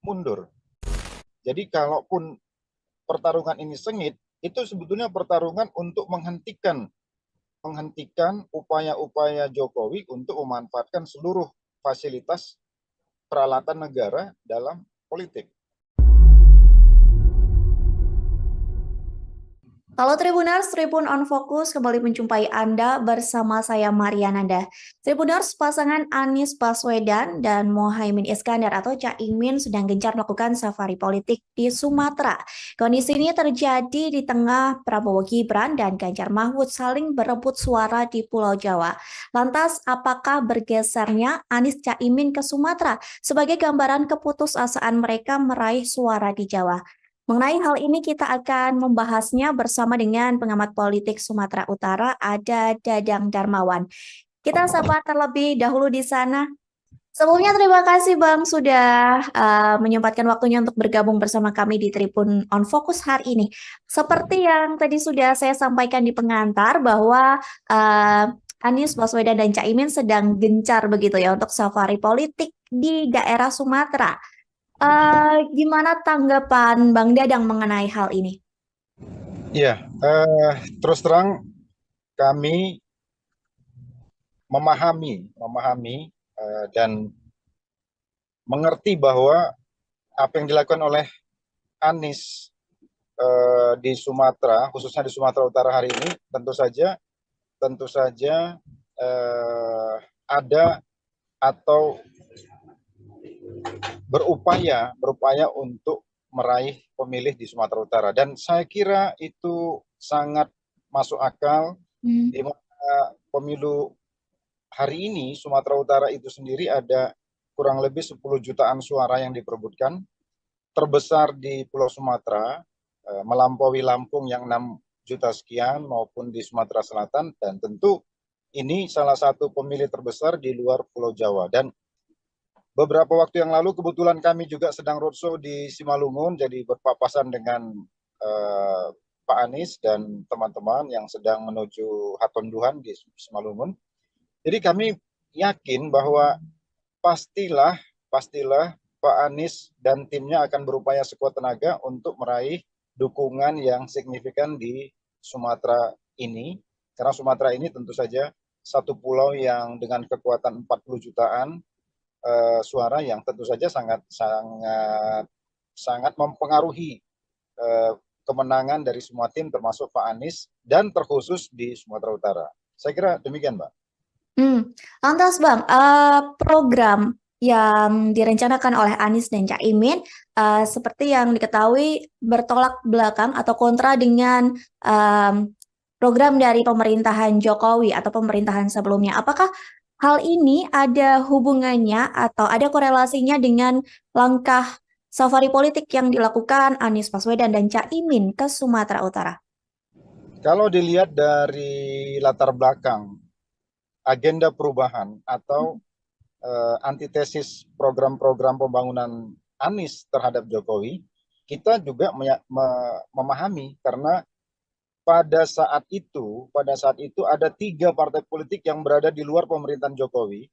mundur. Jadi kalaupun pertarungan ini sengit, itu sebetulnya pertarungan untuk menghentikan upaya-upaya Jokowi untuk memanfaatkan seluruh fasilitas peralatan negara dalam politik. Halo Tribuners, Tribun on Focus kembali menjumpai Anda bersama saya Mariananda. Tribuners, pasangan Anies Baswedan dan Mohaimin Iskandar atau Caimin sedang gencar melakukan safari politik di Sumatera. Kondisi ini terjadi di tengah Prabowo Gibran dan Ganjar Mahfud saling berebut suara di Pulau Jawa. Lantas, apakah bergesernya Anies Caimin ke Sumatera sebagai gambaran keputusasaan mereka meraih suara di Jawa? Mengenai hal ini kita akan membahasnya bersama dengan pengamat politik Sumatera Utara, ada Dadang Darmawan. Kita sapa terlebih dahulu di sana. Sebelumnya terima kasih Bang sudah menyempatkan waktunya untuk bergabung bersama kami di Tribun on Focus hari ini. Seperti yang tadi sudah saya sampaikan di pengantar bahwa Anies Baswedan dan Caimin sedang gencar begitu ya untuk safari politik di daerah Sumatera. Gimana tanggapan Bang Dadang mengenai hal ini? Iya, terus terang kami memahami dan mengerti bahwa apa yang dilakukan oleh Anies di Sumatera, khususnya di Sumatera Utara hari ini, tentu saja ada atau berupaya untuk meraih pemilih di Sumatera Utara, dan saya kira itu sangat masuk akal Hmm. di mana pemilu hari ini Sumatera Utara itu sendiri ada kurang lebih 10 jutaan suara yang diperebutkan, terbesar di Pulau Sumatera, melampaui Lampung yang 6 juta sekian maupun di Sumatera Selatan, dan tentu ini salah satu pemilih terbesar di luar Pulau Jawa. Dan beberapa waktu yang lalu kebetulan kami juga sedang roadshow di Simalungun, jadi berpapasan dengan Pak Anies dan teman-teman yang sedang menuju Hatonduhan di Simalungun. Jadi kami yakin bahwa pastilah pastilah Pak Anies dan timnya akan berupaya sekuat tenaga untuk meraih dukungan yang signifikan di Sumatera ini, karena Sumatera ini tentu saja satu pulau yang dengan kekuatan 40 jutaan suara yang tentu saja sangat sangat sangat mempengaruhi eh, kemenangan dari semua tim termasuk Pak Anies dan terkhusus di Sumatera Utara. Saya kira demikian, Mbak. Lantas Bang, program yang direncanakan oleh Anies dan Caimin seperti yang diketahui bertolak belakang atau kontra dengan em, program dari pemerintahan Jokowi atau pemerintahan sebelumnya. Apakah hal ini ada hubungannya atau ada korelasinya dengan langkah safari politik yang dilakukan Anies Baswedan dan Caimin ke Sumatera Utara? Kalau dilihat dari latar belakang agenda perubahan atau antitesis program-program pembangunan Anies terhadap Jokowi, kita juga memahami karena pada saat itu ada 3 partai politik yang berada di luar pemerintahan Jokowi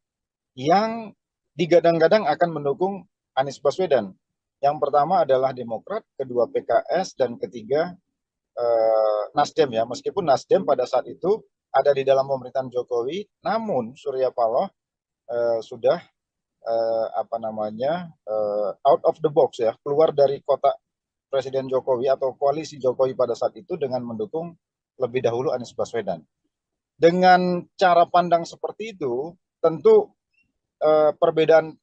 yang digadang-gadang akan mendukung Anies Baswedan. Yang pertama adalah Demokrat, kedua PKS, dan ketiga Nasdem, ya. Meskipun Nasdem pada saat itu ada di dalam pemerintahan Jokowi, namun Surya Paloh sudah out of the box, ya, keluar dari kotak Presiden Jokowi atau koalisi Jokowi pada saat itu dengan mendukung lebih dahulu Anies Baswedan. Dengan cara pandang seperti itu, tentu perbedaan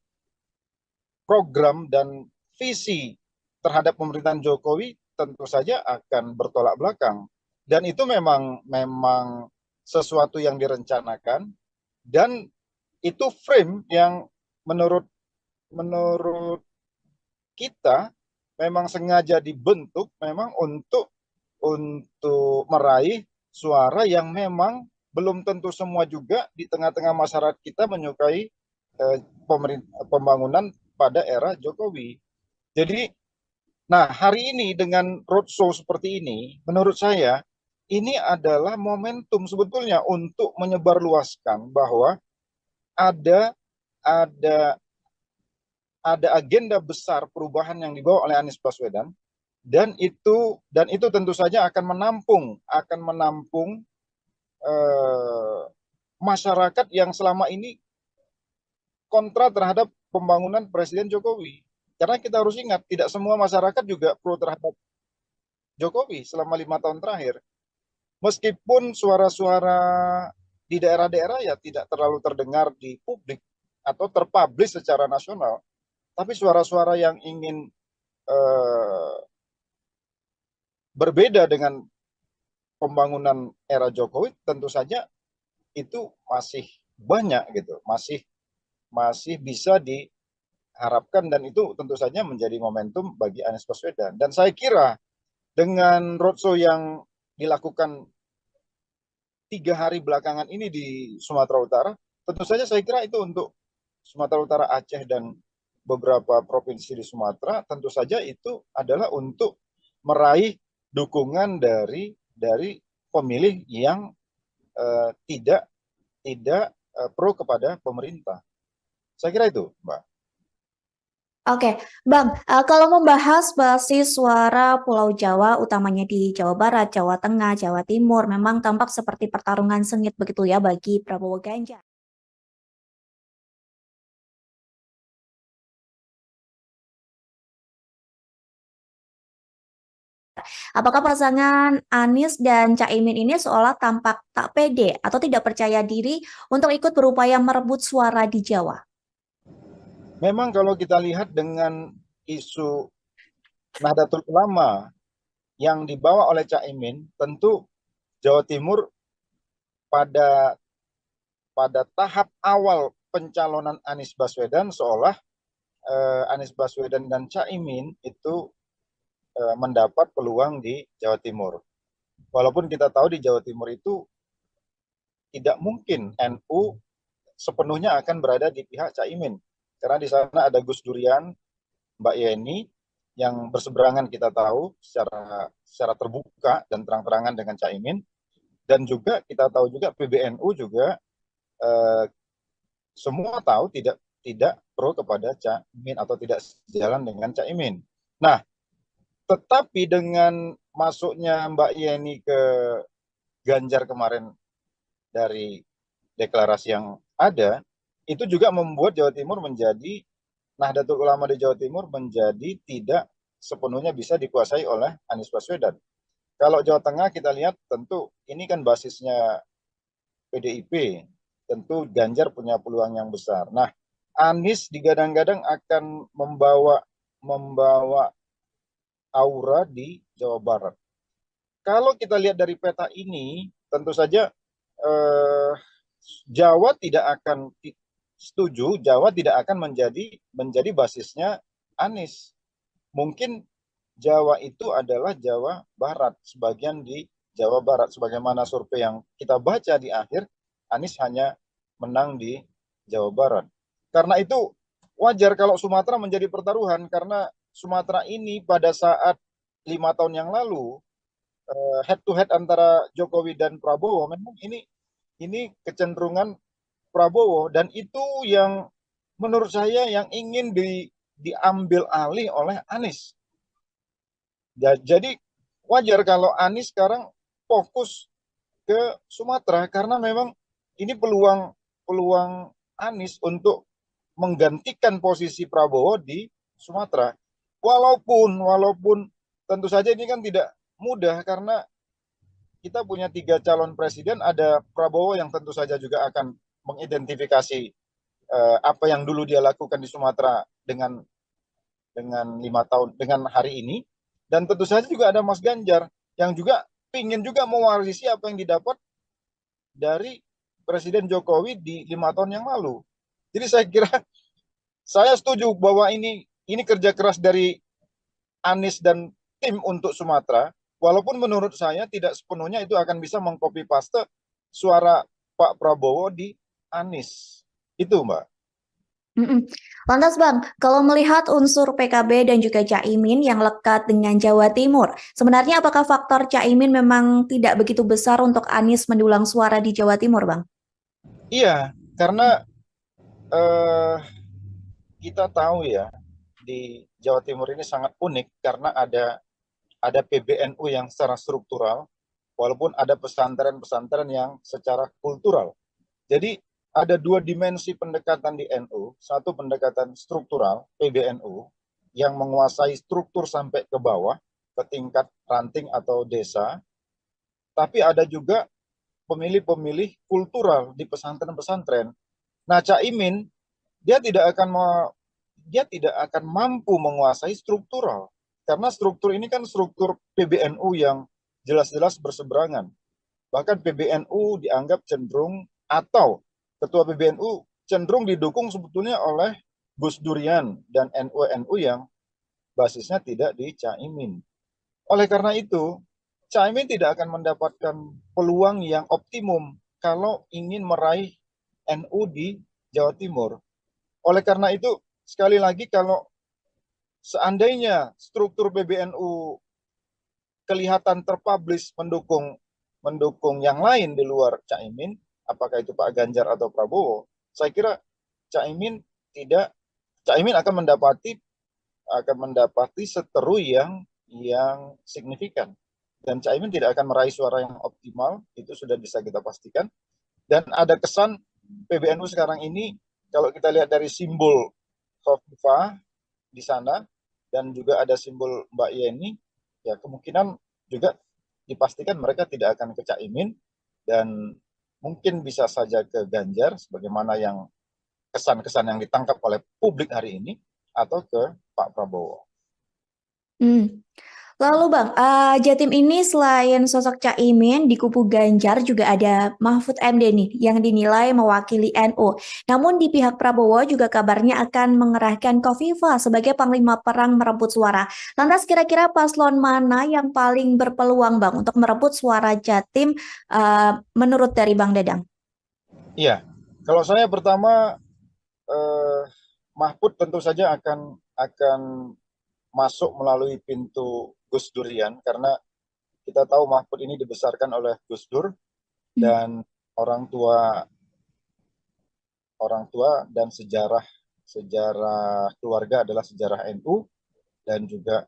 program dan visi terhadap pemerintahan Jokowi tentu saja akan bertolak belakang. Dan itu memang sesuatu yang direncanakan, dan itu frame yang menurut menurut kita memang sengaja dibentuk memang untuk meraih suara yang memang belum tentu semua juga di tengah-tengah masyarakat kita menyukai pembangunan pada era Jokowi. Jadi, nah, hari ini dengan roadshow seperti ini, menurut saya ini adalah momentum sebetulnya untuk menyebarluaskan bahwa ada ada ada agenda besar perubahan yang dibawa oleh Anies Baswedan, dan itu tentu saja akan menampung masyarakat yang selama ini kontra terhadap pembangunan Presiden Jokowi. Karena kita harus ingat, tidak semua masyarakat juga pro terhadap Jokowi selama 5 tahun terakhir. Meskipun suara-suara di daerah-daerah ya tidak terlalu terdengar di publik atau terpublish secara nasional, tapi suara-suara yang ingin berbeda dengan pembangunan era Jokowi tentu saja itu masih banyak gitu, masih bisa diharapkan, dan itu tentu saja menjadi momentum bagi Anies Baswedan. Dan saya kira dengan roadshow yang dilakukan 3 hari belakangan ini di Sumatera Utara, tentu saja saya kira itu untuk Sumatera Utara, Aceh, dan beberapa provinsi di Sumatera, tentu saja itu adalah untuk meraih dukungan dari pemilih yang tidak pro kepada pemerintah. Saya kira itu, Mbak. Oke, Bang, kalau membahas basis suara Pulau Jawa, utamanya di Jawa Barat, Jawa Tengah, Jawa Timur, memang tampak seperti pertarungan sengit begitu ya bagi Prabowo Ganjar. Apakah pasangan Anies dan Caimin ini seolah tampak tak pede atau tidak percaya diri untuk ikut berupaya merebut suara di Jawa? Memang kalau kita lihat dengan isu Nahdlatul Ulama yang dibawa oleh Caimin, tentu Jawa Timur pada tahap awal pencalonan Anies Baswedan seolah Anies Baswedan dan Caimin itu mendapat peluang di Jawa Timur. Walaupun kita tahu di Jawa Timur itu tidak mungkin NU sepenuhnya akan berada di pihak Caimin. Karena di sana ada Gus Durian, Mbak Yeni, yang berseberangan kita tahu secara terbuka dan terang-terangan dengan Caimin. Dan juga kita tahu juga PBNU juga semua tahu tidak pro kepada Caimin atau tidak sejalan dengan Caimin. Nah, tetapi dengan masuknya Mbak Yeni ke Ganjar kemarin dari deklarasi yang ada, itu juga membuat Jawa Timur menjadi, Nahdlatul Ulama di Jawa Timur menjadi tidak sepenuhnya bisa dikuasai oleh Anies Baswedan. Kalau Jawa Tengah kita lihat tentu ini kan basisnya PDIP, tentu Ganjar punya peluang yang besar. Nah, Anies digadang-gadang akan membawa aura di Jawa Barat. Kalau kita lihat dari peta ini, tentu saja Jawa tidak akan setuju, Jawa tidak akan menjadi basisnya Anies. Mungkin Jawa itu adalah Jawa Barat, sebagian di Jawa Barat, sebagaimana survei yang kita baca di akhir, Anies hanya menang di Jawa Barat. Karena itu wajar kalau Sumatera menjadi pertaruhan, karena Sumatera ini pada saat 5 tahun yang lalu head to head antara Jokowi dan Prabowo, memang ini kecenderungan Prabowo, dan itu yang menurut saya yang ingin diambil alih oleh Anies. Jadi wajar kalau Anies sekarang fokus ke Sumatera, karena memang ini peluang Anies untuk menggantikan posisi Prabowo di Sumatera. Walaupun tentu saja ini kan tidak mudah, karena kita punya 3 calon presiden, ada Prabowo yang tentu saja juga akan mengidentifikasi apa yang dulu dia lakukan di Sumatera dengan 5 tahun dengan hari ini, dan tentu saja juga ada Mas Ganjar yang juga ingin juga mewarisi apa yang didapat dari Presiden Jokowi di 5 tahun yang lalu. Jadi saya kira saya setuju bahwa ini kerja keras dari Anies dan tim untuk Sumatera, walaupun menurut saya tidak sepenuhnya itu akan bisa mengcopy paste suara Pak Prabowo di Anies. Itu, Mbak. Lantas Bang, kalau melihat unsur PKB dan juga Caimin yang lekat dengan Jawa Timur, sebenarnya apakah faktor Caimin memang tidak begitu besar untuk Anies mendulang suara di Jawa Timur, Bang? Iya, karena eh, kita tahu ya, di Jawa Timur ini sangat unik karena ada PBNU yang secara struktural, walaupun ada pesantren-pesantren yang secara kultural. Jadi ada dua dimensi pendekatan di NU, satu pendekatan struktural, PBNU, yang menguasai struktur sampai ke bawah, ke tingkat ranting atau desa, tapi ada juga pemilih-pemilih kultural di pesantren-pesantren. Nah, Caimin dia tidak akan mampu menguasai struktural karena struktur ini kan struktur PBNU yang jelas-jelas berseberangan. Bahkan PBNU dianggap cenderung atau ketua PBNU cenderung didukung sebetulnya oleh Gus Durian dan NU-NU yang basisnya tidak di Caimin. Oleh karena itu, Caimin tidak akan mendapatkan peluang yang optimum kalau ingin meraih NU di Jawa Timur. Oleh karena itu, sekali lagi kalau seandainya struktur PBNU kelihatan terpublish mendukung yang lain di luar Caimin, apakah itu Pak Ganjar atau Prabowo, saya kira Caimin tidak Caimin akan mendapati seteru yang signifikan, dan Caimin tidak akan meraih suara yang optimal, itu sudah bisa kita pastikan. Dan ada kesan PBNU sekarang ini, kalau kita lihat dari simbol Khofifah di sana dan juga ada simbol Mbak Yeni, ya kemungkinan juga dipastikan mereka tidak akan ke Caimin dan mungkin bisa saja ke Ganjar sebagaimana yang kesan-kesan yang ditangkap oleh publik hari ini, atau ke Pak Prabowo. Hmm. Lalu Bang, Jatim ini selain sosok Caimin di kubu Ganjar juga ada Mahfud MD nih yang dinilai mewakili NU. Namun di pihak Prabowo juga kabarnya akan mengerahkan Kofifa sebagai panglima perang merebut suara. Lantas kira-kira paslon mana yang paling berpeluang Bang untuk merebut suara Jatim menurut dari Bang Dadang? Iya, kalau saya pertama, eh, Mahfud tentu saja akan masuk melalui pintu Gus Durian karena kita tahu Mahfud ini dibesarkan oleh Gus Dur, Hmm. dan orang tua orang tua dan sejarah sejarah keluarga adalah sejarah NU, dan juga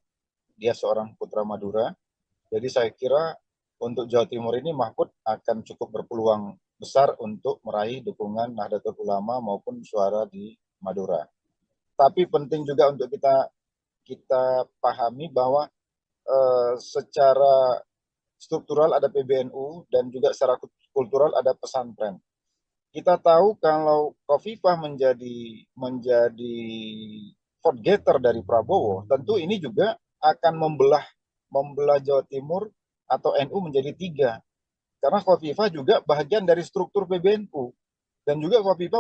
dia seorang putra Madura. Jadi saya kira untuk Jawa Timur ini Mahfud akan cukup berpeluang besar untuk meraih dukungan Nahdlatul Ulama maupun suara di Madura. Tapi penting juga untuk kita kita pahami bahwa secara struktural ada PBNU dan juga secara kultural ada pesantren. Kita tahu kalau Khofifah menjadi vote getter dari Prabowo, tentu ini juga akan membelah Jawa Timur atau NU menjadi tiga. Karena Khofifah juga bagian dari struktur PBNU, dan juga Khofifah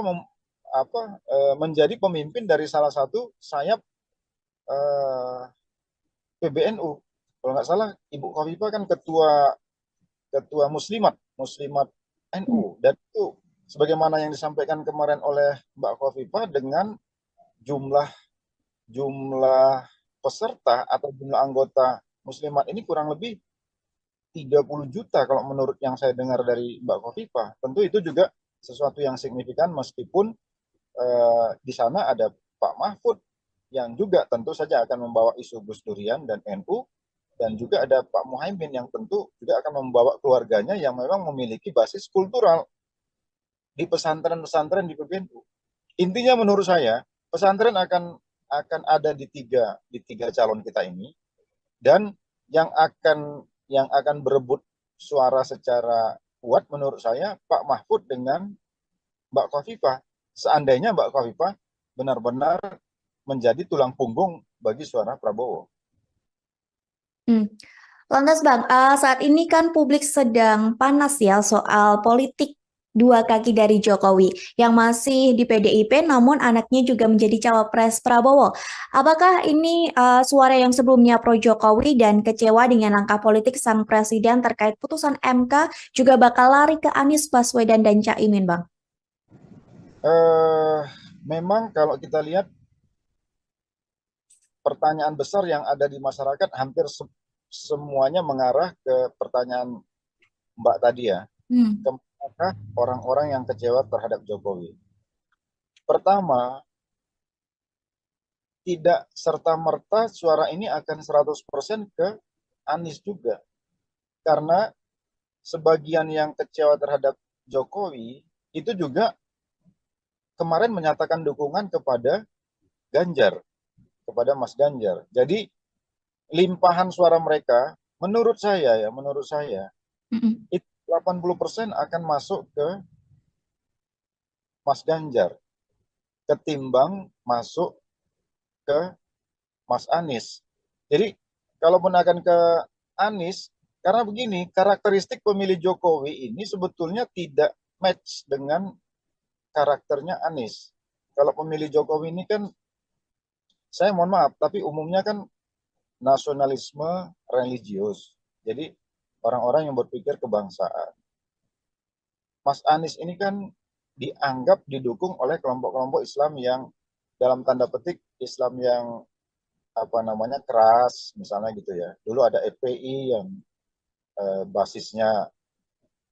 menjadi pemimpin dari salah satu sayap PBNU. Kalau nggak salah, Ibu Khofifah kan ketua ketua Muslimat NU, dan itu sebagaimana yang disampaikan kemarin oleh Mbak Khofifah, dengan jumlah jumlah peserta atau jumlah anggota Muslimat ini kurang lebih 30 juta kalau menurut yang saya dengar dari Mbak Khofifah. Tentu itu juga sesuatu yang signifikan, meskipun di sana ada Pak Mahfud yang juga tentu saja akan membawa isu Gus Durian dan NU, dan juga ada Pak Muhaimin yang tentu juga akan membawa keluarganya yang memang memiliki basis kultural di pesantren-pesantren di PBNU. Intinya menurut saya pesantren akan ada di tiga calon kita ini, dan yang akan berebut suara secara kuat menurut saya Pak Mahfud dengan Mbak Khofifah. Seandainya Mbak Khofifah benar-benar menjadi tulang punggung bagi suara Prabowo. Hmm. Lantas Bang, saat ini kan publik sedang panas ya soal politik dua kaki dari Jokowi yang masih di PDIP namun anaknya juga menjadi cawapres Prabowo. Apakah ini suara yang sebelumnya pro Jokowi dan kecewa dengan langkah politik sang presiden terkait putusan MK juga bakal lari ke Anies Baswedan dan Caimin, Bang? Eh, Memang kalau kita lihat pertanyaan besar yang ada di masyarakat hampir semuanya mengarah ke pertanyaan Mbak tadi ya. Hmm. Kemanakah orang-orang yang kecewa terhadap Jokowi? Pertama, tidak serta-merta suara ini akan 100% ke Anies juga. Karena sebagian yang kecewa terhadap Jokowi itu juga kemarin menyatakan dukungan kepada Ganjar, kepada Mas Ganjar. Jadi limpahan suara mereka, menurut saya itu 80% akan masuk ke Mas Ganjar ketimbang masuk ke Mas Anies. Jadi kalaupun akan ke Anies, karena begini, karakteristik pemilih Jokowi ini sebetulnya tidak match dengan karakternya Anies. Kalau pemilih Jokowi ini kan, saya mohon maaf, tapi umumnya kan nasionalisme religius. Jadi orang-orang yang berpikir kebangsaan. Mas Anies ini kan dianggap didukung oleh kelompok-kelompok Islam yang dalam tanda petik Islam yang keras, misalnya gitu ya. Dulu ada FPI yang basisnya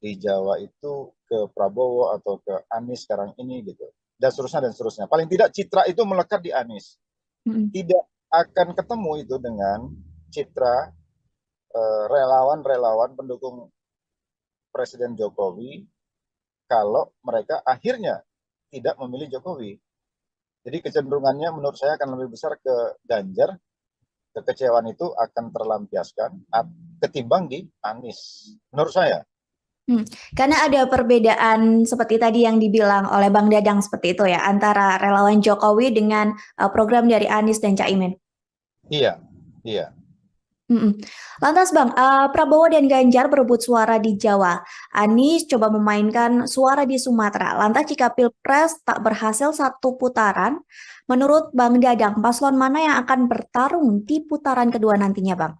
di Jawa itu ke Prabowo atau ke Anies sekarang ini gitu, dan seterusnya. Paling tidak citra itu melekat di Anies. Tidak akan ketemu itu dengan citra relawan-relawan pendukung Presiden Jokowi kalau mereka akhirnya tidak memilih Jokowi. Jadi kecenderungannya menurut saya akan lebih besar ke Ganjar. Kekecewaan itu akan terlampiaskan ketimbang di Anies, menurut saya. Karena ada perbedaan seperti tadi yang dibilang oleh Bang Dadang seperti itu ya, antara relawan Jokowi dengan program dari Anies dan Caimin. Iya, iya. Lantas Bang, Prabowo dan Ganjar berebut suara di Jawa. Anies coba memainkan suara di Sumatera. Lantas jika Pilpres tak berhasil satu putaran, menurut Bang Dadang, paslon mana yang akan bertarung di putaran kedua nantinya Bang?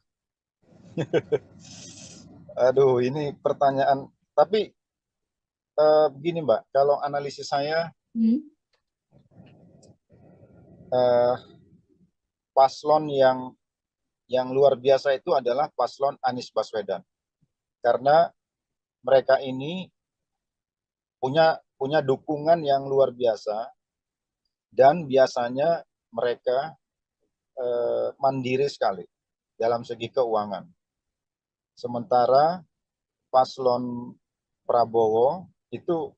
Aduh, ini pertanyaan. Tapi begini Mbak, kalau analisis saya, paslon yang luar biasa itu adalah paslon Anies Baswedan. Karena mereka ini punya dukungan yang luar biasa, dan biasanya mereka mandiri sekali dalam segi keuangan. Sementara paslon Prabowo itu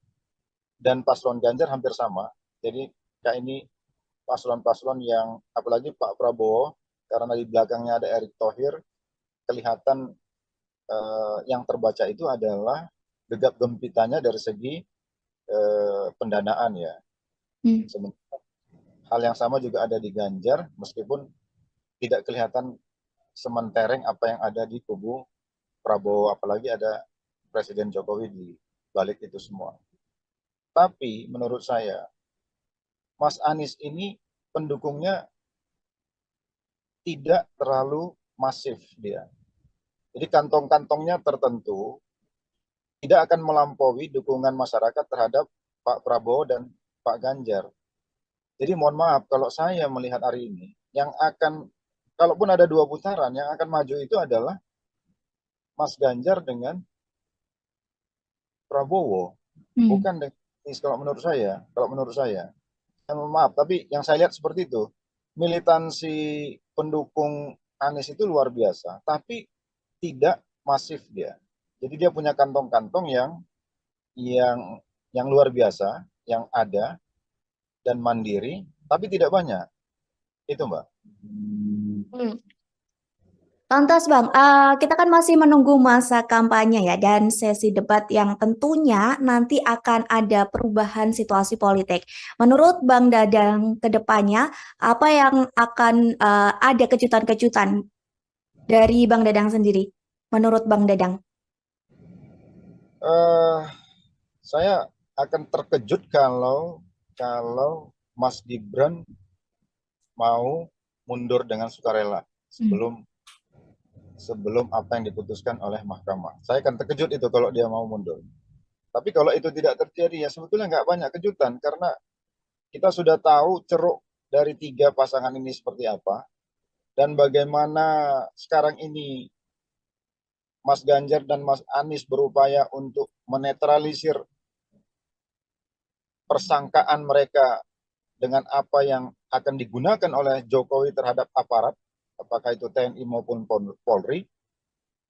dan paslon Ganjar hampir sama. Jadi kayak ini paslon-paslon yang, apalagi Pak Prabowo, karena di belakangnya ada Erick Thohir, kelihatan yang terbaca itu adalah gegap gempitannya dari segi pendanaan ya. Hal yang sama juga ada di Ganjar, meskipun tidak kelihatan sementereng apa yang ada di kubu Prabowo, apalagi ada Presiden Jokowi di balik itu semua. Tapi menurut saya, Mas Anies ini pendukungnya tidak terlalu masif dia. Jadi kantong-kantongnya tertentu, tidak akan melampaui dukungan masyarakat terhadap Pak Prabowo dan Pak Ganjar. Jadi mohon maaf, kalau saya melihat hari ini, yang akan, kalaupun ada 2 putaran, yang akan maju itu adalah Mas Ganjar dengan Prabowo, bukan dengan Anies kalau menurut saya. Mohon maaf, tapi yang saya lihat seperti itu. Militansi pendukung Anies itu luar biasa, tapi tidak masif dia. Jadi dia punya kantong-kantong yang luar biasa, yang ada dan mandiri, tapi tidak banyak. Itu Mbak. Lantas Bang, kita kan masih menunggu masa kampanye ya dan sesi debat yang tentunya nanti akan ada perubahan situasi politik. Menurut Bang Dadang ke depannya, apa yang akan ada kejutan-kejutan dari Bang Dadang sendiri? Menurut Bang Dadang? Saya akan terkejut kalau Mas Gibran mau mundur dengan sukarela sebelum apa yang diputuskan oleh mahkamah. Saya akan terkejut itu kalau dia mau mundur. Tapi kalau itu tidak terjadi, ya sebetulnya nggak banyak kejutan, karena kita sudah tahu ceruk dari 3 pasangan ini seperti apa, dan bagaimana sekarang ini Mas Ganjar dan Mas Anies berupaya untuk menetralisir persangkaan mereka dengan apa yang akan digunakan oleh Jokowi terhadap aparat, apakah itu TNI maupun Polri,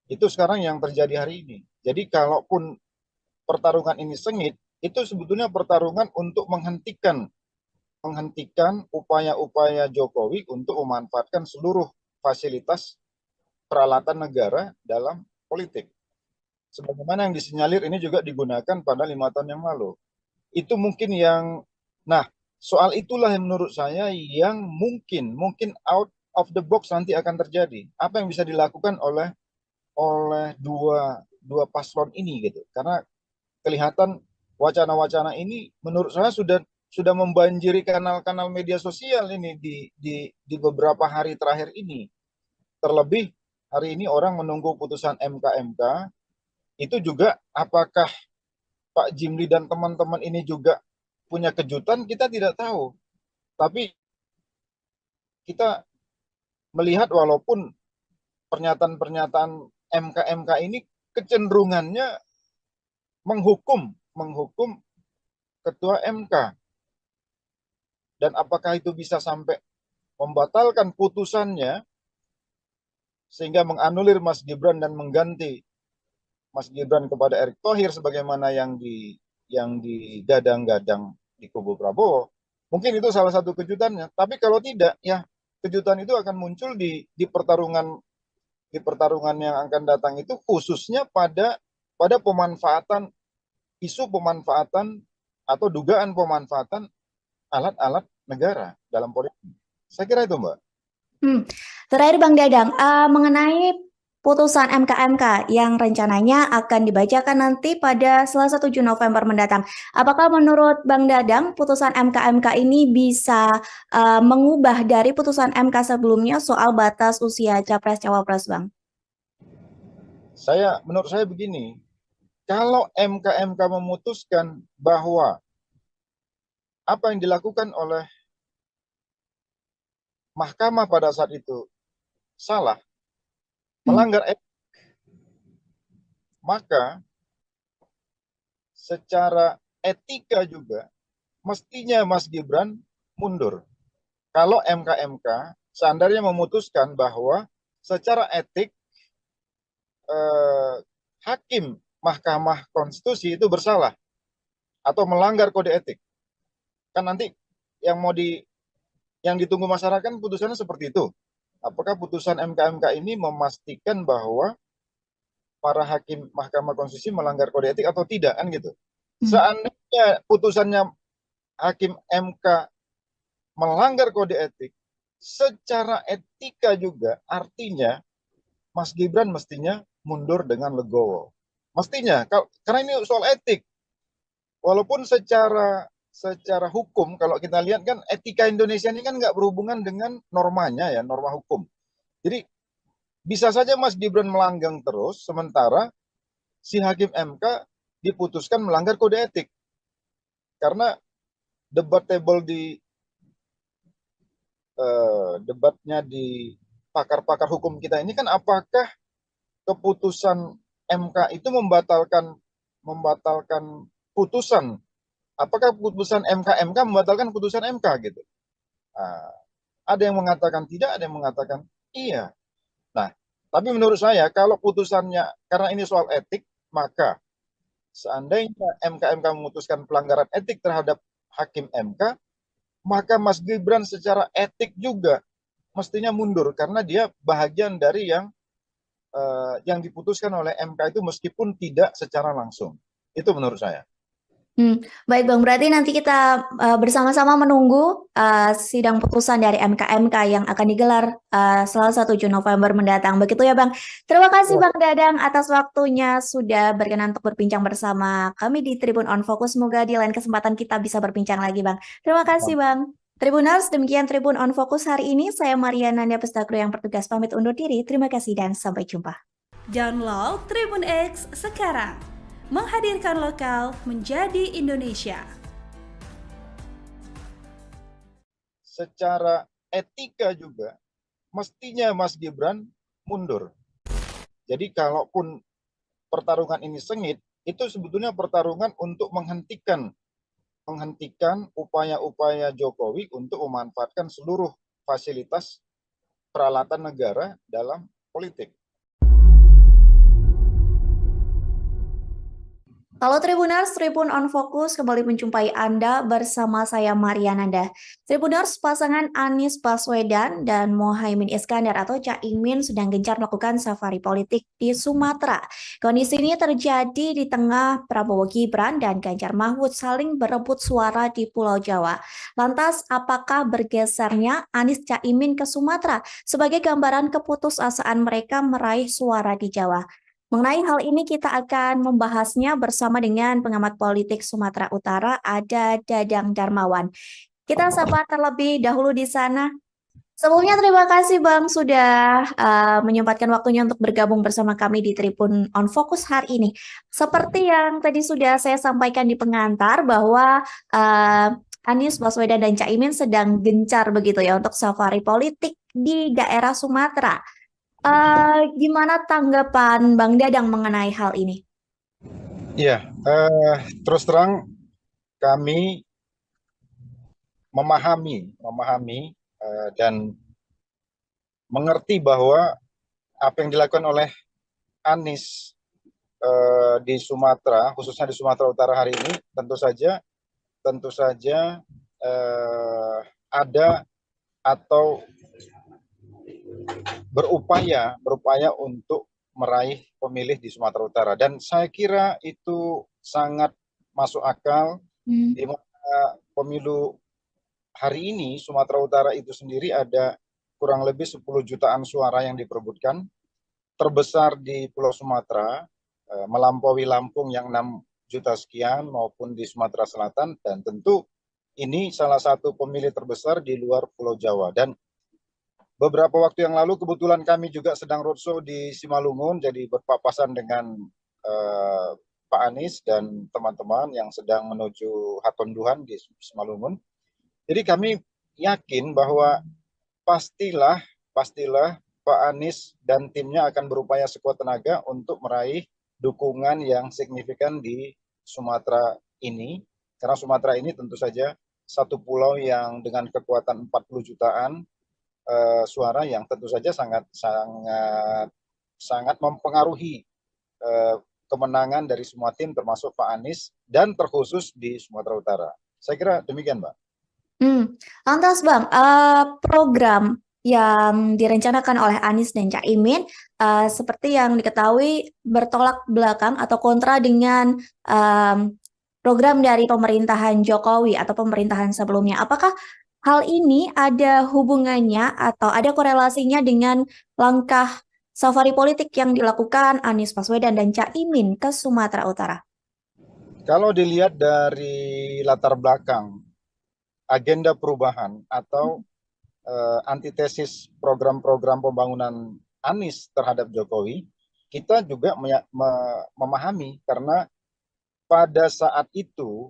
itu sekarang yang terjadi hari ini. Jadi kalaupun pertarungan ini sengit, itu sebetulnya pertarungan untuk menghentikan upaya-upaya Jokowi untuk memanfaatkan seluruh fasilitas peralatan negara dalam politik. Sebagaimana yang disinyalir ini juga digunakan pada 5 tahun yang lalu. Itu mungkin nah, soal itulah yang menurut saya yang mungkin out of the box nanti akan terjadi. Apa yang bisa dilakukan oleh dua paslon ini gitu. Karena kelihatan wacana-wacana ini menurut saya sudah membanjiri kanal-kanal media sosial ini di beberapa hari terakhir ini. Terlebih hari ini orang menunggu putusan MK itu juga apakah Pak Jimli dan teman-teman ini juga punya kejutan, kita tidak tahu. Tapi kita melihat walaupun pernyataan-pernyataan MK ini kecenderungannya menghukum ketua MK. Dan apakah itu bisa sampai membatalkan putusannya sehingga menganulir Mas Gibran dan mengganti Mas Gibran kepada Erick Thohir sebagaimana yang digadang-gadang di kubu Prabowo. Mungkin itu salah satu kejutannya. Tapi kalau tidak, ya kejutan itu akan muncul di pertarungan yang akan datang itu, khususnya pada isu pemanfaatan atau dugaan pemanfaatan alat-alat negara dalam politik. Saya kira itu, Mbak. Terakhir Bang Dadang, mengenai putusan MK yang rencananya akan dibacakan nanti pada Selasa 7 November mendatang. Apakah menurut Bang Dadang putusan MK ini bisa mengubah dari putusan MK sebelumnya soal batas usia Capres-Cawapres, Bang? Menurut saya begini, kalau MK memutuskan bahwa apa yang dilakukan oleh mahkamah pada saat itu salah, melanggar etik, maka secara etika juga mestinya Mas Gibran mundur. Kalau MK seandainya memutuskan bahwa secara etik hakim Mahkamah Konstitusi itu bersalah atau melanggar kode etik, kan nanti yang ditunggu masyarakat putusannya seperti itu. Apakah putusan MK ini memastikan bahwa para hakim Mahkamah Konstitusi melanggar kode etik atau tidak, kan gitu. Seandainya putusannya hakim MK melanggar kode etik, secara etika juga artinya Mas Gibran mestinya mundur dengan legowo. Mestinya, karena ini soal etik. Walaupun secara hukum, kalau kita lihat kan etika Indonesia ini kan nggak berhubungan dengan normanya ya, norma hukum. Jadi bisa saja Mas Gibran melanggang terus, sementara si hakim MK diputuskan melanggar kode etik. Karena debatnya di pakar-pakar hukum kita ini kan apakah keputusan MK itu membatalkan putusan, apakah putusan MK membatalkan putusan MK gitu. Nah, ada yang mengatakan tidak, ada yang mengatakan iya. Nah, tapi menurut saya kalau putusannya karena ini soal etik, maka seandainya MK memutuskan pelanggaran etik terhadap hakim MK, maka Mas Gibran secara etik juga mestinya mundur karena dia bahagian dari yang diputuskan oleh MK itu meskipun tidak secara langsung. Itu menurut saya. Baik Bang, berarti nanti kita bersama-sama menunggu sidang putusan dari MK yang akan digelar Selasa 7 November mendatang. Begitu ya Bang. Terima kasih Bang Dadang atas waktunya sudah berkenan untuk berbincang bersama kami di Tribun On Focus. Semoga di lain kesempatan kita bisa berbincang lagi Bang. Terima kasih Bang. Tribuners, demikian Tribun On Focus hari ini. Saya Mariana Nanda Pestakru yang bertugas pamit undur diri. Terima kasih dan sampai jumpa. Download Tribun X sekarang. Menghadirkan lokal menjadi Indonesia. Secara etika juga mestinya Mas Gibran mundur. Jadi kalaupun pertarungan ini sengit, itu sebetulnya pertarungan untuk menghentikan menghentikan upaya-upaya Jokowi untuk memanfaatkan seluruh fasilitas peralatan negara dalam politik. Halo Tribuners, Tribun on Fokus kembali menjumpai Anda bersama saya Mariananda. Tribuners, pasangan Anies Baswedan dan Mohaimin Iskandar atau Caimin sedang gencar melakukan safari politik di Sumatera. Kondisi ini terjadi di tengah Prabowo Gibran dan Ganjar Mahfud saling berebut suara di Pulau Jawa. Lantas, apakah bergesernya Anies Caimin ke Sumatera sebagai gambaran keputusasaan mereka meraih suara di Jawa? Mengenai hal ini kita akan membahasnya bersama dengan pengamat politik Sumatera Utara, ada Dadang Darmawan. Kita sapa terlebih dahulu di sana. Sebelumnya terima kasih Bang sudah menyempatkan waktunya untuk bergabung bersama kami di Tribun on Fokus hari ini. Seperti yang tadi sudah saya sampaikan di pengantar bahwa Anies Baswedan dan Caimin sedang gencar begitu ya untuk safari politik di daerah Sumatera. Gimana tanggapan Bang Dadang mengenai hal ini? Iya, terus terang kami memahami dan mengerti bahwa apa yang dilakukan oleh Anies di Sumatera, khususnya di Sumatera Utara hari ini, tentu saja ada atau berupaya untuk meraih pemilih di Sumatera Utara, dan saya kira itu sangat masuk akal di mana pemilu hari ini Sumatera Utara itu sendiri ada kurang lebih 10 jutaan suara yang diperebutkan, terbesar di Pulau Sumatera, melampaui Lampung yang 6 juta sekian maupun di Sumatera Selatan, dan tentu ini salah satu pemilih terbesar di luar Pulau Jawa. Dan beberapa waktu yang lalu kebetulan kami juga sedang roadshow di Simalungun, jadi berpapasan dengan Pak Anies dan teman-teman yang sedang menuju Hatonduhan di Simalungun. Jadi kami yakin bahwa pastilah Pak Anies dan timnya akan berupaya sekuat tenaga untuk meraih dukungan yang signifikan di Sumatera ini, karena Sumatera ini tentu saja satu pulau yang dengan kekuatan 40 jutaan suara yang tentu saja sangat mempengaruhi kemenangan dari semua tim termasuk Pak Anies dan terkhusus di Sumatera Utara. Saya kira demikian, Mbak. Lantas Bang, program yang direncanakan oleh Anies dan Caimin seperti yang diketahui bertolak belakang atau kontra dengan program dari pemerintahan Jokowi atau pemerintahan sebelumnya. Apakah hal ini ada hubungannya atau ada korelasinya dengan langkah safari politik yang dilakukan Anies Baswedan dan Caimin ke Sumatera Utara? Kalau dilihat dari latar belakang agenda perubahan atau antitesis program-program pembangunan Anies terhadap Jokowi, kita juga memahami karena pada saat itu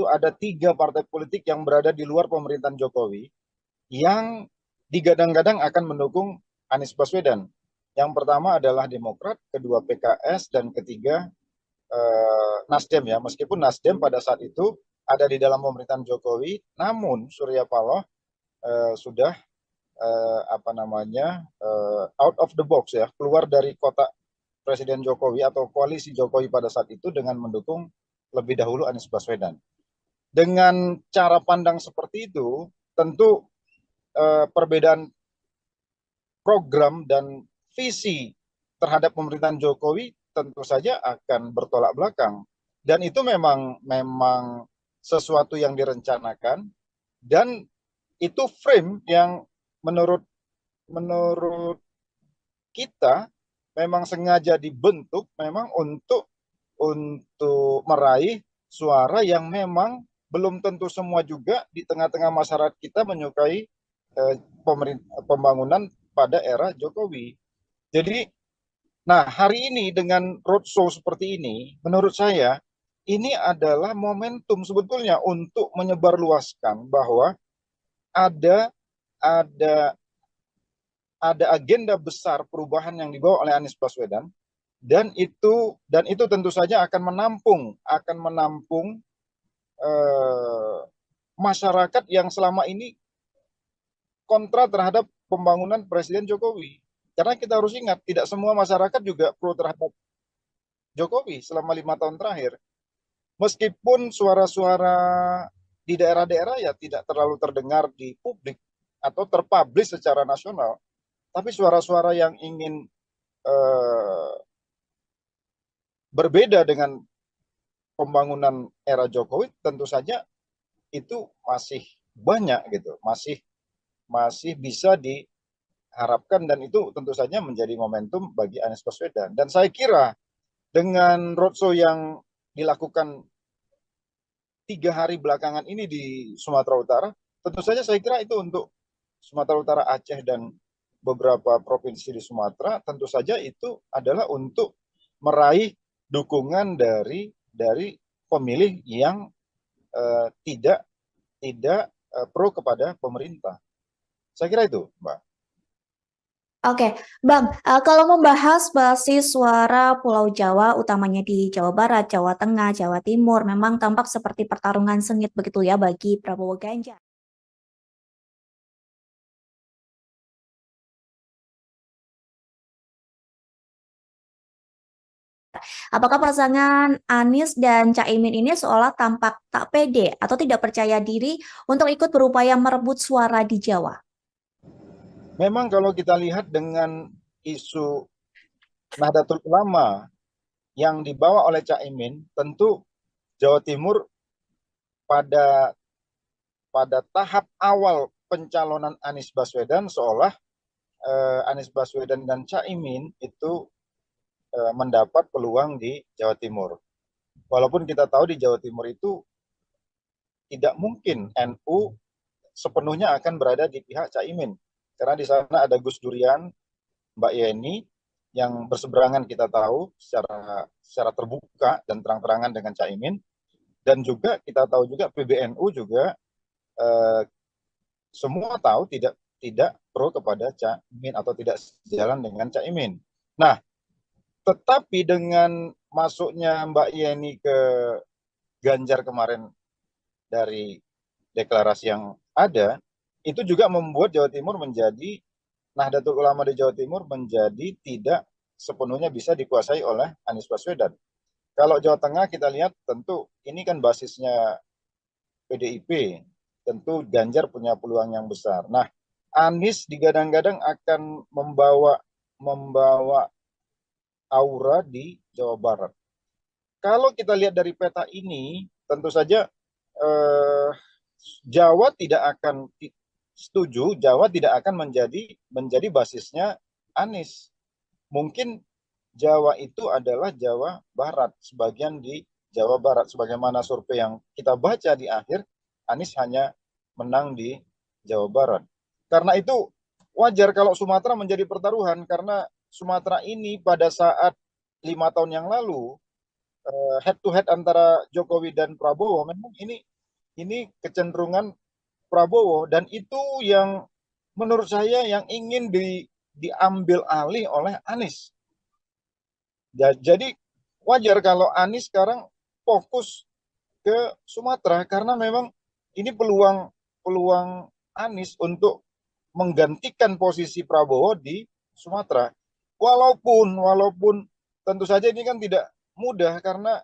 ada 3 partai politik yang berada di luar pemerintahan Jokowi yang digadang-gadang akan mendukung Anies Baswedan. Yang pertama adalah Demokrat, kedua PKS, dan ketiga Nasdem ya. Meskipun Nasdem pada saat itu ada di dalam pemerintahan Jokowi, namun Surya Paloh sudah out of the box ya, keluar dari kotak Presiden Jokowi atau koalisi Jokowi pada saat itu dengan mendukung lebih dahulu Anies Baswedan. Dengan cara pandang seperti itu, tentu perbedaan program dan visi terhadap pemerintahan Jokowi tentu saja akan bertolak belakang. Dan itu memang sesuatu yang direncanakan, dan itu frame yang menurut kita memang sengaja dibentuk memang untuk meraih suara yang memang belum tentu semua juga di tengah-tengah masyarakat kita menyukai pembangunan pada era Jokowi. Jadi, nah hari ini dengan roadshow seperti ini, menurut saya ini adalah momentum sebetulnya untuk menyebarluaskan bahwa ada agenda besar perubahan yang dibawa oleh Anies Baswedan, dan itu tentu saja akan menampung masyarakat yang selama ini kontra terhadap pembangunan Presiden Jokowi. Karena kita harus ingat, tidak semua masyarakat juga pro terhadap Jokowi selama 5 tahun terakhir. Meskipun suara-suara di daerah-daerah ya tidak terlalu terdengar di publik atau terpublish secara nasional, tapi suara-suara yang ingin berbeda dengan pembangunan era Jokowi tentu saja itu masih banyak gitu, masih bisa diharapkan, dan itu tentu saja menjadi momentum bagi Anies Baswedan. Dan saya kira dengan roadshow yang dilakukan 3 hari belakangan ini di Sumatera Utara, tentu saja saya kira itu untuk Sumatera Utara, Aceh, dan beberapa provinsi di Sumatera, tentu saja itu adalah untuk meraih dukungan dari pemilih yang tidak pro kepada pemerintah. Saya kira itu, Mbak. Oke, Bang, kalau membahas basis suara Pulau Jawa, utamanya di Jawa Barat, Jawa Tengah, Jawa Timur, memang tampak seperti pertarungan sengit begitu ya bagi Prabowo Ganjar. Apakah pasangan Anies dan Caimin ini seolah tampak tak pede atau tidak percaya diri untuk ikut berupaya merebut suara di Jawa? Memang kalau kita lihat dengan isu Nahdlatul Ulama yang dibawa oleh Caimin, tentu Jawa Timur pada tahap awal pencalonan Anies Baswedan seolah Anies Baswedan dan Caimin itu mendapat peluang di Jawa Timur. Walaupun kita tahu di Jawa Timur itu tidak mungkin NU sepenuhnya akan berada di pihak Caimin. Karena di sana ada Gus Durian, Mbak Yeni, yang berseberangan kita tahu secara terbuka dan terang-terangan dengan Caimin. Dan juga kita tahu juga PBNU juga semua tahu tidak pro kepada Caimin atau tidak sejalan dengan Caimin. Nah, tetapi dengan masuknya Mbak Yeni ke Ganjar kemarin dari deklarasi yang ada, itu juga membuat Jawa Timur menjadi, Nahdlatul Ulama di Jawa Timur menjadi tidak sepenuhnya bisa dikuasai oleh Anies Baswedan. Kalau Jawa Tengah kita lihat tentu ini kan basisnya PDIP, tentu Ganjar punya peluang yang besar. Nah, Anies digadang-gadang akan membawa aura di Jawa Barat. Kalau kita lihat dari peta ini, tentu saja Jawa tidak akan setuju, Jawa tidak akan menjadi basisnya Anies. Mungkin Jawa itu adalah Jawa Barat, sebagian di Jawa Barat, sebagaimana survei yang kita baca di akhir, Anies hanya menang di Jawa Barat. Karena itu wajar kalau Sumatera menjadi pertaruhan, karena Sumatera ini pada saat 5 tahun yang lalu head to head antara Jokowi dan Prabowo, memang ini kecenderungan Prabowo, dan itu yang menurut saya yang ingin diambil alih oleh Anies. Jadi wajar kalau Anies sekarang fokus ke Sumatera, karena memang ini peluang Anies untuk menggantikan posisi Prabowo di Sumatera. Walaupun tentu saja ini kan tidak mudah, karena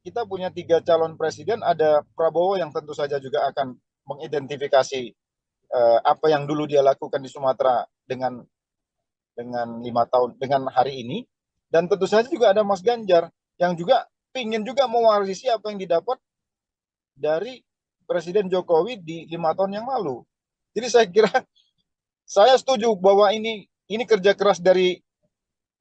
kita punya 3 calon presiden, ada Prabowo yang tentu saja juga akan mengidentifikasi apa yang dulu dia lakukan di Sumatera dengan 5 tahun dengan hari ini, dan tentu saja juga ada Mas Ganjar yang juga ingin juga mewarisi apa yang didapat dari Presiden Jokowi di 5 tahun yang lalu. Jadi saya kira saya setuju bahwa ini kerja keras dari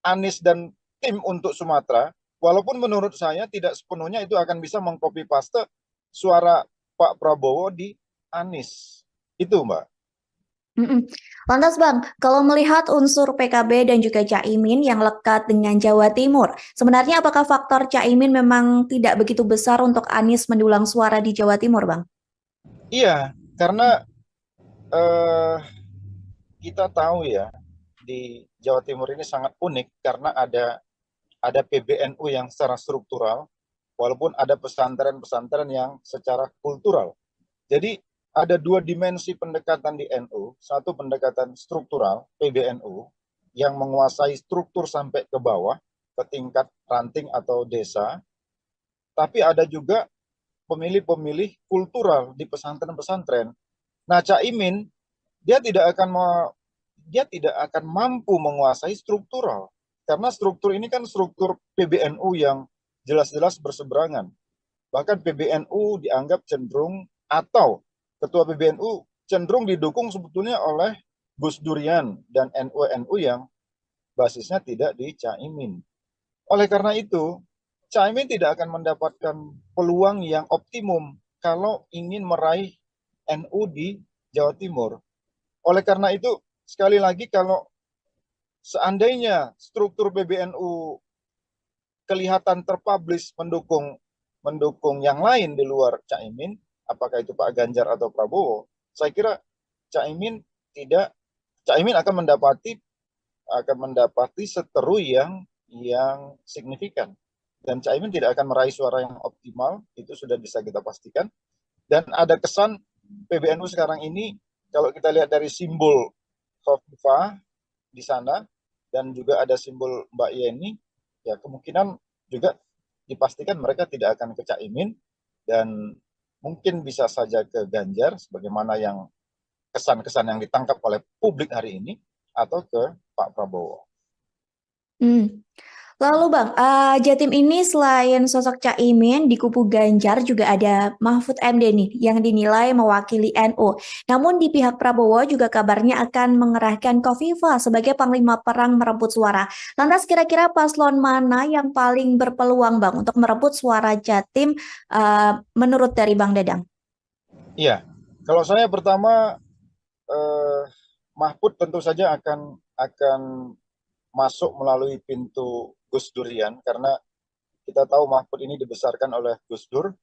Anies dan tim untuk Sumatera, walaupun menurut saya tidak sepenuhnya itu akan bisa mengcopy paste suara Pak Prabowo di Anies. Itu, Mbak. Lantas Bang, kalau melihat unsur PKB dan juga Caimin yang lekat dengan Jawa Timur, sebenarnya apakah faktor Caimin memang tidak begitu besar untuk Anies mendulang suara di Jawa Timur, Bang? Iya, karena kita tahu ya, di Jawa Timur ini sangat unik karena ada PBNU yang secara struktural walaupun ada pesantren-pesantren yang secara kultural. Jadi ada dua dimensi pendekatan di NU, satu pendekatan struktural, PBNU, yang menguasai struktur sampai ke bawah, ke tingkat ranting atau desa, tapi ada juga pemilih-pemilih kultural di pesantren-pesantren. Nah, Caimin dia tidak akan mampu menguasai struktural karena struktur ini kan struktur PBNU yang jelas-jelas berseberangan. Bahkan PBNU dianggap cenderung atau ketua PBNU cenderung didukung sebetulnya oleh Gus Durian dan NU-NU yang basisnya tidak di Caimin. Oleh karena itu, Caimin tidak akan mendapatkan peluang yang optimum kalau ingin meraih NU di Jawa Timur. Oleh karena itu, sekali lagi kalau seandainya struktur PBNU kelihatan terpublish mendukung yang lain di luar Caimin, apakah itu Pak Ganjar atau Prabowo, saya kira Caimin akan mendapati seteru yang signifikan, dan Caimin tidak akan meraih suara yang optimal, itu sudah bisa kita pastikan. Dan ada kesan PBNU sekarang ini, kalau kita lihat dari simbol Khofifah di sana dan juga ada simbol Mbak Yeni, ya kemungkinan juga dipastikan mereka tidak akan ke Caimin dan mungkin bisa saja ke Ganjar sebagaimana yang kesan-kesan yang ditangkap oleh publik hari ini, atau ke Pak Prabowo. Lalu Bang, Jatim ini selain sosok Caimin di kubu Ganjar juga ada Mahfud MD nih yang dinilai mewakili NU. Namun di pihak Prabowo juga kabarnya akan mengerahkan Khofifah sebagai panglima perang merebut suara. Lantas kira-kira paslon mana yang paling berpeluang Bang untuk merebut suara Jatim menurut dari Bang Dadang? Iya, kalau saya pertama Mahfud tentu saja akan masuk melalui pintu Gus Durian, karena kita tahu Mahfud ini dibesarkan oleh Gus Dur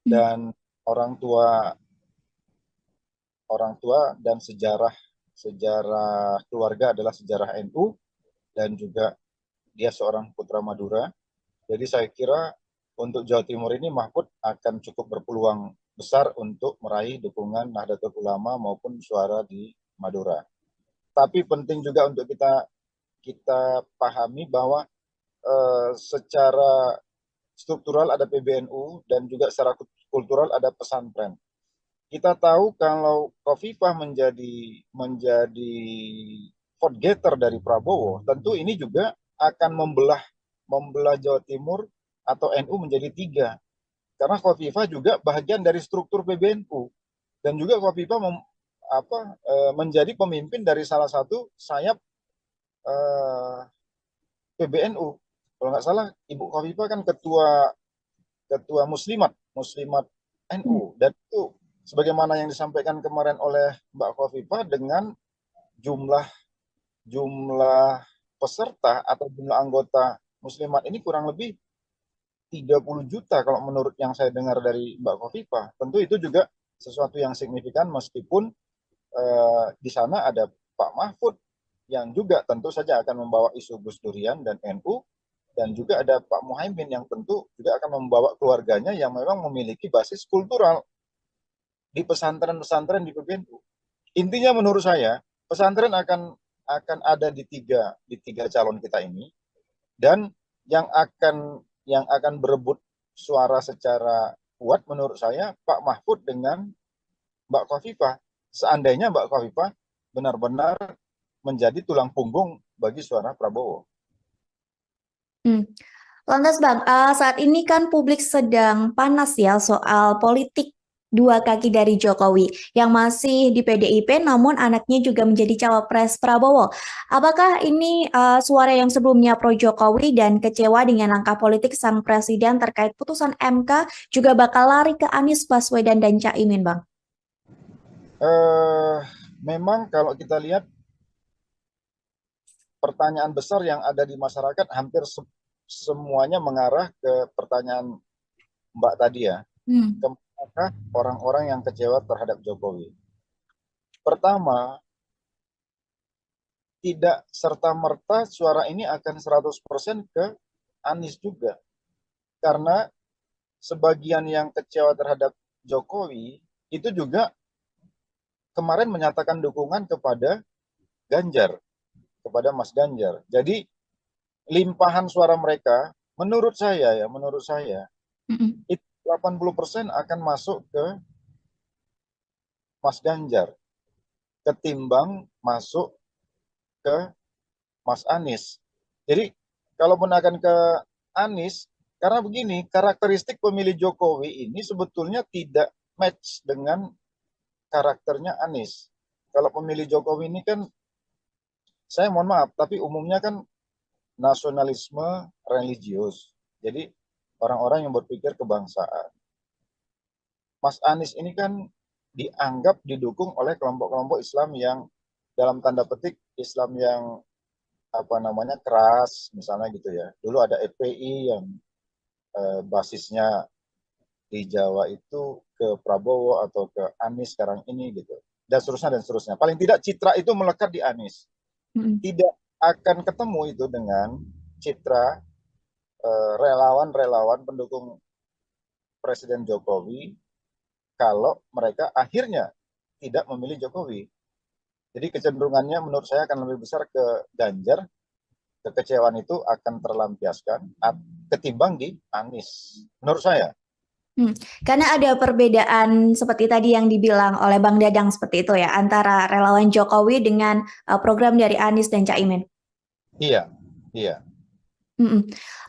dan orang tua dan sejarah keluarga adalah sejarah NU, dan juga dia seorang putra Madura. Jadi saya kira untuk Jawa Timur ini Mahfud akan cukup berpeluang besar untuk meraih dukungan Nahdlatul Ulama maupun suara di Madura. Tapi penting juga untuk kita pahami bahwa secara struktural ada PBNU dan juga secara kultural ada pesantren. Kita tahu kalau Khofifah menjadi vote getter dari Prabowo, tentu ini juga akan membelah Jawa Timur atau NU menjadi tiga. Karena Khofifah juga bagian dari struktur PBNU, dan juga Khofifah menjadi pemimpin dari salah satu sayap PBNU. Kalau nggak salah, Ibu Khofifah kan ketua Muslimat NU, dan itu sebagaimana yang disampaikan kemarin oleh Mbak Khofifah, dengan jumlah peserta atau jumlah anggota Muslimat ini kurang lebih 30 juta kalau menurut yang saya dengar dari Mbak Khofifah. Tentu itu juga sesuatu yang signifikan, meskipun di sana ada Pak Mahfud yang juga tentu saja akan membawa isu Gus Durian dan NU, dan juga ada Pak Muhaimin yang tentu juga akan membawa keluarganya yang memang memiliki basis kultural di pesantren-pesantren di PBNU. Intinya menurut saya pesantren akan ada di tiga calon kita ini, dan yang akan berebut suara secara kuat menurut saya Pak Mahfud dengan Mbak Khofifah, seandainya Mbak Khofifah benar-benar menjadi tulang punggung bagi suara Prabowo. Lantas Bang, saat ini kan publik sedang panas ya soal politik dua kaki dari Jokowi yang masih di PDIP namun anaknya juga menjadi cawapres Prabowo. Apakah ini suara yang sebelumnya pro Jokowi dan kecewa dengan langkah politik sang presiden terkait putusan MK juga bakal lari ke Anies Baswedan dan Caimin, Bang? Memang kalau kita lihat pertanyaan besar yang ada di masyarakat hampir semuanya mengarah ke pertanyaan Mbak tadi ya. Apakah orang-orang yang kecewa terhadap Jokowi? Pertama, tidak serta-merta suara ini akan 100% ke Anies juga. Karena sebagian yang kecewa terhadap Jokowi itu juga kemarin menyatakan dukungan kepada Ganjar, kepada Mas Ganjar. Jadi limpahan suara mereka, menurut saya itu 80% akan masuk ke Mas Ganjar ketimbang masuk ke Mas Anies. Jadi kalaupun akan ke Anies, karena begini, karakteristik pemilih Jokowi ini sebetulnya tidak match dengan karakternya Anies. Kalau pemilih Jokowi ini kan, saya mohon maaf, tapi umumnya kan nasionalisme religius. Jadi orang-orang yang berpikir kebangsaan. Mas Anies ini kan dianggap didukung oleh kelompok-kelompok Islam yang dalam tanda petik Islam yang keras, misalnya gitu ya. Dulu ada FPI yang basisnya di Jawa itu ke Prabowo atau ke Anies sekarang ini gitu. Dan seterusnya. Paling tidak citra itu melekat di Anies. Tidak akan ketemu itu dengan citra relawan-relawan pendukung Presiden Jokowi kalau mereka akhirnya tidak memilih Jokowi. Jadi kecenderungannya menurut saya akan lebih besar ke Ganjar. Kekecewaan itu akan terlampiaskan ketimbang di Anies, menurut saya. Karena ada perbedaan seperti tadi yang dibilang oleh Bang Dadang seperti itu ya, antara relawan Jokowi dengan program dari Anies dan Caimin. Iya.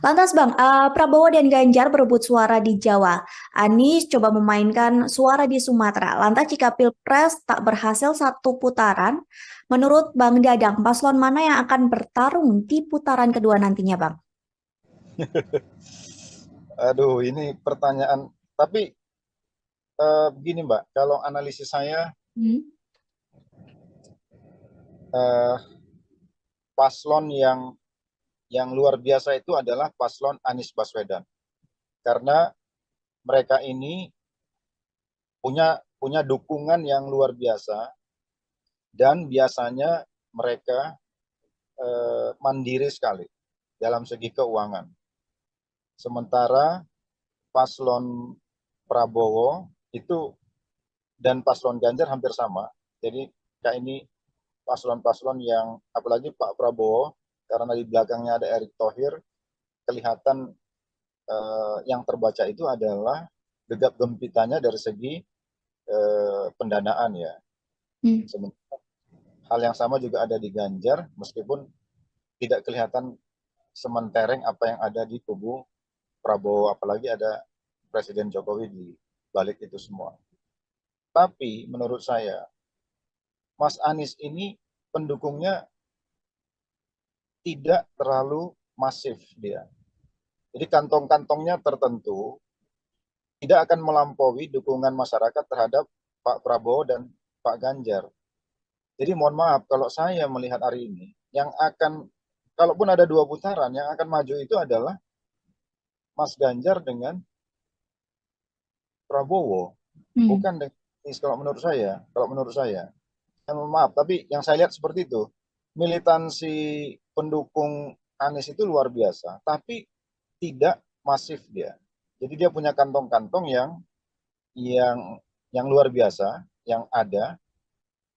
Lantas Bang, Prabowo dan Ganjar berebut suara di Jawa. Anies coba memainkan suara di Sumatera. Lantas jika Pilpres tak berhasil satu putaran, menurut Bang Dadang, paslon mana yang akan bertarung di putaran kedua nantinya Bang? Aduh, ini pertanyaan. Tapi begini Mbak, kalau analisis saya, paslon yang luar biasa itu adalah paslon Anies Baswedan. Karena mereka ini punya dukungan yang luar biasa dan biasanya mereka mandiri sekali dalam segi keuangan. Sementara paslon Prabowo itu dan paslon Ganjar hampir sama. Jadi kayak ini paslon-paslon yang, apalagi Pak Prabowo, karena di belakangnya ada Erick Thohir, kelihatan yang terbaca itu adalah gegap gempitanya dari segi pendanaan ya. Sementara hal yang sama juga ada di Ganjar, meskipun tidak kelihatan sementereng apa yang ada di kubu Prabowo, apalagi ada Presiden Jokowi di balik itu semua. Tapi menurut saya, Mas Anies ini pendukungnya tidak terlalu masif dia. Jadi kantong-kantongnya tertentu tidak akan melampaui dukungan masyarakat terhadap Pak Prabowo dan Pak Ganjar. Jadi mohon maaf kalau saya melihat hari ini, yang akan, kalaupun ada 2 putaran, yang akan maju itu adalah Mas Ganjar dengan Prabowo, bukan dengan Anies kalau menurut saya. Maaf, tapi yang saya lihat seperti itu. Militansi pendukung Anies itu luar biasa, tapi tidak masif dia. Jadi dia punya kantong-kantong yang luar biasa, yang ada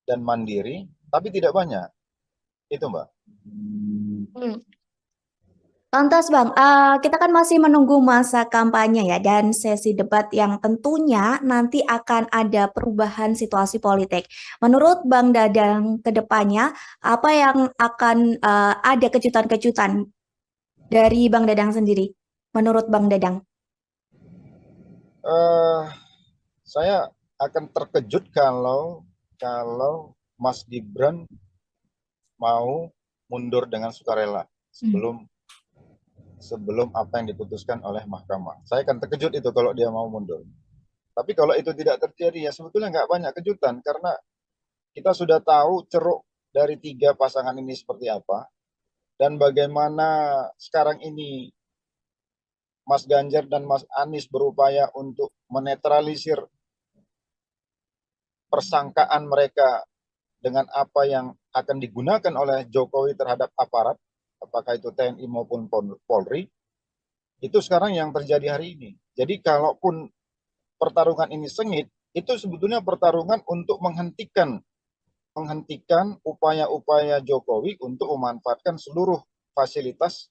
dan mandiri, tapi tidak banyak. Itu Mbak. Lantas Bang, kita kan masih menunggu masa kampanye ya dan sesi debat yang tentunya nanti akan ada perubahan situasi politik. Menurut Bang Dadang ke depannya, apa yang akan ada kejutan-kejutan dari Bang Dadang sendiri? Menurut Bang Dadang? Saya akan terkejut kalau Mas Gibran mau mundur dengan sukarela sebelum apa yang diputuskan oleh mahkamah. Saya akan terkejut itu kalau dia mau mundur. Tapi kalau itu tidak terjadi, ya sebetulnya nggak banyak kejutan, karena kita sudah tahu ceruk dari 3 pasangan ini seperti apa, dan bagaimana sekarang ini Mas Ganjar dan Mas Anies berupaya untuk menetralisir persangkaan mereka dengan apa yang akan digunakan oleh Jokowi terhadap aparat, apakah itu TNI maupun Polri. Itu sekarang yang terjadi hari ini. Jadi kalaupun pertarungan ini sengit, itu sebetulnya pertarungan untuk menghentikan upaya-upaya Jokowi untuk memanfaatkan seluruh fasilitas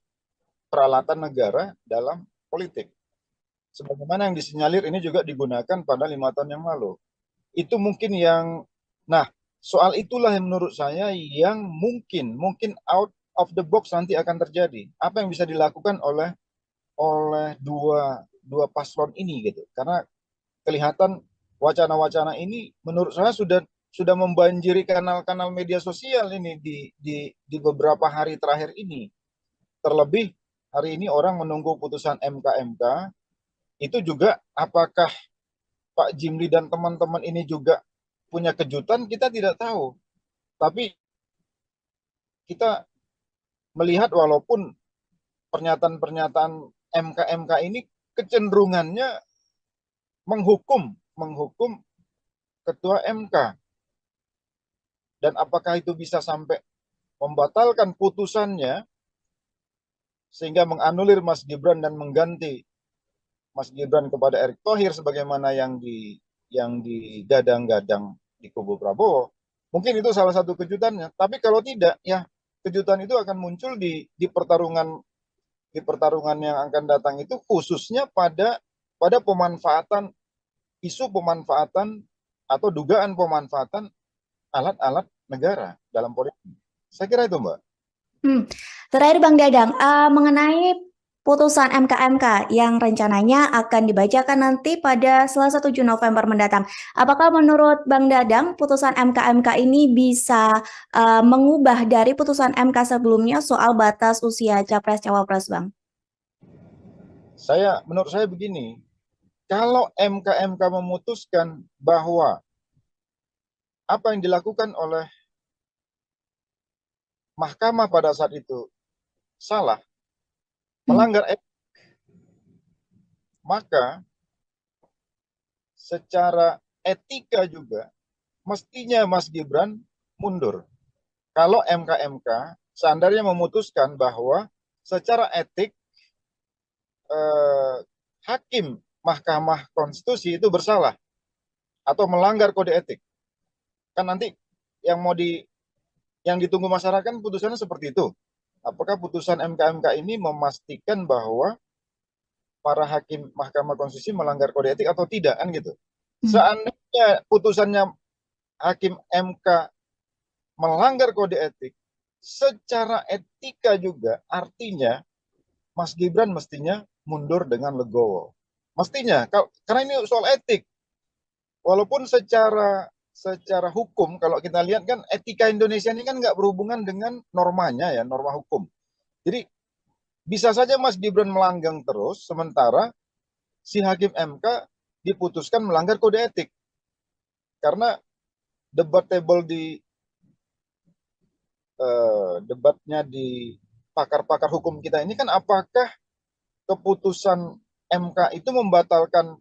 peralatan negara dalam politik. Sebagaimana yang disinyalir ini juga digunakan pada 5 tahun yang lalu. Itu mungkin nah, soal itulah yang menurut saya yang mungkin out of the box nanti akan terjadi. Apa yang bisa dilakukan oleh dua paslon ini gitu. Karena kelihatan wacana-wacana ini menurut saya sudah membanjiri kanal-kanal media sosial ini di beberapa hari terakhir ini. Terlebih hari ini orang menunggu putusan MK itu juga apakah Pak Jimli dan teman-teman ini juga punya kejutan, kita tidak tahu. Tapi kita melihat walaupun pernyataan-pernyataan MK ini kecenderungannya menghukum ketua MK. Dan apakah itu bisa sampai membatalkan putusannya sehingga menganulir Mas Gibran dan mengganti Mas Gibran kepada Erick Thohir sebagaimana yang digadang-gadang di kubu Prabowo. Mungkin itu salah satu kejutannya. Tapi kalau tidak, ya kejutan itu akan muncul di pertarungan yang akan datang itu, khususnya pada isu pemanfaatan atau dugaan pemanfaatan alat-alat negara dalam politik. Saya kira itu, Mbak. Terakhir Bang Dadang, mengenai putusan MK yang rencananya akan dibacakan nanti pada Selasa 7 November mendatang. Apakah menurut Bang Dadang putusan MK ini bisa mengubah dari putusan MK sebelumnya soal batas usia Capres-Cawapres, Bang? Menurut saya begini, kalau MK memutuskan bahwa apa yang dilakukan oleh mahkamah pada saat itu salah, melanggar etik, maka secara etika juga mestinya Mas Gibran mundur. Kalau MK seandainya memutuskan bahwa secara etik hakim Mahkamah Konstitusi itu bersalah atau melanggar kode etik, kan nanti yang ditunggu masyarakat putusannya seperti itu. Apakah putusan MK ini memastikan bahwa para hakim Mahkamah Konstitusi melanggar kode etik atau tidak, kan gitu. Seandainya putusannya hakim MK melanggar kode etik, secara etika juga artinya Mas Gibran mestinya mundur dengan legowo. Mestinya, karena ini soal etik. Walaupun secara hukum, kalau kita lihat kan etika Indonesia ini kan nggak berhubungan dengan normanya ya, norma hukum. Jadi bisa saja Mas Gibran melanggang terus, sementara si hakim MK diputuskan melanggar kode etik. Karena debatable debatnya di pakar-pakar hukum kita ini kan apakah keputusan MK itu membatalkan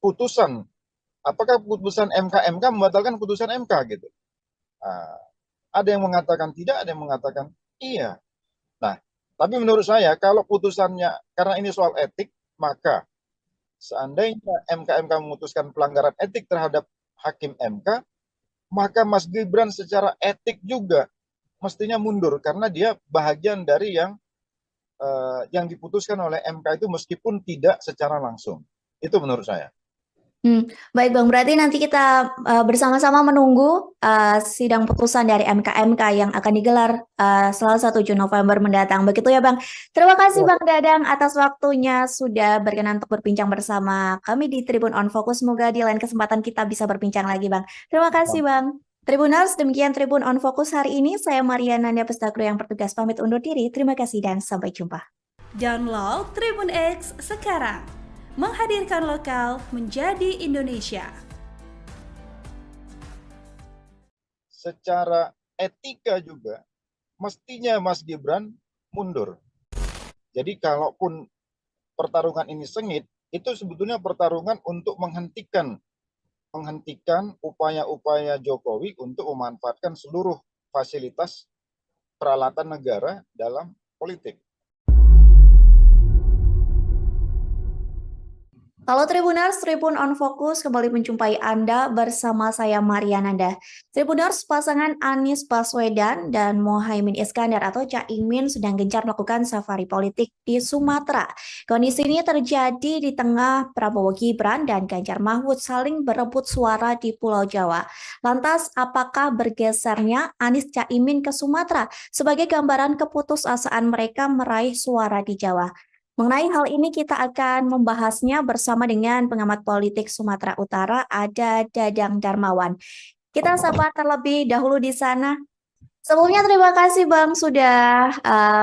putusan, apakah putusan MK membatalkan putusan MK gitu. Ada yang mengatakan tidak, ada yang mengatakan iya. Nah, tapi menurut saya kalau putusannya, karena ini soal etik, maka seandainya MK memutuskan pelanggaran etik terhadap hakim MK, maka Mas Gibran secara etik juga mestinya mundur karena dia bahagian dari yang diputuskan oleh MK itu meskipun tidak secara langsung. Itu menurut saya. Baik Bang, berarti nanti kita bersama-sama menunggu sidang putusan dari MK yang akan digelar Selasa 7 November mendatang. Begitu ya Bang. Terima kasih Bang Dadang atas waktunya sudah berkenan untuk berbincang bersama kami di Tribun On Focus. Semoga di lain kesempatan kita bisa berbincang lagi Bang. Terima kasih Bang. Tribuners, demikian Tribun On Focus hari ini. Saya Mariana Nanda Pestagro yang bertugas pamit undur diri. Terima kasih dan sampai jumpa. Download Tribun X sekarang. Menghadirkan lokal menjadi Indonesia. Secara etika juga mestinya Mas Gibran mundur. Jadi kalaupun pertarungan ini sengit, itu sebetulnya pertarungan untuk menghentikan upaya-upaya Jokowi untuk memanfaatkan seluruh fasilitas peralatan negara dalam politik. Halo Tribuners, Tribun on Fokus kembali menjumpai Anda bersama saya Mariananda. Tribuners, pasangan Anies Baswedan dan Mohaimin Iskandar atau Caimin sedang gencar melakukan safari politik di Sumatera. Kondisi ini terjadi di tengah Prabowo Gibran dan Ganjar Mahfud saling berebut suara di Pulau Jawa. Lantas, apakah bergesernya Anies Caimin ke Sumatera sebagai gambaran keputusasaan mereka meraih suara di Jawa? Mengenai hal ini kita akan membahasnya bersama dengan pengamat politik Sumatera Utara, ada Dadang Darmawan. Kita sapa terlebih dahulu di sana. Sebelumnya terima kasih Bang sudah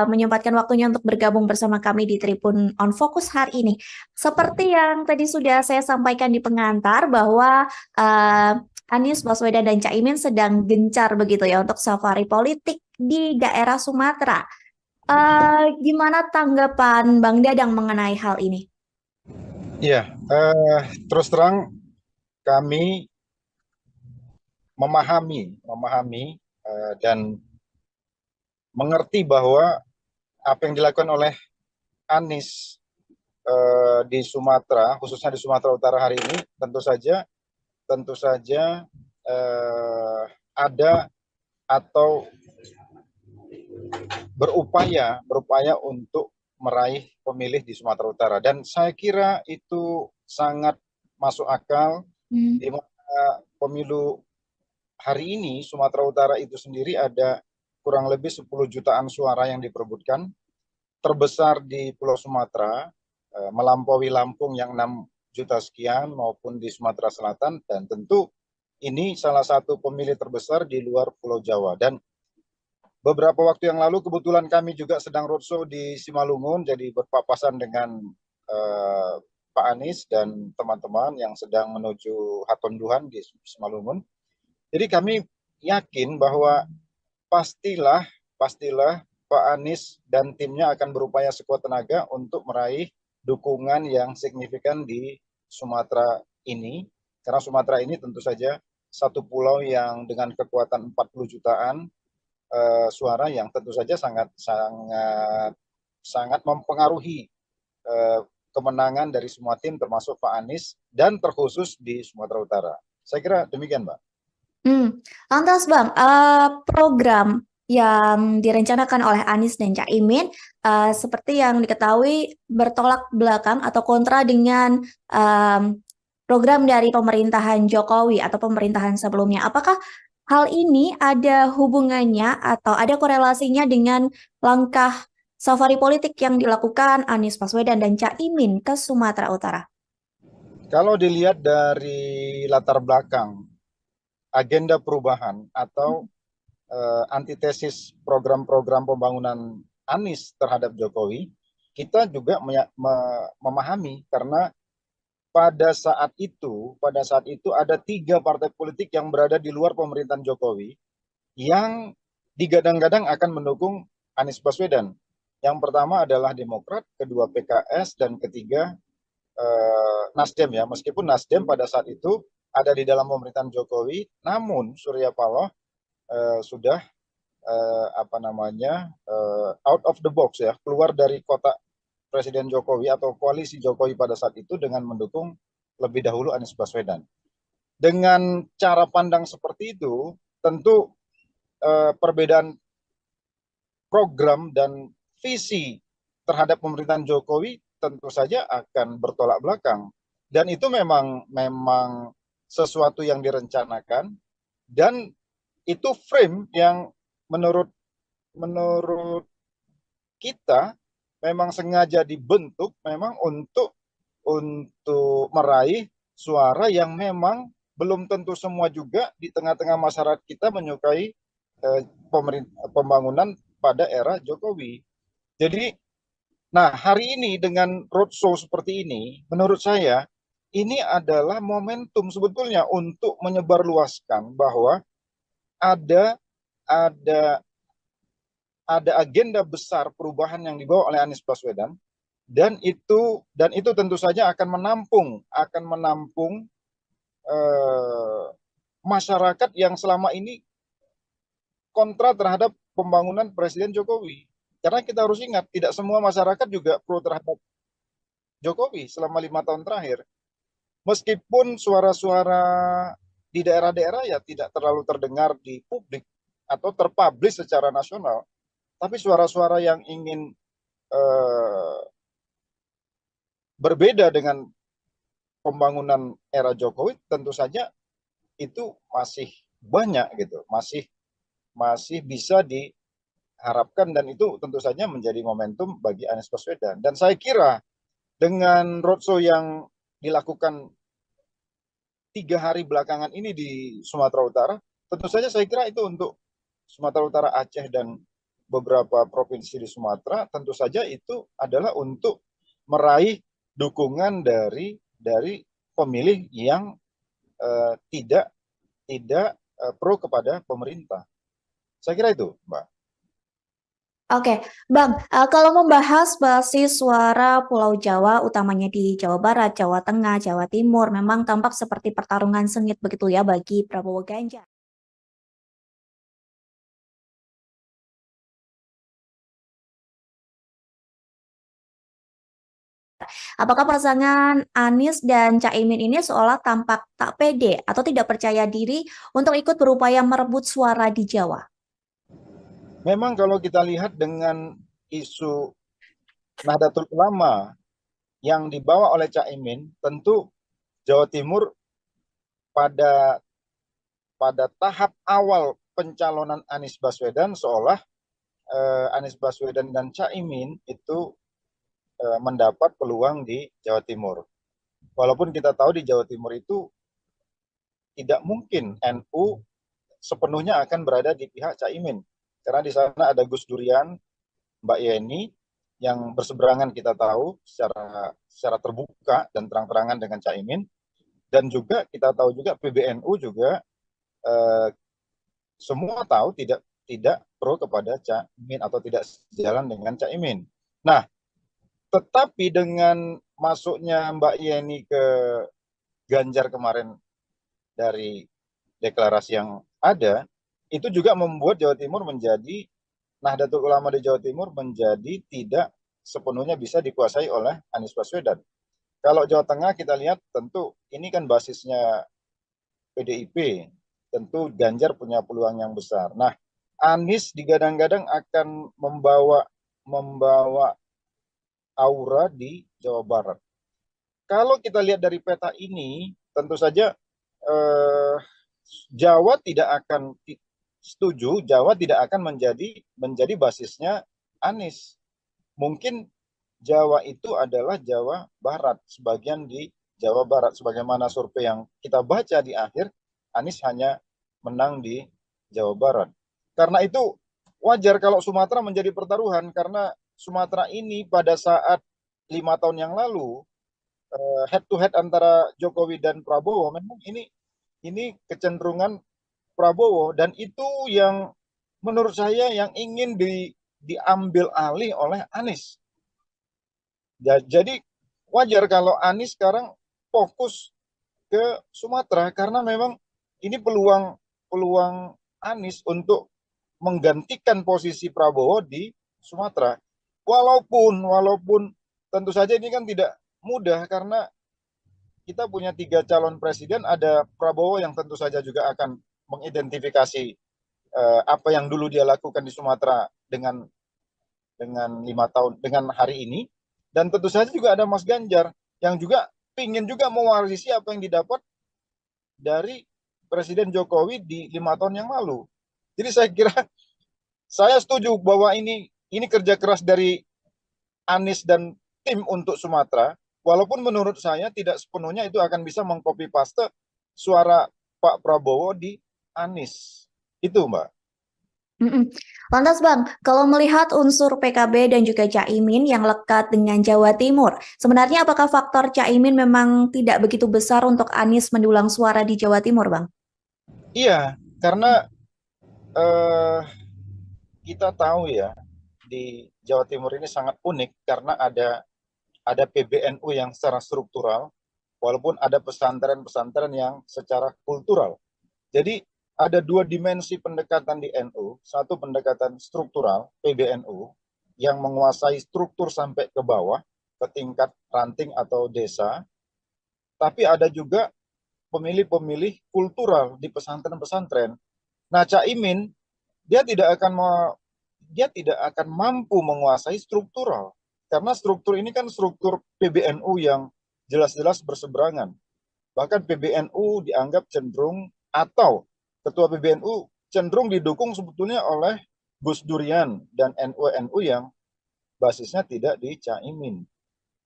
menyempatkan waktunya untuk bergabung bersama kami di Tribun on Fokus hari ini. Seperti yang tadi sudah saya sampaikan di pengantar bahwa Anies Baswedan dan Caimin sedang gencar begitu ya untuk safari politik di daerah Sumatera. Gimana tanggapan Bang Dadang mengenai hal ini? Ya, terus terang kami memahami dan mengerti bahwa apa yang dilakukan oleh Anies di Sumatera, khususnya di Sumatera Utara hari ini, tentu saja ada atau berupaya untuk meraih pemilih di Sumatera Utara, dan saya kira itu sangat masuk akal di mana pemilu hari ini Sumatera Utara itu sendiri ada kurang lebih 10 jutaan suara yang diperebutkan, terbesar di Pulau Sumatera, melampaui Lampung yang 6 juta sekian maupun di Sumatera Selatan, dan tentu ini salah satu pemilih terbesar di luar Pulau Jawa. Dan beberapa waktu yang lalu kebetulan kami juga sedang roadshow di Simalungun, jadi berpapasan dengan Pak Anies dan teman-teman yang sedang menuju Hatonduhan di Simalungun. Jadi kami yakin bahwa pastilah Pak Anies dan timnya akan berupaya sekuat tenaga untuk meraih dukungan yang signifikan di Sumatera ini, karena Sumatera ini tentu saja satu pulau yang dengan kekuatan 40 jutaan suara yang tentu saja sangat mempengaruhi kemenangan dari semua tim termasuk Pak Anies dan terkhusus di Sumatera Utara. Saya kira demikian, Mbak. Lantas Bang, program yang direncanakan oleh Anies dan Caimin seperti yang diketahui bertolak belakang atau kontra dengan program dari pemerintahan Jokowi atau pemerintahan sebelumnya. Apakah hal ini ada hubungannya atau ada korelasinya dengan langkah safari politik yang dilakukan Anies Baswedan dan Caimin ke Sumatera Utara? Kalau dilihat dari latar belakang agenda perubahan atau antitesis program-program pembangunan Anies terhadap Jokowi, kita juga memahami karena pada saat itu ada 3 partai politik yang berada di luar pemerintahan Jokowi yang digadang-gadang akan mendukung Anies Baswedan. Yang pertama adalah Demokrat, kedua PKS, dan ketiga Nasdem ya. Meskipun Nasdem pada saat itu ada di dalam pemerintahan Jokowi, namun Surya Paloh sudah out of the box ya, keluar dari kotak Presiden Jokowi atau koalisi Jokowi pada saat itu dengan mendukung lebih dahulu Anies Baswedan. Dengan cara pandang seperti itu, tentu perbedaan program dan visi terhadap pemerintahan Jokowi tentu saja akan bertolak belakang. Dan itu memang sesuatu yang direncanakan, dan itu frame yang menurut kita memang sengaja dibentuk memang untuk meraih suara yang memang belum tentu semua juga di tengah-tengah masyarakat kita menyukai pembangunan pada era Jokowi. Jadi, nah hari ini dengan roadshow seperti ini, menurut saya ini adalah momentum sebetulnya untuk menyebarluaskan bahwa ada agenda besar perubahan yang dibawa oleh Anies Baswedan, dan itu tentu saja akan menampung masyarakat yang selama ini kontra terhadap pembangunan Presiden Jokowi. Karena kita harus ingat, tidak semua masyarakat juga pro terhadap Jokowi selama 5 tahun terakhir. Meskipun suara-suara di daerah-daerah ya tidak terlalu terdengar di publik atau terpublish secara nasional, tapi suara-suara yang ingin berbeda dengan pembangunan era Jokowi tentu saja itu masih banyak gitu, masih bisa diharapkan, dan itu tentu saja menjadi momentum bagi Anies Baswedan. Dan saya kira dengan roadshow yang dilakukan 3 hari belakangan ini di Sumatera Utara, tentu saja saya kira itu untuk Sumatera Utara, Aceh, dan beberapa provinsi di Sumatera, tentu saja itu adalah untuk meraih dukungan dari pemilih yang tidak pro kepada pemerintah. Saya kira itu, Mbak. Oke, Bang, kalau membahas basis suara Pulau Jawa, utamanya di Jawa Barat, Jawa Tengah, Jawa Timur, memang tampak seperti pertarungan sengit begitu ya bagi Prabowo Ganjar. Apakah pasangan Anies dan Caimin ini seolah tampak tak pede atau tidak percaya diri untuk ikut berupaya merebut suara di Jawa? Memang kalau kita lihat dengan isu Nahdlatul Ulama yang dibawa oleh Caimin, tentu Jawa Timur pada tahap awal pencalonan Anies Baswedan seolah Anies Baswedan dan Caimin itu mendapat peluang di Jawa Timur. Walaupun kita tahu di Jawa Timur itu tidak mungkin NU sepenuhnya akan berada di pihak Caimin. Karena di sana ada Gus Durian, Mbak Yeni, yang berseberangan kita tahu secara terbuka dan terang-terangan dengan Caimin. Dan juga kita tahu juga PBNU juga semua tahu tidak pro kepada Caimin atau tidak sejalan dengan Caimin. Nah, tetapi dengan masuknya Mbak Yeni ke Ganjar kemarin dari deklarasi yang ada, itu juga membuat Jawa Timur menjadi, Nahdlatul Ulama di Jawa Timur menjadi tidak sepenuhnya bisa dikuasai oleh Anies Baswedan. Kalau Jawa Tengah kita lihat tentu ini kan basisnya PDIP, tentu Ganjar punya peluang yang besar. Nah, Anies digadang-gadang akan membawa aura di Jawa Barat. Kalau kita lihat dari peta ini, tentu saja Jawa tidak akan setuju, Jawa tidak akan menjadi basisnya Anies. Mungkin Jawa itu adalah Jawa Barat, sebagian di Jawa Barat, sebagaimana survei yang kita baca di akhir, Anies hanya menang di Jawa Barat. Karena itu wajar kalau Sumatera menjadi pertaruhan, karena Sumatera ini pada saat 5 tahun yang lalu head to head antara Jokowi dan Prabowo, memang ini kecenderungan Prabowo, dan itu yang menurut saya yang ingin diambil alih oleh Anies. Jadi wajar kalau Anies sekarang fokus ke Sumatera, karena memang ini peluang Anies untuk menggantikan posisi Prabowo di Sumatera. Walaupun tentu saja ini kan tidak mudah, karena kita punya 3 calon presiden, ada Prabowo yang tentu saja juga akan mengidentifikasi apa yang dulu dia lakukan di Sumatera dengan 5 tahun dengan hari ini, dan tentu saja juga ada Mas Ganjar yang juga ingin juga mewarisi apa yang didapat dari Presiden Jokowi di 5 tahun yang lalu. Jadi saya kira saya setuju bahwa ini kerja keras dari Anies dan tim untuk Sumatera, walaupun menurut saya tidak sepenuhnya itu akan bisa mengcopy paste suara Pak Prabowo di Anies. Itu, Mbak. Lantas Bang, kalau melihat unsur PKB dan juga Caimin yang lekat dengan Jawa Timur, sebenarnya apakah faktor Caimin memang tidak begitu besar untuk Anies mendulang suara di Jawa Timur, Bang? Iya, karena kita tahu ya, di Jawa Timur ini sangat unik karena ada PBNU yang secara struktural, walaupun ada pesantren-pesantren yang secara kultural. Jadi ada 2 dimensi pendekatan di NU, satu pendekatan struktural, PBNU, yang menguasai struktur sampai ke bawah, ke tingkat ranting atau desa, tapi ada juga pemilih-pemilih kultural di pesantren-pesantren. Nah, Caimin dia tidak akan mampu menguasai struktural, karena struktur ini kan struktur PBNU yang jelas-jelas berseberangan. Bahkan PBNU dianggap cenderung, atau ketua PBNU cenderung didukung sebetulnya oleh Gus Durian dan NU yang basisnya tidak di Caimin.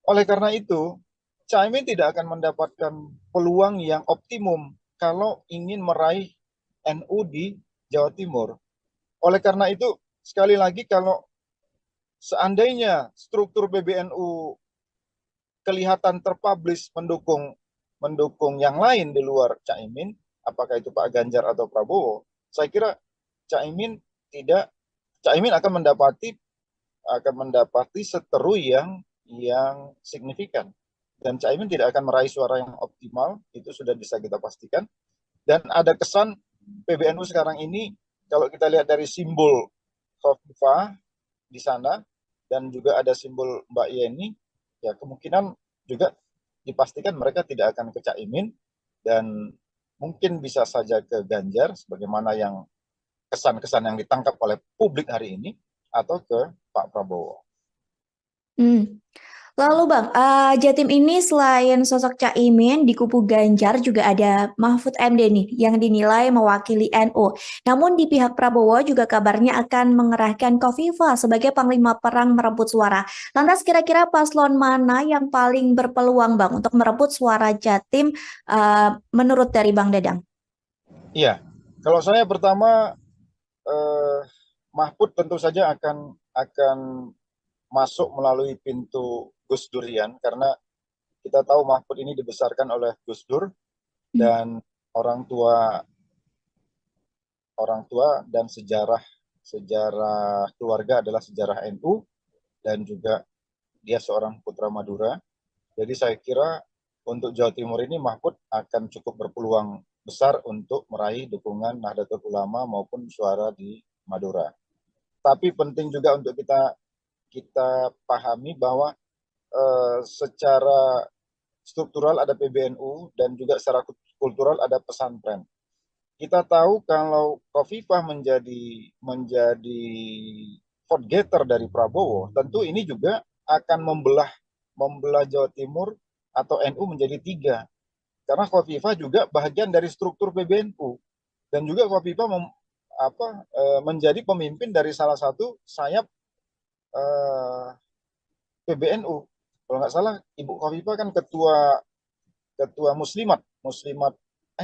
Oleh karena itu, Caimin tidak akan mendapatkan peluang yang optimum kalau ingin meraih NU di Jawa Timur. Oleh karena itu, sekali lagi, kalau seandainya struktur PBNU kelihatan terpublish mendukung yang lain di luar Caimin, apakah itu Pak Ganjar atau Prabowo, saya kira Caimin akan mendapati seteru yang signifikan, dan Caimin tidak akan meraih suara yang optimal, itu sudah bisa kita pastikan. Dan ada kesan PBNU sekarang ini, kalau kita lihat dari simbol Khofifah di sana dan juga ada simbol Mbak Yeni, ya kemungkinan juga dipastikan mereka tidak akan ke Caimin, dan mungkin bisa saja ke Ganjar sebagaimana yang kesan-kesan yang ditangkap oleh publik hari ini, atau ke Pak Prabowo. Lalu Bang, Jatim ini selain sosok Caimin di kubu Ganjar juga ada Mahfud MD nih yang dinilai mewakili NU. Namun di pihak Prabowo juga kabarnya akan mengerahkan Khofifah sebagai panglima perang merebut suara. Lantas kira-kira paslon mana yang paling berpeluang Bang untuk merebut suara Jatim menurut dari Bang Dadang? Iya, kalau saya pertama, Mahfud tentu saja akan masuk melalui pintu Gus Durian, karena kita tahu Mahfud ini dibesarkan oleh Gus Dur, dan orang tua dan sejarah keluarga adalah sejarah NU, dan juga dia seorang putra Madura. Jadi saya kira untuk Jawa Timur ini Mahfud akan cukup berpeluang besar untuk meraih dukungan Nahdlatul Ulama maupun suara di Madura. Tapi penting juga untuk kita pahami bahwa secara struktural ada PBNU dan juga secara kultural ada pesantren. Kita tahu kalau Khofifah menjadi vote getter dari Prabowo, tentu ini juga akan membelah Jawa Timur atau NU menjadi 3. Karena Khofifah juga bagian dari struktur PBNU, dan juga Khofifah menjadi pemimpin dari salah satu sayap PBNU. Kalau nggak salah, Ibu Khofifah kan ketua Muslimat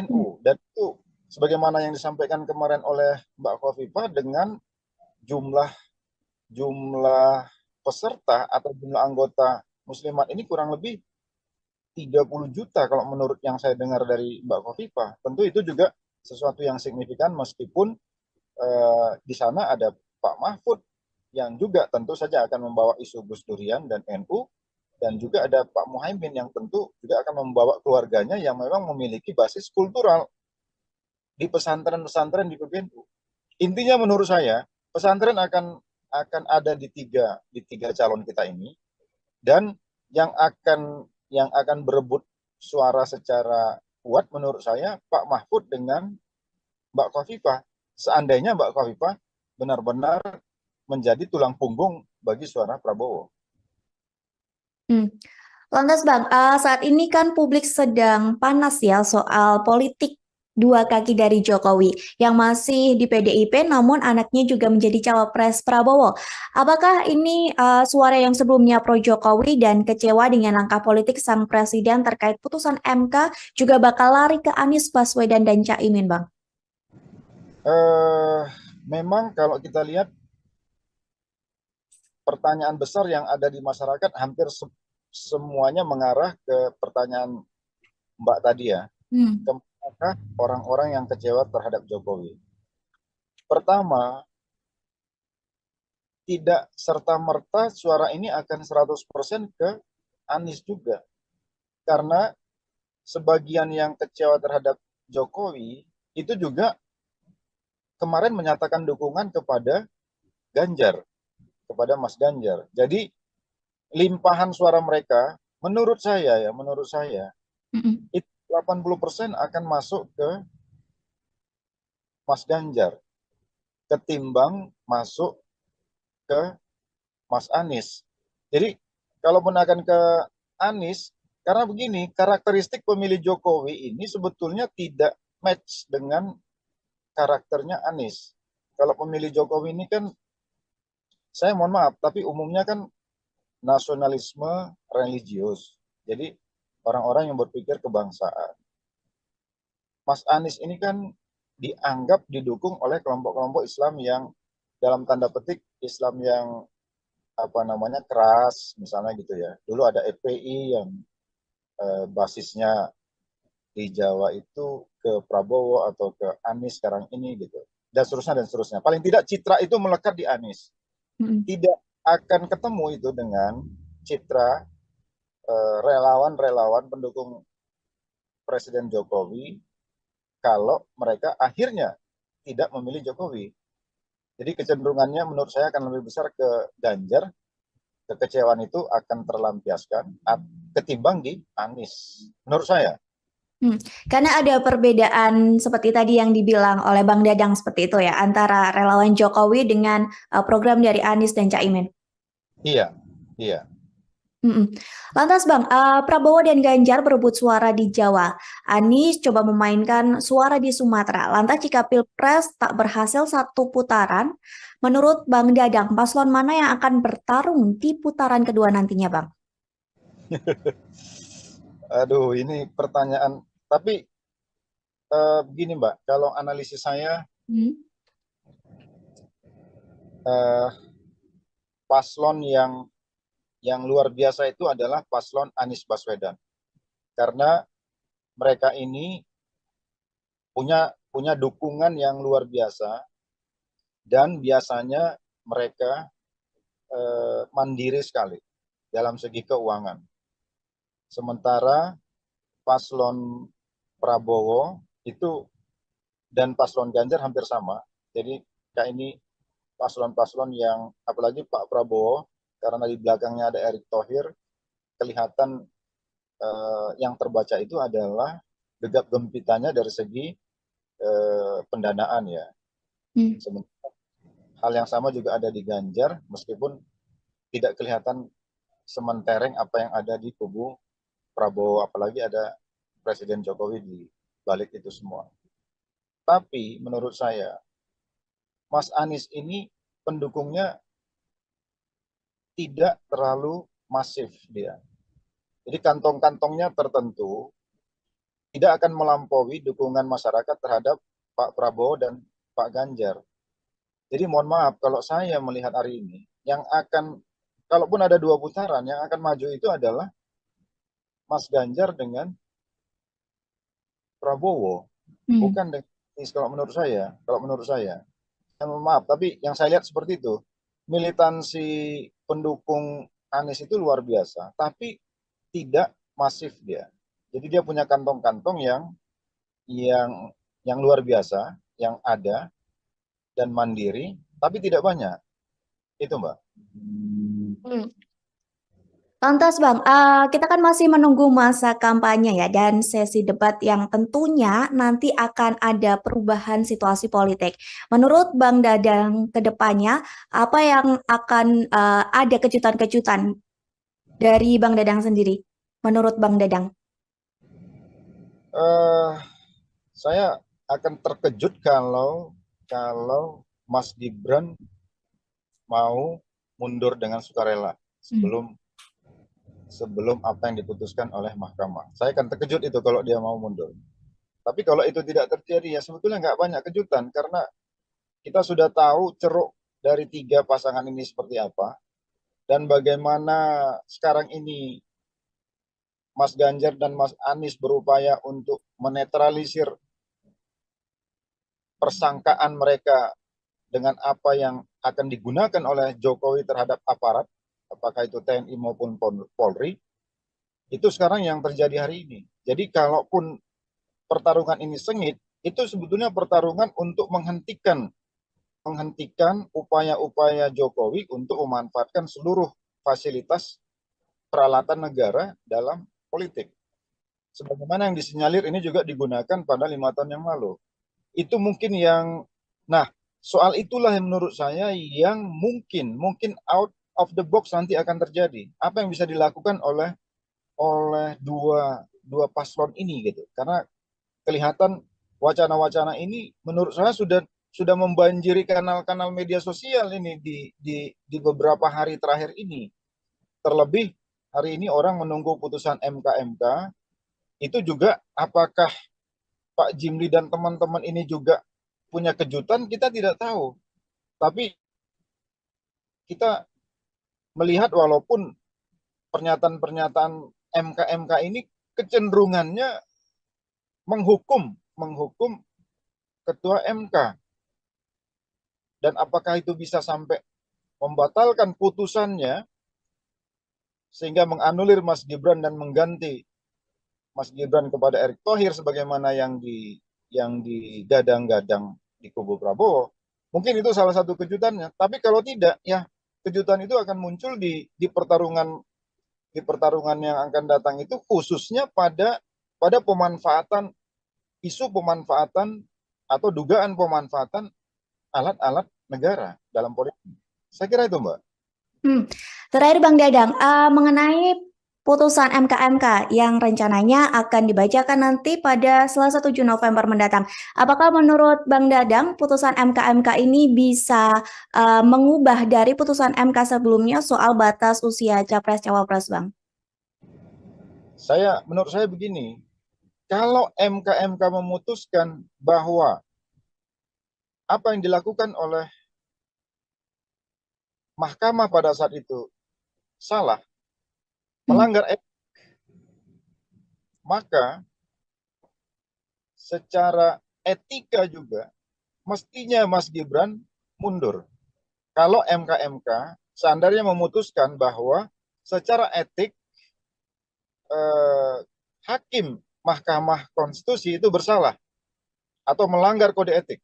NU, dan itu sebagaimana yang disampaikan kemarin oleh Mbak Khofifah, dengan jumlah peserta atau jumlah anggota Muslimat ini kurang lebih 30 juta kalau menurut yang saya dengar dari Mbak Khofifah. Tentu itu juga sesuatu yang signifikan, meskipun di sana ada Pak Mahfud yang juga tentu saja akan membawa isu Gus Durian dan NU, dan juga ada Pak Muhaimin yang tentu juga akan membawa keluarganya yang memang memiliki basis kultural di pesantren-pesantren di PBNU. Intinya menurut saya pesantren akan ada di tiga calon kita ini, dan yang akan berebut suara secara kuat menurut saya Pak Mahfud dengan Mbak Khofifah. Seandainya Mbak Khofifah benar-benar menjadi tulang punggung bagi suara Prabowo. Lantas Bang, saat ini kan publik sedang panas ya soal politik dua kaki dari Jokowi yang masih di PDIP, namun anaknya juga menjadi cawapres Prabowo. Apakah ini suara yang sebelumnya pro Jokowi dan kecewa dengan langkah politik sang presiden terkait putusan MK juga bakal lari ke Anies Baswedan dan Caimin, Bang? Memang kalau kita lihat pertanyaan besar yang ada di masyarakat hampir semuanya mengarah ke pertanyaan Mbak tadi ya. Apakah orang-orang yang kecewa terhadap Jokowi? Pertama, tidak serta-merta suara ini akan 100% ke Anies juga. Karena sebagian yang kecewa terhadap Jokowi itu juga kemarin menyatakan dukungan kepada Ganjar, kepada Mas Ganjar. Jadi limpahan suara mereka, menurut saya Mm-mm. itu 80% akan masuk ke Mas Ganjar ketimbang masuk ke Mas Anies. Jadi kalaupun akan ke Anies, karena begini, karakteristik pemilih Jokowi ini sebetulnya tidak match dengan karakternya Anies. Kalau pemilih Jokowi ini kan, saya mohon maaf, tapi umumnya kan nasionalisme religius. Jadi orang-orang yang berpikir kebangsaan. Mas Anies ini kan dianggap didukung oleh kelompok-kelompok Islam yang dalam tanda petik Islam yang apa namanya keras, misalnya gitu ya. Dulu ada FPI yang basisnya di Jawa itu ke Prabowo atau ke Anies sekarang ini gitu. Dan seterusnya dan seterusnya. Paling tidak citra itu melekat di Anies. Mm-mm. Tidak akan ketemu itu dengan citra relawan-relawan pendukung Presiden Jokowi kalau mereka akhirnya tidak memilih Jokowi. Jadi kecenderungannya menurut saya akan lebih besar ke Ganjar. Kekecewaan itu akan terlampiaskan ketimbang di Anies. Menurut saya. Karena ada perbedaan seperti tadi yang dibilang oleh Bang Dadang seperti itu ya, antara relawan Jokowi dengan program dari Anies dan Caimin. Iya, iya. Mm-mm. Lantas Bang, Prabowo dan Ganjar berebut suara di Jawa. Anies coba memainkan suara di Sumatera. Lantas jika Pilpres tak berhasil satu putaran, menurut Bang Dadang, paslon mana yang akan bertarung di putaran kedua nantinya Bang? Aduh, ini pertanyaan. Tapi begini Mbak, kalau analisis saya Hmm. eh, paslon yang luar biasa itu adalah paslon Anies Baswedan. Karena mereka ini punya dukungan yang luar biasa dan biasanya mereka mandiri sekali dalam segi keuangan. Sementara paslon Prabowo itu dan paslon Ganjar hampir sama. Jadi kayak ini paslon-paslon yang apalagi Pak Prabowo karena di belakangnya ada Erick Thohir, kelihatan yang terbaca itu adalah gegap gempitanya dari segi pendanaan ya. Sementara hal yang sama juga ada di Ganjar, meskipun tidak kelihatan sementereng apa yang ada di kubu Prabowo, apalagi ada Presiden Jokowi di balik itu semua. Tapi menurut saya, Mas Anies ini pendukungnya tidak terlalu masif dia. Jadi kantong-kantongnya tertentu tidak akan melampaui dukungan masyarakat terhadap Pak Prabowo dan Pak Ganjar. Jadi mohon maaf kalau saya melihat hari ini, yang akan, kalaupun ada dua putaran, yang akan maju itu adalah Mas Ganjar dengan Prabowo, bukan dengan Anies kalau menurut saya. Kalau menurut saya, maaf, tapi yang saya lihat seperti itu. Militansi pendukung Anies itu luar biasa, tapi tidak masif dia. Jadi dia punya kantong-kantong yang yang luar biasa, yang ada dan mandiri, tapi tidak banyak. Itu Mbak. Lantas Bang, kita kan masih menunggu masa kampanye ya dan sesi debat yang tentunya nanti akan ada perubahan situasi politik. Menurut Bang Dadang ke depannya, apa yang akan ada kejutan-kejutan dari Bang Dadang sendiri? Menurut Bang Dadang? Saya akan terkejut kalau Mas Gibran mau mundur dengan sukarela sebelum apa yang diputuskan oleh mahkamah. Saya akan terkejut itu kalau dia mau mundur. Tapi kalau itu tidak terjadi, ya sebetulnya nggak banyak kejutan karena kita sudah tahu ceruk dari tiga pasangan ini seperti apa dan bagaimana sekarang ini Mas Ganjar dan Mas Anies berupaya untuk menetralisir persangkaan mereka dengan apa yang akan digunakan oleh Jokowi terhadap aparat, apakah itu TNI maupun Polri, itu sekarang yang terjadi hari ini. Jadi kalaupun pertarungan ini sengit, itu sebetulnya pertarungan untuk menghentikan upaya-upaya Jokowi untuk memanfaatkan seluruh fasilitas peralatan negara dalam politik. Sebagaimana yang disinyalir ini juga digunakan pada 5 tahun yang lalu. Itu mungkin yang, nah soal itulah yang menurut saya yang mungkin out of the box nanti akan terjadi. Apa yang bisa dilakukan oleh dua paslon ini gitu. Karena kelihatan wacana-wacana ini menurut saya sudah membanjiri kanal-kanal media sosial ini di beberapa hari terakhir ini. Terlebih hari ini orang menunggu putusan MK itu juga apakah Pak Jimli dan teman-teman ini juga punya kejutan, kita tidak tahu. Tapi kita melihat walaupun pernyataan-pernyataan MK ini kecenderungannya menghukum ketua MK. Dan apakah itu bisa sampai membatalkan putusannya sehingga menganulir Mas Gibran dan mengganti Mas Gibran kepada Erick Thohir sebagaimana yang digadang-gadang di kubu Prabowo. Mungkin itu salah satu kejutannya. Tapi kalau tidak, ya kejutan itu akan muncul di pertarungan yang akan datang itu, khususnya pada isu pemanfaatan atau dugaan pemanfaatan alat-alat negara dalam politik. Saya kira itu, Mbak. Terakhir Bang Dadang, mengenai putusan MK yang rencananya akan dibacakan nanti pada Selasa 7 November mendatang. Apakah menurut Bang Dadang putusan MK ini bisa mengubah dari putusan MK sebelumnya soal batas usia Capres-Cawapres, Bang? Menurut saya begini, kalau MK memutuskan bahwa apa yang dilakukan oleh mahkamah pada saat itu salah, melanggar etik, maka secara etika juga mestinya Mas Gibran mundur. Kalau MK seandainya memutuskan bahwa secara etik hakim Mahkamah Konstitusi itu bersalah atau melanggar kode etik,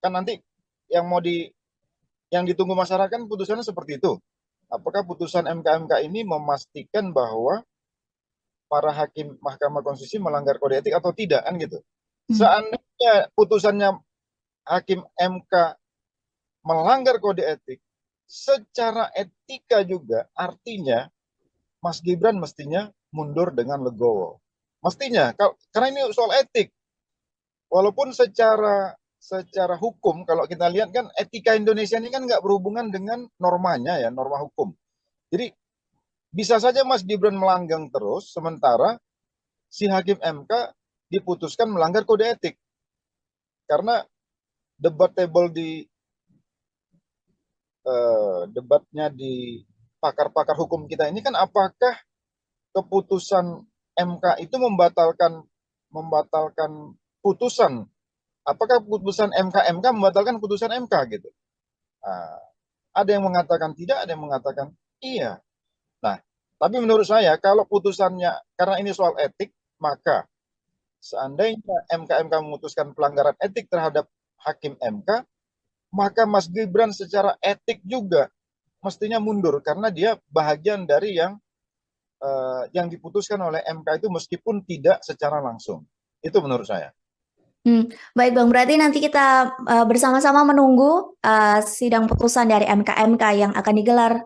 kan nanti yang ditunggu masyarakat putusannya seperti itu. Apakah putusan MK ini memastikan bahwa para hakim Mahkamah Konstitusi melanggar kode etik atau tidak, kan gitu. Seandainya putusannya hakim MK melanggar kode etik, secara etika juga artinya Mas Gibran mestinya mundur dengan legowo. Mestinya, karena ini soal etik. Walaupun secara hukum, kalau kita lihat kan etika Indonesia ini kan nggak berhubungan dengan normanya ya, norma hukum. Jadi bisa saja Mas Gibran melanggang terus, sementara si hakim MK diputuskan melanggar kode etik. Karena debatable debatnya di pakar-pakar hukum kita ini kan apakah keputusan MK itu membatalkan putusan, apakah putusan MK membatalkan putusan MK gitu. Ada yang mengatakan tidak, ada yang mengatakan iya. Nah, tapi menurut saya kalau putusannya, karena ini soal etik, maka seandainya MK memutuskan pelanggaran etik terhadap hakim MK, maka Mas Gibran secara etik juga mestinya mundur karena dia bahagian dari yang diputuskan oleh MK itu meskipun tidak secara langsung. Itu menurut saya. Baik Bang, berarti nanti kita bersama-sama menunggu sidang putusan dari MK yang akan digelar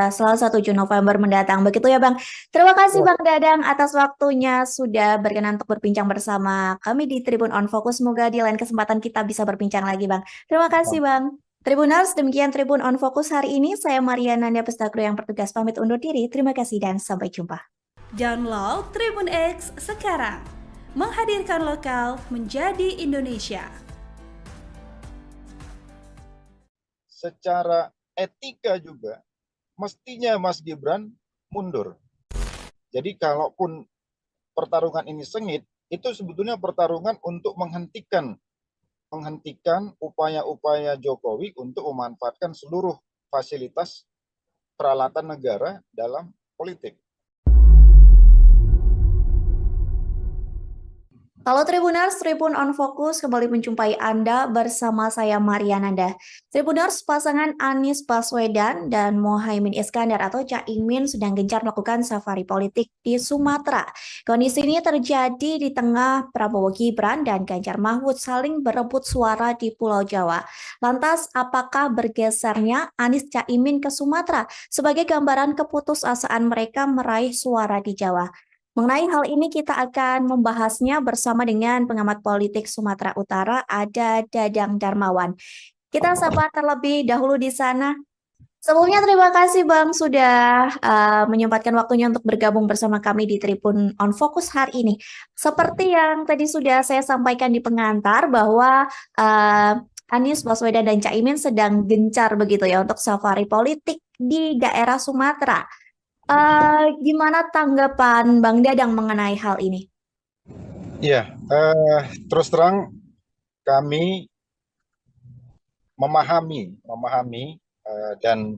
Selasa 7 November mendatang. Begitu ya Bang. Terima kasih Bang Dadang atas waktunya sudah berkenan untuk berbincang bersama kami di Tribun On Focus. Semoga di lain kesempatan kita bisa berbincang lagi Bang. Terima kasih Bang. Tribuners, demikian Tribun On Focus hari ini. Saya Mariana Nanda Pestagro yang bertugas pamit undur diri. Terima kasih dan sampai jumpa. Download Tribun X sekarang. Menghadirkan lokal menjadi Indonesia. Secara etika juga mestinya Mas Gibran mundur. Jadi kalaupun pertarungan ini sengit, itu sebetulnya pertarungan untuk menghentikan upaya-upaya Jokowi untuk memanfaatkan seluruh fasilitas peralatan negara dalam politik. Halo Tribuners, Tribun on Fokus kembali menjumpai Anda bersama saya Mariananda. Tribuners, pasangan Anies Baswedan dan Mohaimin Iskandar atau Caimin sedang gencar melakukan safari politik di Sumatera. Kondisi ini terjadi di tengah Prabowo Gibran dan Ganjar Mahfud saling berebut suara di Pulau Jawa. Lantas, apakah bergesernya Anies Caimin ke Sumatera sebagai gambaran keputusasaan mereka meraih suara di Jawa? Mengenai hal ini kita akan membahasnya bersama dengan pengamat politik Sumatera Utara, ada Dadang Darmawan. Kita sapa terlebih dahulu di sana. Sebelumnya terima kasih Bang sudah menyempatkan waktunya untuk bergabung bersama kami di Tribun on Fokus hari ini. Seperti yang tadi sudah saya sampaikan di pengantar bahwa Anies Baswedan dan Caimin sedang gencar begitu ya untuk safari politik di daerah Sumatera. Gimana tanggapan Bang Dadang mengenai hal ini? Iya, terus terang kami memahami dan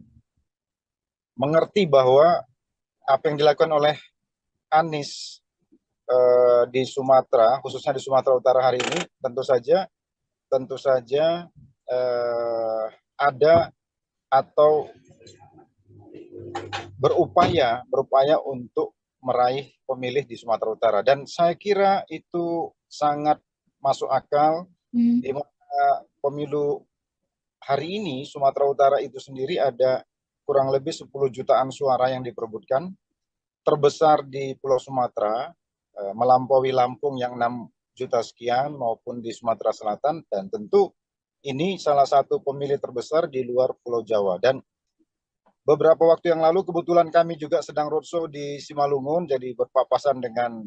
mengerti bahwa apa yang dilakukan oleh Anies di Sumatera, khususnya di Sumatera Utara hari ini, tentu saja ada atau berupaya untuk meraih pemilih di Sumatera Utara, dan saya kira itu sangat masuk akal di mana pemilu hari ini Sumatera Utara itu sendiri ada kurang lebih 10 jutaan suara yang diperebutkan, terbesar di Pulau Sumatera, melampaui Lampung yang 6 juta sekian maupun di Sumatera Selatan, dan tentu ini salah satu pemilih terbesar di luar Pulau Jawa. Dan beberapa waktu yang lalu kebetulan kami juga sedang roadshow di Simalungun, jadi berpapasan dengan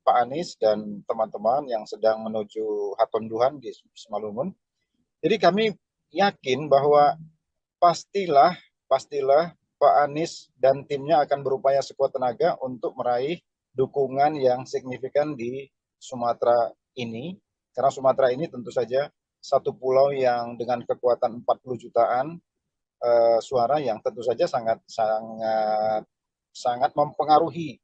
Pak Anies dan teman-teman yang sedang menuju Hatonduhan di Simalungun. Jadi kami yakin bahwa pastilah Pak Anies dan timnya akan berupaya sekuat tenaga untuk meraih dukungan yang signifikan di Sumatera ini, karena Sumatera ini tentu saja satu pulau yang dengan kekuatan 40 jutaan suara yang tentu saja sangat mempengaruhi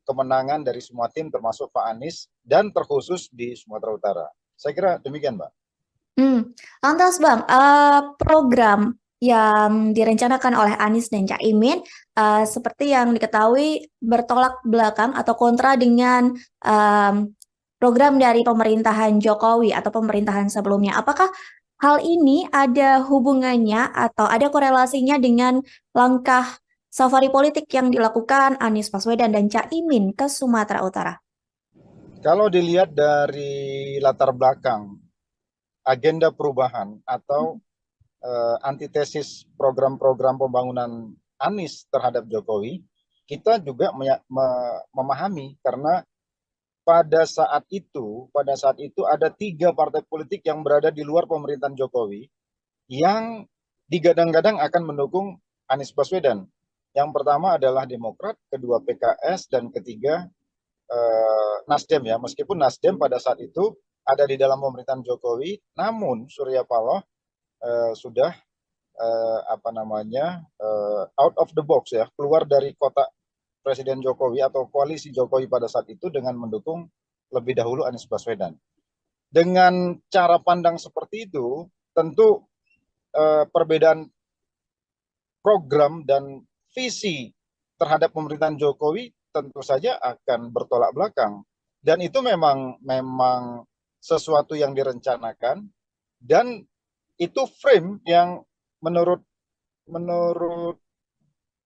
kemenangan dari semua tim termasuk Pak Anies dan terkhusus di Sumatera Utara. Saya kira demikian, Mbak. Lantas Bang, program yang direncanakan oleh Anies dan Caimin seperti yang diketahui bertolak belakang atau kontra dengan program dari pemerintahan Jokowi atau pemerintahan sebelumnya. Apakah hal ini ada hubungannya atau ada korelasinya dengan langkah safari politik yang dilakukan Anies Baswedan dan Caimin ke Sumatera Utara? Kalau dilihat dari latar belakang agenda perubahan atau antitesis program-program pembangunan Anies terhadap Jokowi, kita juga memahami karena pada saat itu ada 3 partai politik yang berada di luar pemerintahan Jokowi yang digadang-gadang akan mendukung Anies Baswedan. Yang pertama adalah Demokrat, kedua PKS, dan ketiga Nasdem ya. Meskipun Nasdem pada saat itu ada di dalam pemerintahan Jokowi, namun Surya Paloh sudah out of the box ya, keluar dari kotak Presiden Jokowi atau koalisi Jokowi pada saat itu dengan mendukung lebih dahulu Anies Baswedan. Dengan cara pandang seperti itu, tentu perbedaan program dan visi terhadap pemerintahan Jokowi tentu saja akan bertolak belakang. Dan itu memang sesuatu yang direncanakan, dan itu frame yang menurut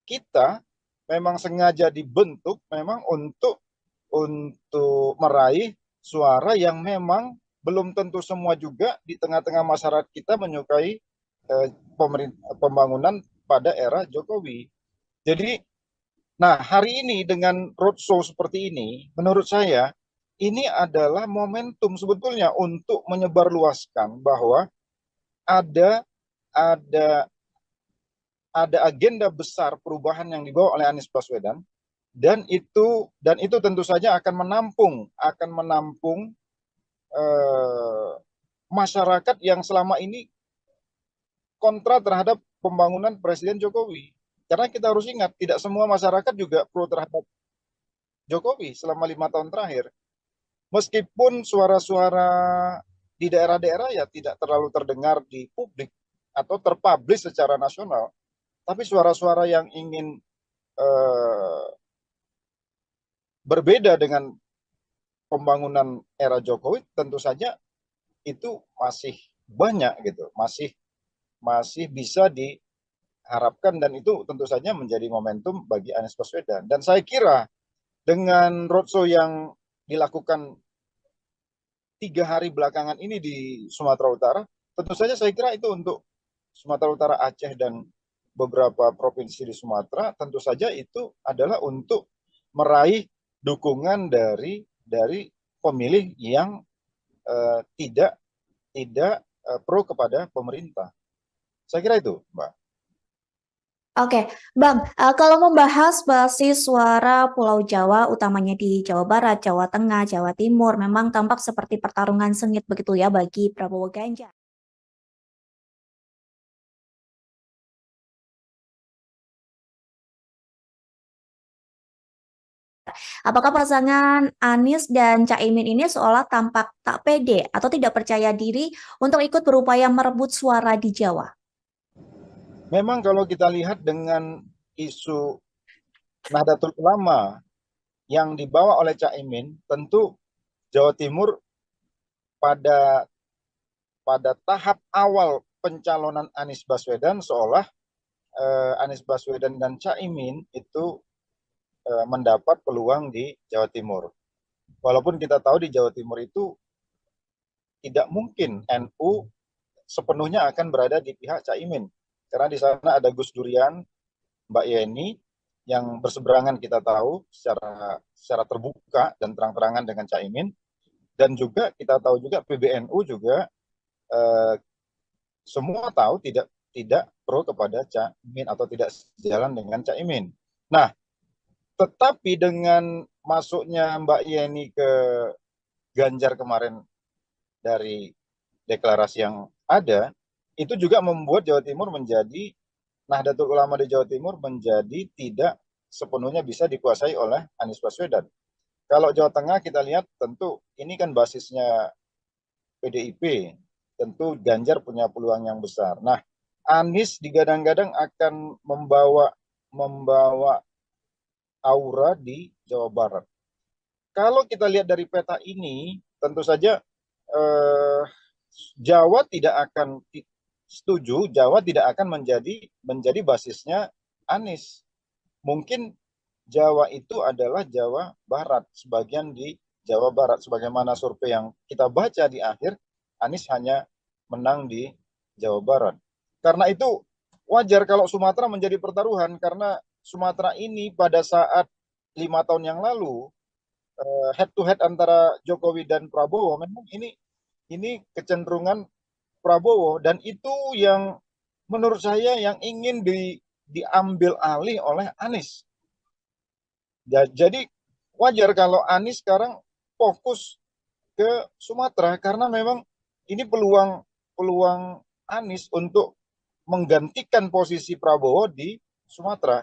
kita memang sengaja dibentuk memang untuk meraih suara yang memang belum tentu semua juga di tengah-tengah masyarakat kita menyukai pembangunan pada era Jokowi. Jadi, nah hari ini dengan roadshow seperti ini, menurut saya ini adalah momentum sebetulnya untuk menyebarluaskan bahwa ada agenda besar perubahan yang dibawa oleh Anies Baswedan, dan itu tentu saja akan menampung masyarakat yang selama ini kontra terhadap pembangunan Presiden Jokowi. Karena kita harus ingat, tidak semua masyarakat juga pro terhadap Jokowi selama 5 tahun terakhir. Meskipun suara-suara di daerah-daerah ya tidak terlalu terdengar di publik atau terpublish secara nasional, tapi suara-suara yang ingin eh, berbeda dengan pembangunan era Jokowi tentu saja itu masih banyak gitu, masih bisa diharapkan, dan itu tentu saja menjadi momentum bagi Anies Baswedan. Dan saya kira dengan roadshow yang dilakukan 3 hari belakangan ini di Sumatera Utara, tentu saja saya kira itu untuk Sumatera Utara, Aceh, dan beberapa provinsi di Sumatera, tentu saja itu adalah untuk meraih dukungan dari pemilih yang tidak pro kepada pemerintah. Saya kira itu, Mbak. Oke, Bang, kalau membahas basis suara Pulau Jawa, utamanya di Jawa Barat, Jawa Tengah, Jawa Timur, memang tampak seperti pertarungan sengit begitu ya bagi Prabowo Ganjar. Apakah pasangan Anies dan Caimin ini seolah tampak tak pede atau tidak percaya diri untuk ikut berupaya merebut suara di Jawa? Memang kalau kita lihat dengan isu Nahdlatul Ulama yang dibawa oleh Caimin, tentu Jawa Timur pada pada tahap awal pencalonan Anies Baswedan seolah Anies Baswedan dan Caimin itu mendapat peluang di Jawa Timur. Walaupun kita tahu di Jawa Timur itu tidak mungkin NU sepenuhnya akan berada di pihak Caimin. Karena di sana ada Gus Durian, Mbak Yeni, yang berseberangan kita tahu secara terbuka dan terang-terangan dengan Caimin. Dan juga kita tahu juga PBNU juga eh, semua tahu tidak pro kepada Caimin atau tidak sejalan dengan Caimin. Nah, tetapi dengan masuknya Mbak Yeni ke Ganjar kemarin dari deklarasi yang ada, itu juga membuat Jawa Timur menjadi, Nahdlatul Ulama di Jawa Timur menjadi tidak sepenuhnya bisa dikuasai oleh Anies Baswedan. Kalau Jawa Tengah kita lihat tentu ini kan basisnya PDIP, tentu Ganjar punya peluang yang besar. Nah, Anies digadang-gadang akan membawa aura di Jawa Barat. Kalau kita lihat dari peta ini, tentu saja Jawa tidak akan setuju, Jawa tidak akan menjadi basisnya Anies. Mungkin Jawa itu adalah Jawa Barat, sebagian di Jawa Barat, sebagaimana survei yang kita baca di akhir, Anies hanya menang di Jawa Barat. Karena itu wajar kalau Sumatera menjadi pertaruhan, karena Sumatera ini pada saat 5 tahun yang lalu head to head antara Jokowi dan Prabowo, memang ini kecenderungan Prabowo, dan itu yang menurut saya yang ingin diambil alih oleh Anies. Jadi wajar kalau Anies sekarang fokus ke Sumatera, karena memang ini peluang Anies untuk menggantikan posisi Prabowo di Sumatera.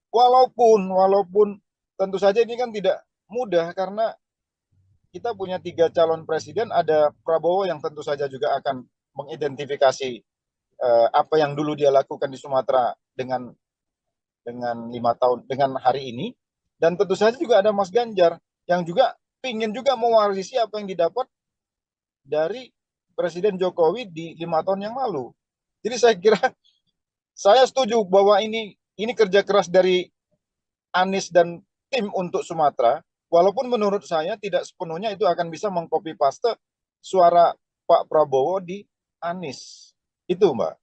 Walaupun tentu saja ini kan tidak mudah, karena kita punya 3 calon presiden, ada Prabowo yang tentu saja juga akan mengidentifikasi apa yang dulu dia lakukan di Sumatera dengan 5 tahun dengan hari ini, dan tentu saja juga ada Mas Ganjar yang juga ingin juga mewarisi apa yang didapat dari Presiden Jokowi di 5 tahun yang lalu. Jadi saya kira saya setuju bahwa ini kerja keras dari Anies dan tim untuk Sumatera, walaupun menurut saya tidak sepenuhnya itu akan bisa mengcopy paste suara Pak Prabowo di Anies. Itu, Mbak.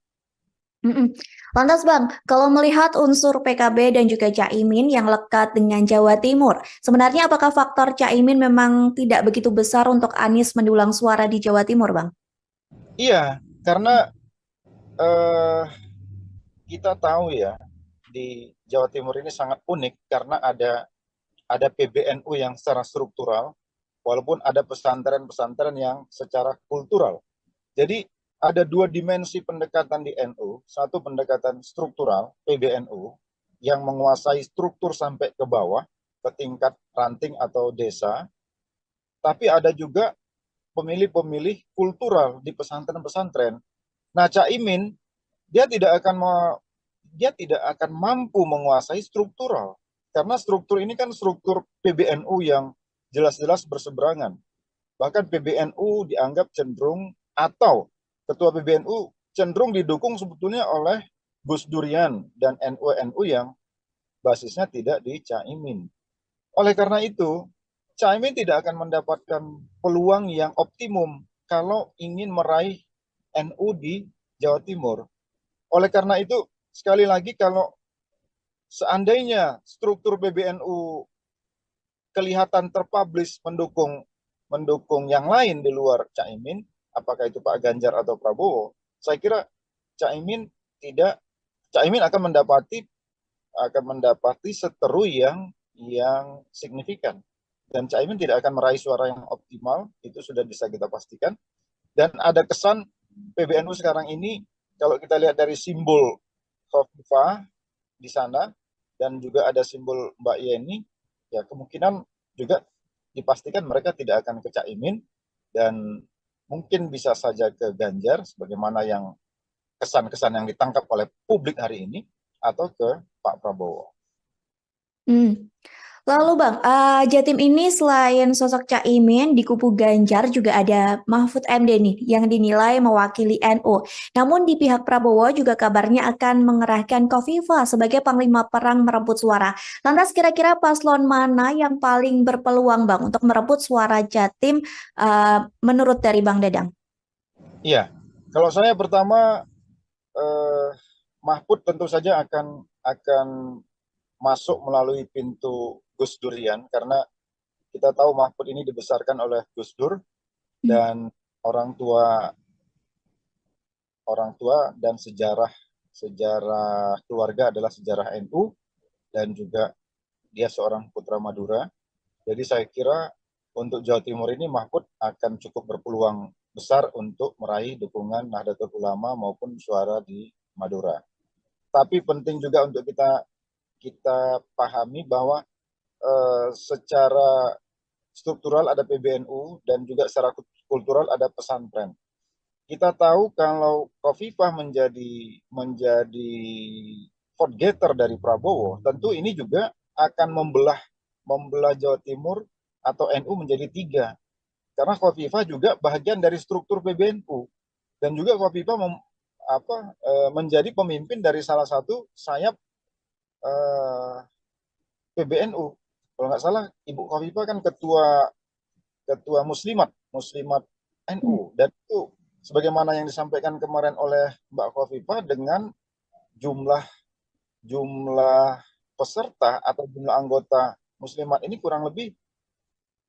Lantas Bang, kalau melihat unsur PKB dan juga Caimin yang lekat dengan Jawa Timur, sebenarnya apakah faktor Caimin memang tidak begitu besar untuk Anies mendulang suara di Jawa Timur, Bang? Iya, karena eh, kita tahu ya, di Jawa Timur ini sangat unik karena ada PBNU yang secara struktural, walaupun ada pesantren-pesantren yang secara kultural. Jadi ada 2 dimensi pendekatan di NU, satu pendekatan struktural PBNU yang menguasai struktur sampai ke bawah, ke tingkat ranting atau desa, tapi ada juga pemilih-pemilih kultural di pesantren-pesantren. Nah, Caimin dia tidak akan mampu menguasai struktural, karena struktur ini kan struktur PBNU yang jelas-jelas berseberangan. Bahkan PBNU dianggap cenderung, atau ketua PBNU cenderung didukung sebetulnya oleh Gus Durian dan NU-NU yang basisnya tidak di Caimin. Oleh karena itu, Caimin tidak akan mendapatkan peluang yang optimum kalau ingin meraih NU di Jawa Timur. Oleh karena itu, sekali lagi, kalau seandainya struktur PBNU kelihatan terpublish mendukung yang lain di luar Caimin, apakah itu Pak Ganjar atau Prabowo, saya kira Caimin tidak Caimin akan mendapati seteru yang signifikan, dan Caimin tidak akan meraih suara yang optimal, itu sudah bisa kita pastikan. Dan ada kesan PBNU sekarang ini, kalau kita lihat dari simbol Khofifah di sana dan juga ada simbol Mbak Yeni, ya kemungkinan juga dipastikan mereka tidak akan ke Caimin, dan mungkin bisa saja ke Ganjar sebagaimana yang kesan-kesan yang ditangkap oleh publik hari ini, atau ke Pak Prabowo. Hmm. Lalu Bang, Jatim ini selain sosok Caimin di kubu Ganjar juga ada Mahfud MD nih yang dinilai mewakili NU. Namun di pihak Prabowo juga kabarnya akan mengerahkan Khofifah sebagai panglima perang merebut suara. Lantas kira-kira paslon mana yang paling berpeluang Bang untuk merebut suara Jatim menurut dari Bang Dadang? Iya, kalau saya pertama, Mahfud tentu saja akan masuk melalui pintu Gus Durian, karena kita tahu Mahfud ini dibesarkan oleh Gus Dur, dan orang tua dan sejarah keluarga adalah sejarah NU, dan juga dia seorang putra Madura. Jadi saya kira untuk Jawa Timur ini Mahfud akan cukup berpeluang besar untuk meraih dukungan Nahdlatul Ulama maupun suara di Madura. Tapi penting juga untuk kita pahami bahwa secara struktural ada PBNU dan juga secara kultural ada pesantren. Kita tahu kalau Khofifah menjadi vote getter dari Prabowo, tentu ini juga akan membelah Jawa Timur atau NU menjadi tiga. Karena Khofifah juga bagian dari struktur PBNU, dan juga Khofifah menjadi pemimpin dari salah satu sayap PBNU. Kalau nggak salah, Ibu Khofifah kan ketua Muslimat NU, dan itu sebagaimana yang disampaikan kemarin oleh Mbak Khofifah, dengan jumlah peserta atau jumlah anggota Muslimat ini kurang lebih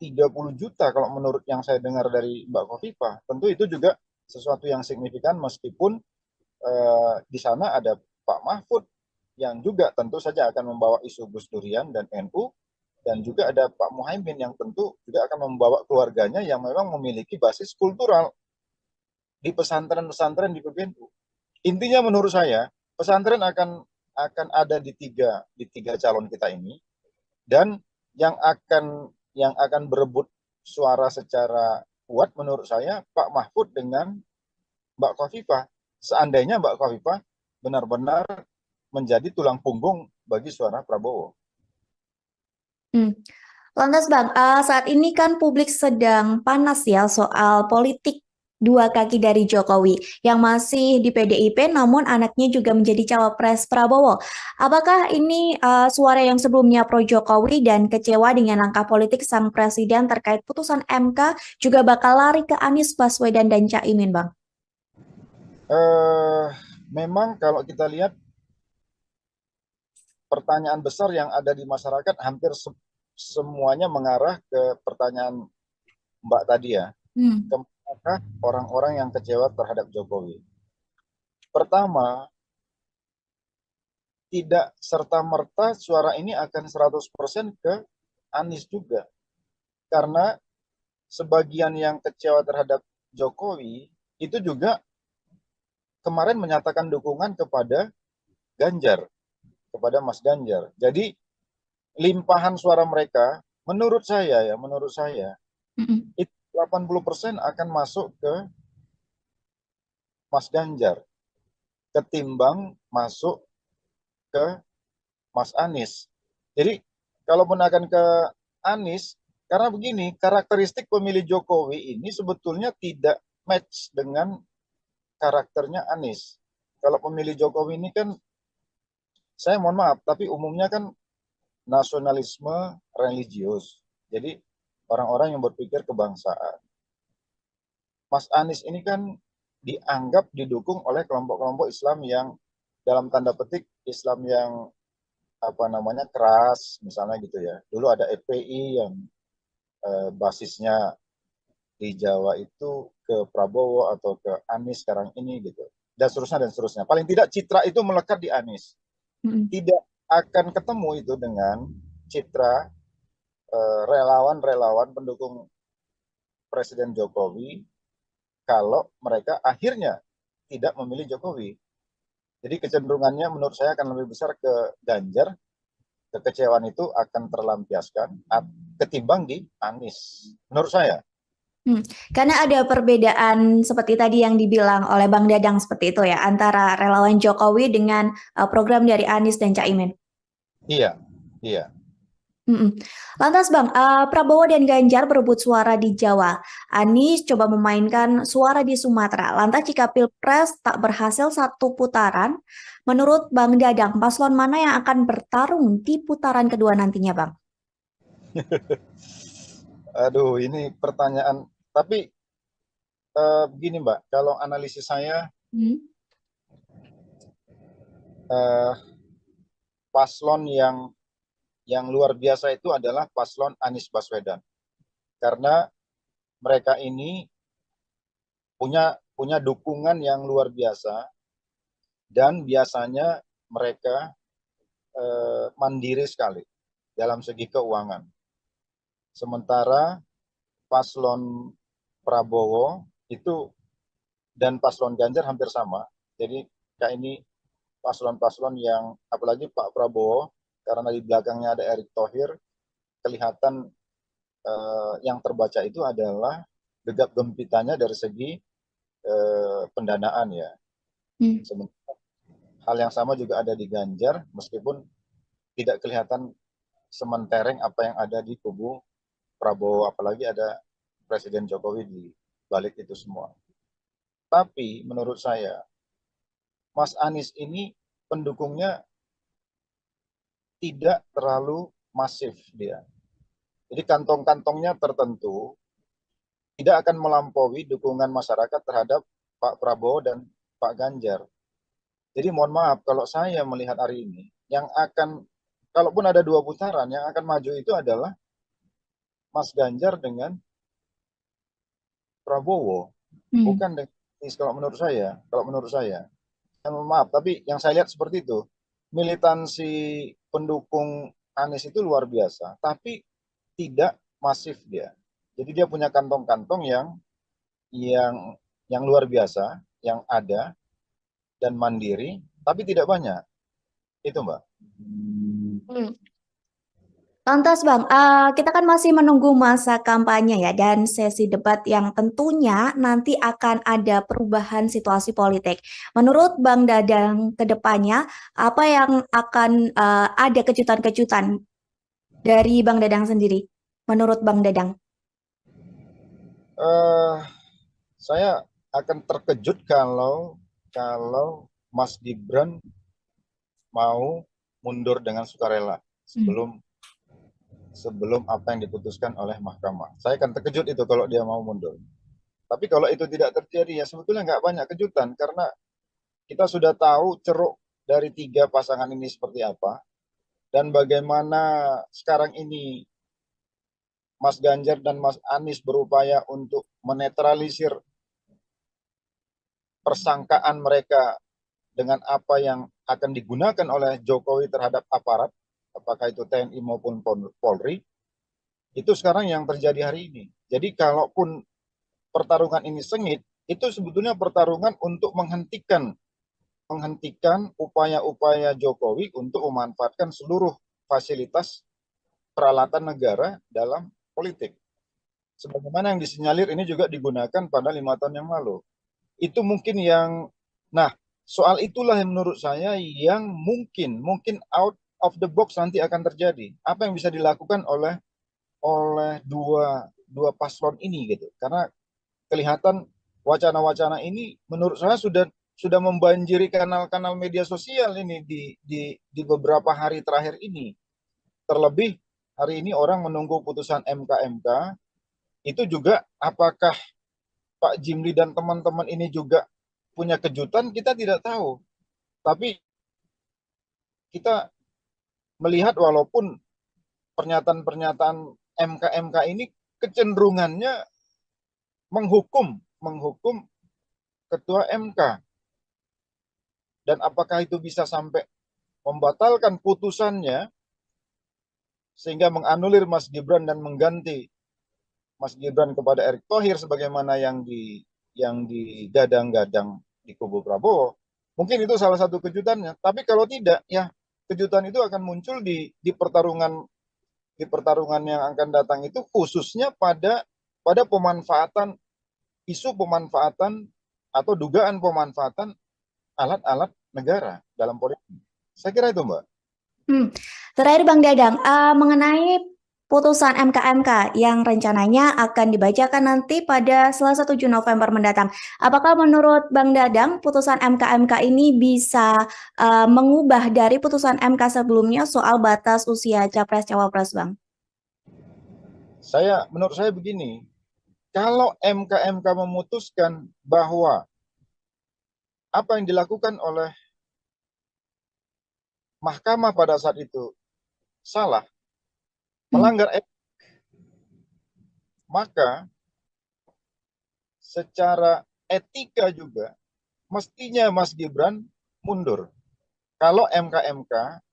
30 juta kalau menurut yang saya dengar dari Mbak Khofifah. Tentu itu juga sesuatu yang signifikan, meskipun di sana ada Pak Mahfud yang juga tentu saja akan membawa isu Gus Durian dan NU, dan juga ada Pak Muhaimin yang tentu juga akan membawa keluarganya yang memang memiliki basis kultural di pesantren-pesantren di PBNU. Intinya menurut saya pesantren akan ada di tiga calon kita ini, dan yang akan berebut suara secara kuat menurut saya Pak Mahfud dengan Mbak Khofifah, seandainya Mbak Khofifah benar-benar menjadi tulang punggung bagi suara Prabowo. Lantas Bang, saat ini kan publik sedang panas ya soal politik dua kaki dari Jokowi yang masih di PDIP namun anaknya juga menjadi cawapres Prabowo. Apakah ini suara yang sebelumnya pro Jokowi dan kecewa dengan langkah politik sang presiden terkait putusan MK juga bakal lari ke Anies Baswedan dan Caimin, Bang? Memang kalau kita lihat pertanyaan besar yang ada di masyarakat hampir semuanya mengarah ke pertanyaan Mbak tadi ya. Kemanakah orang-orang yang kecewa terhadap Jokowi? Pertama, tidak serta-merta suara ini akan 100% ke Anies juga. Karena sebagian yang kecewa terhadap Jokowi itu juga kemarin menyatakan dukungan kepada Ganjar, kepada Mas Ganjar. Jadi limpahan suara mereka menurut saya Mm-mm. itu 80% akan masuk ke Mas Ganjar ketimbang masuk ke Mas Anies. Jadi kalaupun akan ke Anies, karena begini, karakteristik pemilih Jokowi ini sebetulnya tidak match dengan karakternya Anies. Kalau pemilih Jokowi ini kan, saya mohon maaf, tapi umumnya kan nasionalisme religius. Jadi orang-orang yang berpikir kebangsaan. Mas Anies ini kan dianggap didukung oleh kelompok-kelompok Islam yang dalam tanda petik Islam yang keras, misalnya gitu ya. Dulu ada FPI yang basisnya di Jawa itu ke Prabowo atau ke Anies sekarang ini gitu. Dan seterusnya dan seterusnya. Paling tidak citra itu melekat di Anies. Tidak akan ketemu itu dengan citra relawan-relawan pendukung Presiden Jokowi kalau mereka akhirnya tidak memilih Jokowi. Jadi kecenderungannya menurut saya akan lebih besar ke Ganjar. Kekecewaan itu akan terlampiaskan ketimbang di Anies, menurut saya. Karena ada perbedaan seperti tadi yang dibilang oleh Bang Dadang seperti itu ya, antara relawan Jokowi dengan program dari Anies dan Caimin. Iya, iya. Lantas Bang, Prabowo dan Ganjar berebut suara di Jawa. Anies coba memainkan suara di Sumatera. Lantas jika Pilpres tak berhasil satu putaran, menurut Bang Dadang, paslon mana yang akan bertarung di putaran kedua nantinya Bang? Aduh, ini pertanyaan. Tapi begini Mbak, kalau analisis saya, paslon yang luar biasa itu adalah paslon Anies Baswedan. Karena mereka ini punya dukungan yang luar biasa dan biasanya mereka mandiri sekali dalam segi keuangan. Sementara paslon Prabowo itu dan paslon Ganjar hampir sama. Jadi kayak ini paslon-paslon yang, apalagi Pak Prabowo, karena di belakangnya ada Erick Thohir, kelihatan yang terbaca itu adalah gegap gempitanya dari segi pendanaan ya. Sementara hal yang sama juga ada di Ganjar, meskipun tidak kelihatan sementereng apa yang ada di kubu Prabowo, apalagi ada Presiden Jokowi di balik itu semua. Tapi menurut saya, Mas Anies ini pendukungnya tidak terlalu masif dia. Jadi kantong-kantongnya tertentu, tidak akan melampaui dukungan masyarakat terhadap Pak Prabowo dan Pak Ganjar. Jadi mohon maaf, kalau saya melihat hari ini, yang akan, kalaupun ada 2 putaran, yang akan maju itu adalah Mas Ganjar dengan Prabowo, bukan dengan Anies kalau menurut saya. Kalau menurut saya, mohon maaf, tapi yang saya lihat seperti itu. Militansi pendukung Anies itu luar biasa, tapi tidak masif dia. Jadi dia punya kantong-kantong yang luar biasa, yang ada dan mandiri, tapi tidak banyak. Itu Mbak. Lantas Bang, kita kan masih menunggu masa kampanye ya dan sesi debat yang tentunya nanti akan ada perubahan situasi politik. Menurut Bang Dadang ke depannya, apa yang akan ada kejutan-kejutan dari Bang Dadang sendiri? Menurut Bang Dadang? Saya akan terkejut kalau Mas Gibran mau mundur dengan sukarela sebelum apa yang diputuskan oleh mahkamah. Saya akan terkejut itu kalau dia mau mundur. Tapi kalau itu tidak terjadi, ya sebetulnya nggak banyak kejutan, karena kita sudah tahu ceruk dari 3 pasangan ini seperti apa, dan bagaimana sekarang ini Mas Ganjar dan Mas Anies berupaya untuk menetralisir persangkaan mereka dengan apa yang akan digunakan oleh Jokowi terhadap aparat, apakah itu TNI maupun Polri, itu sekarang yang terjadi hari ini. Jadi kalaupun pertarungan ini sengit, itu sebetulnya pertarungan untuk menghentikan upaya-upaya Jokowi untuk memanfaatkan seluruh fasilitas peralatan negara dalam politik. sebagaimana yang disinyalir ini juga digunakan pada 5 tahun yang lalu. Itu mungkin yang, nah soal itulah yang menurut saya yang mungkin out of the box nanti akan terjadi. Apa yang bisa dilakukan oleh dua paslon ini gitu. Karena kelihatan wacana-wacana ini menurut saya sudah membanjiri kanal-kanal media sosial ini di beberapa hari terakhir ini. Terlebih hari ini orang menunggu putusan MK itu juga apakah Pak Jimli dan teman-teman ini juga punya kejutan, kita tidak tahu. Tapi kita melihat walaupun pernyataan-pernyataan MK ini kecenderungannya menghukum ketua MK. Dan apakah itu bisa sampai membatalkan putusannya sehingga menganulir Mas Gibran dan mengganti Mas Gibran kepada Erick Thohir sebagaimana yang digadang-gadang di kubu Prabowo. Mungkin itu salah satu kejutannya. Tapi kalau tidak, ya kejutan itu akan muncul di pertarungan yang akan datang itu, khususnya pada isu pemanfaatan atau dugaan pemanfaatan alat-alat negara dalam politik. Saya kira itu, Mbak. Terakhir Bang Dadang, mengenai putusan MK yang rencananya akan dibacakan nanti pada Selasa 7 November mendatang. Apakah menurut Bang Dadang putusan MK ini bisa mengubah dari putusan MK sebelumnya soal batas usia Capres-Cawapres, Bang? Menurut saya begini, kalau MK memutuskan bahwa apa yang dilakukan oleh mahkamah pada saat itu salah, melanggar etik, maka secara etika juga mestinya Mas Gibran mundur. Kalau MK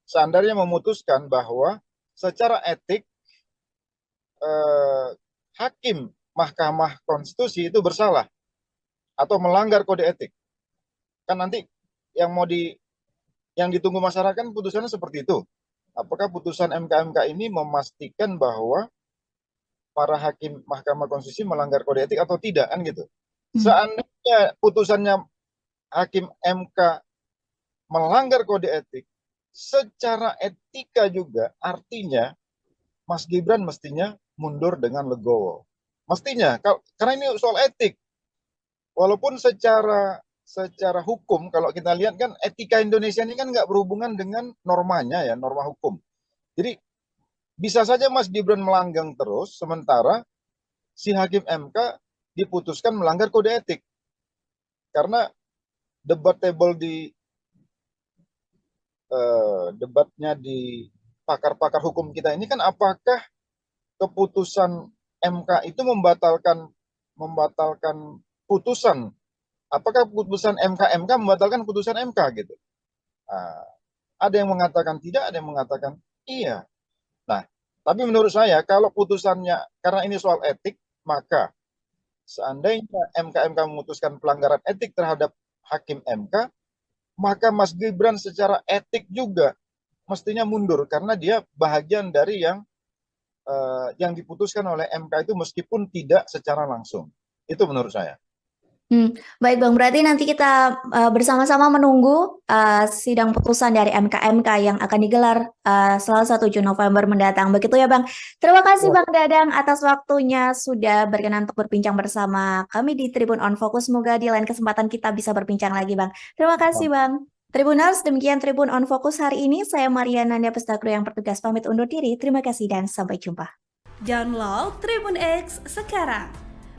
seandainya memutuskan bahwa secara etik hakim Mahkamah Konstitusi itu bersalah atau melanggar kode etik. Kan nanti yang ditunggu masyarakat putusannya seperti itu. Apakah putusan MK ini memastikan bahwa para hakim Mahkamah Konstitusi melanggar kode etik atau tidak, kan gitu. Seandainya putusannya hakim MK melanggar kode etik, secara etika juga artinya Mas Gibran mestinya mundur dengan legowo. Mestinya, karena ini soal etik. Walaupun secara hukum, kalau kita lihat kan etika Indonesia ini kan nggak berhubungan dengan normanya ya, norma hukum. Jadi bisa saja Mas Gibran melanggang terus, sementara si hakim MK diputuskan melanggar kode etik. Karena debatable debatnya di pakar-pakar hukum kita ini kan apakah keputusan MK itu membatalkan putusan. Apakah putusan MK membatalkan putusan MK gitu? Ada yang mengatakan tidak, ada yang mengatakan iya. Nah, tapi menurut saya kalau putusannya karena ini soal etik, maka seandainya MK memutuskan pelanggaran etik terhadap hakim MK, maka Mas Gibran secara etik juga mestinya mundur karena dia bahagian dari yang diputuskan oleh MK itu meskipun tidak secara langsung. Itu menurut saya. Baik Bang, berarti nanti kita bersama-sama menunggu sidang putusan dari MK yang akan digelar Selasa 7 November mendatang. Begitu ya Bang. Terima kasih Bang Dadang atas waktunya sudah berkenan untuk berbincang bersama kami di Tribun On Focus. Semoga di lain kesempatan kita bisa berbincang lagi Bang. Terima kasih Bang. Tribuners, demikian Tribun On Focus hari ini. Saya Mariana Nanda Pestakru yang bertugas pamit undur diri. Terima kasih dan sampai jumpa. Download Tribun X sekarang.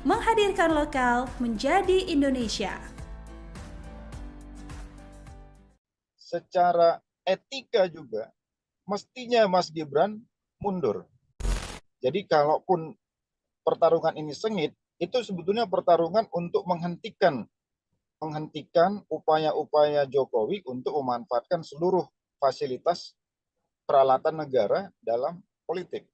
Menghadirkan lokal menjadi Indonesia. Secara etika juga mestinya Mas Gibran mundur. Jadi kalaupun pertarungan ini sengit, itu sebetulnya pertarungan untuk menghentikan upaya-upaya Jokowi untuk memanfaatkan seluruh fasilitas peralatan negara dalam politik.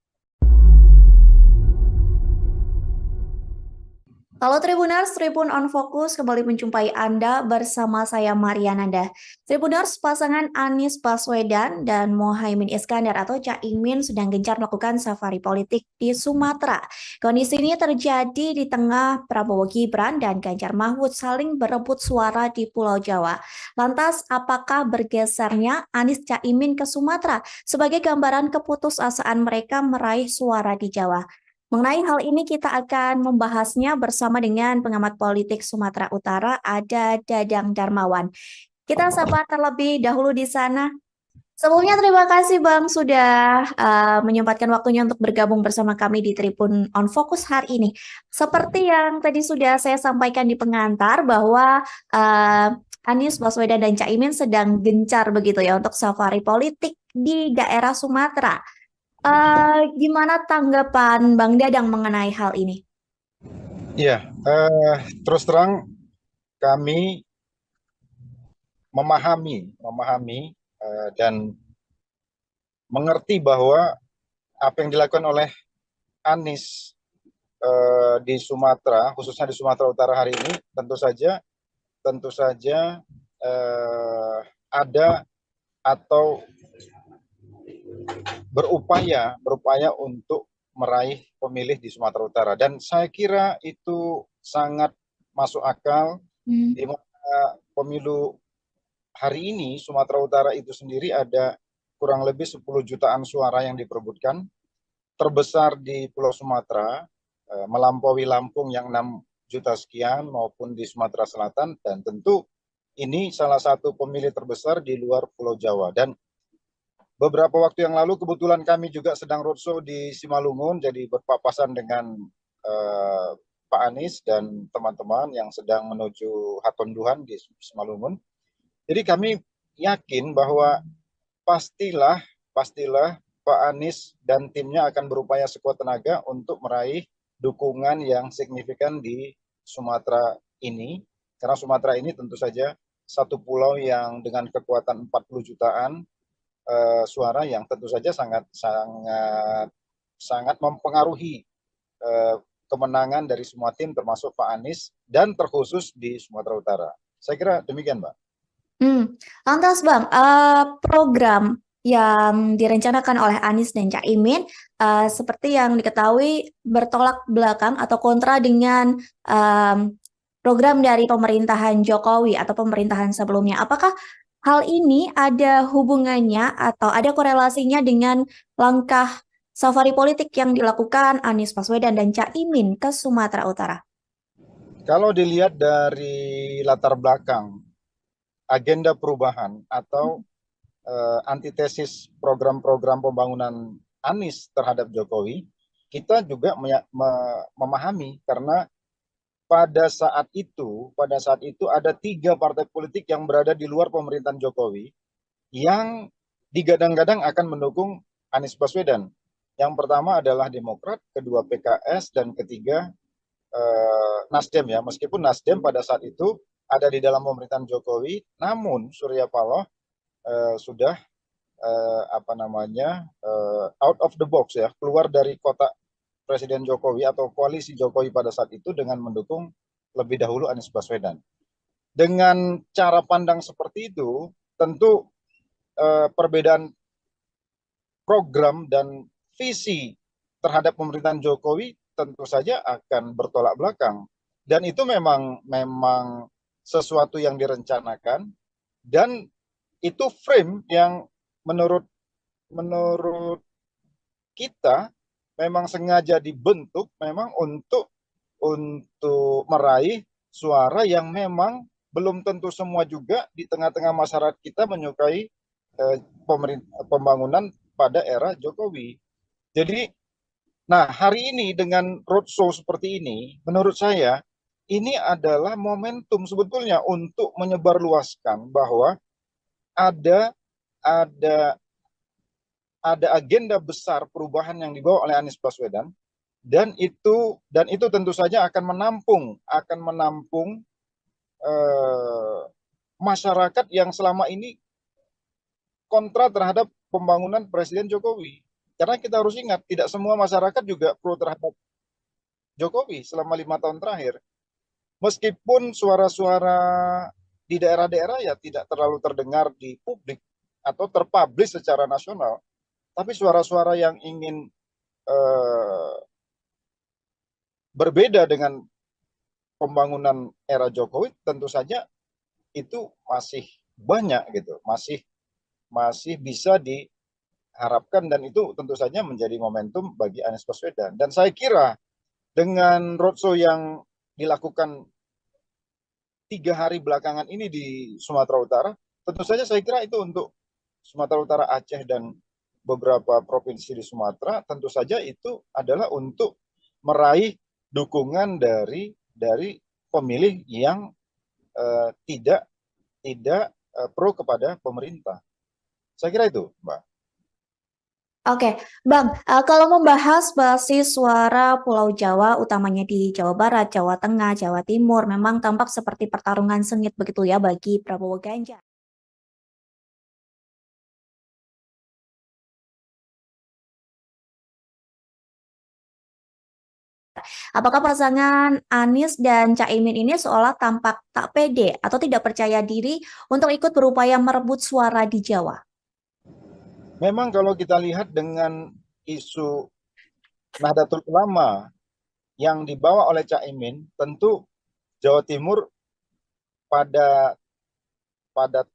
Halo Tribuners, Tribun on Fokus kembali menjumpai Anda bersama saya Mariananda. Tribuners, pasangan Anies Baswedan dan Mohaimin Iskandar atau Caimin sedang gencar melakukan safari politik di Sumatera. Kondisi ini terjadi di tengah Prabowo Gibran dan Ganjar Mahfud saling berebut suara di Pulau Jawa. Lantas, apakah bergesernya Anies Caimin ke Sumatera sebagai gambaran keputusasaan mereka meraih suara di Jawa? Mengenai hal ini kita akan membahasnya bersama dengan pengamat politik Sumatera Utara, ada Dadang Darmawan. Kita sapa terlebih dahulu di sana. Sebelumnya terima kasih Bang sudah menyempatkan waktunya untuk bergabung bersama kami di Tribun on Fokus hari ini. Seperti yang tadi sudah saya sampaikan di pengantar bahwa Anies Baswedan dan Caimin sedang gencar begitu ya untuk safari politik di daerah Sumatera. Gimana tanggapan Bang Dadang mengenai hal ini? Iya, terus terang kami memahami dan mengerti bahwa apa yang dilakukan oleh Anies di Sumatera, khususnya di Sumatera Utara hari ini, tentu saja ada atau berupaya untuk meraih pemilih di Sumatera Utara, dan saya kira itu sangat masuk akal di mana pemilu hari ini Sumatera Utara itu sendiri ada kurang lebih 10 jutaan suara yang diperebutkan, terbesar di Pulau Sumatera, melampaui Lampung yang 6 juta sekian maupun di Sumatera Selatan, dan tentu ini salah satu pemilih terbesar di luar Pulau Jawa. Dan beberapa waktu yang lalu kebetulan kami juga sedang roadshow di Simalungun, jadi berpapasan dengan Pak Anies dan teman-teman yang sedang menuju Hatonduhan di Simalungun. Jadi kami yakin bahwa pastilah Pak Anies dan timnya akan berupaya sekuat tenaga untuk meraih dukungan yang signifikan di Sumatera ini, karena Sumatera ini tentu saja satu pulau yang dengan kekuatan 40 jutaan suara yang tentu saja sangat mempengaruhi kemenangan dari semua tim termasuk Pak Anies dan terkhusus di Sumatera Utara. Saya kira demikian, Mbak. Lantas Bang, program yang direncanakan oleh Anies dan Caimin seperti yang diketahui bertolak belakang atau kontra dengan program dari pemerintahan Jokowi atau pemerintahan sebelumnya. Apakah hal ini ada hubungannya atau ada korelasinya dengan langkah safari politik yang dilakukan Anies Baswedan dan Caimin ke Sumatera Utara? Kalau dilihat dari latar belakang agenda perubahan atau antitesis program-program pembangunan Anies terhadap Jokowi, kita juga memahami karena pada saat itu ada 3 partai politik yang berada di luar pemerintahan Jokowi yang digadang-gadang akan mendukung Anies Baswedan. Yang pertama adalah Demokrat, kedua PKS, dan ketiga Nasdem ya. Meskipun Nasdem pada saat itu ada di dalam pemerintahan Jokowi, namun Surya Paloh sudah out of the box ya, keluar dari kotak Presiden Jokowi atau koalisi Jokowi pada saat itu dengan mendukung lebih dahulu Anies Baswedan. Dengan cara pandang seperti itu, tentu perbedaan program dan visi terhadap pemerintahan Jokowi tentu saja akan bertolak belakang. Dan itu memang sesuatu yang direncanakan, dan itu frame yang menurut kita memang sengaja dibentuk memang untuk meraih suara yang memang belum tentu semua juga di tengah-tengah masyarakat kita menyukai pembangunan pada era Jokowi. Jadi, nah hari ini dengan roadshow seperti ini, menurut saya ini adalah momentum sebetulnya untuk menyebarluaskan bahwa ada agenda besar perubahan yang dibawa oleh Anies Baswedan, dan itu tentu saja akan menampung masyarakat yang selama ini kontra terhadap pembangunan Presiden Jokowi. Karena kita harus ingat, tidak semua masyarakat juga pro terhadap Jokowi selama 5 tahun terakhir. Meskipun suara-suara di daerah-daerah ya tidak terlalu terdengar di publik atau terpublish secara nasional, tapi suara-suara yang ingin berbeda dengan pembangunan era Jokowi tentu saja itu masih banyak gitu, masih bisa diharapkan, dan itu tentu saja menjadi momentum bagi Anies Baswedan. Dan saya kira dengan roadshow yang dilakukan 3 hari belakangan ini di Sumatera Utara, tentu saja saya kira itu untuk Sumatera Utara, Aceh, dan beberapa provinsi di Sumatera, tentu saja itu adalah untuk meraih dukungan dari pemilih yang tidak pro kepada pemerintah. Saya kira itu, Mbak. Oke, Bang, kalau membahas basis suara Pulau Jawa, utamanya di Jawa Barat, Jawa Tengah, Jawa Timur, memang tampak seperti pertarungan sengit begitu ya bagi Prabowo Ganjar. Apakah pasangan Anies dan Caimin ini seolah tampak tak pede atau tidak percaya diri untuk ikut berupaya merebut suara di Jawa? Memang kalau kita lihat dengan isu Nahdlatul Ulama yang dibawa oleh Caimin, tentu Jawa Timur pada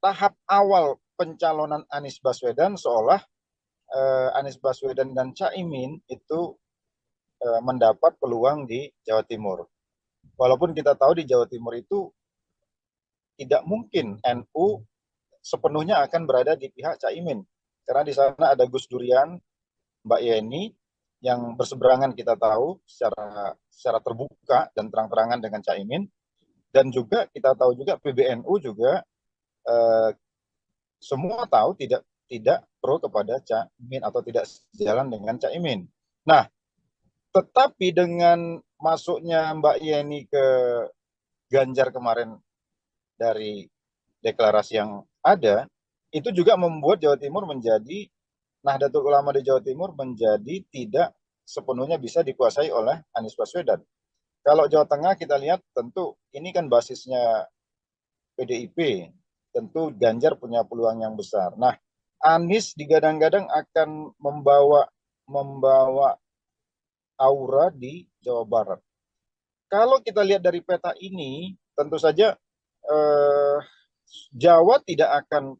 tahap awal pencalonan Anies Baswedan seolah Anies Baswedan dan Caimin itu mendapat peluang di Jawa Timur. Walaupun kita tahu di Jawa Timur itu tidak mungkin NU sepenuhnya akan berada di pihak Caimin. Karena di sana ada Gus Durian, Mbak Yeni, yang berseberangan kita tahu secara terbuka dan terang-terangan dengan Caimin. Dan juga kita tahu juga PBNU juga semua tahu tidak pro kepada Caimin atau tidak sejalan dengan Caimin. Nah, tetapi dengan masuknya Mbak Yeni ke Ganjar kemarin dari deklarasi yang ada, itu juga membuat Jawa Timur menjadi, Nahdlatul Ulama di Jawa Timur menjadi tidak sepenuhnya bisa dikuasai oleh Anies Baswedan. Kalau Jawa Tengah kita lihat tentu ini kan basisnya PDIP, tentu Ganjar punya peluang yang besar. Nah, Anies digadang-gadang akan membawa aura di Jawa Barat. Kalau kita lihat dari peta ini, tentu saja Jawa tidak akan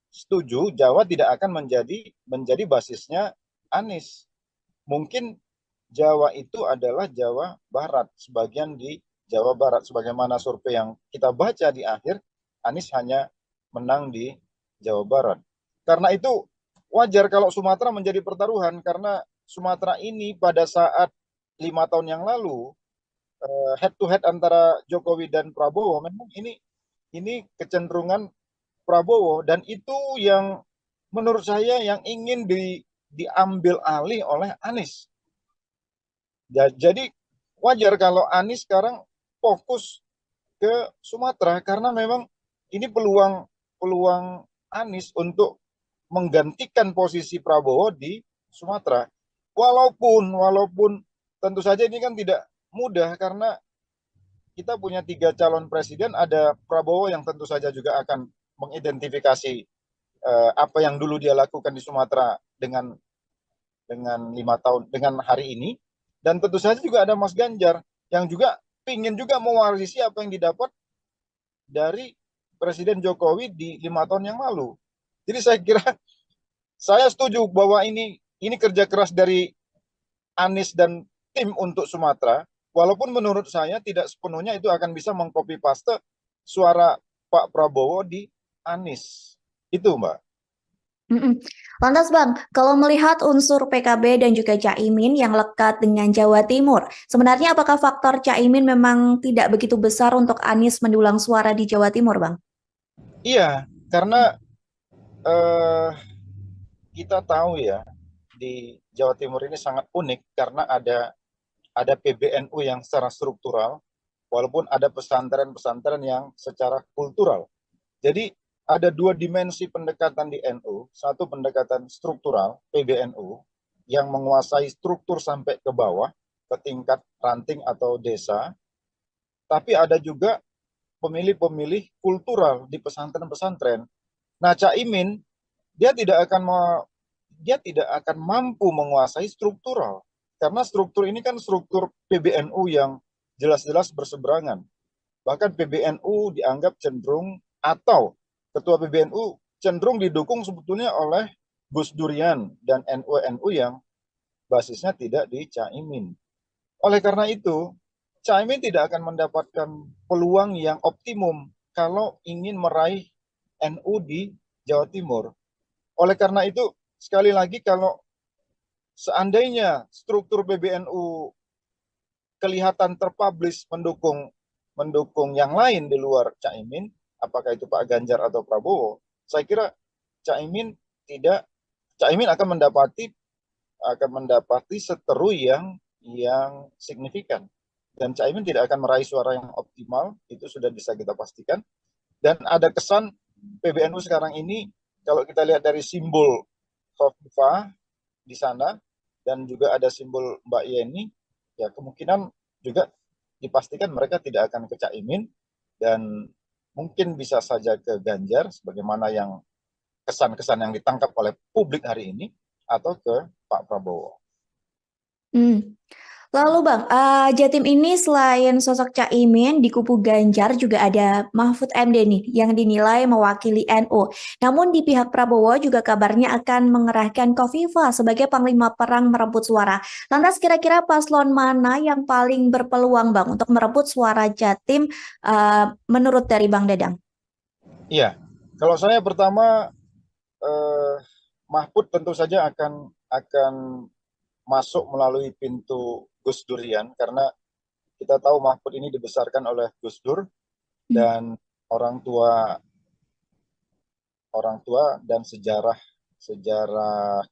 setuju, Jawa tidak akan menjadi basisnya Anies. Mungkin Jawa itu adalah Jawa Barat, sebagian di Jawa Barat, sebagaimana survei yang kita baca di akhir, Anies hanya menang di Jawa Barat. Karena itu wajar kalau Sumatera menjadi pertaruhan, karena Sumatera ini pada saat 5 tahun yang lalu head to head antara Jokowi dan Prabowo, memang ini kecenderungan Prabowo, dan itu yang menurut saya yang ingin diambil alih oleh Anies. Jadi wajar kalau Anies sekarang fokus ke Sumatera, karena memang ini peluang Anies untuk menggantikan posisi Prabowo di Sumatera. Walaupun tentu saja ini kan tidak mudah, karena kita punya 3 calon presiden, ada Prabowo yang tentu saja juga akan mengidentifikasi apa yang dulu dia lakukan di Sumatera dengan 5 tahun dengan hari ini, dan tentu saja juga ada Mas Ganjar yang juga ingin juga mewarisi apa yang didapat dari Presiden Jokowi di 5 tahun yang lalu. Jadi saya kira saya setuju bahwa ini kerja keras dari Anies dan tim untuk Sumatera, walaupun menurut saya tidak sepenuhnya itu akan bisa mengcopy paste suara Pak Prabowo di Anies. Itu, Mbak. Lantas Bang, kalau melihat unsur PKB dan juga Caimin yang lekat dengan Jawa Timur, sebenarnya apakah faktor Caimin memang tidak begitu besar untuk Anies mendulang suara di Jawa Timur, Bang? Iya, karena kita tahu ya, di Jawa Timur ini sangat unik karena ada PBNU yang secara struktural, walaupun ada pesantren-pesantren yang secara kultural. Jadi ada 2 dimensi pendekatan di NU, satu pendekatan struktural, PBNU, yang menguasai struktur sampai ke bawah, ke tingkat ranting atau desa, tapi ada juga pemilih-pemilih kultural di pesantren-pesantren. Nah, Caimin dia tidak akan mampu menguasai struktural karena struktur ini kan struktur PBNU yang jelas-jelas berseberangan. Bahkan PBNU dianggap cenderung atau ketua PBNU cenderung didukung sebetulnya oleh Gus Durian dan NU-NU yang basisnya tidak di Caimin. Oleh karena itu, Caimin tidak akan mendapatkan peluang yang optimum kalau ingin meraih NU di Jawa Timur. Oleh karena itu, sekali lagi kalau seandainya struktur PBNU kelihatan terpublish mendukung yang lain di luar Caimin, apakah itu Pak Ganjar atau Prabowo, saya kira Caimin tidak Caimin akan mendapati seteru yang signifikan, dan Caimin tidak akan meraih suara yang optimal, itu sudah bisa kita pastikan. Dan ada kesan PBNU sekarang ini, kalau kita lihat dari simbol Khofifah di sana dan juga ada simbol Mbak Yeni, ya kemungkinan juga dipastikan mereka tidak akan ke Caimin dan mungkin bisa saja ke Ganjar sebagaimana yang kesan-kesan yang ditangkap oleh publik hari ini, atau ke Pak Prabowo. Lalu Bang, Jatim ini selain sosok Caimin di kubu Ganjar juga ada Mahfud MD nih yang dinilai mewakili NU. Namun di pihak Prabowo juga kabarnya akan mengerahkan Khofifah sebagai panglima perang merebut suara. Lantas kira-kira paslon mana yang paling berpeluang Bang untuk merebut suara Jatim menurut dari Bang Dadang? Iya, kalau saya pertama Mahfud tentu saja akan masuk melalui pintu Gus Durian, karena kita tahu Mahfud ini dibesarkan oleh Gus Dur dan orang tua dan sejarah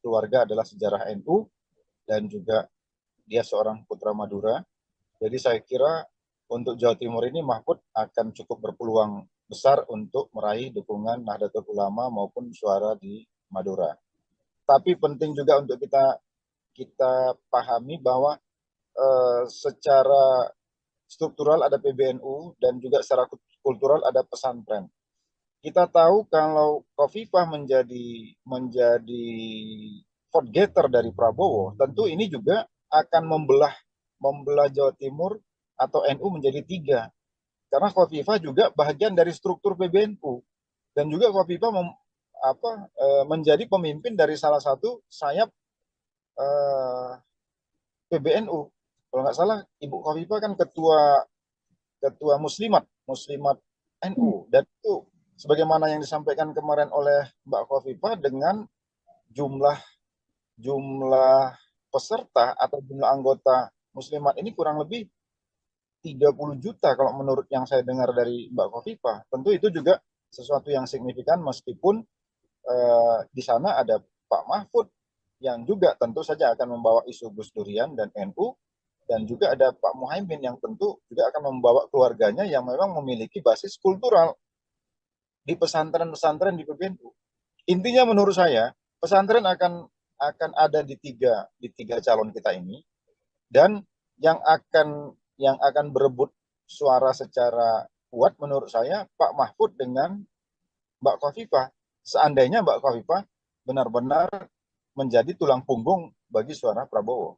keluarga adalah sejarah NU, dan juga dia seorang putra Madura. Jadi saya kira untuk Jawa Timur ini Mahfud akan cukup berpeluang besar untuk meraih dukungan Nahdlatul Ulama maupun suara di Madura. Tapi penting juga untuk kita pahami bahwa secara struktural ada PBNU dan juga secara kultural ada pesantren. Kita tahu kalau Khofifah menjadi vote getter dari Prabowo, tentu ini juga akan membelah Jawa Timur atau NU menjadi tiga. Karena Khofifah juga bagian dari struktur PBNU, dan juga Khofifah menjadi pemimpin dari salah satu sayap PBNU. Kalau nggak salah, Ibu Khofifah kan ketua Muslimat NU, dan itu sebagaimana yang disampaikan kemarin oleh Mbak Khofifah, dengan jumlah peserta atau jumlah anggota Muslimat ini kurang lebih 30 juta kalau menurut yang saya dengar dari Mbak Khofifah. Tentu itu juga sesuatu yang signifikan, meskipun di sana ada Pak Mahfud yang juga tentu saja akan membawa isu Gus Durian dan NU, dan juga ada Pak Muhaimin yang tentu juga akan membawa keluarganya yang memang memiliki basis kultural di pesantren-pesantren di PBNU. Intinya menurut saya pesantren akan ada di tiga calon kita ini, dan yang akan berebut suara secara kuat menurut saya Pak Mahfud dengan Mbak Khofifah, seandainya Mbak Khofifah benar-benar menjadi tulang punggung bagi suara Prabowo.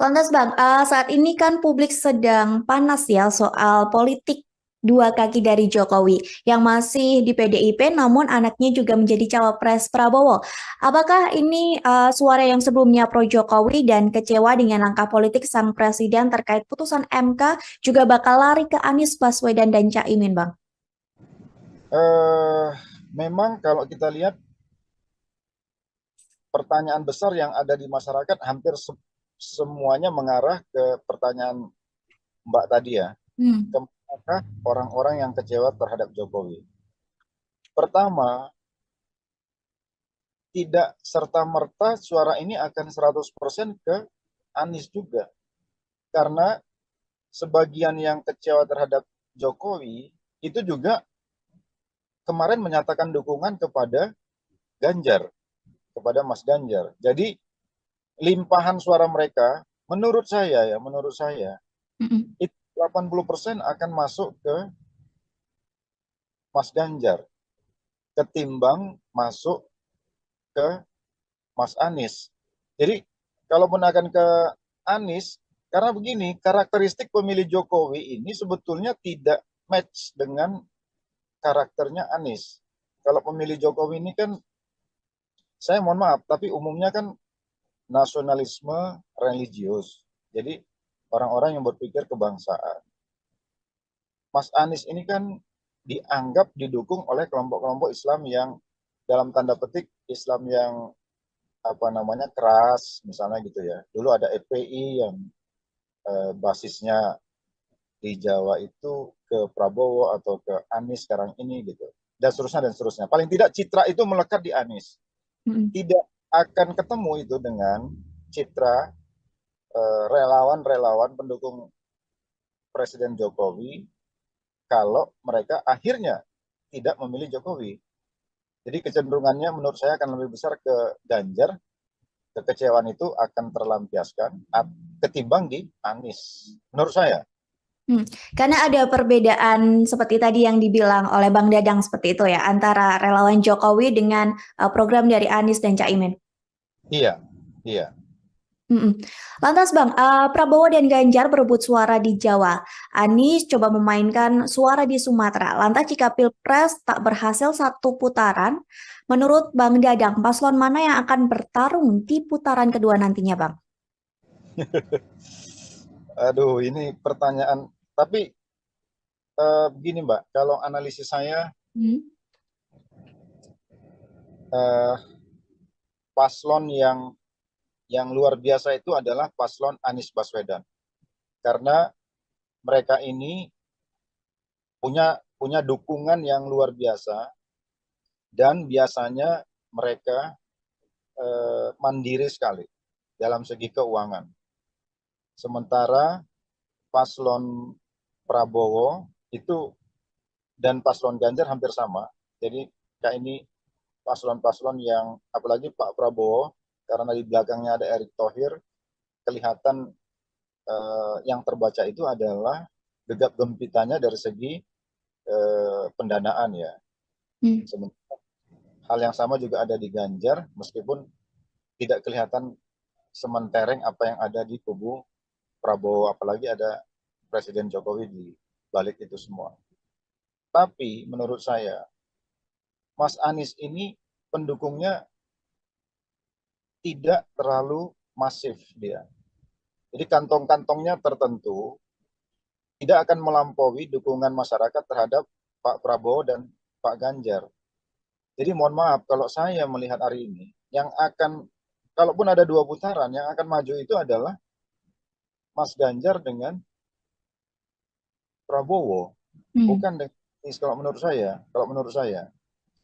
Lantas Bang, saat ini kan publik sedang panas ya soal politik dua kaki dari Jokowi yang masih di PDIP namun anaknya juga menjadi cawapres Prabowo. Apakah ini suara yang sebelumnya pro Jokowi dan kecewa dengan langkah politik sang presiden terkait putusan MK juga bakal lari ke Anies Baswedan dan Caimin Bang? Memang kalau kita lihat pertanyaan besar yang ada di masyarakat hampir semuanya mengarah ke pertanyaan Mbak tadi ya. Apakah orang-orang yang kecewa terhadap Jokowi? Pertama, tidak serta-merta suara ini akan 100% ke Anies juga. Karena sebagian yang kecewa terhadap Jokowi itu juga kemarin menyatakan dukungan kepada Ganjar, kepada Mas Ganjar. Jadi limpahan suara mereka menurut saya Mm-mm. itu 80% akan masuk ke Mas Ganjar ketimbang masuk ke Mas Anies. Jadi kalaupun akan ke Anies, karena begini, karakteristik pemilih Jokowi ini sebetulnya tidak match dengan karakternya Anies. Kalau pemilih Jokowi ini kan, saya mohon maaf, tapi umumnya kan nasionalisme religius. Jadi orang-orang yang berpikir kebangsaan. Mas Anies ini kan dianggap didukung oleh kelompok-kelompok Islam yang dalam tanda petik Islam yang apa namanya keras misalnya gitu ya. Dulu ada FPI yang basisnya di Jawa itu ke Prabowo atau ke Anies sekarang ini gitu. Dan seterusnya dan seterusnya. Paling tidak citra itu melekat di Anies. Mm-mm. Tidak akan ketemu itu dengan citra relawan-relawan pendukung Presiden Jokowi kalau mereka akhirnya tidak memilih Jokowi. Jadi kecenderungannya menurut saya akan lebih besar ke Ganjar, kekecewaan itu akan terlampiaskan ketimbang di Anies. Menurut saya. Karena ada perbedaan seperti tadi yang dibilang oleh Bang Dadang seperti itu ya, antara relawan Jokowi dengan program dari Anies dan Caimin. Iya, iya. Mm-mm. Lantas Bang, Prabowo dan Ganjar berebut suara di Jawa. Anies coba memainkan suara di Sumatera. Lantas jika Pilpres tak berhasil satu putaran, menurut Bang Dadang, paslon mana yang akan bertarung di putaran kedua nantinya Bang? Aduh, ini pertanyaan. Tapi begini Mbak, kalau analisis saya Hmm. eh, paslon yang luar biasa itu adalah paslon Anies Baswedan. Karena mereka ini punya dukungan yang luar biasa dan biasanya mereka mandiri sekali dalam segi keuangan. Sementara paslon Prabowo itu dan paslon Ganjar hampir sama. Jadi kayak ini paslon-paslon yang apalagi Pak Prabowo karena di belakangnya ada Erick Thohir, kelihatan yang terbaca itu adalah gegap gempitanya dari segi pendanaan ya. Hmm. Hal yang sama juga ada di Ganjar, meskipun tidak kelihatan sementereng apa yang ada di kubu Prabowo, apalagi ada Presiden Jokowi di balik itu semua. Tapi menurut saya, Mas Anies ini pendukungnya tidak terlalu masif dia. Jadi kantong-kantongnya tertentu tidak akan melampaui dukungan masyarakat terhadap Pak Prabowo dan Pak Ganjar. Jadi mohon maaf kalau saya melihat hari ini, yang akan, kalaupun ada dua putaran, yang akan maju itu adalah Mas Ganjar dengan Prabowo, Hmm. bukan dengan Anies kalau menurut saya. Kalau menurut saya,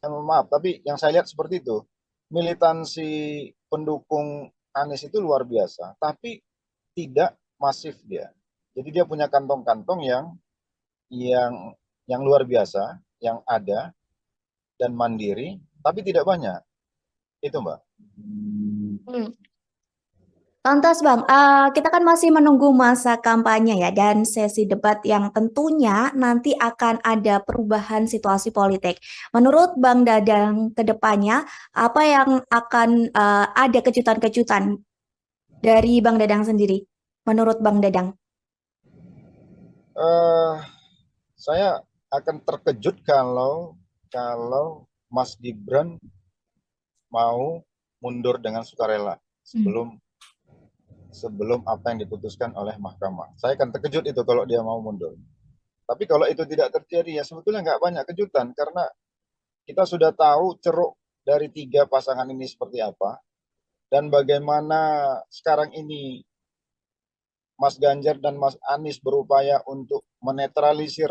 mohon maaf, tapi yang saya lihat seperti itu, militansi pendukung Anies itu luar biasa, tapi tidak masif dia. Jadi dia punya kantong-kantong yang yang luar biasa, yang ada dan mandiri, tapi tidak banyak. Itu Mbak. Hmm. Lantas Bang, kita kan masih menunggu masa kampanye ya dan sesi debat yang tentunya nanti akan ada perubahan situasi politik. Menurut Bang Dadang ke depannya, apa yang akan ada kejutan-kejutan dari Bang Dadang sendiri? Menurut Bang Dadang. Eh, saya akan terkejut kalau Mas Gibran mau mundur dengan sukarela sebelum apa yang diputuskan oleh mahkamah. Saya akan terkejut itu kalau dia mau mundur. Tapi kalau itu tidak terjadi, ya sebetulnya nggak banyak kejutan karena kita sudah tahu ceruk dari tiga pasangan ini seperti apa dan bagaimana sekarang ini Mas Ganjar dan Mas Anies berupaya untuk menetralisir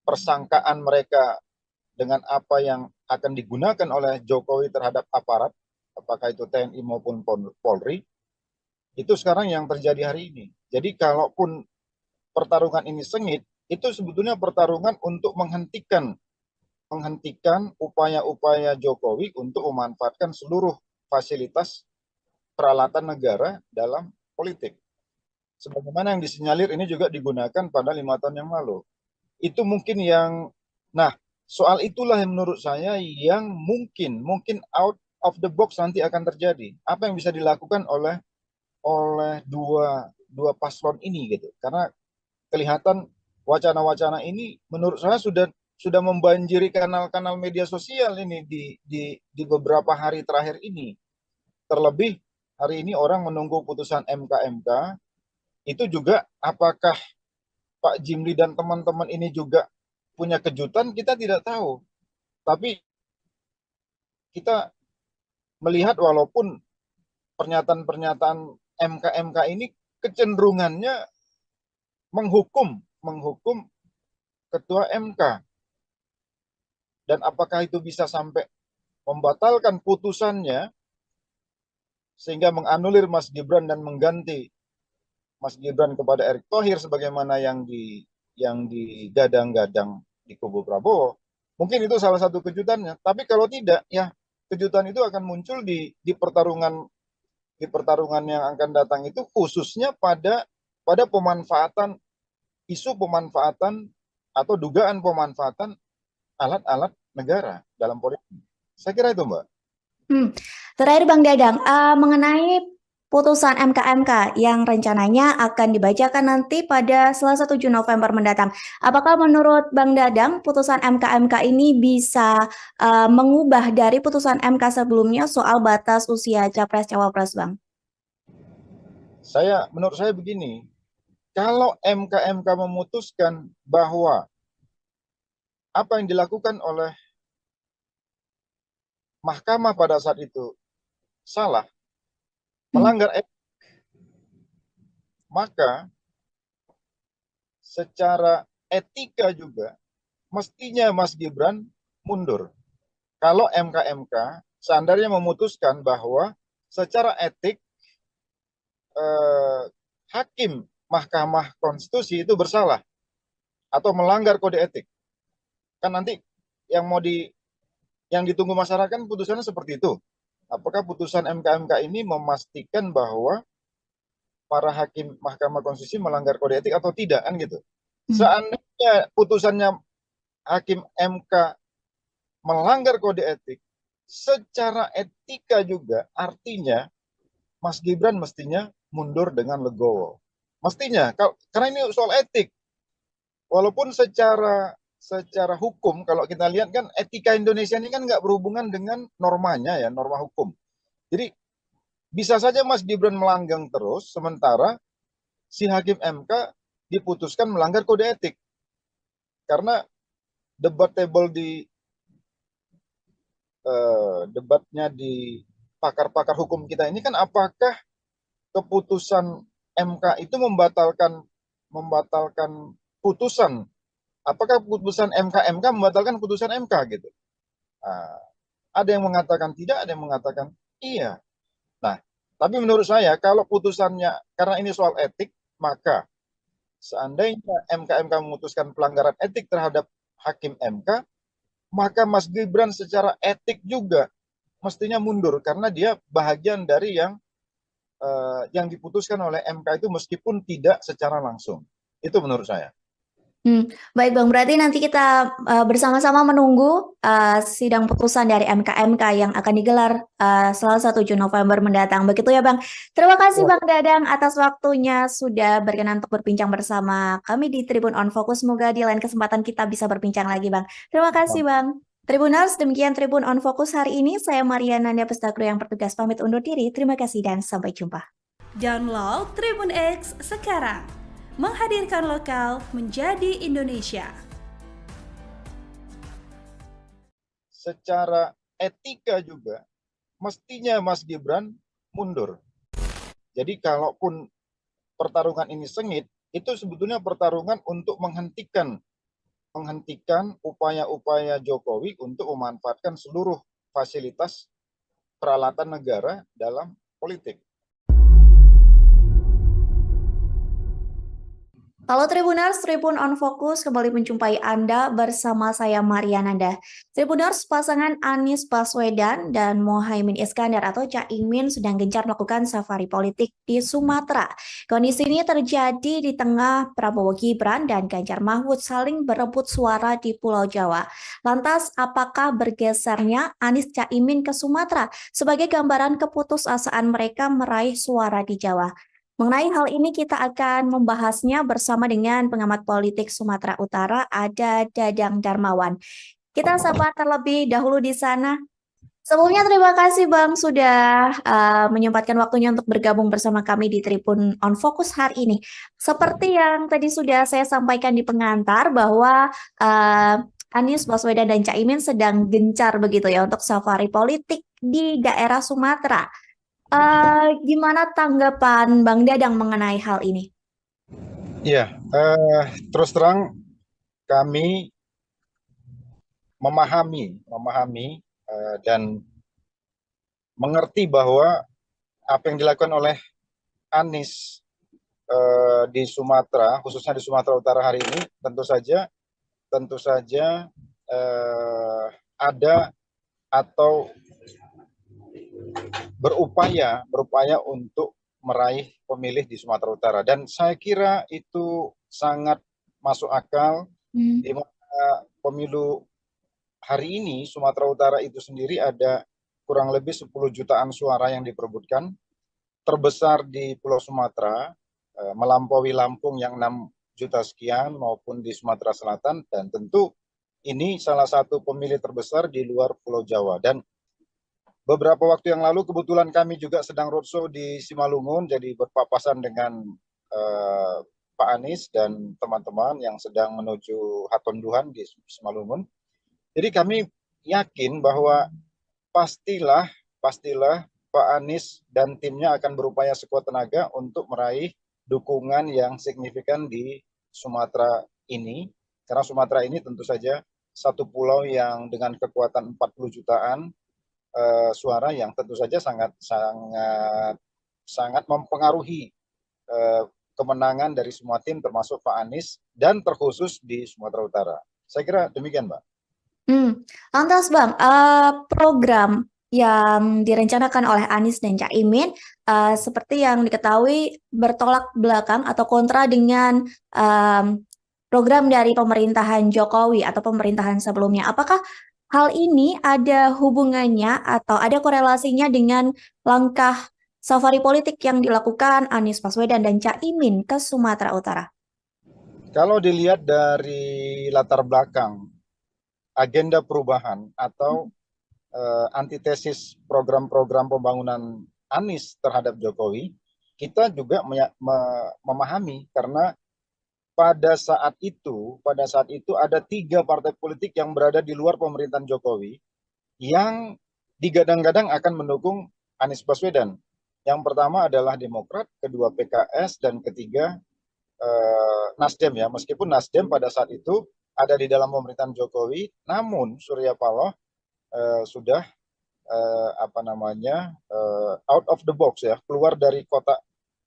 persangkaan mereka dengan apa yang akan digunakan oleh Jokowi terhadap aparat, apakah itu TNI maupun Polri, itu sekarang yang terjadi hari ini. Jadi kalaupun pertarungan ini sengit, itu sebetulnya pertarungan untuk menghentikan upaya-upaya Jokowi untuk memanfaatkan seluruh fasilitas peralatan negara dalam politik. sebagaimana yang disinyalir ini juga digunakan pada 5 tahun yang lalu. Itu mungkin yang, nah soal itulah yang menurut saya yang mungkin out of the box nanti akan terjadi. Apa yang bisa dilakukan oleh dua paslon ini gitu. Karena kelihatan wacana-wacana ini menurut saya sudah membanjiri kanal-kanal media sosial ini di beberapa hari terakhir ini. Terlebih hari ini orang menunggu putusan MK itu juga apakah Pak Jimli dan teman-teman ini juga punya kejutan, kita tidak tahu. Tapi kita melihat walaupun pernyataan-pernyataan MK ini kecenderungannya menghukum ketua MK. Dan apakah itu bisa sampai membatalkan putusannya sehingga menganulir Mas Gibran dan mengganti Mas Gibran kepada Erick Thohir sebagaimana yang digadang-gadang di kubu Prabowo. Mungkin itu salah satu kejutannya. Tapi kalau tidak, ya kejutan itu akan muncul di pertarungan yang akan datang itu, khususnya pada isu pemanfaatan atau dugaan pemanfaatan alat-alat negara dalam politik. Saya kira itu, Mbak. Terakhir Bang Dadang, mengenai putusan MK yang rencananya akan dibacakan nanti pada Selasa 7 November mendatang. Apakah menurut Bang Dadang putusan MK ini bisa mengubah dari putusan MK sebelumnya soal batas usia Capres-Cawapres, Bang? Menurut saya begini, kalau MK memutuskan bahwa apa yang dilakukan oleh mahkamah pada saat itu salah, melanggar etik, maka secara etika juga mestinya Mas Gibran mundur. Kalau MK seandainya memutuskan bahwa secara etik hakim Mahkamah Konstitusi itu bersalah atau melanggar kode etik, kan nanti yang ditunggu masyarakat putusannya seperti itu. Apakah putusan MK ini memastikan bahwa para hakim Mahkamah Konstitusi melanggar kode etik atau tidak, kan gitu. Seandainya putusannya hakim MK melanggar kode etik, secara etika juga artinya Mas Gibran mestinya mundur dengan legowo. Mestinya, karena ini soal etik. Walaupun secara hukum, kalau kita lihat kan etika Indonesia ini kan nggak berhubungan dengan normanya ya, norma hukum. Jadi bisa saja Mas Gibran melanggang terus, sementara si hakim MK diputuskan melanggar kode etik. Karena debatnya di pakar-pakar hukum kita ini kan apakah keputusan MK itu membatalkan putusan, apakah putusan MK membatalkan putusan MK gitu. Ada yang mengatakan tidak, ada yang mengatakan iya. Nah, tapi menurut saya kalau putusannya, karena ini soal etik, maka seandainya MK memutuskan pelanggaran etik terhadap hakim MK, maka Mas Gibran secara etik juga mestinya mundur karena dia bahagian dari yang diputuskan oleh MK itu meskipun tidak secara langsung. Itu menurut saya. Baik Bang, berarti nanti kita bersama-sama menunggu sidang putusan dari MK yang akan digelar Selasa 7 November mendatang. Begitu ya Bang. Terima kasih Bang Dadang atas waktunya sudah berkenan untuk berbincang bersama kami di Tribun On Focus. Semoga di lain kesempatan kita bisa berbincang lagi Bang. Terima kasih Bang. Tribuners, demikian Tribun On Focus hari ini. Saya Mariana Nanda Pestagro yang bertugas pamit undur diri. Terima kasih dan sampai jumpa. Download Tribun X sekarang. Menghadirkan lokal menjadi Indonesia. Secara etika juga mestinya Mas Gibran mundur. Jadi kalaupun pertarungan ini sengit, itu sebetulnya pertarungan untuk menghentikan upaya-upaya Jokowi untuk memanfaatkan seluruh fasilitas peralatan negara dalam politik. Halo Tribuners, Tribun on Fokus kembali menjumpai Anda bersama saya Mariananda. Tribuners, pasangan Anies Baswedan dan Mohaimin Iskandar atau Caimin sedang gencar melakukan safari politik di Sumatera. Kondisi ini terjadi di tengah Prabowo Gibran dan Ganjar Mahfud saling berebut suara di Pulau Jawa. Lantas, apakah bergesernya Anies Caimin ke Sumatera sebagai gambaran keputusasaan mereka meraih suara di Jawa? Mengenai hal ini kita akan membahasnya bersama dengan pengamat politik Sumatera Utara, ada Dadang Darmawan. Kita sapa terlebih dahulu di sana. Sebelumnya terima kasih Bang sudah menyempatkan waktunya untuk bergabung bersama kami di Tribun on Fokus hari ini. Seperti yang tadi sudah saya sampaikan di pengantar bahwa Anies Baswedan dan Caimin sedang gencar begitu ya untuk safari politik di daerah Sumatera. Gimana tanggapan Bang Dadang mengenai hal ini? Ya, terus terang kami memahami dan mengerti bahwa apa yang dilakukan oleh Anies di Sumatera, khususnya di Sumatera Utara hari ini, tentu saja ada atau berupaya untuk meraih pemilih di Sumatera Utara, dan saya kira itu sangat masuk akal di mana pemilu hari ini Sumatera Utara itu sendiri ada kurang lebih 10 jutaan suara yang diperebutkan, terbesar di Pulau Sumatera, melampaui Lampung yang 6 juta sekian maupun di Sumatera Selatan, dan tentu ini salah satu pemilih terbesar di luar Pulau Jawa. Dan beberapa waktu yang lalu kebetulan kami juga sedang roadshow di Simalungun, jadi berpapasan dengan Pak Anies dan teman-teman yang sedang menuju Hatonduhan di Simalungun. Jadi kami yakin bahwa pastilah Pak Anies dan timnya akan berupaya sekuat tenaga untuk meraih dukungan yang signifikan di Sumatera ini, karena Sumatera ini tentu saja satu pulau yang dengan kekuatan 40 jutaan suara yang tentu saja sangat mempengaruhi kemenangan dari semua tim termasuk Pak Anies dan terkhusus di Sumatera Utara. Saya kira demikian, Mbak. Lantas Bang, program yang direncanakan oleh Anies dan Caimin seperti yang diketahui bertolak belakang atau kontra dengan program dari pemerintahan Jokowi atau pemerintahan sebelumnya. Apakah hal ini ada hubungannya atau ada korelasinya dengan langkah safari politik yang dilakukan Anies Baswedan dan Caimin ke Sumatera Utara? Kalau dilihat dari latar belakang agenda perubahan atau antitesis program-program pembangunan Anies terhadap Jokowi, kita juga memahami karena pada saat itu ada 3 partai politik yang berada di luar pemerintahan Jokowi yang digadang-gadang akan mendukung Anies Baswedan. Yang pertama adalah Demokrat, kedua PKS, dan ketiga Nasdem ya. Meskipun Nasdem pada saat itu ada di dalam pemerintahan Jokowi, namun Surya Paloh sudah out of the box ya, keluar dari kotak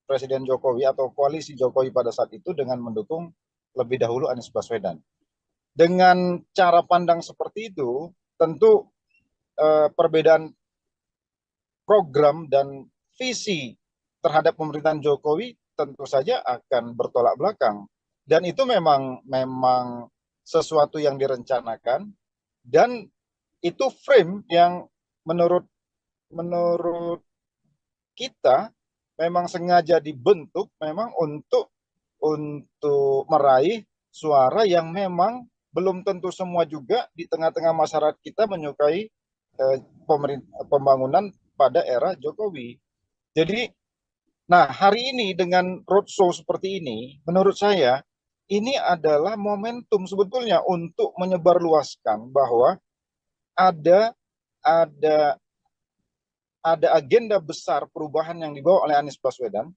Presiden Jokowi atau koalisi Jokowi pada saat itu dengan mendukung lebih dahulu Anies Baswedan. Dengan cara pandang seperti itu, tentu perbedaan program dan visi terhadap pemerintahan Jokowi tentu saja akan bertolak belakang. Dan itu memang sesuatu yang direncanakan, dan itu frame yang menurut kita memang sengaja dibentuk memang untuk meraih suara yang memang belum tentu semua juga di tengah-tengah masyarakat kita menyukai pembangunan pada era Jokowi. Jadi, nah hari ini dengan roadshow seperti ini, menurut saya ini adalah momentum sebetulnya untuk menyebarluaskan bahwa ada agenda besar perubahan yang dibawa oleh Anies Baswedan,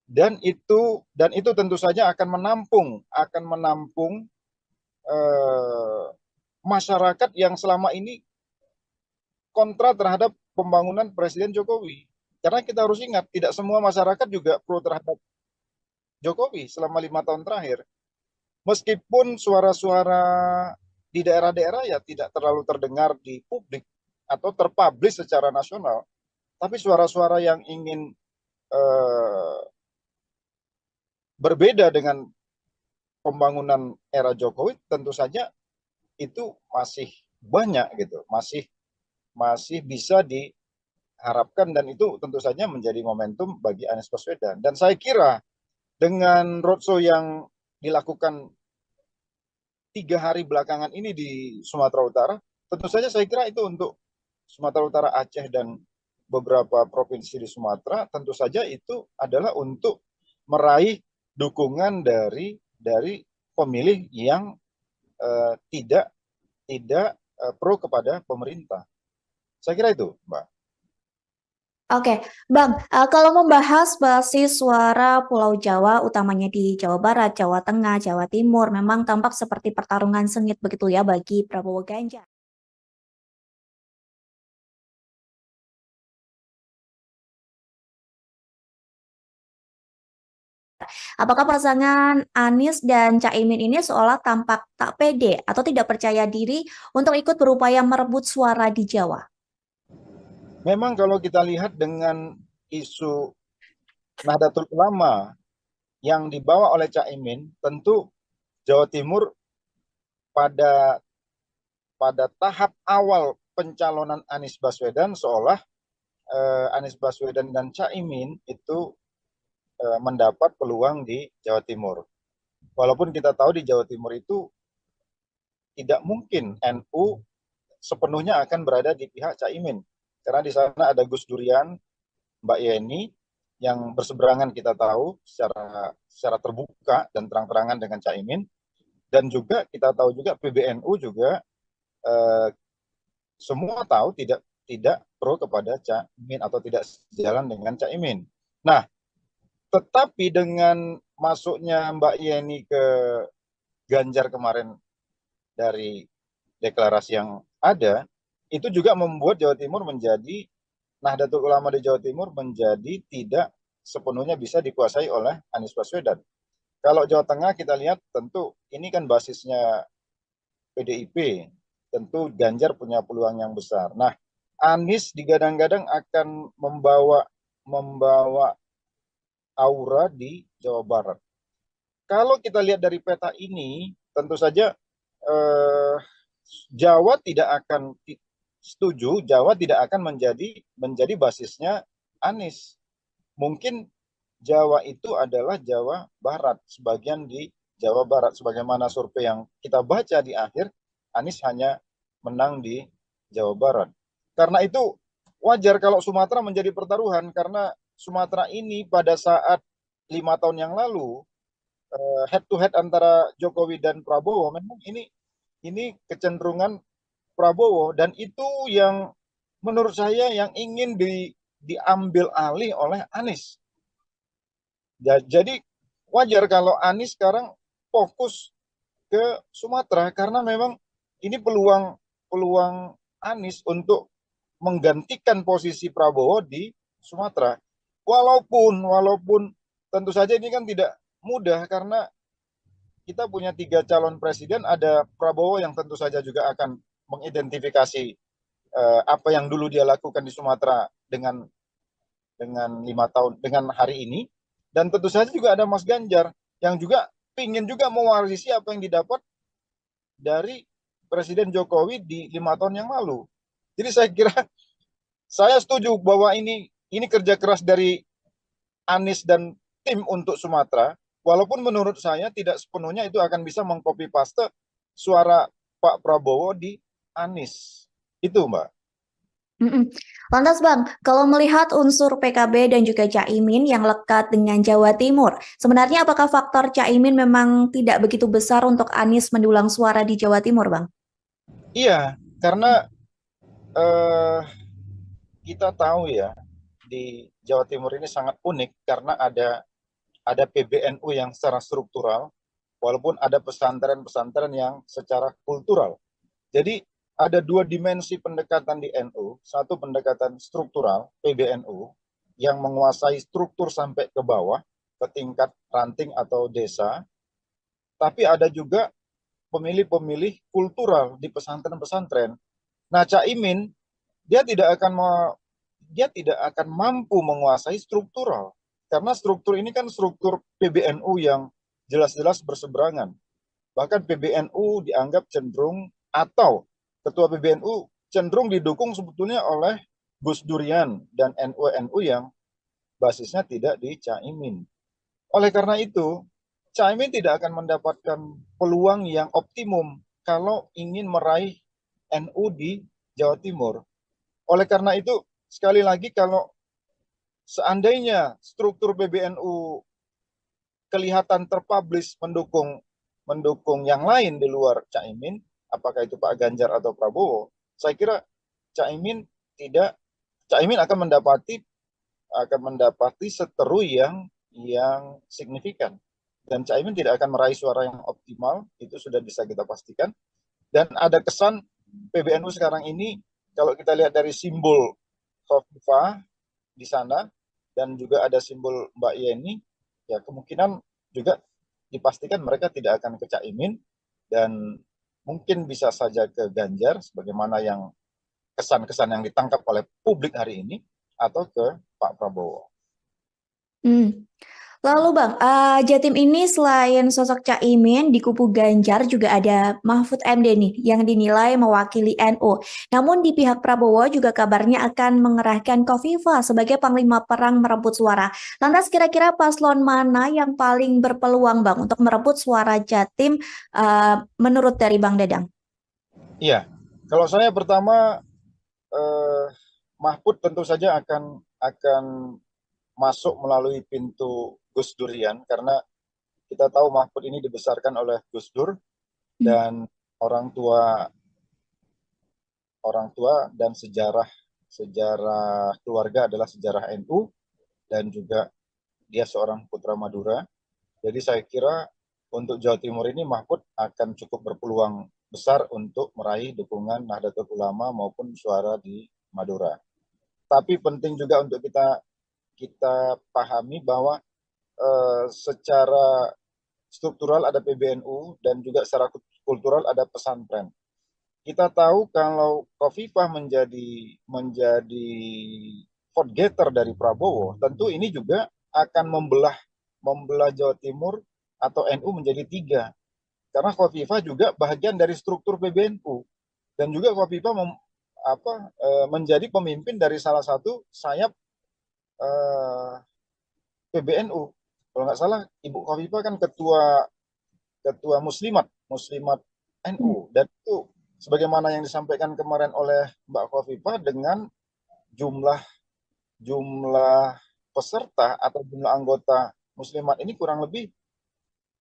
dan itu tentu saja akan menampung masyarakat yang selama ini kontra terhadap pembangunan Presiden Jokowi. Karena kita harus ingat, tidak semua masyarakat juga pro terhadap Jokowi selama 5 tahun terakhir. Meskipun suara-suara di daerah-daerah ya tidak terlalu terdengar di publik atau terpublish secara nasional, tapi suara-suara yang ingin berbeda dengan pembangunan era Jokowi tentu saja itu masih banyak gitu, masih bisa diharapkan, dan itu tentu saja menjadi momentum bagi Anies Baswedan. Dan saya kira dengan roadshow yang dilakukan 3 hari belakangan ini di Sumatera Utara, tentu saja saya kira itu untuk Sumatera Utara, Aceh, dan beberapa provinsi di Sumatera, tentu saja itu adalah untuk meraih dukungan dari pemilih yang tidak pro kepada pemerintah. Saya kira itu, Mbak. Oke, Bang, kalau membahas basis suara Pulau Jawa, utamanya di Jawa Barat, Jawa Tengah, Jawa Timur, memang tampak seperti pertarungan sengit begitu ya bagi Prabowo Ganjar. Apakah pasangan Anies dan Caimin ini seolah tampak tak pede atau tidak percaya diri untuk ikut berupaya merebut suara di Jawa? Memang kalau kita lihat dengan isu Nahdlatul Ulama yang dibawa oleh Caimin, tentu Jawa Timur pada tahap awal pencalonan Anies Baswedan seolah Anies Baswedan dan Caimin itu mendapat peluang di Jawa Timur. Walaupun kita tahu di Jawa Timur itu tidak mungkin NU sepenuhnya akan berada di pihak Caimin. Karena di sana ada Gus Durian, Mbak Yeni, yang berseberangan kita tahu secara terbuka dan terang-terangan dengan Caimin. Dan juga kita tahu juga PBNU juga semua tahu tidak pro kepada Caimin atau tidak sejalan dengan Caimin. Nah, tetapi dengan masuknya Mbak Yeni ke Ganjar kemarin dari deklarasi yang ada, itu juga membuat Jawa Timur menjadi, Nahdlatul Ulama di Jawa Timur menjadi tidak sepenuhnya bisa dikuasai oleh Anies Baswedan. Kalau Jawa Tengah kita lihat tentu ini kan basisnya PDIP, tentu Ganjar punya peluang yang besar. Nah, Anies digadang-gadang akan membawa aura di Jawa Barat. Kalau kita lihat dari peta ini, tentu saja Jawa tidak akan setuju, Jawa tidak akan menjadi basisnya Anies. Mungkin Jawa itu adalah Jawa Barat, sebagian di Jawa Barat, sebagaimana survei yang kita baca di akhir, Anies hanya menang di Jawa Barat. Karena itu wajar kalau Sumatera menjadi pertaruhan, karena Sumatera ini pada saat 5 tahun yang lalu head to head antara Jokowi dan Prabowo, memang ini kecenderungan Prabowo, dan itu yang menurut saya yang ingin diambil alih oleh Anies. Jadi wajar kalau Anies sekarang fokus ke Sumatera, karena memang ini peluang Anies untuk menggantikan posisi Prabowo di Sumatera. Walaupun tentu saja ini kan tidak mudah, karena kita punya 3 calon presiden, ada Prabowo yang tentu saja juga akan mengidentifikasi apa yang dulu dia lakukan di Sumatera dengan 5 tahun dengan hari ini, dan tentu saja juga ada Mas Ganjar yang juga ingin juga mewarisi apa yang didapat dari Presiden Jokowi di 5 tahun yang lalu. Jadi saya kira saya setuju bahwa ini kerja keras dari Anies dan tim untuk Sumatera, walaupun menurut saya tidak sepenuhnya itu akan bisa mengcopy paste suara Pak Prabowo di Anies. Itu, Mbak. Lantas Bang, kalau melihat unsur PKB dan juga Caimin yang lekat dengan Jawa Timur, sebenarnya apakah faktor Caimin memang tidak begitu besar untuk Anies mendulang suara di Jawa Timur, Bang? Iya, karena kita tahu ya, di Jawa Timur ini sangat unik karena ada PBNU yang secara struktural, walaupun ada pesantren-pesantren yang secara kultural. Jadi ada 2 dimensi pendekatan di NU, satu pendekatan struktural, PBNU, yang menguasai struktur sampai ke bawah, ke tingkat ranting atau desa, tapi ada juga pemilih-pemilih kultural di pesantren-pesantren. Nah, Caimin dia tidak akan mampu menguasai struktural, karena struktur ini kan struktur PBNU yang jelas-jelas berseberangan. Bahkan PBNU dianggap cenderung, atau ketua PBNU cenderung didukung sebetulnya oleh Gus Durian dan NU-NU yang basisnya tidak di Caimin. Oleh karena itu, Caimin tidak akan mendapatkan peluang yang optimum kalau ingin meraih NU di Jawa Timur. Oleh karena itu, sekali lagi, kalau seandainya struktur PBNU kelihatan terpublish mendukung yang lain di luar Caimin, apakah itu Pak Ganjar atau Prabowo, saya kira Caimin akan mendapati seteru yang signifikan, dan Caimin tidak akan meraih suara yang optimal, itu sudah bisa kita pastikan. Dan ada kesan PBNU sekarang ini, kalau kita lihat dari simbol Khofifah di sana dan juga ada simbol Mbak Yeni, ya kemungkinan juga dipastikan mereka tidak akan ke Caimin dan mungkin bisa saja ke Ganjar sebagaimana yang kesan-kesan yang ditangkap oleh publik hari ini, atau ke Pak Prabowo. Lalu Bang, Jatim ini selain sosok Caimin di kubu Ganjar juga ada Mahfud MD nih yang dinilai mewakili NU. Namun di pihak Prabowo juga kabarnya akan mengerahkan Khofifah sebagai panglima perang merebut suara. Lantas kira-kira paslon mana yang paling berpeluang Bang untuk merebut suara Jatim menurut dari Bang Dadang? Iya, kalau saya pertama, Mahfud tentu saja akan masuk melalui pintu Gus Durian, karena kita tahu Mahfud ini dibesarkan oleh Gus Dur dan orang tua dan sejarah keluarga adalah sejarah NU, dan juga dia seorang putra Madura. Jadi saya kira untuk Jawa Timur ini Mahfud akan cukup berpeluang besar untuk meraih dukungan Nahdlatul Ulama maupun suara di Madura. Tapi penting juga untuk kita pahami bahwa secara struktural ada PBNU dan juga secara kultural ada pesantren. Kita tahu kalau Khofifah menjadi vote getter dari Prabowo, tentu ini juga akan membelah Jawa Timur atau NU menjadi 3. Karena Khofifah juga bagian dari struktur PBNU, dan juga Khofifah menjadi pemimpin dari salah satu sayap PBNU. Kalau nggak salah, Ibu Khofifah kan ketua Muslimat NU, dan itu sebagaimana yang disampaikan kemarin oleh Mbak Khofifah, dengan jumlah peserta atau jumlah anggota Muslimat ini kurang lebih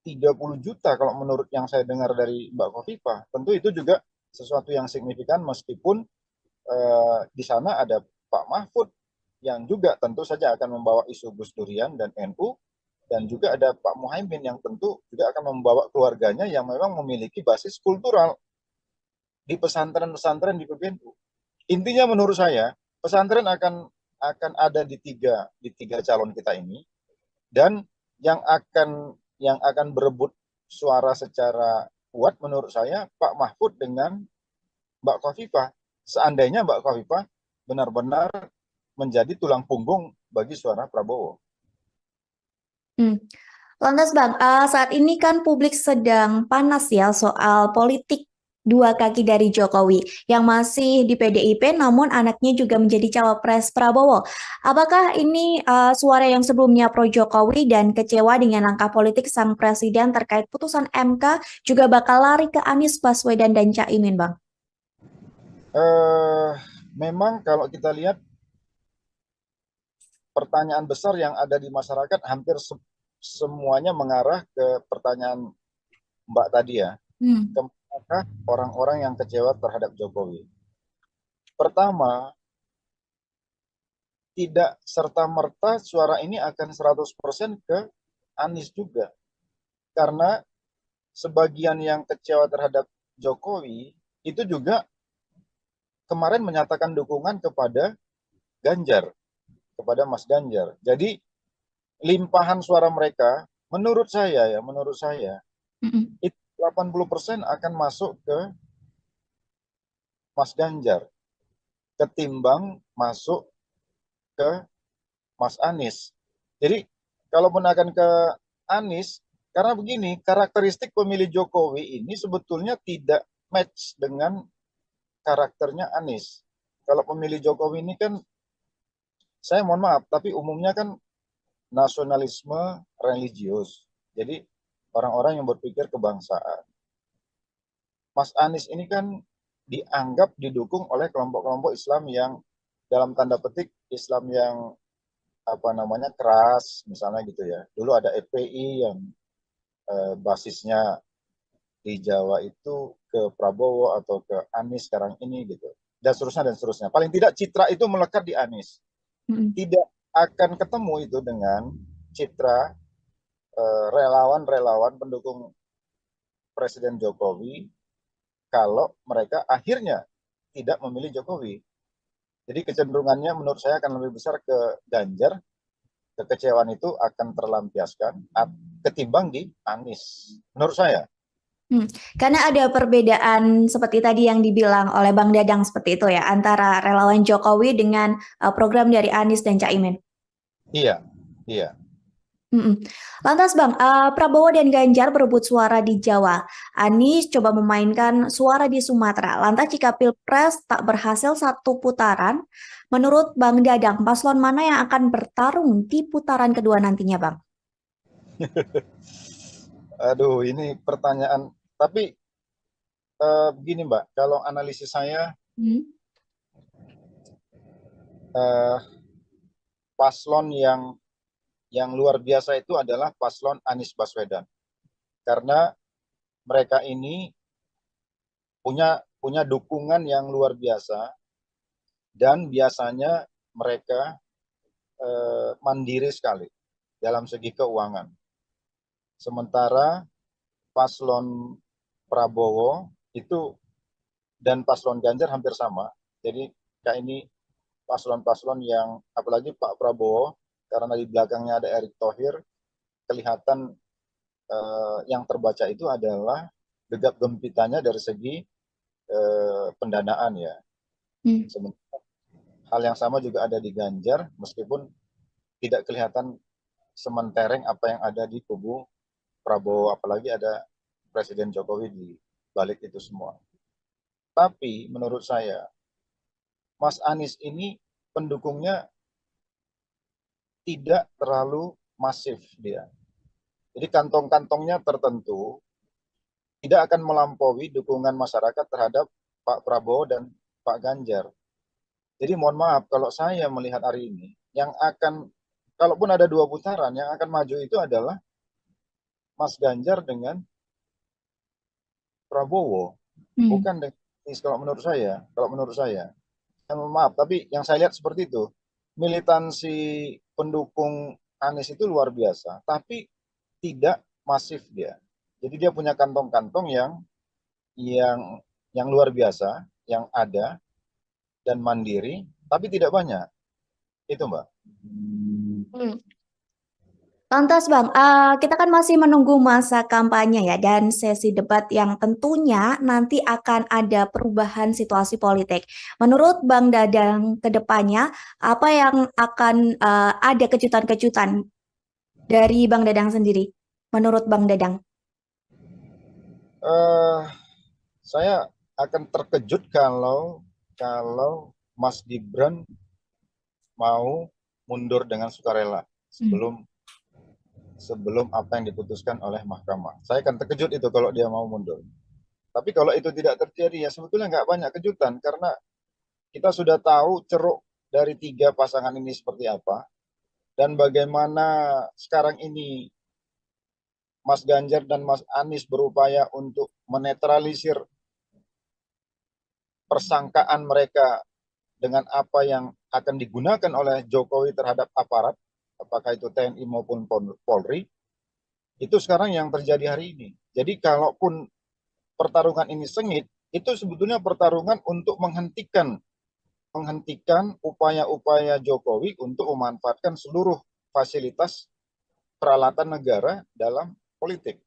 30 juta kalau menurut yang saya dengar dari Mbak Khofifah. Tentu itu juga sesuatu yang signifikan, meskipun di sana ada Pak Mahfud yang juga tentu saja akan membawa isu Gus Durian dan NU, dan juga ada Pak Muhaimin yang tentu juga akan membawa keluarganya yang memang memiliki basis kultural di pesantren-pesantren di PBNU. Intinya menurut saya pesantren akan ada di tiga calon kita ini, dan yang akan berebut suara secara kuat menurut saya Pak Mahfud dengan Mbak Khofifah. Seandainya Mbak Khofifah benar-benar menjadi tulang punggung bagi suara Prabowo. Lantas Bang, saat ini kan publik sedang panas ya soal politik dua kaki dari Jokowi yang masih di PDIP, namun anaknya juga menjadi cawapres Prabowo. Apakah ini suara yang sebelumnya pro Jokowi dan kecewa dengan langkah politik sang presiden terkait putusan MK juga bakal lari ke Anies Baswedan dan Caimin, Bang? Memang kalau kita lihat pertanyaan besar yang ada di masyarakat hampir semuanya mengarah ke pertanyaan Mbak tadi ya. Apakah orang-orang yang kecewa terhadap Jokowi? Pertama, tidak serta-merta suara ini akan 100% ke Anies juga. Karena sebagian yang kecewa terhadap Jokowi itu juga kemarin menyatakan dukungan kepada Ganjar, kepada Mas Ganjar. Jadi limpahan suara mereka, menurut saya Mm-mm. itu 80% akan masuk ke Mas Ganjar ketimbang masuk ke Mas Anies. Jadi kalaupun akan ke Anies, karena begini, karakteristik pemilih Jokowi ini sebetulnya tidak match dengan karakternya Anies. Kalau pemilih Jokowi ini kan, saya mohon maaf, tapi umumnya kan nasionalisme religius. Jadi orang-orang yang berpikir kebangsaan. Mas Anies ini kan dianggap didukung oleh kelompok-kelompok Islam yang dalam tanda petik Islam yang apa namanya keras, misalnya gitu ya. Dulu ada FPI yang basisnya di Jawa itu ke Prabowo atau ke Anies sekarang ini gitu. Dan seterusnya dan seterusnya. Paling tidak citra itu melekat di Anies. Mm-mm. Tidak akan ketemu itu dengan citra relawan-relawan pendukung Presiden Jokowi kalau mereka akhirnya tidak memilih Jokowi. Jadi kecenderungannya menurut saya akan lebih besar ke Ganjar. Kekecewaan itu akan terlampiaskan ketimbang di Anies. Menurut saya. Karena ada perbedaan seperti tadi yang dibilang oleh Bang Dadang seperti itu ya, antara relawan Jokowi dengan program dari Anies dan Caimin. Iya, iya. Mm-mm. Lantas Bang, Prabowo dan Ganjar berebut suara di Jawa. Anies coba memainkan suara di Sumatera. Lantas jika Pilpres tak berhasil satu putaran, menurut Bang Dadang, paslon mana yang akan bertarung di putaran kedua nantinya Bang? Aduh, ini pertanyaan. Tapi begini Mbak, kalau analisis saya Hmm. eh, paslon yang luar biasa itu adalah paslon Anies Baswedan. Karena mereka ini punya dukungan yang luar biasa dan biasanya mereka mandiri sekali dalam segi keuangan. Sementara paslon Prabowo itu dan paslon Ganjar hampir sama. Jadi kayak ini paslon-paslon yang apalagi Pak Prabowo karena di belakangnya ada Erick Thohir, kelihatan yang terbaca itu adalah gegap gempitannya dari segi pendanaan ya. Sementara hal yang sama juga ada di Ganjar, meskipun tidak kelihatan sementereng apa yang ada di kubu Prabowo, apalagi ada Presiden Jokowi di balik itu semua. Tapi menurut saya, Mas Anies ini pendukungnya tidak terlalu masif dia. Jadi kantong-kantongnya tertentu tidak akan melampaui dukungan masyarakat terhadap Pak Prabowo dan Pak Ganjar. Jadi mohon maaf kalau saya melihat hari ini, yang akan, kalaupun ada dua putaran, yang akan maju itu adalah Mas Ganjar dengan Prabowo, bukan dengan Anies kalau menurut saya. Kalau menurut saya, maaf, tapi yang saya lihat seperti itu. Militansi pendukung Anies itu luar biasa, tapi tidak masif dia. Jadi dia punya kantong-kantong yang yang luar biasa, yang ada dan mandiri, tapi tidak banyak. Itu Mbak. Lantas Bang, kita kan masih menunggu masa kampanye ya dan sesi debat yang tentunya nanti akan ada perubahan situasi politik. Menurut Bang Dadang ke depannya, apa yang akan ada kejutan-kejutan dari Bang Dadang sendiri? Menurut Bang Dadang? Saya akan terkejut kalau Mas Gibran mau mundur dengan sukarela sebelum apa yang diputuskan oleh mahkamah. Saya akan terkejut itu kalau dia mau mundur. Tapi kalau itu tidak terjadi, ya sebetulnya nggak banyak kejutan karena kita sudah tahu ceruk dari tiga pasangan ini seperti apa dan bagaimana sekarang ini Mas Ganjar dan Mas Anies berupaya untuk menetralisir persangkaan mereka dengan apa yang akan digunakan oleh Jokowi terhadap aparat, apakah itu TNI maupun Polri, itu sekarang yang terjadi hari ini. Jadi kalaupun pertarungan ini sengit, itu sebetulnya pertarungan untuk menghentikan upaya-upaya Jokowi untuk memanfaatkan seluruh fasilitas peralatan negara dalam politik.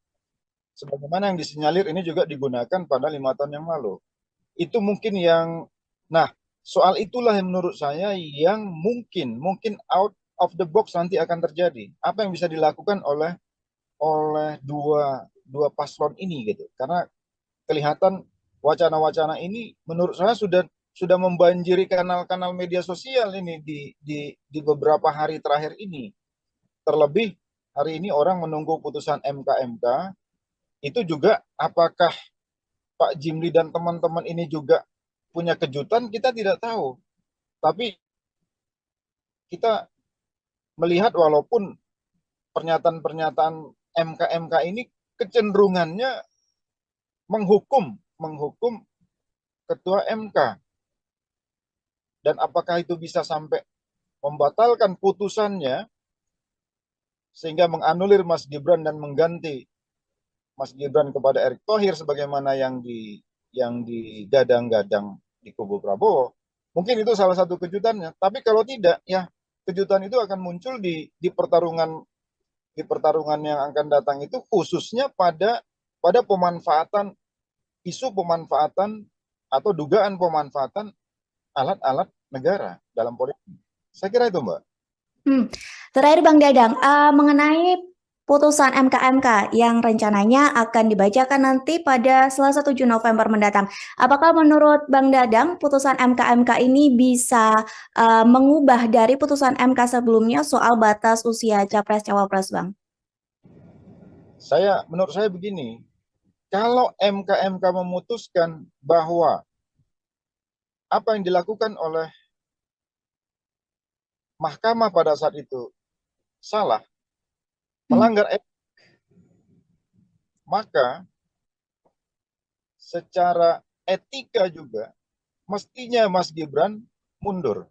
Sebagaimana yang disinyalir ini juga digunakan pada 5 tahun yang lalu. Itu mungkin soal itulah yang menurut saya yang mungkin out of the box nanti akan terjadi. Apa yang bisa dilakukan oleh dua paslon ini gitu. Karena kelihatan wacana-wacana ini menurut saya sudah membanjiri kanal-kanal media sosial ini di beberapa hari terakhir ini. Terlebih hari ini orang menunggu putusan MK itu juga apakah Pak Jimli dan teman-teman ini juga punya kejutan, kita tidak tahu. Tapi kita melihat walaupun pernyataan-pernyataan MK ini kecenderungannya menghukum ketua MK. Dan apakah itu bisa sampai membatalkan putusannya sehingga menganulir Mas Gibran dan mengganti Mas Gibran kepada Erick Thohir sebagaimana yang digadang-gadang di kubu Prabowo. Mungkin itu salah satu kejutannya. Tapi kalau tidak, ya kejutan itu akan muncul di pertarungan yang akan datang itu, khususnya pada isu pemanfaatan atau dugaan pemanfaatan alat-alat negara dalam politik. Saya kira itu, Mbak. Terakhir Bang Dadang, mengenai putusan MK yang rencananya akan dibacakan nanti pada Selasa 7 November mendatang. Apakah menurut Bang Dadang putusan MK ini bisa mengubah dari putusan MK sebelumnya soal batas usia Capres-Cawapres, Bang? Menurut saya begini, kalau MK memutuskan bahwa apa yang dilakukan oleh mahkamah pada saat itu salah, melanggar etik, maka secara etika juga mestinya Mas Gibran mundur.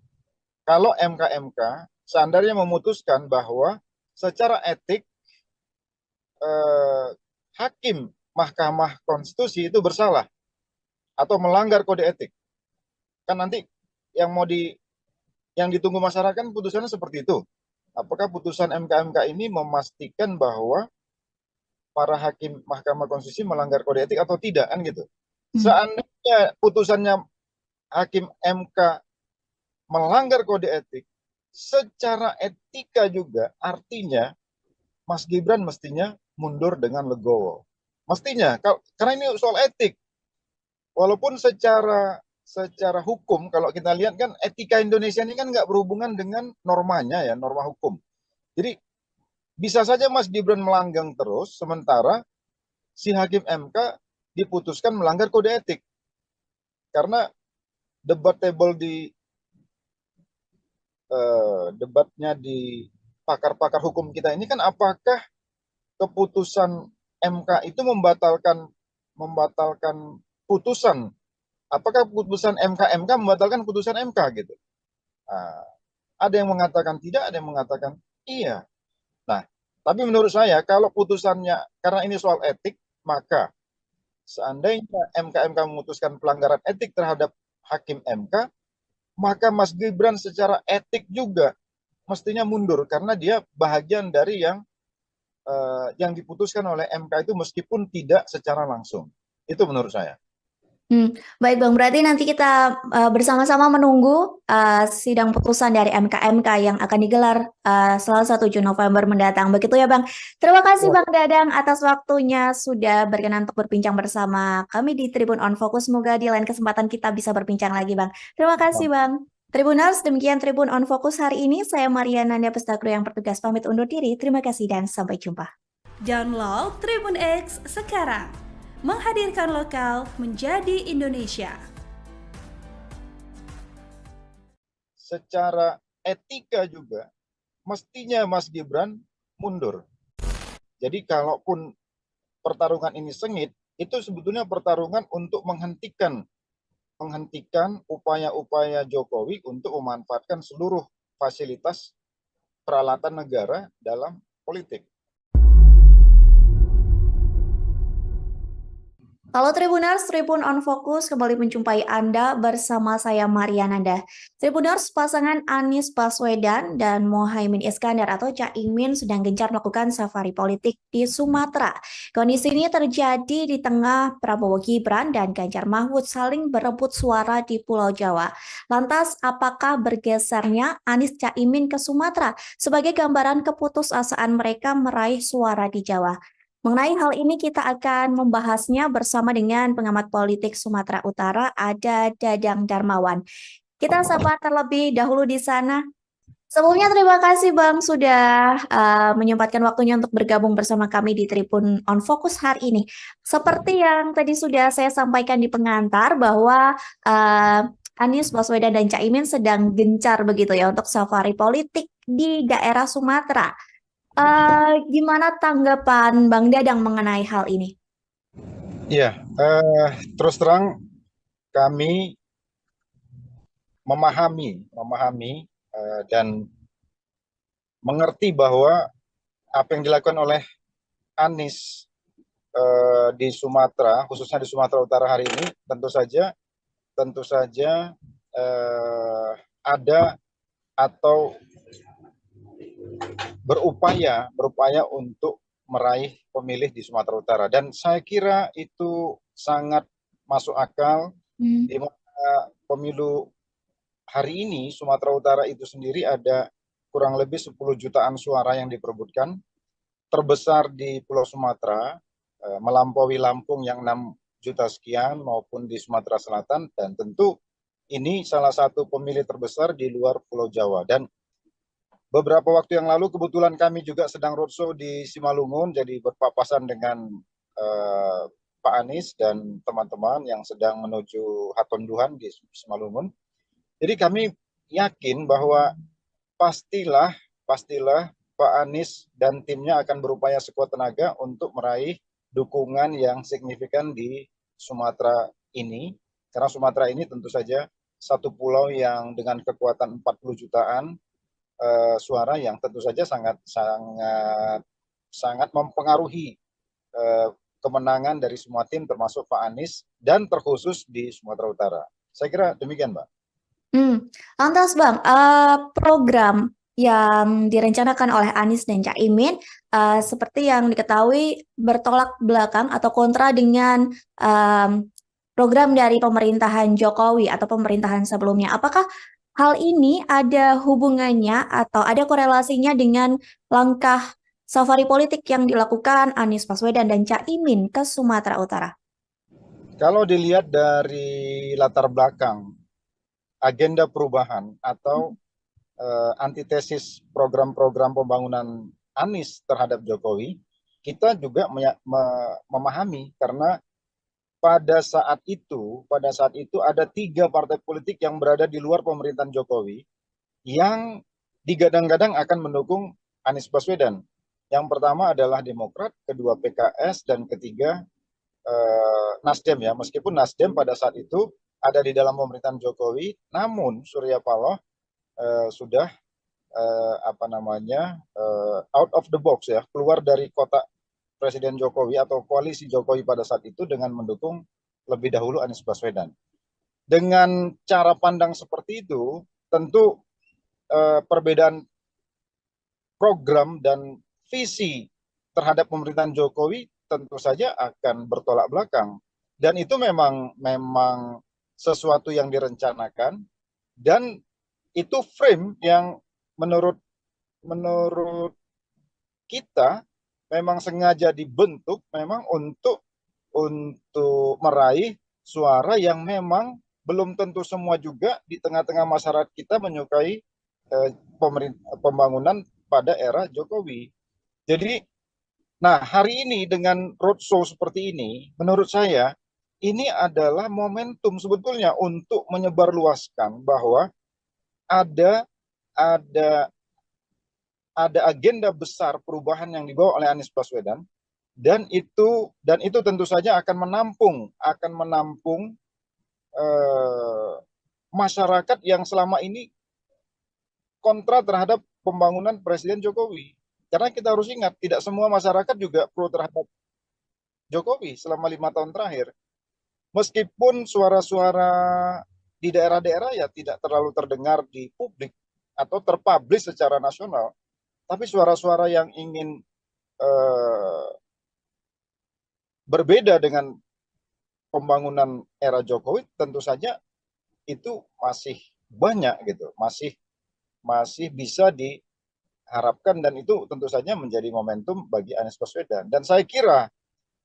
Kalau MK seandainya memutuskan bahwa secara etik hakim Mahkamah Konstitusi itu bersalah atau melanggar kode etik, kan nanti yang ditunggu masyarakat putusannya seperti itu. Apakah putusan MK ini memastikan bahwa para hakim Mahkamah Konstitusi melanggar kode etik atau tidak, kan gitu. Seandainya putusannya hakim MK melanggar kode etik, secara etika juga artinya Mas Gibran mestinya mundur dengan legowo. Mestinya, karena ini soal etik. Walaupun secara hukum, kalau kita lihat kan etika Indonesia ini kan nggak berhubungan dengan normanya ya, norma hukum. Jadi bisa saja Mas Gibran melanggang terus, sementara si hakim MK diputuskan melanggar kode etik. Karena debatable debatnya di pakar-pakar hukum kita ini kan apakah keputusan MK itu membatalkan putusan, apakah putusan MK membatalkan putusan MK gitu. Nah, ada yang mengatakan tidak, ada yang mengatakan iya. Nah, tapi menurut saya kalau putusannya, karena ini soal etik, maka seandainya MK memutuskan pelanggaran etik terhadap hakim MK, maka Mas Gibran secara etik juga mestinya mundur karena dia bahagian dari yang diputuskan oleh MK itu meskipun tidak secara langsung. Itu menurut saya. Baik Bang, berarti nanti kita bersama-sama menunggu sidang putusan dari MK yang akan digelar Selasa 7 November mendatang. Begitu ya Bang. Terima kasih Bang Dadang atas waktunya sudah berkenan untuk berbincang bersama kami di Tribun On Focus. Semoga di lain kesempatan kita bisa berbincang lagi Bang. Terima kasih Bang. Tribuners, demikian Tribun On Focus hari ini. Saya Mariana Nanda Pestagro yang bertugas pamit undur diri. Terima kasih dan sampai jumpa. Download Tribun X sekarang. Menghadirkan lokal menjadi Indonesia. Secara etika juga mestinya Mas Gibran mundur. Jadi kalaupun pertarungan ini sengit, itu sebetulnya pertarungan untuk menghentikan upaya-upaya Jokowi untuk memanfaatkan seluruh fasilitas peralatan negara dalam politik. Halo Tribuners, Tribun on Fokus kembali menjumpai Anda bersama saya Mariananda. Tribuners, pasangan Anies Baswedan dan Mohaimin Iskandar atau Caimin sedang gencar melakukan safari politik di Sumatera. Kondisi ini terjadi di tengah Prabowo Gibran dan Ganjar Mahfud saling berebut suara di Pulau Jawa. Lantas, apakah bergesernya Anies Caimin ke Sumatera sebagai gambaran keputusasaan mereka meraih suara di Jawa? Mengenai hal ini kita akan membahasnya bersama dengan pengamat politik Sumatera Utara, ada Dadang Darmawan. Kita sapa terlebih dahulu di sana. Sebelumnya terima kasih Bang sudah menyempatkan waktunya untuk bergabung bersama kami di Tribun on Fokus hari ini. Seperti yang tadi sudah saya sampaikan di pengantar bahwa Anies Baswedan dan Caimin sedang gencar begitu ya untuk safari politik di daerah Sumatera. Gimana tanggapan Bang Dadang mengenai hal ini? Iya, terus terang kami memahami dan mengerti bahwa apa yang dilakukan oleh Anies di Sumatera, khususnya di Sumatera Utara hari ini, tentu saja ada atau berupaya untuk meraih pemilih di Sumatera Utara, dan saya kira itu sangat masuk akal di mana pemilu hari ini Sumatera Utara itu sendiri ada kurang lebih 10 jutaan suara yang diperebutkan, terbesar di Pulau Sumatera, melampaui Lampung yang 6 juta sekian maupun di Sumatera Selatan, dan tentu ini salah satu pemilih terbesar di luar Pulau Jawa. Dan beberapa waktu yang lalu kebetulan kami juga sedang roadshow di Simalungun, jadi berpapasan dengan Pak Anies dan teman-teman yang sedang menuju Hatonduhan di Simalungun. Jadi kami yakin bahwa pastilah Pak Anies dan timnya akan berupaya sekuat tenaga untuk meraih dukungan yang signifikan di Sumatera ini, karena Sumatera ini tentu saja satu pulau yang dengan kekuatan 40 jutaan suara yang tentu saja sangat mempengaruhi kemenangan dari semua tim termasuk Pak Anies dan terkhusus di Sumatera Utara. Saya kira demikian, Mbak. Lantas Bang, program yang direncanakan oleh Anies dan Caimin seperti yang diketahui bertolak belakang atau kontra dengan program dari pemerintahan Jokowi atau pemerintahan sebelumnya. Apakah hal ini ada hubungannya atau ada korelasinya dengan langkah safari politik yang dilakukan Anies Baswedan dan Caimin ke Sumatera Utara? Kalau dilihat dari latar belakang agenda perubahan atau antitesis program-program pembangunan Anies terhadap Jokowi, kita juga memahami karena pada saat itu ada 3 partai politik yang berada di luar pemerintahan Jokowi yang digadang-gadang akan mendukung Anies Baswedan. Yang pertama adalah Demokrat, kedua PKS, dan ketiga Nasdem ya. Meskipun Nasdem pada saat itu ada di dalam pemerintahan Jokowi, namun Surya Paloh sudah out of the box ya, keluar dari kotak Presiden Jokowi atau koalisi Jokowi pada saat itu dengan mendukung lebih dahulu Anies Baswedan. Dengan cara pandang seperti itu, tentu perbedaan program dan visi terhadap pemerintahan Jokowi tentu saja akan bertolak belakang. Dan itu memang sesuatu yang direncanakan, dan itu frame yang menurut kita memang sengaja dibentuk memang untuk meraih suara yang memang belum tentu semua juga di tengah-tengah masyarakat kita menyukai pembangunan pada era Jokowi. Jadi, nah hari ini dengan roadshow seperti ini, menurut saya ini adalah momentum sebetulnya untuk menyebarluaskan bahwa ada agenda besar perubahan yang dibawa oleh Anies Baswedan, dan itu tentu saja akan menampung masyarakat yang selama ini kontra terhadap pembangunan Presiden Jokowi. Karena kita harus ingat, tidak semua masyarakat juga pro terhadap Jokowi selama 5 tahun terakhir. Meskipun suara-suara di daerah-daerah ya tidak terlalu terdengar di publik atau terpublish secara nasional, tapi suara-suara yang ingin berbeda dengan pembangunan era Jokowi tentu saja itu masih banyak gitu, masih bisa diharapkan, dan itu tentu saja menjadi momentum bagi Anies Baswedan. Dan saya kira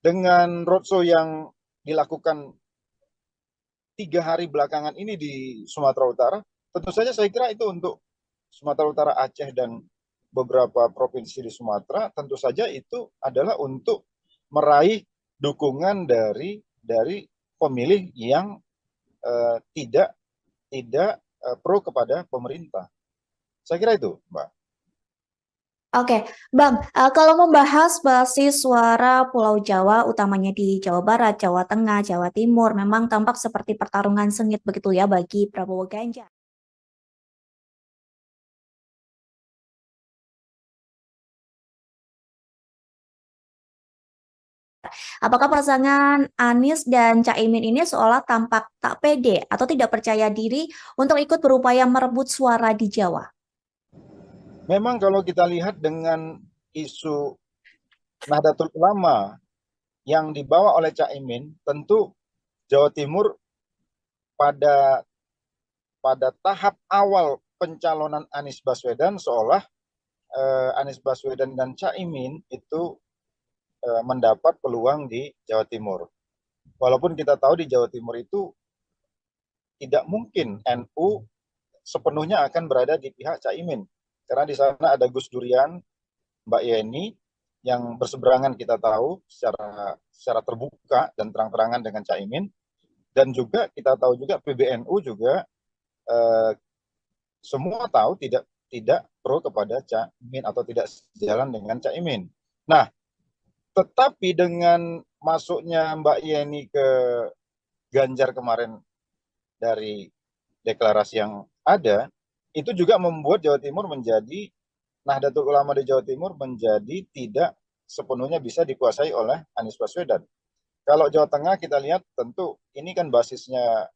dengan roadshow yang dilakukan 3 hari belakangan ini di Sumatera Utara, tentu saja saya kira itu untuk Sumatera Utara, Aceh, dan beberapa provinsi di Sumatera, tentu saja itu adalah untuk meraih dukungan dari pemilih yang tidak pro kepada pemerintah. Saya kira itu, Mbak. Oke, Bang, kalau membahas basis suara Pulau Jawa, utamanya di Jawa Barat, Jawa Tengah, Jawa Timur, memang tampak seperti pertarungan sengit begitu ya bagi Prabowo Ganjar. Apakah pasangan Anies dan Caimin ini seolah tampak tak pede atau tidak percaya diri untuk ikut berupaya merebut suara di Jawa? Memang kalau kita lihat dengan isu Nahdlatul Ulama yang dibawa oleh Caimin, tentu Jawa Timur pada tahap awal pencalonan Anies Baswedan seolah Anies Baswedan dan Caimin itu mendapat peluang di Jawa Timur. Walaupun kita tahu di Jawa Timur itu tidak mungkin NU sepenuhnya akan berada di pihak Caimin. Karena di sana ada Gus Durian, Mbak Yeni, yang berseberangan kita tahu secara terbuka dan terang-terangan dengan Caimin. Dan juga kita tahu juga PBNU juga semua tahu tidak pro kepada Caimin atau tidak sejalan dengan Caimin. Nah, tetapi dengan masuknya Mbak Yeni ke Ganjar kemarin dari deklarasi yang ada, itu juga membuat Jawa Timur menjadi, Nahdlatul Ulama di Jawa Timur menjadi tidak sepenuhnya bisa dikuasai oleh Anies Baswedan. Kalau Jawa Tengah kita lihat tentu ini kan basisnya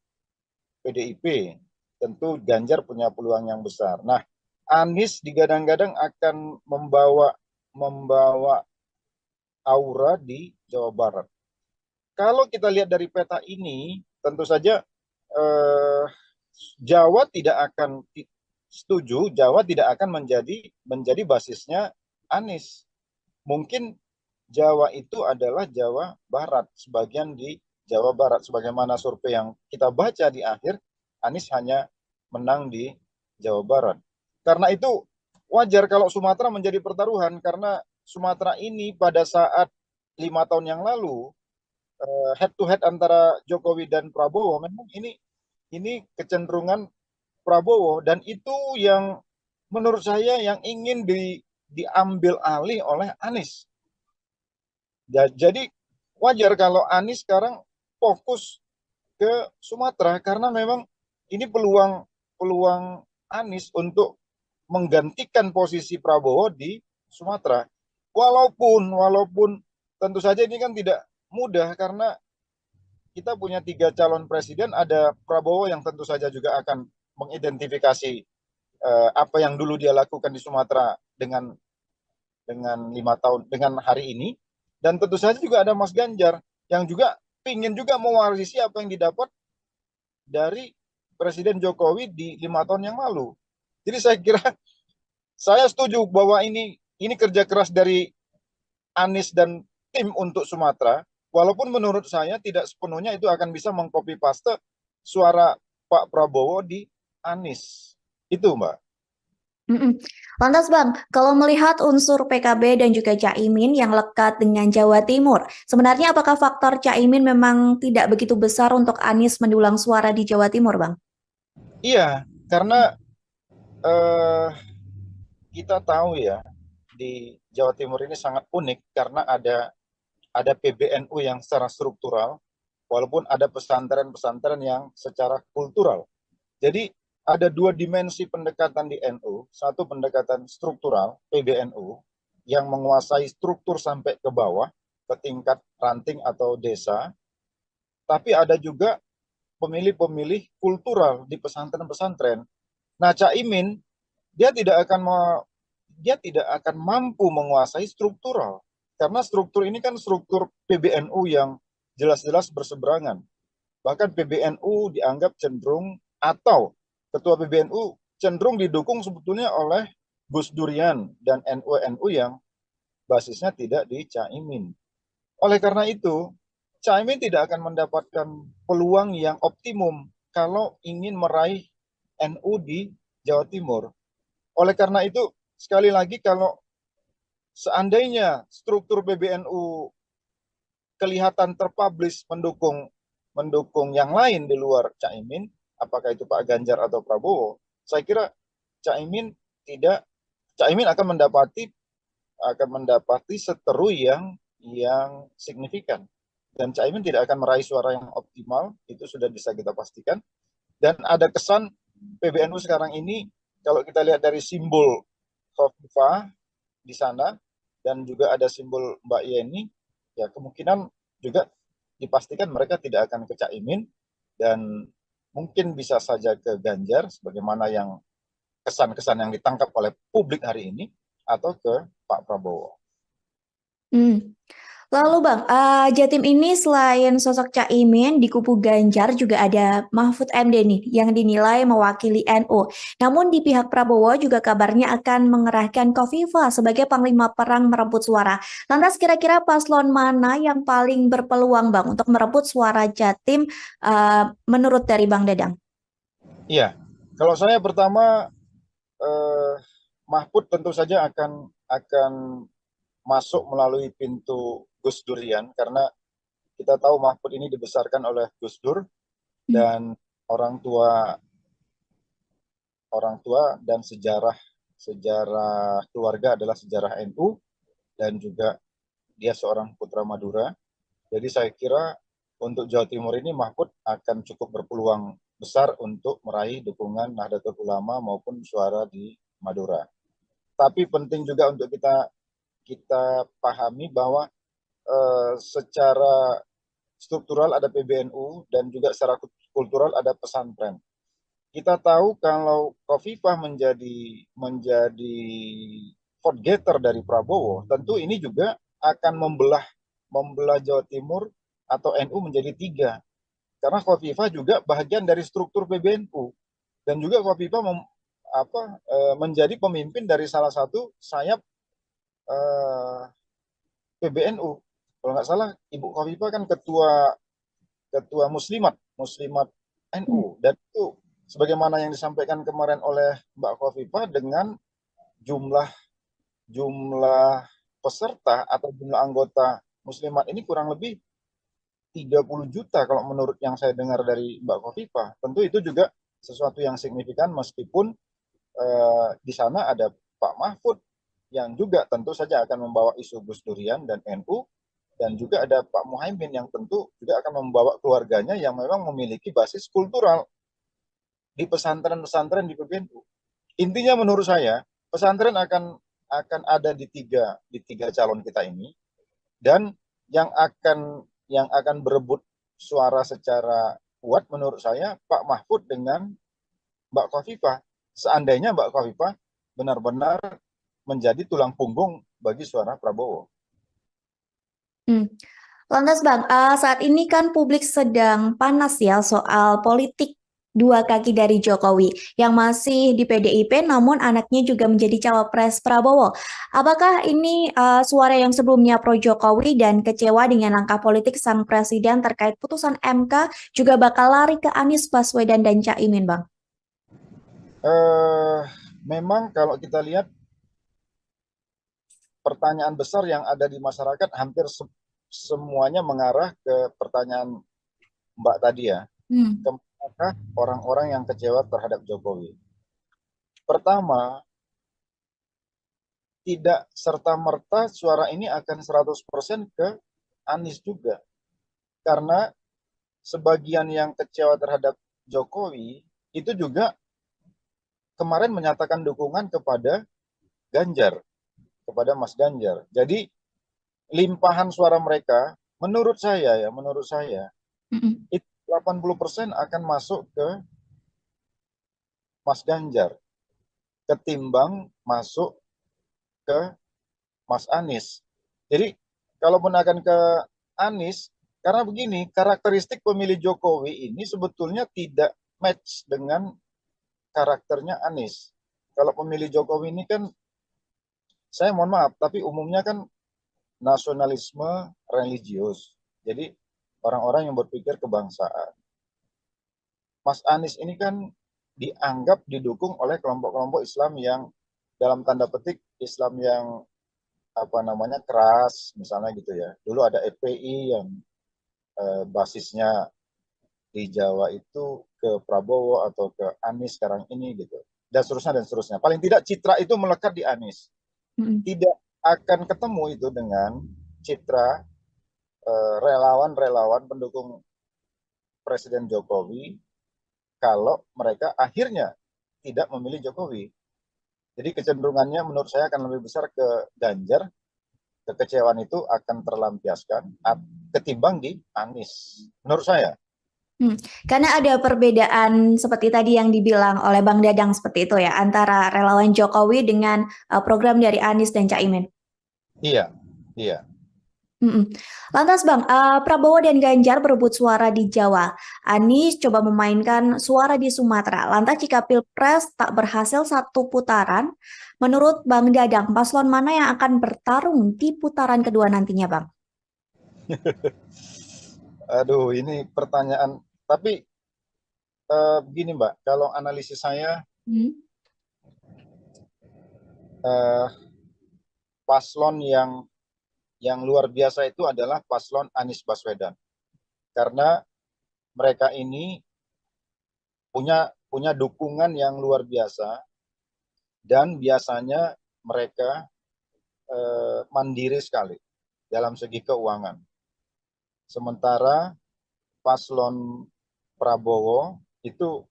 PDIP, tentu Ganjar punya peluang yang besar. Nah, Anies digadang-gadang akan membawa aura di Jawa Barat. Kalau kita lihat dari peta ini, tentu saja Jawa tidak akan setuju, Jawa tidak akan menjadi basisnya Anies. Mungkin Jawa itu adalah Jawa Barat, sebagian di Jawa Barat, sebagaimana survei yang kita baca di akhir, Anies hanya menang di Jawa Barat. Karena itu wajar kalau Sumatera menjadi pertaruhan, karena Sumatera ini pada saat 5 tahun yang lalu head to head antara Jokowi dan Prabowo, memang ini kecenderungan Prabowo, dan itu yang menurut saya yang ingin diambil alih oleh Anies. Jadi wajar kalau Anies sekarang fokus ke Sumatera, karena memang ini peluang Anies untuk menggantikan posisi Prabowo di Sumatera. Walaupun tentu saja ini kan tidak mudah, karena kita punya 3 calon presiden, ada Prabowo yang tentu saja juga akan mengidentifikasi apa yang dulu dia lakukan di Sumatera dengan 5 tahun dengan hari ini, dan tentu saja juga ada Mas Ganjar yang juga ingin juga mewarisi apa yang didapat dari Presiden Jokowi di 5 tahun yang lalu. Jadi saya kira saya setuju bahwa ini kerja keras dari Anies dan tim untuk Sumatera, walaupun menurut saya tidak sepenuhnya itu akan bisa mengcopy paste suara Pak Prabowo di Anies. Itu, Mbak. Lantas Bang, kalau melihat unsur PKB dan juga Caimin yang lekat dengan Jawa Timur, sebenarnya apakah faktor Caimin memang tidak begitu besar untuk Anies mendulang suara di Jawa Timur, Bang? Iya, karena kita tahu ya, di Jawa Timur ini sangat unik karena ada PBNU yang secara struktural, walaupun ada pesantren-pesantren yang secara kultural. Jadi ada 2 dimensi pendekatan di NU, satu pendekatan struktural, PBNU, yang menguasai struktur sampai ke bawah, ke tingkat ranting atau desa, tapi ada juga pemilih-pemilih kultural di pesantren-pesantren. Nah, Caimin dia tidak akan mampu menguasai struktural, karena struktur ini kan struktur PBNU yang jelas-jelas berseberangan. Bahkan PBNU dianggap cenderung, atau ketua PBNU cenderung didukung sebetulnya oleh Gus Durian dan NU yang basisnya tidak di Caimin. Oleh karena itu, Caimin tidak akan mendapatkan peluang yang optimum kalau ingin meraih NU di Jawa Timur. Oleh karena itu, sekali lagi, kalau seandainya struktur PBNU kelihatan terpublish mendukung yang lain di luar Caimin, apakah itu Pak Ganjar atau Prabowo, saya kira Caimin akan mendapati seteru yang signifikan, dan Caimin tidak akan meraih suara yang optimal, itu sudah bisa kita pastikan. Dan ada kesan PBNU sekarang ini, kalau kita lihat dari simbol Khofifah di sana dan juga ada simbol Mbak Yeni, ya kemungkinan juga dipastikan mereka tidak akan ke Caimin, dan mungkin bisa saja ke Ganjar sebagaimana yang kesan-kesan yang ditangkap oleh publik hari ini, atau ke Pak Prabowo. Lalu Bang, Jatim ini selain sosok Caimin di kubu Ganjar juga ada Mahfud MD nih yang dinilai mewakili NU. Namun di pihak Prabowo juga kabarnya akan mengerahkan Khofifah sebagai panglima perang merebut suara. Lantas kira-kira paslon mana yang paling berpeluang Bang untuk merebut suara Jatim menurut dari Bang Dadang? Iya, kalau saya pertama, Mahfud tentu saja akan masuk melalui pintu Gus Durian, karena kita tahu Mahfud ini dibesarkan oleh Gus Dur, dan orang tua dan sejarah keluarga adalah sejarah NU, dan juga dia seorang putra Madura. Jadi saya kira untuk Jawa Timur ini Mahfud akan cukup berpeluang besar untuk meraih dukungan Nahdlatul Ulama maupun suara di Madura. Tapi penting juga untuk kita pahami bahwa secara struktural ada PBNU dan juga secara kultural ada pesantren. Kita tahu kalau Khofifah menjadi vote getter dari Prabowo, tentu ini juga akan membelah Jawa Timur atau NU menjadi 3. Karena Khofifah juga bagian dari struktur PBNU, dan juga Khofifah menjadi pemimpin dari salah satu sayap PBNU. Kalau nggak salah, Ibu Khofifah kan ketua Muslimat NU, dan itu sebagaimana yang disampaikan kemarin oleh Mbak Khofifah, dengan jumlah peserta atau jumlah anggota Muslimat ini kurang lebih 30 juta kalau menurut yang saya dengar dari Mbak Khofifah. Tentu itu juga sesuatu yang signifikan, meskipun di sana ada Pak Mahfud yang juga tentu saja akan membawa isu Gus Durian dan NU, dan juga ada Pak Muhaimin yang tentu juga akan membawa keluarganya yang memang memiliki basis kultural di pesantren-pesantren di PBNU. Intinya menurut saya pesantren akan ada di tiga calon kita ini, dan yang akan berebut suara secara kuat menurut saya Pak Mahfud dengan Mbak Khofifah. Seandainya Mbak Khofifah benar-benar menjadi tulang punggung bagi suara Prabowo. Lantas Bang, saat ini kan publik sedang panas ya soal politik dua kaki dari Jokowi yang masih di PDIP, namun anaknya juga menjadi cawapres Prabowo. Apakah ini suara yang sebelumnya pro Jokowi dan kecewa dengan langkah politik sang presiden terkait putusan MK juga bakal lari ke Anies Baswedan dan Caimin, Bang? Memang kalau kita lihat pertanyaan besar yang ada di masyarakat hampir semuanya mengarah ke pertanyaan Mbak tadi ya. Kemanakah orang-orang yang kecewa terhadap Jokowi? Pertama, tidak serta-merta suara ini akan 100% ke Anies juga. Karena sebagian yang kecewa terhadap Jokowi itu juga kemarin menyatakan dukungan kepada Ganjar, kepada Mas Ganjar. Jadi limpahan suara mereka, menurut saya Mm-mm. itu 80% akan masuk ke Mas Ganjar ketimbang masuk ke Mas Anies. Jadi kalaupun akan ke Anies, karena begini, karakteristik pemilih Jokowi ini sebetulnya tidak match dengan karakternya Anies. Kalau pemilih Jokowi ini kan, saya mohon maaf, tapi umumnya kan nasionalisme religius. Jadi orang-orang yang berpikir kebangsaan. Mas Anies ini kan dianggap didukung oleh kelompok-kelompok Islam yang dalam tanda petik Islam yang keras, misalnya gitu ya. Dulu ada FPI yang basisnya di Jawa itu ke Prabowo atau ke Anies sekarang ini gitu. Dan seterusnya dan seterusnya. Paling tidak citra itu melekat di Anies. Mm-mm. Tidak akan ketemu itu dengan citra relawan-relawan pendukung Presiden Jokowi kalau mereka akhirnya tidak memilih Jokowi. Jadi kecenderungannya menurut saya akan lebih besar ke Ganjar. Kekecewaan itu akan terlampiaskan ketimbang di Anies. Menurut saya. Karena ada perbedaan seperti tadi yang dibilang oleh Bang Dadang seperti itu ya, antara relawan Jokowi dengan program dari Anies dan Caimin. Iya, iya. Mm-mm. Lantas Bang, Prabowo dan Ganjar berebut suara di Jawa. Anies coba memainkan suara di Sumatera. Lantas jika Pilpres tak berhasil satu putaran, menurut Bang Dadang, paslon mana yang akan bertarung di putaran kedua nantinya Bang? Aduh, ini pertanyaan. Tapi begini Mbak, kalau analisis saya, Hmm. eh, paslon yang luar biasa itu adalah paslon Anies Baswedan. Karena mereka ini punya dukungan yang luar biasa dan biasanya mereka mandiri sekali dalam segi keuangan. Sementara paslon Prabowo itu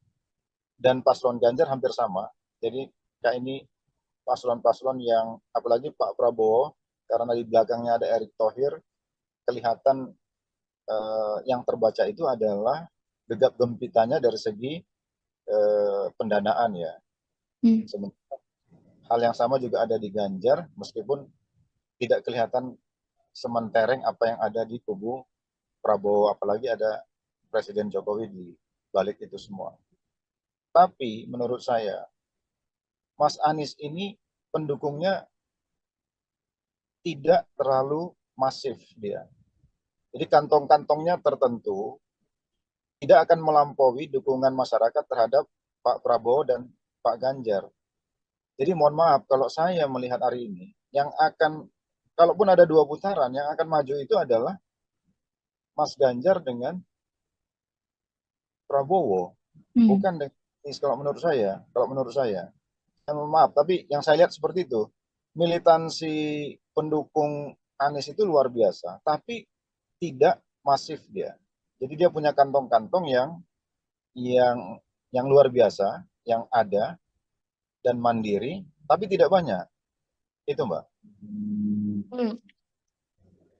dan paslon Ganjar hampir sama. Jadi kayak ini paslon-paslon yang apalagi Pak Prabowo karena di belakangnya ada Erick Thohir, kelihatan yang terbaca itu adalah gegap gempitanya dari segi pendanaan ya. Sementara hal yang sama juga ada di Ganjar, meskipun tidak kelihatan sementereng apa yang ada di kubu Prabowo, apalagi ada Presiden Jokowi di balik itu semua. Tapi menurut saya, Mas Anies ini pendukungnya tidak terlalu masif dia. Jadi kantong-kantongnya tertentu tidak akan melampaui dukungan masyarakat terhadap Pak Prabowo dan Pak Ganjar. Jadi mohon maaf kalau saya melihat hari ini, yang akan, kalaupun ada 2 putaran, yang akan maju itu adalah Mas Ganjar dengan Prabowo, bukan dengan Anies kalau menurut saya. Mohon maaf, tapi yang saya lihat seperti itu. Militansi pendukung Anies itu luar biasa, tapi tidak masif dia. Jadi dia punya kantong-kantong yang yang luar biasa, yang ada dan mandiri, tapi tidak banyak. Itu Mbak. Hmm.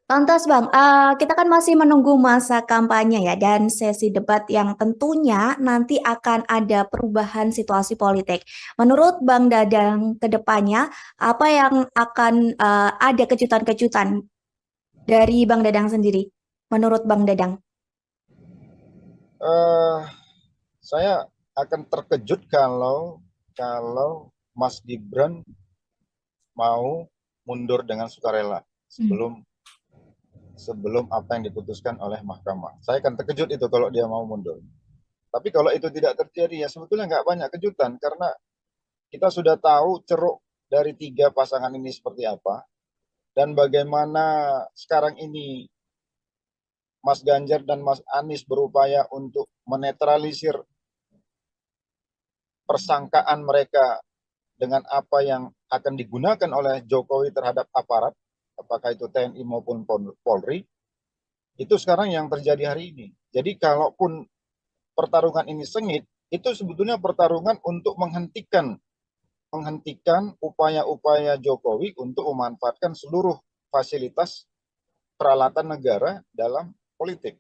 Lantas Bang, kita kan masih menunggu masa kampanye ya dan sesi debat yang tentunya nanti akan ada perubahan situasi politik. Menurut Bang Dadang ke depannya, apa yang akan ada kejutan-kejutan dari Bang Dadang sendiri? Menurut Bang Dadang? Eh, saya akan terkejut kalau Mas Gibran mau mundur dengan sukarela sebelum apa yang diputuskan oleh mahkamah. Saya akan terkejut itu kalau dia mau mundur. Tapi kalau itu tidak terjadi, ya sebetulnya nggak banyak kejutan karena kita sudah tahu ceruk dari 3 pasangan ini seperti apa dan bagaimana sekarang ini Mas Ganjar dan Mas Anies berupaya untuk menetralisir persangkaan mereka dengan apa yang akan digunakan oleh Jokowi terhadap aparat, apakah itu TNI maupun Polri, itu sekarang yang terjadi hari ini. Jadi kalaupun pertarungan ini sengit, itu sebetulnya pertarungan untuk menghentikan upaya-upaya Jokowi untuk memanfaatkan seluruh fasilitas peralatan negara dalam politik.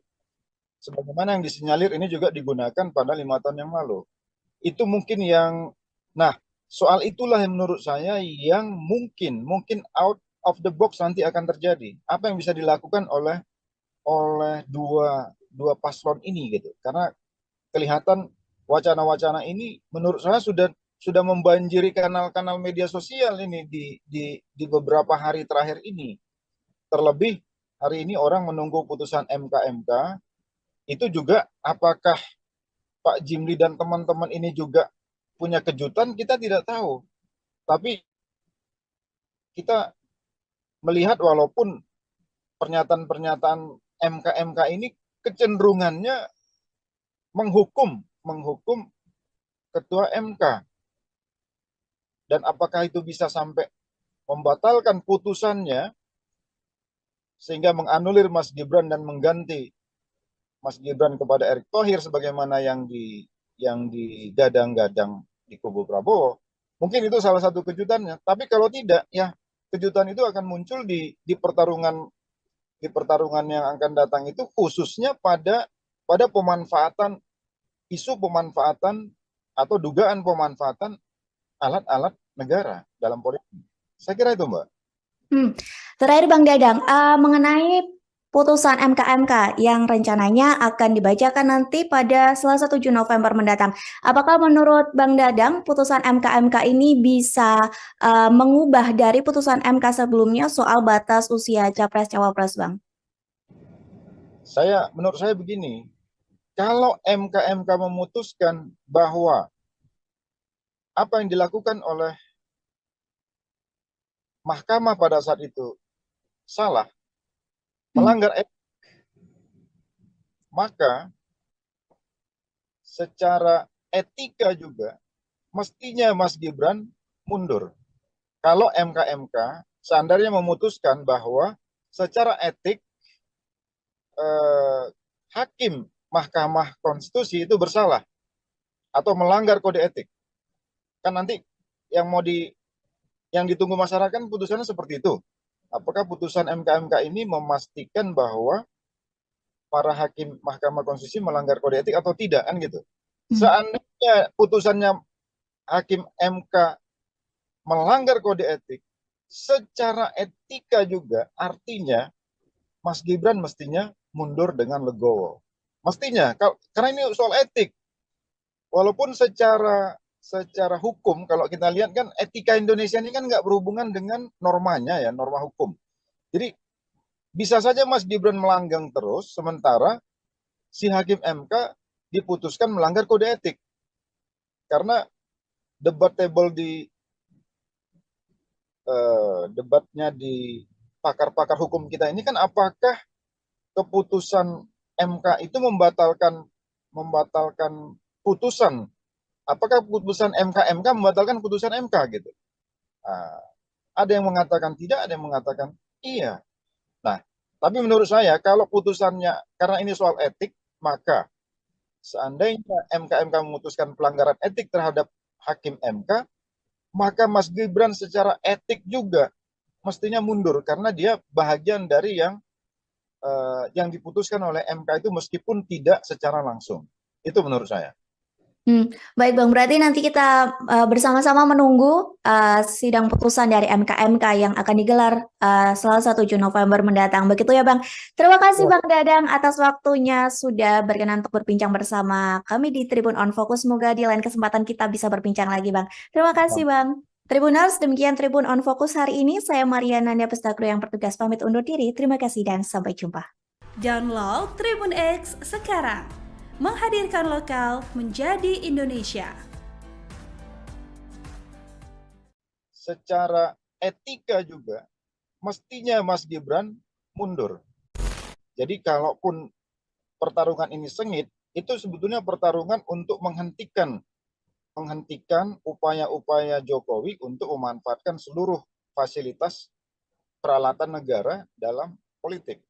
Sebagaimana yang disinyalir ini juga digunakan pada 5 tahun yang lalu. Itu mungkin yang, nah soal itulah yang menurut saya yang mungkin out of the box nanti akan terjadi. Apa yang bisa dilakukan oleh dua paslon ini gitu. Karena kelihatan wacana-wacana ini menurut saya sudah membanjiri kanal-kanal media sosial ini di beberapa hari terakhir ini. Terlebih hari ini orang menunggu putusan MK itu juga apakah Pak Jimli dan teman-teman ini juga punya kejutan, kita tidak tahu. Tapi kita melihat walaupun pernyataan-pernyataan MK ini kecenderungannya menghukum ketua MK. Dan apakah itu bisa sampai membatalkan putusannya sehingga menganulir Mas Gibran dan mengganti Mas Gibran kepada Erick Thohir sebagaimana yang digadang-gadang di kubu Prabowo. Mungkin itu salah satu kejutannya. Tapi kalau tidak, ya kejutan itu akan muncul di pertarungan yang akan datang itu, khususnya pada isu pemanfaatan atau dugaan pemanfaatan alat-alat negara dalam politik. Saya kira itu, Mbak. Terakhir Bang Dadang, mengenai putusan MK yang rencananya akan dibacakan nanti pada Selasa 7 November mendatang. Apakah menurut Bang Dadang putusan MK ini bisa mengubah dari putusan MK sebelumnya soal batas usia Capres-Cawapres, Bang? Menurut saya begini, kalau MK memutuskan bahwa apa yang dilakukan oleh mahkamah pada saat itu salah, melanggar etik, maka secara etika juga mestinya Mas Gibran mundur. Kalau MK seandainya memutuskan bahwa secara etik hakim Mahkamah Konstitusi itu bersalah atau melanggar kode etik, kan nanti yang ditunggu masyarakat putusannya seperti itu. Apakah putusan MK ini memastikan bahwa para hakim Mahkamah Konstitusi melanggar kode etik atau tidak, kan gitu. Seandainya putusannya hakim MK melanggar kode etik, secara etika juga artinya Mas Gibran mestinya mundur dengan legowo. Mestinya, karena ini soal etik. Walaupun secara hukum, kalau kita lihat kan etika Indonesia ini kan nggak berhubungan dengan normanya ya, norma hukum. Jadi bisa saja Mas Gibran melanggang terus, sementara si hakim MK diputuskan melanggar kode etik. Karena debatable debatnya di pakar-pakar hukum kita ini kan apakah keputusan MK itu membatalkan putusan. Apakah putusan MK membatalkan putusan MK gitu? Ada yang mengatakan tidak, ada yang mengatakan iya. Nah, tapi menurut saya kalau putusannya karena ini soal etik, maka seandainya MK memutuskan pelanggaran etik terhadap hakim MK, maka Mas Gibran secara etik juga mestinya mundur karena dia bahagian dari yang diputuskan oleh MK itu meskipun tidak secara langsung. Itu menurut saya. Baik Bang, berarti nanti kita bersama-sama menunggu sidang putusan dari MK yang akan digelar Selasa 7 November mendatang. Begitu ya Bang. Terima kasih Bang Dadang atas waktunya sudah berkenan untuk berbincang bersama kami di Tribun On Focus. Semoga di lain kesempatan kita bisa berbincang lagi Bang. Terima kasih Bang. Tribuners, demikian Tribun On Focus hari ini. Saya Mariana Nanda Pestakro yang bertugas pamit undur diri. Terima kasih dan sampai jumpa. Download Tribun X sekarang. Menghadirkan lokal menjadi Indonesia. Secara etika juga mestinya Mas Gibran mundur. Jadi kalaupun pertarungan ini sengit, itu sebetulnya pertarungan untuk menghentikan upaya-upaya Jokowi untuk memanfaatkan seluruh fasilitas peralatan negara dalam politik.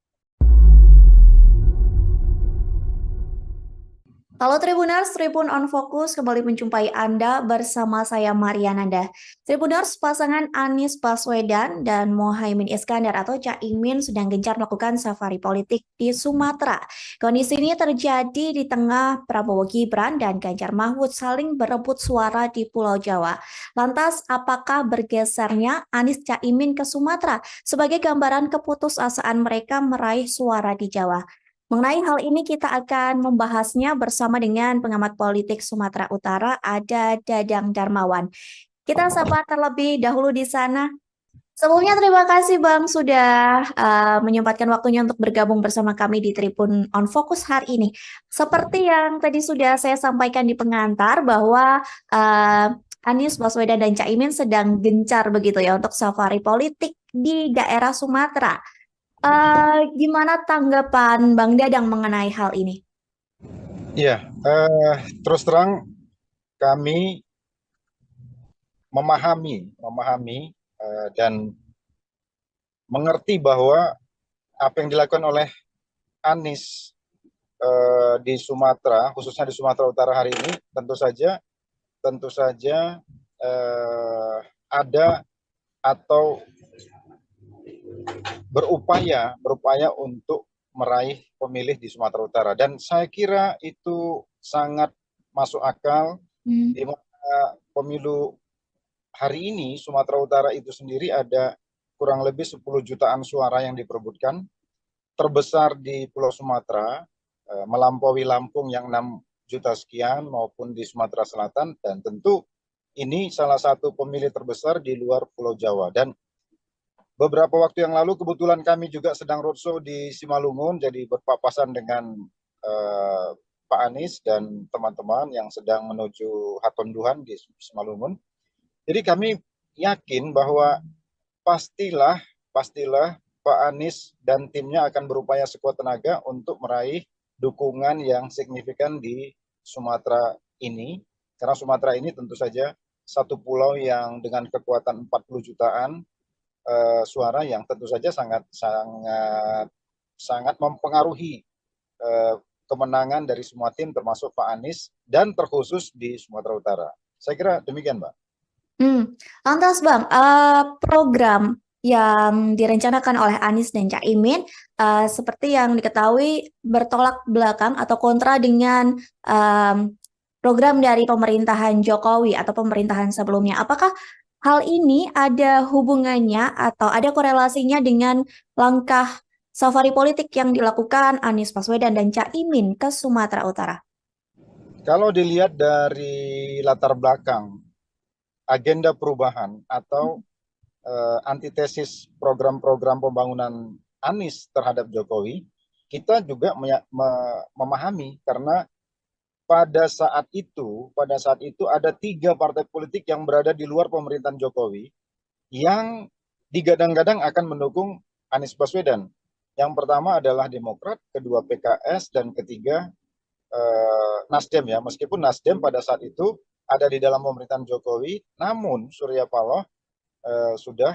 Halo Tribuners, Tribun on Fokus kembali menjumpai Anda bersama saya Mariananda. Tribuners, pasangan Anies Baswedan dan Mohaimin Iskandar atau Caimin sedang gencar melakukan safari politik di Sumatera. Kondisi ini terjadi di tengah Prabowo Gibran dan Ganjar Mahfud saling berebut suara di Pulau Jawa. Lantas, apakah bergesernya Anies Caimin ke Sumatera sebagai gambaran keputusasaan mereka meraih suara di Jawa? Mengenai hal ini kita akan membahasnya bersama dengan pengamat politik Sumatera Utara, ada Dadang Darmawan. Kita sapa terlebih dahulu di sana. Sebelumnya terima kasih Bang sudah menyempatkan waktunya untuk bergabung bersama kami di Tribun on Fokus hari ini. Seperti yang tadi sudah saya sampaikan di pengantar bahwa Anies Baswedan dan Caimin sedang gencar begitu ya untuk safari politik di daerah Sumatera. Gimana tanggapan Bang Dadang mengenai hal ini? Iya, terus terang kami memahami dan mengerti bahwa apa yang dilakukan oleh Anies di Sumatera, khususnya di Sumatera Utara hari ini, tentu saja ada atau berupaya untuk meraih pemilih di Sumatera Utara, dan saya kira itu sangat masuk akal di mana pemilu hari ini Sumatera Utara itu sendiri ada kurang lebih 10 jutaan suara yang diperebutkan, terbesar di Pulau Sumatera, melampaui Lampung yang 6 juta sekian maupun di Sumatera Selatan, dan tentu ini salah satu pemilih terbesar di luar Pulau Jawa. Dan beberapa waktu yang lalu kebetulan kami juga sedang roadshow di Simalungun, jadi berpapasan dengan Pak Anies dan teman-teman yang sedang menuju Hatonduhan di Simalungun. Jadi kami yakin bahwa pastilah Pak Anies dan timnya akan berupaya sekuat tenaga untuk meraih dukungan yang signifikan di Sumatera ini, karena Sumatera ini tentu saja satu pulau yang dengan kekuatan 40 jutaan suara yang tentu saja sangat mempengaruhi kemenangan dari semua tim termasuk Pak Anies dan terkhusus di Sumatera Utara. Saya kira demikian, Mbak. Lantas Bang, program yang direncanakan oleh Anies dan Caimin seperti yang diketahui bertolak belakang atau kontra dengan program dari pemerintahan Jokowi atau pemerintahan sebelumnya. Apakah hal ini ada hubungannya atau ada korelasinya dengan langkah safari politik yang dilakukan Anies Baswedan dan Caimin ke Sumatera Utara? Kalau dilihat dari latar belakang agenda perubahan atau antitesis program-program pembangunan Anies terhadap Jokowi, kita juga memahami karena pada saat itu ada 3 partai politik yang berada di luar pemerintahan Jokowi yang digadang-gadang akan mendukung Anies Baswedan. Yang pertama adalah Demokrat, kedua PKS, dan ketiga Nasdem ya. Meskipun Nasdem pada saat itu ada di dalam pemerintahan Jokowi, namun Surya Paloh sudah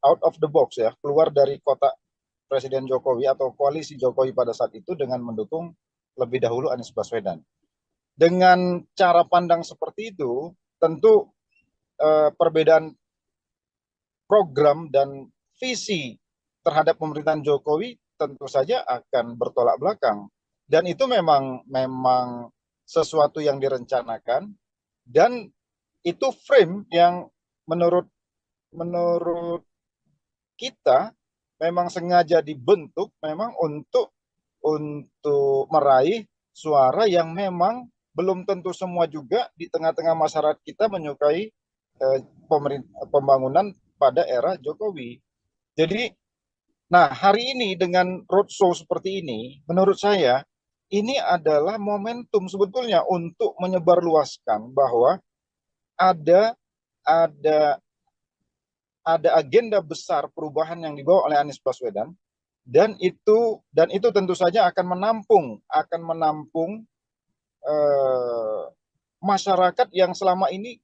out of the box ya, keluar dari kotak Presiden Jokowi atau koalisi Jokowi pada saat itu dengan mendukung lebih dahulu Anies Baswedan. Dengan cara pandang seperti itu, tentu perbedaan program dan visi terhadap pemerintahan Jokowi tentu saja akan bertolak belakang. Dan itu memang sesuatu yang direncanakan, dan itu frame yang menurut kita memang sengaja dibentuk memang untuk meraih suara yang memang belum tentu semua juga di tengah-tengah masyarakat kita menyukai pembangunan pada era Jokowi. Jadi, nah hari ini dengan roadshow seperti ini, menurut saya ini adalah momentum sebetulnya untuk menyebarluaskan bahwa ada agenda besar perubahan yang dibawa oleh Anies Baswedan, dan itu tentu saja akan menampung masyarakat yang selama ini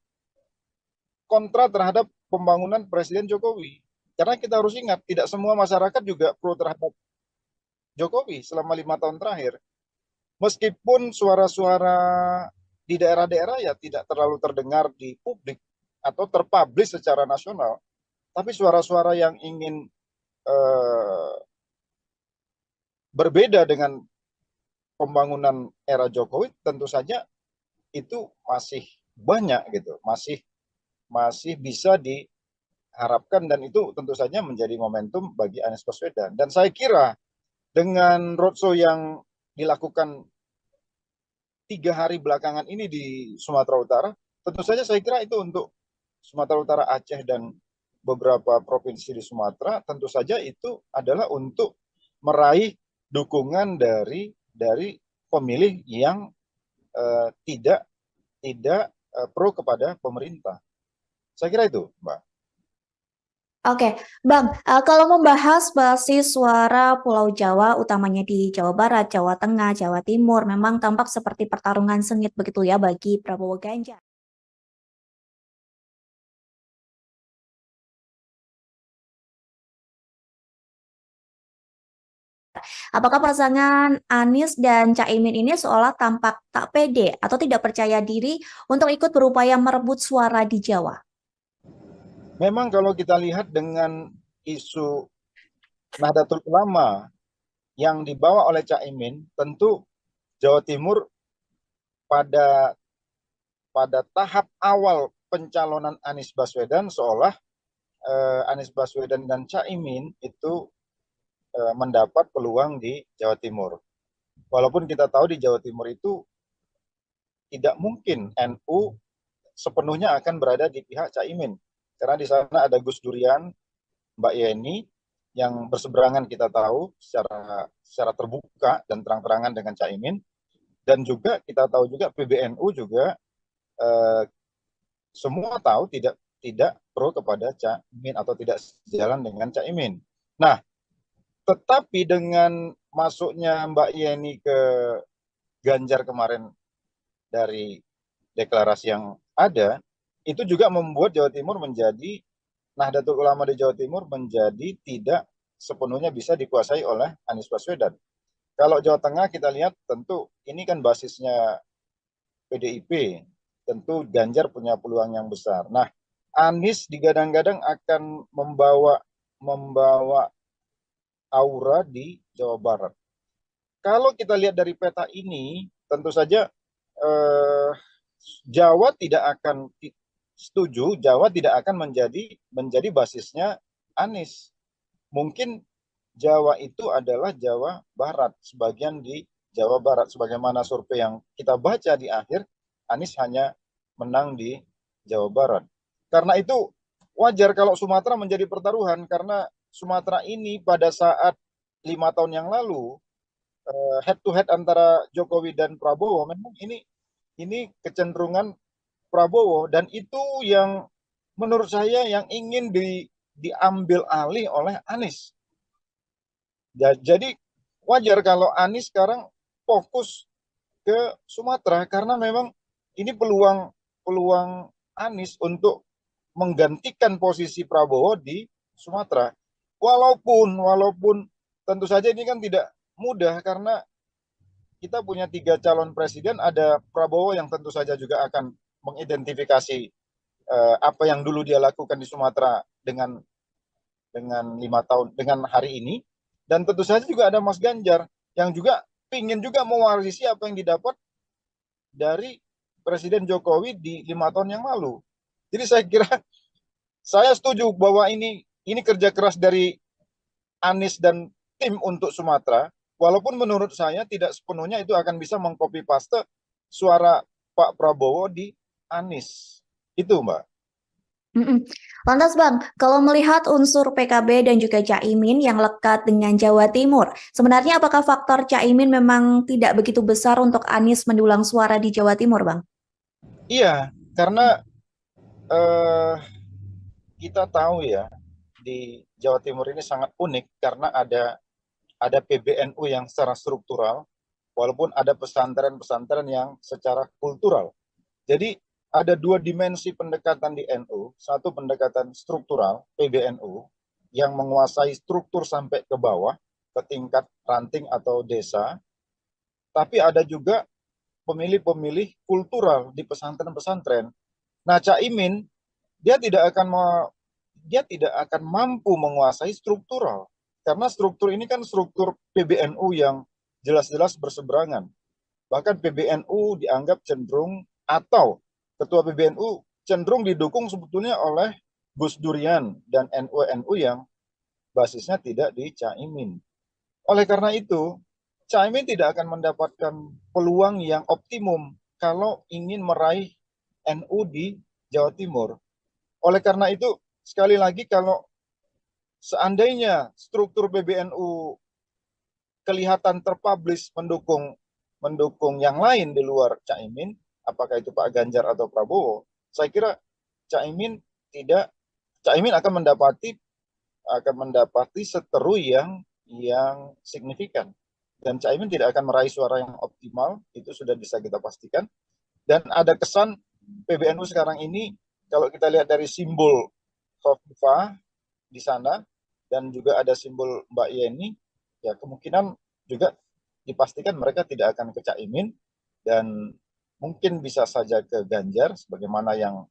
kontra terhadap pembangunan Presiden Jokowi. Karena kita harus ingat, tidak semua masyarakat juga pro terhadap Jokowi selama 5 tahun terakhir. Meskipun suara-suara di daerah-daerah ya tidak terlalu terdengar di publik atau terpublish secara nasional, tapi suara-suara yang ingin berbeda dengan pembangunan era Jokowi tentu saja itu masih banyak gitu, masih bisa diharapkan, dan itu tentu saja menjadi momentum bagi Anies Baswedan. Dan saya kira dengan roadshow yang dilakukan 3 hari belakangan ini di Sumatera Utara, tentu saja saya kira itu untuk Sumatera Utara, Aceh, dan beberapa provinsi di Sumatera, tentu saja itu adalah untuk meraih dukungan dari pemilih yang tidak pro kepada pemerintah. Saya kira itu, Mbak. Oke, Bang, kalau membahas basis suara Pulau Jawa, utamanya di Jawa Barat, Jawa Tengah, Jawa Timur, memang tampak seperti pertarungan sengit begitu ya bagi Prabowo Ganjar. Apakah pasangan Anies dan Caimin ini seolah tampak tak pede atau tidak percaya diri untuk ikut berupaya merebut suara di Jawa? Memang kalau kita lihat dengan isu Nahdlatul Ulama yang dibawa oleh Caimin, tentu Jawa Timur pada tahap awal pencalonan Anies Baswedan seolah Anies Baswedan dan Caimin itu mendapat peluang di Jawa Timur. Walaupun kita tahu di Jawa Timur itu tidak mungkin NU sepenuhnya akan berada di pihak Caimin. Karena di sana ada Gus Durian, Mbak Yeni, yang berseberangan kita tahu secara terbuka dan terang-terangan dengan Caimin. Dan juga kita tahu juga PBNU juga semua tahu tidak pro kepada Caimin atau tidak sejalan dengan Caimin. Nah, tetapi dengan masuknya Mbak Yeni ke Ganjar kemarin dari deklarasi yang ada, itu juga membuat Jawa Timur menjadi, Nahdlatul Ulama di Jawa Timur menjadi tidak sepenuhnya bisa dikuasai oleh Anies Baswedan. Kalau Jawa Tengah kita lihat tentu ini kan basisnya PDIP, tentu Ganjar punya peluang yang besar. Nah, Anies digadang-gadang akan membawa aura di Jawa Barat. Kalau kita lihat dari peta ini, tentu saja Jawa tidak akan setuju, Jawa tidak akan menjadi basisnya Anies. Mungkin Jawa itu adalah Jawa Barat, sebagian di Jawa Barat, sebagaimana survei yang kita baca di akhir, Anies hanya menang di Jawa Barat. Karena itu wajar kalau Sumatera menjadi pertaruhan, karena Sumatera ini pada saat 5 tahun yang lalu head to head antara Jokowi dan Prabowo, memang ini kecenderungan Prabowo, dan itu yang menurut saya yang ingin diambil alih oleh Anies. Jadi wajar kalau Anies sekarang fokus ke Sumatera, karena memang ini peluang Anies untuk menggantikan posisi Prabowo di Sumatera. Walaupun tentu saja ini kan tidak mudah, karena kita punya 3 calon presiden, ada Prabowo yang tentu saja juga akan mengidentifikasi apa yang dulu dia lakukan di Sumatera dengan 5 tahun dengan hari ini, dan tentu saja juga ada Mas Ganjar yang juga ingin juga mewarisi apa yang didapat dari Presiden Jokowi di 5 tahun yang lalu. Jadi saya kira saya setuju bahwa ini kerja keras dari Anies dan tim untuk Sumatera, walaupun menurut saya tidak sepenuhnya itu akan bisa mengcopy paste suara Pak Prabowo di Anies. Itu, Mbak. Lantas Bang, kalau melihat unsur PKB dan juga Caimin yang lekat dengan Jawa Timur, sebenarnya apakah faktor Caimin memang tidak begitu besar untuk Anies mendulang suara di Jawa Timur, Bang? Iya, karena kita tahu ya, di Jawa Timur ini sangat unik karena ada PBNU yang secara struktural, walaupun ada pesantren-pesantren yang secara kultural. Jadi ada 2 dimensi pendekatan di NU, satu pendekatan struktural, PBNU, yang menguasai struktur sampai ke bawah, ke tingkat ranting atau desa, tapi ada juga pemilih-pemilih kultural di pesantren-pesantren. Nah, Caimin dia tidak akan mampu menguasai struktural, karena struktur ini kan struktur PBNU yang jelas-jelas berseberangan. Bahkan PBNU dianggap cenderung, atau ketua PBNU cenderung didukung sebetulnya oleh Gus Durian dan NU-NU yang basisnya tidak di Caimin. Oleh karena itu, Caimin tidak akan mendapatkan peluang yang optimum kalau ingin meraih NU di Jawa Timur. Oleh karena itu, sekali lagi, kalau seandainya struktur PBNU kelihatan terpublish mendukung yang lain di luar Caimin, apakah itu Pak Ganjar atau Prabowo, saya kira Caimin akan mendapati seteru yang signifikan, dan Caimin tidak akan meraih suara yang optimal, itu sudah bisa kita pastikan. Dan ada kesan PBNU sekarang ini, kalau kita lihat dari simbol Khofifah di sana dan juga ada simbol Mbak Yeni, ya kemungkinan juga dipastikan mereka tidak akan ke Caimin, dan mungkin bisa saja ke Ganjar sebagaimana yang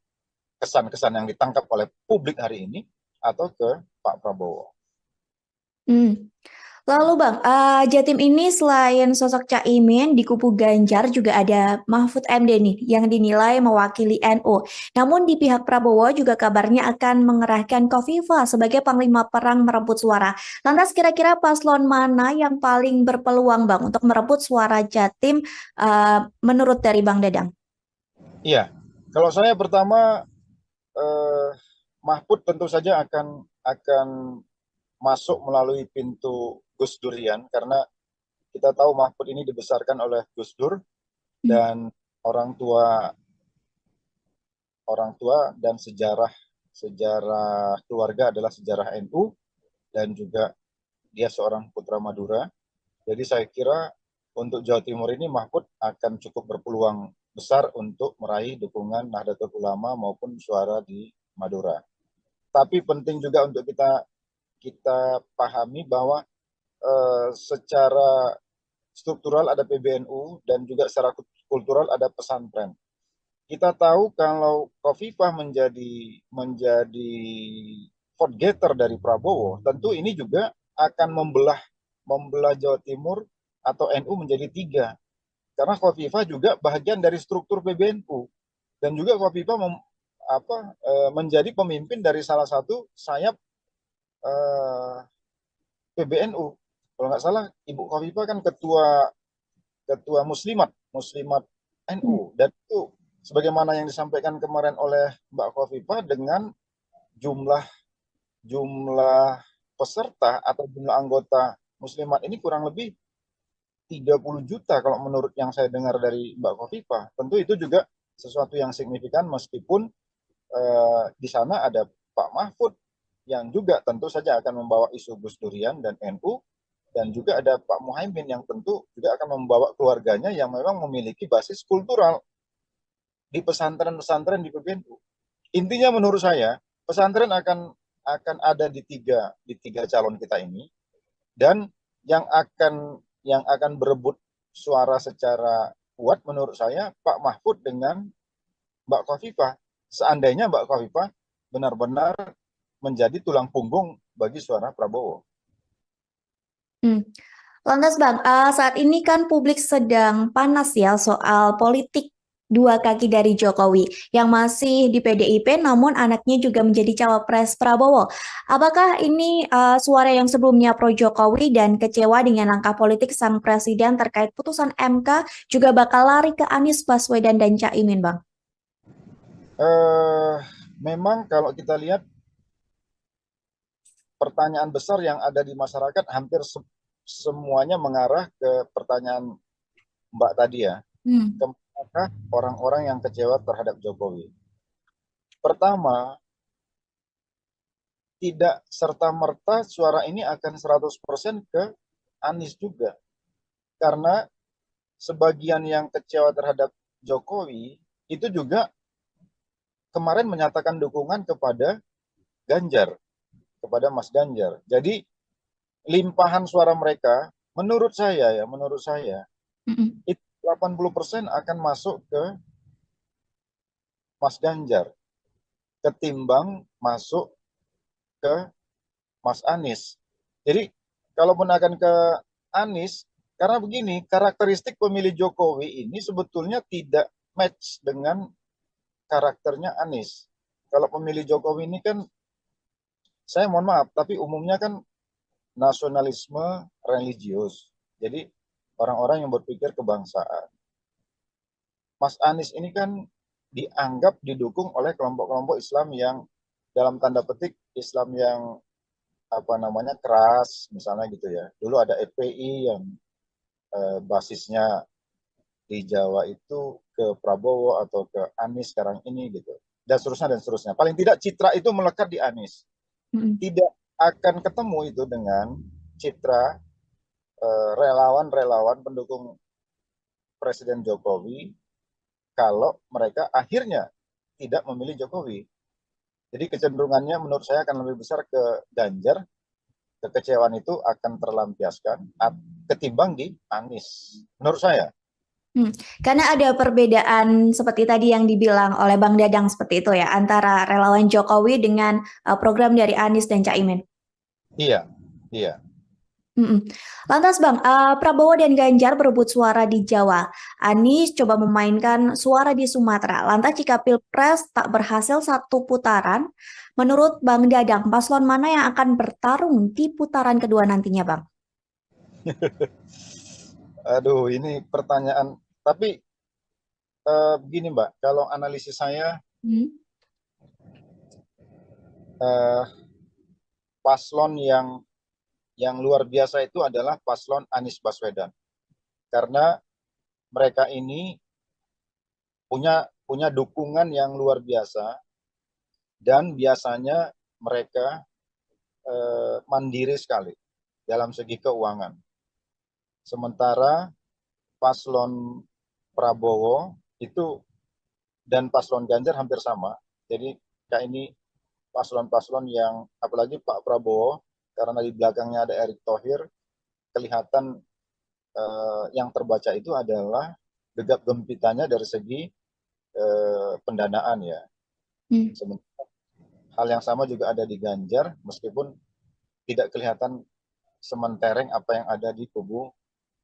kesan-kesan yang ditangkap oleh publik hari ini, atau ke Pak Prabowo. Lalu Bang, Jatim ini selain sosok Caimin di kubu Ganjar juga ada Mahfud MD nih yang dinilai mewakili NU. Namun di pihak Prabowo juga kabarnya akan mengerahkan Khofifah sebagai panglima perang merebut suara. Lantas kira-kira paslon mana yang paling berpeluang Bang untuk merebut suara Jatim menurut dari Bang Dadang? Iya, kalau saya pertama, Mahfud tentu saja akan masuk melalui pintu Gus Durian, karena kita tahu Mahfud ini dibesarkan oleh Gus Dur, dan orang tua dan sejarah keluarga adalah sejarah NU, dan juga dia seorang putra Madura. Jadi saya kira untuk Jawa Timur ini Mahfud akan cukup berpeluang besar untuk meraih dukungan Nahdlatul Ulama maupun suara di Madura. Tapi penting juga untuk kita pahami bahwa secara struktural ada PBNU dan juga secara kultural ada pesantren. Kita tahu kalau Khofifah menjadi vote getter dari Prabowo, tentu ini juga akan membelah Jawa Timur atau NU menjadi 3. Karena Khofifah juga bagian dari struktur PBNU, dan juga Khofifah menjadi pemimpin dari salah satu sayap PBNU. Kalau nggak salah, Ibu Khofifah kan ketua Muslimat NU, dan itu sebagaimana yang disampaikan kemarin oleh Mbak Khofifah, dengan jumlah peserta atau jumlah anggota Muslimat ini kurang lebih 30 juta kalau menurut yang saya dengar dari Mbak Khofifah. Tentu itu juga sesuatu yang signifikan, meskipun di sana ada Pak Mahfud yang juga tentu saja akan membawa isu Gus Durian dan NU, dan juga ada Pak Muhaimin yang tentu juga akan membawa keluarganya yang memang memiliki basis kultural di pesantren-pesantren di PBNU. Intinya menurut saya pesantren akan ada di tiga calon kita ini, dan yang akan berebut suara secara kuat menurut saya Pak Mahfud dengan Mbak Khofifah, seandainya Mbak Khofifah benar-benar menjadi tulang punggung bagi suara Prabowo. Lantas Bang, saat ini kan publik sedang panas ya soal politik dua kaki dari Jokowi yang masih di PDIP, namun anaknya juga menjadi cawapres Prabowo. Apakah ini suara yang sebelumnya pro Jokowi dan kecewa dengan langkah politik sang presiden terkait putusan MK juga bakal lari ke Anies Baswedan dan Caimin, Bang? Memang kalau kita lihat pertanyaan besar yang ada di masyarakat hampir semuanya mengarah ke pertanyaan Mbak tadi ya. Apakah orang-orang yang kecewa terhadap Jokowi? Pertama, tidak serta-merta suara ini akan 100% ke Anies juga. Karena sebagian yang kecewa terhadap Jokowi itu juga kemarin menyatakan dukungan kepada Ganjar, kepada Mas Ganjar. Jadi limpahan suara mereka, menurut saya Mm-mm. itu 80% akan masuk ke Mas Ganjar ketimbang masuk ke Mas Anies. Jadi kalaupun akan ke Anies, karena begini, karakteristik pemilih Jokowi ini sebetulnya tidak match dengan karakternya Anies. Kalau pemilih Jokowi ini kan, saya mohon maaf, tapi umumnya kan nasionalisme religius. Jadi orang-orang yang berpikir kebangsaan. Mas Anies ini kan dianggap didukung oleh kelompok-kelompok Islam yang dalam tanda petik Islam yang keras, misalnya gitu ya. Dulu ada FPI yang basisnya di Jawa itu ke Prabowo atau ke Anies sekarang ini gitu, dan seterusnya dan seterusnya. Paling tidak citra itu melekat di Anies. Mm-mm. Tidak akan ketemu itu dengan citra relawan-relawan pendukung Presiden Jokowi kalau mereka akhirnya tidak memilih Jokowi. Jadi kecenderungannya menurut saya akan lebih besar ke Ganjar. Kekecewaan itu akan terlampiaskan ketimbang di Anies, menurut saya. Karena ada perbedaan seperti tadi yang dibilang oleh Bang Dadang seperti itu ya, antara relawan Jokowi dengan program dari Anies dan Caimin. Iya, iya. Mm-mm. Lantas Bang, Prabowo dan Ganjar berebut suara di Jawa. Anies coba memainkan suara di Sumatera. Lantas jika Pilpres tak berhasil satu putaran, menurut Bang Dadang, paslon mana yang akan bertarung di putaran kedua nantinya Bang? Aduh, ini pertanyaan. Tapi begini Mbak, kalau analisis saya, Hmm. eh, paslon yang luar biasa itu adalah paslon Anies Baswedan. Karena mereka ini punya dukungan yang luar biasa, dan biasanya mereka mandiri sekali dalam segi keuangan. Sementara paslon Prabowo itu dan paslon Ganjar hampir sama. Jadi kayak ini paslon-paslon yang, apalagi Pak Prabowo, karena di belakangnya ada Erick Thohir, kelihatan yang terbaca itu adalah gegap gempitannya dari segi pendanaan ya. Hmm. Hal yang sama juga ada di Ganjar, meskipun tidak kelihatan sementereng apa yang ada di kubu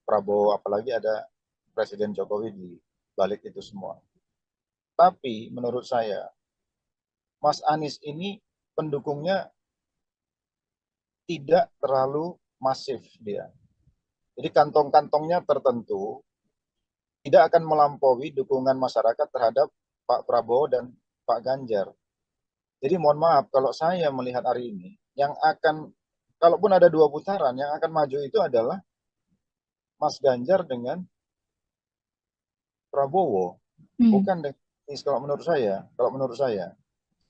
Prabowo, apalagi ada Presiden Jokowi di balik itu semua. Tapi menurut saya, Mas Anies ini pendukungnya tidak terlalu masif dia. Jadi kantong-kantongnya tertentu, tidak akan melampaui dukungan masyarakat terhadap Pak Prabowo dan Pak Ganjar. Jadi mohon maaf, kalau saya melihat hari ini, yang akan, kalaupun ada 2 putaran, yang akan maju itu adalah Mas Ganjar dengan Prabowo, Hmm. bukan dengan Anies kalau menurut saya.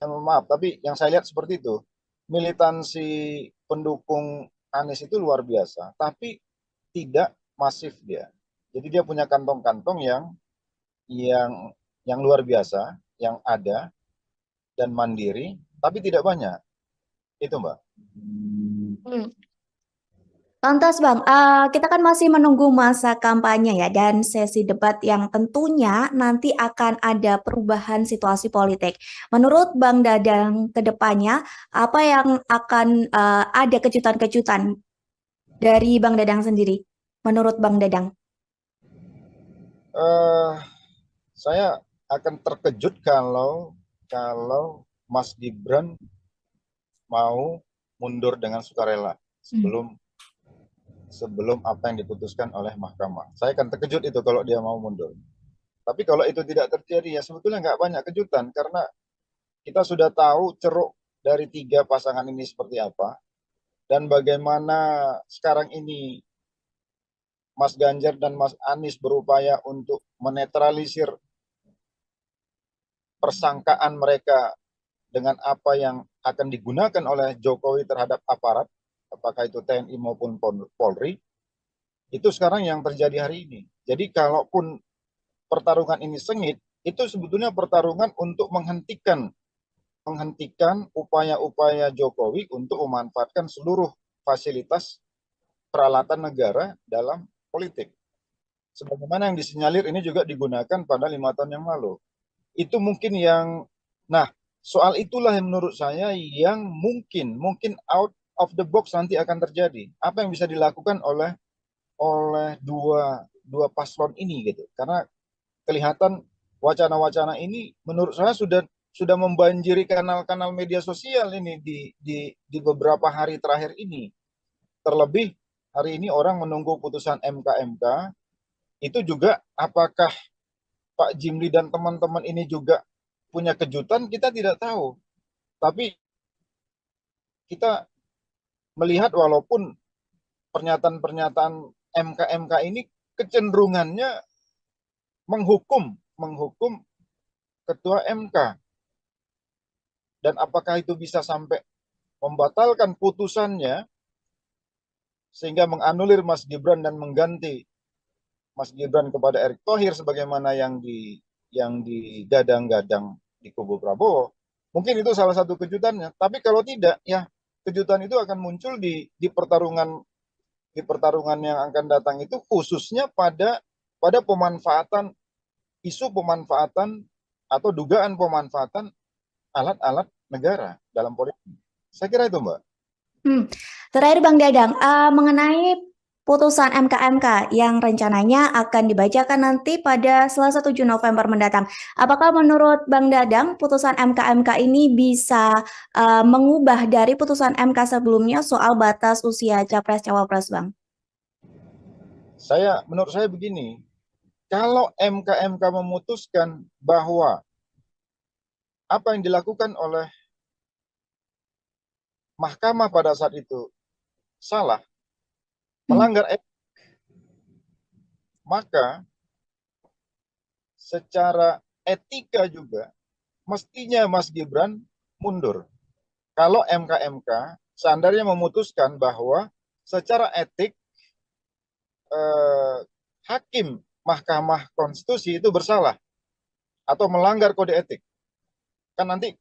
Mohon maaf, tapi yang saya lihat seperti itu. Militansi pendukung Anies itu luar biasa, tapi tidak masif dia. Jadi dia punya kantong-kantong yang yang luar biasa, yang ada dan mandiri, tapi tidak banyak. Itu Mbak. Hmm. Lantas Bang, kita kan masih menunggu masa kampanye ya dan sesi debat yang tentunya nanti akan ada perubahan situasi politik. Menurut Bang Dadang ke depannya, apa yang akan ada kejutan-kejutan dari Bang Dadang sendiri? Menurut Bang Dadang. Eh, saya akan terkejut kalau Mas Gibran mau mundur dengan sukarela sebelum apa yang diputuskan oleh mahkamah. Saya akan terkejut itu kalau dia mau mundur. Tapi kalau itu tidak terjadi, ya sebetulnya nggak banyak kejutan, karena kita sudah tahu ceruk dari 3 pasangan ini seperti apa, dan bagaimana sekarang ini Mas Ganjar dan Mas Anies berupaya untuk menetralisir persangkaan mereka dengan apa yang akan digunakan oleh Jokowi terhadap aparat, apakah itu TNI maupun Polri, itu sekarang yang terjadi hari ini. Jadi kalaupun pertarungan ini sengit, itu sebetulnya pertarungan untuk menghentikan upaya-upaya Jokowi untuk memanfaatkan seluruh fasilitas peralatan negara dalam politik. Sebagaimana yang disinyalir ini juga digunakan pada 5 tahun yang lalu. Itu mungkin yang, nah soal itulah yang menurut saya yang mungkin out of the box nanti akan terjadi. Apa yang bisa dilakukan oleh dua paslon ini gitu. Karena kelihatan wacana-wacana ini menurut saya sudah membanjiri kanal-kanal media sosial ini di beberapa hari terakhir ini. Terlebih hari ini orang menunggu putusan MK itu juga apakah Pak Jimli dan teman-teman ini juga punya kejutan, kita tidak tahu. Tapi kita melihat walaupun pernyataan-pernyataan MK ini kecenderungannya menghukum ketua MK. Dan apakah itu bisa sampai membatalkan putusannya sehingga menganulir Mas Gibran dan mengganti Mas Gibran kepada Erick Thohir sebagaimana yang digadang-gadang di kubu Prabowo. Mungkin itu salah satu kejutannya. Tapi kalau tidak, ya kejutan itu akan muncul di pertarungan yang akan datang itu, khususnya pada isu pemanfaatan atau dugaan pemanfaatan alat-alat negara dalam politik. Saya kira itu, Mbak. Terakhir Bang Dadang, mengenai putusan MK yang rencananya akan dibacakan nanti pada Selasa 7 November mendatang. Apakah menurut Bang Dadang putusan MK ini bisa mengubah dari putusan MK sebelumnya soal batas usia Capres-Cawapres, Bang? Menurut saya begini, kalau MK memutuskan bahwa apa yang dilakukan oleh Mahkamah pada saat itu salah, melanggar etik, maka secara etika juga mestinya Mas Gibran mundur. Kalau MK seandainya memutuskan bahwa secara etik hakim Mahkamah Konstitusi itu bersalah atau melanggar kode etik, kan nanti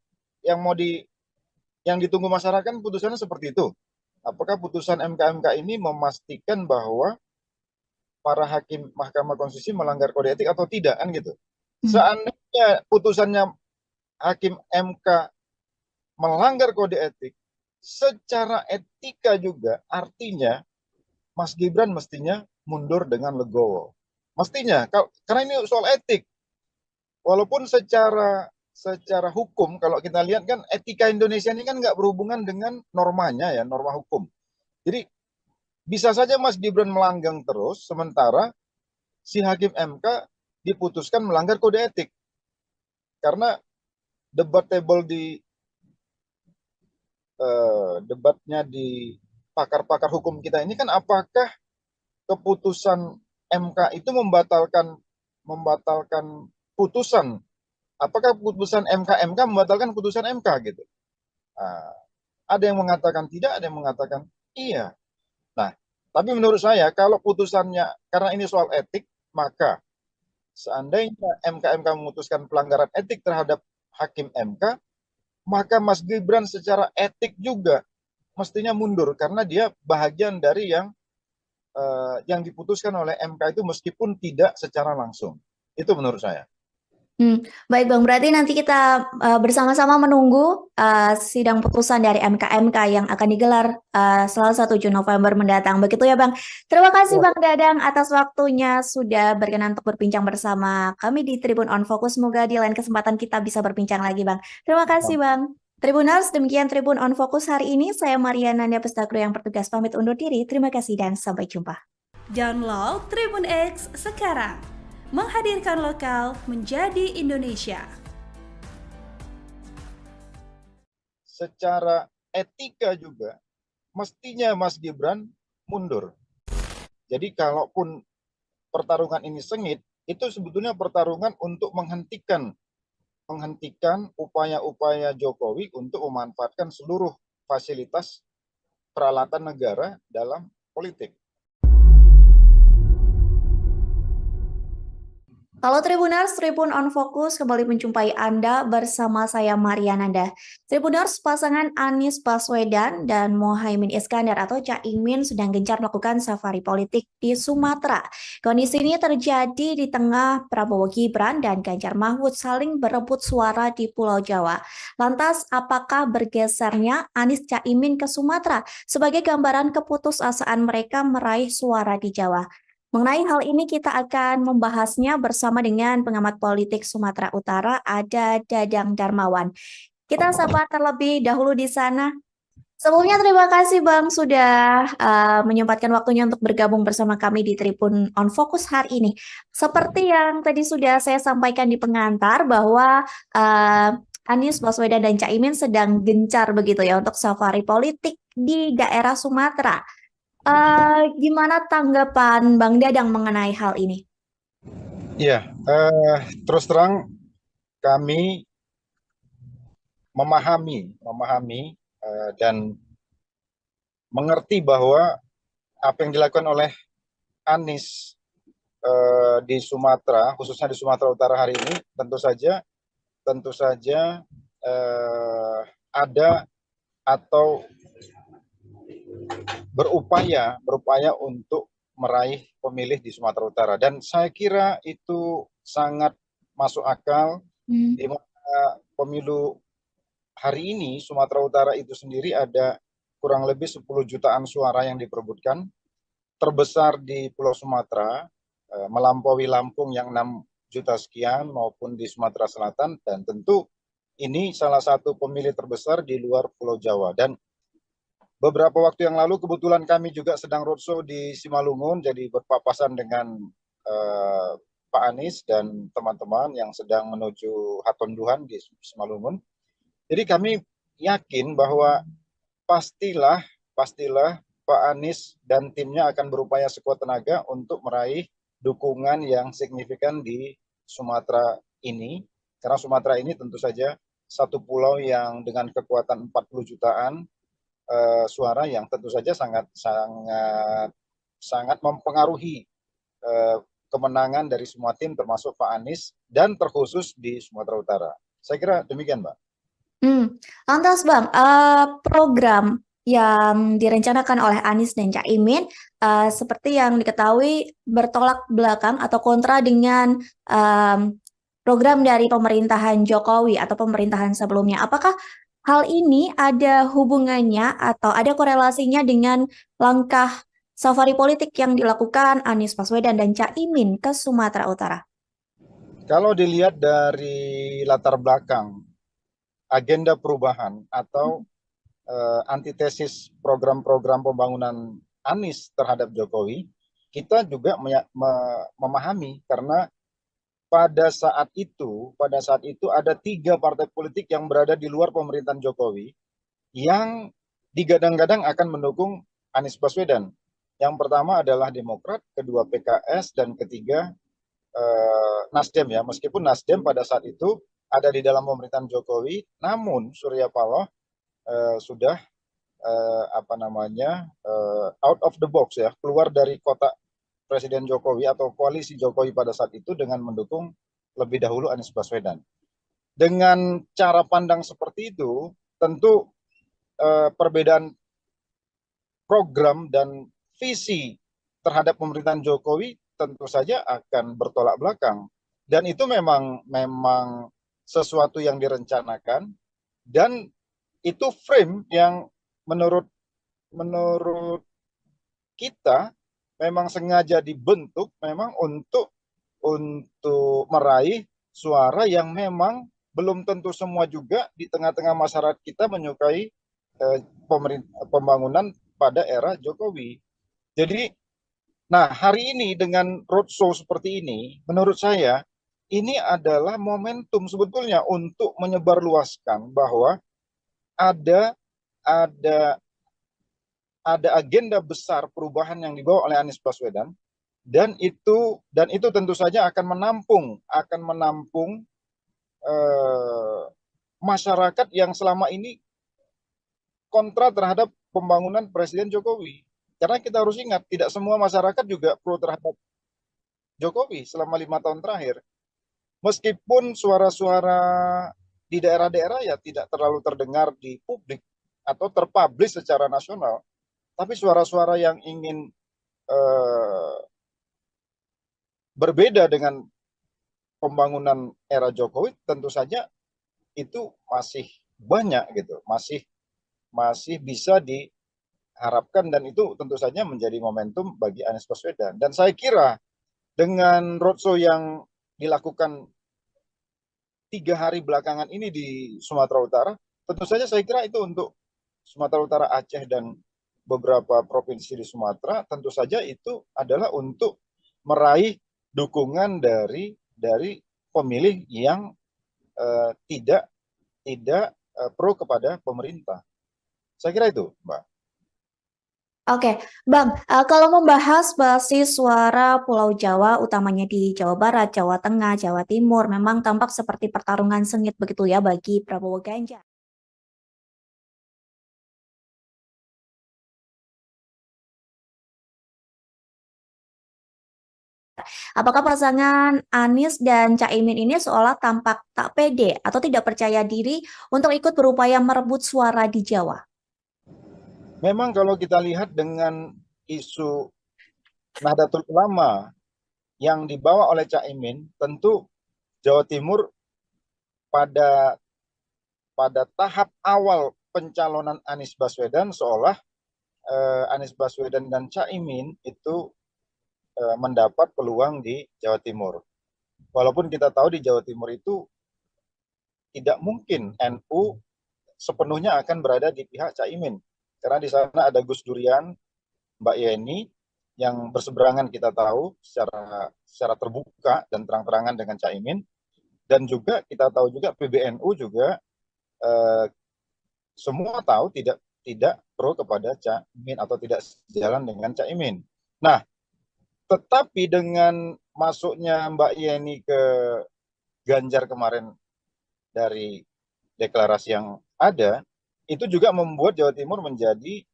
yang ditunggu masyarakat putusannya seperti itu. Apakah putusan MK ini memastikan bahwa para hakim Mahkamah Konstitusi melanggar kode etik atau tidak, kan gitu. Seandainya putusannya hakim MK melanggar kode etik, secara etika juga artinya Mas Gibran mestinya mundur dengan legowo. Mestinya, karena ini soal etik. Walaupun secara hukum, kalau kita lihat kan etika Indonesia ini kan nggak berhubungan dengan normanya ya, norma hukum. Jadi bisa saja Mas Gibran melanggang terus, sementara si hakim MK diputuskan melanggar kode etik. Karena debatable debatnya di pakar-pakar hukum kita ini kan apakah keputusan MK itu membatalkan putusan, apakah putusan MK membatalkan putusan MK gitu. Ada yang mengatakan tidak, ada yang mengatakan iya. Nah, tapi menurut saya kalau putusannya, karena ini soal etik, maka seandainya MK memutuskan pelanggaran etik terhadap hakim MK, maka Mas Gibran secara etik juga mestinya mundur karena dia bahagian dari yang diputuskan oleh MK itu meskipun tidak secara langsung. Itu menurut saya. Baik Bang, berarti nanti kita bersama-sama menunggu sidang putusan dari MK yang akan digelar Selasa 7 November mendatang. Begitu ya Bang. Terima kasih Bang Dadang atas waktunya sudah berkenan untuk berbincang bersama kami di Tribun On Focus. Semoga di lain kesempatan kita bisa berbincang lagi Bang. Terima kasih Bang. Tribuners, demikian Tribun On Focus hari ini. Saya Mariana Pestagro yang bertugas pamit undur diri. Terima kasih dan sampai jumpa. Download Tribun X sekarang. Menghadirkan lokal menjadi Indonesia. Secara etika juga mestinya Mas Gibran mundur. Jadi kalaupun pertarungan ini sengit, itu sebetulnya pertarungan untuk menghentikan upaya-upaya Jokowi untuk memanfaatkan seluruh fasilitas peralatan negara dalam politik. Halo Tribuners, Tribun on Fokus kembali menjumpai Anda bersama saya Mariananda. Tribuners, pasangan Anies Baswedan dan Mohaimin Iskandar atau Caimin sedang gencar melakukan safari politik di Sumatera. Kondisi ini terjadi di tengah Prabowo Gibran dan Ganjar Mahfud saling berebut suara di Pulau Jawa. Lantas, apakah bergesernya Anies Caimin ke Sumatera sebagai gambaran keputusasaan mereka meraih suara di Jawa? Mengenai hal ini kita akan membahasnya bersama dengan pengamat politik Sumatera Utara, ada Dadang Darmawan. Kita sapa terlebih dahulu di sana. Sebelumnya terima kasih Bang sudah menyempatkan waktunya untuk bergabung bersama kami di Tribun on Fokus hari ini. Seperti yang tadi sudah saya sampaikan di pengantar bahwa Anies Baswedan dan Caimin sedang gencar begitu ya untuk safari politik di daerah Sumatera. Gimana tanggapan Bang Dadang mengenai hal ini? Iya, terus terang kami memahami dan mengerti bahwa apa yang dilakukan oleh Anies di Sumatera, khususnya di Sumatera Utara hari ini, tentu saja ada atau berupaya untuk meraih pemilih di Sumatera Utara, dan saya kira itu sangat masuk akal di mana pemilu hari ini Sumatera Utara itu sendiri ada kurang lebih 10 jutaan suara yang diperebutkan, terbesar di Pulau Sumatera, melampaui Lampung yang 6 juta sekian maupun di Sumatera Selatan, dan tentu ini salah satu pemilih terbesar di luar Pulau Jawa. Dan beberapa waktu yang lalu kebetulan kami juga sedang roadshow di Simalungun, jadi berpapasan dengan Pak Anies dan teman-teman yang sedang menuju Hatonduhan di Simalungun. Jadi kami yakin bahwa pastilah Pak Anies dan timnya akan berupaya sekuat tenaga untuk meraih dukungan yang signifikan di Sumatera ini, karena Sumatera ini tentu saja satu pulau yang dengan kekuatan 40 jutaan suara yang tentu saja sangat mempengaruhi kemenangan dari semua tim termasuk Pak Anies dan terkhusus di Sumatera Utara. Saya kira demikian, Mbak. Lantas Bang, program yang direncanakan oleh Anies dan Caimin seperti yang diketahui bertolak belakang atau kontra dengan program dari pemerintahan Jokowi atau pemerintahan sebelumnya. Apakah hal ini ada hubungannya atau ada korelasinya dengan langkah safari politik yang dilakukan Anies Baswedan dan Caimin ke Sumatera Utara? Kalau dilihat dari latar belakang agenda perubahan atau antitesis program-program pembangunan Anies terhadap Jokowi, kita juga memahami karena pada saat itu ada 3 partai politik yang berada di luar pemerintahan Jokowi yang digadang-gadang akan mendukung Anies Baswedan. Yang pertama adalah Demokrat, kedua PKS, dan ketiga Nasdem ya. Meskipun Nasdem pada saat itu ada di dalam pemerintahan Jokowi, namun Surya Paloh sudah out of the box ya, keluar dari kotak Presiden Jokowi atau koalisi Jokowi pada saat itu dengan mendukung lebih dahulu Anies Baswedan. Dengan cara pandang seperti itu, tentu perbedaan program dan visi terhadap pemerintahan Jokowi tentu saja akan bertolak belakang. Dan itu memang sesuatu yang direncanakan, dan itu frame yang menurut kita memang sengaja dibentuk memang untuk meraih suara yang memang belum tentu semua juga di tengah-tengah masyarakat kita menyukai pembangunan pada era Jokowi. Jadi, nah hari ini dengan roadshow seperti ini, menurut saya ini adalah momentum sebetulnya untuk menyebarluaskan bahwa ada agenda besar perubahan yang dibawa oleh Anies Baswedan, dan itu tentu saja akan menampung masyarakat yang selama ini kontra terhadap pembangunan Presiden Jokowi. Karena kita harus ingat, tidak semua masyarakat juga pro terhadap Jokowi selama 5 tahun terakhir. Meskipun suara-suara di daerah-daerah ya tidak terlalu terdengar di publik atau terpublish secara nasional, tapi suara-suara yang ingin berbeda dengan pembangunan era Jokowi tentu saja itu masih banyak gitu, masih bisa diharapkan, dan itu tentu saja menjadi momentum bagi Anies Baswedan. Dan saya kira dengan roadshow yang dilakukan 3 hari belakangan ini di Sumatera Utara, tentu saja saya kira itu untuk Sumatera Utara, Aceh, dan beberapa provinsi di Sumatera, tentu saja itu adalah untuk meraih dukungan dari pemilih yang tidak pro kepada pemerintah. Saya kira itu, Mbak. Oke, Bang, kalau membahas basis suara Pulau Jawa, utamanya di Jawa Barat, Jawa Tengah, Jawa Timur, memang tampak seperti pertarungan sengit begitu ya bagi Prabowo Ganjar. Apakah pasangan Anies dan Caimin ini seolah tampak tak pede atau tidak percaya diri untuk ikut berupaya merebut suara di Jawa? Memang kalau kita lihat dengan isu Nahdlatul Ulama yang dibawa oleh Caimin, tentu Jawa Timur pada tahap awal pencalonan Anies Baswedan seolah Anies Baswedan dan Caimin itu mendapat peluang di Jawa Timur. Walaupun kita tahu di Jawa Timur itu tidak mungkin NU sepenuhnya akan berada di pihak Caimin. Karena di sana ada Gus Durian, Mbak Yeni, yang berseberangan kita tahu secara terbuka dan terang-terangan dengan Caimin. Dan juga kita tahu juga PBNU juga semua tahu tidak pro kepada Caimin atau tidak sejalan dengan Caimin. Nah, tetapi dengan masuknya Mbak Yeni ke Ganjar kemarin dari deklarasi yang ada, itu juga membuat Jawa Timur menjadi,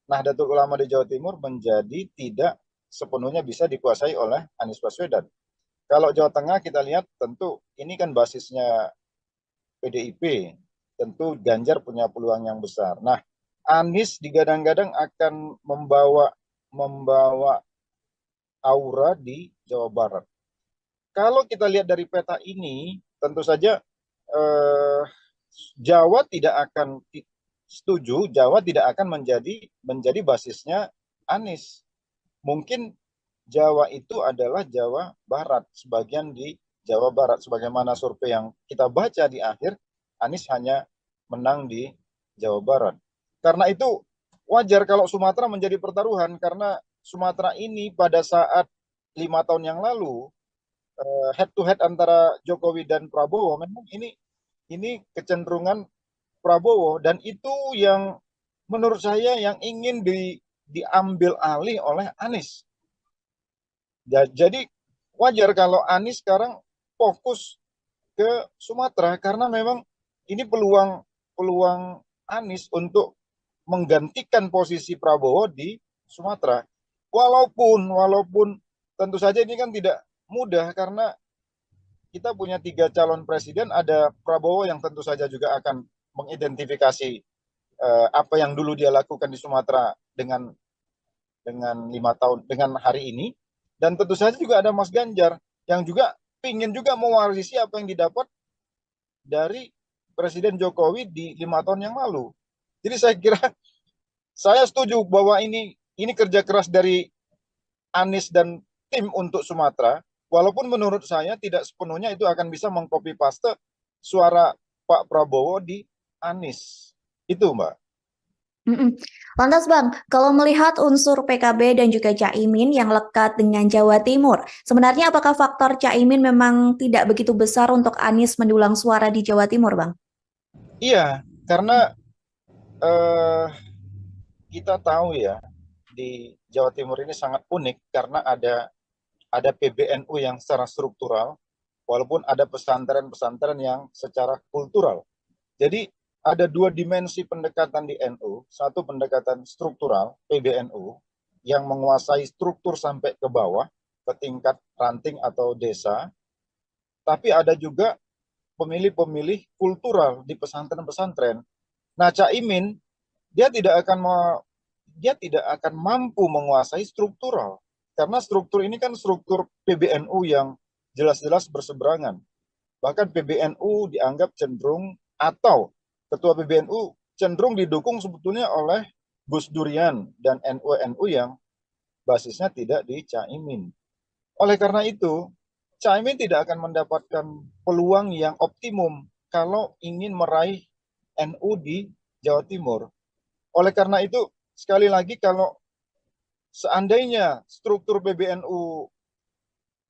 Nahdlatul Ulama di Jawa Timur menjadi tidak sepenuhnya bisa dikuasai oleh Anies Baswedan. Kalau Jawa Tengah kita lihat tentu ini kan basisnya PDIP, tentu Ganjar punya peluang yang besar. Nah, Anies digadang-gadang akan membawa aura di Jawa Barat. Kalau kita lihat dari peta ini, tentu saja Jawa tidak akan setuju, Jawa tidak akan menjadi basisnya Anies. Mungkin Jawa itu adalah Jawa Barat, sebagian di Jawa Barat, sebagaimana survei yang kita baca di akhir, Anies hanya menang di Jawa Barat. Karena itu wajar kalau Sumatera menjadi pertaruhan, karena Sumatera ini pada saat 5 tahun yang lalu head to head antara Jokowi dan Prabowo, memang ini kecenderungan Prabowo, dan itu yang menurut saya yang ingin diambil alih oleh Anies. Jadi wajar kalau Anies sekarang fokus ke Sumatera, karena memang ini peluang Anies untuk menggantikan posisi Prabowo di Sumatera. Walaupun tentu saja ini kan tidak mudah, karena kita punya 3 calon presiden, ada Prabowo yang tentu saja juga akan mengidentifikasi apa yang dulu dia lakukan di Sumatera dengan 5 tahun dengan hari ini, dan tentu saja juga ada Mas Ganjar yang juga ingin juga mewarisi apa yang didapat dari Presiden Jokowi di 5 tahun yang lalu. Jadi saya kira saya setuju bahwa ini kerja keras dari Anies dan tim untuk Sumatera, walaupun menurut saya tidak sepenuhnya itu akan bisa mengcopy paste suara Pak Prabowo di Anies. Itu, Mbak. Lantas Bang, kalau melihat unsur PKB dan juga Caimin yang lekat dengan Jawa Timur, sebenarnya apakah faktor Caimin memang tidak begitu besar untuk Anies mendulang suara di Jawa Timur, Bang? Iya, karena kita tahu ya, di Jawa Timur ini sangat unik karena ada PBNU yang secara struktural, walaupun ada pesantren-pesantren yang secara kultural. Jadi ada 2 dimensi pendekatan di NU, satu pendekatan struktural, PBNU, yang menguasai struktur sampai ke bawah, ke tingkat ranting atau desa, tapi ada juga pemilih-pemilih kultural di pesantren-pesantren. Nah, Caimin dia dia tidak akan mampu menguasai struktural karena struktur ini kan struktur PBNU yang jelas-jelas berseberangan. Bahkan PBNU dianggap cenderung atau ketua PBNU cenderung didukung sebetulnya oleh Gus Durian dan NU-NU yang basisnya tidak di Caimin. Oleh karena itu, Caimin tidak akan mendapatkan peluang yang optimum kalau ingin meraih NU di Jawa Timur. Oleh karena itu, sekali lagi kalau seandainya struktur PBNU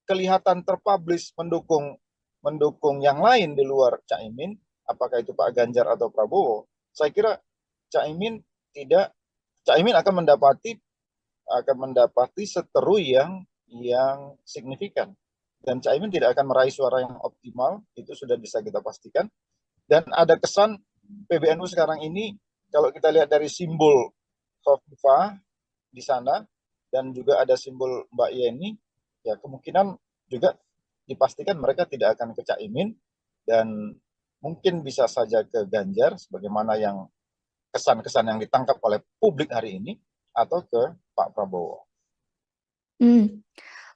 kelihatan terpublish mendukung yang lain di luar Caimin, apakah itu Pak Ganjar atau Prabowo, saya kira Caimin tidak Caimin akan mendapati seteru yang signifikan. Dan Caimin tidak akan meraih suara yang optimal, itu sudah bisa kita pastikan. Dan ada kesan PBNU sekarang ini, kalau kita lihat dari simbol Khofifah di sana, dan juga ada simbol Mbak Yeni, ya kemungkinan juga dipastikan mereka tidak akan ke Caimin, dan mungkin bisa saja ke Ganjar, sebagaimana yang kesan-kesan yang ditangkap oleh publik hari ini, atau ke Pak Prabowo.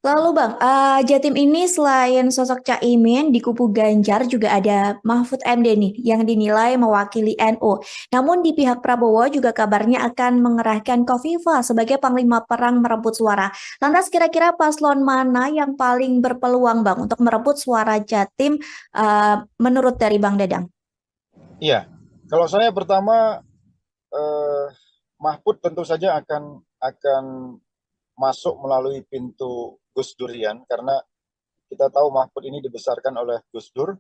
Lalu Bang, Jatim ini selain sosok Caimin di kubu Ganjar juga ada Mahfud MD nih yang dinilai mewakili NU. Namun di pihak Prabowo juga kabarnya akan mengerahkan Khofifah sebagai panglima perang merebut suara. Lantas kira-kira paslon mana yang paling berpeluang Bang untuk merebut suara Jatim menurut dari Bang Dadang? Iya, kalau saya pertama Mahfud tentu saja akan masuk melalui pintu Gus Durian, karena kita tahu Mahfud ini dibesarkan oleh Gus Dur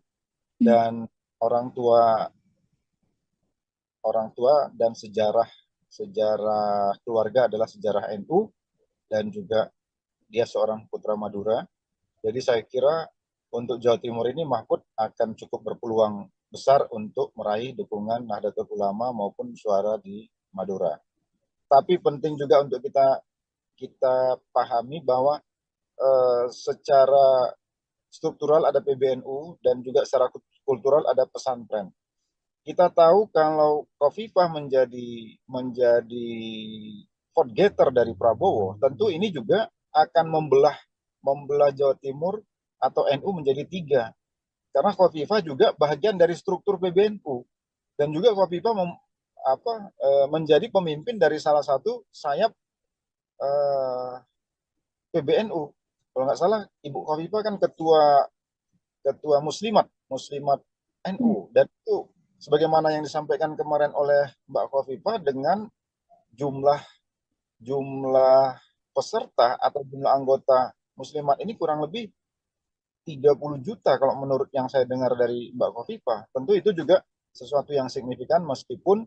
dan orang tua dan sejarah keluarga adalah sejarah NU, dan juga dia seorang putra Madura. Jadi saya kira untuk Jawa Timur ini Mahfud akan cukup berpeluang besar untuk meraih dukungan Nahdlatul Ulama maupun suara di Madura. Tapi penting juga untuk kita pahami bahwa secara struktural ada PBNU dan juga secara kultural ada pesantren. Kita tahu kalau Khofifah menjadi vote getter dari Prabowo, tentu ini juga akan membelah Jawa Timur atau NU menjadi tiga. Karena Khofifah juga bagian dari struktur PBNU, dan juga Khofifah menjadi pemimpin dari salah satu sayap PBNU. Kalau nggak salah, Ibu Khofifah kan ketua Muslimat NU, dan itu sebagaimana yang disampaikan kemarin oleh Mbak Khofifah, dengan jumlah peserta atau jumlah anggota Muslimat ini kurang lebih 30 juta kalau menurut yang saya dengar dari Mbak Khofifah. Tentu itu juga sesuatu yang signifikan, meskipun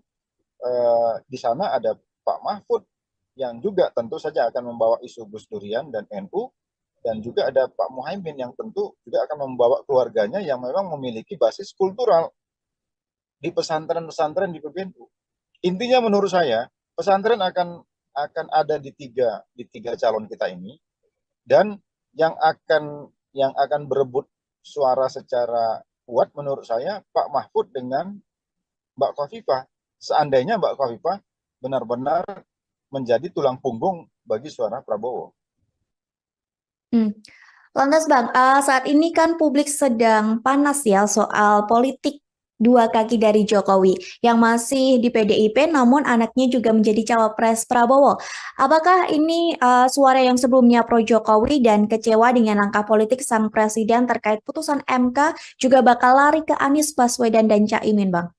di sana ada Pak Mahfud yang juga tentu saja akan membawa isu Gus Durian dan NU, dan juga ada Pak Muhaimin yang tentu juga akan membawa keluarganya yang memang memiliki basis kultural di pesantren-pesantren di PBNU. Intinya menurut saya pesantren akan ada di tiga calon kita ini, dan yang akan berebut suara secara kuat menurut saya Pak Mahfud dengan Mbak Khofifah. Seandainya Mbak Khofifah benar-benar menjadi tulang punggung bagi suara Prabowo. Lantas Bang, saat ini kan publik sedang panas ya soal politik dua kaki dari Jokowi yang masih di PDIP namun anaknya juga menjadi cawapres Prabowo. Apakah ini suara yang sebelumnya pro Jokowi dan kecewa dengan langkah politik sang presiden terkait putusan MK juga bakal lari ke Anies Baswedan dan Caimin, Bang?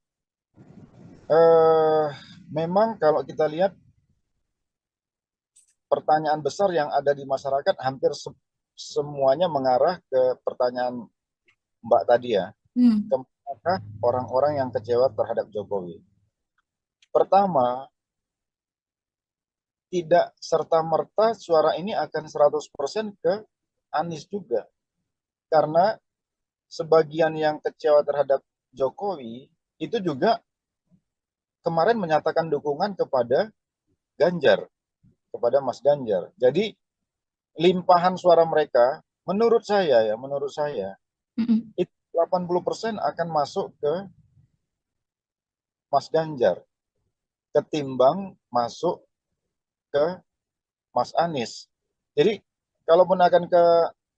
Memang kalau kita lihat pertanyaan besar yang ada di masyarakat hampir semuanya mengarah ke pertanyaan Mbak tadi ya. Apakah orang-orang yang kecewa terhadap Jokowi? Pertama, tidak serta-merta suara ini akan 100% ke Anies juga. Karena sebagian yang kecewa terhadap Jokowi itu juga kemarin menyatakan dukungan kepada Ganjar, kepada Mas Ganjar. Jadi limpahan suara mereka menurut saya Mm-mm. Itu 80% akan masuk ke Mas Ganjar ketimbang masuk ke Mas Anies. Jadi kalaupun akan ke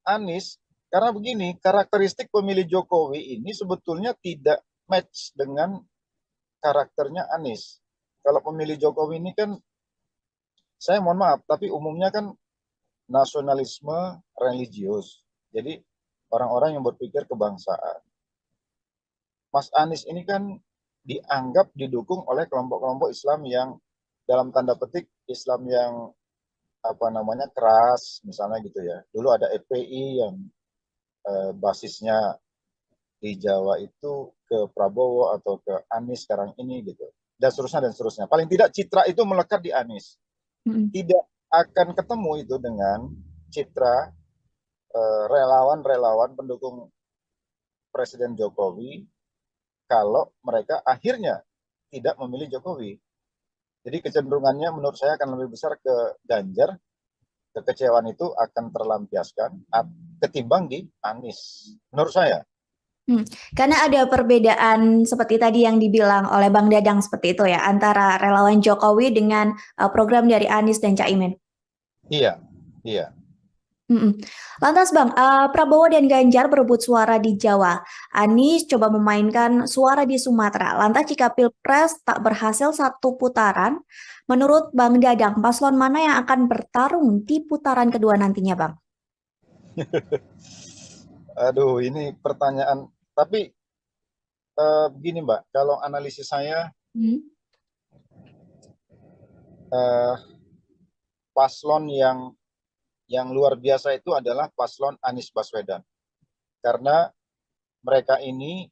Anies, karena begini, karakteristik pemilih Jokowi ini sebetulnya tidak match dengan karakternya Anies. Kalau pemilih Jokowi ini kan, saya mohon maaf, tapi umumnya kan nasionalisme religius. Jadi orang-orang yang berpikir kebangsaan. Mas Anies ini kan dianggap didukung oleh kelompok-kelompok Islam yang dalam tanda petik Islam yang apa namanya keras misalnya gitu ya. Dulu ada FPI yang basisnya di Jawa itu ke Prabowo atau ke Anies sekarang ini gitu. Dan seterusnya dan seterusnya. Paling tidak citra itu melekat di Anies. Mm-mm. Tidak akan ketemu itu dengan citra relawan-relawan pendukung Presiden Jokowi kalau mereka akhirnya tidak memilih Jokowi. Jadi kecenderungannya menurut saya akan lebih besar ke Ganjar, kekecewaan itu akan terlampiaskan ketimbang di Anies. Menurut saya. Karena ada perbedaan seperti tadi yang dibilang oleh Bang Dadang seperti itu ya, antara relawan Jokowi dengan program dari Anies dan Caimin. Iya, iya. Mm-mm. Lantas Bang, Prabowo dan Ganjar berebut suara di Jawa. Anies coba memainkan suara di Sumatera. Lantas jika Pilpres tak berhasil satu putaran, menurut Bang Dadang, paslon mana yang akan bertarung di putaran kedua nantinya Bang? Aduh, ini pertanyaan. Tapi begini Mbak, kalau analisis saya Hmm. eh, paslon yang luar biasa itu adalah paslon Anies Baswedan. Karena mereka ini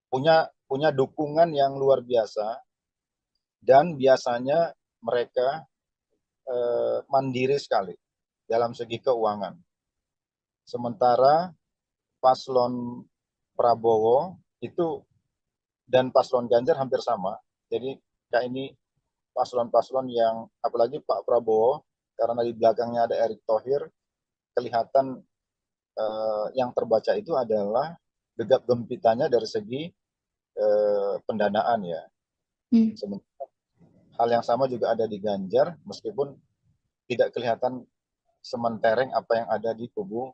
punya dukungan yang luar biasa dan biasanya mereka mandiri sekali dalam segi keuangan. Sementara paslon Prabowo itu dan paslon Ganjar hampir sama. Jadi kayak ini paslon-paslon yang apalagi Pak Prabowo karena di belakangnya ada Erick Thohir, kelihatan yang terbaca itu adalah gegap gempitannya dari segi pendanaan ya. Hmm. Hal yang sama juga ada di Ganjar, meskipun tidak kelihatan sementereng apa yang ada di kubu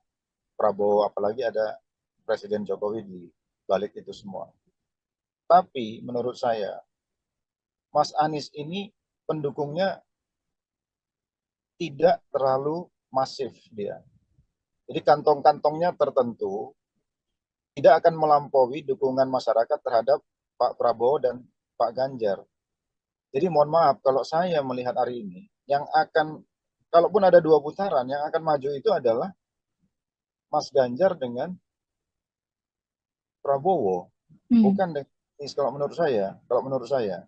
Prabowo, apalagi ada Presiden Jokowi di balik itu semua. Tapi menurut saya, Mas Anies ini pendukungnya tidak terlalu masif dia. Jadi kantong-kantongnya tertentu tidak akan melampaui dukungan masyarakat terhadap Pak Prabowo dan Pak Ganjar. Jadi mohon maaf kalau saya melihat hari ini, yang akan, kalaupun ada 2 putaran, yang akan maju itu adalah Mas Ganjar dengan Prabowo, Hmm. bukan dengan Anies kalau menurut saya. Kalau menurut saya,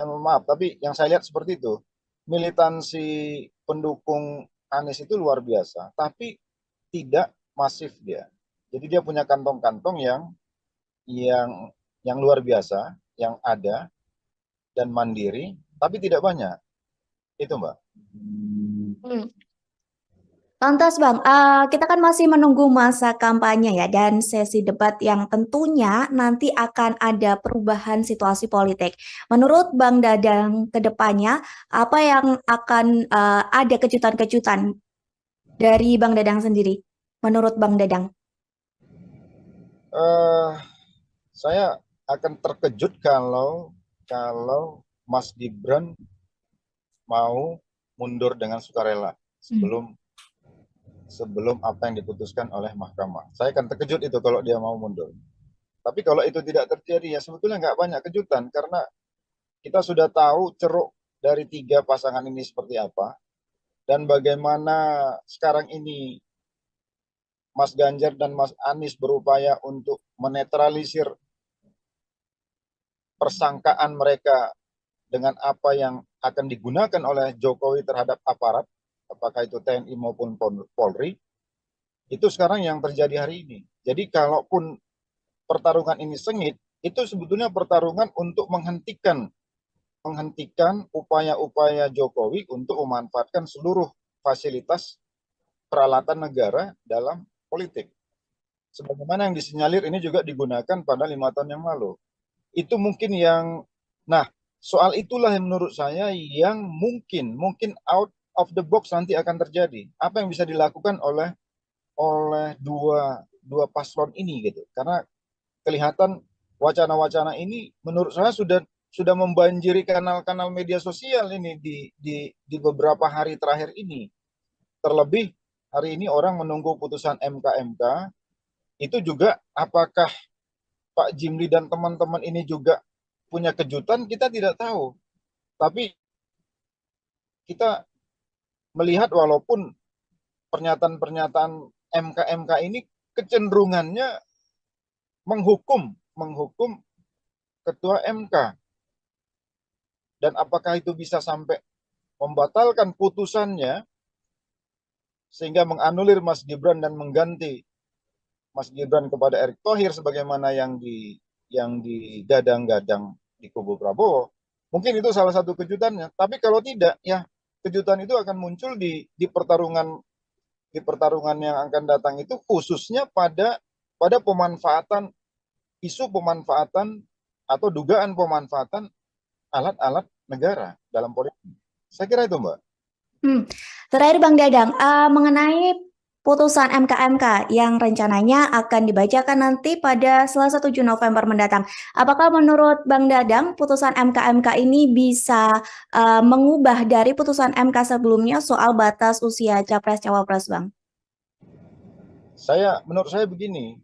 mohon maaf, tapi yang saya lihat seperti itu. Militansi pendukung Anies itu luar biasa, tapi tidak masif dia. Jadi dia punya kantong-kantong yang yang luar biasa, yang ada dan mandiri, tapi tidak banyak. Itu Mbak. Hmm. Lantas Bang, kita kan masih menunggu masa kampanye ya dan sesi debat yang tentunya nanti akan ada perubahan situasi politik. Menurut Bang Dadang ke depannya, apa yang akan ada kejutan-kejutan dari Bang Dadang sendiri? Menurut Bang Dadang. Eh, saya akan terkejut kalau Mas Gibran mau mundur dengan sukarela sebelum apa yang diputuskan oleh mahkamah. Saya akan terkejut itu kalau dia mau mundur. Tapi kalau itu tidak terjadi, ya sebetulnya nggak banyak kejutan karena kita sudah tahu ceruk dari 3 pasangan ini seperti apa dan bagaimana sekarang ini Mas Ganjar dan Mas Anies berupaya untuk menetralisir persangkaan mereka dengan apa yang akan digunakan oleh Jokowi terhadap aparat, apakah itu TNI maupun Polri, itu sekarang yang terjadi hari ini. Jadi kalaupun pertarungan ini sengit, itu sebetulnya pertarungan untuk menghentikan upaya-upaya Jokowi untuk memanfaatkan seluruh fasilitas peralatan negara dalam politik. sebagaimana yang disinyalir ini juga digunakan pada 5 tahun yang lalu. Itu mungkin yang, nah soal itulah yang menurut saya yang mungkin out of the box nanti akan terjadi. Apa yang bisa dilakukan oleh dua paslon ini gitu. Karena kelihatan wacana-wacana ini menurut saya sudah membanjiri kanal-kanal media sosial ini di beberapa hari terakhir ini. Terlebih hari ini orang menunggu putusan MK itu juga apakah Pak Jimli dan teman-teman ini juga punya kejutan, kita tidak tahu. Tapi kita melihat walaupun pernyataan-pernyataan MK ini kecenderungannya menghukum ketua MK. Dan apakah itu bisa sampai membatalkan putusannya sehingga menganulir Mas Gibran dan mengganti Mas Gibran kepada Erick Thohir sebagaimana yang digadang-gadang di kubu Prabowo. Mungkin itu salah satu kejutannya. Tapi kalau tidak, ya kejutan itu akan muncul di pertarungan yang akan datang itu, khususnya pada isu pemanfaatan atau dugaan pemanfaatan alat-alat negara dalam politik. Saya kira itu, Mbak. Terakhir Bang Dadang, mengenai putusan MK yang rencananya akan dibacakan nanti pada Selasa 7 November mendatang. Apakah menurut Bang Dadang putusan MK ini bisa mengubah dari putusan MK sebelumnya soal batas usia Capres-Cawapres, Bang? Menurut saya begini,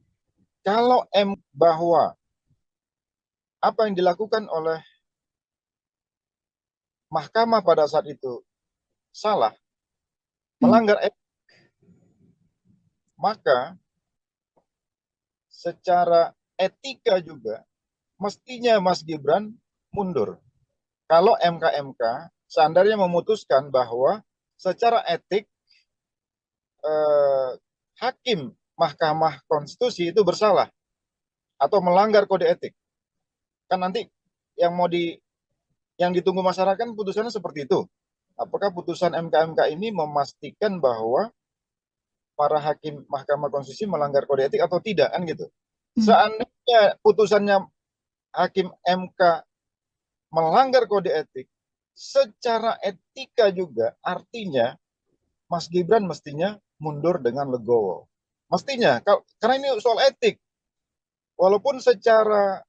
kalau bahwa apa yang dilakukan oleh mahkamah pada saat itu salah, melanggar etik, maka secara etika juga mestinya Mas Gibran mundur. Kalau MK seandainya memutuskan bahwa secara etik hakim Mahkamah Konstitusi itu bersalah atau melanggar kode etik, kan nanti yang ditunggu masyarakat putusannya seperti itu. Apakah putusan MK ini memastikan bahwa para hakim Mahkamah Konstitusi melanggar kode etik atau tidak, kan gitu. Seandainya putusannya hakim MK melanggar kode etik, secara etika juga artinya Mas Gibran mestinya mundur dengan legowo. Mestinya, karena ini soal etik. Walaupun secara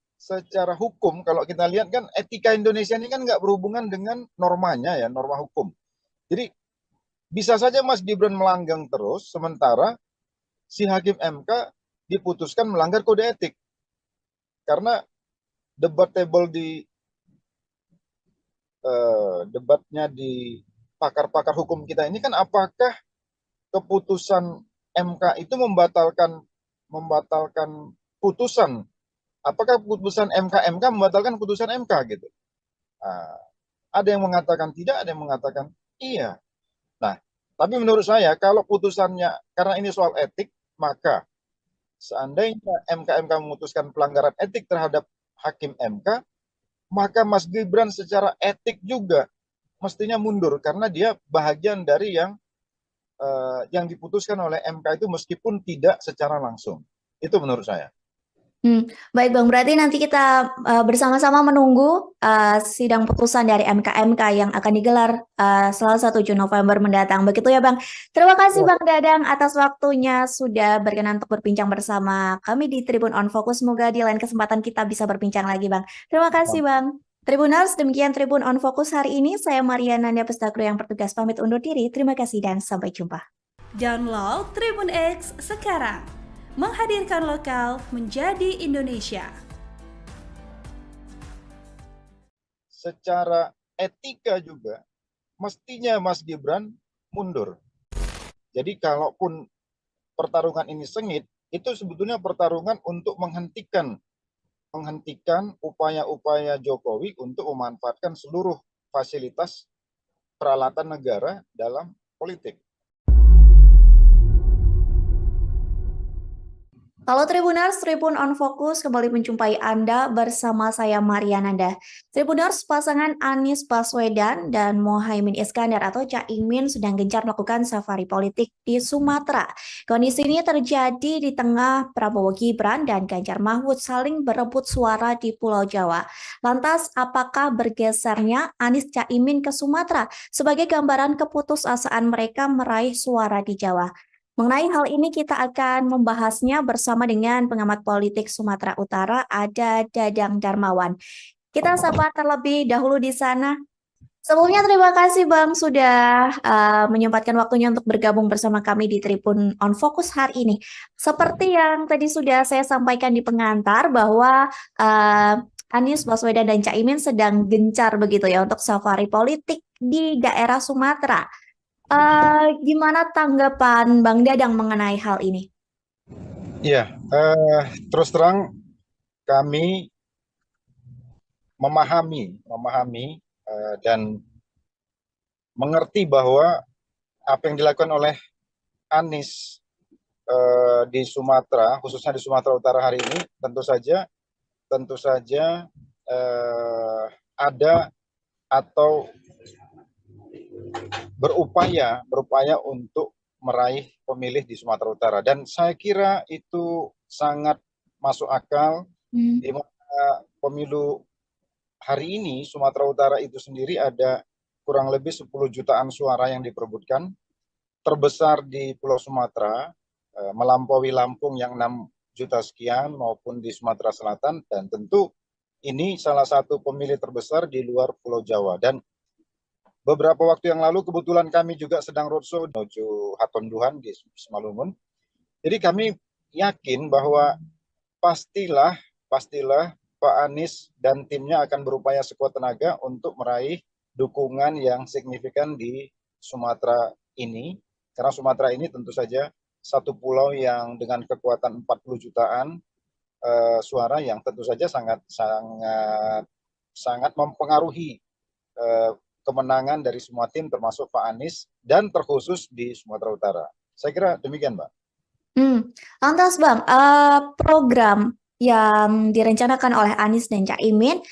hukum, kalau kita lihat kan etika Indonesia ini kan nggak berhubungan dengan normanya ya, norma hukum. Jadi bisa saja Mas Gibran melanggang terus, sementara si hakim MK diputuskan melanggar kode etik. Karena debatable debatnya di pakar-pakar hukum kita ini kan apakah keputusan MK itu membatalkan putusan, apakah putusan MK membatalkan putusan MK gitu. Ada yang mengatakan tidak, ada yang mengatakan iya. Nah, tapi menurut saya kalau putusannya, karena ini soal etik, maka seandainya MK memutuskan pelanggaran etik terhadap hakim MK, maka Mas Gibran secara etik juga mestinya mundur karena dia bahagian dari yang diputuskan oleh MK itu meskipun tidak secara langsung. Itu menurut saya. Baik Bang, berarti nanti kita bersama-sama menunggu sidang putusan dari MK yang akan digelar Selasa 7 November mendatang. Begitu ya Bang. Terima kasih Bang Dadang atas waktunya sudah berkenan untuk berbincang bersama kami di Tribun On Focus. Semoga di lain kesempatan kita bisa berbincang lagi Bang. Terima kasih Bang. Tribuners, demikian Tribun On Focus hari ini. Saya Mariana Nanda Pestagro yang bertugas pamit undur diri. Terima kasih dan sampai jumpa. Download Tribun X sekarang. Menghadirkan lokal menjadi Indonesia. Secara etika juga mestinya Mas Gibran mundur. Jadi kalaupun pertarungan ini sengit, itu sebetulnya pertarungan untuk menghentikan upaya-upaya Jokowi untuk memanfaatkan seluruh fasilitas peralatan negara dalam politik. Halo Tribuners, Tribun on Fokus kembali menjumpai Anda bersama saya Mariananda. Tribuners, pasangan Anies Baswedan dan Mohaimin Iskandar atau Caimin sedang gencar melakukan safari politik di Sumatera. Kondisi ini terjadi di tengah Prabowo Gibran dan Ganjar Mahfud saling berebut suara di Pulau Jawa. Lantas, apakah bergesernya Anies Caimin ke Sumatera sebagai gambaran keputusasaan mereka meraih suara di Jawa? Mengenai hal ini kita akan membahasnya bersama dengan pengamat politik Sumatera Utara, ada Dadang Darmawan. Kita sapa terlebih dahulu di sana. Sebelumnya terima kasih Bang sudah menyempatkan waktunya untuk bergabung bersama kami di Tribun on Fokus hari ini. Seperti yang tadi sudah saya sampaikan di pengantar bahwa Anies Baswedan dan Caimin sedang gencar begitu ya untuk safari politik di daerah Sumatera. Gimana tanggapan Bang Dadang mengenai hal ini? Ya, terus terang kami memahami dan mengerti bahwa apa yang dilakukan oleh Anies di Sumatera, khususnya di Sumatera Utara hari ini, tentu saja ada atau berupaya untuk meraih pemilih di Sumatera Utara, dan saya kira itu sangat masuk akal di mana pemilu hari ini Sumatera Utara itu sendiri ada kurang lebih 10 jutaan suara yang diperebutkan, terbesar di Pulau Sumatera, melampaui Lampung yang 6 juta sekian maupun di Sumatera Selatan, dan tentu ini salah satu pemilih terbesar di luar Pulau Jawa. Dan beberapa waktu yang lalu kebetulan kami juga sedang roadshow menuju Hatonduhan di Simalungun. Jadi kami yakin bahwa pastilah Pak Anies dan timnya akan berupaya sekuat tenaga untuk meraih dukungan yang signifikan di Sumatera ini. Karena Sumatera ini tentu saja satu pulau yang dengan kekuatan 40 jutaan suara yang tentu saja sangat mempengaruhi kemenangan dari semua tim termasuk Pak Anies dan terkhusus di Sumatera Utara. Saya kira demikian, Mbak. Lantas Bang, program yang direncanakan oleh Anies dan Caimin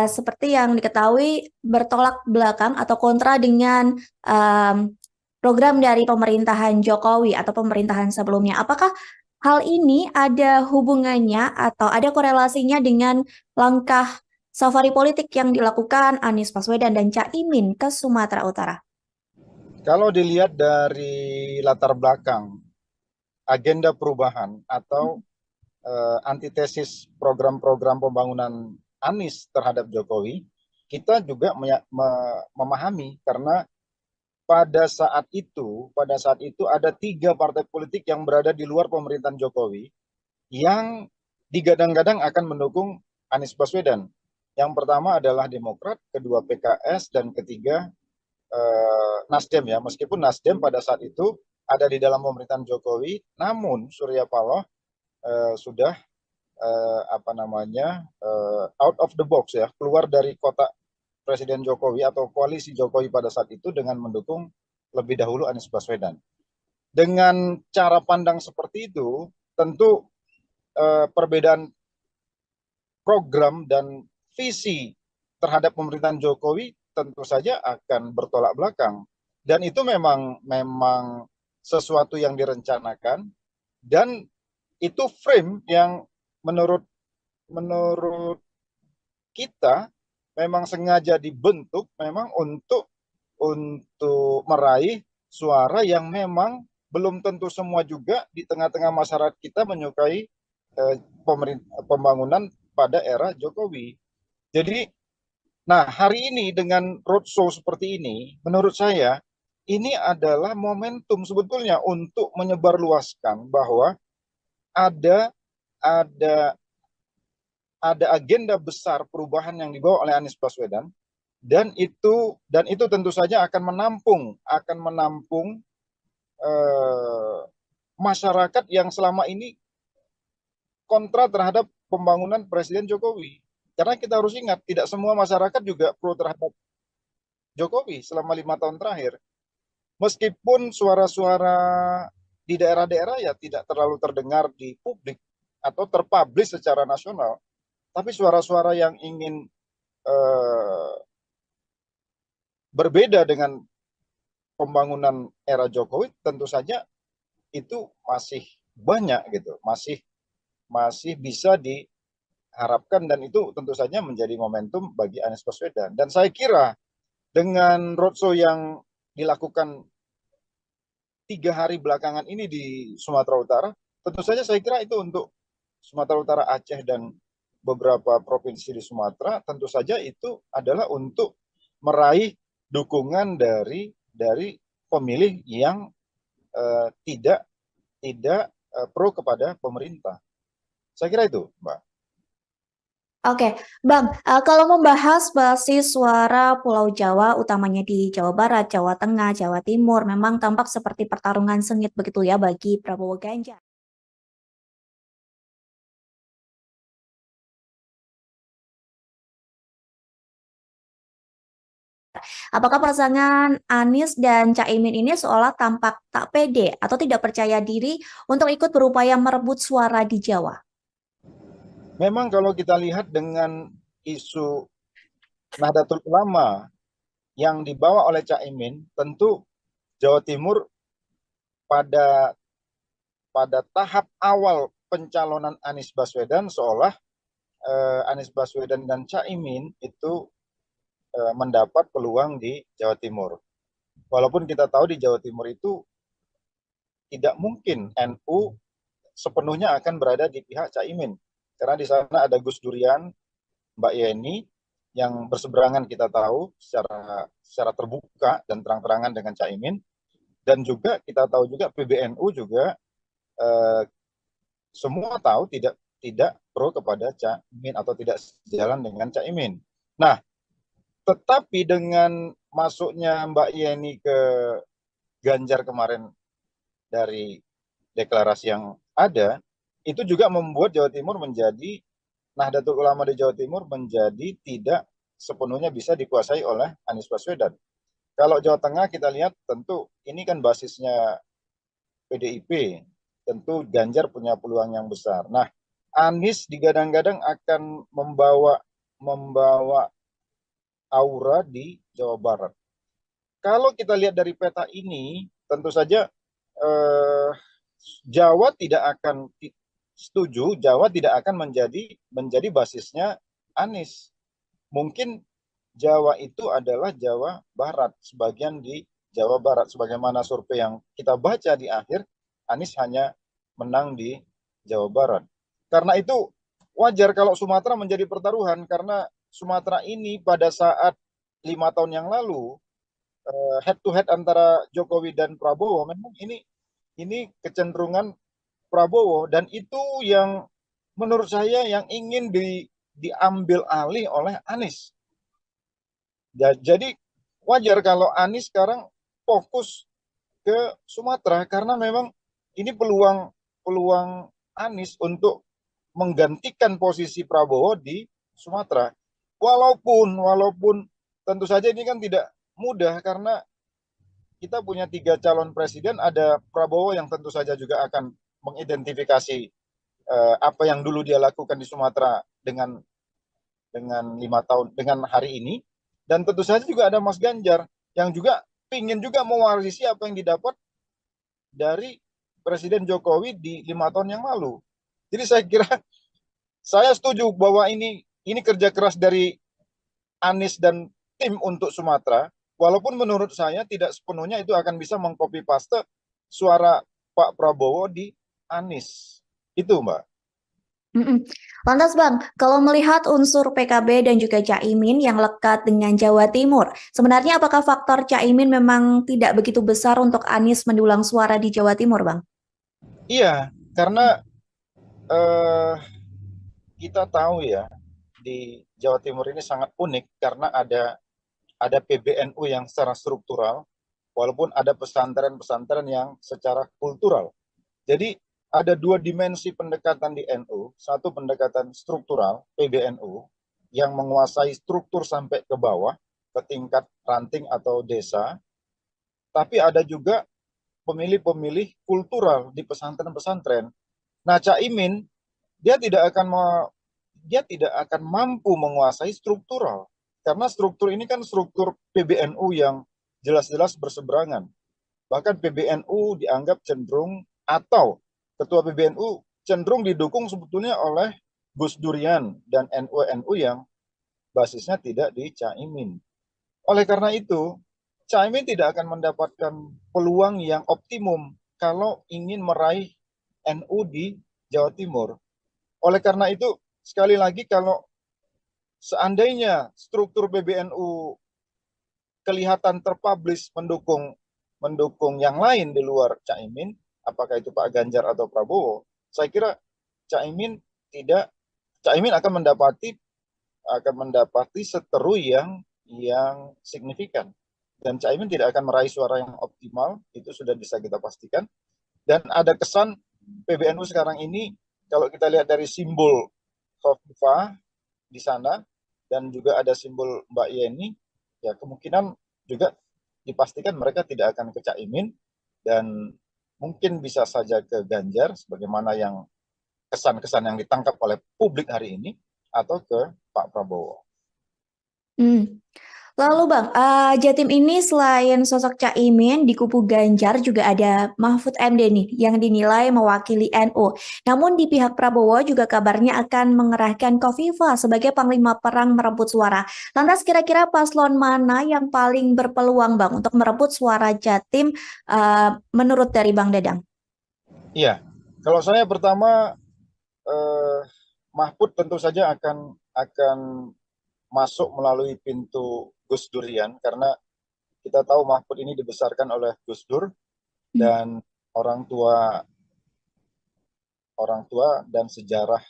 seperti yang diketahui bertolak belakang atau kontra dengan program dari pemerintahan Jokowi atau pemerintahan sebelumnya. Apakah hal ini ada hubungannya atau ada korelasinya dengan langkah safari politik yang dilakukan Anies Baswedan dan Caimin ke Sumatera Utara? Kalau dilihat dari latar belakang agenda perubahan atau antitesis program-program pembangunan Anies terhadap Jokowi, kita juga memahami karena pada saat itu ada 3 partai politik yang berada di luar pemerintahan Jokowi yang digadang-gadang akan mendukung Anies Baswedan. Yang pertama adalah Demokrat, kedua PKS, dan ketiga Nasdem ya. Meskipun Nasdem pada saat itu ada di dalam pemerintahan Jokowi, namun Surya Paloh sudah out of the box ya, keluar dari kotak Presiden Jokowi atau koalisi Jokowi pada saat itu dengan mendukung lebih dahulu Anies Baswedan. Dengan cara pandang seperti itu, tentu perbedaan program dan visi terhadap pemerintahan Jokowi tentu saja akan bertolak belakang. Dan itu memang sesuatu yang direncanakan, dan itu frame yang menurut kita memang sengaja dibentuk memang untuk meraih suara yang memang belum tentu semua juga di tengah-tengah masyarakat kita menyukai pembangunan pada era Jokowi. Jadi, nah hari ini dengan roadshow seperti ini, menurut saya ini adalah momentum sebetulnya untuk menyebarluaskan bahwa ada agenda besar perubahan yang dibawa oleh Anies Baswedan, dan itu tentu saja akan menampung masyarakat yang selama ini kontra terhadap pembangunan Presiden Jokowi. Karena kita harus ingat, tidak semua masyarakat juga pro terhadap Jokowi selama 5 tahun terakhir. Meskipun suara-suara di daerah-daerah ya tidak terlalu terdengar di publik, atau terpublish secara nasional. Tapi suara-suara yang ingin berbeda dengan pembangunan era Jokowi tentu saja itu masih banyak gitu, masih bisa diharapkan, dan itu tentu saja menjadi momentum bagi Anies Baswedan. Dan saya kira dengan roadshow yang dilakukan 3 hari belakangan ini di Sumatera Utara, tentu saja saya kira itu untuk Sumatera Utara, Aceh, dan beberapa provinsi di Sumatera, tentu saja itu adalah untuk meraih dukungan dari pemilih yang tidak pro kepada pemerintah. Saya kira itu, Mbak. Oke, Bang, kalau membahas basis suara Pulau Jawa, utamanya di Jawa Barat, Jawa Tengah, Jawa Timur, memang tampak seperti pertarungan sengit begitu ya bagi Prabowo Ganjar. Apakah pasangan Anies dan Caimin ini seolah tampak tak pede atau tidak percaya diri untuk ikut berupaya merebut suara di Jawa? Memang kalau kita lihat dengan isu Nahdlatul Ulama yang dibawa oleh Caimin, tentu Jawa Timur pada tahap awal pencalonan Anies Baswedan seolah Anies Baswedan dan Caimin itu mendapat peluang di Jawa Timur. Walaupun kita tahu di Jawa Timur itu tidak mungkin NU sepenuhnya akan berada di pihak Caimin. Karena di sana ada Gus Durian, Mbak Yeni, yang berseberangan kita tahu secara terbuka dan terang-terangan dengan Caimin. Dan juga kita tahu juga PBNU juga semua tahu tidak pro kepada Caimin atau tidak sejalan dengan Caimin. Nah, tetapi dengan masuknya Mbak Yeni ke Ganjar kemarin dari deklarasi yang ada, itu juga membuat Jawa Timur menjadi, Nahdlatul Ulama di Jawa Timur menjadi tidak sepenuhnya bisa dikuasai oleh Anies Baswedan. Kalau Jawa Tengah kita lihat tentu ini kan basisnya PDIP, tentu Ganjar punya peluang yang besar. Nah, Anies digadang-gadang akan membawa aura di Jawa Barat. Kalau kita lihat dari peta ini, tentu saja Jawa tidak akan setuju, Jawa tidak akan menjadi basisnya Anies. Mungkin Jawa itu adalah Jawa Barat, sebagian di Jawa Barat, sebagaimana survei yang kita baca di akhir, Anies hanya menang di Jawa Barat. Karena itu wajar kalau Sumatera menjadi pertaruhan, karena Sumatera ini pada saat 5 tahun yang lalu head to head antara Jokowi dan Prabowo, memang ini kecenderungan Prabowo, dan itu yang menurut saya yang ingin diambil alih oleh Anies. Jadi wajar kalau Anies sekarang fokus ke Sumatera, karena memang ini peluang Anies untuk menggantikan posisi Prabowo di Sumatera. Walaupun tentu saja ini kan tidak mudah, karena kita punya 3 calon presiden, ada Prabowo yang tentu saja juga akan mengidentifikasi apa yang dulu dia lakukan di Sumatera dengan 5 tahun dengan hari ini, dan tentu saja juga ada Mas Ganjar yang juga ingin juga mewarisi apa yang didapat dari Presiden Jokowi di 5 tahun yang lalu. Jadi saya kira saya setuju bahwa ini kerja keras dari Anies dan tim untuk Sumatera, walaupun menurut saya tidak sepenuhnya itu akan bisa mengcopy paste suara Pak Prabowo di Anies. Itu, Mbak. Lantas Bang, kalau melihat unsur PKB dan juga Caimin yang lekat dengan Jawa Timur, sebenarnya apakah faktor Caimin memang tidak begitu besar untuk Anies mendulang suara di Jawa Timur, Bang? Iya, karena kita tahu ya, di Jawa Timur ini sangat unik karena ada PBNU yang secara struktural, walaupun ada pesantren-pesantren yang secara kultural. Jadi ada 2 dimensi pendekatan di NU, satu pendekatan struktural, PBNU, yang menguasai struktur sampai ke bawah, ke tingkat ranting atau desa, tapi ada juga pemilih-pemilih kultural di pesantren-pesantren. Nah, Caimin dia tidak akan mampu menguasai struktural. Karena struktur ini kan struktur PBNU yang jelas-jelas berseberangan. Bahkan PBNU dianggap cenderung, atau ketua PBNU cenderung didukung sebetulnya oleh Gus Durian dan NU yang basisnya tidak di Caimin. Oleh karena itu, Caimin tidak akan mendapatkan peluang yang optimum kalau ingin meraih NU di Jawa Timur. Oleh karena itu, sekali lagi, kalau seandainya struktur PBNU kelihatan terpublish mendukung yang lain di luar Caimin, apakah itu Pak Ganjar atau Prabowo, saya kira Caimin akan mendapati seteru yang signifikan, dan Caimin tidak akan meraih suara yang optimal, itu sudah bisa kita pastikan. Dan ada kesan PBNU sekarang ini, kalau kita lihat dari simbol Khofifah di sana dan juga ada simbol Mbak Yeni, ya kemungkinan juga dipastikan mereka tidak akan ke Caimin dan mungkin bisa saja ke Ganjar sebagaimana yang kesan-kesan yang ditangkap oleh publik hari ini, atau ke Pak Prabowo. Lalu Bang, Jatim ini selain sosok Caimin di kubu Ganjar juga ada Mahfud MD nih yang dinilai mewakili NU. Namun di pihak Prabowo juga kabarnya akan mengerahkan Khofifah sebagai panglima perang merebut suara. Lantas kira-kira paslon mana yang paling berpeluang Bang untuk merebut suara Jatim menurut dari Bang Dadang? Iya, kalau saya pertama, Mahfud tentu saja akan masuk melalui pintu Gus Durian, karena kita tahu Mahfud ini dibesarkan oleh Gus Dur dan orang tua dan sejarah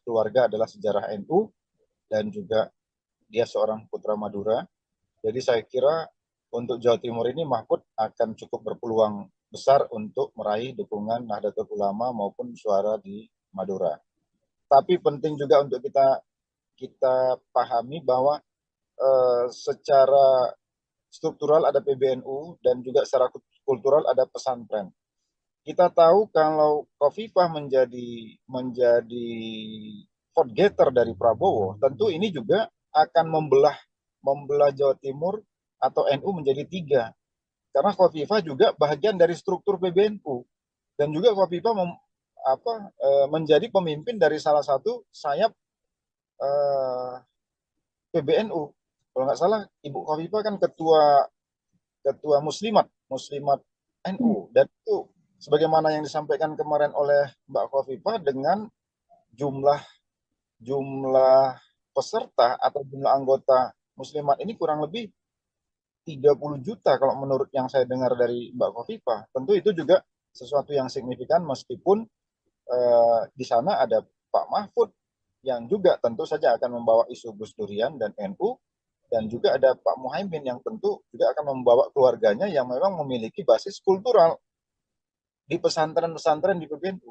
keluarga adalah sejarah NU, dan juga dia seorang putra Madura. Jadi saya kira untuk Jawa Timur ini Mahfud akan cukup berpeluang besar untuk meraih dukungan Nahdlatul Ulama maupun suara di Madura. Tapi penting juga untuk kita pahami bahwa secara struktural ada PBNU dan juga secara kultural ada pesantren. Kita tahu kalau Khofifah menjadi vote getter dari Prabowo, tentu ini juga akan membelah Jawa Timur atau NU menjadi 3. Karena Khofifah juga bagian dari struktur PBNU, dan juga Khofifah menjadi pemimpin dari salah satu sayap PBNU. Kalau nggak salah, Ibu Khofifah kan ketua Muslimat NU, dan itu sebagaimana yang disampaikan kemarin oleh Mbak Khofifah, dengan jumlah peserta atau jumlah anggota Muslimat ini kurang lebih 30 juta kalau menurut yang saya dengar dari Mbak Khofifah. Tentu itu juga sesuatu yang signifikan, meskipun di sana ada Pak Mahfud yang juga tentu saja akan membawa isu Gus Durian dan NU, dan juga ada Pak Muhaimin yang tentu juga akan membawa keluarganya yang memang memiliki basis kultural di pesantren-pesantren di PBNU.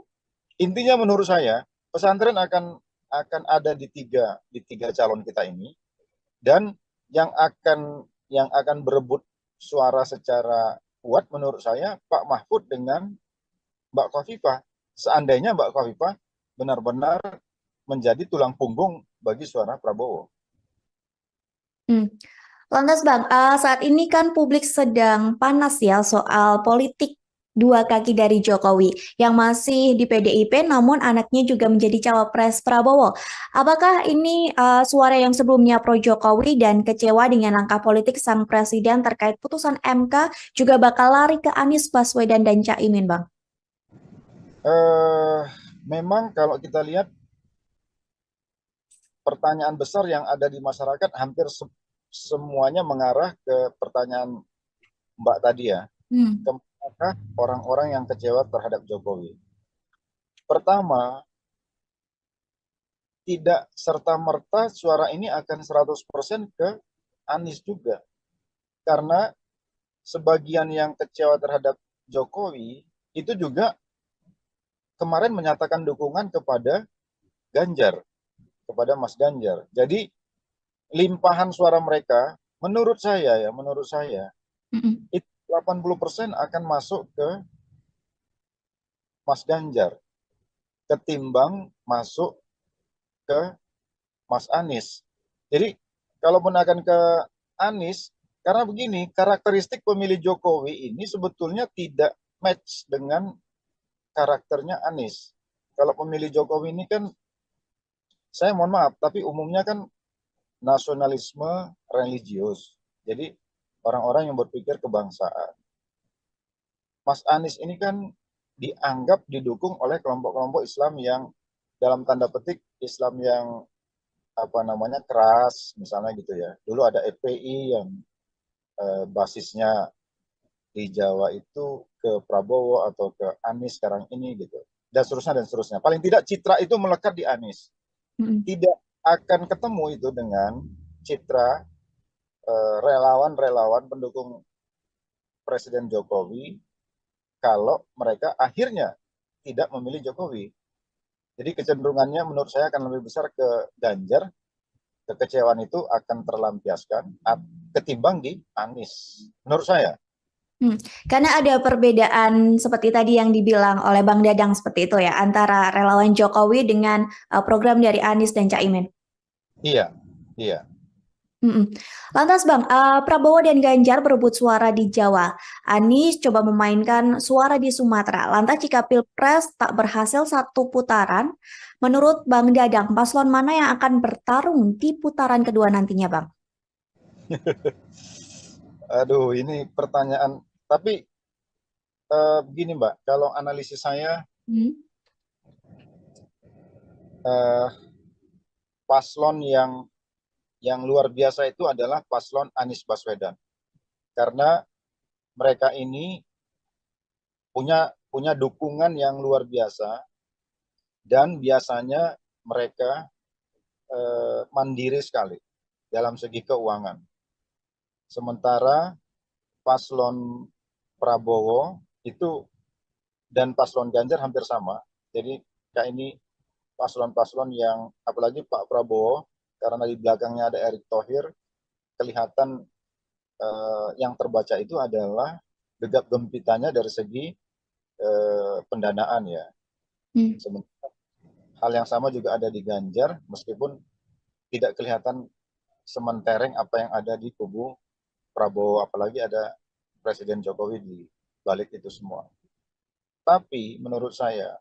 Intinya menurut saya pesantren akan ada di tiga calon kita ini, dan yang akan berebut suara secara kuat menurut saya Pak Mahfud dengan Mbak Khofifah. Seandainya Mbak Khofifah benar-benar menjadi tulang punggung bagi suara Prabowo. Lantas Bang, saat ini kan publik sedang panas ya soal politik dua kaki dari Jokowi yang masih di PDIP namun anaknya juga menjadi cawapres Prabowo. Apakah ini suara yang sebelumnya pro Jokowi dan kecewa dengan langkah politik sang presiden terkait putusan MK juga bakal lari ke Anies Baswedan dan Caimin, Bang? Memang kalau kita lihat pertanyaan besar yang ada di masyarakat hampir semuanya mengarah ke pertanyaan Mbak tadi ya. Kemanakah orang-orang yang kecewa terhadap Jokowi? Pertama, tidak serta-merta suara ini akan 100% ke Anies juga. Karena sebagian yang kecewa terhadap Jokowi itu juga kemarin menyatakan dukungan kepada Ganjar, kepada Mas Ganjar. Jadi limpahan suara mereka menurut saya itu 80% akan masuk ke Mas Ganjar. ketimbang masuk ke Mas Anies. Jadi kalaupun akan ke Anies, karena begini, karakteristik pemilih Jokowi ini sebetulnya tidak match dengan karakternya Anies. Kalau pemilih Jokowi ini kan, saya mohon maaf, tapi umumnya kan nasionalisme religius. Jadi orang-orang yang berpikir kebangsaan. Mas Anies ini kan dianggap didukung oleh kelompok-kelompok Islam yang dalam tanda petik Islam yang keras, misalnya gitu ya. Dulu ada FPI yang basisnya di Jawa itu ke Prabowo atau ke Anies sekarang ini gitu. Dan seterusnya dan seterusnya. Paling tidak citra itu melekat di Anies. Tidak akan ketemu itu dengan citra relawan-relawan pendukung Presiden Jokowi kalau mereka akhirnya tidak memilih Jokowi. Jadi kecenderungannya menurut saya akan lebih besar ke Ganjar. Kekecewaan itu akan terlampiaskan ketimbang di Anies, menurut saya. Karena ada perbedaan seperti tadi yang dibilang oleh Bang Dadang seperti itu ya, antara relawan Jokowi dengan program dari Anies dan Caimin. Iya. Lantas Bang, Prabowo dan Ganjar berebut suara di Jawa. Anies coba memainkan suara di Sumatera. Lantas jika Pilpres tak berhasil satu putaran, menurut Bang Dadang, paslon mana yang akan bertarung di putaran kedua nantinya Bang? Aduh, ini pertanyaan. Tapi begini Mbak, kalau analisis saya, paslon yang luar biasa itu adalah paslon Anies Baswedan. Karena mereka ini punya dukungan yang luar biasa dan biasanya mereka mandiri sekali dalam segi keuangan. Sementara paslon Prabowo itu dan paslon Ganjar hampir sama. Jadi kayak ini paslon-paslon yang, apalagi Pak Prabowo, karena di belakangnya ada Erick Thohir, kelihatan yang terbaca itu adalah gegap gempitanya dari segi pendanaan ya. Sementara hal yang sama juga ada di Ganjar, meskipun tidak kelihatan sementereng apa yang ada di kubu Prabowo, apalagi ada Presiden Jokowi di balik itu semua. Tapi menurut saya,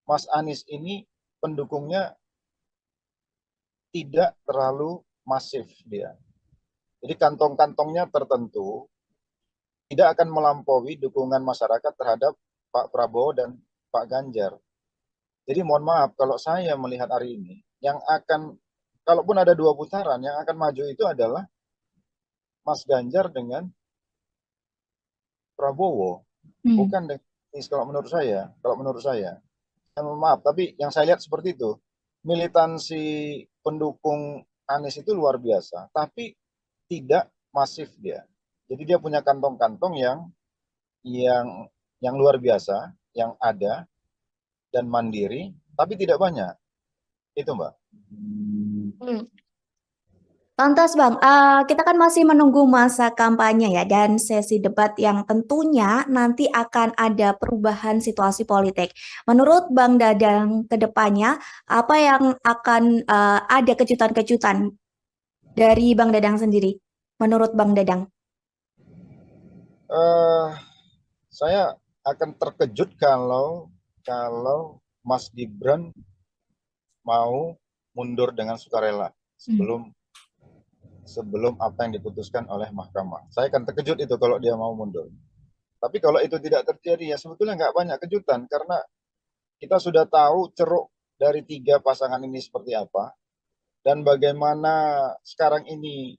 Mas Anies ini pendukungnya tidak terlalu masif dia. Jadi kantong-kantongnya tertentu, tidak akan melampaui dukungan masyarakat terhadap Pak Prabowo dan Pak Ganjar. Jadi mohon maaf, kalau saya melihat hari ini, yang akan, kalaupun ada 2 putaran, yang akan maju itu adalah Mas Ganjar dengan Prabowo, bukan dengan Anies kalau menurut saya. Mohon maaf, tapi yang saya lihat seperti itu. Militansi pendukung Anies itu luar biasa, tapi tidak masif dia. Jadi dia punya kantong-kantong yang luar biasa, yang ada dan mandiri, tapi tidak banyak. Itu Mbak. Lantas Bang, kita kan masih menunggu masa kampanye ya dan sesi debat yang tentunya nanti akan ada perubahan situasi politik. Menurut Bang Dadang ke depannya, apa yang akan ada kejutan-kejutan dari Bang Dadang sendiri? Menurut Bang Dadang? Saya akan terkejut kalau Mas Gibran mau mundur dengan sukarela sebelum apa yang diputuskan oleh mahkamah. Saya akan terkejut itu kalau dia mau mundur. Tapi kalau itu tidak terjadi, ya sebetulnya nggak banyak kejutan, karena kita sudah tahu ceruk dari 3 pasangan ini seperti apa, dan bagaimana sekarang ini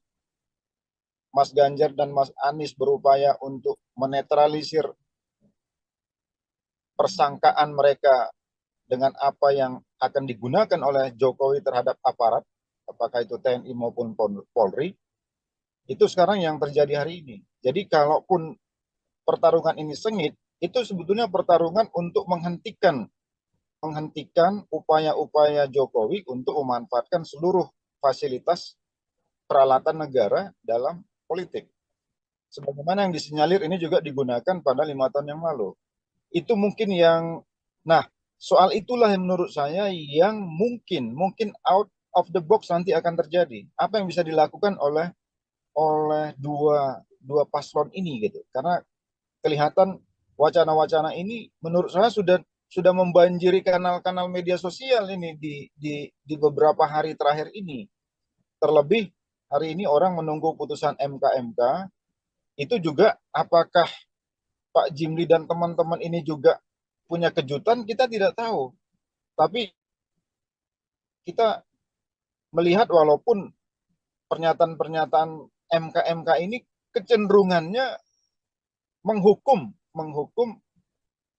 Mas Ganjar dan Mas Anies berupaya untuk menetralisir persangkaan mereka dengan apa yang akan digunakan oleh Jokowi terhadap aparat, apakah itu TNI maupun Polri, itu sekarang yang terjadi hari ini. Jadi kalaupun pertarungan ini sengit, itu sebetulnya pertarungan untuk menghentikan upaya-upaya Jokowi untuk memanfaatkan seluruh fasilitas peralatan negara dalam politik. Sebagaimana yang disinyalir ini juga digunakan pada 5 tahun yang lalu. Itu mungkin yang, nah soal itulah yang menurut saya yang mungkin out of the box nanti akan terjadi. Apa yang bisa dilakukan oleh dua paslon ini gitu. Karena kelihatan wacana-wacana ini menurut saya sudah membanjiri kanal-kanal media sosial ini di beberapa hari terakhir ini. Terlebih hari ini orang menunggu putusan MK itu juga apakah Pak Jimli dan teman-teman ini juga punya kejutan, kita tidak tahu. Tapi kita melihat walaupun pernyataan-pernyataan MK ini kecenderungannya menghukum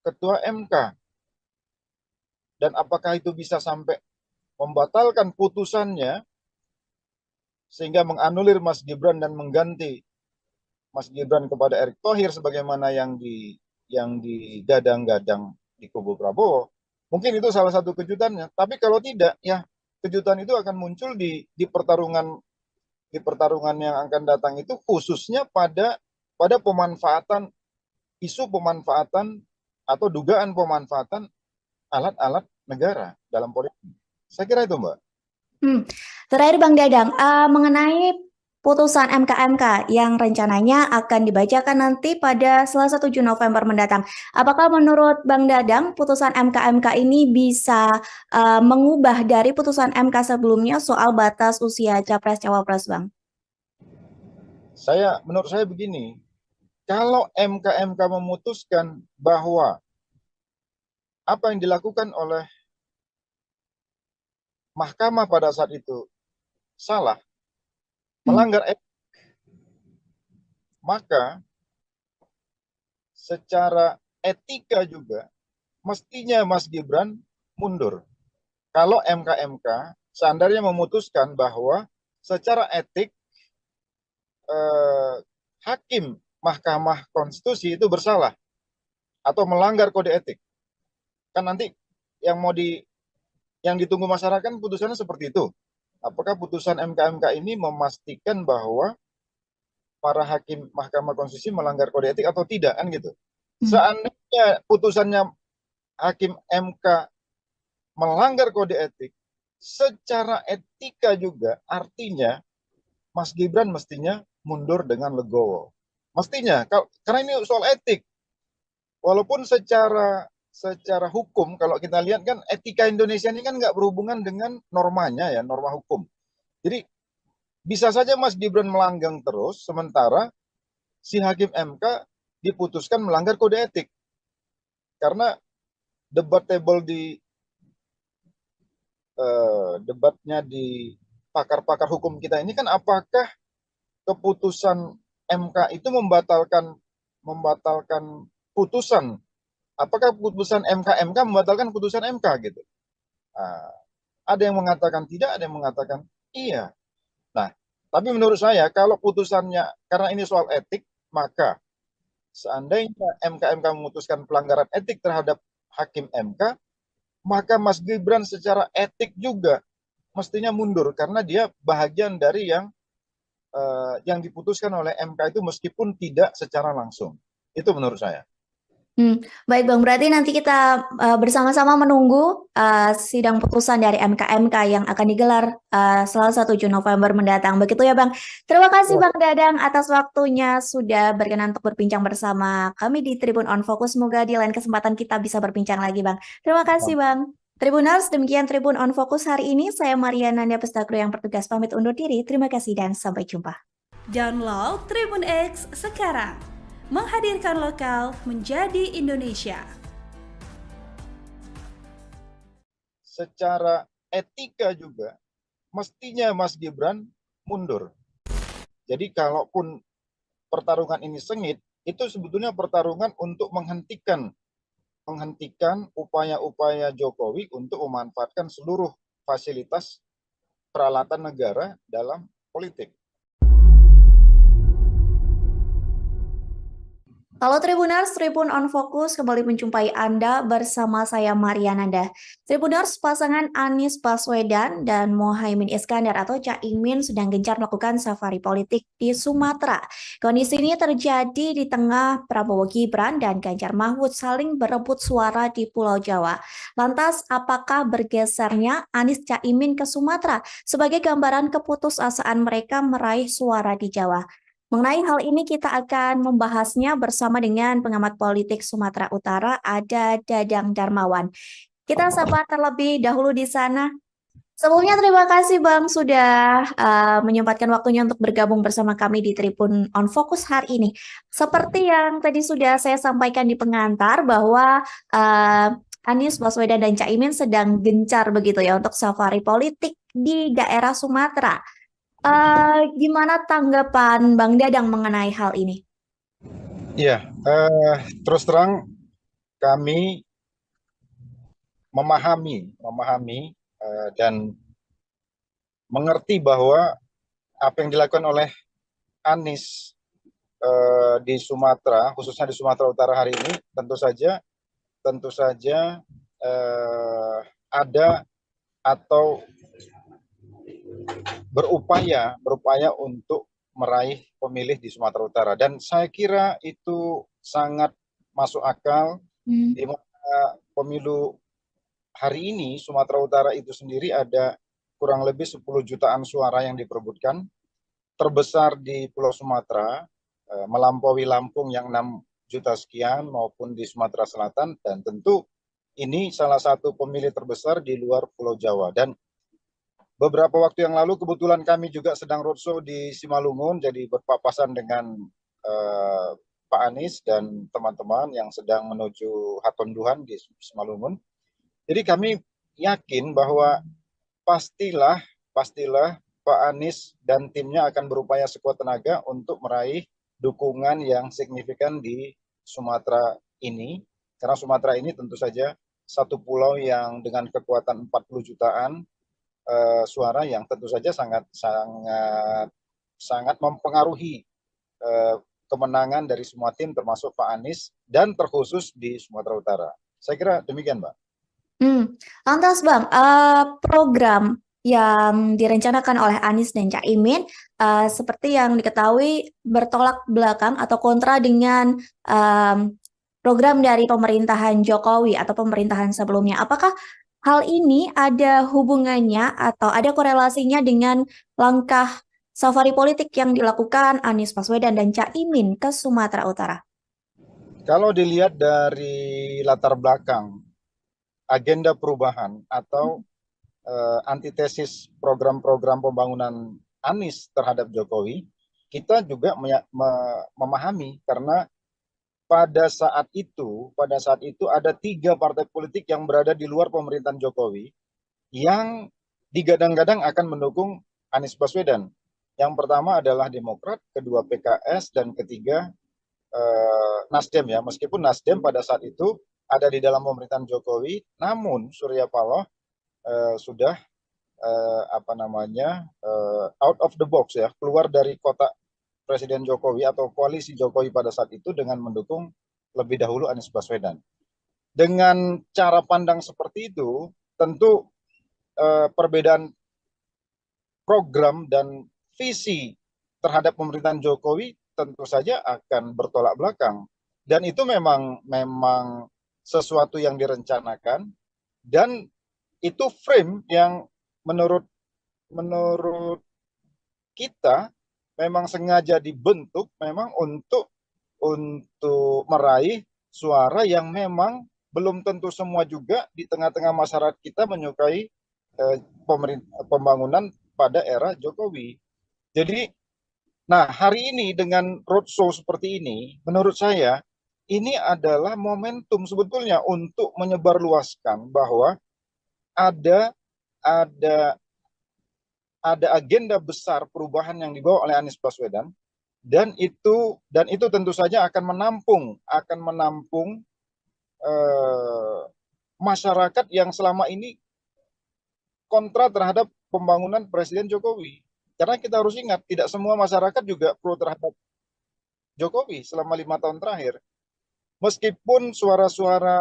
ketua MK. Dan apakah itu bisa sampai membatalkan putusannya sehingga menganulir Mas Gibran dan mengganti Mas Gibran kepada Erick Thohir sebagaimana yang digadang-gadang di kubu Prabowo. Mungkin itu salah satu kejutannya. Tapi kalau tidak, ya kejutan itu akan muncul di pertarungan yang akan datang itu, khususnya pada isu pemanfaatan atau dugaan pemanfaatan alat-alat negara dalam politik. Saya kira itu, Mbak. Terakhir Bang Dadang, mengenai putusan MK yang rencananya akan dibacakan nanti pada Selasa 7 November mendatang. Apakah menurut Bang Dadang putusan MK ini bisa mengubah dari putusan MK sebelumnya soal batas usia Capres-Cawapres, Bang? Menurut saya begini, kalau MK memutuskan bahwa apa yang dilakukan oleh mahkamah pada saat itu salah, melanggar etik, maka secara etika juga mestinya Mas Gibran mundur. Kalau MK seandainya memutuskan bahwa secara etik hakim Mahkamah Konstitusi itu bersalah atau melanggar kode etik, kan nanti yang ditunggu masyarakat putusannya seperti itu. Apakah putusan MK ini memastikan bahwa para hakim Mahkamah Konstitusi melanggar kode etik atau tidak, kan gitu. Seandainya putusannya hakim MK melanggar kode etik, secara etika juga artinya Mas Gibran mestinya mundur dengan legowo. Mestinya, karena ini soal etik. Walaupun secara hukum, kalau kita lihat kan etika Indonesia ini kan nggak berhubungan dengan normanya ya, norma hukum. Jadi bisa saja Mas Gibran melanggang terus, sementara si hakim MK diputuskan melanggar kode etik. Karena debatable debatnya di pakar-pakar hukum kita ini kan apakah keputusan MK itu membatalkan putusan, apakah putusan MK membatalkan putusan MK gitu. Ada yang mengatakan tidak, ada yang mengatakan iya. Nah, tapi menurut saya kalau putusannya, karena ini soal etik, maka seandainya MK memutuskan pelanggaran etik terhadap hakim MK, maka Mas Gibran secara etik juga mestinya mundur karena dia bahagian dari yang diputuskan oleh MK itu meskipun tidak secara langsung. Itu menurut saya. Baik Bang, berarti nanti kita bersama-sama menunggu sidang putusan dari MK yang akan digelar Selasa 7 November mendatang. Begitu ya Bang. Terima kasih Bang Dadang atas waktunya sudah berkenan untuk berbincang bersama kami di Tribun On Focus. Semoga di lain kesempatan kita bisa berbincang lagi Bang. Terima kasih Bang. Tribuners, demikian Tribun On Focus hari ini. Saya Mariana Nanda Pestagro yang bertugas pamit undur diri. Terima kasih dan sampai jumpa. Download Tribun X sekarang. Menghadirkan lokal menjadi Indonesia. Secara etika juga mestinya Mas Gibran mundur. Jadi kalaupun pertarungan ini sengit, itu sebetulnya pertarungan untuk menghentikan upaya-upaya Jokowi untuk memanfaatkan seluruh fasilitas peralatan negara dalam politik. Halo Tribuners, Tribun on Fokus kembali menjumpai Anda bersama saya Mariananda. Tribuners, pasangan Anies Baswedan dan Mohaimin Iskandar atau Caimin sedang gencar melakukan safari politik di Sumatera. Kondisi ini terjadi di tengah Prabowo Gibran dan Ganjar Mahfud saling berebut suara di Pulau Jawa. Lantas, apakah bergesernya Anies Caimin ke Sumatera sebagai gambaran keputusasaan mereka meraih suara di Jawa? Mengenai hal ini kita akan membahasnya bersama dengan pengamat politik Sumatera Utara, ada Dadang Darmawan. Kita sapa terlebih dahulu di sana. Sebelumnya terima kasih Bang sudah menyempatkan waktunya untuk bergabung bersama kami di Tribun on Fokus hari ini. Seperti yang tadi sudah saya sampaikan di pengantar bahwa Anies Baswedan dan Caimin sedang gencar begitu ya untuk safari politik di daerah Sumatera. Gimana tanggapan Bang Dadang mengenai hal ini? Iya, terus terang kami memahami dan mengerti bahwa apa yang dilakukan oleh Anies di Sumatera, khususnya di Sumatera Utara hari ini, tentu saja ada atau berupaya untuk meraih pemilih di Sumatera Utara, dan saya kira itu sangat masuk akal di mana pemilu hari ini Sumatera Utara itu sendiri ada kurang lebih 10 jutaan suara yang diperebutkan, terbesar di Pulau Sumatera, melampaui Lampung yang 6 juta sekian maupun di Sumatera Selatan, dan tentu ini salah satu pemilih terbesar di luar Pulau Jawa. Dan beberapa waktu yang lalu kebetulan kami juga sedang roadshow di Simalungun, jadi berpapasan dengan Pak Anies dan teman-teman yang sedang menuju Hatonduhan di Simalungun. Jadi kami yakin bahwa pastilah Pak Anies dan timnya akan berupaya sekuat tenaga untuk meraih dukungan yang signifikan di Sumatera ini, karena Sumatera ini tentu saja satu pulau yang dengan kekuatan 40 jutaan suara yang tentu saja sangat mempengaruhi kemenangan dari semua tim termasuk Pak Anies dan terkhusus di Sumatera Utara. Saya kira demikian, Mbak. Lantas Bang, program yang direncanakan oleh Anies dan Caimin seperti yang diketahui bertolak belakang atau kontra dengan program dari pemerintahan Jokowi atau pemerintahan sebelumnya. Apakah hal ini ada hubungannya atau ada korelasinya dengan langkah safari politik yang dilakukan Anies Baswedan dan Caimin ke Sumatera Utara? Kalau dilihat dari latar belakang agenda perubahan atau antitesis program-program pembangunan Anies terhadap Jokowi, kita juga memahami karena pada saat itu ada 3 partai politik yang berada di luar pemerintahan Jokowi yang digadang-gadang akan mendukung Anies Baswedan. Yang pertama adalah Demokrat, kedua PKS, dan ketiga Nasdem ya. Meskipun Nasdem pada saat itu ada di dalam pemerintahan Jokowi, namun Surya Paloh sudah out of the box ya, keluar dari kotak Presiden Jokowi atau koalisi Jokowi pada saat itu dengan mendukung lebih dahulu Anies Baswedan. Dengan cara pandang seperti itu, tentu perbedaan program dan visi terhadap pemerintahan Jokowi tentu saja akan bertolak belakang. Dan itu memang sesuatu yang direncanakan, dan itu frame yang menurut kita memang sengaja dibentuk memang untuk meraih suara yang memang belum tentu semua juga di tengah-tengah masyarakat kita menyukai pembangunan pada era Jokowi. Jadi, nah hari ini dengan roadshow seperti ini, menurut saya ini adalah momentum sebetulnya untuk menyebarluaskan bahwa ada agenda besar perubahan yang dibawa oleh Anies Baswedan, dan itu tentu saja akan menampung masyarakat yang selama ini kontra terhadap pembangunan Presiden Jokowi. Karena kita harus ingat, tidak semua masyarakat juga pro terhadap Jokowi selama 5 tahun terakhir. Meskipun suara-suara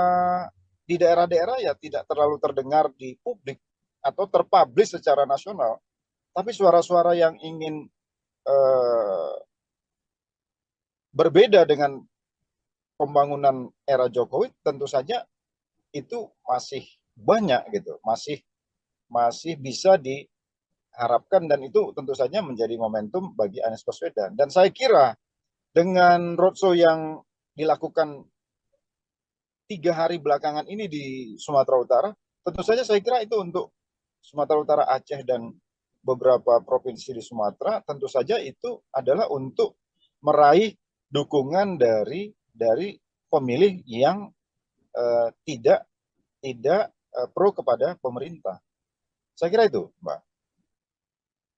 di daerah-daerah ya tidak terlalu terdengar di publik atau terpublish secara nasional, tapi suara-suara yang ingin berbeda dengan pembangunan era Jokowi tentu saja itu masih banyak gitu, masih bisa diharapkan, dan itu tentu saja menjadi momentum bagi Anies Baswedan. Dan saya kira dengan roadshow yang dilakukan 3 hari belakangan ini di Sumatera Utara, tentu saja saya kira itu untuk Sumatera Utara, Aceh, dan beberapa provinsi di Sumatera, tentu saja itu adalah untuk meraih dukungan dari pemilih yang tidak pro kepada pemerintah. Saya kira itu, Mbak.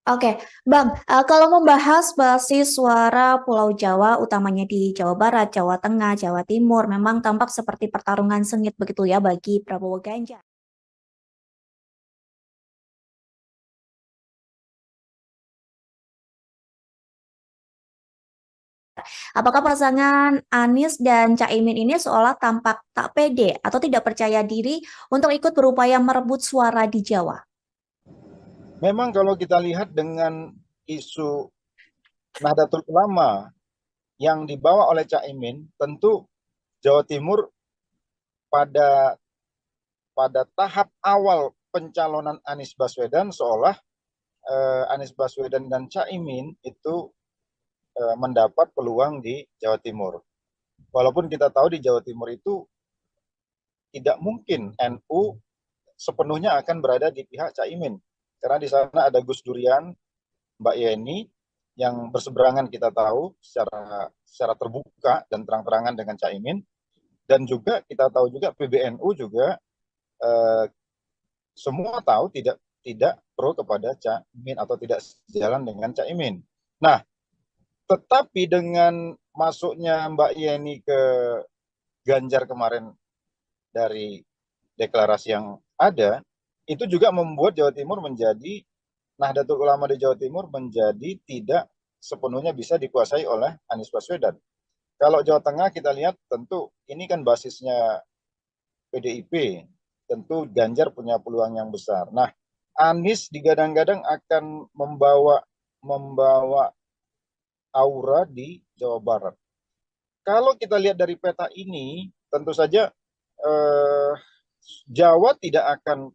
Oke, Bang, kalau membahas basis suara Pulau Jawa, utamanya di Jawa Barat, Jawa Tengah, Jawa Timur, memang tampak seperti pertarungan sengit begitu ya bagi Prabowo Ganjar. Apakah pasangan Anies dan Caimin ini seolah tampak tak pede atau tidak percaya diri untuk ikut berupaya merebut suara di Jawa? Memang kalau kita lihat dengan isu Nahdlatul Ulama yang dibawa oleh Caimin, tentu Jawa Timur pada tahap awal pencalonan Anies Baswedan seolah Anies Baswedan dan Caimin itu mendapat peluang di Jawa Timur. Walaupun kita tahu di Jawa Timur itu tidak mungkin NU sepenuhnya akan berada di pihak Caimin. Karena di sana ada Gus Durian, Mbak Yeni, yang berseberangan kita tahu secara terbuka dan terang-terangan dengan Caimin. Dan juga kita tahu juga PBNU juga semua tahu tidak pro kepada Caimin atau tidak sejalan dengan Caimin. Nah, tetapi dengan masuknya Mbak Yeni ke Ganjar kemarin dari deklarasi yang ada, itu juga membuat Jawa Timur menjadi, Nahdlatul Ulama di Jawa Timur menjadi tidak sepenuhnya bisa dikuasai oleh Anies Baswedan. Kalau Jawa Tengah kita lihat tentu ini kan basisnya PDIP, tentu Ganjar punya peluang yang besar. Nah, Anies digadang-gadang akan membawa aura di Jawa Barat. Kalau kita lihat dari peta ini, tentu saja Jawa tidak akan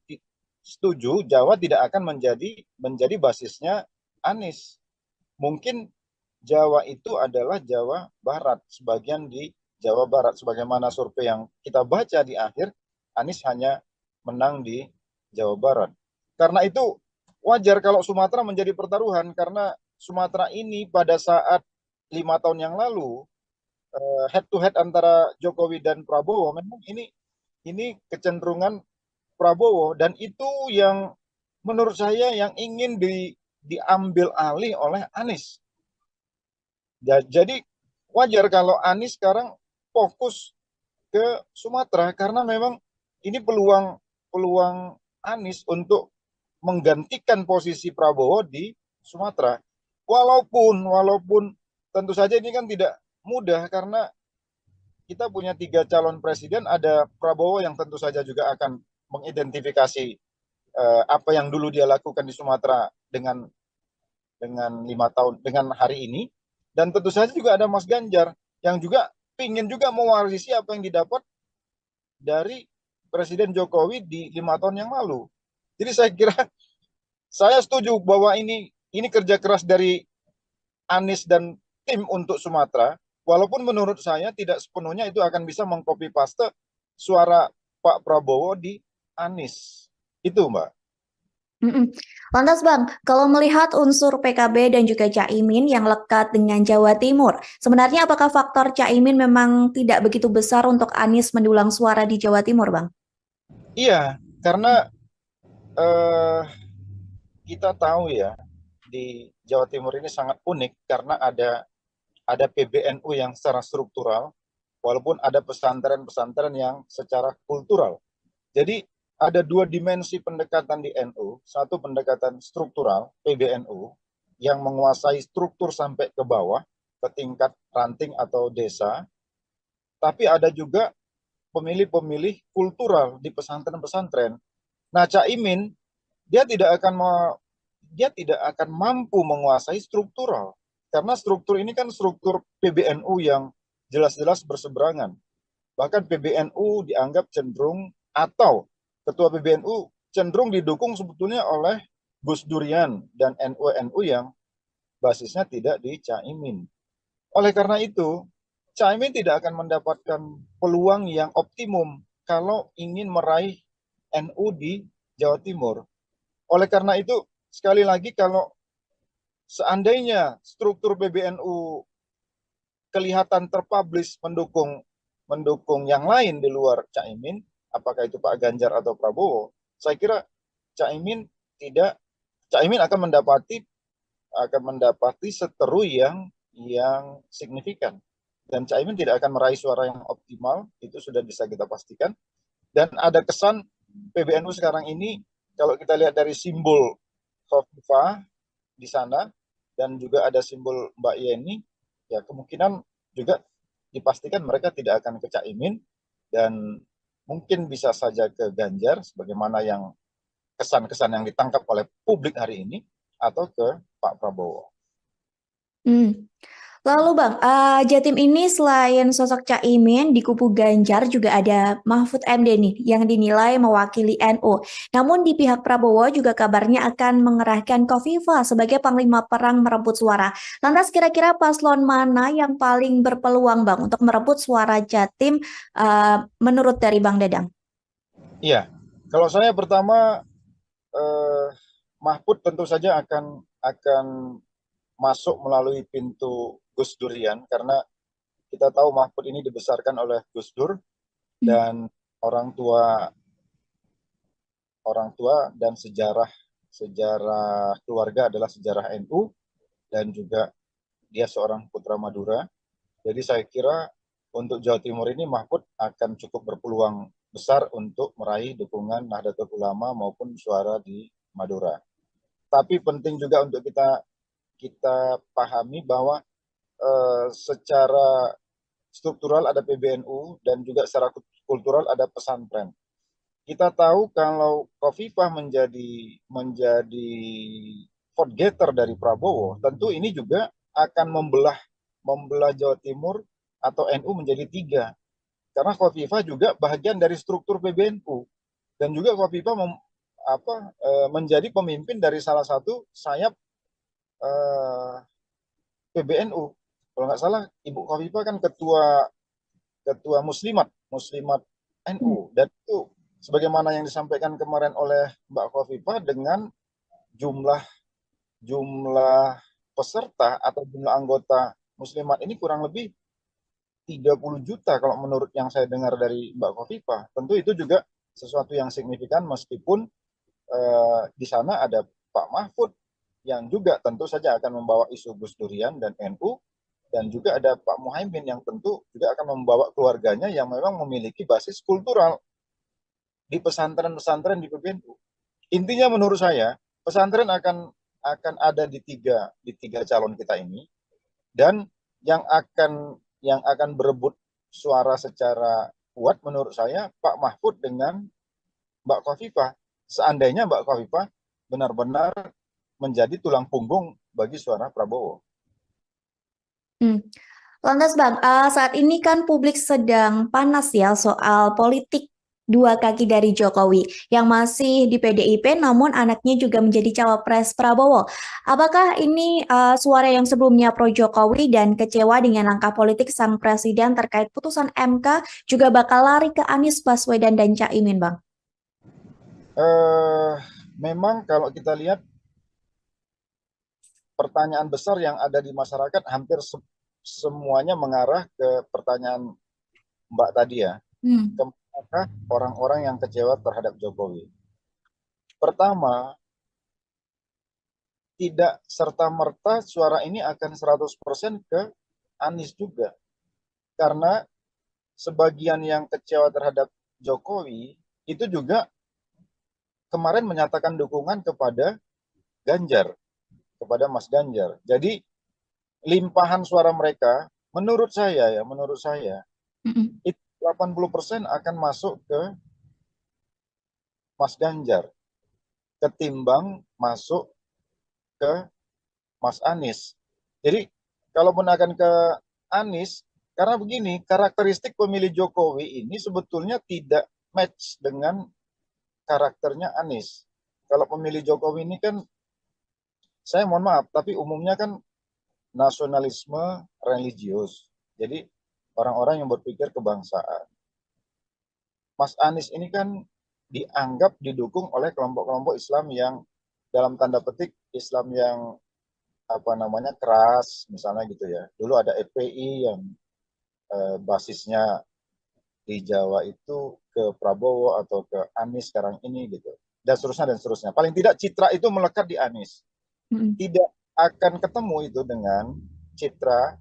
setuju, Jawa tidak akan menjadi basisnya Anies. Mungkin Jawa itu adalah Jawa Barat, sebagian di Jawa Barat, sebagaimana survei yang kita baca di akhir, Anies hanya menang di Jawa Barat. Karena itu wajar kalau Sumatera menjadi pertaruhan, karena Sumatera ini pada saat 5 tahun yang lalu head to head antara Jokowi dan Prabowo, memang ini kecenderungan Prabowo, dan itu yang menurut saya yang ingin diambil alih oleh Anies. Jadi wajar kalau Anies sekarang fokus ke Sumatera, karena memang ini peluang Anies untuk menggantikan posisi Prabowo di Sumatera. Walaupun tentu saja ini kan tidak mudah, karena kita punya 3 calon presiden, ada Prabowo yang tentu saja juga akan mengidentifikasi apa yang dulu dia lakukan di Sumatera dengan 5 tahun dengan hari ini, dan tentu saja juga ada Mas Ganjar yang juga ingin juga mewarisi apa yang didapat dari Presiden Jokowi di 5 tahun yang lalu. Jadi saya kira saya setuju bahwa ini kerja keras dari Anies dan tim untuk Sumatera, walaupun menurut saya tidak sepenuhnya itu akan bisa mengcopy paste suara Pak Prabowo di Anies. Itu, Mbak. Lantas Bang, kalau melihat unsur PKB dan juga Caimin yang lekat dengan Jawa Timur, sebenarnya apakah faktor Caimin memang tidak begitu besar untuk Anies mendulang suara di Jawa Timur, Bang? Iya, karena kita tahu ya, di Jawa Timur ini sangat unik karena ada PBNU yang secara struktural, walaupun ada pesantren-pesantren yang secara kultural. Jadi ada 2 dimensi pendekatan di NU, satu pendekatan struktural PBNU yang menguasai struktur sampai ke bawah, ke tingkat ranting atau desa, tapi ada juga pemilih-pemilih kultural di pesantren-pesantren. Nah, Caimin dia tidak akan mampu menguasai struktural, karena struktur ini kan struktur PBNU yang jelas-jelas berseberangan. Bahkan PBNU dianggap cenderung, atau ketua PBNU cenderung didukung sebetulnya oleh Gus Durian dan NU-NU yang basisnya tidak di Caimin. Oleh karena itu, Caimin tidak akan mendapatkan peluang yang optimum kalau ingin meraih NU di Jawa Timur. Oleh karena itu, sekali lagi, kalau seandainya struktur PBNU kelihatan terpublish mendukung yang lain di luar Caimin, apakah itu Pak Ganjar atau Prabowo, saya kira Caimin tidak Caimin akan mendapati seteru yang signifikan, dan Caimin tidak akan meraih suara yang optimal, itu sudah bisa kita pastikan. Dan ada kesan PBNU sekarang ini, kalau kita lihat dari simbol Khofifah di sana dan juga ada simbol Mbak Yeni, ya kemungkinan juga dipastikan mereka tidak akan ke Caimin, dan mungkin bisa saja ke Ganjar sebagaimana yang kesan-kesan yang ditangkap oleh publik hari ini, atau ke Pak Prabowo. Hmm. Lalu Bang, Jatim ini selain sosok Caimin di kubu Ganjar juga ada Mahfud MD nih yang dinilai mewakili NU. Namun di pihak Prabowo juga kabarnya akan mengerahkan Khofifah sebagai panglima perang merebut suara. Lantas kira-kira paslon mana yang paling berpeluang Bang untuk merebut suara Jatim menurut dari Bang Dadang? Iya, kalau saya pertama, Mahfud tentu saja akan masuk melalui pintu Gus Durian, karena kita tahu Mahfud ini dibesarkan oleh Gus Dur, dan orang tua dan sejarah keluarga adalah sejarah NU, dan juga dia seorang putra Madura. Jadi saya kira untuk Jawa Timur ini Mahfud akan cukup berpeluang besar untuk meraih dukungan Nahdlatul Ulama maupun suara di Madura. Tapi penting juga untuk kita pahami bahwa secara struktural ada PBNU dan juga secara kultural ada pesantren. Kita tahu kalau Khofifah menjadi vote getter dari Prabowo, tentu ini juga akan membelah Jawa Timur atau NU menjadi tiga. Karena Khofifah juga bagian dari struktur PBNU, dan juga Khofifah menjadi pemimpin dari salah satu sayap PBNU. Kalau nggak salah, Ibu Khofifah kan ketua Muslimat NU, dan itu sebagaimana yang disampaikan kemarin oleh Mbak Khofifah, dengan jumlah peserta atau jumlah anggota Muslimat ini kurang lebih 30 juta kalau menurut yang saya dengar dari Mbak Khofifah. Tentu itu juga sesuatu yang signifikan, meskipun di sana ada Pak Mahfud yang juga tentu saja akan membawa isu Gus Durian dan NU, dan juga ada Pak Muhaimin yang tentu juga akan membawa keluarganya yang memang memiliki basis kultural di pesantren-pesantren di PBNU. Intinya menurut saya pesantren akan ada di tiga calon kita ini, dan yang akan berebut suara secara kuat menurut saya Pak Mahfud dengan Mbak Khofifah, seandainya Mbak Khofifah benar-benar menjadi tulang punggung bagi suara Prabowo. Lantas Bang, saat ini kan publik sedang panas ya soal politik dua kaki dari Jokowi yang masih di PDIP, namun anaknya juga menjadi cawapres Prabowo. Apakah ini suara yang sebelumnya pro Jokowi dan kecewa dengan langkah politik sang presiden terkait putusan MK juga bakal lari ke Anies Baswedan dan Caimin, Bang? Memang kalau kita lihat pertanyaan besar yang ada di masyarakat hampir semuanya mengarah ke pertanyaan Mbak tadi ya. Kemanakah orang-orang yang kecewa terhadap Jokowi? Pertama, tidak serta-merta suara ini akan 100% ke Anies juga. Karena sebagian yang kecewa terhadap Jokowi itu juga kemarin menyatakan dukungan kepada Ganjar, kepada Mas Ganjar. Jadi limpahan suara mereka, menurut saya Mm-mm. itu 80% akan masuk ke Mas Ganjar ketimbang masuk ke Mas Anies. Jadi kalaupun akan ke Anies, karena begini, karakteristik pemilih Jokowi ini sebetulnya tidak match dengan karakternya Anies. Kalau pemilih Jokowi ini kan, saya mohon maaf, tapi umumnya kan nasionalisme religius. Jadi orang-orang yang berpikir kebangsaan. Mas Anies ini kan dianggap didukung oleh kelompok-kelompok Islam yang dalam tanda petik Islam yang keras, misalnya gitu ya. Dulu ada FPI yang basisnya di Jawa itu ke Prabowo atau ke Anies sekarang ini gitu, dan seterusnya dan seterusnya. Paling tidak citra itu melekat di Anies. Mm-mm. Tidak akan ketemu itu dengan citra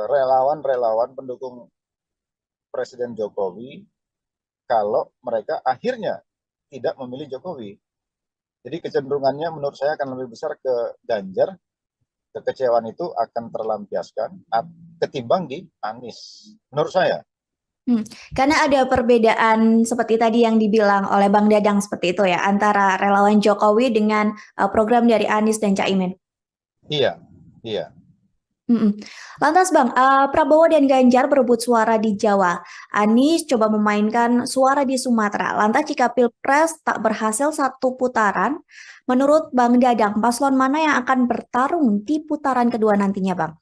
relawan-relawan pendukung Presiden Jokowi kalau mereka akhirnya tidak memilih Jokowi. Jadi kecenderungannya menurut saya akan lebih besar ke Ganjar. Kekecewaan itu akan terlampiaskan ketimbang di Anies, menurut saya. Karena ada perbedaan seperti tadi yang dibilang oleh Bang Dadang seperti itu ya, antara relawan Jokowi dengan program dari Anies dan Caimin. Iya, iya. Mm-mm. Lantas Bang, Prabowo dan Ganjar berebut suara di Jawa. Anies coba memainkan suara di Sumatera. Lantas jika Pilpres tak berhasil satu putaran, menurut Bang Dadang, paslon mana yang akan bertarung di putaran kedua nantinya Bang?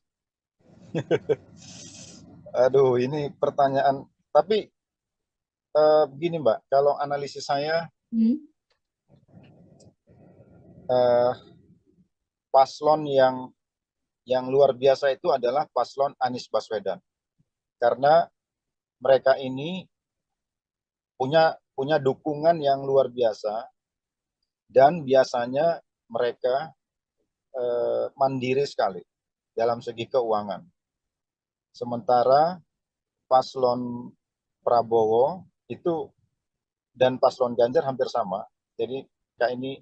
Aduh, ini pertanyaan. Tapi begini Mbak, kalau analisis saya, Hmm. eh, paslon yang luar biasa itu adalah paslon Anies Baswedan. Karena mereka ini punya dukungan yang luar biasa, dan biasanya mereka mandiri sekali dalam segi keuangan. Sementara paslon Prabowo itu dan paslon Ganjar hampir sama. Jadi kayak ini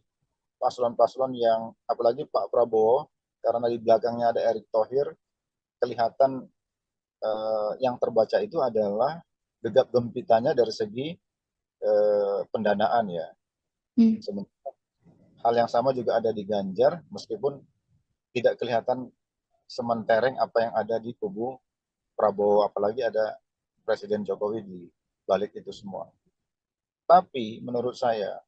paslon-paslon yang, apalagi Pak Prabowo, karena di belakangnya ada Erick Thohir, kelihatan yang terbaca itu adalah gegap gempitanya dari segi pendanaan ya. Hmm. Hal yang sama juga ada di Ganjar, meskipun tidak kelihatan sementereng apa yang ada di kubu Prabowo, apalagi ada Presiden Jokowi di balik itu semua. Tapi menurut saya,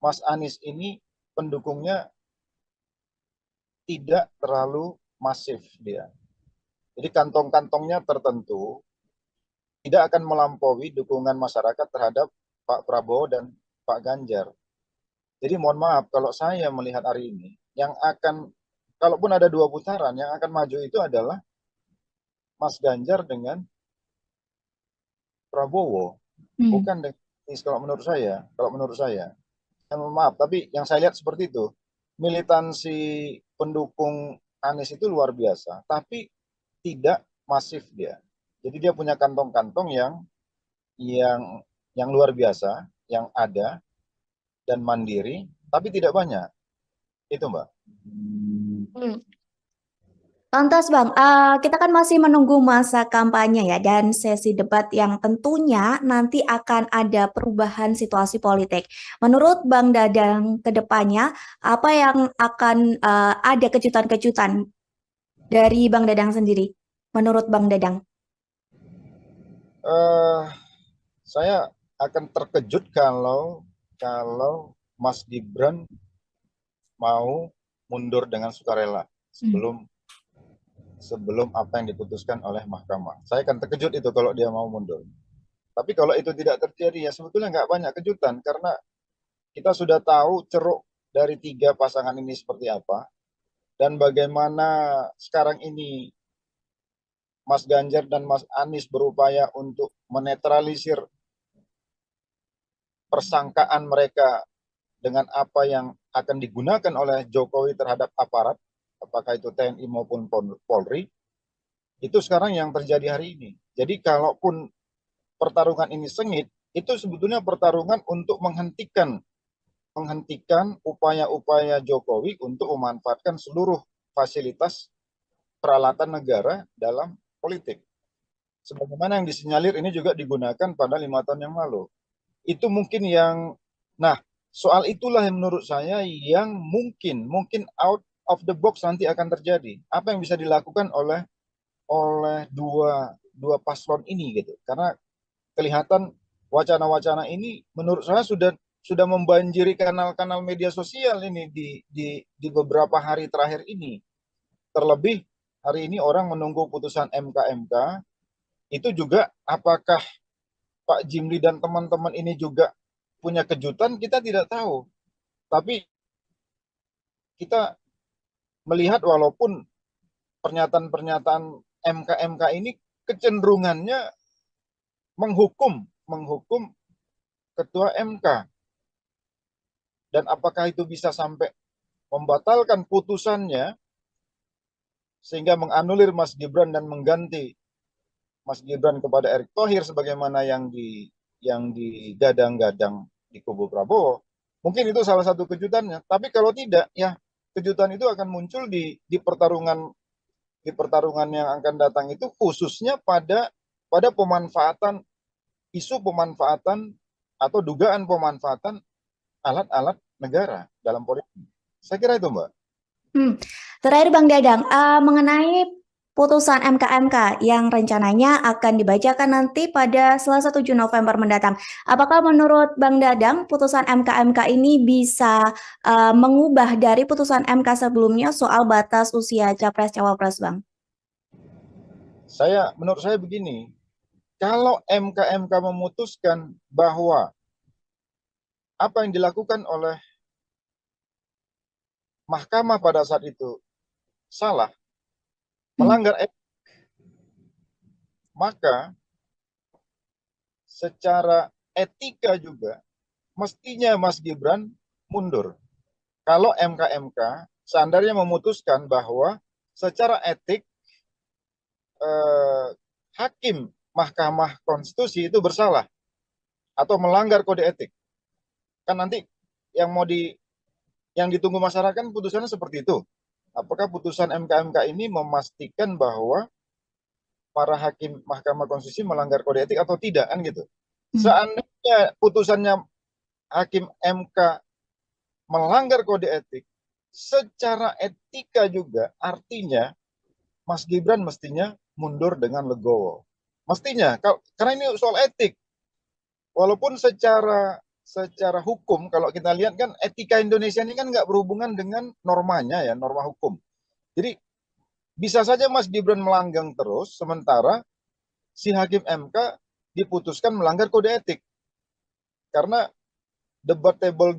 Mas Anies ini pendukungnya tidak terlalu masif dia. Jadi kantong-kantongnya tertentu, tidak akan melampaui dukungan masyarakat terhadap Pak Prabowo dan Pak Ganjar. Jadi mohon maaf, kalau saya melihat hari ini, yang akan, kalaupun ada 2 putaran, yang akan maju itu adalah Mas Ganjar dengan Prabowo, Hmm. bukan dengan Anies kalau menurut saya. Mohon maaf, tapi yang saya lihat seperti itu. Militansi pendukung Anies itu luar biasa, tapi tidak masif dia. Jadi dia punya kantong-kantong yang yang luar biasa, yang ada dan mandiri, tapi tidak banyak. Itu Mbak. Hmm. Lantas Bang, kita kan masih menunggu masa kampanye ya dan sesi debat yang tentunya nanti akan ada perubahan situasi politik. Menurut Bang Dadang ke depannya, apa yang akan ada kejutan-kejutan dari Bang Dadang sendiri? Menurut Bang Dadang. Eh, saya akan terkejut kalau Mas Gibran mau mundur dengan sukarela Hmm. sebelum apa yang diputuskan oleh mahkamah. Saya akan terkejut itu kalau dia mau mundur. Tapi kalau itu tidak terjadi, ya sebetulnya nggak banyak kejutan, karena kita sudah tahu ceruk dari 3 pasangan ini seperti apa, dan bagaimana sekarang ini Mas Ganjar dan Mas Anies berupaya untuk menetralisir persangkaan mereka dengan apa yang akan digunakan oleh Jokowi terhadap aparat, apakah itu TNI maupun Polri, itu sekarang yang terjadi hari ini. Jadi kalaupun pertarungan ini sengit, itu sebetulnya pertarungan untuk menghentikan upaya-upaya Jokowi untuk memanfaatkan seluruh fasilitas peralatan negara dalam politik. Sebagaimana yang disinyalir ini juga digunakan pada 5 tahun yang lalu. Itu mungkin yang, nah soal itulah yang menurut saya yang mungkin out of the box nanti akan terjadi. Apa yang bisa dilakukan oleh dua paslon ini gitu. Karena kelihatan wacana-wacana ini menurut saya sudah membanjiri kanal-kanal media sosial ini di beberapa hari terakhir ini. Terlebih hari ini orang menunggu putusan MK itu juga apakah Pak Jimli dan teman-teman ini juga punya kejutan, kita tidak tahu. Tapi kita melihat walaupun pernyataan-pernyataan MK ini kecenderungannya menghukum ketua MK. Dan apakah itu bisa sampai membatalkan putusannya sehingga menganulir Mas Gibran dan mengganti Mas Gibran kepada Erick Thohir sebagaimana yang digadang-gadang di kubu Prabowo. Mungkin itu salah satu kejutannya. Tapi kalau tidak, ya kejutan itu akan muncul di pertarungan yang akan datang itu, khususnya pada isu pemanfaatan atau dugaan pemanfaatan alat-alat negara dalam politik. Saya kira itu, Mbak. Terakhir Bang Dadang, mengenai putusan MK yang rencananya akan dibacakan nanti pada Selasa 7 November mendatang. Apakah menurut Bang Dadang putusan MK ini bisa mengubah dari putusan MK sebelumnya soal batas usia Capres-Cawapres, Bang? Menurut saya begini, kalau MK memutuskan bahwa apa yang dilakukan oleh mahkamah pada saat itu salah, melanggar etik, maka secara etika juga mestinya Mas Gibran mundur. Kalau MK seandainya memutuskan bahwa secara etik hakim Mahkamah Konstitusi itu bersalah atau melanggar kode etik, kan nanti yang ditunggu masyarakat putusannya seperti itu. Apakah putusan MK ini memastikan bahwa para hakim Mahkamah Konstitusi melanggar kode etik atau tidak, kan gitu. Seandainya putusannya hakim MK melanggar kode etik, secara etika juga artinya Mas Gibran mestinya mundur dengan legowo. Mestinya, karena ini soal etik. Walaupun secara hukum, kalau kita lihat kan etika Indonesia ini kan nggak berhubungan dengan normanya ya, norma hukum. Jadi bisa saja Mas Gibran melanggang terus, sementara si hakim MK diputuskan melanggar kode etik. Karena debatable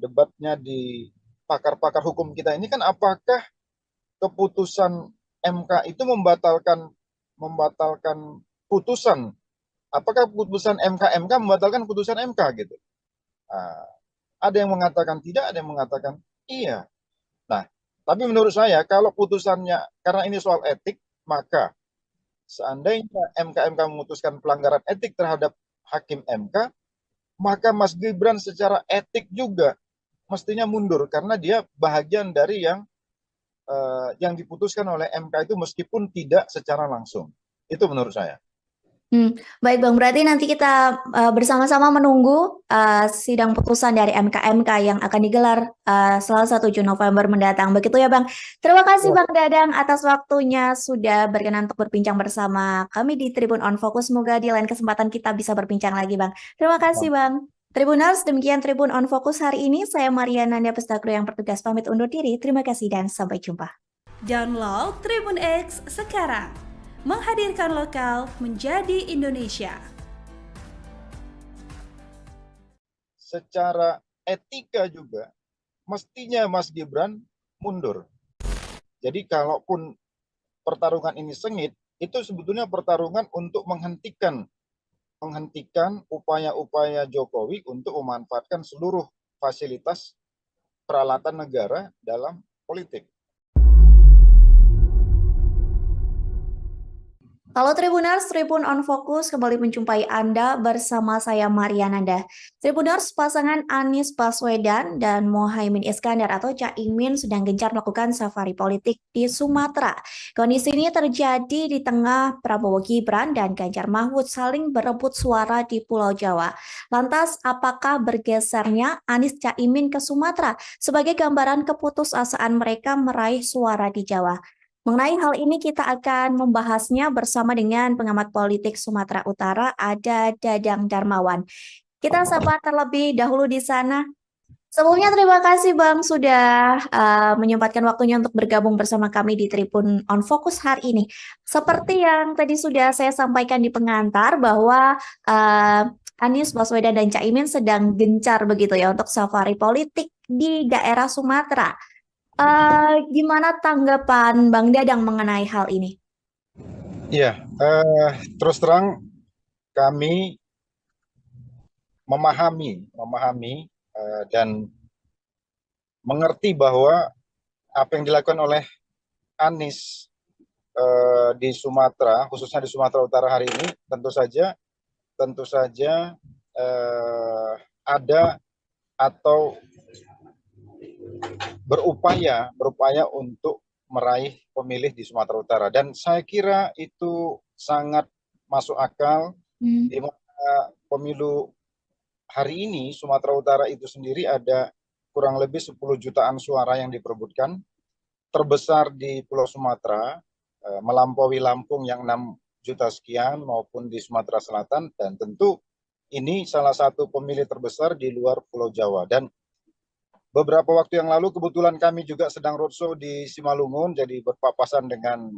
debatnya di pakar-pakar hukum kita ini kan apakah keputusan MK itu membatalkan putusan. Apakah putusan MK membatalkan putusan MK gitu? Ada yang mengatakan tidak, ada yang mengatakan iya. Nah, tapi menurut saya kalau putusannya karena ini soal etik, maka seandainya MK memutuskan pelanggaran etik terhadap hakim MK, maka Mas Gibran secara etik juga mestinya mundur karena dia bahagian dari yang diputuskan oleh MK itu meskipun tidak secara langsung. Itu menurut saya. Baik Bang, berarti nanti kita bersama-sama menunggu sidang putusan dari MK yang akan digelar Selasa 7 November mendatang. Begitu ya Bang. Terima kasih Bang Dadang atas waktunya sudah berkenan untuk berbincang bersama kami di Tribun On Focus. Semoga di lain kesempatan kita bisa berbincang lagi Bang. Terima kasih Bang. Tribuners, demikian Tribun On Focus hari ini. Saya Mariana Nanda Pestakru yang bertugas pamit undur diri. Terima kasih dan sampai jumpa. Download Tribun X sekarang. Menghadirkan lokal menjadi Indonesia. Secara etika juga mestinya Mas Gibran mundur. Jadi kalaupun pertarungan ini sengit, itu sebetulnya pertarungan untuk menghentikan upaya-upaya Jokowi untuk memanfaatkan seluruh fasilitas peralatan negara dalam politik. Halo Tribuners, Tribun on Fokus kembali menjumpai Anda bersama saya Mariananda. Tribuners, pasangan Anies Baswedan dan Mohaimin Iskandar atau Caimin sedang gencar melakukan safari politik di Sumatera. Kondisi ini terjadi di tengah Prabowo Gibran dan Ganjar Mahfud saling berebut suara di Pulau Jawa. Lantas, apakah bergesernya Anies Caimin ke Sumatera sebagai gambaran keputusasaan mereka meraih suara di Jawa? Mengenai hal ini kita akan membahasnya bersama dengan pengamat politik Sumatera Utara, ada Dadang Darmawan. Kita sapa terlebih dahulu di sana. Sebelumnya terima kasih Bang sudah menyempatkan waktunya untuk bergabung bersama kami di Tribun on Fokus hari ini. Seperti yang tadi sudah saya sampaikan di pengantar bahwa Anies Baswedan dan Caimin sedang gencar begitu ya untuk safari politik di daerah Sumatera. Gimana tanggapan Bang Dadang mengenai hal ini? Iya, terus terang kami memahami dan mengerti bahwa apa yang dilakukan oleh Anies di Sumatera, khususnya di Sumatera Utara hari ini, tentu saja ada atau berupaya untuk meraih pemilih di Sumatera Utara, dan saya kira itu sangat masuk akal di mana pemilu hari ini Sumatera Utara itu sendiri ada kurang lebih 10 jutaan suara yang diperebutkan, terbesar di Pulau Sumatera, melampaui Lampung yang 6 juta sekian maupun di Sumatera Selatan, dan tentu ini salah satu pemilih terbesar di luar Pulau Jawa. Dan beberapa waktu yang lalu kebetulan kami juga sedang roadshow di Simalungun, jadi berpapasan dengan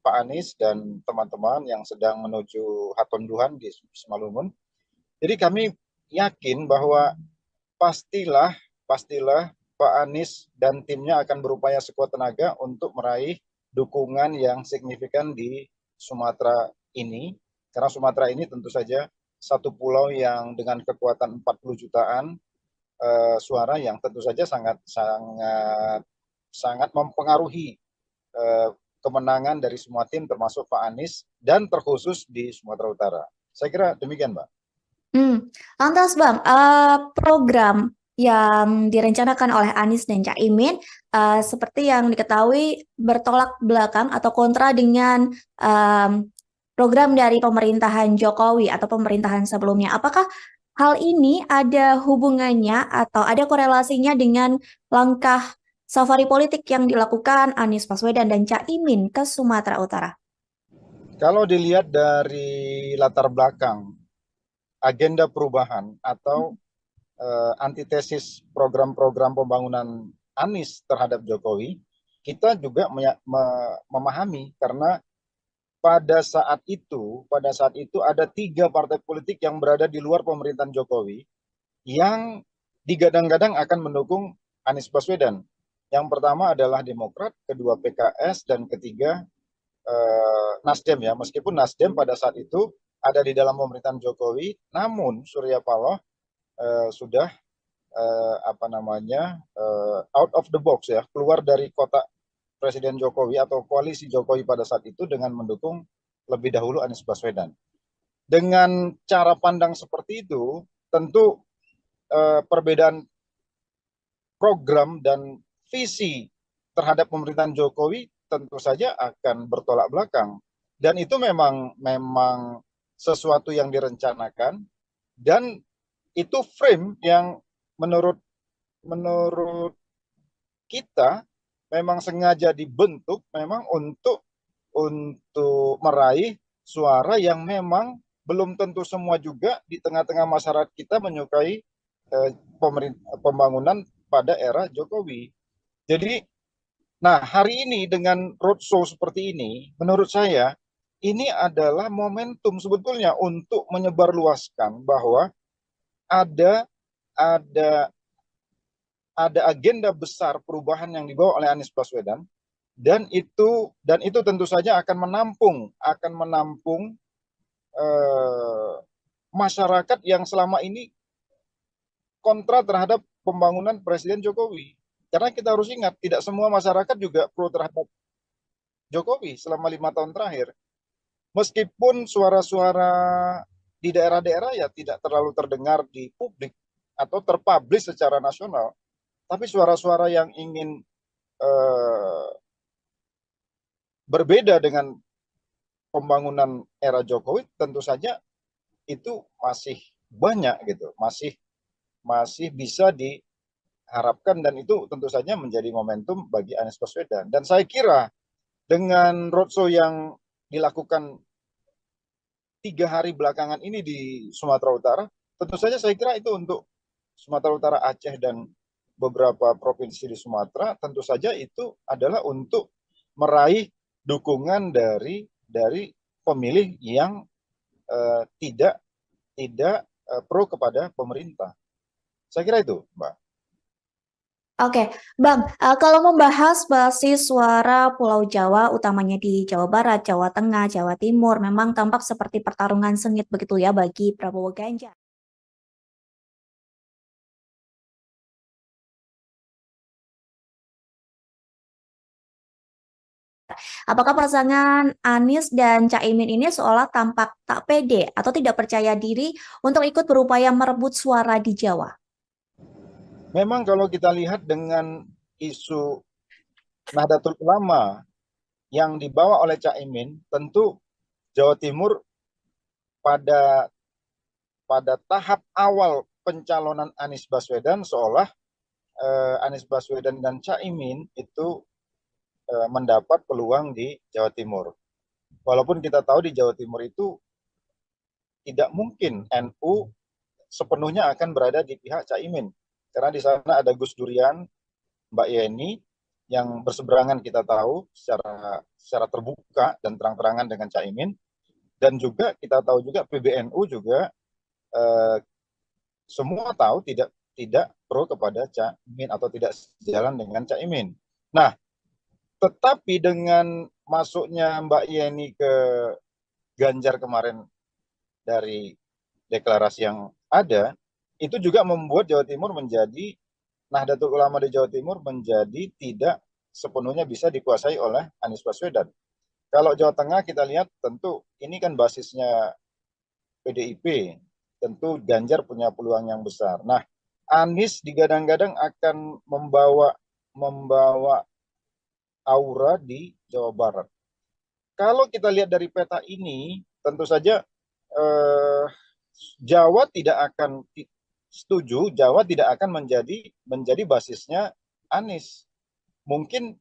Pak Anies dan teman-teman yang sedang menuju Hatonduhan di Simalungun. Jadi kami yakin bahwa pastilah Pak Anies dan timnya akan berupaya sekuat tenaga untuk meraih dukungan yang signifikan di Sumatera ini, karena Sumatera ini tentu saja satu pulau yang dengan kekuatan 40 jutaan suara yang tentu saja sangat mempengaruhi kemenangan dari semua tim termasuk Pak Anies dan terkhusus di Sumatera Utara. Saya kira demikian, Mbak. Lantas Bang, program yang direncanakan oleh Anies dan Caimin seperti yang diketahui bertolak belakang atau kontra dengan program dari pemerintahan Jokowi atau pemerintahan sebelumnya. Apakah hal ini ada hubungannya atau ada korelasinya dengan langkah safari politik yang dilakukan Anies Baswedan dan Caimin ke Sumatera Utara? Kalau dilihat dari latar belakang agenda perubahan atau antitesis program-program pembangunan Anies terhadap Jokowi, kita juga memahami karena pada saat itu ada 3 partai politik yang berada di luar pemerintahan Jokowi yang digadang-gadang akan mendukung Anies Baswedan. Yang pertama adalah Demokrat, kedua PKS, dan ketiga Nasdem ya. Meskipun Nasdem pada saat itu ada di dalam pemerintahan Jokowi, namun Surya Paloh sudah out of the box ya, keluar dari kotak Presiden Jokowi atau koalisi Jokowi pada saat itu dengan mendukung lebih dahulu Anies Baswedan. Dengan cara pandang seperti itu, tentu perbedaan program dan visi terhadap pemerintahan Jokowi tentu saja akan bertolak belakang. Dan itu memang sesuatu yang direncanakan, dan itu frame yang menurut kita memang sengaja dibentuk memang untuk meraih suara yang memang belum tentu semua juga di tengah-tengah masyarakat kita menyukai pembangunan pada era Jokowi. Jadi, nah hari ini dengan roadshow seperti ini, menurut saya ini adalah momentum sebetulnya untuk menyebarluaskan bahwa ada agenda besar perubahan yang dibawa oleh Anies Baswedan, dan itu tentu saja akan menampung masyarakat yang selama ini kontra terhadap pembangunan Presiden Jokowi. Karena kita harus ingat, tidak semua masyarakat juga pro terhadap Jokowi selama 5 tahun terakhir. Meskipun suara-suara di daerah-daerah ya tidak terlalu terdengar di publik atau terpublish secara nasional, tapi suara-suara yang ingin berbeda dengan pembangunan era Jokowi tentu saja itu masih banyak gitu, masih bisa diharapkan, dan itu tentu saja menjadi momentum bagi Anies Baswedan. Dan saya kira dengan roadshow yang dilakukan 3 hari belakangan ini di Sumatera Utara, tentu saja saya kira itu untuk Sumatera Utara, Aceh, dan beberapa provinsi di Sumatera, tentu saja itu adalah untuk meraih dukungan dari pemilih yang tidak pro kepada pemerintah. Saya kira itu, Mbak. Oke, Bang, kalau membahas basis suara Pulau Jawa, utamanya di Jawa Barat, Jawa Tengah, Jawa Timur, memang tampak seperti pertarungan sengit begitu ya bagi Prabowo Ganjar. Apakah pasangan Anies dan Caimin ini seolah tampak tak pede atau tidak percaya diri untuk ikut berupaya merebut suara di Jawa? Memang kalau kita lihat dengan isu Nahdlatul Ulama yang dibawa oleh Caimin, tentu Jawa Timur pada tahap awal pencalonan Anies Baswedan seolah Anies Baswedan dan Caimin itu mendapat peluang di Jawa Timur. Walaupun kita tahu di Jawa Timur itu tidak mungkin NU sepenuhnya akan berada di pihak Caimin. Karena di sana ada Gus Durian, Mbak Yeni, yang berseberangan kita tahu secara terbuka dan terang-terangan dengan Caimin. Dan juga kita tahu juga PBNU juga semua tahu tidak pro kepada Caimin atau tidak sejalan dengan Caimin. Nah, tetapi dengan masuknya Mbak Yeni ke Ganjar kemarin dari deklarasi yang ada, itu juga membuat Jawa Timur menjadi, Nahdlatul Ulama di Jawa Timur menjadi tidak sepenuhnya bisa dikuasai oleh Anies Baswedan. Kalau Jawa Tengah kita lihat tentu ini kan basisnya PDIP, tentu Ganjar punya peluang yang besar. Nah, Anies digadang-gadang akan membawa aura di Jawa Barat. Kalau kita lihat dari peta ini, tentu saja Jawa tidak akan setuju, Jawa tidak akan menjadi basisnya Anies. Mungkin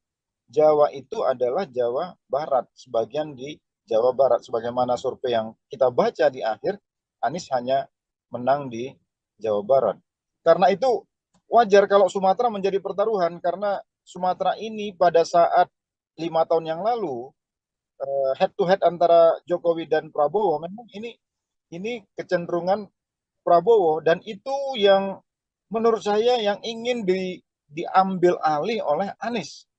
Jawa itu adalah Jawa Barat, sebagian di Jawa Barat, sebagaimana survei yang kita baca di akhir, Anies hanya menang di Jawa Barat. Karena itu wajar kalau Sumatera menjadi pertaruhan, karena Sumatera ini pada saat 5 tahun yang lalu head to head antara Jokowi dan Prabowo, memang ini kecenderungan Prabowo, dan itu yang menurut saya yang ingin diambil alih oleh Anies.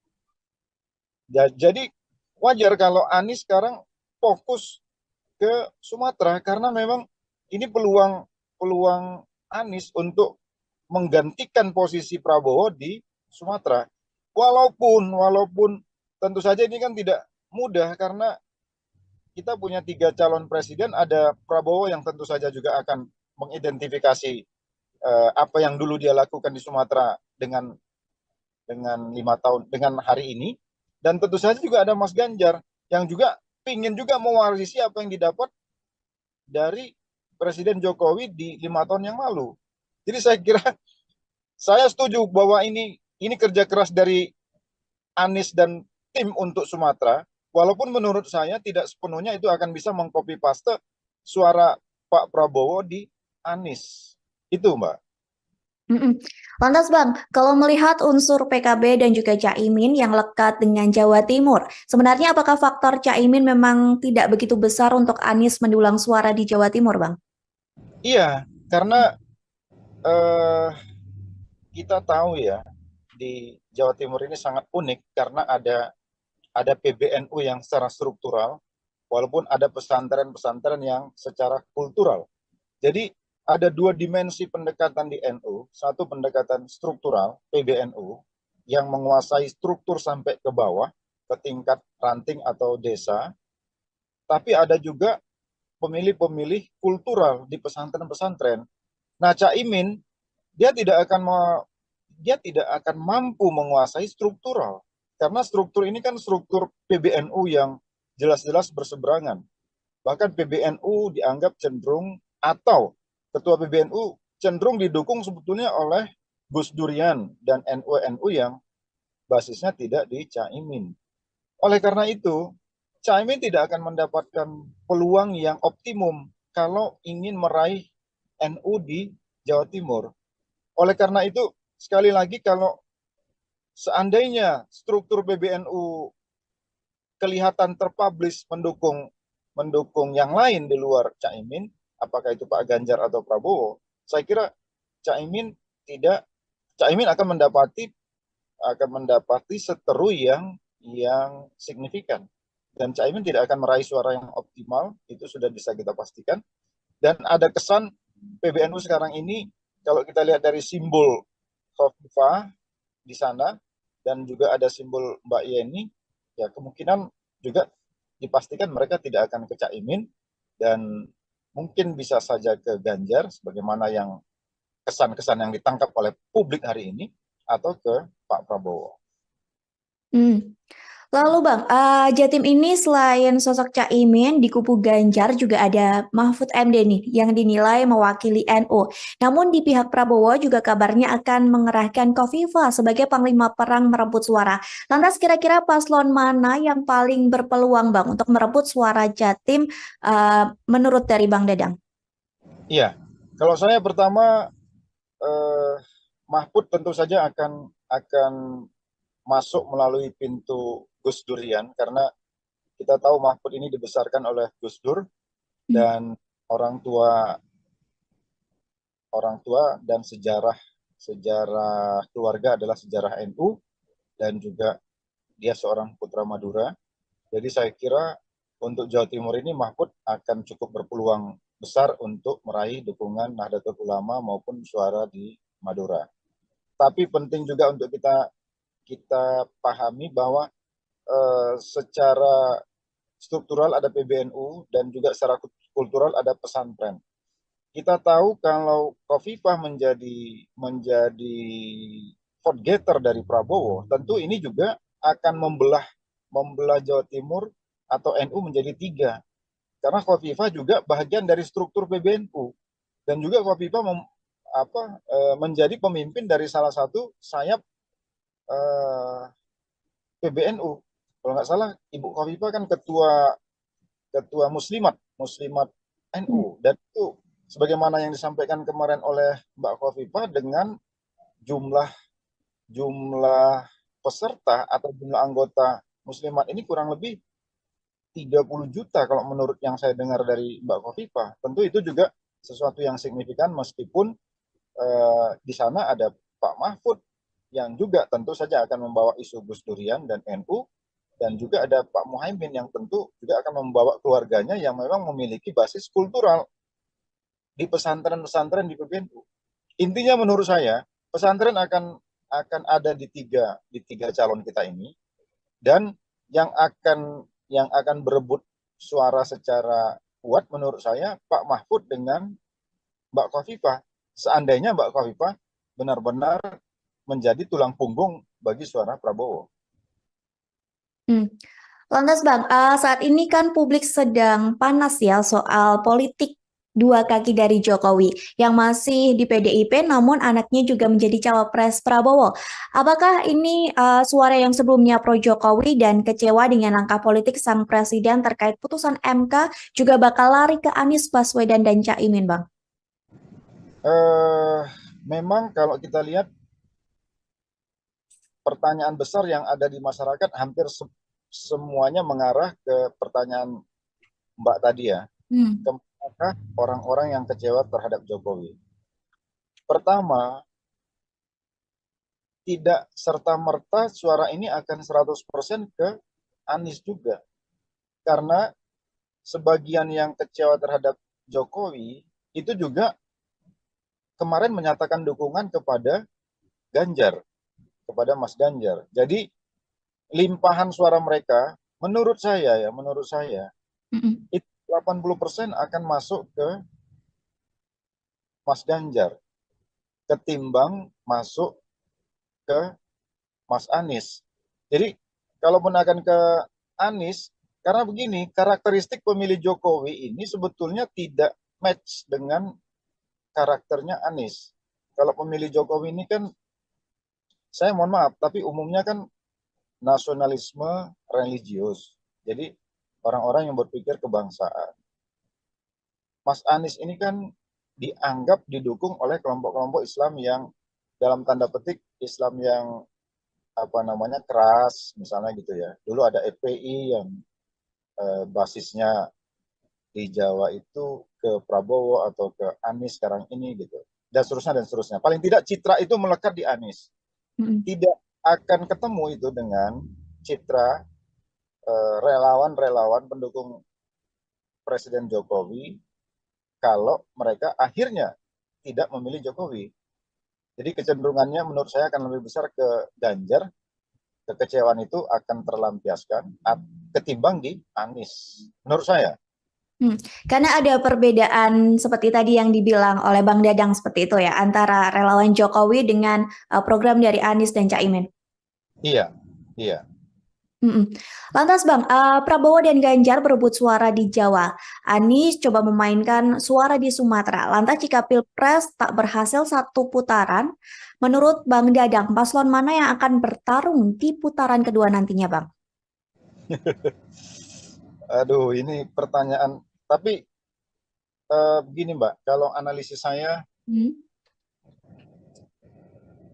Jadi wajar kalau Anies sekarang fokus ke Sumatera, karena memang ini peluang Anies untuk menggantikan posisi Prabowo di Sumatera. Walaupun tentu saja ini kan tidak mudah, karena kita punya 3 calon presiden, ada Prabowo yang tentu saja juga akan mengidentifikasi apa yang dulu dia lakukan di Sumatera dengan 5 tahun dengan hari ini, dan tentu saja juga ada Mas Ganjar yang juga ingin juga mewarisi apa yang didapat dari Presiden Jokowi di 5 tahun yang lalu. Jadi saya kira saya setuju bahwa ini kerja keras dari Anies dan tim untuk Sumatera, walaupun menurut saya tidak sepenuhnya itu akan bisa mengcopy paste suara Pak Prabowo di Anies. Itu, Mbak. Lantas Bang, kalau melihat unsur PKB dan juga Caimin yang lekat dengan Jawa Timur, sebenarnya apakah faktor Caimin memang tidak begitu besar untuk Anies mendulang suara di Jawa Timur, Bang? Iya, karena kita tahu ya, di Jawa Timur ini sangat unik karena ada PBNU yang secara struktural, walaupun ada pesantren-pesantren yang secara kultural. Jadi ada 2 dimensi pendekatan di NU, satu pendekatan struktural, PBNU, yang menguasai struktur sampai ke bawah, ke tingkat ranting atau desa, tapi ada juga pemilih-pemilih kultural di pesantren-pesantren. Nah, Caimin dia tidak akan mampu menguasai struktural karena struktur ini kan struktur PBNU yang jelas-jelas berseberangan. Bahkan PBNU dianggap cenderung atau ketua PBNU cenderung didukung sebetulnya oleh Gus Durian dan NU-NU yang basisnya tidak di Caimin. Oleh karena itu, Caimin tidak akan mendapatkan peluang yang optimum kalau ingin meraih NU di Jawa Timur. Oleh karena itu, sekali lagi kalau seandainya struktur PBNU kelihatan terpublish mendukung yang lain di luar Caimin, apakah itu Pak Ganjar atau Prabowo, saya kira Caimin tidak Caimin akan mendapati seteru yang signifikan, dan Caimin tidak akan meraih suara yang optimal, itu sudah bisa kita pastikan. Dan ada kesan PBNU sekarang ini, kalau kita lihat dari simbol Khofifah di sana dan juga ada simbol Mbak Yeni, ya kemungkinan juga dipastikan mereka tidak akan ke Caimin dan mungkin bisa saja ke Ganjar sebagaimana yang kesan-kesan yang ditangkap oleh publik hari ini, atau ke Pak Prabowo. Lalu Bang, Jatim ini selain sosok Caimin di kubu Ganjar juga ada Mahfud MD nih yang dinilai mewakili NU. Namun di pihak Prabowo juga kabarnya akan mengerahkan Khofifah sebagai panglima perang merebut suara. Lantas kira-kira paslon mana yang paling berpeluang Bang untuk merebut suara Jatim menurut dari Bang Dadang? Iya, kalau saya pertama Mahfud tentu saja akan masuk melalui pintu Gus Durian, karena kita tahu Mahfud ini dibesarkan oleh Gus Dur dan orang tua dan sejarah keluarga adalah sejarah NU, dan juga dia seorang putra Madura. Jadi saya kira untuk Jawa Timur ini Mahfud akan cukup berpeluang besar untuk meraih dukungan Nahdlatul Ulama maupun suara di Madura. Tapi penting juga untuk kita pahami bahwa secara struktural ada PBNU dan juga secara kultural ada pesantren. Kita tahu kalau Khofifah menjadi vote getter dari Prabowo, tentu ini juga akan membelah Jawa Timur atau NU menjadi tiga. Karena Khofifah juga bagian dari struktur PBNU, dan juga Khofifah menjadi pemimpin dari salah satu sayap PBNU. Kalau nggak salah, Ibu Khofifah kan ketua Muslimat NU, dan itu sebagaimana yang disampaikan kemarin oleh Mbak Khofifah, dengan jumlah peserta atau jumlah anggota Muslimat ini kurang lebih 30 juta kalau menurut yang saya dengar dari Mbak Khofifah. Tentu itu juga sesuatu yang signifikan, meskipun di sana ada Pak Mahfud yang juga tentu saja akan membawa isu Gus Durian dan NU, dan juga ada Pak Muhaimin yang tentu juga akan membawa keluarganya yang memang memiliki basis kultural di pesantren-pesantren di PBNU. Intinya menurut saya pesantren akan ada di tiga calon kita ini, dan yang akan berebut suara secara kuat menurut saya Pak Mahfud dengan Mbak Khofifah, seandainya Mbak Khofifah benar-benar menjadi tulang punggung bagi suara Prabowo. Lantas Bang, saat ini kan publik sedang panas ya soal politik dua kaki dari Jokowi yang masih di PDIP namun anaknya juga menjadi cawapres Prabowo. Apakah ini suara yang sebelumnya pro Jokowi dan kecewa dengan langkah politik sang presiden terkait putusan MK juga bakal lari ke Anies Baswedan dan Caimin Bang? Memang kalau kita lihat pertanyaan besar yang ada di masyarakat hampir semuanya mengarah ke pertanyaan Mbak tadi ya. Apakah orang-orang yang kecewa terhadap Jokowi? Pertama, tidak serta-merta suara ini akan 100% ke Anies juga. Karena sebagian yang kecewa terhadap Jokowi itu juga kemarin menyatakan dukungan kepada Ganjar, kepada Mas Ganjar. Jadi limpahan suara mereka menurut saya Mm-mm. itu 80% akan masuk ke Mas Ganjar ketimbang masuk ke Mas Anies. Jadi kalaupun akan ke Anies, karena begini, karakteristik pemilih Jokowi ini sebetulnya tidak match dengan karakternya Anies. Kalau pemilih Jokowi ini kan, saya mohon maaf, tapi umumnya kan nasionalisme religius. Jadi orang-orang yang berpikir kebangsaan. Mas Anies ini kan dianggap didukung oleh kelompok-kelompok Islam yang dalam tanda petik Islam yang apa namanya keras misalnya gitu ya. Dulu ada FPI yang basisnya di Jawa itu ke Prabowo atau ke Anies sekarang ini gitu. Dan seterusnya dan seterusnya. Paling tidak citra itu melekat di Anies. Mm-mm. Tidak akan ketemu itu dengan citra relawan-relawan pendukung Presiden Jokowi kalau mereka akhirnya tidak memilih Jokowi. Jadi kecenderungannya menurut saya akan lebih besar ke Ganjar, kekecewaan itu akan terlampiaskan ketimbang di Anies. Menurut saya. Karena ada perbedaan seperti tadi yang dibilang oleh Bang Dadang seperti itu ya, antara relawan Jokowi dengan program dari Anies dan Caimin. Iya, iya. Mm-mm. Lantas Bang, Prabowo dan Ganjar berebut suara di Jawa. Anies coba memainkan suara di Sumatera. Lantas jika Pilpres tak berhasil satu putaran, menurut Bang Dadang, paslon mana yang akan bertarung di putaran kedua nantinya Bang? Aduh, ini pertanyaan. Tapi begini Mbak, kalau analisis saya Hmm.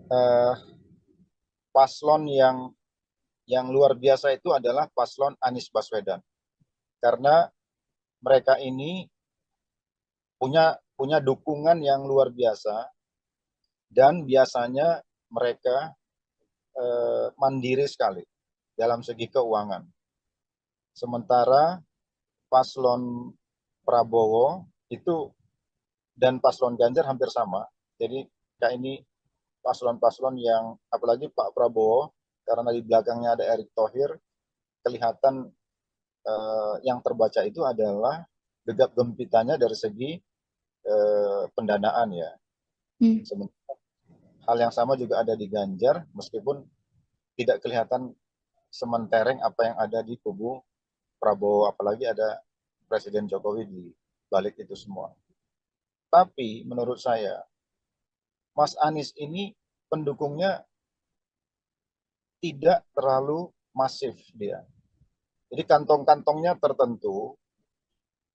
eh, paslon yang luar biasa itu adalah paslon Anies Baswedan. Karena mereka ini punya dukungan yang luar biasa dan biasanya mereka mandiri sekali dalam segi keuangan. Sementara paslon Prabowo itu dan paslon Ganjar hampir sama. Jadi kayak ini paslon-paslon yang apalagi Pak Prabowo karena di belakangnya ada Erick Thohir, kelihatan yang terbaca itu adalah gegap gempitannya dari segi pendanaan ya. Hmm. Hal yang sama juga ada di Ganjar, meskipun tidak kelihatan sementereng apa yang ada di kubu Prabowo, apalagi ada Presiden Jokowi di balik itu semua. Tapi menurut saya, Mas Anies ini pendukungnya tidak terlalu masif dia. Jadi kantong-kantongnya tertentu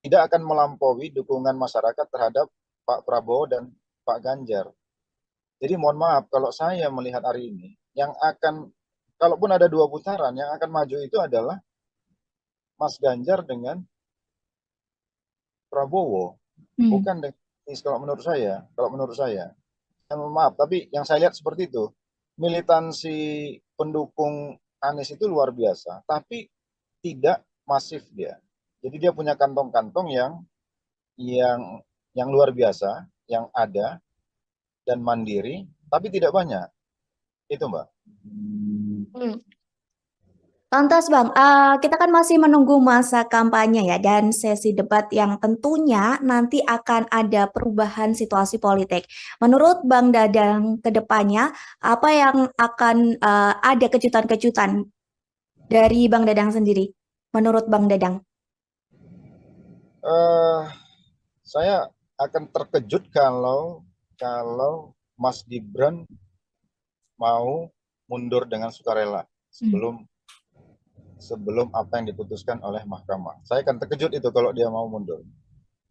tidak akan melampaui dukungan masyarakat terhadap Pak Prabowo dan Pak Ganjar. Jadi mohon maaf kalau saya melihat hari ini, yang akan, kalaupun ada dua putaran, yang akan maju itu adalah Mas Ganjar dengan Prabowo, Hmm. bukan dengan Anies kalau menurut saya. Kalau menurut saya, mohon maaf, tapi yang saya lihat seperti itu, militansi pendukung Anies itu luar biasa, tapi tidak masif dia. Jadi dia punya kantong-kantong yang yang luar biasa, yang ada dan mandiri, tapi tidak banyak. Itu Mbak. Hmm. Lantas Bang, kita kan masih menunggu masa kampanye ya dan sesi debat yang tentunya nanti akan ada perubahan situasi politik. Menurut Bang Dadang ke depannya, apa yang akan ada kejutan-kejutan dari Bang Dadang sendiri? Menurut Bang Dadang. Eh, saya akan terkejut kalau Mas Gibran mau mundur dengan sukarela sebelum apa yang diputuskan oleh mahkamah. Saya akan terkejut itu kalau dia mau mundur.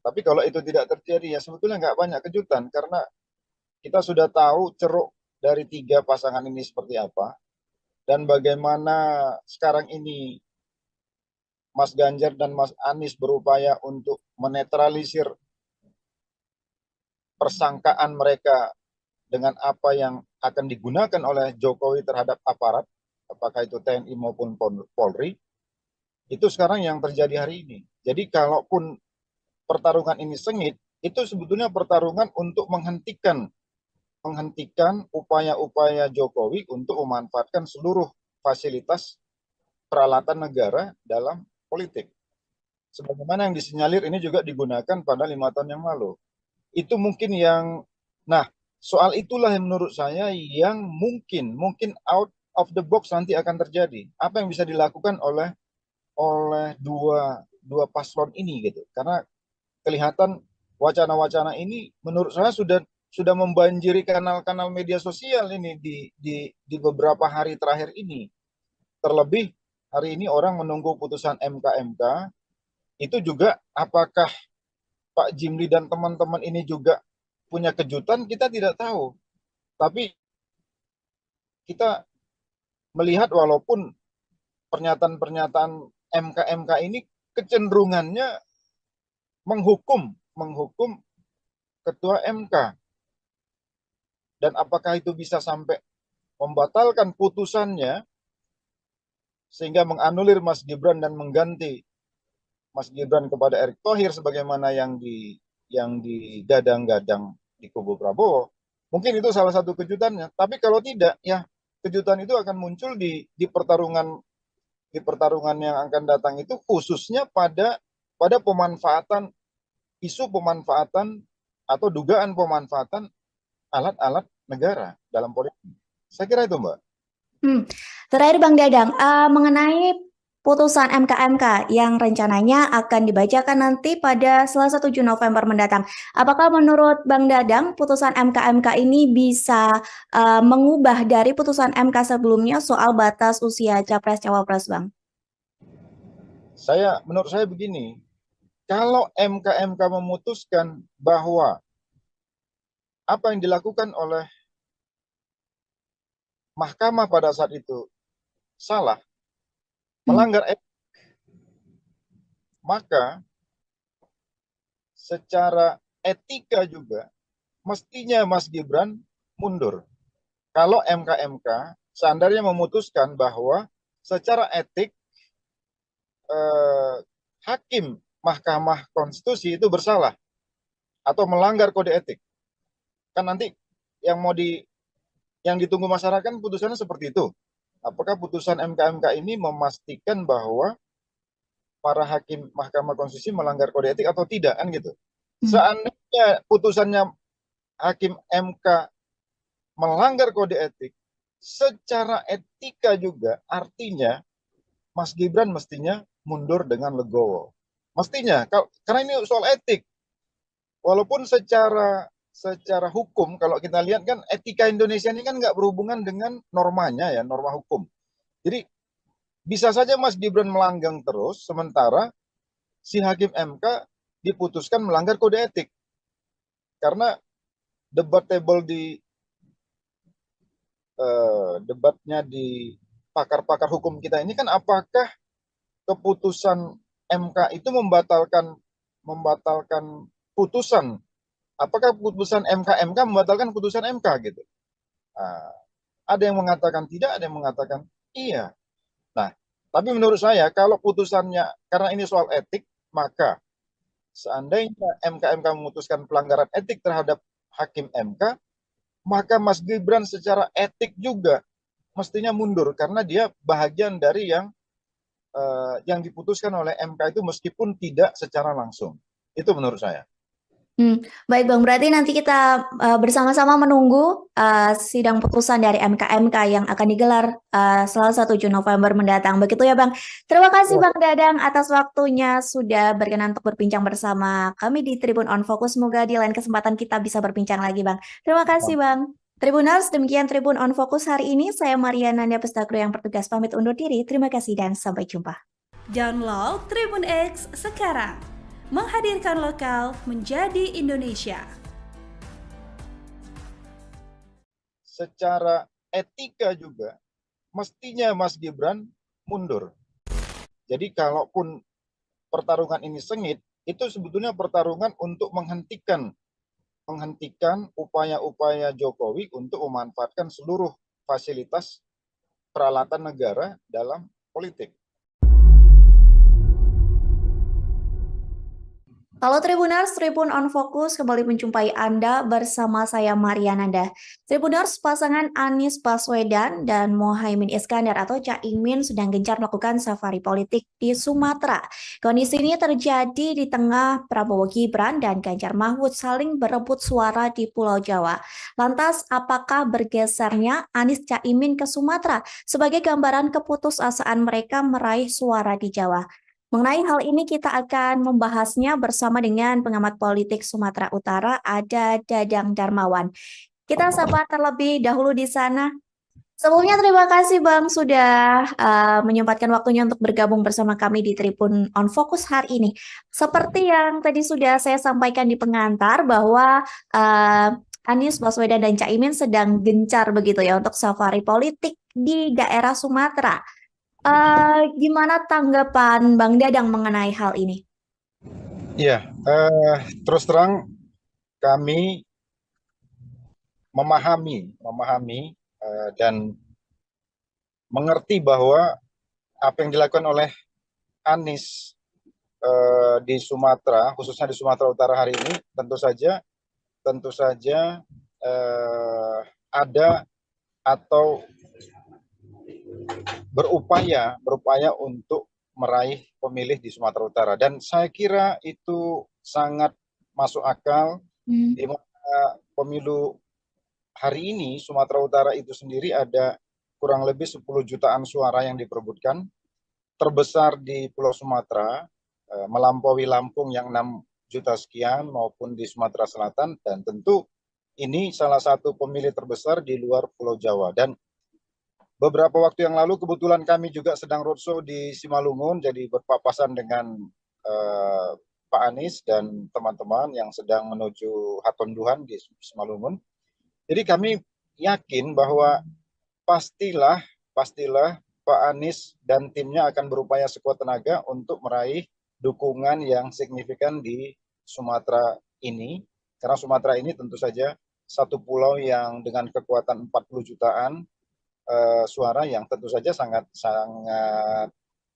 Tapi kalau itu tidak terjadi, ya sebetulnya nggak banyak kejutan karena kita sudah tahu ceruk dari tiga pasangan ini seperti apa dan bagaimana sekarang ini Mas Ganjar dan Mas Anies berupaya untuk menetralisir persangkaan mereka dengan apa yang akan digunakan oleh Jokowi terhadap aparat, apakah itu TNI maupun Polri, itu sekarang yang terjadi hari ini. Jadi kalaupun pertarungan ini sengit, itu sebetulnya pertarungan untuk menghentikan upaya-upaya Jokowi untuk memanfaatkan seluruh fasilitas peralatan negara dalam politik. sebagaimana yang disinyalir ini juga digunakan pada 5 tahun yang lalu. Itu mungkin yang, nah soal itulah yang menurut saya yang mungkin out of the box nanti akan terjadi. Apa yang bisa dilakukan oleh dua paslon ini gitu. Karena kelihatan wacana-wacana ini menurut saya sudah membanjiri kanal-kanal media sosial ini di beberapa hari terakhir ini. Terlebih hari ini orang menunggu putusan MK itu juga apakah Pak Jimli dan teman-teman ini juga punya kejutan, kita tidak tahu. Tapi kita melihat walaupun pernyataan-pernyataan MK ini kecenderungannya menghukum ketua MK. Dan apakah itu bisa sampai membatalkan putusannya sehingga menganulir Mas Gibran dan mengganti Mas Gibran kepada Erick Thohir sebagaimana yang digadang-gadang di kubu Prabowo. Mungkin itu salah satu kejutannya. Tapi kalau tidak, ya kejutan itu akan muncul di pertarungan yang akan datang itu, khususnya pada isu pemanfaatan atau dugaan pemanfaatan alat-alat negara dalam politik. Saya kira itu, Mbak. Terakhir Bang Dadang, mengenai putusan MK yang rencananya akan dibacakan nanti pada Selasa 7 November mendatang. Apakah menurut Bang Dadang putusan MK ini bisa mengubah dari putusan MK sebelumnya soal batas usia Capres-Cawapres, Bang? Menurut saya begini, kalau MK memutuskan bahwa apa yang dilakukan oleh mahkamah pada saat itu salah, melanggar etik, maka secara etika juga mestinya Mas Gibran mundur. Kalau MK seandainya memutuskan bahwa secara etik hakim Mahkamah Konstitusi itu bersalah atau melanggar kode etik, kan nanti yang ditunggu masyarakat putusannya seperti itu. Apakah putusan MK ini memastikan bahwa para hakim Mahkamah Konstitusi melanggar kode etik atau tidak, kan gitu. Seandainya putusannya hakim MK melanggar kode etik, secara etika juga artinya Mas Gibran mestinya mundur dengan legowo. Mestinya, karena ini soal etik. Walaupun secara hukum, kalau kita lihat kan etika Indonesia ini kan nggak berhubungan dengan normanya ya, norma hukum. Jadi bisa saja Mas Gibran melanggang terus, sementara si hakim MK diputuskan melanggar kode etik. Karena debatable debatnya di pakar-pakar hukum kita ini kan apakah keputusan MK itu membatalkan putusan, apakah putusan MK membatalkan putusan MK gitu. Ada yang mengatakan tidak, ada yang mengatakan iya. Nah, tapi menurut saya kalau putusannya, karena ini soal etik, maka seandainya MK memutuskan pelanggaran etik terhadap hakim MK, maka Mas Gibran secara etik juga mestinya mundur karena dia bahagian dari yang diputuskan oleh MK itu meskipun tidak secara langsung. Itu menurut saya. Baik Bang, berarti nanti kita bersama-sama menunggu sidang putusan dari MK yang akan digelar Selasa 7 November mendatang. Begitu ya Bang. Terima kasih Bang Dadang atas waktunya sudah berkenan untuk berbincang bersama kami di Tribun On Focus. Semoga di lain kesempatan kita bisa berbincang lagi Bang. Terima kasih Bang. Tribuners, demikian Tribun On Focus hari ini. Saya Mariana Nanda Pestagro yang bertugas pamit undur diri. Terima kasih dan sampai jumpa. Download Tribun X sekarang. Menghadirkan lokal menjadi Indonesia. Secara etika juga mestinya Mas Gibran mundur. Jadi kalaupun pertarungan ini sengit, itu sebetulnya pertarungan untuk menghentikan upaya-upaya Jokowi untuk memanfaatkan seluruh fasilitas peralatan negara dalam politik. Halo Tribuners, Tribun on Fokus kembali menjumpai Anda bersama saya Mariananda. Tribuners, pasangan Anies Baswedan dan Mohaimin Iskandar atau Caimin sedang gencar melakukan safari politik di Sumatera. Kondisi ini terjadi di tengah Prabowo Gibran dan Ganjar Mahfud saling berebut suara di Pulau Jawa. Lantas, apakah bergesernya Anies Caimin ke Sumatera sebagai gambaran keputusasaan mereka meraih suara di Jawa? Mengenai hal ini kita akan membahasnya bersama dengan pengamat politik Sumatera Utara, ada Dadang Darmawan. Kita sapa terlebih dahulu di sana. Sebelumnya terima kasih Bang sudah menyempatkan waktunya untuk bergabung bersama kami di Tribun on Fokus hari ini. Seperti yang tadi sudah saya sampaikan di pengantar bahwa Anies Baswedan dan Caimin sedang gencar begitu ya untuk safari politik di daerah Sumatera. Gimana tanggapan Bang Dadang mengenai hal ini? Ya, terus terang kami memahami dan mengerti bahwa apa yang dilakukan oleh Anies di Sumatera, khususnya di Sumatera Utara hari ini, tentu saja ada atau berupaya untuk meraih pemilih di Sumatera Utara, dan saya kira itu sangat masuk akal di mana pemilu hari ini Sumatera Utara itu sendiri ada kurang lebih 10 jutaan suara yang diperebutkan, terbesar di Pulau Sumatera, melampaui Lampung yang 6 juta sekian maupun di Sumatera Selatan, dan tentu ini salah satu pemilih terbesar di luar Pulau Jawa. Dan beberapa waktu yang lalu kebetulan kami juga sedang roadshow di Simalungun, jadi berpapasan dengan Pak Anies dan teman-teman yang sedang menuju Hatonduhan di Simalungun. Jadi kami yakin bahwa pastilah Pak Anies dan timnya akan berupaya sekuat tenaga untuk meraih dukungan yang signifikan di Sumatera ini, karena Sumatera ini tentu saja satu pulau yang dengan kekuatan 40 jutaan suara yang tentu saja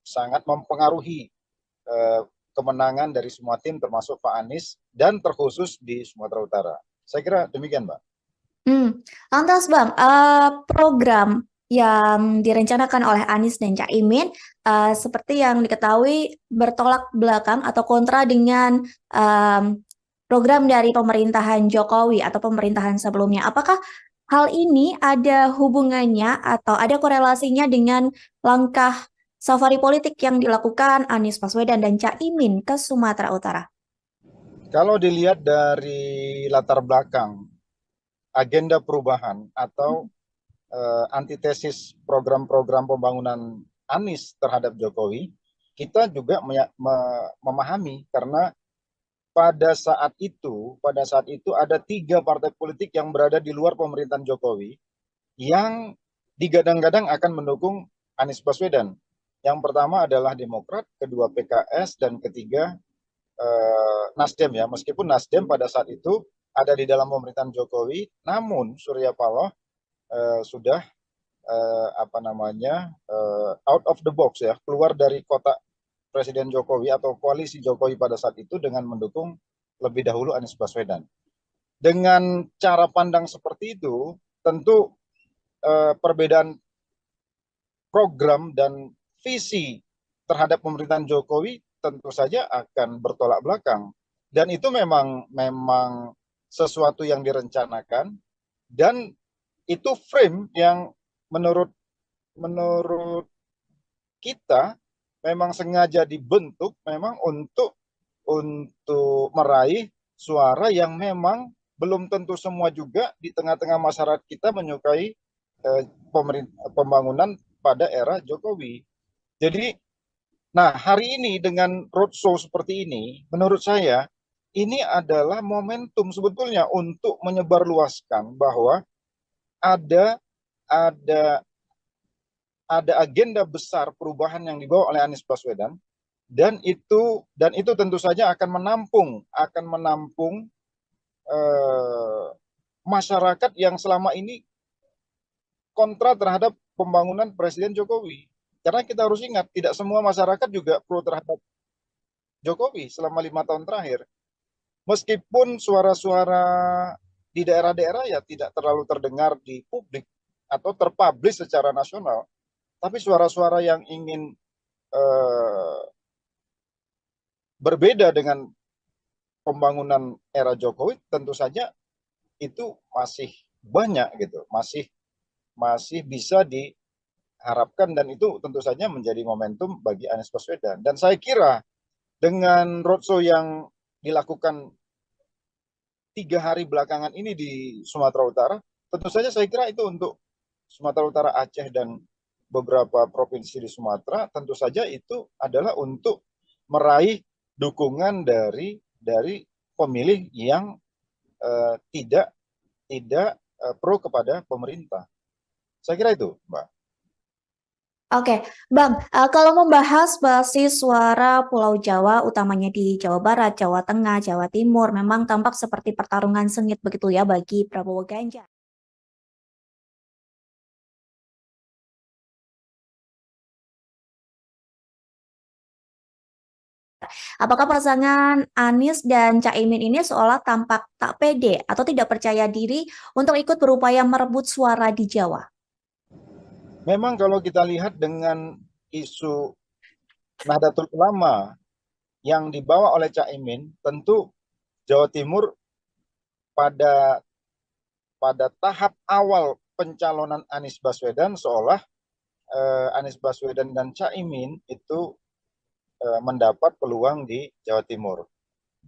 sangat mempengaruhi kemenangan dari semua tim termasuk Pak Anies dan terkhusus di Sumatera Utara. Saya kira demikian, Mbak. Lantas Bang, program yang direncanakan oleh Anies dan Caimin seperti yang diketahui bertolak belakang atau kontra dengan program dari pemerintahan Jokowi atau pemerintahan sebelumnya. Apakah hal ini ada hubungannya atau ada korelasinya dengan langkah safari politik yang dilakukan Anies Baswedan dan Caimin ke Sumatera Utara? Kalau dilihat dari latar belakang agenda perubahan atau antitesis program-program pembangunan Anies terhadap Jokowi, kita juga memahami karena pada saat itu ada 3 partai politik yang berada di luar pemerintahan Jokowi yang digadang-gadang akan mendukung Anies Baswedan. Yang pertama adalah Demokrat, kedua PKS, dan ketiga Nasdem ya. Meskipun Nasdem pada saat itu ada di dalam pemerintahan Jokowi, namun Surya Paloh sudah out of the box ya, keluar dari kotak Presiden Jokowi atau koalisi Jokowi pada saat itu dengan mendukung lebih dahulu Anies Baswedan. Dengan cara pandang seperti itu, tentu perbedaan program dan visi terhadap pemerintahan Jokowi tentu saja akan bertolak belakang. Dan itu memang sesuatu yang direncanakan, dan itu frame yang menurut kita memang sengaja dibentuk memang untuk meraih suara yang memang belum tentu semua juga di tengah-tengah masyarakat kita menyukai pembangunan pada era Jokowi. Jadi, nah hari ini dengan roadshow seperti ini, menurut saya ini adalah momentum sebetulnya untuk menyebarluaskan bahwa ada agenda besar perubahan yang dibawa oleh Anies Baswedan, dan itu tentu saja akan menampung masyarakat yang selama ini kontra terhadap pembangunan Presiden Jokowi. Karena kita harus ingat, tidak semua masyarakat juga pro terhadap Jokowi selama 5 tahun terakhir. Meskipun suara-suara di daerah-daerah ya tidak terlalu terdengar di publik atau terpublish secara nasional, tapi suara-suara yang ingin berbeda dengan pembangunan era Jokowi tentu saja itu masih banyak gitu, masih bisa diharapkan, dan itu tentu saja menjadi momentum bagi Anies Baswedan. Dan saya kira dengan roadshow yang dilakukan 3 hari belakangan ini di Sumatera Utara, tentu saja saya kira itu untuk Sumatera Utara, Aceh, dan beberapa provinsi di Sumatera, tentu saja itu adalah untuk meraih dukungan dari pemilih yang tidak pro kepada pemerintah. Saya kira itu, Mbak. Oke, Bang, kalau membahas basis suara Pulau Jawa, utamanya di Jawa Barat, Jawa Tengah, Jawa Timur, memang tampak seperti pertarungan sengit begitu ya bagi Prabowo Ganjar. Apakah pasangan Anies dan Caimin ini seolah tampak tak pede atau tidak percaya diri untuk ikut berupaya merebut suara di Jawa? Memang kalau kita lihat dengan isu Nahdlatul Ulama yang dibawa oleh Caimin, tentu Jawa Timur pada tahap awal pencalonan Anies Baswedan seolah Anies Baswedan dan Caimin itu mendapat peluang di Jawa Timur.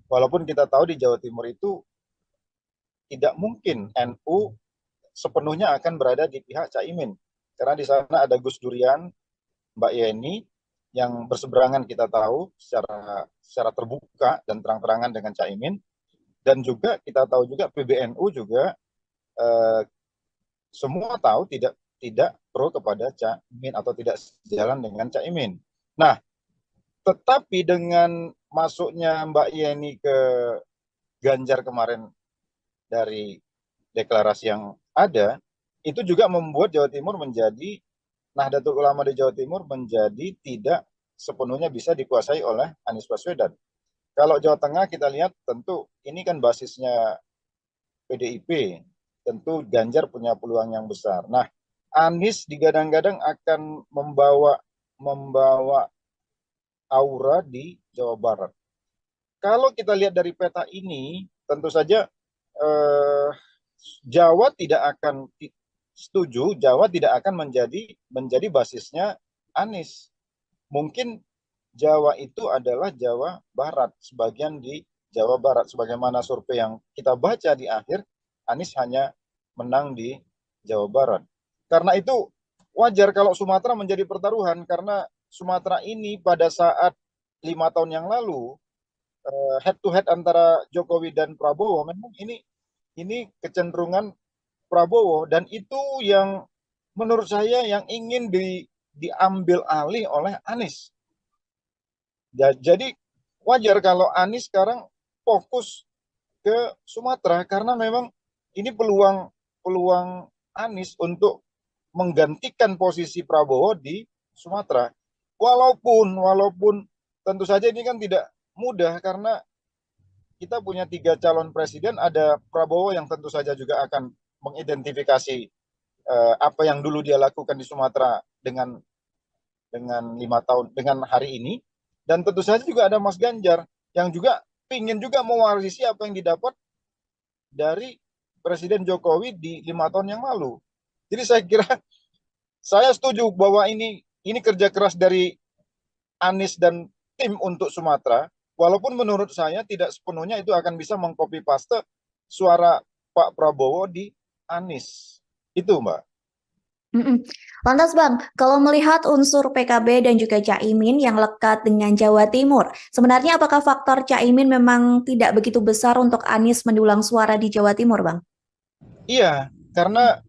Walaupun kita tahu di Jawa Timur itu tidak mungkin NU sepenuhnya akan berada di pihak Caimin. Karena di sana ada Gus Durian, Mbak Yeni, yang berseberangan kita tahu secara terbuka dan terang-terangan dengan Caimin. Dan juga kita tahu juga PBNU juga semua tahu tidak pro kepada Caimin atau tidak sejalan dengan Caimin. Nah, tetapi dengan masuknya Mbak Yeni ke Ganjar kemarin dari deklarasi yang ada, itu juga membuat Jawa Timur menjadi, Nahdlatul Ulama di Jawa Timur menjadi tidak sepenuhnya bisa dikuasai oleh Anies Baswedan. Kalau Jawa Tengah kita lihat tentu ini kan basisnya PDIP, tentu Ganjar punya peluang yang besar. Nah, Anies digadang-gadang akan membawa aura di Jawa Barat. Kalau kita lihat dari peta ini, tentu saja Jawa tidak akan setuju, Jawa tidak akan menjadi basisnya Anies. Mungkin Jawa itu adalah Jawa Barat, sebagian di Jawa Barat, sebagaimana survei yang kita baca di akhir, Anies hanya menang di Jawa Barat. Karena itu wajar kalau Sumatera menjadi pertaruhan, karena Sumatera ini pada saat 5 tahun yang lalu head to head antara Jokowi dan Prabowo, memang ini kecenderungan Prabowo, dan itu yang menurut saya yang ingin diambil alih oleh Anies. Jadi wajar kalau Anies sekarang fokus ke Sumatera, karena memang ini peluang Anies untuk menggantikan posisi Prabowo di Sumatera. Walaupun tentu saja ini kan tidak mudah, karena kita punya 3 calon presiden, ada Prabowo yang tentu saja juga akan mengidentifikasi apa yang dulu dia lakukan di Sumatera dengan 5 tahun dengan hari ini, dan tentu saja juga ada Mas Ganjar yang juga ingin juga mewarisi apa yang didapat dari Presiden Jokowi di 5 tahun yang lalu. Jadi saya kira saya setuju bahwa ini kerja keras dari Anies dan tim untuk Sumatera, walaupun menurut saya tidak sepenuhnya itu akan bisa mengcopy paste suara Pak Prabowo di Anies. Itu, Mbak. Lantas Bang, kalau melihat unsur PKB dan juga Caimin yang lekat dengan Jawa Timur, sebenarnya apakah faktor Caimin memang tidak begitu besar untuk Anies mendulang suara di Jawa Timur, Bang? Iya, karena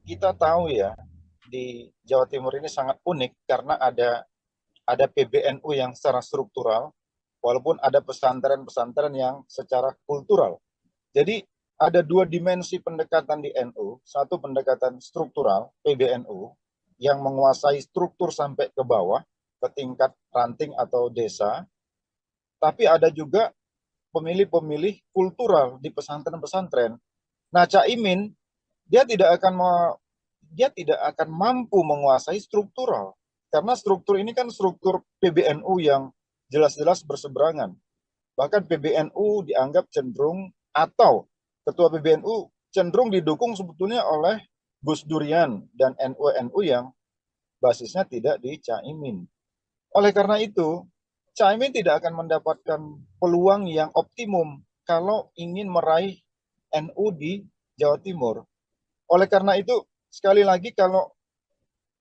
kita tahu ya, di Jawa Timur ini sangat unik karena ada PBNU yang secara struktural, walaupun ada pesantren-pesantren yang secara kultural. Jadi ada 2 dimensi pendekatan di NU, satu pendekatan struktural, PBNU, yang menguasai struktur sampai ke bawah, ke tingkat ranting atau desa, tapi ada juga pemilih-pemilih kultural di pesantren-pesantren. Nah, Caimin dia tidak akan mampu menguasai struktural, karena struktur ini kan struktur PBNU yang jelas-jelas berseberangan. Bahkan PBNU dianggap cenderung, atau ketua PBNU cenderung didukung sebetulnya oleh Gus Durian dan NU-NU yang basisnya tidak di Caimin. Oleh karena itu, Caimin tidak akan mendapatkan peluang yang optimum kalau ingin meraih NU di Jawa Timur. Oleh karena itu, sekali lagi, kalau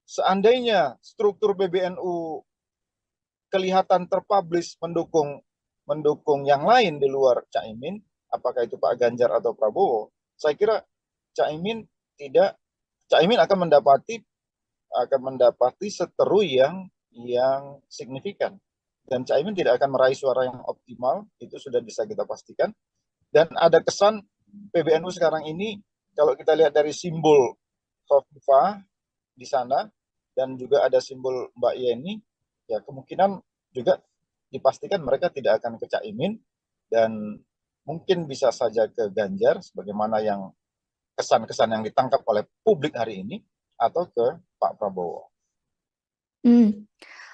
seandainya struktur PBNU kelihatan terpublish mendukung yang lain di luar Caimin, apakah itu Pak Ganjar atau Prabowo, saya kira Caimin akan mendapati seteru yang signifikan, dan Caimin tidak akan meraih suara yang optimal, itu sudah bisa kita pastikan. Dan ada kesan PBNU sekarang ini, kalau kita lihat dari simbol Khofifah di sana dan juga ada simbol Mbak Yeni, ya kemungkinan juga dipastikan mereka tidak akan ke Caimin dan mungkin bisa saja ke Ganjar sebagaimana yang kesan-kesan yang ditangkap oleh publik hari ini, atau ke Pak Prabowo.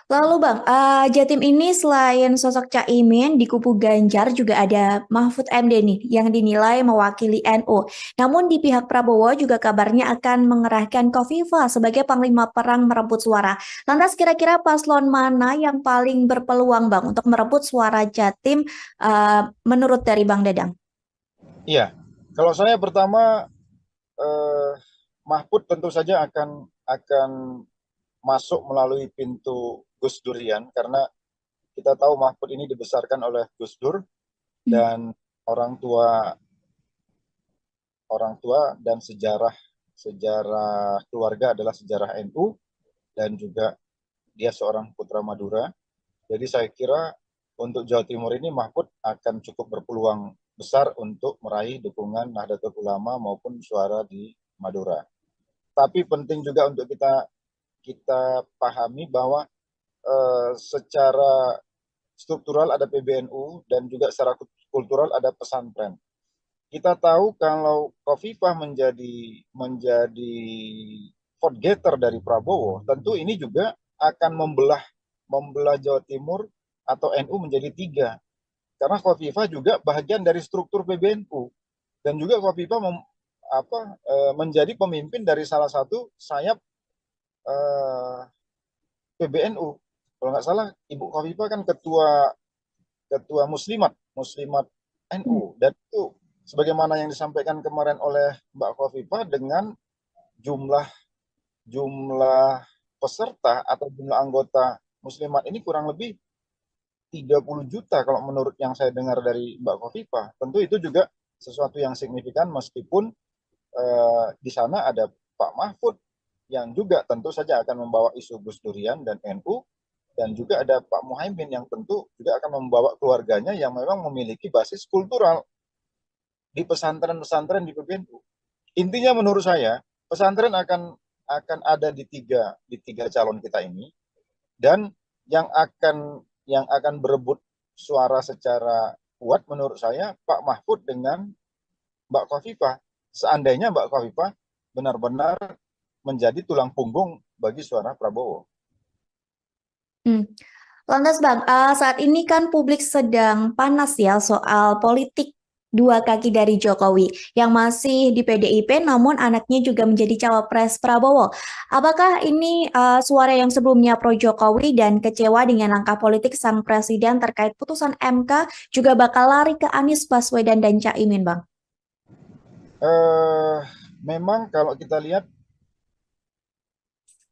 Lalu Bang, Jatim ini selain sosok Caimin di kubu Ganjar juga ada Mahfud MD nih yang dinilai mewakili NU. Namun di pihak Prabowo juga kabarnya akan mengerahkan Khofifah sebagai panglima perang merebut suara. Lantas kira-kira paslon mana yang paling berpeluang Bang untuk merebut suara Jatim menurut dari Bang Dadang? Iya, kalau saya pertama, Mahfud tentu saja akan masuk melalui pintu Gus Durian, karena kita tahu Mahfud ini dibesarkan oleh Gus Dur dan orang tua dan sejarah keluarga adalah sejarah NU, dan juga dia seorang putra Madura. Jadi saya kira untuk Jawa Timur ini Mahfud akan cukup berpeluang besar untuk meraih dukungan Nahdlatul Ulama maupun suara di Madura. Tapi penting juga untuk kita pahami bahwa secara struktural ada PBNU dan juga secara kultural ada pesantren. Kita tahu kalau Khofifah menjadi vote getter dari Prabowo, tentu ini juga akan membelah Jawa Timur atau NU menjadi 3. Karena Khofifah juga bagian dari struktur PBNU, dan juga Khofifah menjadi pemimpin dari salah satu sayap PBNU. Kalau nggak salah, Ibu Khofifah kan ketua Muslimat NU, dan itu sebagaimana yang disampaikan kemarin oleh Mbak Khofifah, dengan jumlah peserta atau jumlah anggota Muslimat ini kurang lebih 30 juta kalau menurut yang saya dengar dari Mbak Khofifah. Tentu itu juga sesuatu yang signifikan, meskipun di sana ada Pak Mahfud yang juga tentu saja akan membawa isu Gus Durian dan NU, dan juga ada Pak Muhaimin yang tentu juga akan membawa keluarganya yang memang memiliki basis kultural di pesantren-pesantren di PBNU. Intinya menurut saya pesantren akan ada di tiga calon kita ini, dan yang akan berebut suara secara kuat menurut saya Pak Mahfud dengan Mbak Khofifah, seandainya Mbak Khofifah benar-benar menjadi tulang punggung bagi suara Prabowo. Lantas Bang, saat ini kan publik sedang panas ya soal politik dua kaki dari Jokowi yang masih di PDIP, namun anaknya juga menjadi cawapres Prabowo. Apakah ini suara yang sebelumnya pro Jokowi dan kecewa dengan langkah politik sang presiden terkait putusan MK juga bakal lari ke Anies Baswedan dan Caimin, Bang? Memang kalau kita lihat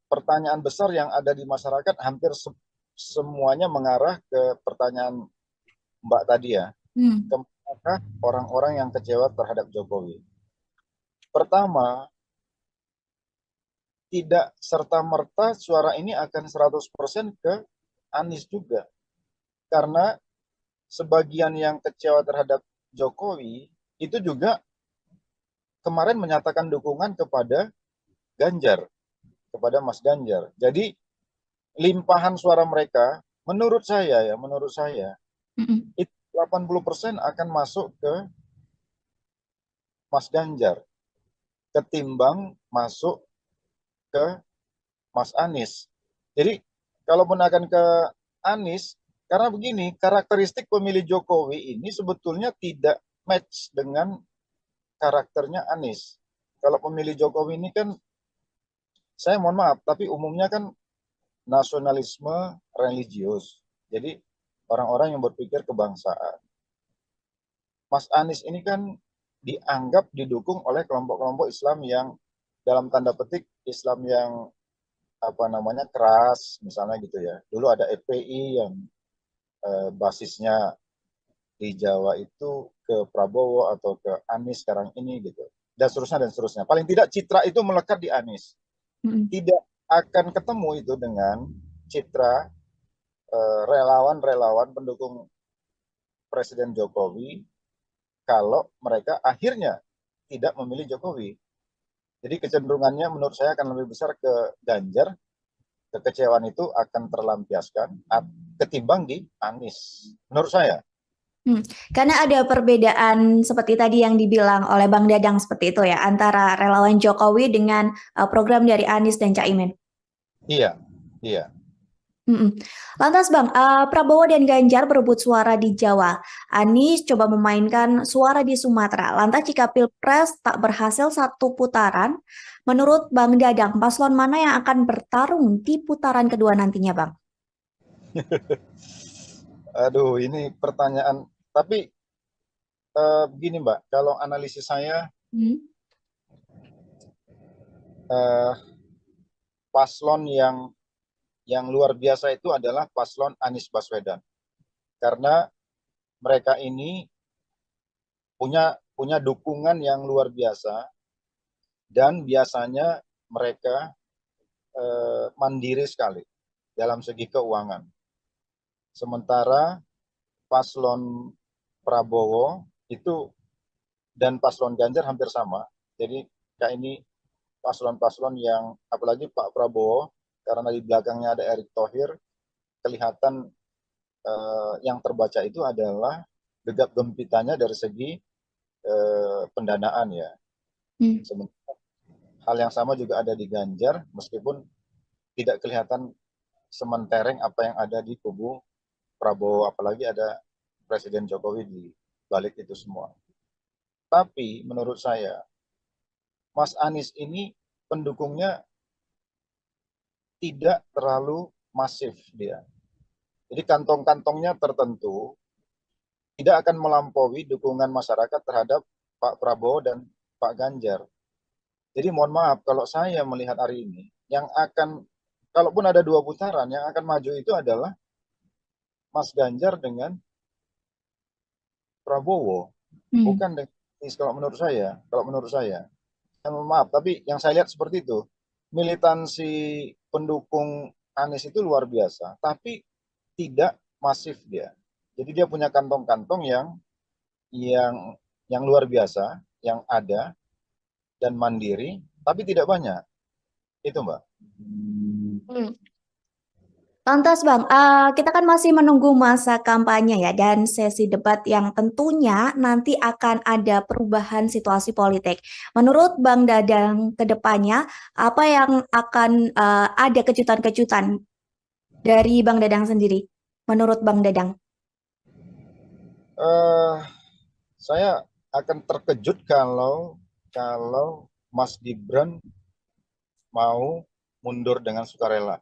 pertanyaan besar yang ada di masyarakat hampir semuanya mengarah ke pertanyaan Mbak tadi ya. Apakah orang-orang yang kecewa terhadap Jokowi? Pertama, tidak serta-merta suara ini akan 100% ke Anies juga. Karena sebagian yang kecewa terhadap Jokowi itu juga kemarin menyatakan dukungan kepada Ganjar, kepada Mas Ganjar. Jadi limpahan suara mereka menurut saya Mm-mm. itu 80% akan masuk ke Mas Ganjar ketimbang masuk ke Mas Anies. Jadi kalaupun akan ke Anies, karena begini, karakteristik pemilih Jokowi ini sebetulnya tidak match dengan karakternya Anies. Kalau pemilih Jokowi ini kan, saya mohon maaf, tapi umumnya kan nasionalisme religius. Jadi orang-orang yang berpikir kebangsaan. Mas Anies ini kan dianggap didukung oleh kelompok-kelompok Islam yang dalam tanda petik Islam yang apa namanya keras, misalnya gitu ya. Dulu ada FPI yang basisnya di Jawa itu ke Prabowo atau ke Anies sekarang ini gitu. Dan seterusnya dan seterusnya. Paling tidak citra itu melekat di Anies. Mm-mm. Tidak akan ketemu itu dengan citra relawan-relawan pendukung Presiden Jokowi kalau mereka akhirnya tidak memilih Jokowi. Jadi kecenderungannya menurut saya akan lebih besar ke Ganjar. Kekecewaan itu akan terlampiaskan ketimbang di Anies. Menurut saya. Karena ada perbedaan seperti tadi yang dibilang oleh Bang Dadang seperti itu ya, antara relawan Jokowi dengan program dari Anies dan Caimin. Iya, iya. Mm-mm. Lantas Bang, Prabowo dan Ganjar berebut suara di Jawa. Anies coba memainkan suara di Sumatera. Lantas jika Pilpres tak berhasil satu putaran, menurut Bang Dadang, paslon mana yang akan bertarung di putaran kedua nantinya Bang? Aduh, ini pertanyaan. Tapi begini Mbak, kalau analisis saya Hmm. eh, paslon yang luar biasa itu adalah paslon Anies Baswedan. Karena mereka ini punya dukungan yang luar biasa dan biasanya mereka mandiri sekali dalam segi keuangan. Sementara paslon Prabowo itu dan paslon Ganjar hampir sama. Jadi kayak ini paslon-paslon yang apalagi Pak Prabowo karena di belakangnya ada Erick Thohir, kelihatan yang terbaca itu adalah gegap gempitanya dari segi pendanaan ya. Sementara hal yang sama juga ada di Ganjar, meskipun tidak kelihatan sementereng apa yang ada di kubu Prabowo, apalagi ada Presiden Jokowi di balik itu semua. Tapi menurut saya, Mas Anies ini pendukungnya tidak terlalu masif dia. Jadi kantong-kantongnya tertentu tidak akan melampaui dukungan masyarakat terhadap Pak Prabowo dan Pak Ganjar. Jadi mohon maaf kalau saya melihat hari ini, yang akan, kalaupun ada dua putaran, yang akan maju itu adalah Mas Ganjar dengan Prabowo, bukan dengan Anies kalau menurut saya. Kalau menurut saya, maaf, tapi yang saya lihat seperti itu. Militansi pendukung Anies itu luar biasa, tapi tidak masif dia. Jadi dia punya kantong-kantong yang yang luar biasa, yang ada dan mandiri, tapi tidak banyak. Itu Mbak. Hmm. Lantas Bang, kita kan masih menunggu masa kampanye ya dan sesi debat yang tentunya nanti akan ada perubahan situasi politik. Menurut Bang Dadang ke depannya, apa yang akan ada kejutan-kejutan dari Bang Dadang sendiri? Menurut Bang Dadang? Eh, saya akan terkejut kalau Mas Gibran mau mundur dengan sukarela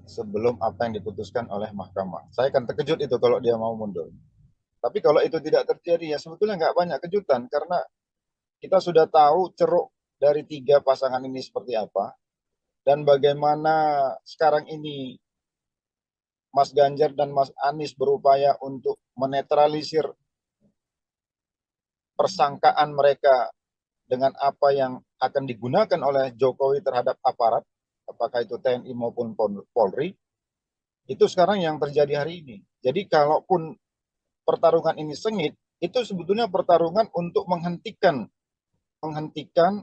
sebelum apa yang diputuskan oleh mahkamah. Saya akan terkejut itu kalau dia mau mundur. Tapi kalau itu tidak terjadi, ya sebetulnya nggak banyak kejutan karena kita sudah tahu ceruk dari tiga pasangan ini seperti apa dan bagaimana sekarang ini Mas Ganjar dan Mas Anies berupaya untuk menetralisir persangkaan mereka dengan apa yang akan digunakan oleh Jokowi terhadap aparat, apakah itu TNI maupun Polri, itu sekarang yang terjadi hari ini. Jadi kalaupun pertarungan ini sengit, itu sebetulnya pertarungan untuk menghentikan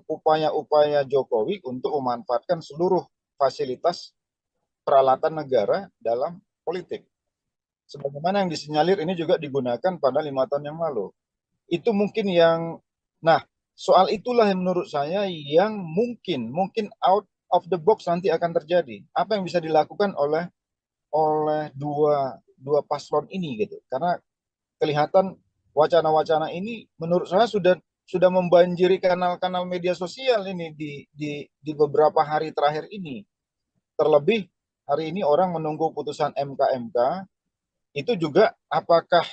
upaya-upaya Jokowi untuk memanfaatkan seluruh fasilitas peralatan negara dalam politik. sebagaimana yang disinyalir ini juga digunakan pada 5 tahun yang lalu. Itu mungkin yang, nah soal itulah yang menurut saya yang mungkin out of the box nanti akan terjadi. Apa yang bisa dilakukan oleh dua paslon ini gitu. Karena kelihatan wacana-wacana ini menurut saya sudah membanjiri kanal-kanal media sosial ini di beberapa hari terakhir ini. Terlebih hari ini orang menunggu putusan MK itu juga apakah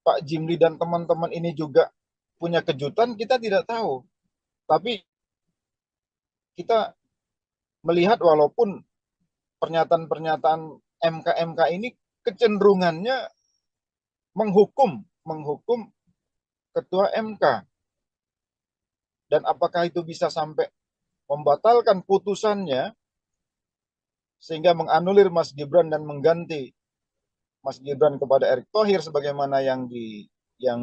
Pak Jimli dan teman-teman ini juga punya kejutan, kita tidak tahu. Tapi kita melihat walaupun pernyataan-pernyataan MK ini kecenderungannya menghukum ketua MK. Dan apakah itu bisa sampai membatalkan putusannya sehingga menganulir Mas Gibran dan mengganti Mas Gibran kepada Erick Thohir sebagaimana yang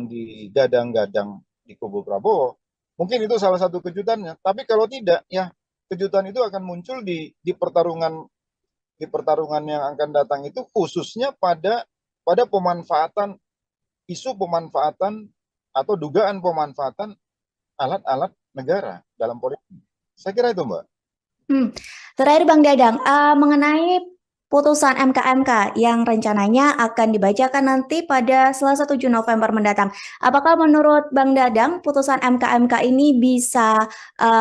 digadang-gadang di kubu Prabowo. Mungkin itu salah satu kejutannya. Tapi kalau tidak, ya kejutan itu akan muncul di pertarungan yang akan datang itu, khususnya pada pemanfaatan isu pemanfaatan atau dugaan pemanfaatan alat-alat negara dalam politik. Saya kira itu, Mbak. Terakhir Bang Dadang, mengenai putusan MK yang rencananya akan dibacakan nanti pada Selasa 7 November mendatang. Apakah menurut Bang Dadang putusan MK ini bisa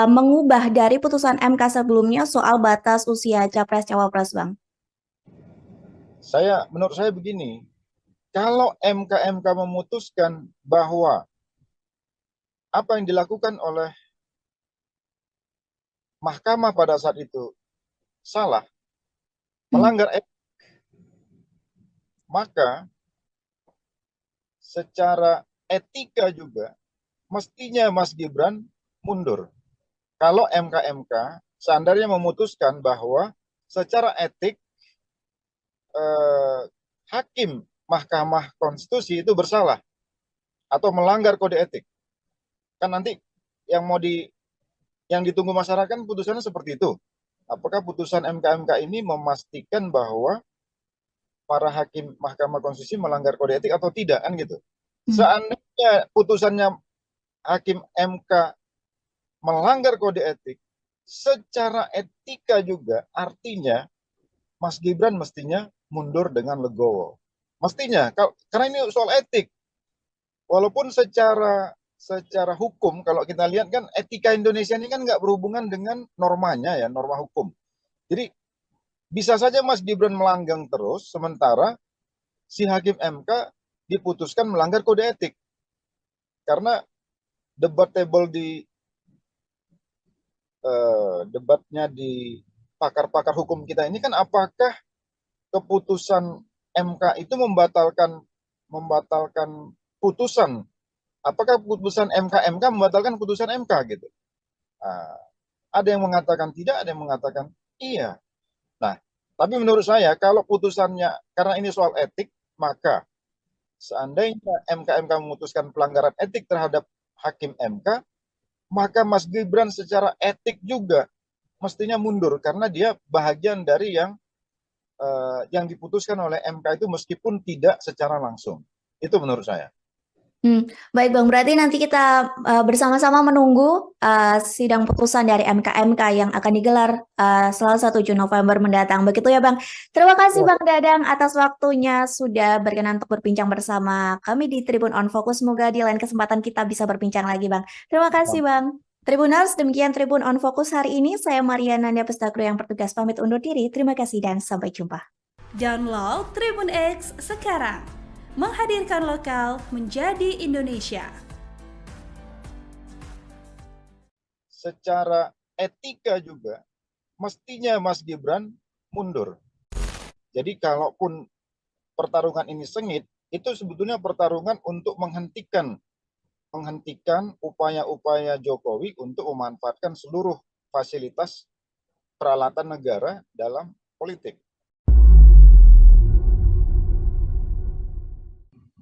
mengubah dari putusan MK sebelumnya soal batas usia Capres-Cawapres, Bang? Menurut saya begini, kalau MK memutuskan bahwa apa yang dilakukan oleh mahkamah pada saat itu salah, melanggar etik, maka secara etika juga mestinya Mas Gibran mundur. Kalau MK seandainya memutuskan bahwa secara etik hakim Mahkamah Konstitusi itu bersalah atau melanggar kode etik, kan nanti yang ditunggu masyarakat putusannya seperti itu. Apakah putusan MK ini memastikan bahwa para hakim Mahkamah Konstitusi melanggar kode etik atau tidak, kan gitu. Seandainya putusannya hakim MK melanggar kode etik, secara etika juga artinya Mas Gibran mestinya mundur dengan legowo. Mestinya, karena ini soal etik. Walaupun secara hukum, kalau kita lihat kan etika Indonesia ini kan nggak berhubungan dengan normanya ya, norma hukum. Jadi bisa saja Mas Gibran melanggang terus, sementara si hakim MK diputuskan melanggar kode etik. Karena debatable debatnya di pakar-pakar hukum kita ini kan apakah keputusan MK itu membatalkan putusan, apakah putusan MK membatalkan putusan MK gitu. Nah, ada yang mengatakan tidak, ada yang mengatakan iya. Nah, tapi menurut saya kalau putusannya, karena ini soal etik, maka seandainya MK memutuskan pelanggaran etik terhadap hakim MK, maka Mas Gibran secara etik juga mestinya mundur karena dia bahagian dari yang diputuskan oleh MK itu meskipun tidak secara langsung. Itu menurut saya. Baik Bang, berarti nanti kita bersama-sama menunggu sidang putusan dari MK yang akan digelar Selasa 7 November mendatang. Begitu ya Bang. Terima kasih Bang Dadang atas waktunya sudah berkenan untuk berbincang bersama kami di Tribun On Focus. Semoga di lain kesempatan kita bisa berbincang lagi Bang. Terima kasih Bang. Tribuners, demikian Tribun On Focus hari ini. Saya Mariana Nanda Pestakru yang bertugas pamit undur diri. Terima kasih dan sampai jumpa. Download Tribun X sekarang. Menghadirkan lokal menjadi Indonesia. Secara etika juga mestinya Mas Gibran mundur. Jadi kalaupun pertarungan ini sengit, itu sebetulnya pertarungan untuk menghentikan upaya-upaya Jokowi untuk memanfaatkan seluruh fasilitas peralatan negara dalam politik.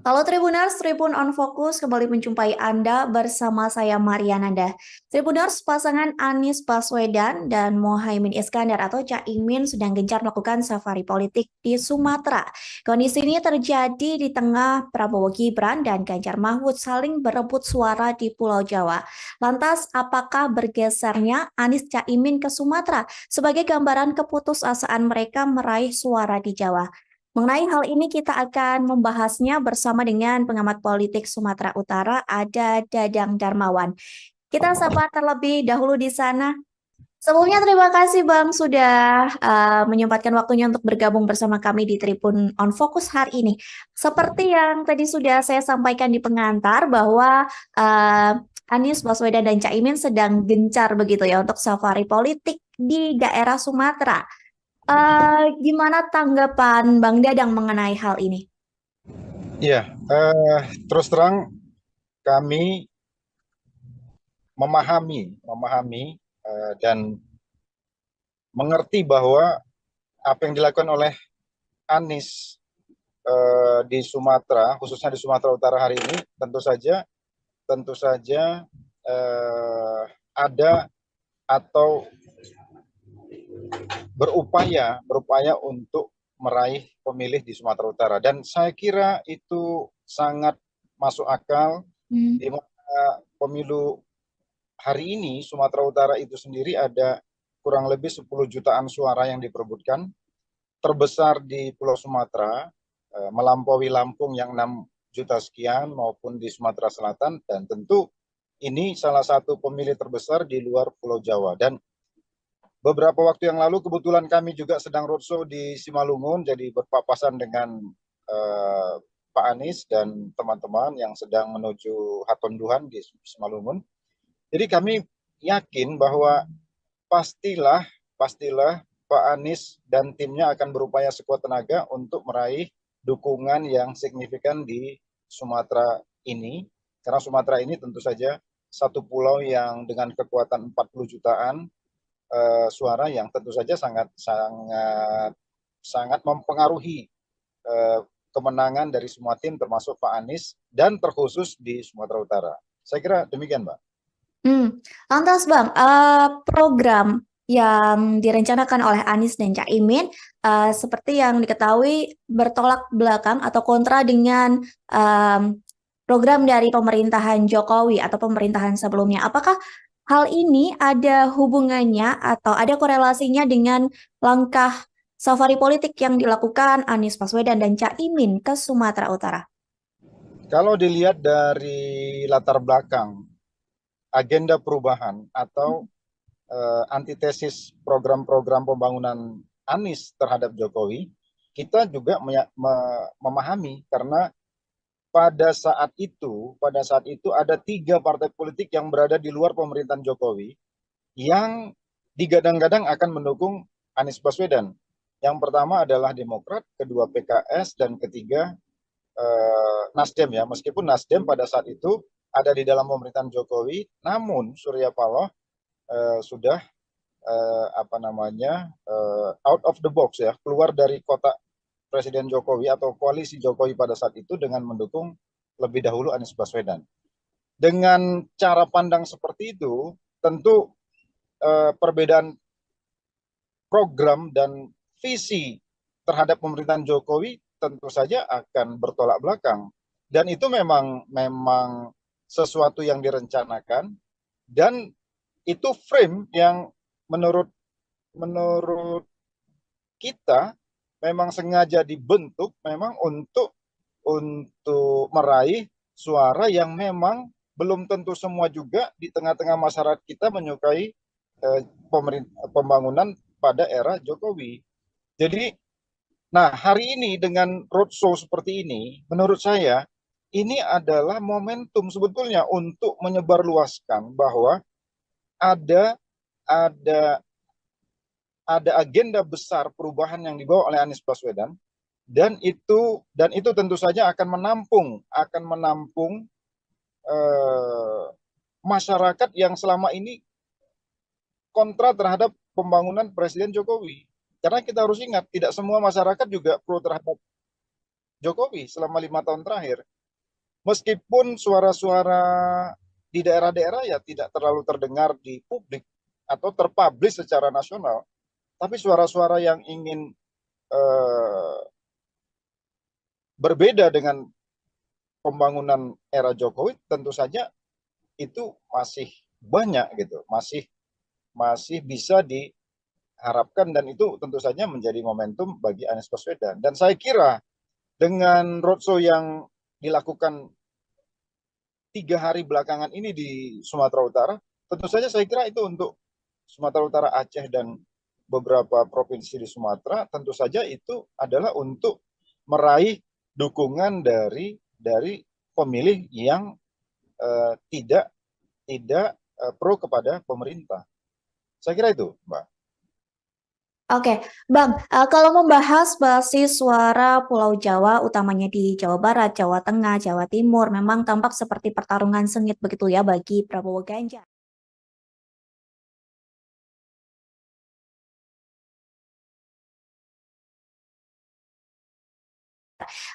Halo Tribuners, Tribun on Fokus kembali menjumpai Anda bersama saya Mariananda. Tribuners, pasangan Anies Baswedan dan Mohaimin Iskandar atau Caimin sedang gencar melakukan safari politik di Sumatera. Kondisi ini terjadi di tengah Prabowo Gibran dan Ganjar Mahfud saling berebut suara di Pulau Jawa. Lantas, apakah bergesernya Anies Caimin ke Sumatera sebagai gambaran keputusasaan mereka meraih suara di Jawa? Mengenai hal ini kita akan membahasnya bersama dengan pengamat politik Sumatera Utara, ada Dadang Darmawan. Kita sapa terlebih dahulu di sana. Sebelumnya terima kasih Bang sudah menyempatkan waktunya untuk bergabung bersama kami di Tribun on Fokus hari ini. Seperti yang tadi sudah saya sampaikan di pengantar bahwa Anies Baswedan dan Caimin sedang gencar begitu ya untuk safari politik di daerah Sumatera. Gimana tanggapan Bang Dadang mengenai hal ini? Ya, terus terang kami memahami dan mengerti bahwa apa yang dilakukan oleh Anies di Sumatera, khususnya di Sumatera Utara hari ini, tentu saja ada atau berupaya untuk meraih pemilih di Sumatera Utara, dan saya kira itu sangat masuk akal di mana pemilu hari ini Sumatera Utara itu sendiri ada kurang lebih 10 jutaan suara yang diperebutkan, terbesar di Pulau Sumatera, melampaui Lampung yang 6 juta sekian maupun di Sumatera Selatan, dan tentu ini salah satu pemilih terbesar di luar Pulau Jawa. Dan beberapa waktu yang lalu kebetulan kami juga sedang roadshow di Simalungun, jadi berpapasan dengan Pak Anies dan teman-teman yang sedang menuju Hatonduhan di Simalungun. Jadi kami yakin bahwa pastilah Pak Anies dan timnya akan berupaya sekuat tenaga untuk meraih dukungan yang signifikan di Sumatera ini, karena Sumatera ini tentu saja satu pulau yang dengan kekuatan 40 jutaan suara yang tentu saja sangat mempengaruhi kemenangan dari semua tim termasuk Pak Anies dan terkhusus di Sumatera Utara. Saya kira demikian, Mbak. Lantas Bang, program yang direncanakan oleh Anies dan Caimin seperti yang diketahui bertolak belakang atau kontra dengan program dari pemerintahan Jokowi atau pemerintahan sebelumnya. Apakah hal ini ada hubungannya atau ada korelasinya dengan langkah safari politik yang dilakukan Anies Baswedan dan Caimin ke Sumatera Utara? Kalau dilihat dari latar belakang agenda perubahan atau antitesis program-program pembangunan Anies terhadap Jokowi, kita juga memahami karena pada saat itu ada 3 partai politik yang berada di luar pemerintahan Jokowi yang digadang-gadang akan mendukung Anies Baswedan. Yang pertama adalah Demokrat, kedua PKS, dan ketiga Nasdem ya. Meskipun Nasdem pada saat itu ada di dalam pemerintahan Jokowi, namun Surya Paloh sudah out of the box ya, keluar dari kotak Presiden Jokowi atau koalisi Jokowi pada saat itu dengan mendukung lebih dahulu Anies Baswedan. Dengan cara pandang seperti itu, tentu perbedaan program dan visi terhadap pemerintahan Jokowi tentu saja akan bertolak belakang. Dan itu memang sesuatu yang direncanakan, dan itu frame yang menurut kita memang sengaja dibentuk memang untuk meraih suara yang memang belum tentu semua juga di tengah-tengah masyarakat kita menyukai pembangunan pada era Jokowi. Jadi, nah hari ini dengan roadshow seperti ini, menurut saya ini adalah momentum sebetulnya untuk menyebarluaskan bahwa ada agenda besar perubahan yang dibawa oleh Anies Baswedan, dan itu tentu saja akan menampung masyarakat yang selama ini kontra terhadap pembangunan Presiden Jokowi. Karena kita harus ingat, tidak semua masyarakat juga pro terhadap Jokowi selama 5 tahun terakhir. Meskipun suara-suara di daerah-daerah ya tidak terlalu terdengar di publik atau terpublish secara nasional, tapi suara-suara yang ingin berbeda dengan pembangunan era Jokowi tentu saja itu masih banyak gitu, masih bisa diharapkan, dan itu tentu saja menjadi momentum bagi Anies Baswedan. Dan saya kira dengan roadshow yang dilakukan 3 hari belakangan ini di Sumatera Utara, tentu saja saya kira itu untuk Sumatera Utara, Aceh, dan beberapa provinsi di Sumatera, tentu saja itu adalah untuk meraih dukungan dari pemilih yang tidak pro kepada pemerintah. Saya kira itu, Mbak. Oke, Bang, kalau membahas basis suara Pulau Jawa, utamanya di Jawa Barat, Jawa Tengah, Jawa Timur, memang tampak seperti pertarungan sengit begitu ya bagi Prabowo Ganjar.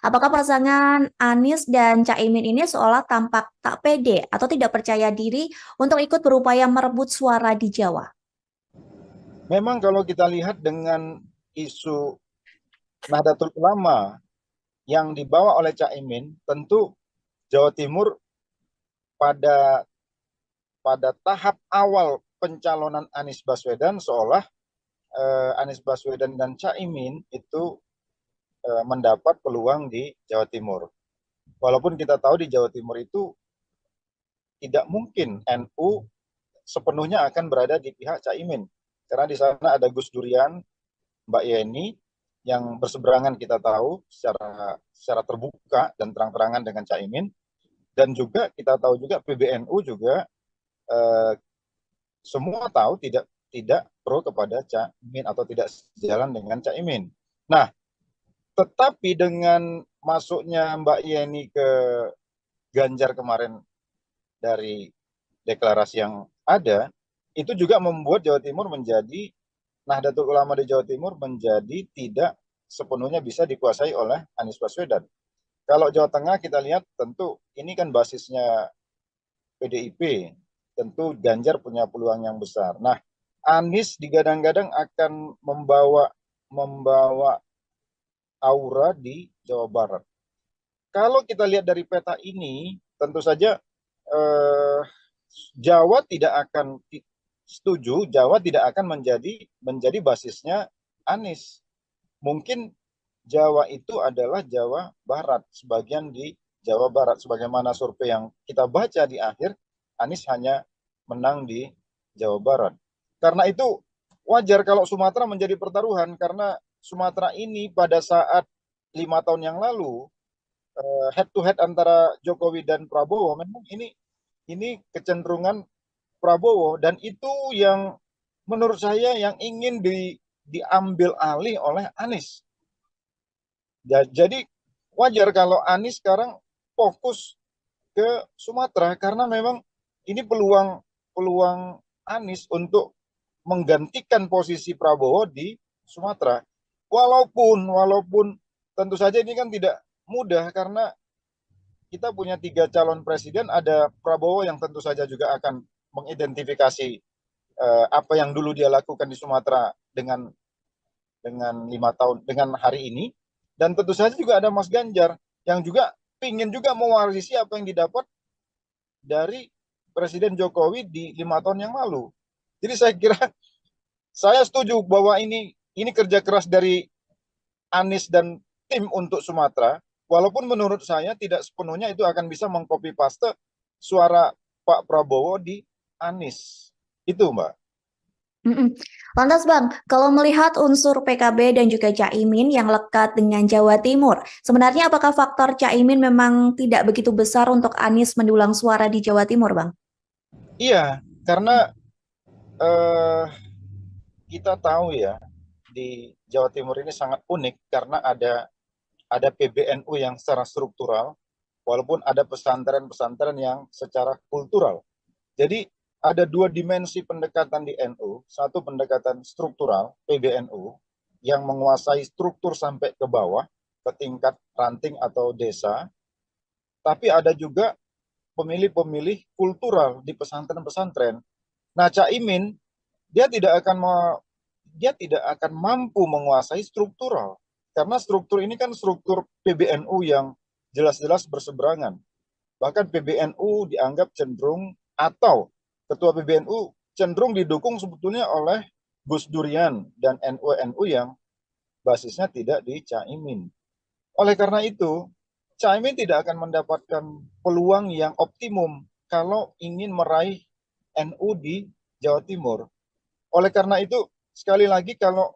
Apakah pasangan Anies dan Caimin ini seolah tampak tak pede atau tidak percaya diri untuk ikut berupaya merebut suara di Jawa? Memang kalau kita lihat dengan isu Nahdlatul Ulama yang dibawa oleh Caimin, tentu Jawa Timur pada tahap awal pencalonan Anies Baswedan seolah Anies Baswedan dan Caimin itu mendapat peluang di Jawa Timur. Walaupun kita tahu di Jawa Timur itu tidak mungkin NU sepenuhnya akan berada di pihak Caimin. Karena di sana ada Gus Durian, Mbak Yeni, yang berseberangan kita tahu secara terbuka dan terang-terangan dengan Caimin. Dan juga kita tahu juga PBNU juga semua tahu tidak pro kepada Caimin atau tidak sejalan dengan Caimin. Nah, tetapi dengan masuknya Mbak Yeni ke Ganjar kemarin dari deklarasi yang ada, itu juga membuat Jawa Timur menjadi, Nahdlatul Ulama di Jawa Timur menjadi tidak sepenuhnya bisa dikuasai oleh Anies Baswedan. Kalau Jawa Tengah kita lihat tentu ini kan basisnya PDIP, tentu Ganjar punya peluang yang besar. Nah, Anies digadang-gadang akan membawa aura di Jawa Barat. Kalau kita lihat dari peta ini, tentu saja Jawa tidak akan setuju, Jawa tidak akan menjadi basisnya Anies. Mungkin Jawa itu adalah Jawa Barat, sebagian di Jawa Barat, sebagaimana survei yang kita baca di akhir, Anies hanya menang di Jawa Barat. Karena itu wajar kalau Sumatera menjadi pertaruhan, karena Sumatera ini pada saat 5 tahun yang lalu head to head antara Jokowi dan Prabowo, memang ini kecenderungan Prabowo, dan itu yang menurut saya yang ingin diambil alih oleh Anies. Jadi wajar kalau Anies sekarang fokus ke Sumatera, karena memang ini peluang Anies untuk menggantikan posisi Prabowo di Sumatera. Walaupun tentu saja ini kan tidak mudah, karena kita punya 3 calon presiden, ada Prabowo yang tentu saja juga akan mengidentifikasi apa yang dulu dia lakukan di Sumatera dengan 5 tahun dengan hari ini, dan tentu saja juga ada Mas Ganjar yang juga ingin juga mewarisi apa yang didapat dari Presiden Jokowi di 5 tahun yang lalu. Jadi saya kira saya setuju bahwa ini kerja keras dari Anies dan tim untuk Sumatera, walaupun menurut saya tidak sepenuhnya itu akan bisa mengcopy paste suara Pak Prabowo di Anies. Itu, Mbak. Lantas Bang, kalau melihat unsur PKB dan juga Caimin yang lekat dengan Jawa Timur, sebenarnya apakah faktor Caimin memang tidak begitu besar untuk Anies mendulang suara di Jawa Timur, Bang? Iya, karena kita tahu ya, di Jawa Timur ini sangat unik karena ada PBNU yang secara struktural, walaupun ada pesantren-pesantren yang secara kultural. Jadi ada 2 dimensi pendekatan di NU, satu pendekatan struktural PBNU yang menguasai struktur sampai ke bawah, ke tingkat ranting atau desa, tapi ada juga pemilih-pemilih kultural di pesantren-pesantren. Nah, Caimin dia tidak akan mampu menguasai struktural, karena struktur ini kan struktur PBNU yang jelas-jelas berseberangan. Bahkan PBNU dianggap cenderung, atau ketua PBNU cenderung didukung sebetulnya oleh Gus Durian dan NU-NU yang basisnya tidak di Caimin. Oleh karena itu, Caimin tidak akan mendapatkan peluang yang optimum kalau ingin meraih NU di Jawa Timur. Oleh karena itu, sekali lagi, kalau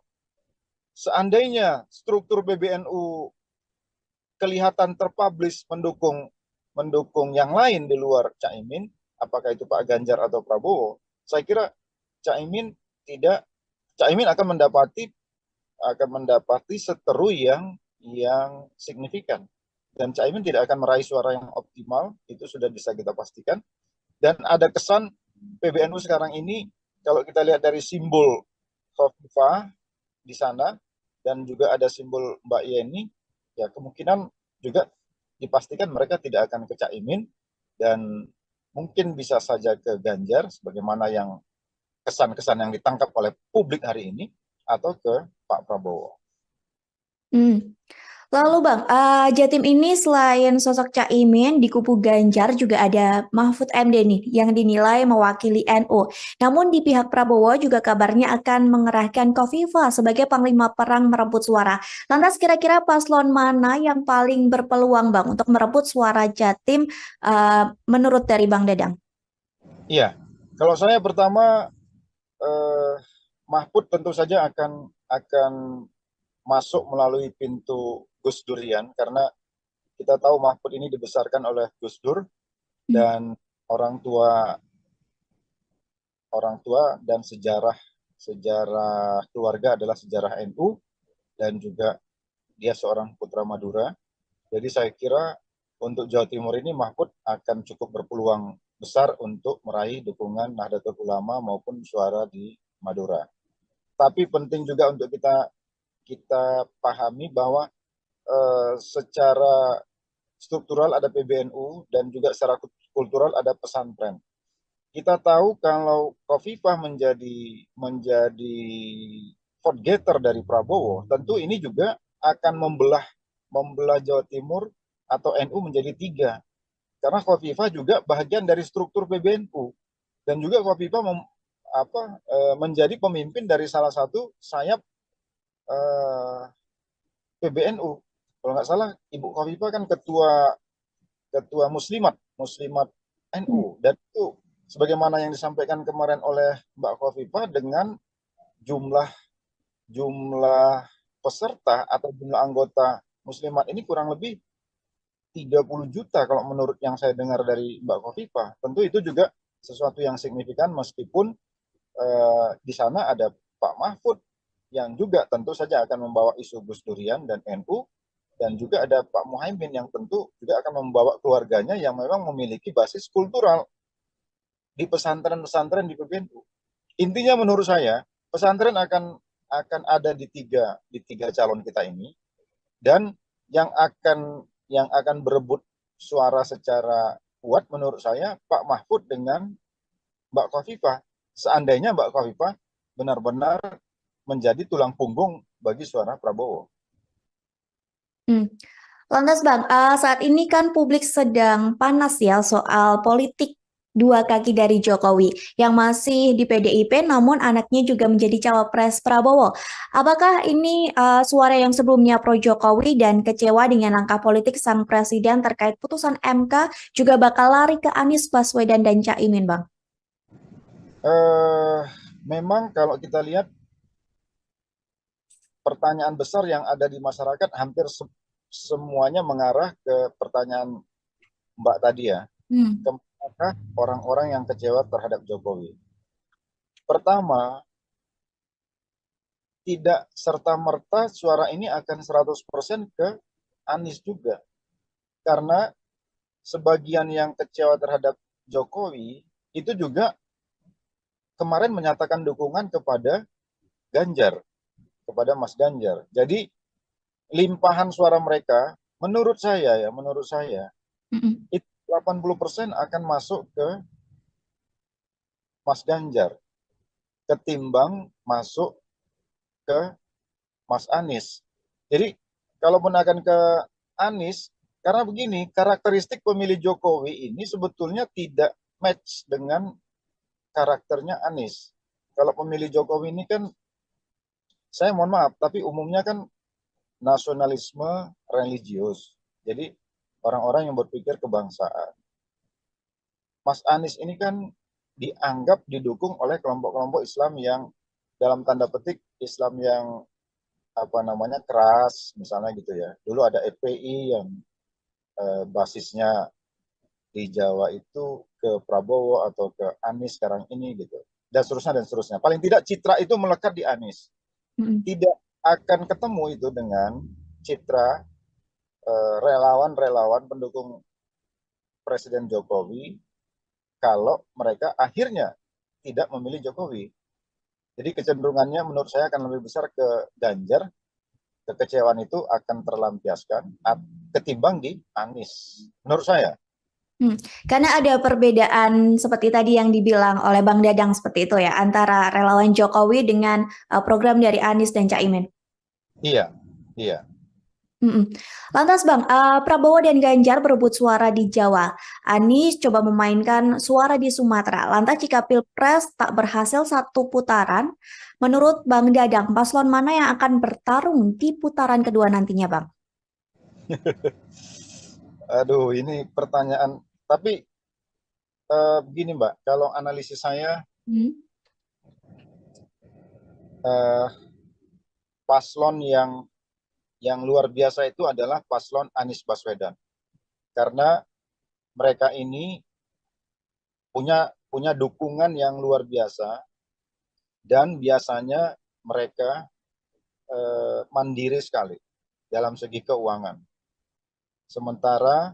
seandainya struktur PBNU kelihatan terpublish mendukung yang lain di luar Caimin, apakah itu Pak Ganjar atau Prabowo, saya kira Caimin akan mendapati seteru yang signifikan, dan Caimin tidak akan meraih suara yang optimal, itu sudah bisa kita pastikan. Dan ada kesan PBNU sekarang ini, kalau kita lihat dari simbol Khofifah di sana dan juga ada simbol Mbak Yeni, ya kemungkinan juga dipastikan mereka tidak akan ke Caimin, dan mungkin bisa saja ke Ganjar sebagaimana yang kesan-kesan yang ditangkap oleh publik hari ini, atau ke Pak Prabowo. Lalu Bang, Jatim ini selain sosok Caimin di kubu Ganjar juga ada Mahfud MD nih yang dinilai mewakili NU. Namun di pihak Prabowo juga kabarnya akan mengerahkan Khofifah sebagai panglima perang merebut suara. Lantas kira-kira paslon mana yang paling berpeluang Bang untuk merebut suara Jatim menurut dari Bang Dadang? Iya, kalau saya pertama, Mahfud tentu saja akan masuk melalui pintu Gus Durian, karena kita tahu Mahfud ini dibesarkan oleh Gus Dur, dan orang tua dan sejarah keluarga adalah sejarah NU, dan juga dia seorang putra Madura. Jadi saya kira untuk Jawa Timur ini Mahfud akan cukup berpeluang besar untuk meraih dukungan Nahdlatul Ulama maupun suara di Madura. Tapi penting juga untuk kita pahami bahwa secara struktural ada PBNU dan juga secara kultural ada pesantren. Kita tahu kalau Khofifah menjadi vote getter dari Prabowo, tentu ini juga akan membelah Jawa Timur atau NU menjadi 3. Karena Khofifah juga bagian dari struktur PBNU, dan juga Khofifah menjadi pemimpin dari salah satu sayap PBNU. Kalau nggak salah, Ibu Khofifah kan ketua Muslimat NU, dan itu sebagaimana yang disampaikan kemarin oleh Mbak Khofifah, dengan jumlah peserta atau jumlah anggota Muslimat ini kurang lebih 30 juta kalau menurut yang saya dengar dari Mbak Khofifah. Tentu itu juga sesuatu yang signifikan, meskipun di sana ada Pak Mahfud yang juga tentu saja akan membawa isu Gus Durian dan NU, dan juga ada Pak Muhaimin yang tentu juga akan membawa keluarganya yang memang memiliki basis kultural di pesantren-pesantren di PBNU. Intinya menurut saya pesantren akan ada di tiga calon kita ini, dan yang akan berebut suara secara kuat menurut saya Pak Mahfud dengan Mbak Khofifah. Seandainya Mbak Khofifah benar-benar menjadi tulang punggung bagi suara Prabowo. Lantas Bang, saat ini kan publik sedang panas ya soal politik dua kaki dari Jokowi yang masih di PDIP, namun anaknya juga menjadi cawapres Prabowo. Apakah ini suara yang sebelumnya pro Jokowi dan kecewa dengan langkah politik sang presiden terkait putusan MK juga bakal lari ke Anies Baswedan dan Caimin, Bang? Memang kalau kita lihat pertanyaan besar yang ada di masyarakat hampir semuanya mengarah ke pertanyaan Mbak tadi ya. Kemanakah orang-orang yang kecewa terhadap Jokowi? Pertama, tidak serta-merta suara ini akan 100% ke Anies juga. Karena sebagian yang kecewa terhadap Jokowi itu juga kemarin menyatakan dukungan kepada Ganjar, kepada Mas Ganjar. Jadi limpahan suara mereka, menurut saya Mm-mm. itu 80% akan masuk ke Mas Ganjar ketimbang masuk ke Mas Anies. Jadi kalaupun akan ke Anies, karena begini, karakteristik pemilih Jokowi ini sebetulnya tidak match dengan karakternya Anies. Kalau pemilih Jokowi ini kan, saya mohon maaf, tapi umumnya kan nasionalisme religius. Jadi orang-orang yang berpikir kebangsaan. Mas Anies ini kan dianggap didukung oleh kelompok-kelompok Islam yang dalam tanda petik Islam yang apa namanya keras, misalnya gitu ya. Dulu ada FPI yang basisnya di Jawa itu ke Prabowo atau ke Anies sekarang ini gitu. Dan seterusnya dan seterusnya. Paling tidak citra itu melekat di Anies. Mm-mm. Tidak akan ketemu itu dengan citra relawan-relawan pendukung Presiden Jokowi kalau mereka akhirnya tidak memilih Jokowi. Jadi kecenderungannya menurut saya akan lebih besar ke Ganjar, kekecewaan itu akan terlampiaskan ketimbang di Anies. Menurut saya. Karena ada perbedaan seperti tadi yang dibilang oleh Bang Dadang seperti itu ya, antara relawan Jokowi dengan program dari Anies dan Caimin. Iya, iya. Mm-mm. Lantas Bang, Prabowo dan Ganjar berebut suara di Jawa. Anies coba memainkan suara di Sumatera. Lantas jika Pilpres tak berhasil satu putaran, menurut Bang Dadang, paslon mana yang akan bertarung di putaran kedua nantinya Bang? Aduh, ini pertanyaan. Tapi begini Mbak, kalau analisis saya Hmm. eh, paslon yang luar biasa itu adalah paslon Anies Baswedan. Karena mereka ini punya dukungan yang luar biasa dan biasanya mereka mandiri sekali dalam segi keuangan. Sementara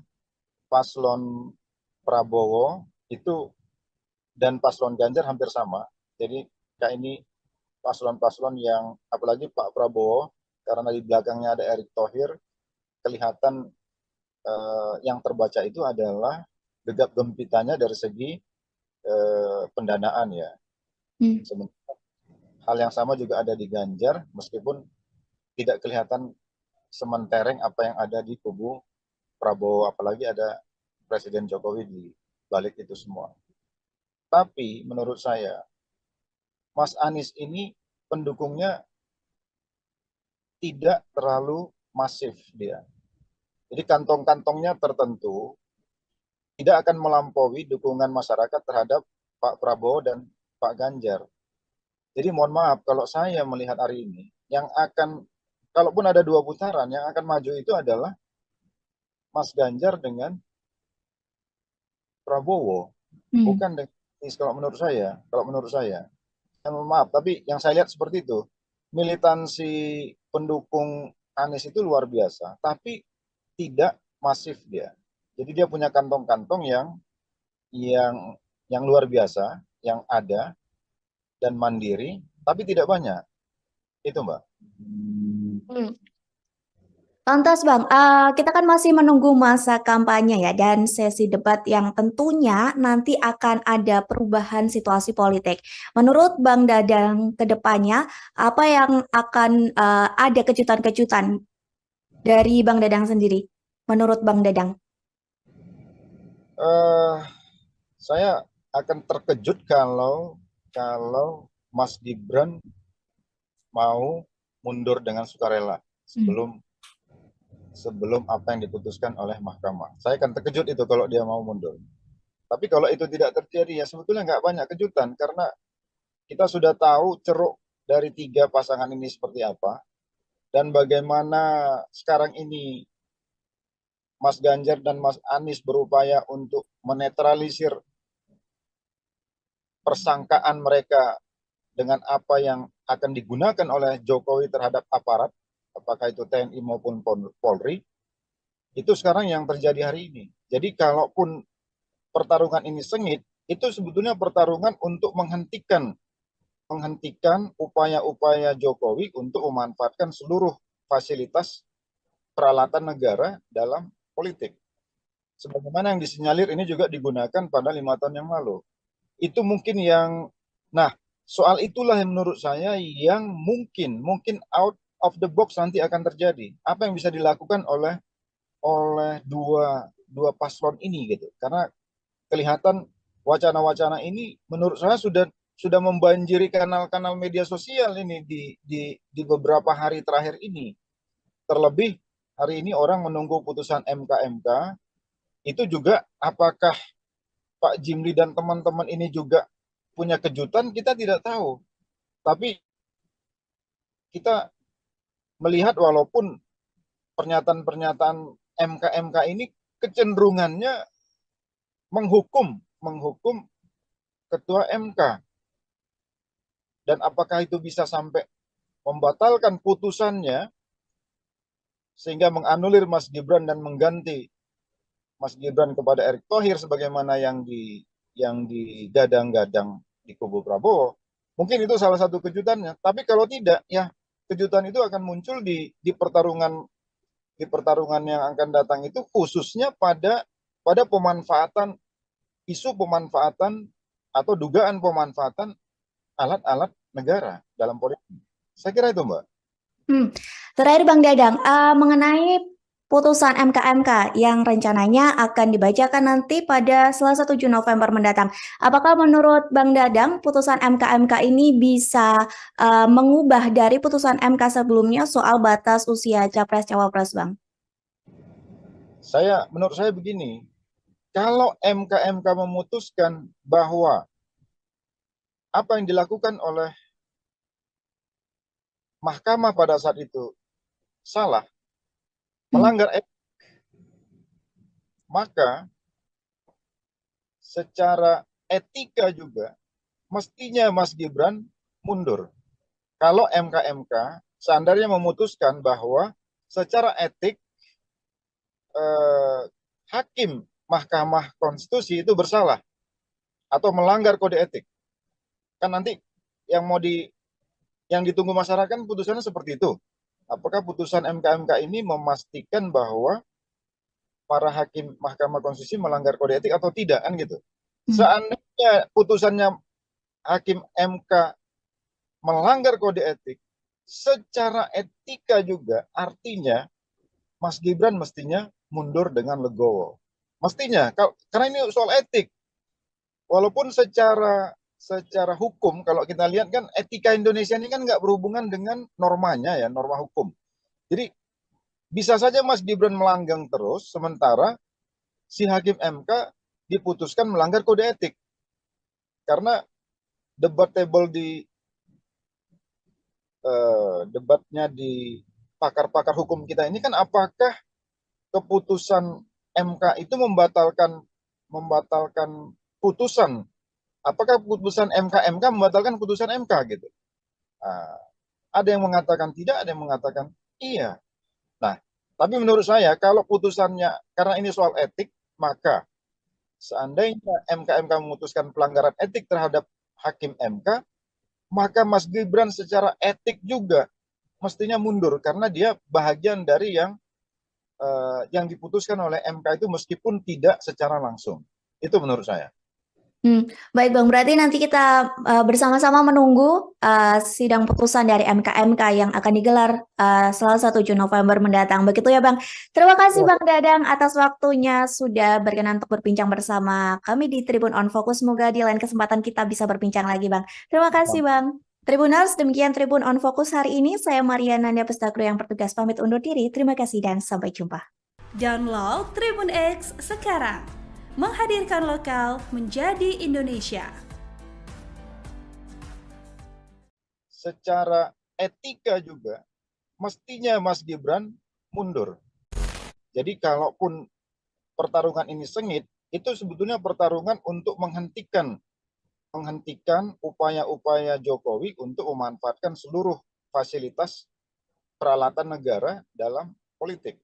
paslon Prabowo itu dan paslon Ganjar hampir sama. Jadi kayak ini paslon-paslon yang apalagi Pak Prabowo karena di belakangnya ada Erick Thohir, kelihatan yang terbaca itu adalah gegap gempitanya dari segi pendanaan ya. Sementara hal yang sama juga ada di Ganjar, meskipun tidak kelihatan sementereng apa yang ada di kubu Prabowo, apalagi ada Presiden Jokowi di balik itu semua. Tapi menurut saya, Mas Anies ini pendukungnya tidak terlalu masif dia. Jadi kantong-kantongnya tertentu tidak akan melampaui dukungan masyarakat terhadap Pak Prabowo dan Pak Ganjar. Jadi mohon maaf kalau saya melihat hari ini, yang akan, kalaupun ada dua putaran, yang akan maju itu adalah Mas Ganjar dengan Prabowo, bukan dengan Anies kalau menurut saya. Kalau menurut saya, mohon maaf, tapi yang saya lihat seperti itu. Militansi pendukung Anies itu luar biasa, tapi tidak masif dia. Jadi dia punya kantong-kantong yang yang luar biasa, yang ada dan mandiri, tapi tidak banyak. Itu Mbak. Hmm. Lantas Bang, kita kan masih menunggu masa kampanye ya dan sesi debat yang tentunya nanti akan ada perubahan situasi politik. Menurut Bang Dadang ke depannya, apa yang akan ada kejutan-kejutan dari Bang Dadang sendiri? Menurut Bang Dadang? Eh, saya akan terkejut kalau Mas Gibran mau mundur dengan sukarela sebelum apa yang diputuskan oleh mahkamah. Saya akan terkejut itu kalau dia mau mundur. Tapi kalau itu tidak terjadi ya sebetulnya nggak banyak kejutan karena kita sudah tahu ceruk dari tiga pasangan ini seperti apa dan bagaimana sekarang ini Mas Ganjar dan Mas Anies berupaya untuk menetralisir persangkaan mereka dengan apa yang akan digunakan oleh Jokowi terhadap aparat, apakah itu TNI maupun Polri, itu sekarang yang terjadi hari ini. Jadi kalaupun pertarungan ini sengit, itu sebetulnya pertarungan untuk menghentikan upaya-upaya Jokowi untuk memanfaatkan seluruh fasilitas peralatan negara dalam politik. Sebagaimana yang disinyalir ini juga digunakan pada 5 tahun yang lalu. Itu mungkin yang, nah soal itulah yang menurut saya yang mungkin out of the box nanti akan terjadi. Apa yang bisa dilakukan oleh dua paslon ini gitu. Karena kelihatan wacana-wacana ini menurut saya sudah membanjiri kanal-kanal media sosial ini di beberapa hari terakhir ini. Terlebih hari ini orang menunggu putusan MK itu juga apakah Pak Jimli dan teman-teman ini juga punya kejutan, kita tidak tahu. Tapi kita melihat walaupun pernyataan-pernyataan MK ini kecenderungannya menghukum ketua MK. Dan apakah itu bisa sampai membatalkan putusannya sehingga menganulir Mas Gibran dan mengganti Mas Gibran kepada Erick Thohir sebagaimana yang digadang-gadang di kubu Prabowo. Mungkin itu salah satu kejutannya. Tapi kalau tidak, ya kejutan itu akan muncul di pertarungan yang akan datang itu, khususnya pada isu pemanfaatan atau dugaan pemanfaatan alat-alat negara dalam politik. Saya kira itu, Mbak. Terakhir Bang Dadang, mengenai putusan MK yang rencananya akan dibacakan nanti pada Selasa 7 November mendatang. Apakah menurut Bang Dadang putusan MK ini bisa mengubah dari putusan MK sebelumnya soal batas usia Capres-Cawapres, Bang? Menurut saya begini, kalau MK memutuskan bahwa apa yang dilakukan oleh mahkamah pada saat itu salah, melanggar etik, maka secara etika juga mestinya Mas Gibran mundur. Kalau MK seandainya memutuskan bahwa secara etik hakim Mahkamah Konstitusi itu bersalah atau melanggar kode etik, kan nanti yang ditunggu masyarakat putusannya seperti itu. Apakah putusan MK ini memastikan bahwa para hakim Mahkamah Konstitusi melanggar kode etik atau tidak, kan gitu. Seandainya putusannya hakim MK melanggar kode etik, secara etika juga artinya Mas Gibran mestinya mundur dengan legowo. Mestinya, karena ini soal etik. Walaupun secara hukum, kalau kita lihat kan etika Indonesia ini kan nggak berhubungan dengan normanya ya, norma hukum. Jadi bisa saja Mas Gibran melanggang terus, sementara si hakim MK diputuskan melanggar kode etik. Karena debatable debatnya di pakar-pakar hukum kita ini kan apakah keputusan MK itu membatalkan putusan. Apakah putusan MK membatalkan putusan MK gitu? Ada yang mengatakan tidak, ada yang mengatakan iya. Nah, tapi menurut saya kalau putusannya, karena ini soal etik, maka seandainya MK memutuskan pelanggaran etik terhadap hakim MK, maka Mas Gibran secara etik juga mestinya mundur karena dia bahagian dari yang diputuskan oleh MK itu meskipun tidak secara langsung. Itu menurut saya. Baik Bang, berarti nanti kita bersama-sama menunggu sidang putusan dari MK yang akan digelar Selasa 7 November mendatang. Begitu ya Bang. Terima kasih Bang Dadang atas waktunya sudah berkenan untuk berbincang bersama kami di Tribun On Focus. Semoga di lain kesempatan kita bisa berbincang lagi Bang. Terima kasih Bang. Tribuners, demikian Tribun On Focus hari ini. Saya Mariana Nanda Pestakru yang bertugas pamit undur diri. Terima kasih dan sampai jumpa. Download Tribun X sekarang. Menghadirkan lokal menjadi Indonesia. Secara etika juga mestinya Mas Gibran mundur. Jadi kalaupun pertarungan ini sengit, itu sebetulnya pertarungan untuk menghentikan upaya-upaya Jokowi untuk memanfaatkan seluruh fasilitas peralatan negara dalam politik.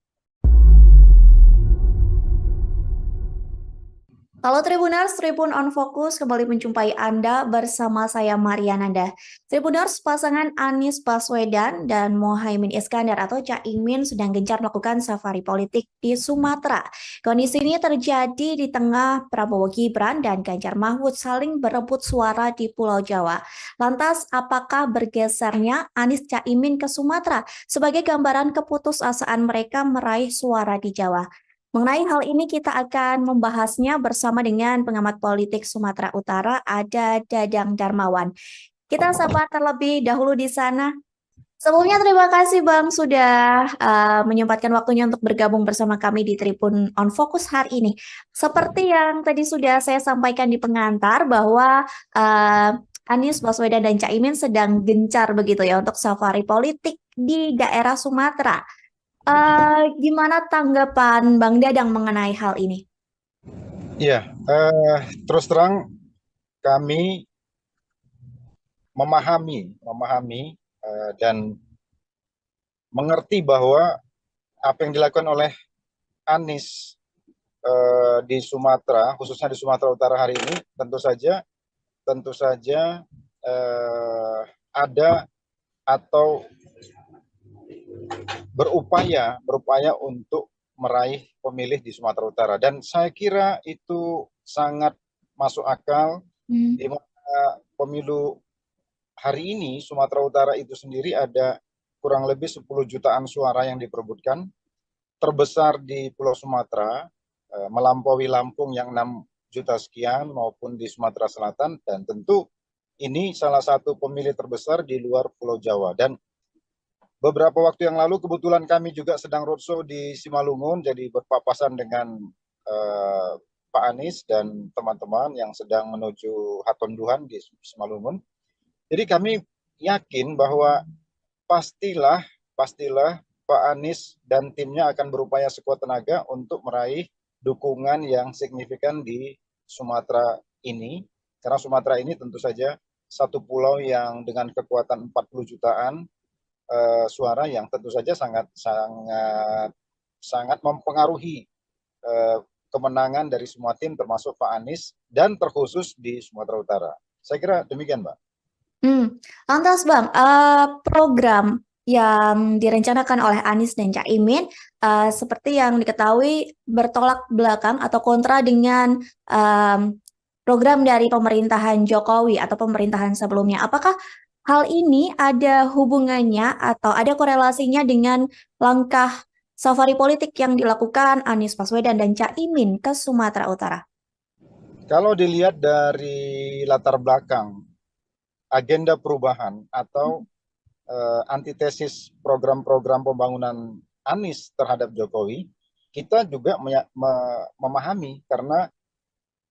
Halo Tribuners, Tribun on Fokus kembali menjumpai Anda bersama saya Mariananda. Tribuners, pasangan Anies Baswedan dan Mohaimin Iskandar atau Caimin sedang gencar melakukan safari politik di Sumatera. Kondisi ini terjadi di tengah Prabowo Gibran dan Ganjar Mahfud saling berebut suara di Pulau Jawa. Lantas, apakah bergesernya Anies Caimin ke Sumatera sebagai gambaran keputusasaan mereka meraih suara di Jawa? Mengenai hal ini kita akan membahasnya bersama dengan pengamat politik Sumatera Utara, ada Dadang Darmawan. Kita sapa terlebih dahulu di sana. Sebelumnya terima kasih Bang sudah menyempatkan waktunya untuk bergabung bersama kami di Tribun on Fokus hari ini. Seperti yang tadi sudah saya sampaikan di pengantar bahwa Anies Baswedan dan Caimin sedang gencar begitu ya untuk safari politik di daerah Sumatera. Gimana tanggapan Bang Dadang mengenai hal ini? Iya, terus terang kami memahami dan mengerti bahwa apa yang dilakukan oleh Anies di Sumatera, khususnya di Sumatera Utara hari ini, tentu saja ada atau berupaya untuk meraih pemilih di Sumatera Utara, dan saya kira itu sangat masuk akal di mana pemilu hari ini Sumatera Utara itu sendiri ada kurang lebih 10 jutaan suara yang diperebutkan, terbesar di Pulau Sumatera, melampaui Lampung yang 6 juta sekian maupun di Sumatera Selatan, dan tentu ini salah satu pemilih terbesar di luar Pulau Jawa. Dan beberapa waktu yang lalu kebetulan kami juga sedang roadshow di Simalungun, jadi berpapasan dengan Pak Anies dan teman-teman yang sedang menuju Hatonduhan di Simalungun. Jadi kami yakin bahwa pastilah Pak Anies dan timnya akan berupaya sekuat tenaga untuk meraih dukungan yang signifikan di Sumatera ini, karena Sumatera ini tentu saja satu pulau yang dengan kekuatan 40 jutaan suara yang tentu saja sangat mempengaruhi kemenangan dari semua tim termasuk Pak Anies dan terkhusus di Sumatera Utara. Saya kira demikian, Mbak. Lantas Bang, program yang direncanakan oleh Anies dan Caimin seperti yang diketahui bertolak belakang atau kontra dengan program dari pemerintahan Jokowi atau pemerintahan sebelumnya. Apakah hal ini ada hubungannya atau ada korelasinya dengan langkah safari politik yang dilakukan Anies Baswedan dan Caimin ke Sumatera Utara? Kalau dilihat dari latar belakang agenda perubahan atau antitesis program-program pembangunan Anies terhadap Jokowi, kita juga memahami karena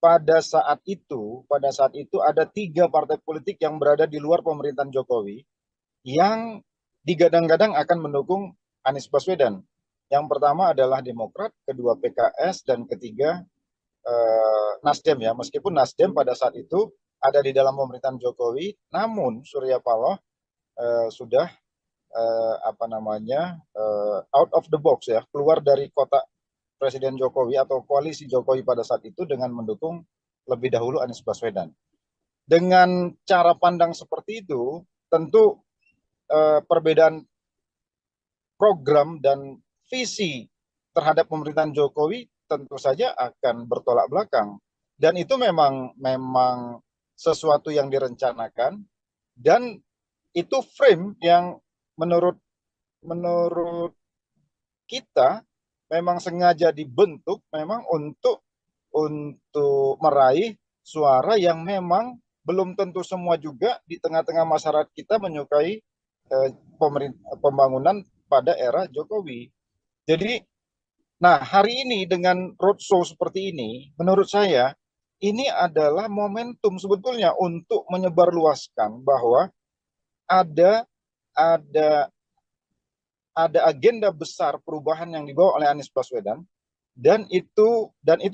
pada saat itu ada 3 partai politik yang berada di luar pemerintahan Jokowi yang digadang-gadang akan mendukung Anies Baswedan. Yang pertama adalah Demokrat, kedua PKS, dan ketiga Nasdem ya. Meskipun Nasdem pada saat itu ada di dalam pemerintahan Jokowi, namun Surya Paloh sudah out of the box ya, keluar dari kotak Presiden Jokowi atau koalisi Jokowi pada saat itu dengan mendukung lebih dahulu Anies Baswedan. Dengan cara pandang seperti itu, tentu perbedaan program dan visi terhadap pemerintahan Jokowi tentu saja akan bertolak belakang. Dan itu memang sesuatu yang direncanakan, dan itu frame yang menurut kita memang sengaja dibentuk memang untuk meraih suara yang memang belum tentu semua juga di tengah-tengah masyarakat kita menyukai pembangunan pada era Jokowi. Jadi, nah hari ini dengan roadshow seperti ini, menurut saya ini adalah momentum sebetulnya untuk menyebarluaskan bahwa ada agenda besar perubahan yang dibawa oleh Anies Baswedan, dan itu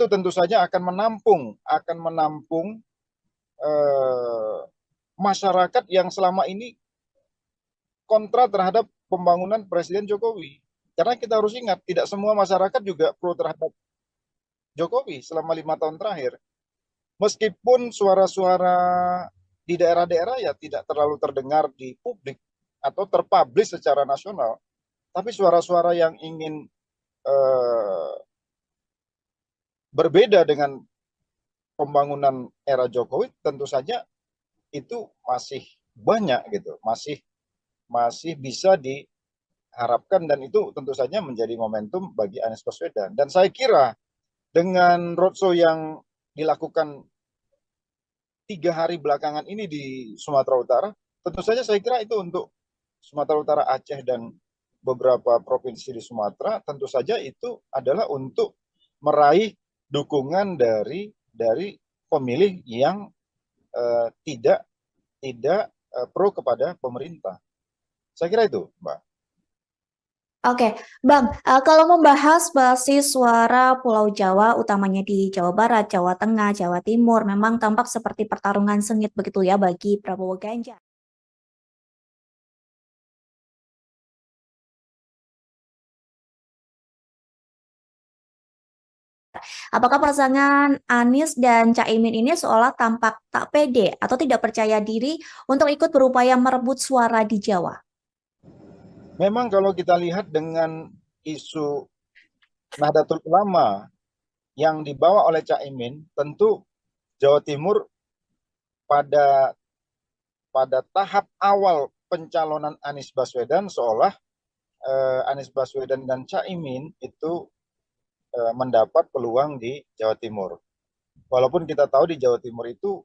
tentu saja akan menampung masyarakat yang selama ini kontra terhadap pembangunan Presiden Jokowi. Karena kita harus ingat, tidak semua masyarakat juga pro terhadap Jokowi selama 5 tahun terakhir. Meskipun suara-suara di daerah-daerah ya tidak terlalu terdengar di publik atau terpublish secara nasional, tapi suara-suara yang ingin berbeda dengan pembangunan era Jokowi tentu saja itu masih banyak gitu, masih bisa diharapkan, dan itu tentu saja menjadi momentum bagi Anies Baswedan. Dan saya kira dengan roadshow yang dilakukan 3 hari belakangan ini di Sumatera Utara, tentu saja saya kira itu untuk Sumatera Utara, Aceh, dan beberapa provinsi di Sumatera, tentu saja itu adalah untuk meraih dukungan dari pemilih yang tidak pro kepada pemerintah. Saya kira itu, Mbak. Oke, Bang, kalau membahas basis suara Pulau Jawa, utamanya di Jawa Barat, Jawa Tengah, Jawa Timur, memang tampak seperti pertarungan sengit begitu ya bagi Prabowo Ganjar. Apakah pasangan Anies dan Caimin ini seolah tampak tak pede atau tidak percaya diri untuk ikut berupaya merebut suara di Jawa? Memang kalau kita lihat dengan isu Nahdlatul Ulama yang dibawa oleh Caimin, tentu Jawa Timur pada tahap awal pencalonan Anies Baswedan seolah Anies Baswedan dan Caimin itu mendapat peluang di Jawa Timur. Walaupun kita tahu di Jawa Timur itu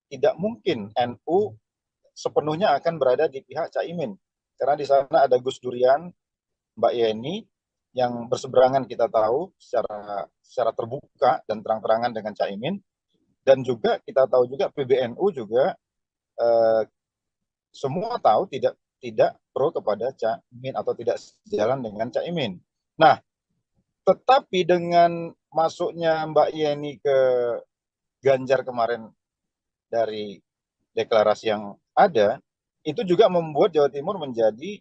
tidak mungkin NU sepenuhnya akan berada di pihak Caimin. Karena di sana ada Gus Durian, Mbak Yeni, yang berseberangan kita tahu secara terbuka dan terang-terangan dengan Caimin. Dan juga kita tahu juga PBNU juga semua tahu tidak pro kepada Caimin atau tidak sejalan dengan Caimin. Nah, tetapi dengan masuknya Mbak Yeni ke Ganjar kemarin dari deklarasi yang ada, itu juga membuat Jawa Timur menjadi,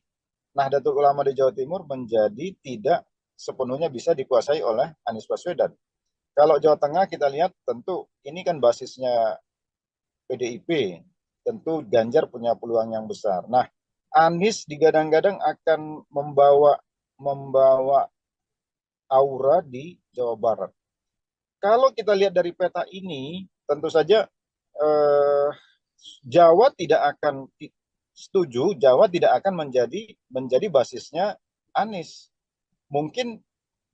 Nahdlatul Ulama di Jawa Timur menjadi tidak sepenuhnya bisa dikuasai oleh Anies Baswedan. Kalau Jawa Tengah kita lihat tentu ini kan basisnya PDIP, tentu Ganjar punya peluang yang besar. Nah, Anies digadang-gadang akan membawa aura di Jawa Barat. Kalau kita lihat dari peta ini, tentu saja Jawa tidak akan setuju, Jawa tidak akan menjadi basisnya Anies. Mungkin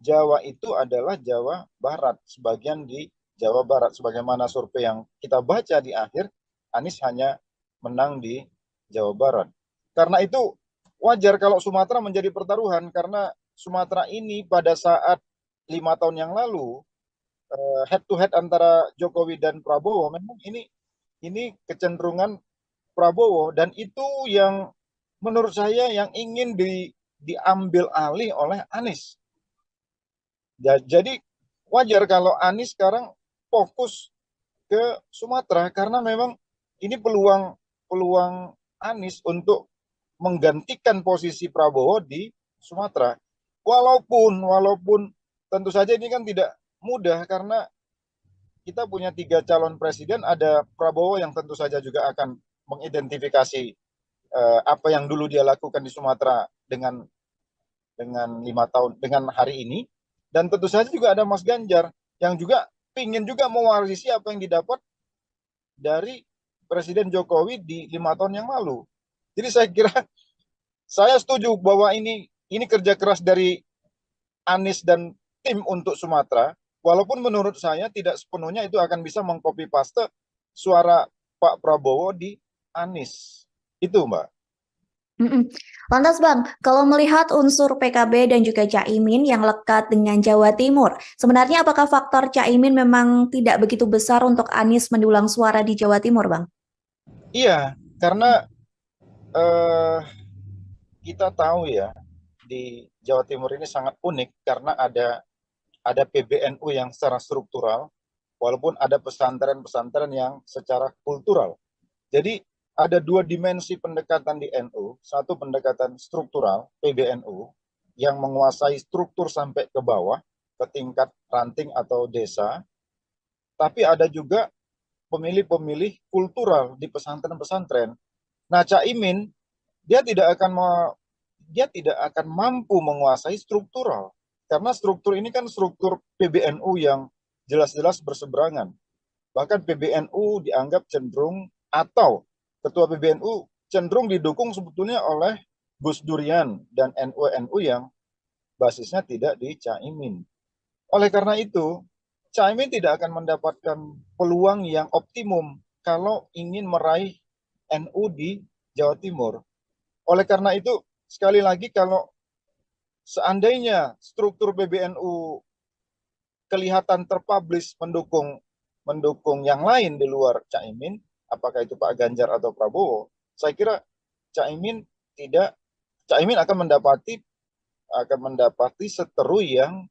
Jawa itu adalah Jawa Barat, sebagian di Jawa Barat, sebagaimana survei yang kita baca di akhir, Anies hanya menang di Jawa Barat. Karena itu wajar kalau Sumatera menjadi pertaruhan, karena Sumatera ini pada saat 5 tahun yang lalu head to head antara Jokowi dan Prabowo, memang ini kecenderungan Prabowo, dan itu yang menurut saya yang ingin diambil alih oleh Anies. Jadi wajar kalau Anies sekarang fokus ke Sumatera, karena memang ini peluang Anies untuk menggantikan posisi Prabowo di Sumatera. Walaupun tentu saja ini kan tidak mudah, karena kita punya 3 calon presiden, ada Prabowo yang tentu saja juga akan mengidentifikasi apa yang dulu dia lakukan di Sumatera dengan 5 tahun dengan hari ini, dan tentu saja juga ada Mas Ganjar yang juga ingin juga mewarisi apa yang didapat dari Presiden Jokowi di 5 tahun yang lalu. Jadi saya kira saya setuju bahwa ini kerja keras dari Anies dan tim untuk Sumatera, walaupun menurut saya tidak sepenuhnya itu akan bisa mengcopy paste suara Pak Prabowo di Anies. Itu, Mbak. Lantas Bang, kalau melihat unsur PKB dan juga Caimin yang lekat dengan Jawa Timur, sebenarnya apakah faktor Caimin memang tidak begitu besar untuk Anies mendulang suara di Jawa Timur, Bang? Iya, karena kita tahu ya, di Jawa Timur ini sangat unik karena ada PBNU yang secara struktural, walaupun ada pesantren-pesantren yang secara kultural. Jadi ada 2 dimensi pendekatan di NU, satu pendekatan struktural, PBNU, yang menguasai struktur sampai ke bawah, ke tingkat ranting atau desa, tapi ada juga pemilih-pemilih kultural di pesantren-pesantren. Nah, Caimin dia tidak akan mampu menguasai struktural, karena struktur ini kan struktur PBNU yang jelas-jelas berseberangan. Bahkan PBNU dianggap cenderung, atau ketua PBNU cenderung didukung sebetulnya oleh Gus Durian dan NU-NU yang basisnya tidak di Caimin. Oleh karena itu, Caimin tidak akan mendapatkan peluang yang optimum kalau ingin meraih NU di Jawa Timur. Oleh karena itu, sekali lagi, kalau seandainya struktur PBNU kelihatan terpublish mendukung yang lain di luar Caimin, apakah itu Pak Ganjar atau Prabowo, saya kira Caimin akan mendapati seteru yang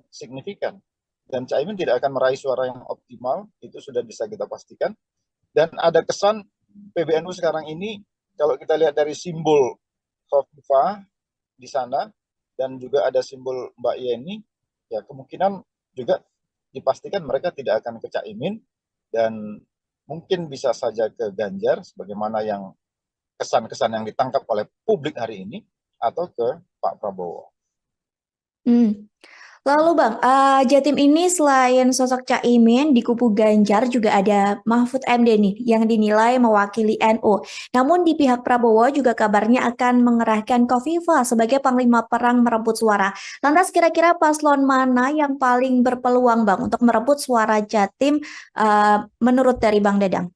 signifikan, dan Caimin tidak akan meraih suara yang optimal, itu sudah bisa kita pastikan. Dan ada kesan PBNU sekarang ini, kalau kita lihat dari simbol Khofifah di sana dan juga ada simbol Mbak Yeni, ya kemungkinan juga dipastikan mereka tidak akan ke Caimin, dan mungkin bisa saja ke Ganjar sebagaimana yang kesan-kesan yang ditangkap oleh publik hari ini, atau ke Pak Prabowo. Lalu Bang, Jatim ini selain sosok Caimin di kubu Ganjar juga ada Mahfud MD nih yang dinilai mewakili NU. Namun di pihak Prabowo juga kabarnya akan mengerahkan Khofifah sebagai panglima perang merebut suara. Lantas kira-kira paslon mana yang paling berpeluang Bang untuk merebut suara Jatim menurut dari Bang Dadang?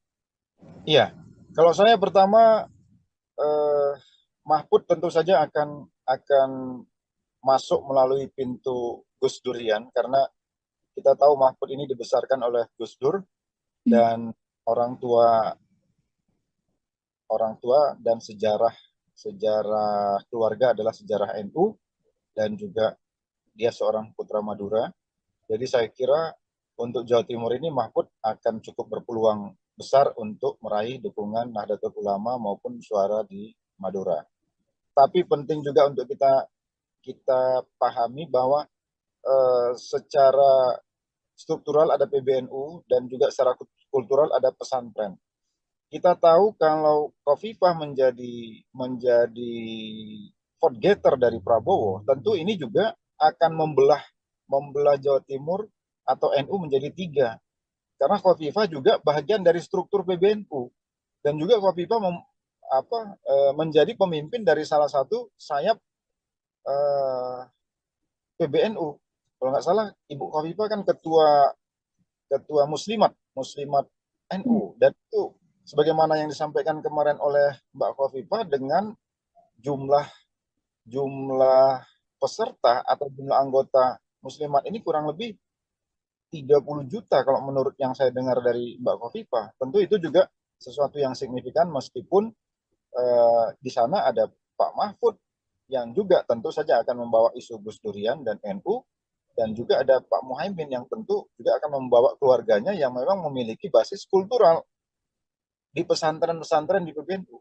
Iya, kalau saya pertama, Mahfud tentu saja akan masuk melalui pintu Gus Durian, karena kita tahu Mahfud ini dibesarkan oleh Gus Dur, dan orang tua dan sejarah keluarga adalah sejarah NU, dan juga dia seorang putra Madura. Jadi saya kira untuk Jawa Timur ini Mahfud akan cukup berpeluang besar untuk meraih dukungan Nahdlatul Ulama maupun suara di Madura. Tapi penting juga untuk kita pahami bahwa secara struktural ada PBNU dan juga secara kultural ada pesantren. Kita tahu kalau Khofifah menjadi vote getter dari Prabowo, tentu ini juga akan membelah Jawa Timur atau NU menjadi 3. Karena Khofifah juga bagian dari struktur PBNU, dan juga Khofifah menjadi pemimpin dari salah satu sayap PBNU. Kalau nggak salah, Ibu Khofifah kan ketua Muslimat NU, dan itu sebagaimana yang disampaikan kemarin oleh Mbak Khofifah, dengan jumlah peserta atau jumlah anggota Muslimat ini kurang lebih 30 juta kalau menurut yang saya dengar dari Mbak Khofifah. Tentu itu juga sesuatu yang signifikan, meskipun di sana ada Pak Mahfud yang juga tentu saja akan membawa isu Gus Durian dan NU, dan juga ada Pak Muhaimin yang tentu juga akan membawa keluarganya yang memang memiliki basis kultural di pesantren-pesantren di PBNU.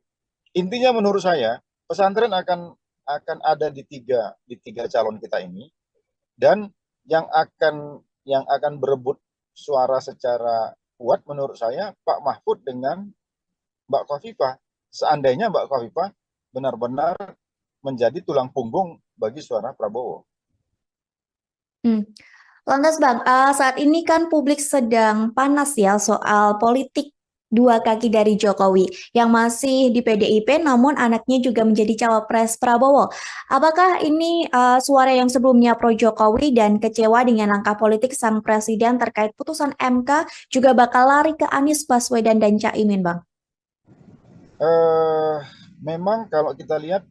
Intinya menurut saya pesantren akan ada di tiga calon kita ini, dan yang akan berebut suara secara kuat menurut saya Pak Mahfud dengan Mbak Khofifah, seandainya Mbak Khofifah benar-benar menjadi tulang punggung bagi suara Prabowo. Lantas Bang, saat ini kan publik sedang panas ya soal politik dua kaki dari Jokowi yang masih di PDIP namun anaknya juga menjadi cawapres Prabowo. Apakah ini suara yang sebelumnya pro Jokowi dan kecewa dengan langkah politik sang presiden terkait putusan MK juga bakal lari ke Anies Baswedan dan Caimin, Bang? Memang kalau kita lihat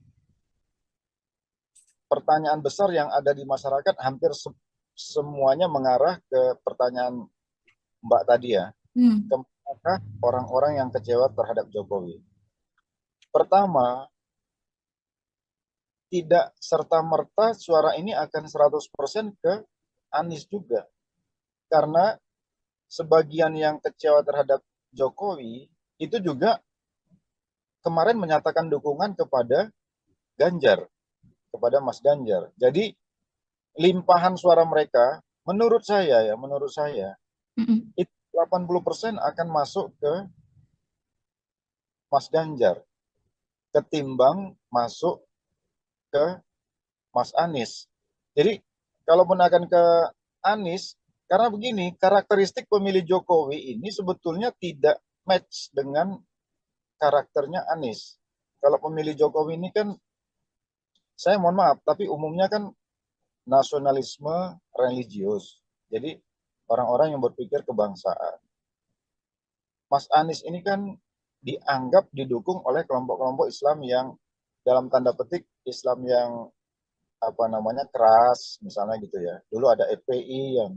pertanyaan besar yang ada di masyarakat hampir semuanya mengarah ke pertanyaan Mbak tadi ya. Apakah orang-orang yang kecewa terhadap Jokowi? Pertama, tidak serta-merta suara ini akan 100% ke Anies juga. Karena sebagian yang kecewa terhadap Jokowi itu juga kemarin menyatakan dukungan kepada Ganjar, kepada Mas Ganjar. Jadi limpahan suara mereka, menurut saya Mm-mm. itu 80% akan masuk ke Mas Ganjar ketimbang masuk ke Mas Anies. Jadi kalaupun akan ke Anies, karena begini, karakteristik pemilih Jokowi ini sebetulnya tidak match dengan karakternya Anies. Kalau pemilih Jokowi ini kan, saya mohon maaf, tapi umumnya kan nasionalisme religius. Jadi orang-orang yang berpikir kebangsaan. Mas Anies ini kan dianggap didukung oleh kelompok-kelompok Islam yang dalam tanda petik Islam yang keras, misalnya gitu ya. Dulu ada FPI yang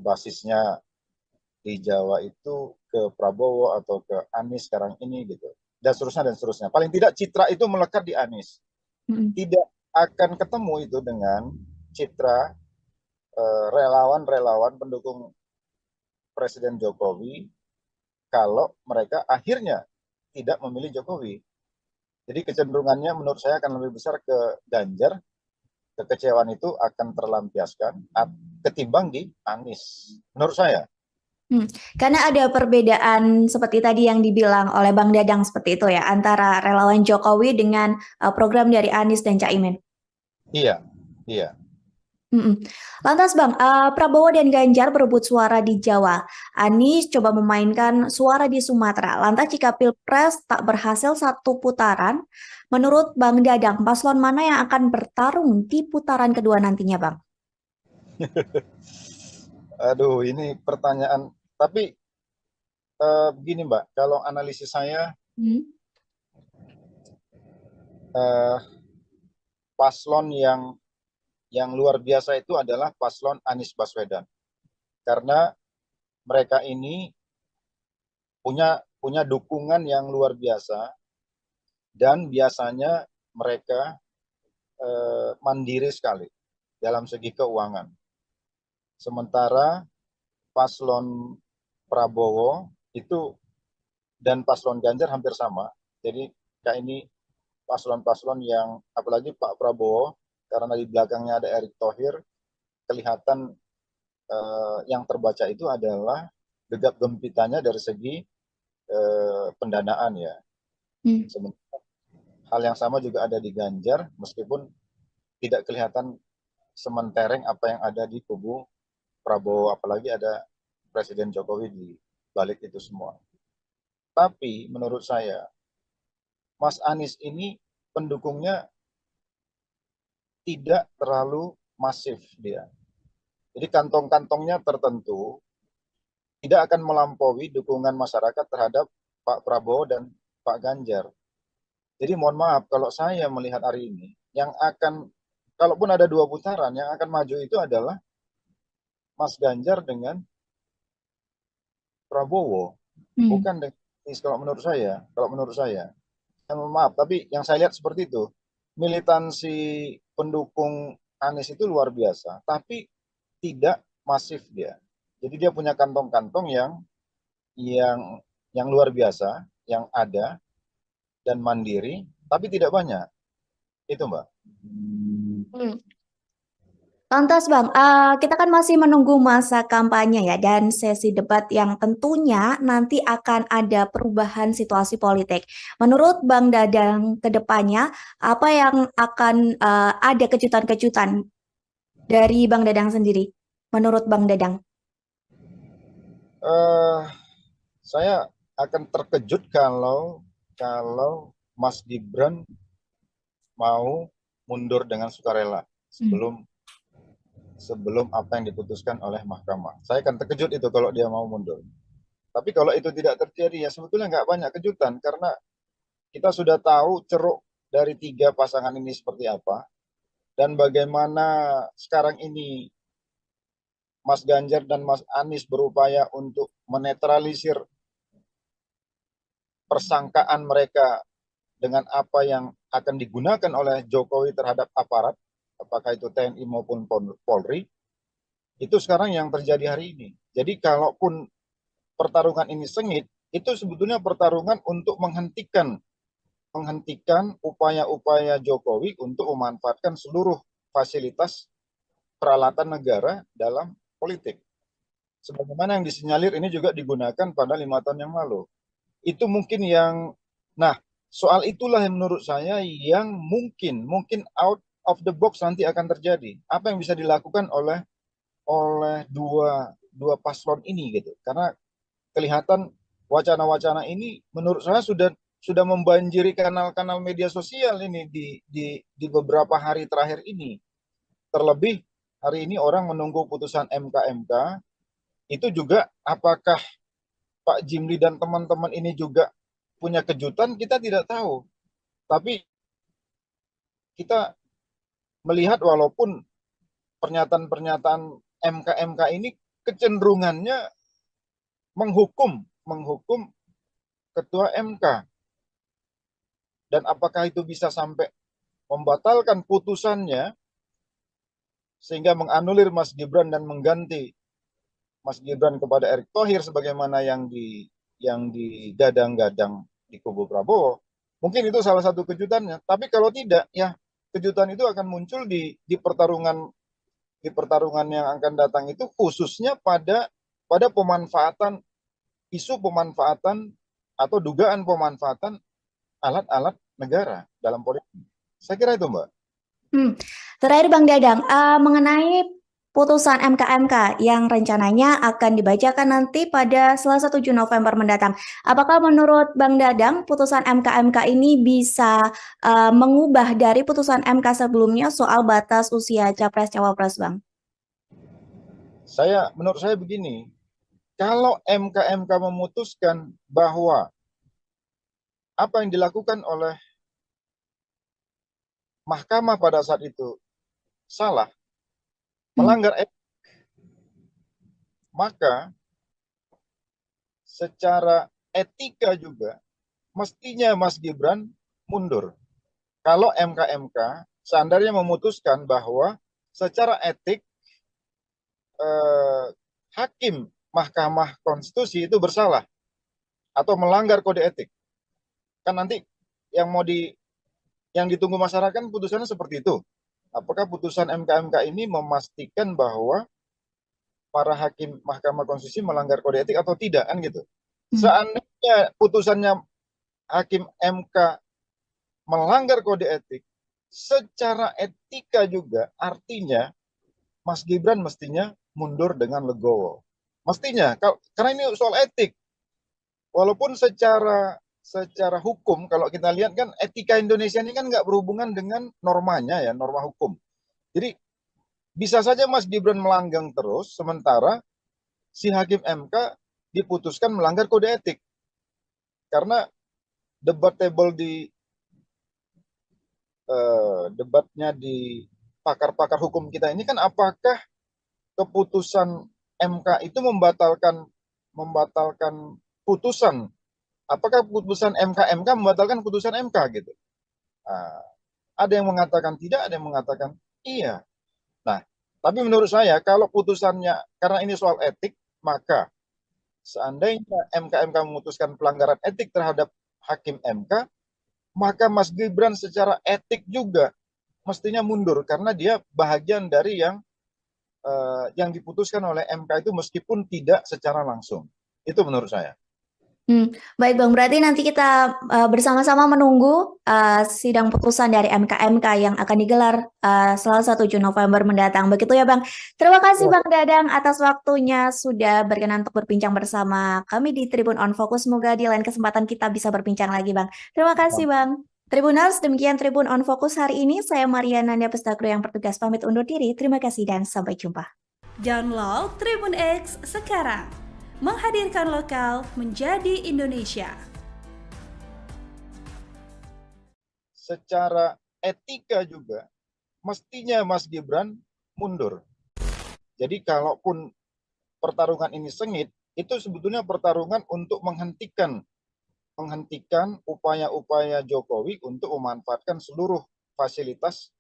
basisnya di Jawa itu ke Prabowo atau ke Anies sekarang ini gitu, dan seterusnya dan seterusnya. Paling tidak citra itu melekat di Anies. Mm-mm. Tidak akan ketemu itu dengan citra relawan-relawan pendukung Presiden Jokowi kalau mereka akhirnya tidak memilih Jokowi. Jadi kecenderungannya menurut saya akan lebih besar ke Ganjar. Kekecewaan itu akan terlampiaskan ketimbang di Anies, menurut saya. Karena ada perbedaan seperti tadi yang dibilang oleh Bang Dadang seperti itu ya, antara relawan Jokowi dengan program dari Anies dan Caimin. Iya, iya. Mm-mm. Lantas Bang, Prabowo dan Ganjar berebut suara di Jawa. Anies coba memainkan suara di Sumatera. Lantas jika Pilpres tak berhasil satu putaran, menurut Bang Dadang, paslon mana yang akan bertarung di putaran kedua nantinya Bang? Aduh, ini pertanyaan. Tapi begini Mbak, kalau analisis saya, Hmm. eh, paslon yang luar biasa itu adalah paslon Anies Baswedan. Karena mereka ini punya dukungan yang luar biasa, dan biasanya mereka mandiri sekali dalam segi keuangan. Sementara paslon Prabowo itu dan paslon Ganjar hampir sama. Jadi kayak ini paslon-paslon yang, apalagi Pak Prabowo, karena di belakangnya ada Erick Thohir, kelihatan yang terbaca itu adalah gegap gempitanya dari segi pendanaan ya. Hmm. Hal yang sama juga ada di Ganjar, meskipun tidak kelihatan sementereng apa yang ada di kubu Prabowo, apalagi ada Presiden Jokowi di balik itu semua. Tapi menurut saya, Mas Anies ini pendukungnya tidak terlalu masif dia. Jadi kantong-kantongnya tertentu, tidak akan melampaui dukungan masyarakat terhadap Pak Prabowo dan Pak Ganjar. Jadi mohon maaf, kalau saya melihat hari ini, yang akan, kalaupun ada 2 putaran, yang akan maju itu adalah Mas Ganjar dengan Prabowo, Hmm. bukan dengan Anies kalau menurut saya. Mohon maaf, tapi yang saya lihat seperti itu. Militansi pendukung Anies itu luar biasa, tapi tidak masif dia. Jadi dia punya kantong-kantong yang yang luar biasa, yang ada dan mandiri, tapi tidak banyak. Itu Mbak. Hmm. Lantas Bang, kita kan masih menunggu masa kampanye ya dan sesi debat yang tentunya nanti akan ada perubahan situasi politik. Menurut Bang Dadang ke depannya, apa yang akan ada kejutan-kejutan dari Bang Dadang sendiri? Menurut Bang Dadang. Eh, saya akan terkejut kalau Mas Gibran mau mundur dengan sukarela sebelum apa yang diputuskan oleh mahkamah. Saya akan terkejut itu kalau dia mau mundur. Tapi kalau itu tidak terjadi, ya sebetulnya nggak banyak kejutan, karena kita sudah tahu ceruk dari 3 pasangan ini seperti apa, dan bagaimana sekarang ini Mas Ganjar dan Mas Anies berupaya untuk menetralisir persangkaan mereka dengan apa yang akan digunakan oleh Jokowi terhadap aparat, apakah itu TNI maupun Polri. Itu sekarang yang terjadi hari ini. Jadi kalaupun pertarungan ini sengit, itu sebetulnya pertarungan untuk menghentikan upaya-upaya Jokowi untuk memanfaatkan seluruh fasilitas peralatan negara dalam politik. Sebagaimana yang disinyalir ini juga digunakan pada 5 tahun yang lalu. Itu mungkin yang, nah soal itulah yang menurut saya yang mungkin out of the box nanti akan terjadi. Apa yang bisa dilakukan oleh dua paslon ini gitu. Karena kelihatan wacana-wacana ini menurut saya sudah membanjiri kanal-kanal media sosial ini di beberapa hari terakhir ini. Terlebih hari ini orang menunggu putusan MK itu juga apakah Pak Jimli dan teman-teman ini juga punya kejutan, kita tidak tahu. Tapi kita melihat walaupun pernyataan-pernyataan MK ini kecenderungannya menghukum ketua MK. Dan apakah itu bisa sampai membatalkan putusannya sehingga menganulir Mas Gibran dan mengganti Mas Gibran kepada Erick Thohir sebagaimana yang digadang-gadang di kubu Prabowo. Mungkin itu salah satu kejutannya. Tapi kalau tidak, ya kejutan itu akan muncul di pertarungan yang akan datang itu, khususnya pada isu pemanfaatan atau dugaan pemanfaatan alat-alat negara dalam politik. Saya kira itu, Mbak. Terakhir Bang Dadang, mengenai putusan MK yang rencananya akan dibacakan nanti pada Selasa 7 November mendatang. Apakah menurut Bang Dadang putusan MK ini bisa mengubah dari putusan MK sebelumnya soal batas usia Capres-Cawapres, Bang? Menurut saya begini, kalau MK memutuskan bahwa apa yang dilakukan oleh Mahkamah pada saat itu salah, melanggar etik, maka secara etika juga mestinya Mas Gibran mundur. Kalau MK seandainya memutuskan bahwa secara etik hakim Mahkamah Konstitusi itu bersalah atau melanggar kode etik, kan nanti yang ditunggu masyarakat putusannya seperti itu. Apakah putusan MK ini memastikan bahwa para hakim Mahkamah Konstitusi melanggar kode etik atau tidak, kan gitu. Seandainya putusannya hakim MK melanggar kode etik, secara etika juga artinya Mas Gibran mestinya mundur dengan legowo. Mestinya, karena ini soal etik. Walaupun secara hukum, kalau kita lihat kan etika Indonesia ini kan nggak berhubungan dengan normanya ya, norma hukum. Jadi bisa saja Mas Gibran melanggang terus, sementara si hakim MK diputuskan melanggar kode etik. Karena debatable debatnya di pakar-pakar hukum kita ini kan apakah keputusan MK itu membatalkan putusan. Apakah putusan MK membatalkan putusan MK gitu? Ada yang mengatakan tidak, ada yang mengatakan iya. Nah, tapi menurut saya kalau putusannya karena ini soal etik, maka seandainya MK memutuskan pelanggaran etik terhadap hakim MK, maka Mas Gibran secara etik juga mestinya mundur karena dia bahagian dari yang diputuskan oleh MK itu meskipun tidak secara langsung. Itu menurut saya. Baik Bang, berarti nanti kita bersama-sama menunggu sidang putusan dari MK yang akan digelar Selasa 7 November mendatang. Begitu ya Bang. Terima kasih Bang Dadang atas waktunya sudah berkenan untuk berbincang bersama kami di Tribun On Focus. Semoga di lain kesempatan kita bisa berbincang lagi Bang. Terima kasih Bang. Tribuners, demikian Tribun On Focus hari ini. Saya Mariana Nanda Pestakru yang bertugas pamit undur diri. Terima kasih dan sampai jumpa. Download Tribun X sekarang. Menghadirkan lokal menjadi Indonesia. Secara etika juga mestinya Mas Gibran mundur. Jadi kalaupun pertarungan ini sengit, itu sebetulnya pertarungan untuk menghentikan upaya-upaya Jokowi untuk memanfaatkan seluruh fasilitas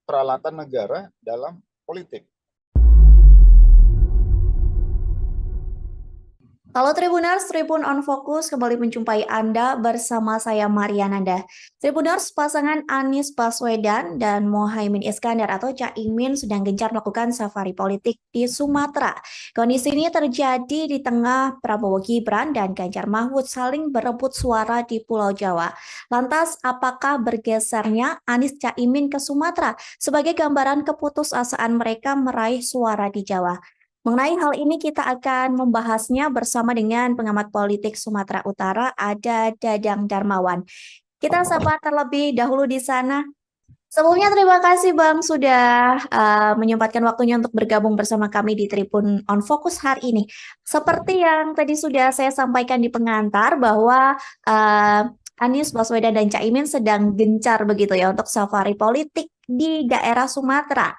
peralatan negara dalam politik. Halo Tribuners, Tribun on Fokus kembali menjumpai Anda bersama saya Mariananda. Tribuners, pasangan Anies Baswedan dan Mohaimin Iskandar atau Caimin sedang gencar melakukan safari politik di Sumatera. Kondisi ini terjadi di tengah Prabowo Gibran dan Ganjar Mahfud saling berebut suara di Pulau Jawa. Lantas, apakah bergesernya Anies Caimin ke Sumatera sebagai gambaran keputusasaan mereka meraih suara di Jawa? Mengenai hal ini kita akan membahasnya bersama dengan pengamat politik Sumatera Utara, ada Dadang Darmawan. Kita sapa terlebih dahulu di sana. Sebelumnya terima kasih Bang sudah menyempatkan waktunya untuk bergabung bersama kami di Tribun on Fokus hari ini. Seperti yang tadi sudah saya sampaikan di pengantar bahwa Anies Baswedan dan Caimin sedang gencar begitu ya untuk safari politik di daerah Sumatera.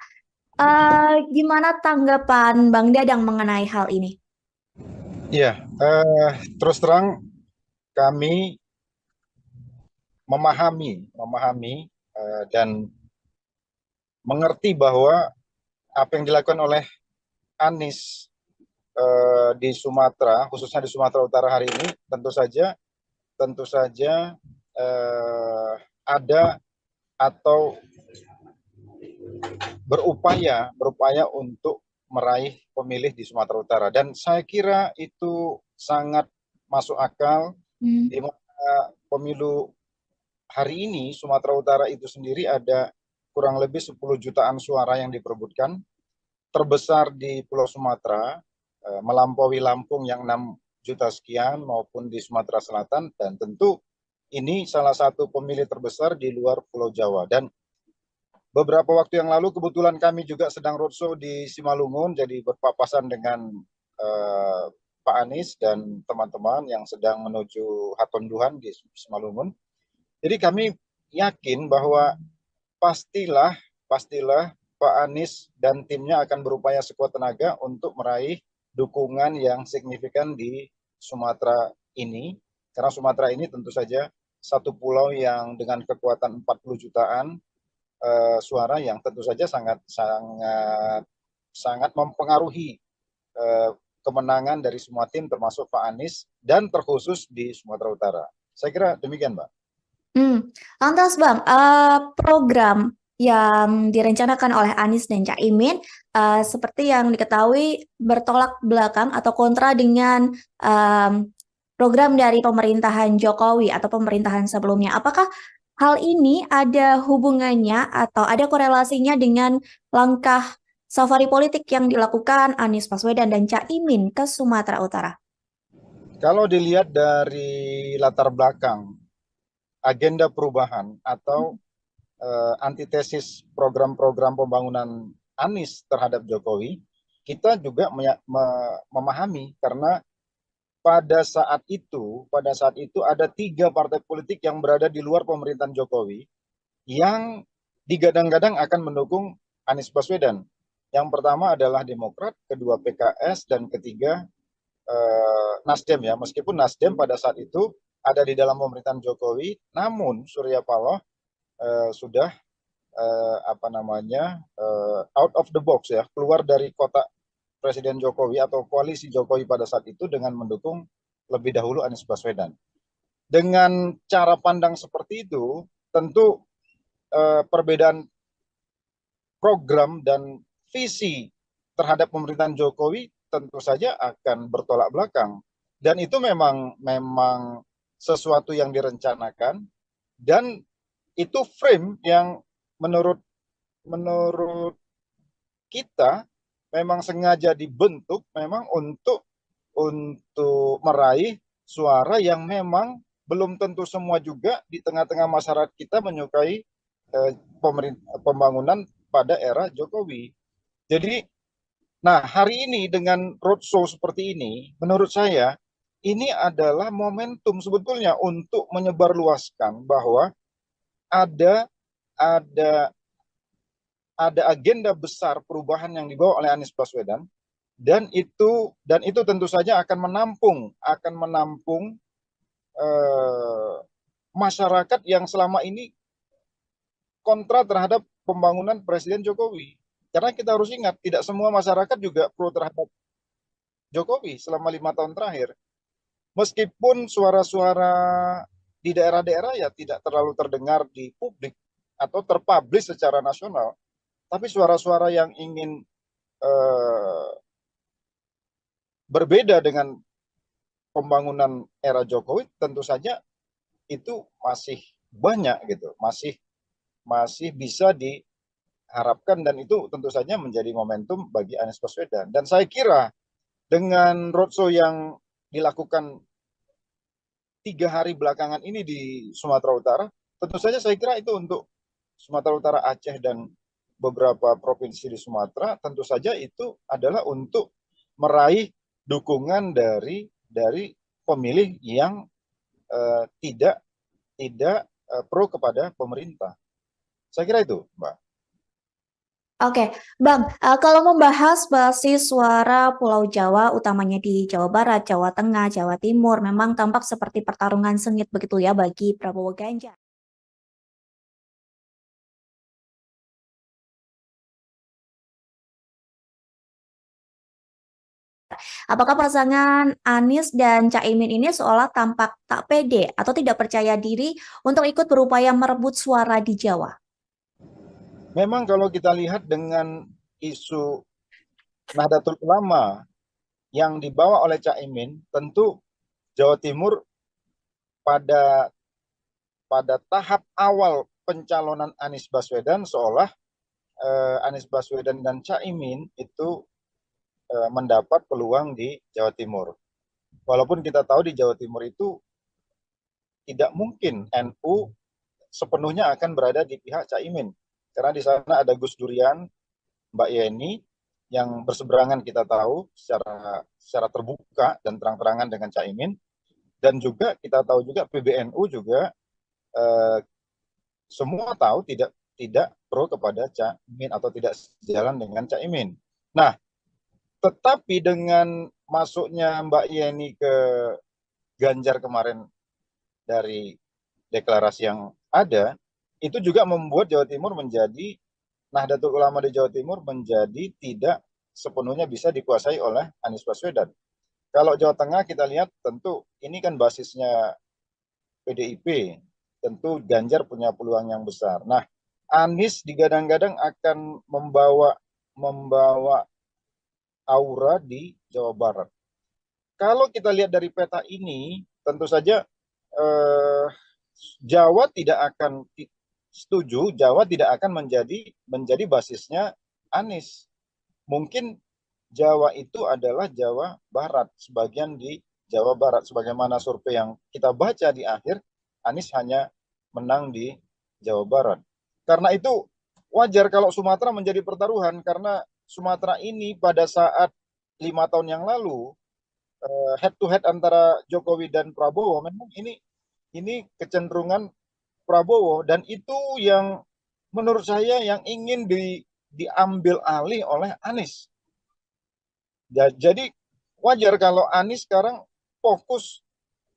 Gimana tanggapan Bang Dadang mengenai hal ini? Iya, terus terang kami memahami dan mengerti bahwa apa yang dilakukan oleh Anies di Sumatera, khususnya di Sumatera Utara hari ini, tentu saja ada atau berupaya untuk meraih pemilih di Sumatera Utara, dan saya kira itu sangat masuk akal di mana pemilu hari ini Sumatera Utara itu sendiri ada kurang lebih 10 jutaan suara yang diperebutkan, terbesar di Pulau Sumatera, melampaui Lampung yang 6 juta sekian maupun di Sumatera Selatan, dan tentu ini salah satu pemilih terbesar di luar Pulau Jawa. Dan beberapa waktu yang lalu kebetulan kami juga sedang roadshow di Simalungun, jadi berpapasan dengan Pak Anies dan teman-teman yang sedang menuju Hatonduhan di Simalungun. Jadi kami yakin bahwa pastilah Pak Anies dan timnya akan berupaya sekuat tenaga untuk meraih dukungan yang signifikan di Sumatera ini, karena Sumatera ini tentu saja satu pulau yang dengan kekuatan 40 jutaan suara yang tentu saja sangat mempengaruhi kemenangan dari semua tim termasuk Pak Anies dan terkhusus di Sumatera Utara. Saya kira demikian, Mbak. Lantas Bang, program yang direncanakan oleh Anies dan Caimin seperti yang diketahui bertolak belakang atau kontra dengan program dari pemerintahan Jokowi atau pemerintahan sebelumnya. Apakah hal ini ada hubungannya atau ada korelasinya dengan langkah safari politik yang dilakukan Anies Baswedan dan Caimin ke Sumatera Utara? Kalau dilihat dari latar belakang agenda perubahan atau antitesis program-program pembangunan Anies terhadap Jokowi, kita juga memahami karena pada saat itu ada 3 partai politik yang berada di luar pemerintahan Jokowi yang digadang-gadang akan mendukung Anies Baswedan. Yang pertama adalah Demokrat, kedua PKS, dan ketiga Nasdem ya. Meskipun Nasdem pada saat itu ada di dalam pemerintahan Jokowi, namun Surya Paloh sudah out of the box ya, keluar dari kotak Presiden Jokowi atau koalisi Jokowi pada saat itu dengan mendukung lebih dahulu Anies Baswedan. Dengan cara pandang seperti itu, tentu perbedaan program dan visi terhadap pemerintahan Jokowi tentu saja akan bertolak belakang. Dan itu memang sesuatu yang direncanakan, dan itu frame yang menurut kita memang sengaja dibentuk memang untuk meraih suara yang memang belum tentu semua juga di tengah-tengah masyarakat kita menyukai pembangunan pada era Jokowi. Jadi, nah hari ini dengan roadshow seperti ini, menurut saya ini adalah momentum sebetulnya untuk menyebarluaskan bahwa ada agenda besar perubahan yang dibawa oleh Anies Baswedan, dan itu tentu saja akan menampung masyarakat yang selama ini kontra terhadap pembangunan Presiden Jokowi. Karena kita harus ingat, tidak semua masyarakat juga pro terhadap Jokowi selama 5 tahun terakhir. Meskipun suara-suara di daerah-daerah ya tidak terlalu terdengar di publik atau terpublish secara nasional, tapi suara-suara yang ingin berbeda dengan pembangunan era Jokowi tentu saja itu masih banyak gitu, masih bisa diharapkan, dan itu tentu saja menjadi momentum bagi Anies Baswedan. Dan saya kira dengan roadshow yang dilakukan 3 hari belakangan ini di Sumatera Utara, tentu saja saya kira itu untuk Sumatera Utara, Aceh, dan beberapa provinsi di Sumatera, tentu saja itu adalah untuk meraih dukungan dari pemilih yang tidak pro kepada pemerintah. Saya kira itu, Mbak. Oke, Bang, kalau membahas basis suara Pulau Jawa, utamanya di Jawa Barat, Jawa Tengah, Jawa Timur, memang tampak seperti pertarungan sengit begitu ya bagi Prabowo Ganjar. Apakah pasangan Anies dan Caimin ini seolah tampak tak pede atau tidak percaya diri untuk ikut berupaya merebut suara di Jawa? Memang kalau kita lihat dengan isu Nahdlatul Ulama yang dibawa oleh Caimin, tentu Jawa Timur pada tahap awal pencalonan Anies Baswedan seolah Anies Baswedan dan Caimin itu mendapat peluang di Jawa Timur. Walaupun kita tahu di Jawa Timur itu tidak mungkin NU sepenuhnya akan berada di pihak Caimin. Karena di sana ada Gus Durian, Mbak Yeni, yang berseberangan kita tahu secara terbuka dan terang-terangan dengan Caimin. Dan juga kita tahu juga PBNU juga semua tahu tidak pro kepada Caimin atau tidak sejalan dengan Caimin. Nah, tetapi dengan masuknya Mbak Yeni ke Ganjar kemarin dari deklarasi yang ada, itu juga membuat Jawa Timur menjadi, Nahdlatul Ulama di Jawa Timur menjadi tidak sepenuhnya bisa dikuasai oleh Anies Baswedan. Kalau Jawa Tengah kita lihat tentu ini kan basisnya PDIP, tentu Ganjar punya peluang yang besar. Nah, Anies digadang-gadang akan membawa aura di Jawa Barat. Kalau kita lihat dari peta ini, tentu saja Jawa tidak akan setuju, Jawa tidak akan menjadi basisnya Anies. Mungkin Jawa itu adalah Jawa Barat, sebagian di Jawa Barat, sebagaimana survei yang kita baca di akhir, Anies hanya menang di Jawa Barat. Karena itu wajar kalau Sumatera menjadi pertaruhan, karena Sumatera ini pada saat 5 tahun yang lalu head to head antara Jokowi dan Prabowo, memang ini kecenderungan Prabowo, dan itu yang menurut saya yang ingin diambil alih oleh Anies. Jadi wajar kalau Anies sekarang fokus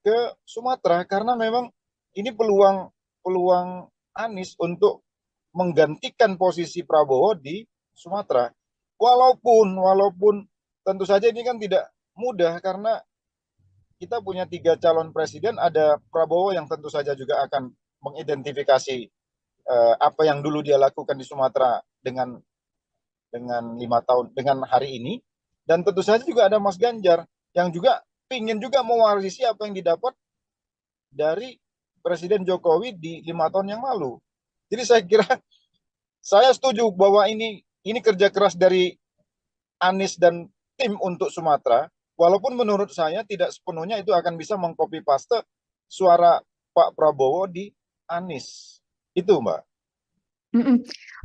ke Sumatera, karena memang ini peluang Anies untuk menggantikan posisi Prabowo di Sumatera. Walaupun tentu saja ini kan tidak mudah, karena kita punya 3 calon presiden, ada Prabowo yang tentu saja juga akan mengidentifikasi apa yang dulu dia lakukan di Sumatera dengan 5 tahun dengan hari ini, dan tentu saja juga ada Mas Ganjar yang juga ingin juga mewarisi apa yang didapat dari Presiden Jokowi di 5 tahun yang lalu. Jadi saya kira saya setuju bahwa ini kerja keras dari Anies dan tim untuk Sumatera, walaupun menurut saya tidak sepenuhnya itu akan bisa mengcopy paste suara Pak Prabowo di Anies. Itu, Mbak.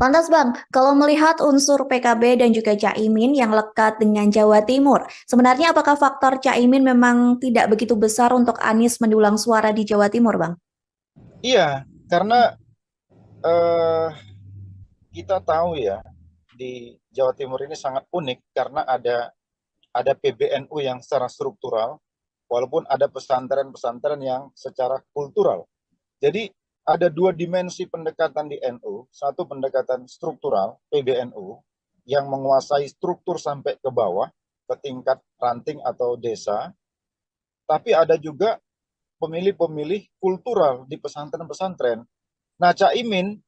Lantas Bang, kalau melihat unsur PKB dan juga Caimin yang lekat dengan Jawa Timur, sebenarnya apakah faktor Caimin memang tidak begitu besar untuk Anies mendulang suara di Jawa Timur, Bang? Iya, karena kita tahu ya, di Jawa Timur ini sangat unik karena ada PBNU yang secara struktural, walaupun ada pesantren-pesantren yang secara kultural. Jadi ada 2 dimensi pendekatan di NU, satu pendekatan struktural, PBNU, yang menguasai struktur sampai ke bawah, ke tingkat ranting atau desa, tapi ada juga pemilih-pemilih kultural di pesantren-pesantren. Nah, Caimin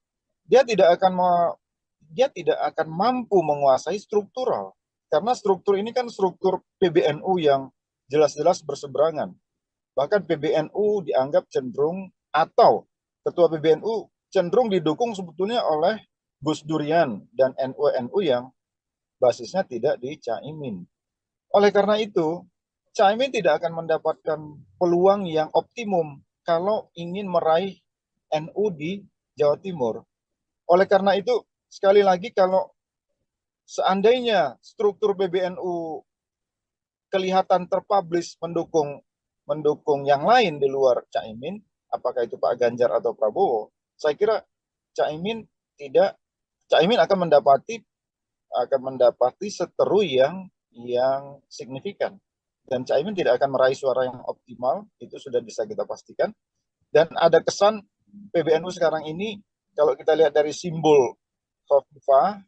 dia tidak akan mampu menguasai struktural karena struktur ini kan struktur PBNU yang jelas-jelas berseberangan. Bahkan PBNU dianggap cenderung atau ketua PBNU cenderung didukung sebetulnya oleh Gus Durian dan NU-NU yang basisnya tidak di Caimin. Oleh karena itu, Caimin tidak akan mendapatkan peluang yang optimum kalau ingin meraih NU di Jawa Timur. Oleh karena itu, sekali lagi kalau seandainya struktur PBNU kelihatan terpublish mendukung yang lain di luar Caimin, apakah itu Pak Ganjar atau Prabowo, saya kira Caimin tidak Caimin akan mendapati seteru yang signifikan, dan Caimin tidak akan meraih suara yang optimal, itu sudah bisa kita pastikan. Dan ada kesan PBNU sekarang ini kalau kita lihat dari simbol Khofifah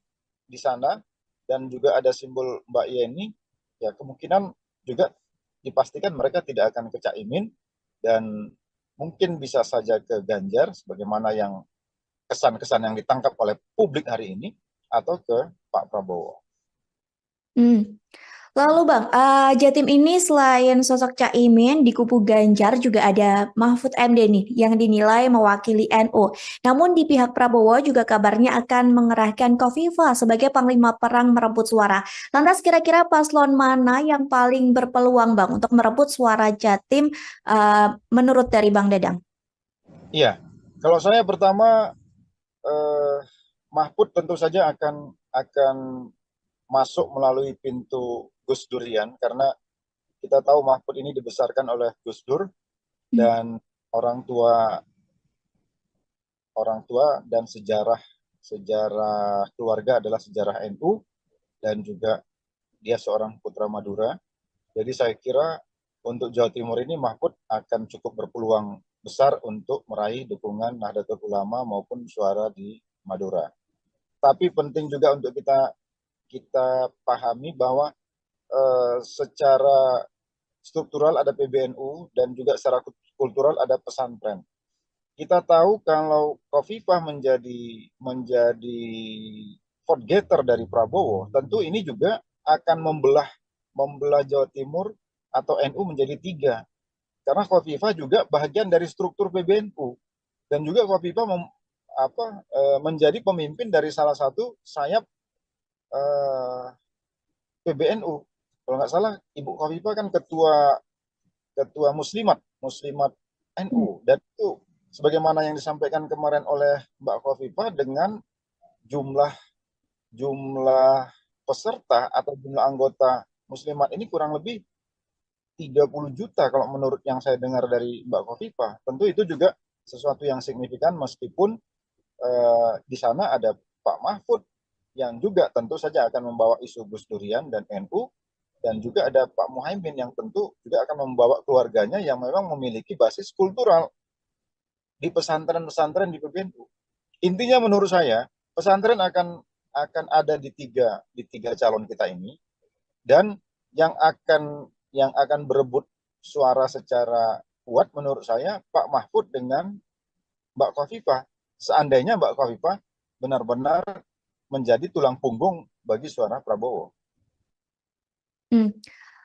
di sana dan juga ada simbol Mbak Yeni, ya kemungkinan juga dipastikan mereka tidak akan ke Caimin dan mungkin bisa saja ke Ganjar sebagaimana yang kesan-kesan yang ditangkap oleh publik hari ini, atau ke Pak Prabowo. Hmm. Lalu Bang, Jatim ini selain sosok Caimin di kubu Ganjar juga ada Mahfud MD nih yang dinilai mewakili NU. Namun di pihak Prabowo juga kabarnya akan mengerahkan Khofifah sebagai panglima perang merebut suara. Lantas kira-kira paslon mana yang paling berpeluang Bang untuk merebut suara Jatim menurut dari Bang Dadang? Iya, kalau saya pertama Mahfud tentu saja akan masuk melalui pintu Gus Durian karena kita tahu Mahfud ini dibesarkan oleh Gus Dur dan orang tua dan sejarah keluarga adalah sejarah NU dan juga dia seorang putra Madura. Jadi saya kira untuk Jawa Timur ini Mahfud akan cukup berpeluang besar untuk meraih dukungan Nahdlatul Ulama maupun suara di Madura. Tapi penting juga untuk kita pahami bahwa secara struktural ada PBNU dan juga secara kultural ada pesantren. Kita tahu kalau Khofifah menjadi vote getter dari Prabowo, tentu ini juga akan membelah Jawa Timur atau NU menjadi tiga. Karena Khofifah juga bagian dari struktur PBNU dan juga Khofifah menjadi pemimpin dari salah satu sayap PBNU. Kalau nggak salah, Ibu Khofifah kan ketua Muslimat NU, dan itu sebagaimana yang disampaikan kemarin oleh Mbak Khofifah dengan jumlah peserta atau jumlah anggota Muslimat ini kurang lebih 30 juta kalau menurut yang saya dengar dari Mbak Khofifah. Tentu itu juga sesuatu yang signifikan meskipun di sana ada Pak Mahfud yang juga tentu saja akan membawa isu Gus Durian dan NU, dan juga ada Pak Muhaimin yang tentu juga akan membawa keluarganya yang memang memiliki basis kultural di pesantren-pesantren di PBNU. Intinya menurut saya pesantren akan ada di tiga calon kita ini, dan yang akan berebut suara secara kuat menurut saya Pak Mahfud dengan Mbak Khofifah. Seandainya Mbak Khofifah benar-benar menjadi tulang punggung bagi suara Prabowo.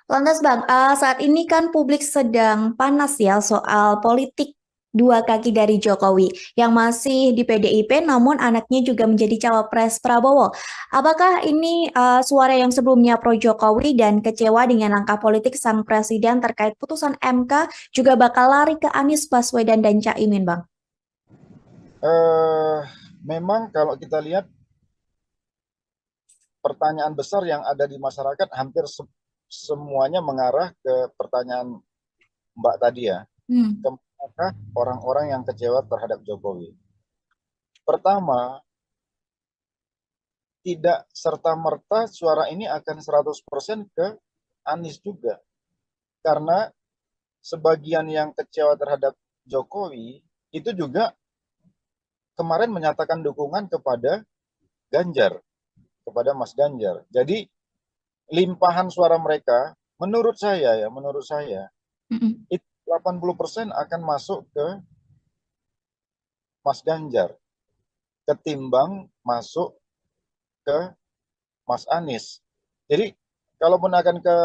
Lantas Bang, saat ini kan publik sedang panas ya soal politik dua kaki dari Jokowi yang masih di PDIP namun anaknya juga menjadi cawapres Prabowo. Apakah ini suara yang sebelumnya pro Jokowi dan kecewa dengan langkah politik sang presiden terkait putusan MK juga bakal lari ke Anies Baswedan dan Caimin Bang? Memang kalau kita lihat pertanyaan besar yang ada di masyarakat hampir semuanya mengarah ke pertanyaan Mbak tadi ya. Apakah orang-orang yang kecewa terhadap Jokowi? Pertama, tidak serta-merta suara ini akan 100% ke Anies juga. Karena sebagian yang kecewa terhadap Jokowi itu juga kemarin menyatakan dukungan kepada Ganjar, kepada Mas Ganjar. Jadi limpahan suara mereka menurut saya Mm-mm. itu 80% akan masuk ke Mas Ganjar ketimbang masuk ke Mas Anies. Jadi kalaupun akan ke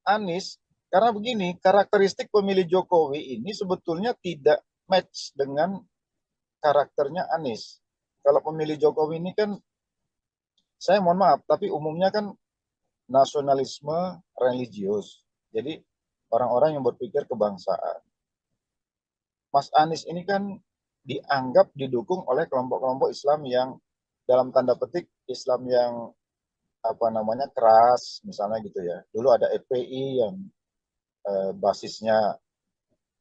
Anies, karena begini, karakteristik pemilih Jokowi ini sebetulnya tidak match dengan karakternya Anies. Kalau pemilih Jokowi ini kan, saya mohon maaf, tapi umumnya kan nasionalisme religius. Jadi orang-orang yang berpikir kebangsaan. Mas Anies ini kan dianggap didukung oleh kelompok-kelompok Islam yang dalam tanda petik Islam yang apa namanya keras, misalnya gitu ya. Dulu ada FPI yang basisnya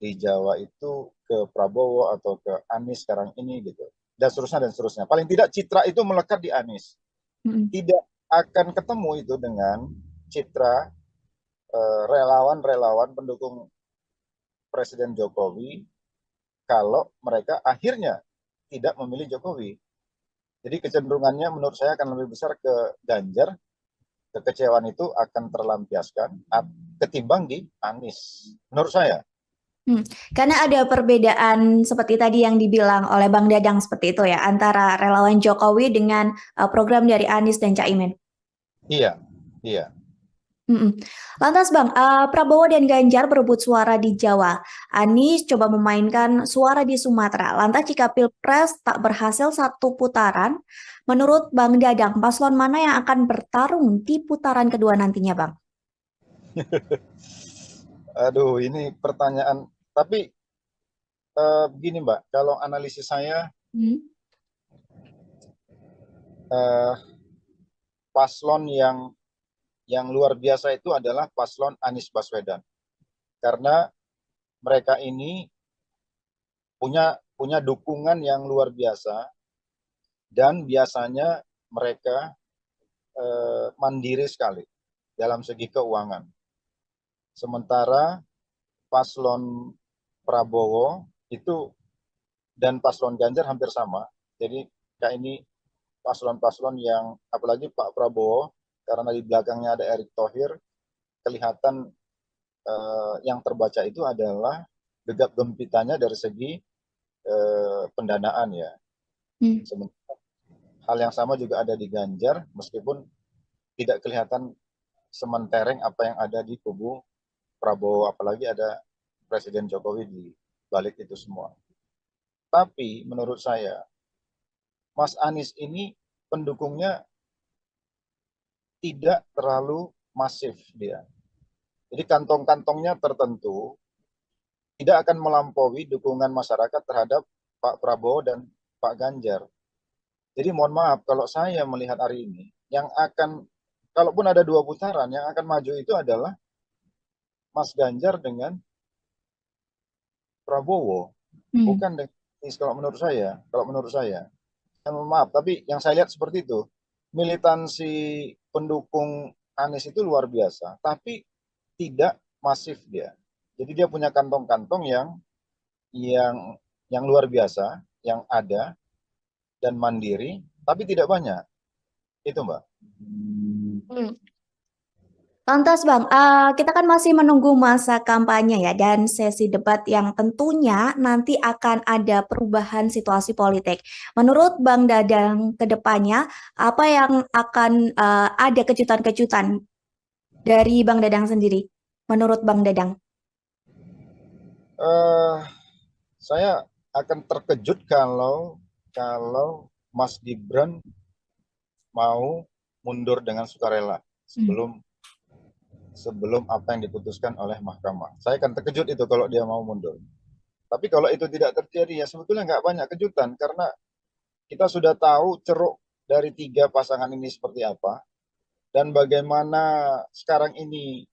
di Jawa itu ke Prabowo atau ke Anies sekarang ini gitu. Dan seterusnya dan seterusnya. Paling tidak citra itu melekat di Anies. Mm-mm. Tidak akan ketemu itu dengan citra relawan-relawan pendukung Presiden Jokowi kalau mereka akhirnya tidak memilih Jokowi. Jadi kecenderungannya menurut saya akan lebih besar ke Ganjar, kekecewaan itu akan terlampiaskan ketimbang di Anies. Menurut saya. Karena ada perbedaan seperti tadi yang dibilang oleh Bang Dadang seperti itu ya, antara relawan Jokowi dengan program dari Anies dan Caimin. Iya, iya. Mm-mm. Lantas Bang, Prabowo dan Ganjar berebut suara di Jawa. Anies coba memainkan suara di Sumatera. Lantas jika Pilpres tak berhasil satu putaran, menurut Bang Dadang, paslon mana yang akan bertarung di putaran kedua nantinya Bang? Aduh, ini pertanyaan. Tapi begini Mbak, kalau analisis saya Hmm. eh, paslon yang luar biasa itu adalah paslon Anies Baswedan. Karena mereka ini punya dukungan yang luar biasa dan biasanya mereka mandiri sekali dalam segi keuangan. Sementara paslon Prabowo itu dan paslon Ganjar hampir sama. Jadi kayak ini paslon-paslon yang apalagi Pak Prabowo karena di belakangnya ada Erick Thohir, kelihatan yang terbaca itu adalah gegap gempitanya dari segi pendanaan ya. Hal yang sama juga ada di Ganjar, meskipun tidak kelihatan sementereng apa yang ada di kubu Prabowo, apalagi ada Presiden Jokowi di balik itu semua. Tapi menurut saya, Mas Anies ini pendukungnya tidak terlalu masif dia. Jadi kantong-kantongnya tertentu tidak akan melampaui dukungan masyarakat terhadap Pak Prabowo dan Pak Ganjar. Jadi mohon maaf kalau saya melihat hari ini, yang akan, kalaupun ada dua putaran, yang akan maju itu adalah Mas Ganjar dengan Prabowo, bukan dengan Anies kalau menurut saya. Kalau menurut saya, maaf, tapi yang saya lihat seperti itu, militansi pendukung Anies itu luar biasa, tapi tidak masif dia. Jadi dia punya kantong-kantong yang yang luar biasa, yang ada dan mandiri, tapi tidak banyak. Itu Mbak. Hmm. Lantas Bang, kita kan masih menunggu masa kampanye ya dan sesi debat yang tentunya nanti akan ada perubahan situasi politik. Menurut Bang Dadang ke depannya, apa yang akan ada kejutan-kejutan dari Bang Dadang sendiri? Menurut Bang Dadang? Eh, saya akan terkejut kalau Mas Gibran mau mundur dengan sukarela sebelum apa yang diputuskan oleh mahkamah. Saya akan terkejut itu kalau dia mau mundur. Tapi kalau itu tidak terjadi, ya sebetulnya nggak banyak kejutan karena kita sudah tahu ceruk dari tiga pasangan ini seperti apa dan bagaimana sekarang ini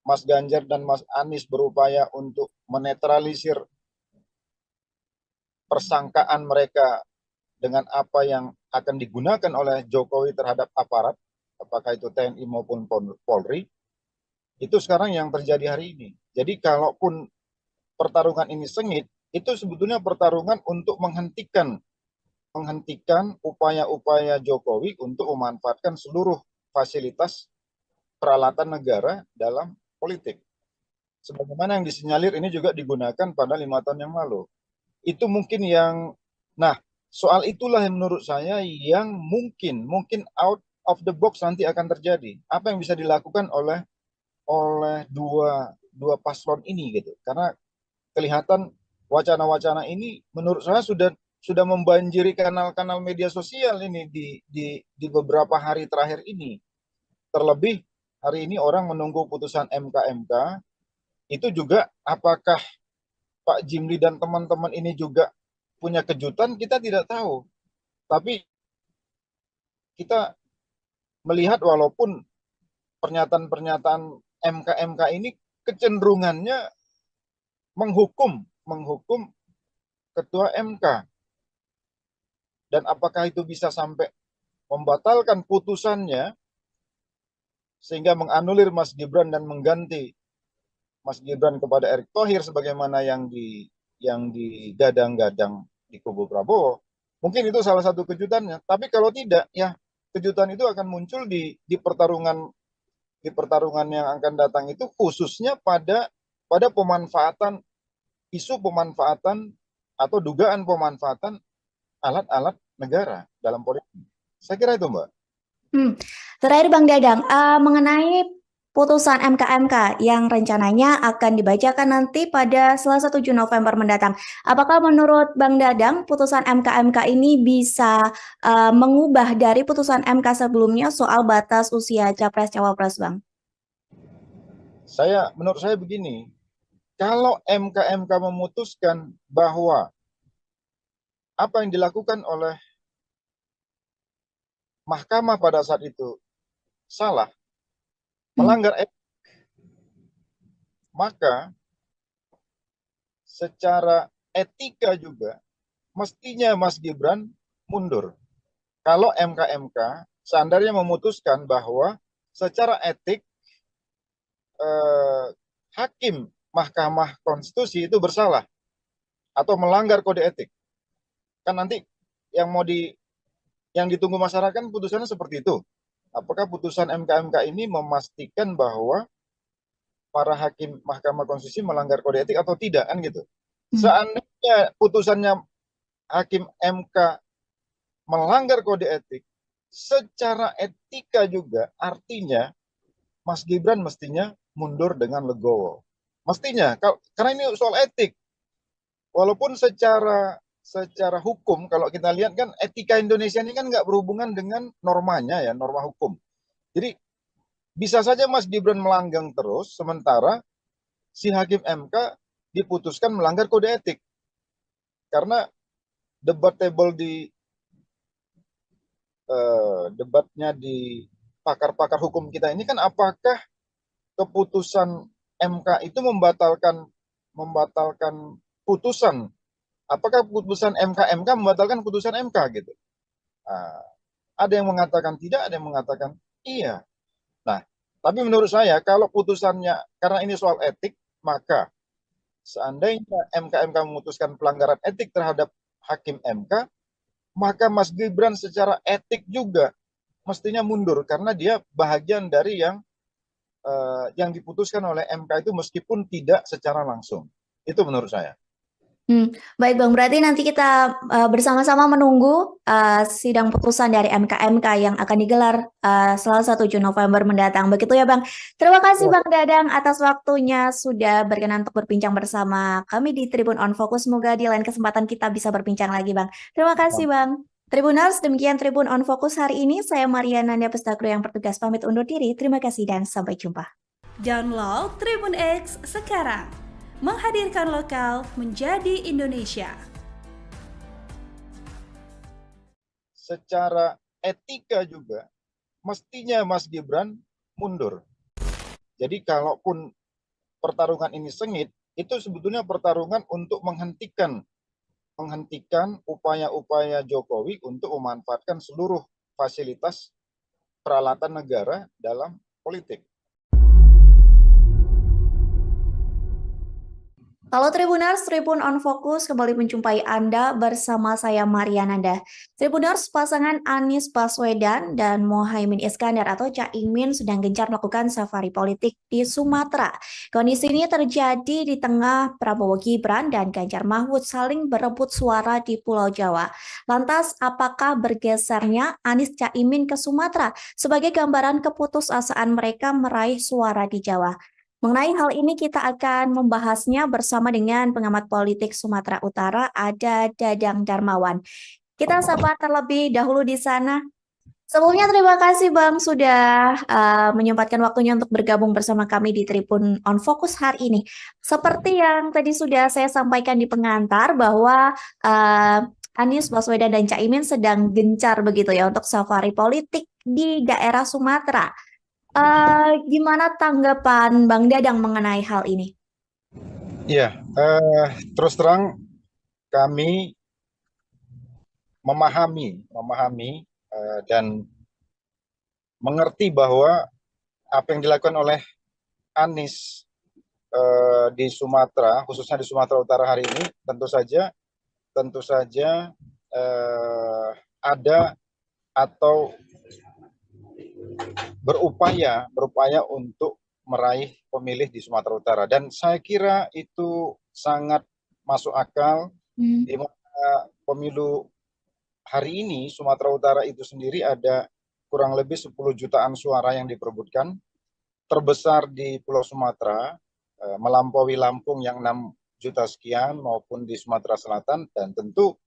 Mas Ganjar dan Mas Anies berupaya untuk menetralisir persangkaan mereka dengan apa yang akan digunakan oleh Jokowi terhadap aparat, apakah itu TNI maupun Polri, itu sekarang yang terjadi hari ini. Jadi kalaupun pertarungan ini sengit, itu sebetulnya pertarungan untuk menghentikan upaya-upaya Jokowi untuk memanfaatkan seluruh fasilitas peralatan negara dalam politik. sebagaimana yang disinyalir ini juga digunakan pada 5 tahun yang lalu. Itu mungkin yang, nah soal itulah yang menurut saya yang mungkin out of the box nanti akan terjadi. Apa yang bisa dilakukan oleh dua paslon ini gitu. Karena kelihatan wacana-wacana ini menurut saya sudah membanjiri kanal-kanal media sosial ini di beberapa hari terakhir ini. Terlebih hari ini orang menunggu putusan MK itu juga apakah Pak Jimli dan teman-teman ini juga punya kejutan, kita tidak tahu. Tapi kita melihat walaupun pernyataan-pernyataan MK ini kecenderungannya menghukum ketua MK. Dan apakah itu bisa sampai membatalkan putusannya sehingga menganulir Mas Gibran dan mengganti Mas Gibran kepada Erick Thohir sebagaimana yang digadang-gadang di kubu Prabowo. Mungkin itu salah satu kejutannya. Tapi kalau tidak, ya kejutan itu akan muncul di pertarungan yang akan datang itu, khususnya pada isu pemanfaatan atau dugaan pemanfaatan alat-alat negara dalam politik. Saya kira itu, Mbak. Terakhir Bang Dadang, mengenai putusan MK yang rencananya akan dibacakan nanti pada Selasa 7 November mendatang. Apakah menurut Bang Dadang putusan MK ini bisa mengubah dari putusan MK sebelumnya soal batas usia Capres-Cawapres, Bang? Menurut saya begini, kalau MK memutuskan bahwa apa yang dilakukan oleh mahkamah pada saat itu salah, melanggar etik, maka secara etika juga mestinya Mas Gibran mundur. Kalau MK seandainya memutuskan bahwa secara etik hakim Mahkamah Konstitusi itu bersalah atau melanggar kode etik, kan nanti yang ditunggu masyarakat putusannya seperti itu. Apakah putusan MK ini memastikan bahwa para hakim Mahkamah Konstitusi melanggar kode etik atau tidak, kan gitu. Seandainya putusannya hakim MK melanggar kode etik, secara etika juga artinya Mas Gibran mestinya mundur dengan legowo. Mestinya, karena ini soal etik. Walaupun secara hukum, kalau kita lihat kan etika Indonesia ini kan nggak berhubungan dengan normanya ya, norma hukum. Jadi bisa saja Mas Gibran melanggang terus, sementara si hakim MK diputuskan melanggar kode etik. Karena debatable debatnya di pakar-pakar hukum kita ini kan apakah keputusan MK itu membatalkan putusan, apakah putusan MK membatalkan putusan MK gitu. Ada yang mengatakan tidak, ada yang mengatakan iya. Nah, tapi menurut saya kalau putusannya, karena ini soal etik, maka seandainya MK memutuskan pelanggaran etik terhadap hakim MK, maka Mas Gibran secara etik juga mestinya mundur karena dia bahagian dari yang diputuskan oleh MK itu meskipun tidak secara langsung. Itu menurut saya. Baik Bang, berarti nanti kita bersama-sama menunggu sidang putusan dari MK yang akan digelar Selasa 7 November mendatang. Begitu ya Bang. Terima kasih Bang Dadang atas waktunya sudah berkenan untuk berbincang bersama kami di Tribun On Focus. Semoga di lain kesempatan kita bisa berbincang lagi Bang. Terima kasih Bang. Tribuners, demikian Tribun On Focus hari ini. Saya Mariana Nanda Pestagro yang bertugas pamit undur diri. Terima kasih dan sampai jumpa. Download Tribun X sekarang. Menghadirkan lokal menjadi Indonesia. Secara etika juga mestinya Mas Gibran mundur. Jadi kalaupun pertarungan ini sengit, itu sebetulnya pertarungan untuk menghentikan upaya-upaya Jokowi untuk memanfaatkan seluruh fasilitas peralatan negara dalam politik. Halo Tribuners, Tribun on Fokus kembali menjumpai Anda bersama saya Mariananda. Tribuners, pasangan Anies Baswedan dan Mohaimin Iskandar atau Caimin sedang gencar melakukan safari politik di Sumatera. Kondisi ini terjadi di tengah Prabowo Gibran dan Ganjar Mahfud saling berebut suara di Pulau Jawa. Lantas, apakah bergesernya Anies Caimin ke Sumatera sebagai gambaran keputusasaan mereka meraih suara di Jawa? Mengenai hal ini kita akan membahasnya bersama dengan pengamat politik Sumatera Utara, ada Dadang Darmawan. Kita sapa terlebih dahulu di sana. Sebelumnya terima kasih Bang sudah menyempatkan waktunya untuk bergabung bersama kami di Tribun on Fokus hari ini. Seperti yang tadi sudah saya sampaikan di pengantar bahwa Anies Baswedan dan Caimin sedang gencar begitu ya untuk safari politik di daerah Sumatera. Gimana tanggapan Bang Dadang mengenai hal ini? Ya, terus terang kami memahami dan mengerti bahwa apa yang dilakukan oleh Anies di Sumatera, khususnya di Sumatera Utara hari ini, tentu saja ada atau berupaya untuk meraih pemilih di Sumatera Utara, dan saya kira itu sangat masuk akal di mana pemilu hari ini Sumatera Utara itu sendiri ada kurang lebih 10 jutaan suara yang diperebutkan, terbesar di Pulau Sumatera, melampaui Lampung yang 6 juta sekian maupun di Sumatera Selatan, dan tentu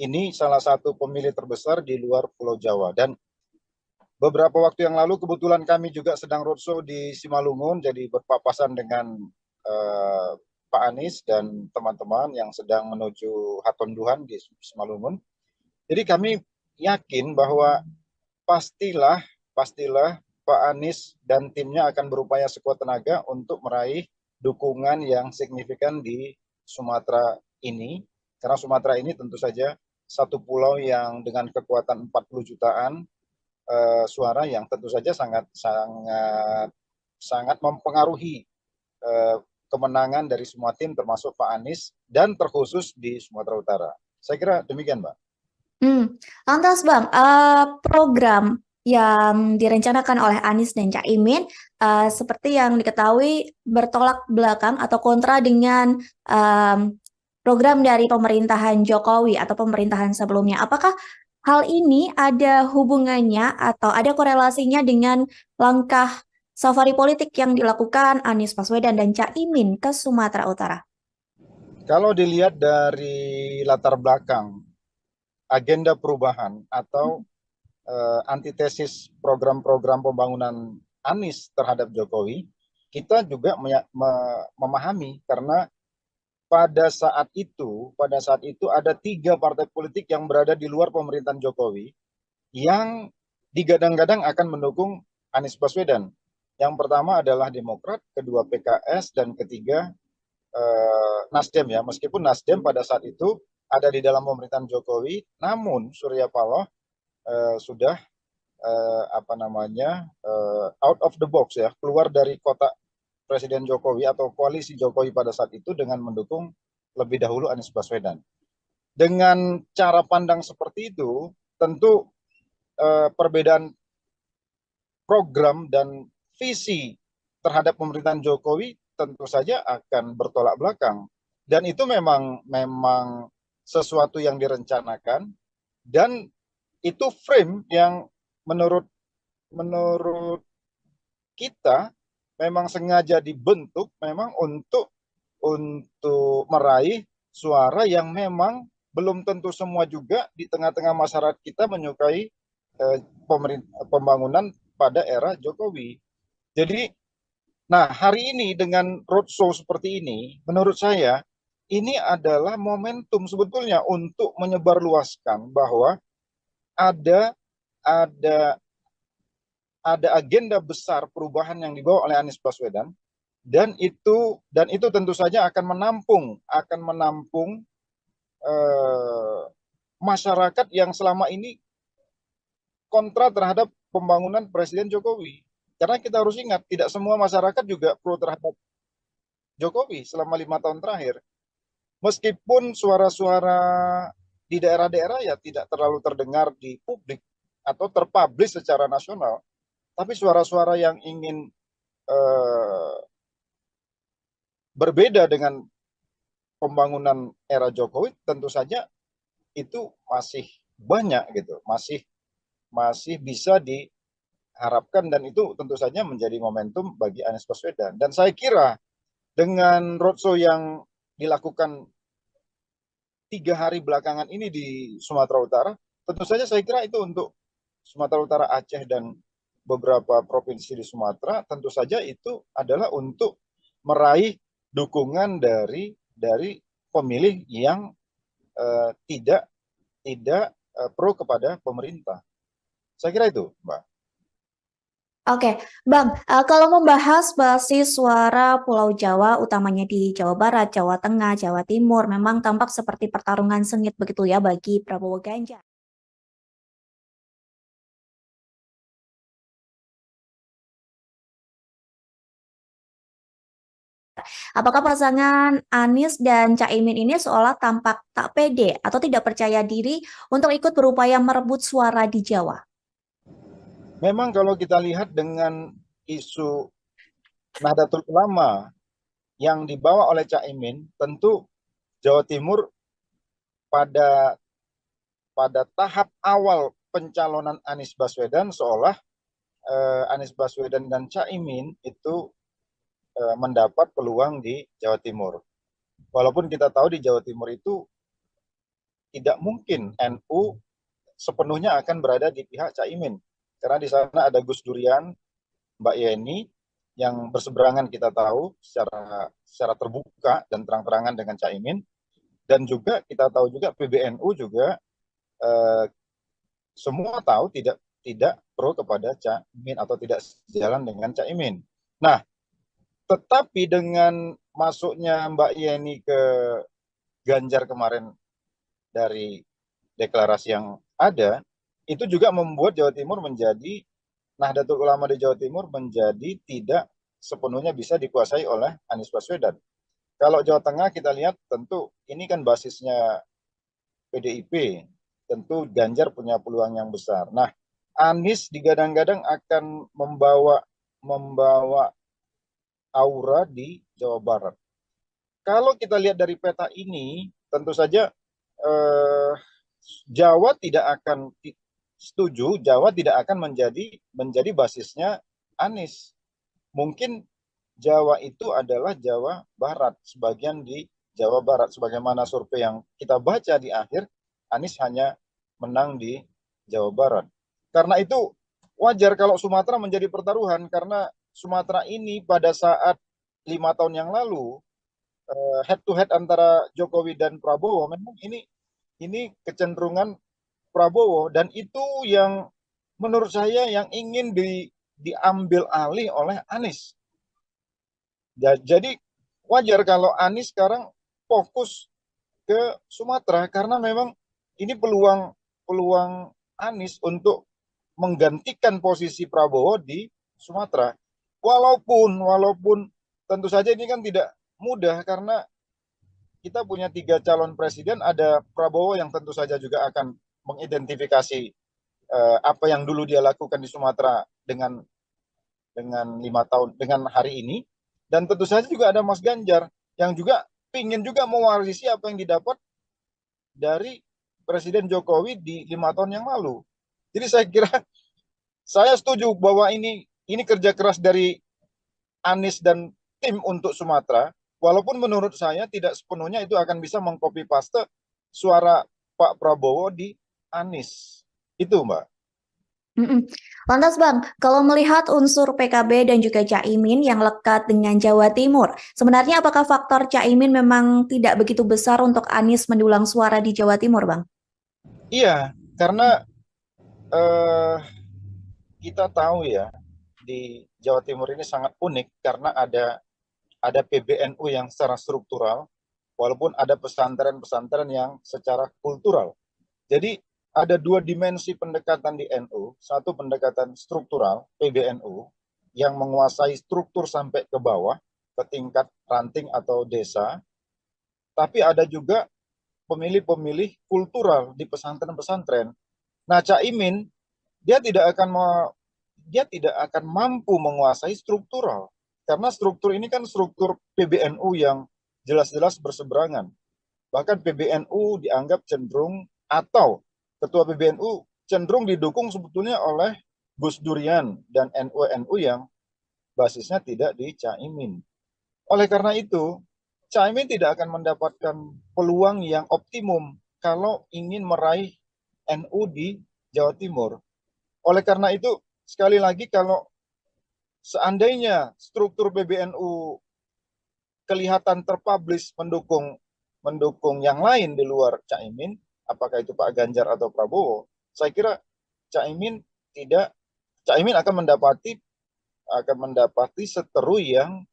ini salah satu pemilih terbesar di luar Pulau Jawa. Dan beberapa waktu yang lalu kebetulan kami juga sedang roadshow di Simalungun, jadi berpapasan dengan Pak Anies dan teman-teman yang sedang menuju Hatonduhan di Simalungun. Jadi kami yakin bahwa pastilah Pak Anies dan timnya akan berupaya sekuat tenaga untuk meraih dukungan yang signifikan di Sumatera ini, karena Sumatera ini tentu saja satu pulau yang dengan kekuatan 40 jutaan suara yang tentu saja sangat mempengaruhi kemenangan dari semua tim termasuk Pak Anies dan terkhusus di Sumatera Utara. Saya kira demikian, Mbak. Lantas Bang, program yang direncanakan oleh Anies dan Caimin seperti yang diketahui bertolak belakang atau kontra dengan program dari pemerintahan Jokowi atau pemerintahan sebelumnya. Apakah hal ini ada hubungannya atau ada korelasinya dengan langkah safari politik yang dilakukan Anies Baswedan dan Caimin ke Sumatera Utara? Kalau dilihat dari latar belakang agenda perubahan atau antitesis program-program pembangunan Anies terhadap Jokowi, kita juga memahami karena pada saat itu ada 3 partai politik yang berada di luar pemerintahan Jokowi yang digadang-gadang akan mendukung Anies Baswedan. Yang pertama adalah Demokrat, kedua PKS, dan ketiga Nasdem ya. Meskipun Nasdem pada saat itu ada di dalam pemerintahan Jokowi, namun Surya Paloh sudah out of the box ya, keluar dari kotak Presiden Jokowi atau koalisi Jokowi pada saat itu dengan mendukung lebih dahulu Anies Baswedan. Dengan cara pandang seperti itu, tentu perbedaan program dan visi terhadap pemerintahan Jokowi tentu saja akan bertolak belakang. Dan itu memang sesuatu yang direncanakan, dan itu frame yang menurut kita memang sengaja dibentuk memang untuk meraih suara yang memang belum tentu semua juga di tengah-tengah masyarakat kita menyukai pembangunan pada era Jokowi. Jadi, nah hari ini dengan roadshow seperti ini, menurut saya ini adalah momentum sebetulnya untuk menyebarluaskan bahwa ada agenda besar perubahan yang dibawa oleh Anies Baswedan, dan itu tentu saja akan menampung masyarakat yang selama ini kontra terhadap pembangunan Presiden Jokowi. Karena kita harus ingat, tidak semua masyarakat juga pro terhadap Jokowi selama 5 tahun terakhir. Meskipun suara-suara di daerah-daerah ya tidak terlalu terdengar di publik atau terpublish secara nasional, tapi suara-suara yang ingin berbeda dengan pembangunan era Jokowi tentu saja itu masih banyak gitu, masih bisa diharapkan, dan itu tentu saja menjadi momentum bagi Anies Baswedan. Dan saya kira dengan roadshow yang dilakukan 3 hari belakangan ini di Sumatera Utara, tentu saja saya kira itu untuk Sumatera Utara, Aceh, dan beberapa provinsi di Sumatera, tentu saja itu adalah untuk meraih dukungan dari pemilih yang tidak pro kepada pemerintah. Saya kira itu, Mbak. Oke, Bang, kalau membahas basis suara Pulau Jawa, utamanya di Jawa Barat, Jawa Tengah, Jawa Timur, memang tampak seperti pertarungan sengit begitu ya bagi Prabowo Ganjar. Apakah pasangan Anies dan Caimin ini seolah tampak tak pede atau tidak percaya diri untuk ikut berupaya merebut suara di Jawa? Memang kalau kita lihat dengan isu Nahdlatul Ulama yang dibawa oleh Caimin, tentu Jawa Timur pada tahap awal pencalonan Anies Baswedan seolah Anies Baswedan dan Caimin itu mendapat peluang di Jawa Timur. Walaupun kita tahu di Jawa Timur itu tidak mungkin NU sepenuhnya akan berada di pihak Caimin. Karena di sana ada Gus Durian, Mbak Yeni, yang berseberangan kita tahu secara terbuka dan terang-terangan dengan Caimin. Dan juga kita tahu juga PBNU juga semua tahu tidak pro kepada Caimin atau tidak sejalan dengan Caimin. Nah, tetapi dengan masuknya Mbak Yeni ke Ganjar kemarin dari deklarasi yang ada, itu juga membuat Jawa Timur menjadi, Nahdlatul Ulama di Jawa Timur menjadi tidak sepenuhnya bisa dikuasai oleh Anies Baswedan. Kalau Jawa Tengah kita lihat tentu ini kan basisnya PDIP, tentu Ganjar punya peluang yang besar. Nah, Anies digadang-gadang akan membawa aura di Jawa Barat. Kalau kita lihat dari peta ini, tentu saja Jawa tidak akan setuju, Jawa tidak akan menjadi basisnya Anies. Mungkin Jawa itu adalah Jawa Barat, sebagian di Jawa Barat, sebagaimana survei yang kita baca di akhir, Anies hanya menang di Jawa Barat. Karena itu wajar kalau Sumatera menjadi pertaruhan, karena Sumatera ini pada saat 5 tahun yang lalu head to head antara Jokowi dan Prabowo, memang ini kecenderungan Prabowo, dan itu yang menurut saya yang ingin diambil alih oleh Anies. Jadi wajar kalau Anies sekarang fokus ke Sumatera, karena memang ini peluang Anies untuk menggantikan posisi Prabowo di Sumatera. Walaupun tentu saja ini kan tidak mudah, karena kita punya 3 calon presiden, ada Prabowo yang tentu saja juga akan mengidentifikasi apa yang dulu dia lakukan di Sumatera dengan 5 tahun dengan hari ini, dan tentu saja juga ada Mas Ganjar yang juga ingin juga mewarisi apa yang didapat dari Presiden Jokowi di 5 tahun yang lalu. Jadi saya kira saya setuju bahwa ini kerja keras dari Anies dan tim untuk Sumatera, walaupun menurut saya tidak sepenuhnya itu akan bisa mengcopy paste suara Pak Prabowo di Anies. Itu, Mbak. Lantas Bang, kalau melihat unsur PKB dan juga Caimin yang lekat dengan Jawa Timur, sebenarnya apakah faktor Caimin memang tidak begitu besar untuk Anies mendulang suara di Jawa Timur, Bang? Iya, karena kita tahu ya, di Jawa Timur ini sangat unik karena ada PBNU yang secara struktural, walaupun ada pesantren-pesantren yang secara kultural. Jadi ada 2 dimensi pendekatan di NU, satu pendekatan struktural, PBNU, yang menguasai struktur sampai ke bawah, ke tingkat ranting atau desa, tapi ada juga pemilih-pemilih kultural di pesantren-pesantren. Nah, Caimin dia tidak akan mampu menguasai struktural, karena struktur ini kan struktur PBNU yang jelas-jelas berseberangan. Bahkan PBNU dianggap cenderung, atau ketua PBNU cenderung didukung sebetulnya oleh Gus Durian dan NU yang basisnya tidak di Caimin. Oleh karena itu, Caimin tidak akan mendapatkan peluang yang optimum kalau ingin meraih NU di Jawa Timur. Oleh karena itu, sekali lagi, kalau seandainya struktur PBNU kelihatan terpublish mendukung yang lain di luar Caimin, apakah itu Pak Ganjar atau Prabowo, saya kira Caimin akan mendapati seteru yang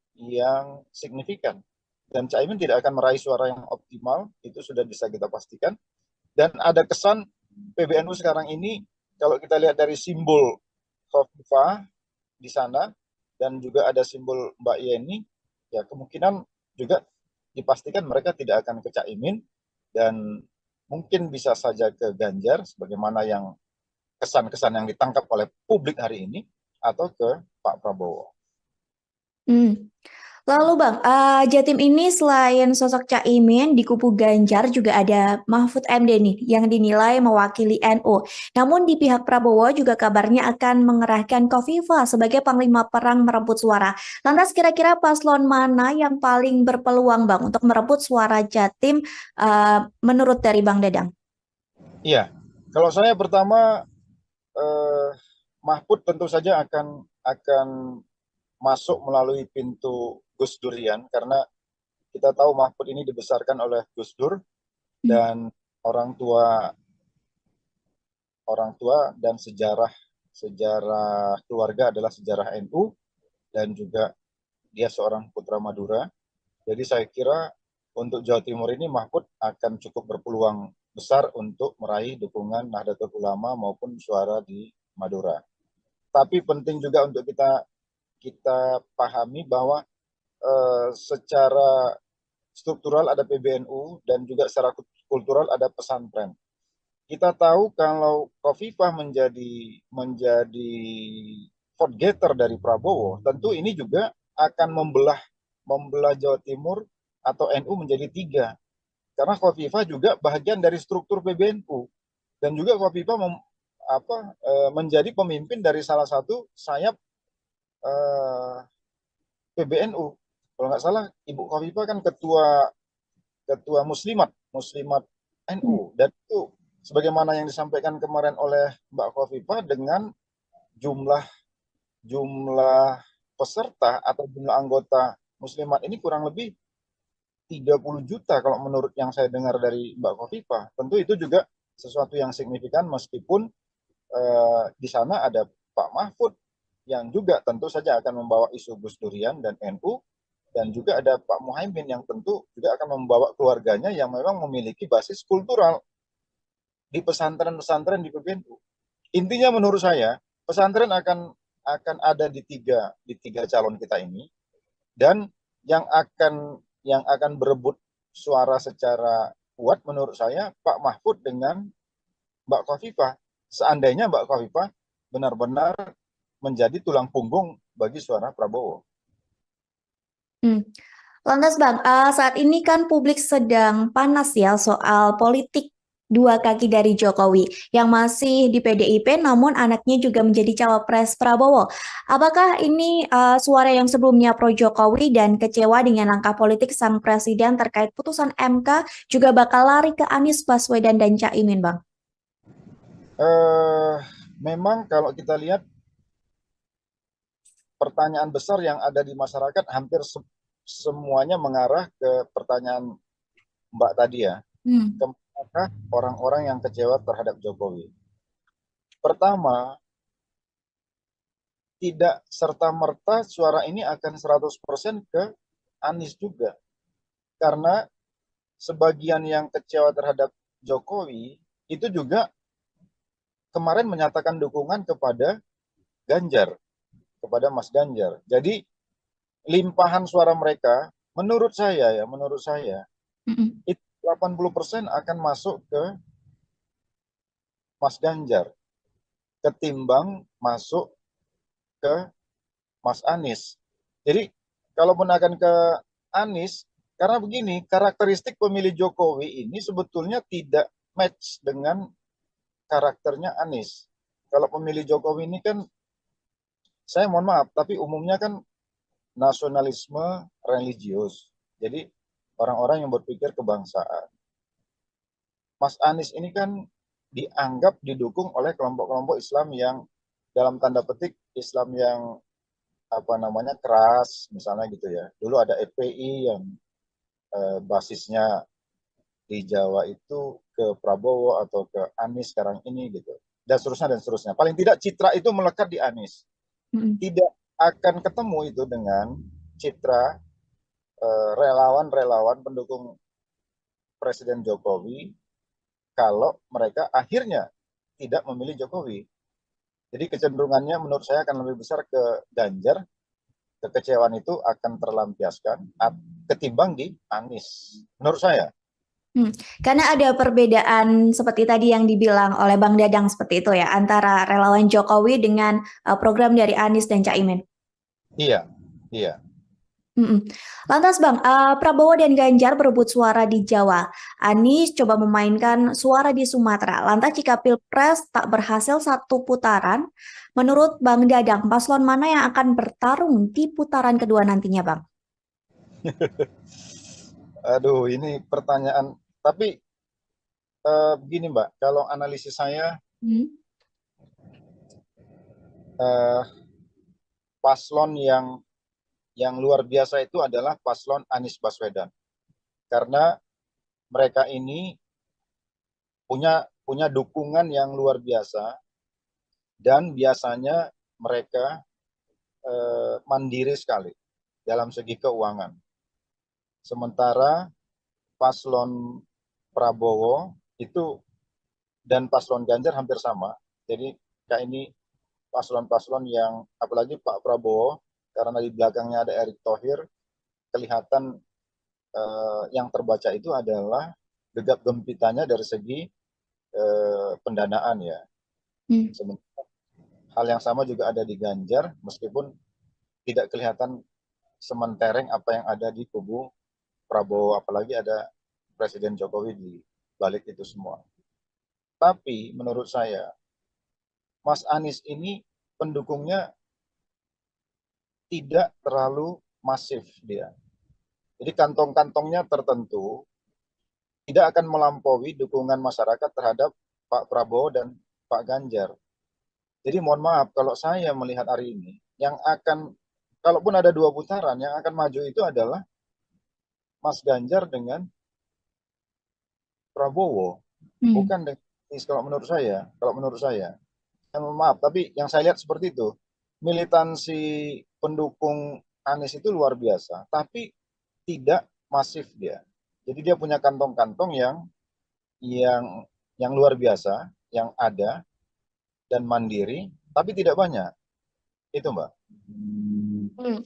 signifikan, dan Caimin tidak akan meraih suara yang optimal, itu sudah bisa kita pastikan. Dan ada kesan PBNU sekarang ini, kalau kita lihat dari simbol Khofifah di sana dan juga ada simbol Mbak Yeni, ya kemungkinan juga dipastikan mereka tidak akan ke Caimin dan mungkin bisa saja ke Ganjar sebagaimana yang kesan-kesan yang ditangkap oleh publik hari ini, atau ke Pak Prabowo. Lalu Bang, Jatim ini selain sosok Caimin di kubu Ganjar juga ada Mahfud MD nih yang dinilai mewakili NU. Namun di pihak Prabowo juga kabarnya akan mengerahkan Khofifah sebagai panglima perang merebut suara. Lantas kira-kira paslon mana yang paling berpeluang Bang untuk merebut suara Jatim menurut dari Bang Dadang? Iya, kalau saya pertama, Mahfud tentu saja akan masuk melalui pintu Gus Durian, karena kita tahu Mahfud ini dibesarkan oleh Gus Dur, dan orang tua dan sejarah keluarga adalah sejarah NU, dan juga dia seorang putra Madura. Jadi saya kira untuk Jawa Timur ini Mahfud akan cukup berpeluang besar untuk meraih dukungan Nahdlatul Ulama maupun suara di Madura. Tapi penting juga untuk kita pahami bahwa secara struktural ada PBNU dan juga secara kultural ada pesantren. Kita tahu kalau Khofifah menjadi vote getter dari Prabowo, tentu ini juga akan membelah Jawa Timur atau NU menjadi 3. Karena Khofifah juga bagian dari struktur PBNU, dan juga Khofifah menjadi pemimpin dari salah satu sayap PBNU. Kalau nggak salah, Ibu Khofifah kan ketua muslimat NU, dan itu sebagaimana yang disampaikan kemarin oleh Mbak Khofifah, dengan jumlah peserta atau jumlah anggota muslimat ini kurang lebih 30 juta kalau menurut yang saya dengar dari Mbak Khofifah. Tentu itu juga sesuatu yang signifikan, meskipun di sana ada Pak Mahfud yang juga tentu saja akan membawa isu Gus Durian dan NU, dan juga ada Pak Muhaimin yang tentu juga akan membawa keluarganya yang memang memiliki basis kultural di pesantren-pesantren di PBNU. Intinya menurut saya pesantren akan ada di tiga calon kita ini, dan yang akan berebut suara secara kuat menurut saya Pak Mahfud dengan Mbak Khofifah. Seandainya Mbak Khofifah benar-benar menjadi tulang punggung bagi suara Prabowo. Lantas Bang, saat ini kan publik sedang panas ya soal politik dua kaki dari Jokowi yang masih di PDIP, namun anaknya juga menjadi cawapres Prabowo. Apakah ini suara yang sebelumnya pro Jokowi dan kecewa dengan langkah politik sang presiden terkait putusan MK juga bakal lari ke Anies Baswedan dan Caimin, Bang? Memang kalau kita lihat pertanyaan besar yang ada di masyarakat hampir semuanya mengarah ke pertanyaan Mbak tadi ya. Apakah orang-orang yang kecewa terhadap Jokowi? Pertama, tidak serta-merta suara ini akan 100% ke Anies juga. Karena sebagian yang kecewa terhadap Jokowi itu juga kemarin menyatakan dukungan kepada Ganjar, kepada Mas Ganjar. Jadi limpahan suara mereka menurut saya Mm-mm. itu 80% akan masuk ke Mas Ganjar ketimbang masuk ke Mas Anies. Jadi kalaupun akan ke Anies, karena begini, karakteristik pemilih Jokowi ini sebetulnya tidak match dengan karakternya Anies. Kalau pemilih Jokowi ini kan, saya mohon maaf, tapi umumnya kan nasionalisme religius. Jadi orang-orang yang berpikir kebangsaan. Mas Anies ini kan dianggap didukung oleh kelompok-kelompok Islam yang dalam tanda petik Islam yang apa namanya keras, misalnya gitu ya. Dulu ada FPI yang basisnya di Jawa itu ke Prabowo atau ke Anies sekarang ini gitu. Dan seterusnya dan seterusnya. Paling tidak citra itu melekat di Anies. Mm-mm. Tidak akan ketemu itu dengan citra relawan-relawan pendukung Presiden Jokowi kalau mereka akhirnya tidak memilih Jokowi. Jadi kecenderungannya menurut saya akan lebih besar ke Ganjar. Kekecewaan itu akan terlampiaskan ketimbang di Anies. Menurut saya. Karena ada perbedaan seperti tadi yang dibilang oleh Bang Dadang seperti itu ya, antara relawan Jokowi dengan program dari Anies dan Caimin. Iya, iya. Mm-mm. Lantas Bang, Prabowo dan Ganjar berebut suara di Jawa. Anies coba memainkan suara di Sumatera. Lantas jika Pilpres tak berhasil satu putaran, menurut Bang Dadang, paslon mana yang akan bertarung di putaran kedua nantinya Bang? Aduh, ini pertanyaan. Tapi begini Mbak, kalau analisis saya Hmm. eh, paslon yang luar biasa itu adalah paslon Anies Baswedan. Karena mereka ini punya dukungan yang luar biasa dan biasanya mereka mandiri sekali dalam segi keuangan. Sementara paslon Prabowo itu dan paslon Ganjar hampir sama. Jadi kayak ini paslon-paslon yang apalagi Pak Prabowo karena di belakangnya ada Erick Thohir, kelihatan yang terbaca itu adalah gegap gempitannya dari segi pendanaan ya. Sementara hal yang sama juga ada di Ganjar, meskipun tidak kelihatan sementereng apa yang ada di kubu Prabowo, apalagi ada Presiden Jokowi di balik itu semua. Tapi menurut saya, Mas Anies ini pendukungnya tidak terlalu masif dia. Jadi kantong-kantongnya tertentu tidak akan melampaui dukungan masyarakat terhadap Pak Prabowo dan Pak Ganjar. Jadi mohon maaf kalau saya melihat hari ini, yang akan, kalaupun ada dua putaran, yang akan maju itu adalah Mas Ganjar dengan Prabowo, bukan dengan Anies kalau menurut saya. Kalau menurut saya, mohon maaf, tapi yang saya lihat seperti itu. Militansi pendukung Anies itu luar biasa, tapi tidak masif dia. Jadi dia punya kantong-kantong yang yang luar biasa, yang ada dan mandiri, tapi tidak banyak. Itu Mbak. Hmm.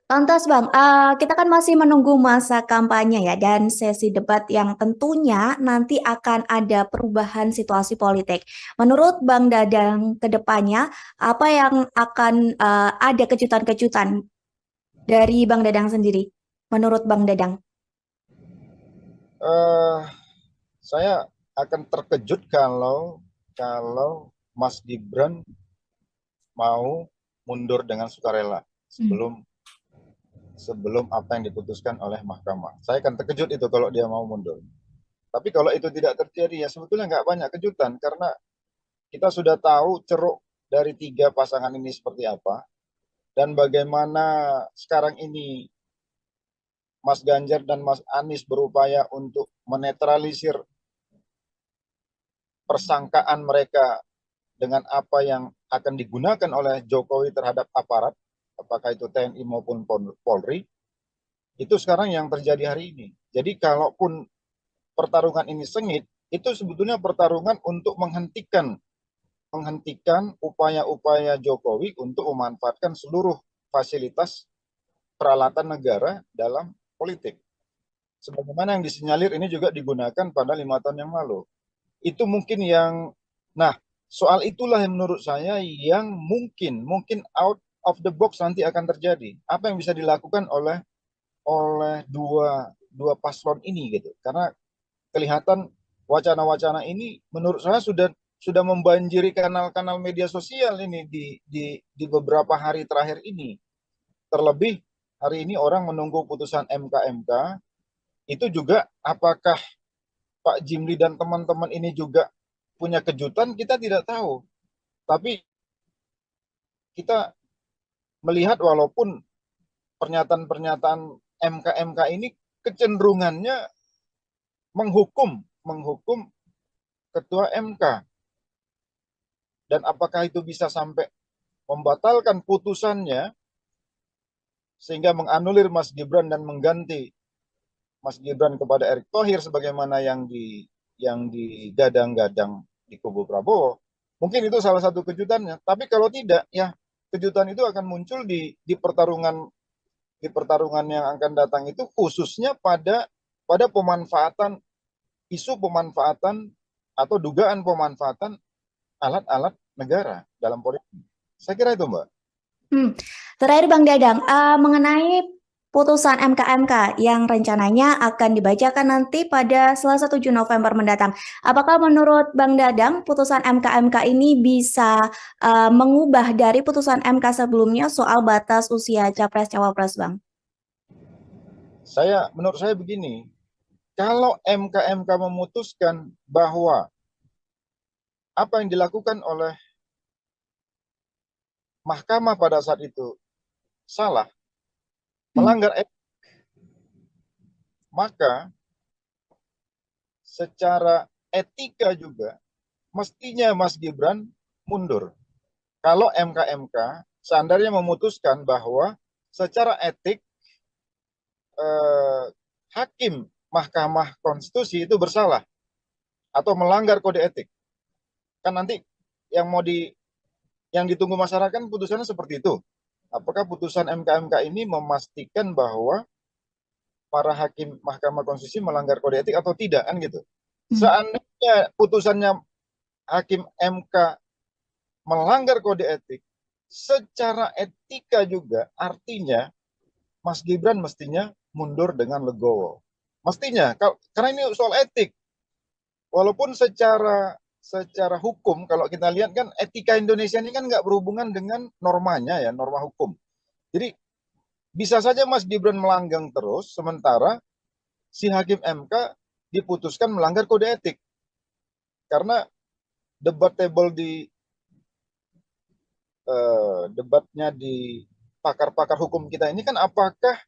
Lantas Bang, kita kan masih menunggu masa kampanye ya dan sesi debat yang tentunya nanti akan ada perubahan situasi politik. Menurut Bang Dadang ke depannya, apa yang akan ada kejutan-kejutan dari Bang Dadang sendiri? Menurut Bang Dadang. Eh, saya akan terkejut kalau Mas Gibran mau mundur dengan sukarela sebelum apa yang diputuskan oleh mahkamah. Saya akan terkejut itu kalau dia mau mundur. Tapi kalau itu tidak terjadi ya sebetulnya nggak banyak kejutan karena kita sudah tahu ceruk dari tiga pasangan ini seperti apa dan bagaimana sekarang ini Mas Ganjar dan Mas Anies berupaya untuk menetralisir persangkaan mereka dengan apa yang akan digunakan oleh Jokowi terhadap aparat, apakah itu TNI maupun Polri, itu sekarang yang terjadi hari ini. Jadi kalaupun pertarungan ini sengit, itu sebetulnya pertarungan untuk menghentikan upaya-upaya Jokowi untuk memanfaatkan seluruh fasilitas peralatan negara dalam politik. sebagaimana yang disinyalir ini juga digunakan pada 5 tahun yang lalu. Itu mungkin yang, nah soal itulah yang menurut saya yang mungkin out of the box nanti akan terjadi. Apa yang bisa dilakukan oleh dua paslon ini gitu. Karena kelihatan wacana-wacana ini menurut saya sudah membanjiri kanal-kanal media sosial ini di beberapa hari terakhir ini. Terlebih hari ini orang menunggu putusan MK itu juga apakah Pak Jimli dan teman-teman ini juga punya kejutan, kita tidak tahu. Tapi kita melihat walaupun pernyataan-pernyataan MK ini kecenderungannya menghukum ketua MK. Dan apakah itu bisa sampai membatalkan putusannya sehingga menganulir Mas Gibran dan mengganti Mas Gibran kepada Erick Thohir sebagaimana yang digadang-gadang di kubu Prabowo. Mungkin itu salah satu kejutannya. Tapi kalau tidak, ya kejutan itu akan muncul di pertarungan yang akan datang itu, khususnya pada pemanfaatan isu pemanfaatan atau dugaan pemanfaatan alat-alat negara dalam politik. Saya kira itu, Mbak. Terakhir Bang Dadang, mengenai putusan MK yang rencananya akan dibacakan nanti pada Selasa 7 November mendatang. Apakah menurut Bang Dadang putusan MK ini bisa mengubah dari putusan MK sebelumnya soal batas usia Capres-Cawapres, Bang? Menurut saya begini, kalau MK memutuskan bahwa apa yang dilakukan oleh mahkamah pada saat itu salah, melanggar etik, maka secara etika juga mestinya Mas Gibran mundur. Kalau MK seandainya memutuskan bahwa secara etik hakim Mahkamah Konstitusi itu bersalah atau melanggar kode etik, kan nanti yang ditunggu masyarakat putusannya seperti itu. Apakah putusan MK ini memastikan bahwa para hakim Mahkamah Konstitusi melanggar kode etik atau tidak, kan gitu. Seandainya putusannya hakim MK melanggar kode etik, secara etika juga artinya Mas Gibran mestinya mundur dengan legowo. Mestinya, karena ini soal etik. Walaupun secara hukum, kalau kita lihat kan etika Indonesia ini kan nggak berhubungan dengan normanya ya, norma hukum. Jadi bisa saja Mas Gibran melanggang terus, sementara si hakim MK diputuskan melanggar kode etik. Karena debatable debatnya di pakar-pakar hukum kita ini kan apakah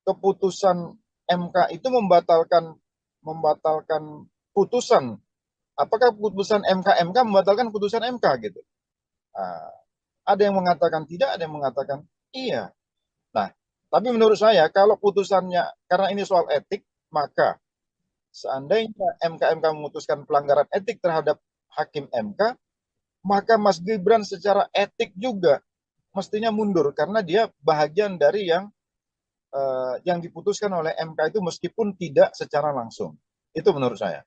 keputusan MK itu membatalkan putusan, apakah putusan MK membatalkan putusan MK gitu. Nah, ada yang mengatakan tidak, ada yang mengatakan iya. Nah, tapi menurut saya kalau putusannya, karena ini soal etik, maka seandainya MK memutuskan pelanggaran etik terhadap hakim MK, maka Mas Gibran secara etik juga mestinya mundur karena dia bahagian dari yang diputuskan oleh MK itu meskipun tidak secara langsung. Itu menurut saya.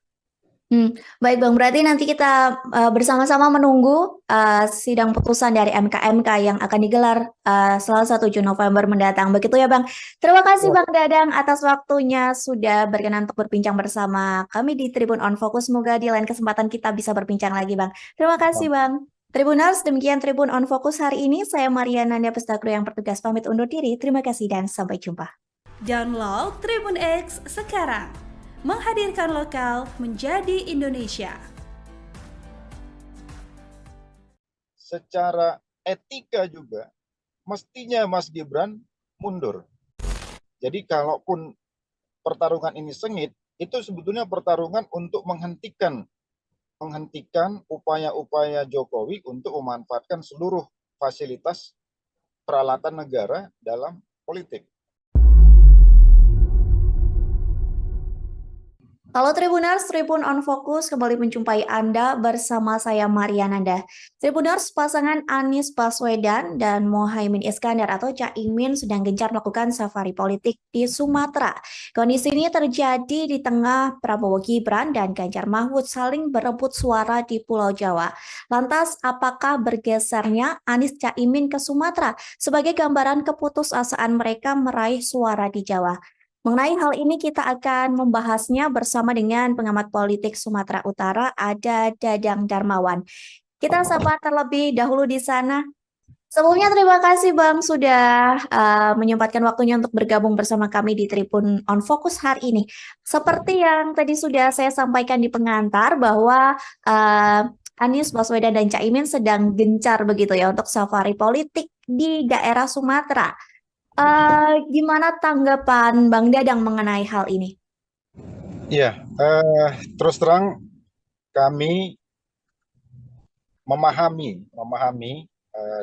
Baik Bang, berarti nanti kita bersama-sama menunggu sidang putusan dari MK yang akan digelar Selasa 7 November mendatang. Begitu ya Bang. Terima kasih Bang Dadang atas waktunya sudah berkenan untuk berbincang bersama kami di Tribun On Focus. Semoga di lain kesempatan kita bisa berbincang lagi Bang. Terima kasih Bang. Tribuners, demikian Tribun On Focus hari ini. Saya Mariana Nanda Pestagro yang bertugas pamit undur diri. Terima kasih dan sampai jumpa. Download Tribun X sekarang. Menghadirkan lokal menjadi Indonesia. Secara etika juga mestinya Mas Gibran mundur. Jadi kalaupun pertarungan ini sengit, itu sebetulnya pertarungan untuk menghentikan upaya-upaya Jokowi untuk memanfaatkan seluruh fasilitas peralatan negara dalam politik. Halo Tribuners, Tribun on Fokus kembali menjumpai Anda bersama saya Mariananda. Tribuners, pasangan Anies Baswedan dan Mohaimin Iskandar atau Caimin sedang gencar melakukan safari politik di Sumatera. Kondisi ini terjadi di tengah Prabowo Gibran dan Ganjar Mahfud saling berebut suara di Pulau Jawa. Lantas, apakah bergesernya Anies Caimin ke Sumatera sebagai gambaran keputusasaan mereka meraih suara di Jawa? Mengenai hal ini kita akan membahasnya bersama dengan pengamat politik Sumatera Utara, ada Dadang Darmawan. Kita sapa terlebih dahulu di sana. Sebelumnya terima kasih Bang sudah menyempatkan waktunya untuk bergabung bersama kami di Tribun on Fokus hari ini. Seperti yang tadi sudah saya sampaikan di pengantar bahwa Anies Baswedan dan Caimin sedang gencar begitu ya untuk safari politik di daerah Sumatera. Gimana tanggapan Bang Dadang mengenai hal ini? Iya, terus terang kami memahami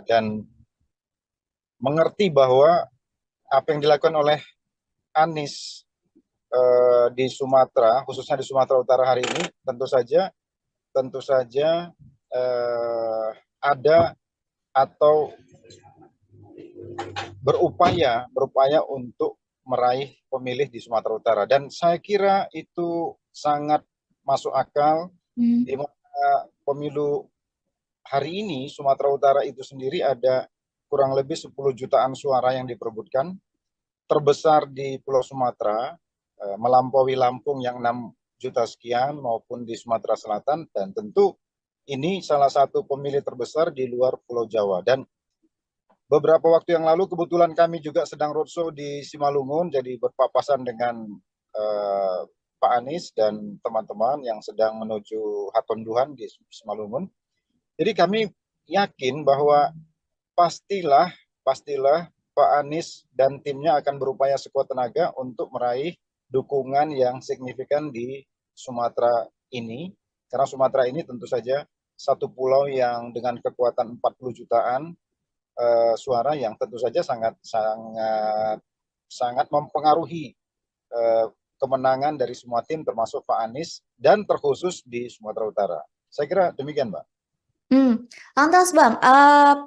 dan mengerti bahwa apa yang dilakukan oleh Anies di Sumatera, khususnya di Sumatera Utara hari ini, tentu saja ada atau berupaya untuk meraih pemilih di Sumatera Utara, dan saya kira itu sangat masuk akal di mana pemilu hari ini Sumatera Utara itu sendiri ada kurang lebih 10 jutaan suara yang diperebutkan, terbesar di Pulau Sumatera, melampaui Lampung yang 6 juta sekian maupun di Sumatera Selatan, dan tentu ini salah satu pemilih terbesar di luar Pulau Jawa. Dan beberapa waktu yang lalu kebetulan kami juga sedang roadshow di Simalungun, jadi berpapasan dengan Pak Anies dan teman-teman yang sedang menuju Hatonduhan di Simalungun. Jadi kami yakin bahwa pastilah Pak Anies dan timnya akan berupaya sekuat tenaga untuk meraih dukungan yang signifikan di Sumatera ini, karena Sumatera ini tentu saja satu pulau yang dengan kekuatan 40 jutaan suara yang tentu saja sangat mempengaruhi kemenangan dari semua tim termasuk Pak Anies dan terkhusus di Sumatera Utara. Saya kira demikian, Mbak. Lantas Bang,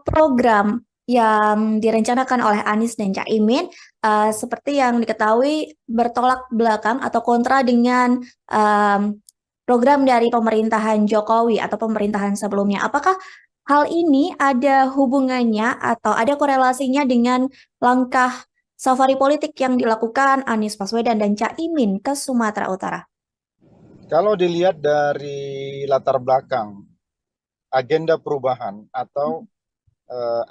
program yang direncanakan oleh Anies dan Caimin seperti yang diketahui bertolak belakang atau kontra dengan program dari pemerintahan Jokowi atau pemerintahan sebelumnya. Apakah hal ini ada hubungannya atau ada korelasinya dengan langkah safari politik yang dilakukan Anies Baswedan dan Caimin ke Sumatera Utara? Kalau dilihat dari latar belakang agenda perubahan atau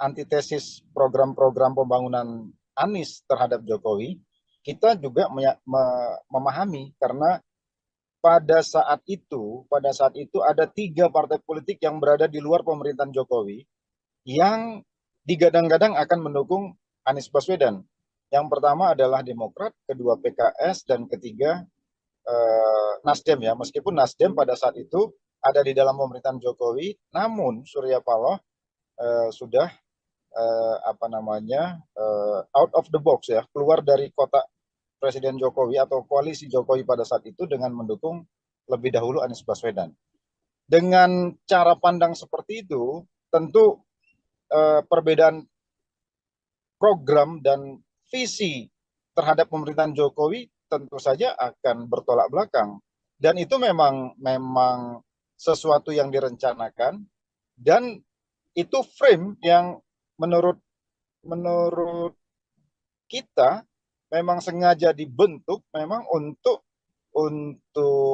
antitesis program-program pembangunan Anies terhadap Jokowi, kita juga memahami karena pada saat itu ada 3 partai politik yang berada di luar pemerintahan Jokowi yang digadang-gadang akan mendukung Anies Baswedan. Yang pertama adalah Demokrat, kedua PKS, dan ketiga Nasdem ya. Meskipun Nasdem pada saat itu ada di dalam pemerintahan Jokowi, namun Surya Paloh sudah out of the box ya, keluar dari kotak Presiden Jokowi atau koalisi Jokowi pada saat itu dengan mendukung lebih dahulu Anies Baswedan. Dengan cara pandang seperti itu, tentu perbedaan program dan visi terhadap pemerintahan Jokowi tentu saja akan bertolak belakang. Dan itu memang sesuatu yang direncanakan, dan itu frame yang menurut kita memang sengaja dibentuk memang untuk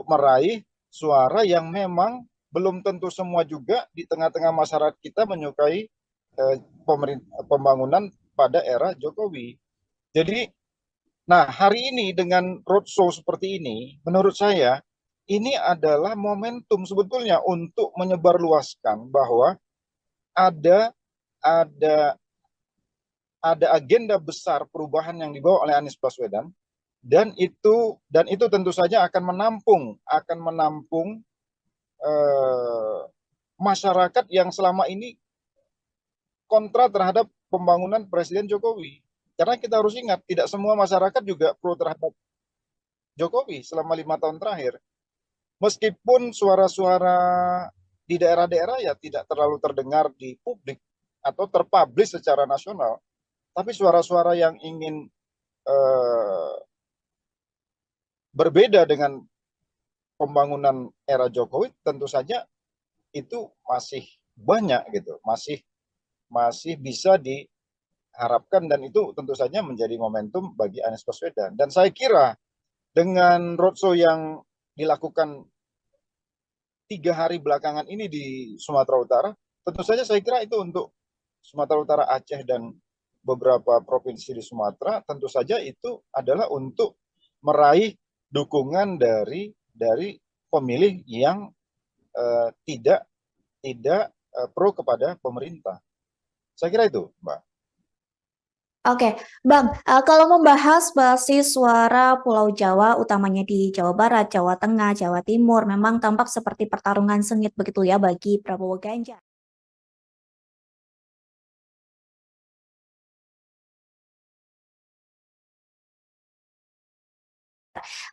meraih suara yang memang belum tentu semua juga di tengah-tengah masyarakat kita menyukai pembangunan pada era Jokowi. Jadi, nah hari ini dengan roadshow seperti ini, menurut saya ini adalah momentum sebetulnya untuk menyebarluaskan bahwa ada agenda besar perubahan yang dibawa oleh Anies Baswedan, dan itu tentu saja akan menampung masyarakat yang selama ini kontra terhadap pembangunan Presiden Jokowi. Karena kita harus ingat, tidak semua masyarakat juga pro terhadap Jokowi selama 5 tahun terakhir. Meskipun suara-suara di daerah-daerah ya tidak terlalu terdengar di publik atau terpublish secara nasional, tapi suara-suara yang ingin berbeda dengan pembangunan era Jokowi tentu saja itu masih banyak gitu, masih bisa diharapkan, dan itu tentu saja menjadi momentum bagi Anies Baswedan. Dan saya kira dengan roadshow yang dilakukan 3 hari belakangan ini di Sumatera Utara, tentu saja saya kira itu untuk Sumatera Utara, Aceh, dan beberapa provinsi di Sumatera, tentu saja itu adalah untuk meraih dukungan dari pemilih yang tidak pro kepada pemerintah. Saya kira itu, Mbak. Oke, Bang, kalau membahas basis suara Pulau Jawa, utamanya di Jawa Barat, Jawa Tengah, Jawa Timur, memang tampak seperti pertarungan sengit begitu ya bagi Prabowo Ganjar.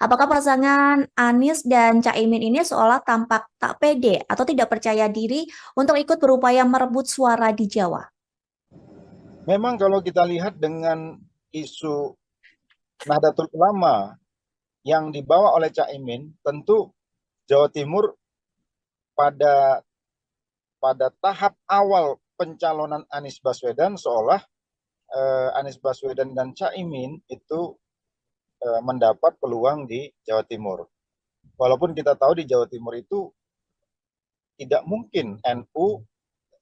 Apakah pasangan Anies dan Caimin ini seolah tampak tak pede atau tidak percaya diri untuk ikut berupaya merebut suara di Jawa? Memang kalau kita lihat dengan isu Nahdlatul Ulama yang dibawa oleh Caimin, tentu Jawa Timur pada tahap awal pencalonan Anies Baswedan seolah Anies Baswedan dan Caimin itu mendapat peluang di Jawa Timur. Walaupun kita tahu di Jawa Timur itu tidak mungkin NU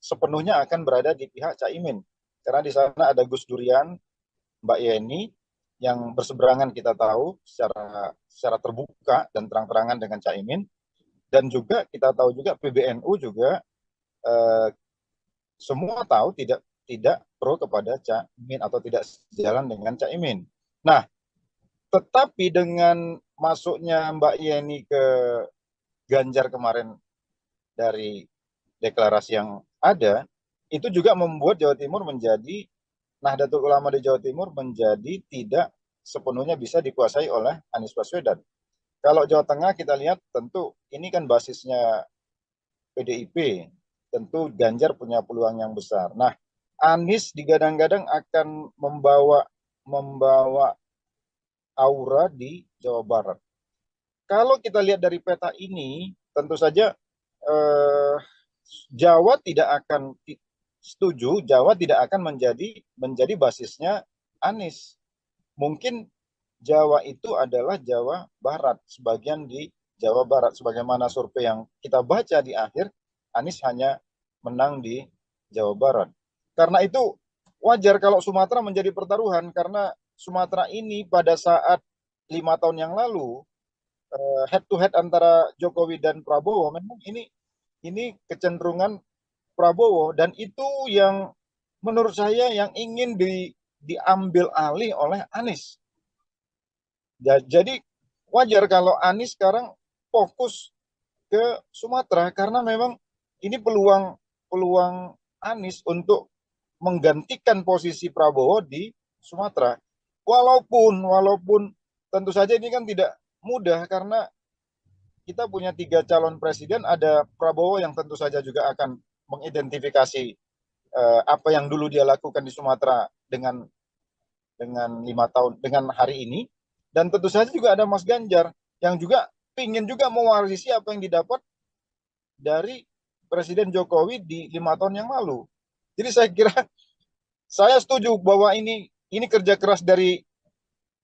sepenuhnya akan berada di pihak Caimin. Karena di sana ada Gus Durian, Mbak Yeni, yang berseberangan kita tahu secara terbuka dan terang-terangan dengan Caimin. Dan juga kita tahu juga PBNU juga semua tahu tidak pro kepada Caimin atau tidak sejalan dengan Caimin. Nah, tetapi dengan masuknya Mbak Yeni ke Ganjar kemarin dari deklarasi yang ada, itu juga membuat Jawa Timur menjadi, Nahdlatul Ulama di Jawa Timur menjadi tidak sepenuhnya bisa dikuasai oleh Anies Baswedan. Kalau Jawa Tengah kita lihat tentu ini kan basisnya PDIP, tentu Ganjar punya peluang yang besar. Nah, Anies digadang-gadang akan membawa aura di Jawa Barat. Kalau kita lihat dari peta ini, tentu saja Jawa tidak akan setuju, Jawa tidak akan menjadi basisnya Anies. Mungkin Jawa itu adalah Jawa Barat, sebagian di Jawa Barat, sebagaimana survei yang kita baca di akhir, Anies hanya menang di Jawa Barat. Karena itu wajar kalau Sumatera menjadi pertaruhan, karena Sumatera ini pada saat 5 tahun yang lalu head to head antara Jokowi dan Prabowo, memang ini kecenderungan Prabowo, dan itu yang menurut saya yang ingin diambil alih oleh Anies. Jadi wajar kalau Anies sekarang fokus ke Sumatera, karena memang ini peluang Anies untuk menggantikan posisi Prabowo di Sumatera. Walaupun tentu saja ini kan tidak mudah, karena kita punya 3 calon presiden, ada Prabowo yang tentu saja juga akan mengidentifikasi apa yang dulu dia lakukan di Sumatera dengan 5 tahun dengan hari ini, dan tentu saja juga ada Mas Ganjar yang juga ingin juga mewarisi apa yang didapat dari Presiden Jokowi di 5 tahun yang lalu. Jadi saya kira saya setuju bahwa ini kerja keras dari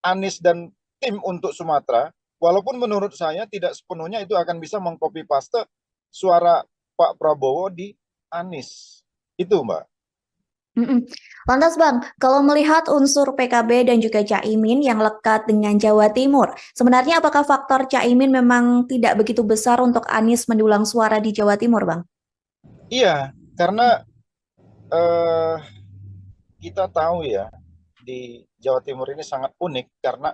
Anies dan tim untuk Sumatera, walaupun menurut saya tidak sepenuhnya itu akan bisa mengcopy paste suara Pak Prabowo di Anies. Itu, Mbak. Lantas Bang, kalau melihat unsur PKB dan juga Caimin yang lekat dengan Jawa Timur, sebenarnya apakah faktor Caimin memang tidak begitu besar untuk Anies mendulang suara di Jawa Timur, Bang? Iya, karena kita tahu ya, di Jawa Timur ini sangat unik karena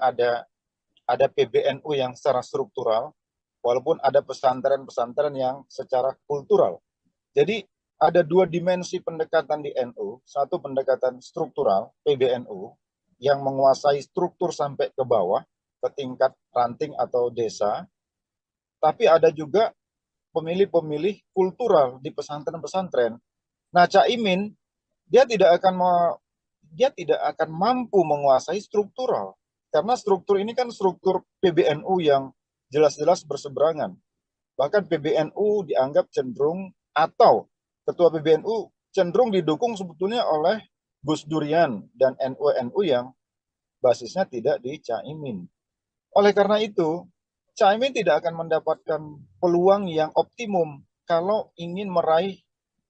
ada PBNU yang secara struktural, walaupun ada pesantren-pesantren yang secara kultural. Jadi ada 2 dimensi pendekatan di NU, satu pendekatan struktural, PBNU, yang menguasai struktur sampai ke bawah, ke tingkat ranting atau desa, tapi ada juga pemilih-pemilih kultural di pesantren-pesantren. Nah, Caimin dia tidak akan mampu menguasai struktural, karena struktur ini kan struktur PBNU yang jelas-jelas berseberangan. Bahkan PBNU dianggap cenderung, atau ketua PBNU cenderung didukung sebetulnya oleh Gus Durian dan NU yang basisnya tidak di Caimin. Oleh karena itu, Caimin tidak akan mendapatkan peluang yang optimum kalau ingin meraih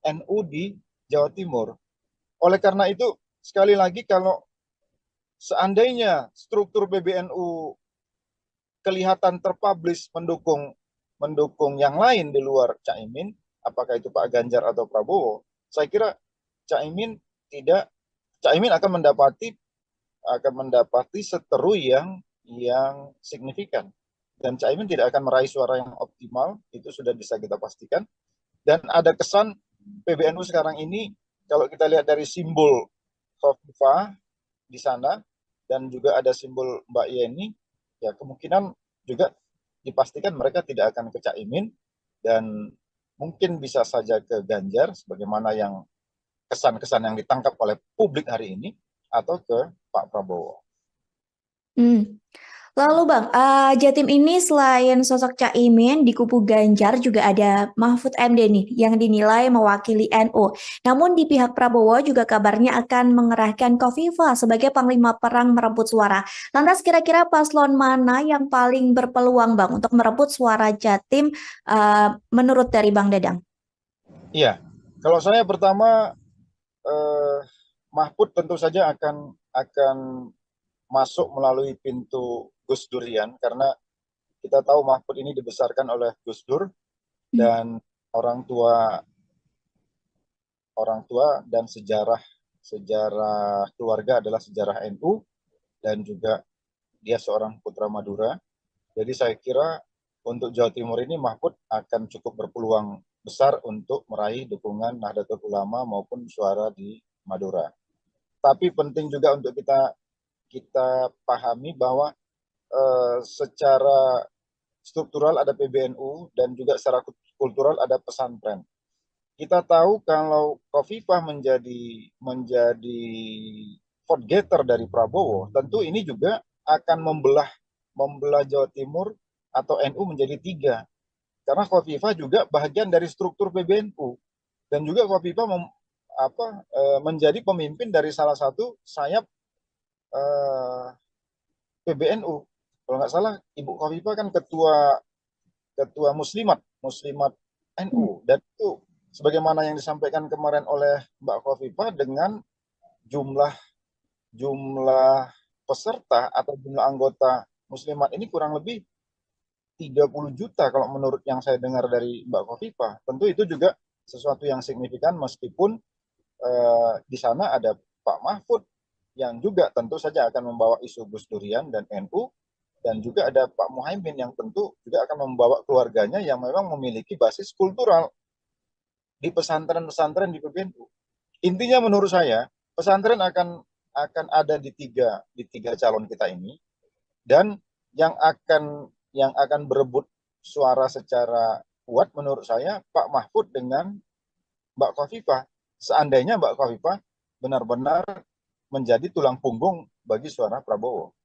NU di Jawa Timur. Oleh karena itu, sekali lagi, kalau seandainya struktur PBNU kelihatan terpublish mendukung yang lain di luar Caimin, apakah itu Pak Ganjar atau Prabowo, saya kira Caimin akan mendapati seteru yang signifikan, dan Caimin tidak akan meraih suara yang optimal, itu sudah bisa kita pastikan. Dan ada kesan PBNU sekarang ini, kalau kita lihat dari simbol Khofifah di sana dan juga ada simbol Mbak Yeni, ya kemungkinan juga dipastikan mereka tidak akan ke Caimin, dan mungkin bisa saja ke Ganjar sebagaimana yang kesan-kesan yang ditangkap oleh publik hari ini, atau ke Pak Prabowo. Lalu Bang, Jatim ini selain sosok Caimin di kubu Ganjar juga ada Mahfud MD nih yang dinilai mewakili NU. Namun di pihak Prabowo juga kabarnya akan mengerahkan Khofifah sebagai panglima perang merebut suara. Lantas kira-kira paslon mana yang paling berpeluang Bang untuk merebut suara Jatim menurut dari Bang Dadang? Iya, kalau saya pertama, Mahfud tentu saja akan masuk melalui pintu Gus Durian, karena kita tahu Mahfud ini dibesarkan oleh Gus Dur, dan orang tua dan sejarah keluarga adalah sejarah NU, dan juga dia seorang putra Madura. Jadi saya kira untuk Jawa Timur ini Mahfud akan cukup berpeluang besar untuk meraih dukungan Nahdlatul Ulama maupun suara di Madura. Tapi penting juga untuk kita pahami bahwa secara struktural ada PBNU dan juga secara kultural ada pesantren. Kita tahu kalau Khofifah menjadi vote getter dari Prabowo, tentu ini juga akan membelah Jawa Timur atau NU menjadi 3. Karena Khofifah juga bagian dari struktur PBNU, dan juga Khofifah menjadi pemimpin dari salah satu sayap PBNU. Kalau nggak salah, Ibu Khofifah kan ketua Muslimat NU, dan itu sebagaimana yang disampaikan kemarin oleh Mbak Khofifah, dengan jumlah peserta atau jumlah anggota Muslimat ini kurang lebih 30 juta kalau menurut yang saya dengar dari Mbak Khofifah. Tentu itu juga sesuatu yang signifikan, meskipun di sana ada Pak Mahfud yang juga tentu saja akan membawa isu Gus Durian dan NU, dan juga ada Pak Muhaimin yang tentu juga akan membawa keluarganya yang memang memiliki basis kultural di pesantren-pesantren di PBNU. Intinya menurut saya pesantren akan ada di tiga calon kita ini, dan yang akan berebut suara secara kuat menurut saya Pak Mahfud dengan Mbak Khofifah. Seandainya Mbak Khofifah benar-benar menjadi tulang punggung bagi suara Prabowo.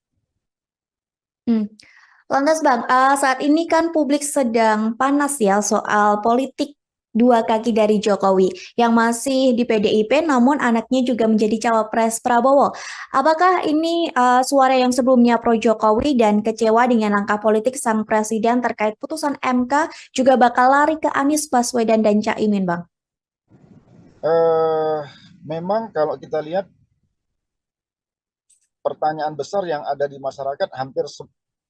Lantas Bang, saat ini kan publik sedang panas ya soal politik dua kaki dari Jokowi yang masih di PDIP, namun anaknya juga menjadi cawapres Prabowo. Apakah ini suara yang sebelumnya pro Jokowi dan kecewa dengan langkah politik sang presiden terkait putusan MK juga bakal lari ke Anies Baswedan dan Caimin, Bang? Memang kalau kita lihat pertanyaan besar yang ada di masyarakat hampir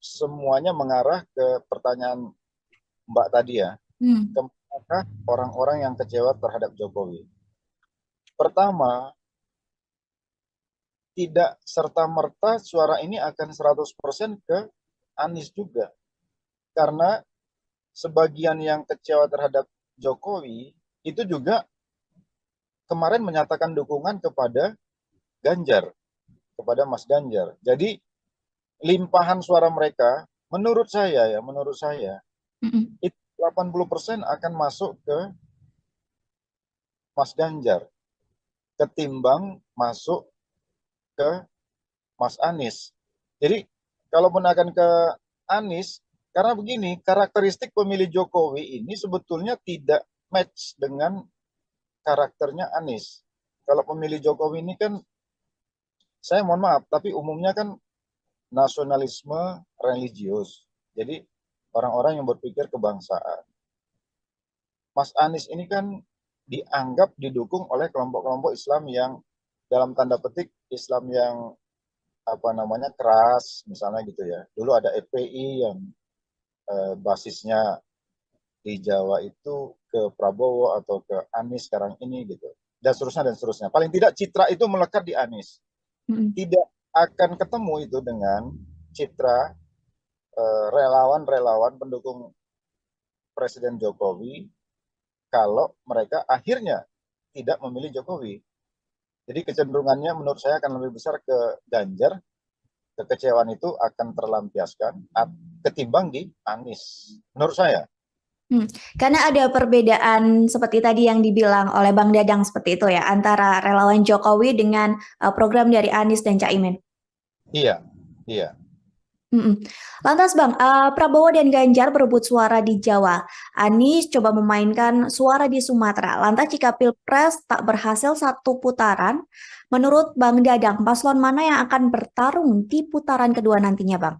semuanya mengarah ke pertanyaan Mbak tadi ya. Apakah orang-orang yang kecewa terhadap Jokowi? Pertama, tidak serta-merta suara ini akan 100% ke Anies juga. Karena sebagian yang kecewa terhadap Jokowi itu juga kemarin menyatakan dukungan kepada Ganjar, kepada Mas Ganjar. Jadi limpahan suara mereka, menurut saya Mm-mm. itu 80% akan masuk ke Mas Ganjar ketimbang masuk ke Mas Anies. Jadi kalaupun akan ke Anies, karena begini, karakteristik pemilih Jokowi ini sebetulnya tidak match dengan karakternya Anies. Kalau pemilih Jokowi ini kan, saya mohon maaf, tapi umumnya kan nasionalisme religius. Jadi orang-orang yang berpikir kebangsaan. Mas Anies ini kan dianggap didukung oleh kelompok-kelompok Islam yang dalam tanda petik Islam yang keras, misalnya gitu ya. Dulu ada FPI yang basisnya di Jawa itu ke Prabowo atau ke Anies sekarang ini gitu, dan seterusnya dan seterusnya. Paling tidak citra itu melekat di Anies. Mm-mm. Tidak akan ketemu itu dengan citra relawan-relawan pendukung Presiden Jokowi kalau mereka akhirnya tidak memilih Jokowi. Jadi kecenderungannya menurut saya akan lebih besar ke Ganjar. Kekecewaan itu akan terlampiaskan ketimbang di Anies, menurut saya. Karena ada perbedaan seperti tadi yang dibilang oleh Bang Dadang seperti itu ya, antara relawan Jokowi dengan program dari Anies dan Caimin. Iya, iya. Mm-mm. Lantas Bang, Prabowo dan Ganjar berebut suara di Jawa. Anies coba memainkan suara di Sumatera. Lantas jika Pilpres tak berhasil satu putaran, menurut Bang Dadang, paslon mana yang akan bertarung di putaran kedua nantinya Bang?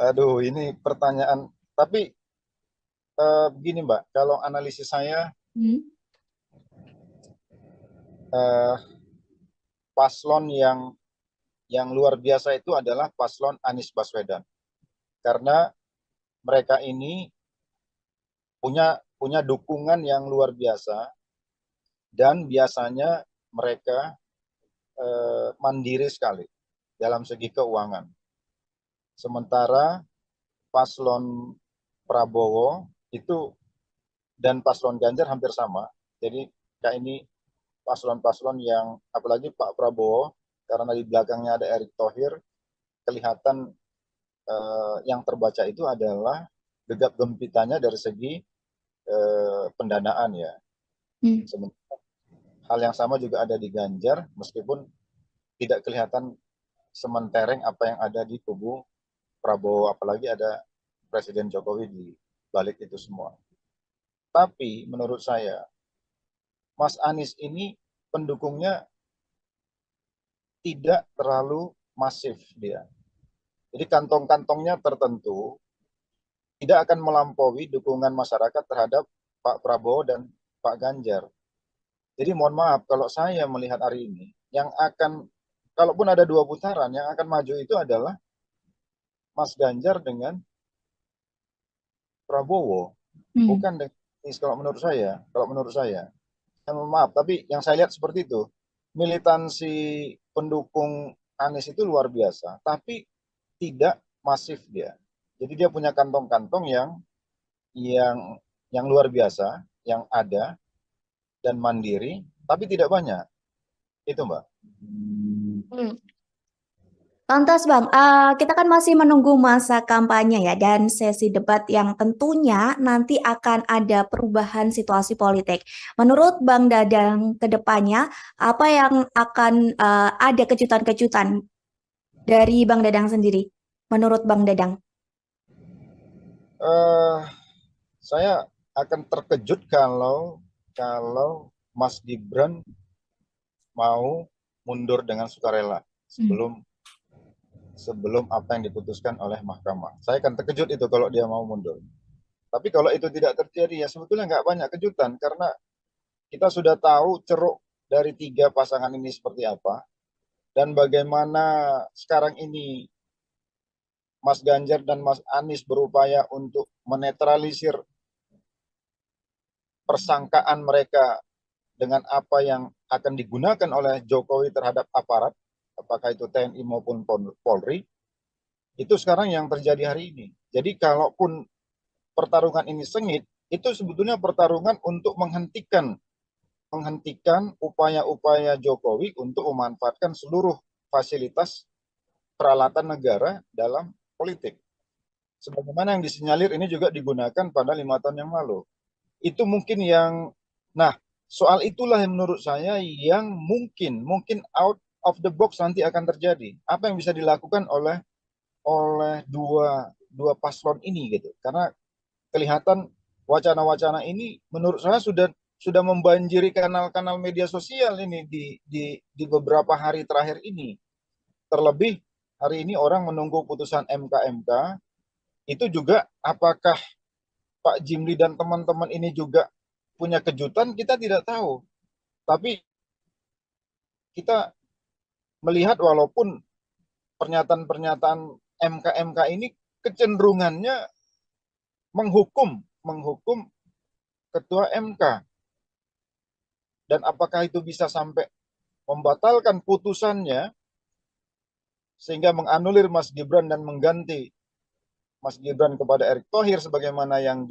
Aduh, ini pertanyaan. Tapi begini Mbak, kalau analisis saya, Hmm. eh, paslon yang luar biasa itu adalah paslon Anies Baswedan. Karena mereka ini punya dukungan yang luar biasa, dan biasanya mereka mandiri sekali dalam segi keuangan. Sementara paslon Prabowo itu dan paslon Ganjar hampir sama. Jadi kayak ini paslon-paslon yang, apalagi Pak Prabowo, karena di belakangnya ada Erick Thohir, kelihatan yang terbaca itu adalah gegap gempitanya dari segi pendanaan ya. Sementara hal yang sama juga ada di Ganjar, meskipun tidak kelihatan sementereng apa yang ada di kubu Prabowo, apalagi ada Presiden Jokowi di balik itu semua. Tapi menurut saya, Mas Anies ini pendukungnya tidak terlalu masif dia. Jadi kantong-kantongnya tertentu, tidak akan melampaui dukungan masyarakat terhadap Pak Prabowo dan Pak Ganjar. Jadi mohon maaf, kalau saya melihat hari ini, yang akan, kalaupun ada 2 putaran, yang akan maju itu adalah Mas Ganjar dengan Prabowo, bukan dengan Anies kalau menurut saya. Mohon maaf, tapi yang saya lihat seperti itu. Militansi pendukung Anies itu luar biasa, tapi tidak masif dia. Jadi dia punya kantong-kantong yang yang luar biasa, yang ada dan mandiri, tapi tidak banyak. Itu Mbak. Hmm. Lantas Bang, kita kan masih menunggu masa kampanye ya dan sesi debat yang tentunya nanti akan ada perubahan situasi politik. Menurut Bang Dadang ke depannya, apa yang akan ada kejutan-kejutan dari Bang Dadang sendiri? Menurut Bang Dadang? Eh, saya akan terkejut kalau Mas Gibran mau mundur dengan sukarela sebelum apa yang diputuskan oleh mahkamah. Saya akan terkejut itu kalau dia mau mundur. Tapi kalau itu tidak terjadi, ya sebetulnya nggak banyak kejutan, karena kita sudah tahu ceruk dari 3 pasangan ini seperti apa, dan bagaimana sekarang ini Mas Ganjar dan Mas Anies berupaya untuk menetralisir persangkaan mereka dengan apa yang akan digunakan oleh Jokowi terhadap aparat, apakah itu TNI maupun Polri, itu sekarang yang terjadi hari ini. Jadi kalaupun pertarungan ini sengit, itu sebetulnya pertarungan untuk menghentikan upaya-upaya Jokowi untuk memanfaatkan seluruh fasilitas peralatan negara dalam politik. Sebagaimana yang disinyalir ini juga digunakan pada 5 tahun yang lalu. Itu mungkin yang, nah soal itulah yang menurut saya yang mungkin out of the box nanti akan terjadi. Apa yang bisa dilakukan oleh dua paslon ini gitu. Karena kelihatan wacana-wacana ini menurut saya sudah membanjiri kanal-kanal media sosial ini di beberapa hari terakhir ini. Terlebih hari ini orang menunggu putusan MK itu juga apakah Pak Jimli dan teman-teman ini juga punya kejutan, kita tidak tahu. Tapi kita melihat walaupun pernyataan-pernyataan MK ini kecenderungannya menghukum ketua MK. Dan apakah itu bisa sampai membatalkan putusannya sehingga menganulir Mas Gibran dan mengganti Mas Gibran kepada Erick Thohir sebagaimana yang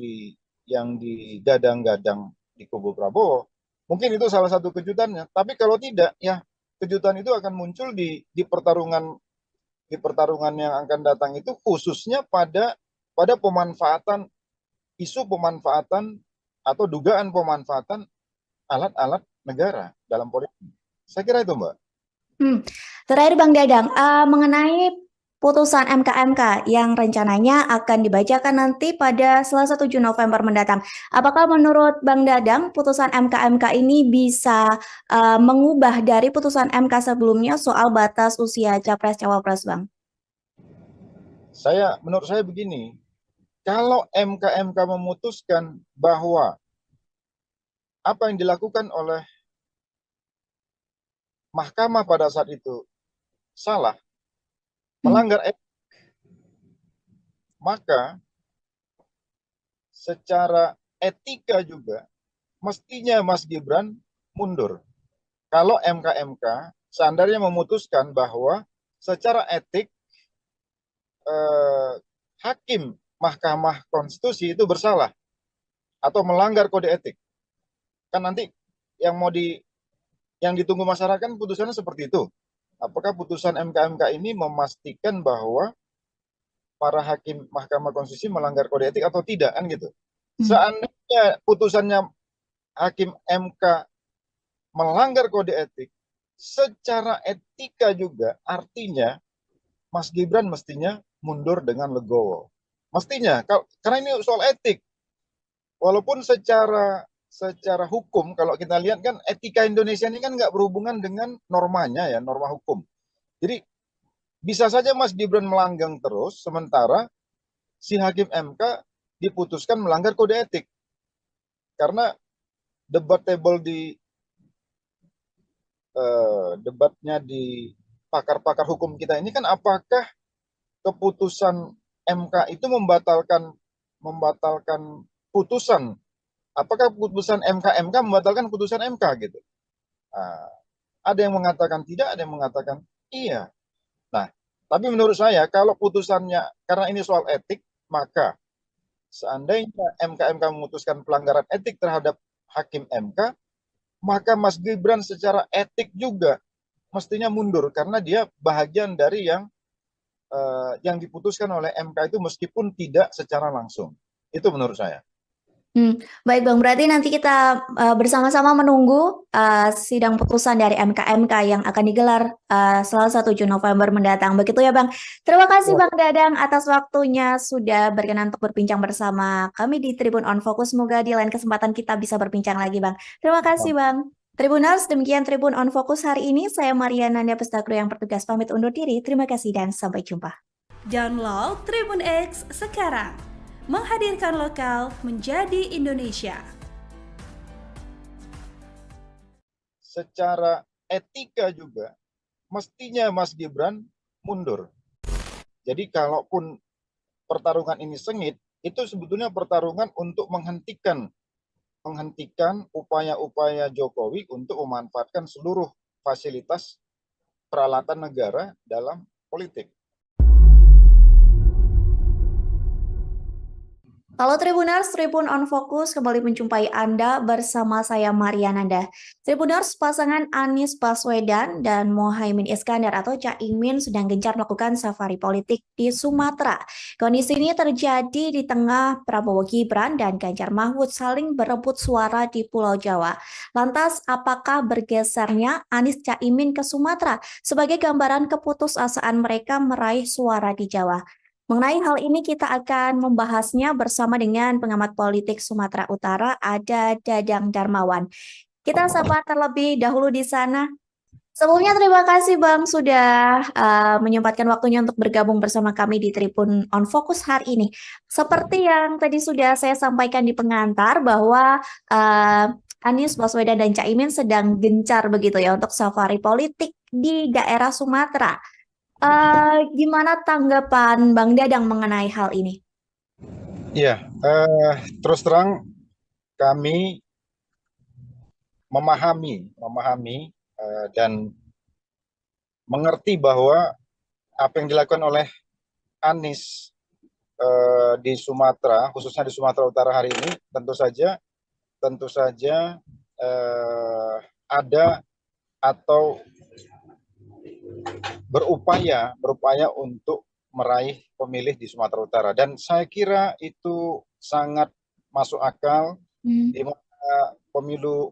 digadang-gadang di kubu Prabowo. Mungkin itu salah satu kejutannya. Tapi kalau tidak, ya kejutan itu akan muncul di pertarungan yang akan datang itu, khususnya pada isu pemanfaatan atau dugaan pemanfaatan alat-alat negara dalam politik. Saya kira itu, Mbak. Terakhir Bang Dadang, mengenai putusan MK yang rencananya akan dibacakan nanti pada Selasa 7 November mendatang. Apakah menurut Bang Dadang putusan MK ini bisa mengubah dari putusan MK sebelumnya soal batas usia Capres-Cawapres, Bang? Menurut saya begini, kalau MK memutuskan bahwa apa yang dilakukan oleh mahkamah pada saat itu salah, melanggar etik, maka secara etika juga mestinya Mas Gibran mundur. Kalau MK seandainya memutuskan bahwa secara etik hakim Mahkamah Konstitusi itu bersalah atau melanggar kode etik, kan nanti yang ditunggu masyarakat putusannya seperti itu. Apakah putusan MK ini memastikan bahwa para hakim Mahkamah Konstitusi melanggar kode etik atau tidak, kan gitu. Seandainya putusannya hakim MK melanggar kode etik, secara etika juga artinya Mas Gibran mestinya mundur dengan legowo. Mestinya, karena ini soal etik. Walaupun secara hukum, kalau kita lihat kan etika Indonesia ini kan nggak berhubungan dengan normanya ya, norma hukum. Jadi bisa saja Mas Gibran melanggang terus, sementara si hakim MK diputuskan melanggar kode etik. Karena debatable debatnya di pakar-pakar hukum kita ini kan apakah keputusan MK itu membatalkan putusan. Apakah putusan MK membatalkan putusan MK gitu? Nah, ada yang mengatakan tidak, ada yang mengatakan iya. Nah, tapi menurut saya kalau putusannya karena ini soal etik, maka seandainya MK memutuskan pelanggaran etik terhadap hakim MK, maka Mas Gibran secara etik juga mestinya mundur karena dia bahagian dari yang diputuskan oleh MK itu meskipun tidak secara langsung. Itu menurut saya. Baik Bang, berarti nanti kita bersama-sama menunggu sidang putusan dari MK yang akan digelar Selasa 7 November mendatang. Begitu ya Bang. Terima kasih Bang Dadang atas waktunya sudah berkenan untuk berbincang bersama kami di Tribun On Focus. Semoga di lain kesempatan kita bisa berbincang lagi Bang. Terima kasih Bang. Tribuners, demikian Tribun On Focus hari ini. Saya Mariana Nanda Pestakru yang bertugas pamit undur diri. Terima kasih dan sampai jumpa. Download Tribun X sekarang. Menghadirkan lokal menjadi Indonesia. Secara etika juga mestinya Mas Gibran mundur. Jadi kalaupun pertarungan ini sengit, itu sebetulnya pertarungan untuk menghentikan upaya-upaya Jokowi untuk memanfaatkan seluruh fasilitas peralatan negara dalam politik. Halo Tribuners, Tribun on Fokus kembali menjumpai Anda bersama saya Mariananda. Tribuners, pasangan Anies Baswedan dan Mohaimin Iskandar atau Caimin sedang gencar melakukan safari politik di Sumatera. Kondisi ini terjadi di tengah Prabowo Gibran dan Ganjar Mahfud saling berebut suara di Pulau Jawa. Lantas, apakah bergesernya Anies Caimin ke Sumatera sebagai gambaran keputusasaan mereka meraih suara di Jawa? Mengenai hal ini kita akan membahasnya bersama dengan pengamat politik Sumatera Utara, ada Dadang Darmawan. Kita sapa terlebih dahulu di sana. Sebelumnya terima kasih Bang sudah menyempatkan waktunya untuk bergabung bersama kami di Tribun on Fokus hari ini. Seperti yang tadi sudah saya sampaikan di pengantar bahwa Anies Baswedan dan Caimin sedang gencar begitu ya untuk safari politik di daerah Sumatera. Gimana tanggapan Bang Dadang mengenai hal ini? Iya, terus terang kami memahami dan mengerti bahwa apa yang dilakukan oleh Anies di Sumatera, khususnya di Sumatera Utara hari ini, tentu saja ada atau berupaya untuk meraih pemilih di Sumatera Utara, dan saya kira itu sangat masuk akal di mana pemilu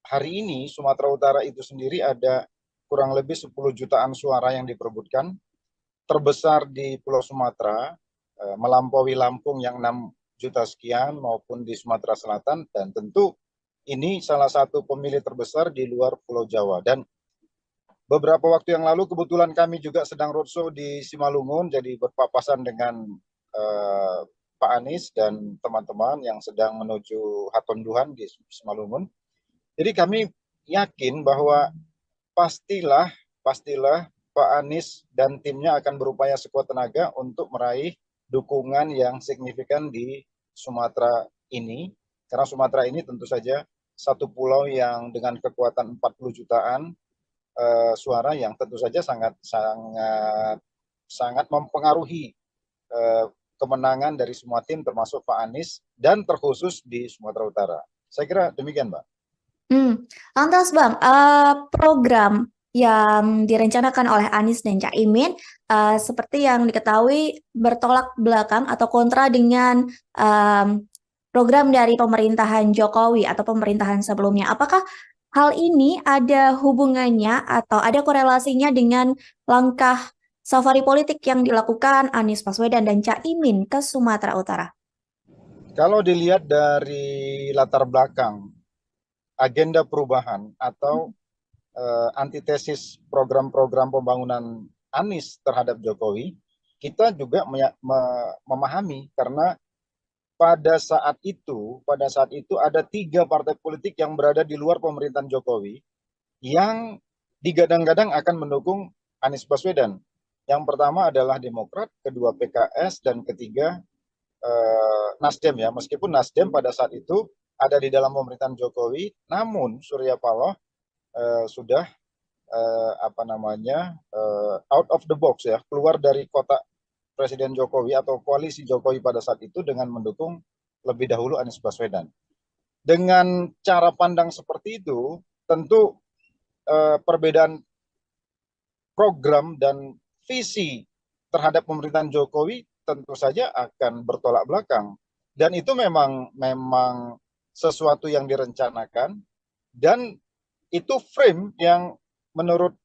hari ini Sumatera Utara itu sendiri ada kurang lebih 10 jutaan suara yang diperebutkan, terbesar di Pulau Sumatera, melampaui Lampung yang 6 juta sekian maupun di Sumatera Selatan, dan tentu ini salah satu pemilih terbesar di luar Pulau Jawa. Dan beberapa waktu yang lalu kebetulan kami juga sedang roadshow di Simalungun, jadi berpapasan dengan Pak Anies dan teman-teman yang sedang menuju Hatonduhan di Simalungun. Jadi kami yakin bahwa pastilah Pak Anies dan timnya akan berupaya sekuat tenaga untuk meraih dukungan yang signifikan di Sumatera ini, karena Sumatera ini tentu saja satu pulau yang dengan kekuatan 40 jutaan suara yang tentu saja sangat mempengaruhi kemenangan dari semua tim termasuk Pak Anies dan terkhusus di Sumatera Utara. Saya kira demikian, Mbak. Lantas Bang, program yang direncanakan oleh Anies dan Caimin seperti yang diketahui bertolak belakang atau kontra dengan program dari pemerintahan Jokowi atau pemerintahan sebelumnya. Apakah hal ini ada hubungannya atau ada korelasinya dengan langkah safari politik yang dilakukan Anies Baswedan dan Caimin ke Sumatera Utara? Kalau dilihat dari latar belakang agenda perubahan atau antitesis program-program pembangunan Anies terhadap Jokowi, kita juga memahami karena pada saat itu ada 3 partai politik yang berada di luar pemerintahan Jokowi yang digadang-gadang akan mendukung Anies Baswedan. Yang pertama adalah Demokrat, kedua PKS, dan ketiga Nasdem ya. Meskipun Nasdem pada saat itu ada di dalam pemerintahan Jokowi, namun Surya Paloh sudah out of the box ya, keluar dari kotak Presiden Jokowi atau koalisi Jokowi pada saat itu dengan mendukung lebih dahulu Anies Baswedan. Dengan cara pandang seperti itu, tentu perbedaan program dan visi terhadap pemerintahan Jokowi tentu saja akan bertolak belakang. Dan itu memang sesuatu yang direncanakan, dan itu frame yang menurut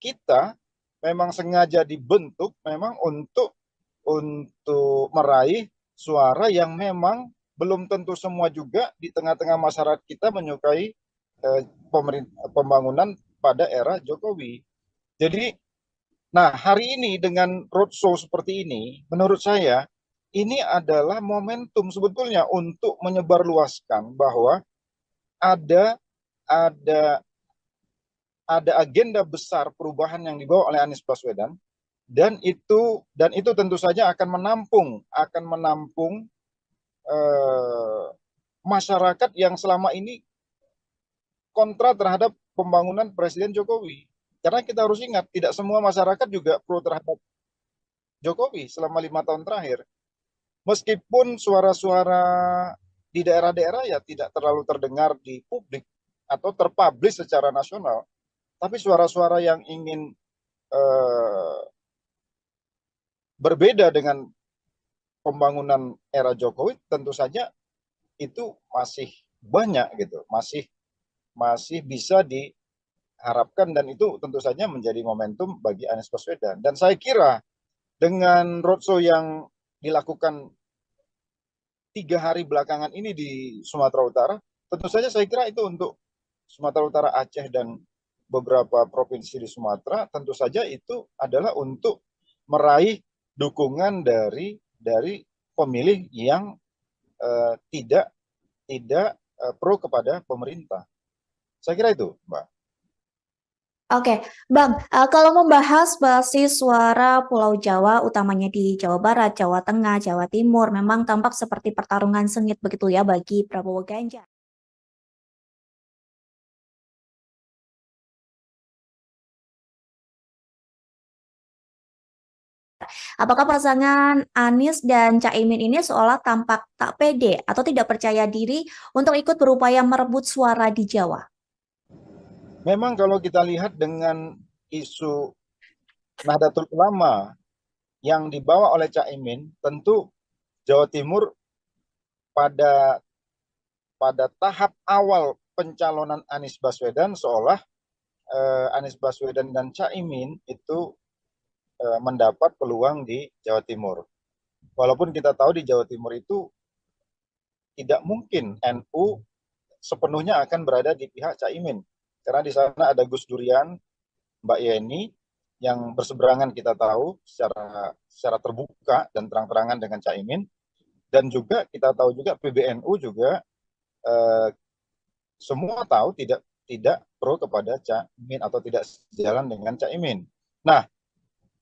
kita memang sengaja dibentuk memang untuk meraih suara yang memang belum tentu semua juga di tengah-tengah masyarakat kita menyukai pembangunan pada era Jokowi. Jadi, nah hari ini dengan roadshow seperti ini, menurut saya ini adalah momentum sebetulnya untuk menyebarluaskan bahwa ada agenda besar perubahan yang dibawa oleh Anies Baswedan, dan itu tentu saja akan menampung masyarakat yang selama ini kontra terhadap pembangunan Presiden Jokowi. Karena kita harus ingat, tidak semua masyarakat juga pro terhadap Jokowi selama 5 tahun terakhir. Meskipun suara-suara di daerah-daerah ya tidak terlalu terdengar di publik atau terpublish secara nasional, tapi suara-suara yang ingin eh, berbeda dengan pembangunan era Jokowi tentu saja itu masih banyak gitu, masih masih bisa diharapkan, dan itu tentu saja menjadi momentum bagi Anies Baswedan. Dan saya kira dengan roadshow yang dilakukan 3 hari belakangan ini di Sumatera Utara, tentu saja saya kira itu untuk Sumatera Utara, Aceh, dan beberapa provinsi di Sumatera, tentu saja itu adalah untuk meraih dukungan dari pemilih yang tidak tidak pro kepada pemerintah. Saya kira itu, Mbak. Oke, Bang, kalau membahas basis suara Pulau Jawa, utamanya di Jawa Barat, Jawa Tengah, Jawa Timur, memang tampak seperti pertarungan sengit begitu ya bagi Prabowo Ganjar. Apakah pasangan Anies dan Caimin ini seolah tampak tak pede atau tidak percaya diri untuk ikut berupaya merebut suara di Jawa? Memang kalau kita lihat dengan isu Nahdlatul Ulama yang dibawa oleh Caimin, tentu Jawa Timur pada pada tahap awal pencalonan Anies Baswedan seolah Anies Baswedan dan Caimin itu mendapat peluang di Jawa Timur. Walaupun kita tahu di Jawa Timur itu tidak mungkin NU sepenuhnya akan berada di pihak Caimin. Karena di sana ada Gus Durian, Mbak Yeni, yang berseberangan kita tahu secara terbuka dan terang-terangan dengan Caimin. Dan juga kita tahu juga PBNU juga eh, semua tahu tidak pro kepada Caimin atau tidak sejalan dengan Caimin. Nah,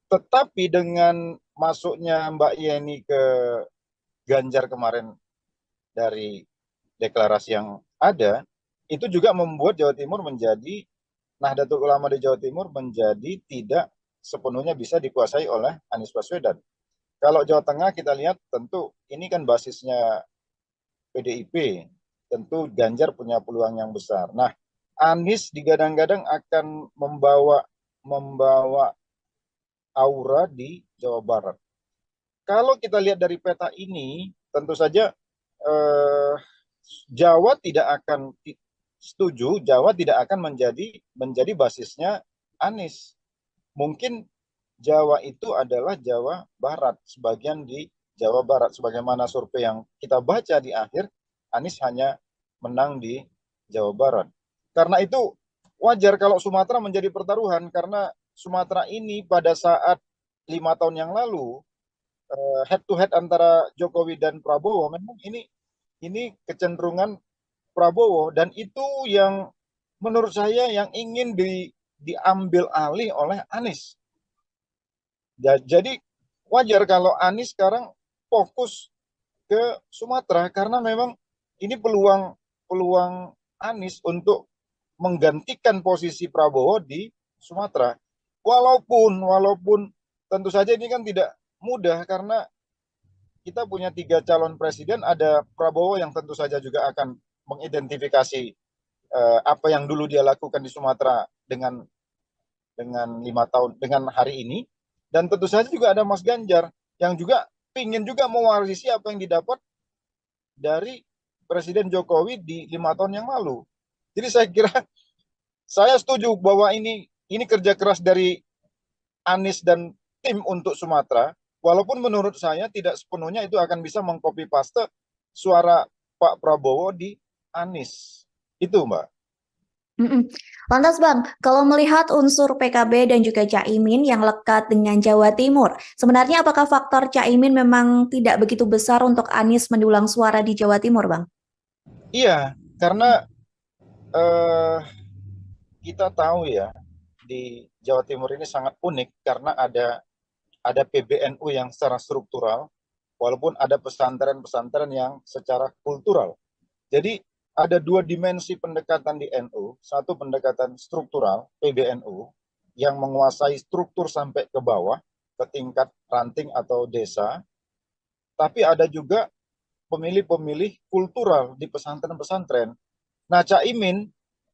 tetapi dengan masuknya Mbak Yeni ke Ganjar kemarin dari deklarasi yang ada, itu juga membuat Jawa Timur menjadi, Nahdlatul Ulama di Jawa Timur menjadi tidak sepenuhnya bisa dikuasai oleh Anies Baswedan. Kalau Jawa Tengah kita lihat tentu ini kan basisnya PDIP, tentu Ganjar punya peluang yang besar. Nah, Anies digadang-gadang akan membawa aura di Jawa Barat. Kalau kita lihat dari peta ini, tentu saja Jawa tidak akan setuju, Jawa tidak akan menjadi basisnya Anies. Mungkin Jawa itu adalah Jawa Barat, sebagian di Jawa Barat, sebagaimana survei yang kita baca di akhir, Anies hanya menang di Jawa Barat. Karena itu wajar kalau Sumatera menjadi pertaruhan, karena Sumatera ini pada saat 5 tahun yang lalu head to head antara Jokowi dan Prabowo, memang ini kecenderungan Prabowo, dan itu yang menurut saya yang ingin diambil alih oleh Anies. Jadi wajar kalau Anies sekarang fokus ke Sumatera, karena memang ini peluang peluang Anies untuk menggantikan posisi Prabowo di Sumatera. Walaupun tentu saja ini kan tidak mudah, karena kita punya 3 calon presiden, ada Prabowo yang tentu saja juga akan mengidentifikasi apa yang dulu dia lakukan di Sumatera dengan 5 tahun dengan hari ini, dan tentu saja juga ada Mas Ganjar yang juga ingin juga mewarisi apa yang didapat dari Presiden Jokowi di 5 tahun yang lalu. Jadi saya kira saya setuju bahwa ini kerja keras dari Anies dan tim untuk Sumatera, walaupun menurut saya tidak sepenuhnya itu akan bisa mengcopy paste suara Pak Prabowo di Anies. Itu, Mbak. Lantas Bang, kalau melihat unsur PKB dan juga Caimin yang lekat dengan Jawa Timur, sebenarnya apakah faktor Caimin memang tidak begitu besar untuk Anies mendulang suara di Jawa Timur, Bang? Iya, karena eh, kita tahu ya, di Jawa Timur ini sangat unik karena ada PBNU yang secara struktural, walaupun ada pesantren-pesantren yang secara kultural. Jadi ada 2 dimensi pendekatan di NU, satu pendekatan struktural PBNU yang menguasai struktur sampai ke bawah, ke tingkat ranting atau desa, tapi ada juga pemilih-pemilih kultural di pesantren-pesantren. Nah, Caimin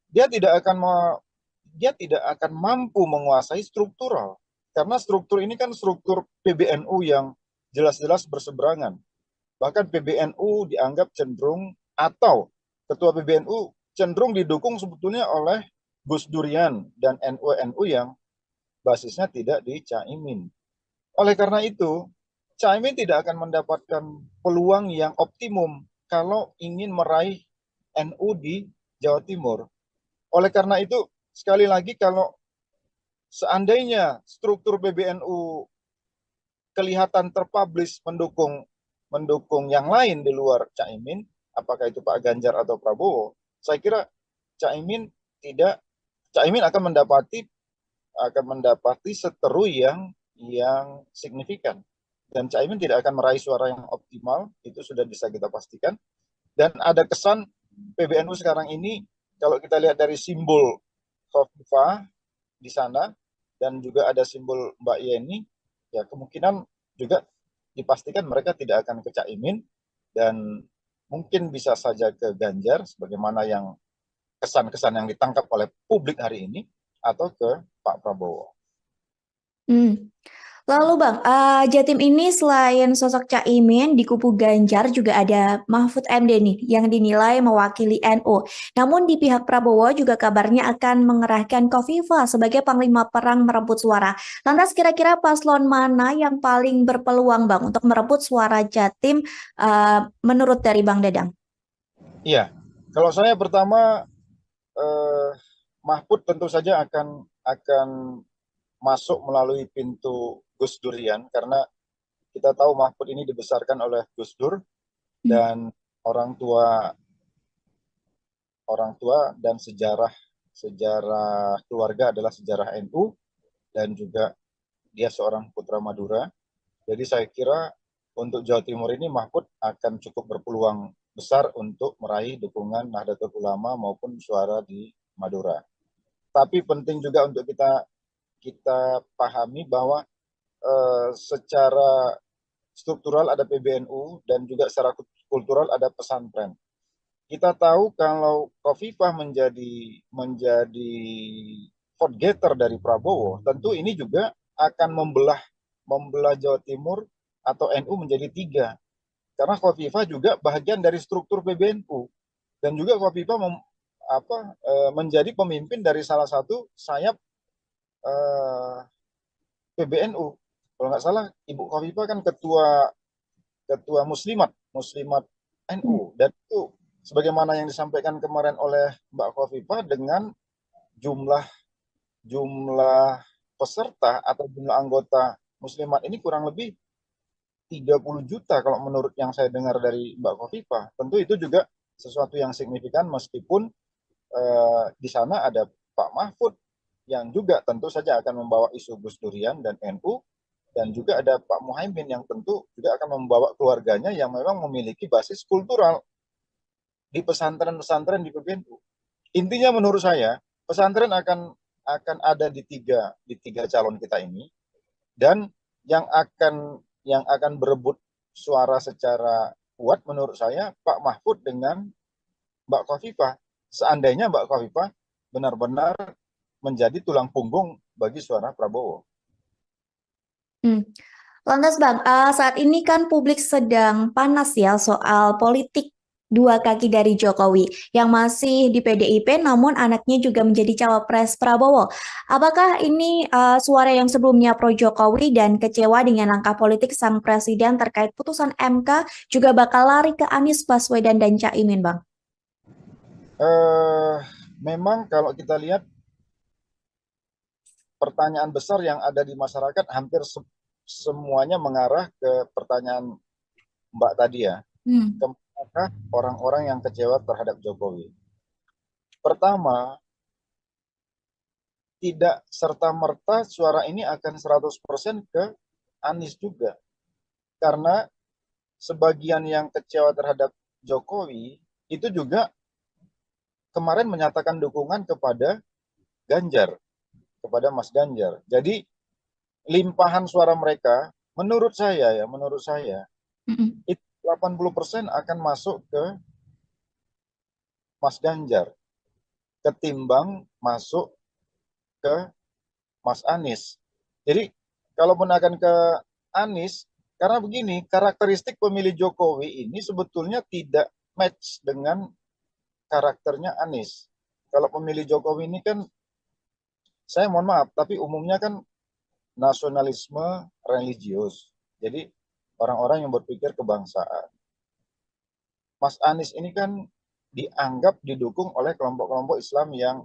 dia tidak akan mampu menguasai struktural, karena struktur ini kan struktur PBNU yang jelas-jelas berseberangan. Bahkan PBNU dianggap cenderung, atau ketua PBNU cenderung didukung sebetulnya oleh Gus Durian dan NU-NU yang basisnya tidak di Caimin. Oleh karena itu, Caimin tidak akan mendapatkan peluang yang optimum kalau ingin meraih NU di Jawa Timur. Oleh karena itu, sekali lagi, kalau seandainya struktur PBNU kelihatan terpublish mendukung yang lain di luar Caimin, apakah itu Pak Ganjar atau Prabowo, saya kira Caimin tidak Caimin akan mendapati seteru yang signifikan, dan Caimin tidak akan meraih suara yang optimal, itu sudah bisa kita pastikan. Dan ada kesan PBNU sekarang ini, kalau kita lihat dari simbol Khofifah di sana dan juga ada simbol Mbak Yeni, ya kemungkinan juga dipastikan mereka tidak akan ke Caimin, dan mungkin bisa saja ke Ganjar sebagaimana yang kesan-kesan yang ditangkap oleh publik hari ini, atau ke Pak Prabowo. Lalu Bang, Jatim ini selain sosok Caimin di kubu Ganjar juga ada Mahfud MD nih yang dinilai mewakili NU. Namun di pihak Prabowo juga kabarnya akan mengerahkan Khofifah sebagai panglima perang merebut suara. Lantas kira-kira paslon mana yang paling berpeluang Bang untuk merebut suara Jatim menurut dari Bang Dadang? Iya, kalau saya pertama, Mahfud tentu saja akan masuk melalui pintu Gus Durian, karena kita tahu Mahfud ini dibesarkan oleh Gus Dur, dan orang tua dan sejarah keluarga adalah sejarah NU, dan juga dia seorang putra Madura. Jadi saya kira untuk Jawa Timur ini Mahfud akan cukup berpeluang besar untuk meraih dukungan Nahdlatul Ulama maupun suara di Madura. Tapi penting juga untuk kita pahami bahwa secara struktural ada PBNU dan juga secara kultural ada pesantren. Kita tahu kalau Khofifah menjadi vote getter dari Prabowo, tentu ini juga akan membelah Jawa Timur atau NU menjadi 3. Karena Khofifah juga bagian dari struktur PBNU, dan juga Khofifah menjadi pemimpin dari salah satu sayap PBNU. Kalau nggak salah, Ibu Khofifah kan ketua Muslimat NU, dan itu sebagaimana yang disampaikan kemarin oleh Mbak Khofifah, dengan jumlah peserta atau jumlah anggota Muslimat ini kurang lebih 30 juta kalau menurut yang saya dengar dari Mbak Khofifah. Tentu itu juga sesuatu yang signifikan, meskipun di sana ada Pak Mahfud yang juga tentu saja akan membawa isu Gus Durian dan NU, dan juga ada Pak Muhaimin yang tentu juga akan membawa keluarganya yang memang memiliki basis kultural di pesantren-pesantren di PBNU. Intinya menurut saya pesantren akan ada di tiga calon kita ini, dan yang akan berebut suara secara kuat menurut saya Pak Mahfud dengan Mbak Khofifah, seandainya Mbak Khofifah benar-benar menjadi tulang punggung bagi suara Prabowo. Lantas Bang, saat ini kan publik sedang panas ya soal politik dua kaki dari Jokowi yang masih di PDIP namun anaknya juga menjadi cawapres Prabowo. Apakah ini suara yang sebelumnya pro Jokowi dan kecewa dengan langkah politik sang presiden terkait putusan MK juga bakal lari ke Anies Baswedan dan Caimin, Bang? Memang kalau kita lihat pertanyaan besar yang ada di masyarakat hampir semuanya mengarah ke pertanyaan Mbak tadi ya. Apakah orang-orang yang kecewa terhadap Jokowi? Pertama, tidak serta-merta suara ini akan 100% ke Anies juga. Karena sebagian yang kecewa terhadap Jokowi itu juga kemarin menyatakan dukungan kepada Ganjar, kepada Mas Ganjar. Jadi limpahan suara mereka menurut saya Mm-mm. itu 80% akan masuk ke Mas Ganjar ketimbang masuk ke Mas Anies. Jadi kalaupun akan ke Anies, karena begini, karakteristik pemilih Jokowi ini sebetulnya tidak match dengan karakternya Anies. Kalau pemilih Jokowi ini kan, saya mohon maaf, tapi umumnya kan nasionalisme religius. Jadi orang-orang yang berpikir kebangsaan. Mas Anies ini kan dianggap didukung oleh kelompok-kelompok Islam yang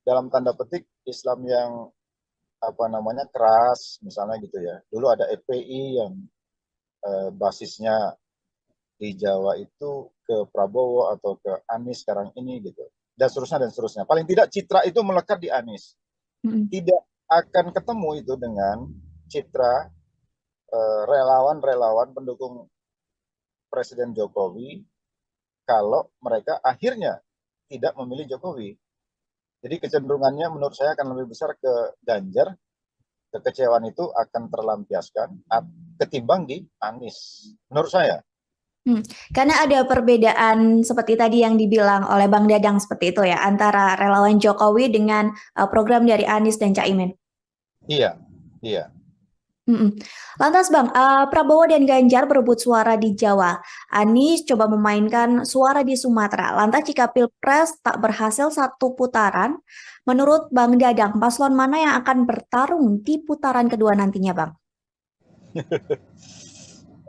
dalam tanda petik Islam yang keras, misalnya gitu ya. Dulu ada FPI yang basisnya di Jawa itu ke Prabowo atau ke Anies sekarang ini gitu. Dan seterusnya dan seterusnya. Paling tidak citra itu melekat di Anies. Tidak akan ketemu itu dengan citra relawan-relawan pendukung Presiden Jokowi kalau mereka akhirnya tidak memilih Jokowi. Jadi kecenderungannya menurut saya akan lebih besar ke Ganjar. Kekecewaan itu akan terlampiaskan ketimbang di Anies, menurut saya. Karena ada perbedaan seperti tadi yang dibilang oleh Bang Dadang seperti itu ya, antara relawan Jokowi dengan program dari Anies dan Caimin. Iya, iya. Lantas Bang, Prabowo dan Ganjar berebut suara di Jawa. Anies coba memainkan suara di Sumatera. Lantas jika Pilpres tak berhasil satu putaran, menurut Bang Dadang, paslon mana yang akan bertarung di putaran kedua nantinya Bang?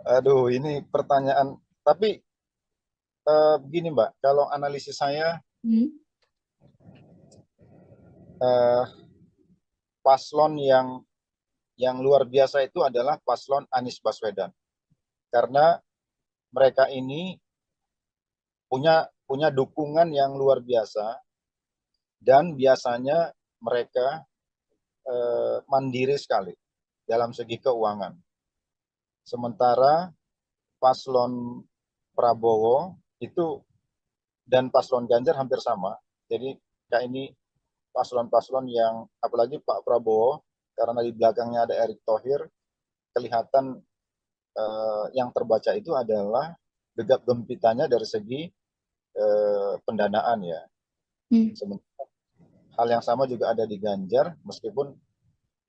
Aduh, ini pertanyaan. Tapi begini Mbak, kalau analisis saya, paslon yang luar biasa itu adalah paslon Anies Baswedan. Karena mereka ini punya dukungan yang luar biasa dan biasanya mereka mandiri sekali dalam segi keuangan. Sementara paslon Prabowo itu dan paslon Ganjar hampir sama. Jadi kayak ini paslon-paslon yang, apalagi Pak Prabowo, karena di belakangnya ada Erick Thohir, kelihatan yang terbaca itu adalah gegap gempitanya dari segi pendanaan ya. Sementara hal yang sama juga ada di Ganjar, meskipun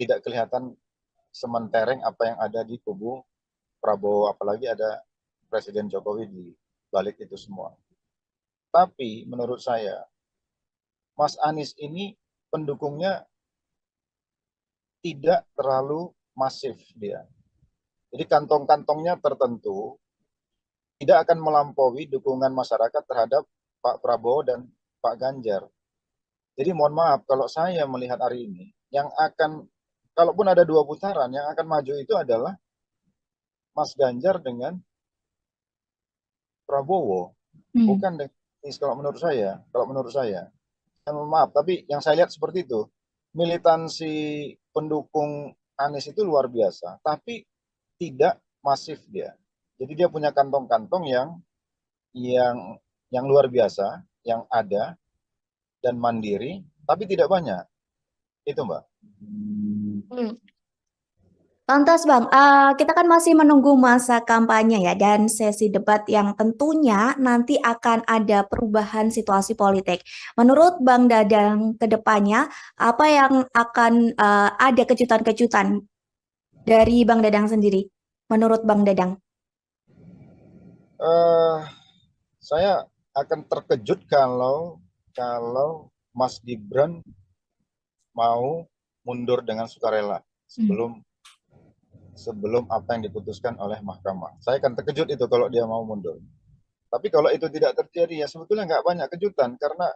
tidak kelihatan sementereng apa yang ada di kubu Prabowo, apalagi ada Presiden Jokowi di balik itu semua. Tapi menurut saya, Mas Anies ini pendukungnya tidak terlalu masif dia. Jadi kantong-kantongnya tertentu tidak akan melampaui dukungan masyarakat terhadap Pak Prabowo dan Pak Ganjar. Jadi mohon maaf, kalau saya melihat hari ini, yang akan, kalaupun ada 2 putaran, yang akan maju itu adalah Mas Ganjar dengan Prabowo, bukan dengan Anies kalau menurut saya. Kalau menurut saya, mohon maaf, tapi yang saya lihat seperti itu. Militansi pendukung Anies itu luar biasa, tapi tidak masif dia. Jadi dia punya kantong-kantong yang luar biasa, yang ada dan mandiri, tapi tidak banyak. Itu Mbak. Lantas Bang, kita kan masih menunggu masa kampanye ya dan sesi debat yang tentunya nanti akan ada perubahan situasi politik. Menurut Bang Dadang ke depannya, apa yang akan ada kejutan-kejutan dari Bang Dadang sendiri? Menurut Bang Dadang? Saya akan terkejut kalau Mas Gibran mau mundur dengan sukarela sebelum apa yang diputuskan oleh mahkamah. Saya akan terkejut itu kalau dia mau mundur. Tapi kalau itu tidak terjadi, ya sebetulnya nggak banyak kejutan, karena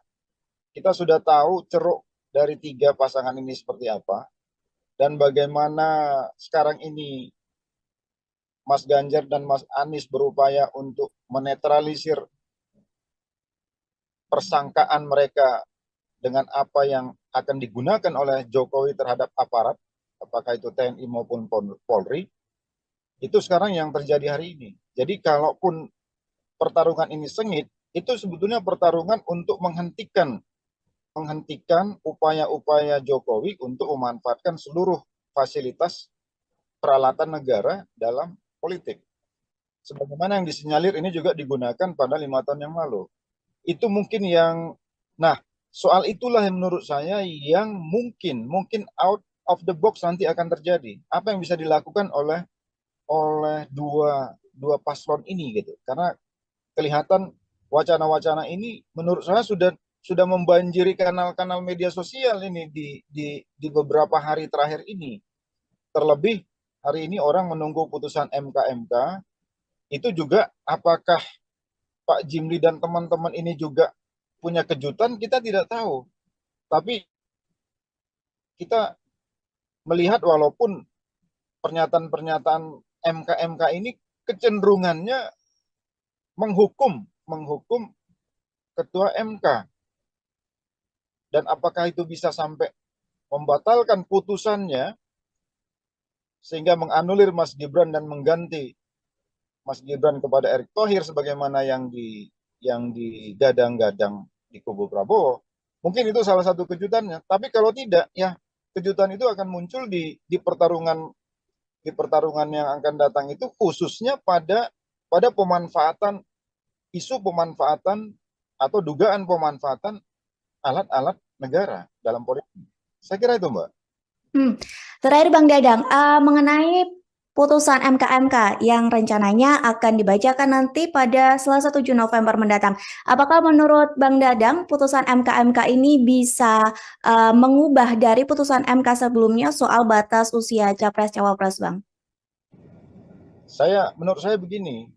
kita sudah tahu ceruk dari 3 pasangan ini seperti apa, dan bagaimana sekarang ini Mas Ganjar dan Mas Anies berupaya untuk menetralisir persangkaan mereka dengan apa yang akan digunakan oleh Jokowi terhadap aparat, apakah itu TNI maupun Polri, itu sekarang yang terjadi hari ini. Jadi kalaupun pertarungan ini sengit, itu sebetulnya pertarungan untuk menghentikan upaya-upaya Jokowi untuk memanfaatkan seluruh fasilitas peralatan negara dalam politik. sebagaimana yang disinyalir ini juga digunakan pada 5 tahun yang lalu. Itu mungkin yang, nah soal itulah yang menurut saya yang mungkin out of the box nanti akan terjadi. Apa yang bisa dilakukan oleh dua paslon ini gitu. Karena kelihatan wacana-wacana ini menurut saya sudah membanjiri kanal-kanal media sosial ini di beberapa hari terakhir ini. Terlebih hari ini orang menunggu putusan MK itu juga apakah Pak Jimli dan teman-teman ini juga punya kejutan, kita tidak tahu. Tapi kita melihat walaupun pernyataan-pernyataan MK ini kecenderungannya menghukum ketua MK. Dan apakah itu bisa sampai membatalkan putusannya sehingga menganulir Mas Gibran dan mengganti Mas Gibran kepada Erick Thohir sebagaimana yang digadang-gadang di kubu Prabowo. Mungkin itu salah satu kejutannya. Tapi kalau tidak, ya kejutan itu akan muncul di pertarungan yang akan datang itu, khususnya pada isu pemanfaatan atau dugaan pemanfaatan alat-alat negara dalam politik. Saya kira itu, Mbak. Terakhir Bang Dadang, mengenai putusan MK yang rencananya akan dibacakan nanti pada Selasa 7 November mendatang. Apakah menurut Bang Dadang putusan MK ini bisa mengubah dari putusan MK sebelumnya soal batas usia Capres-Cawapres, Bang? Menurut saya begini,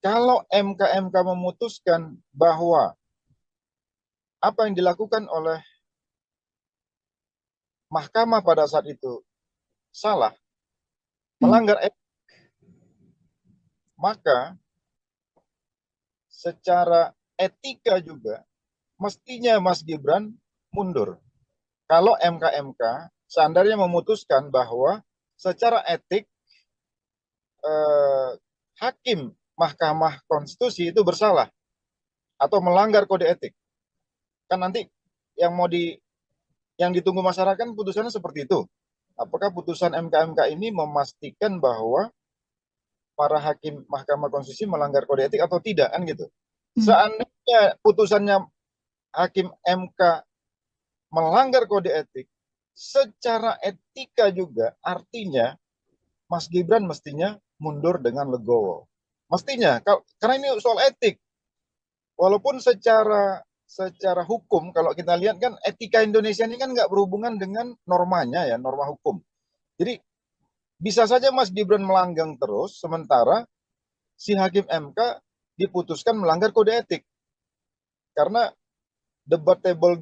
kalau MK memutuskan bahwa apa yang dilakukan oleh mahkamah pada saat itu salah, melanggar etik, maka secara etika juga mestinya Mas Gibran mundur. Kalau MK seandainya memutuskan bahwa secara etik hakim Mahkamah Konstitusi itu bersalah atau melanggar kode etik. Kan nanti yang ditunggu masyarakat putusannya seperti itu. Apakah putusan MK ini memastikan bahwa para hakim Mahkamah Konstitusi melanggar kode etik atau tidak, kan gitu. Seandainya putusannya hakim MK melanggar kode etik, secara etika juga artinya Mas Gibran mestinya mundur dengan legowo. Mestinya, karena ini soal etik. Walaupun secara hukum, kalau kita lihat kan etika Indonesia ini kan nggak berhubungan dengan normanya ya, norma hukum. Jadi bisa saja Mas Gibran melanggang terus, sementara si hakim MK diputuskan melanggar kode etik. Karena debatable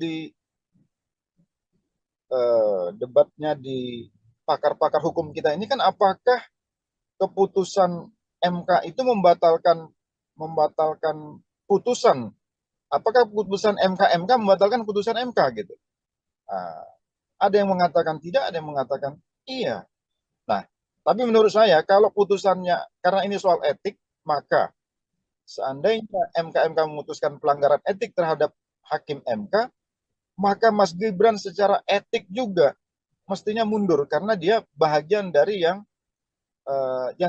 debatnya di pakar-pakar hukum kita ini kan apakah keputusan MK itu membatalkan putusan, apakah putusan MK membatalkan putusan MK gitu. Ada yang mengatakan tidak, ada yang mengatakan iya. Nah, tapi menurut saya kalau putusannya karena ini soal etik, maka seandainya MK memutuskan pelanggaran etik terhadap hakim MK, maka Mas Gibran secara etik juga mestinya mundur karena dia bahagian dari yang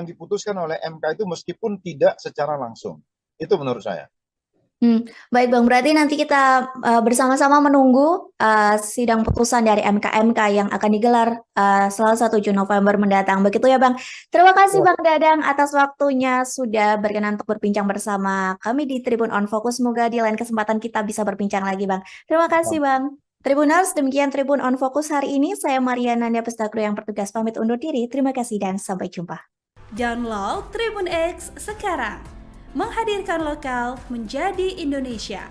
diputuskan oleh MK itu meskipun tidak secara langsung. Itu menurut saya. Baik Bang, berarti nanti kita bersama-sama menunggu sidang putusan dari MK yang akan digelar Selasa 7 November mendatang. Begitu ya Bang. Terima kasih Bang Dadang atas waktunya sudah berkenan untuk berbincang bersama kami di Tribun On Focus. Semoga di lain kesempatan kita bisa berbincang lagi Bang. Terima kasih Bang. Tribuners, demikian Tribun On Focus hari ini. Saya Mariana Nanda Pestakru yang bertugas pamit undur diri. Terima kasih dan sampai jumpa. Download Tribun X sekarang. Menghadirkan lokal menjadi Indonesia.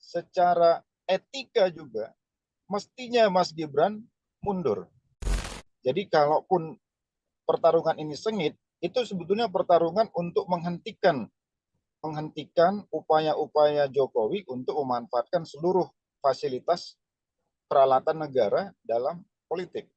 Secara etika juga mestinya Mas Gibran mundur. Jadi kalaupun pertarungan ini sengit, itu sebetulnya pertarungan untuk menghentikan upaya-upaya Jokowi untuk memanfaatkan seluruh fasilitas peralatan negara dalam politik.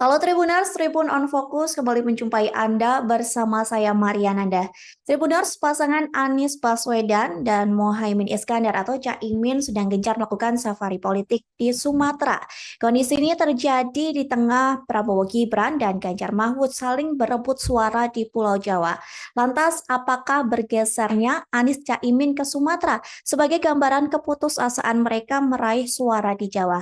Halo Tribuners, Tribun on Fokus kembali menjumpai Anda bersama saya Mariananda. Tribuners, pasangan Anies Baswedan dan Mohaimin Iskandar atau Caimin sedang gencar melakukan safari politik di Sumatera. Kondisi ini terjadi di tengah Prabowo Gibran dan Ganjar Mahfud saling berebut suara di Pulau Jawa. Lantas, apakah bergesernya Anies Caimin ke Sumatera sebagai gambaran keputusasaan mereka meraih suara di Jawa?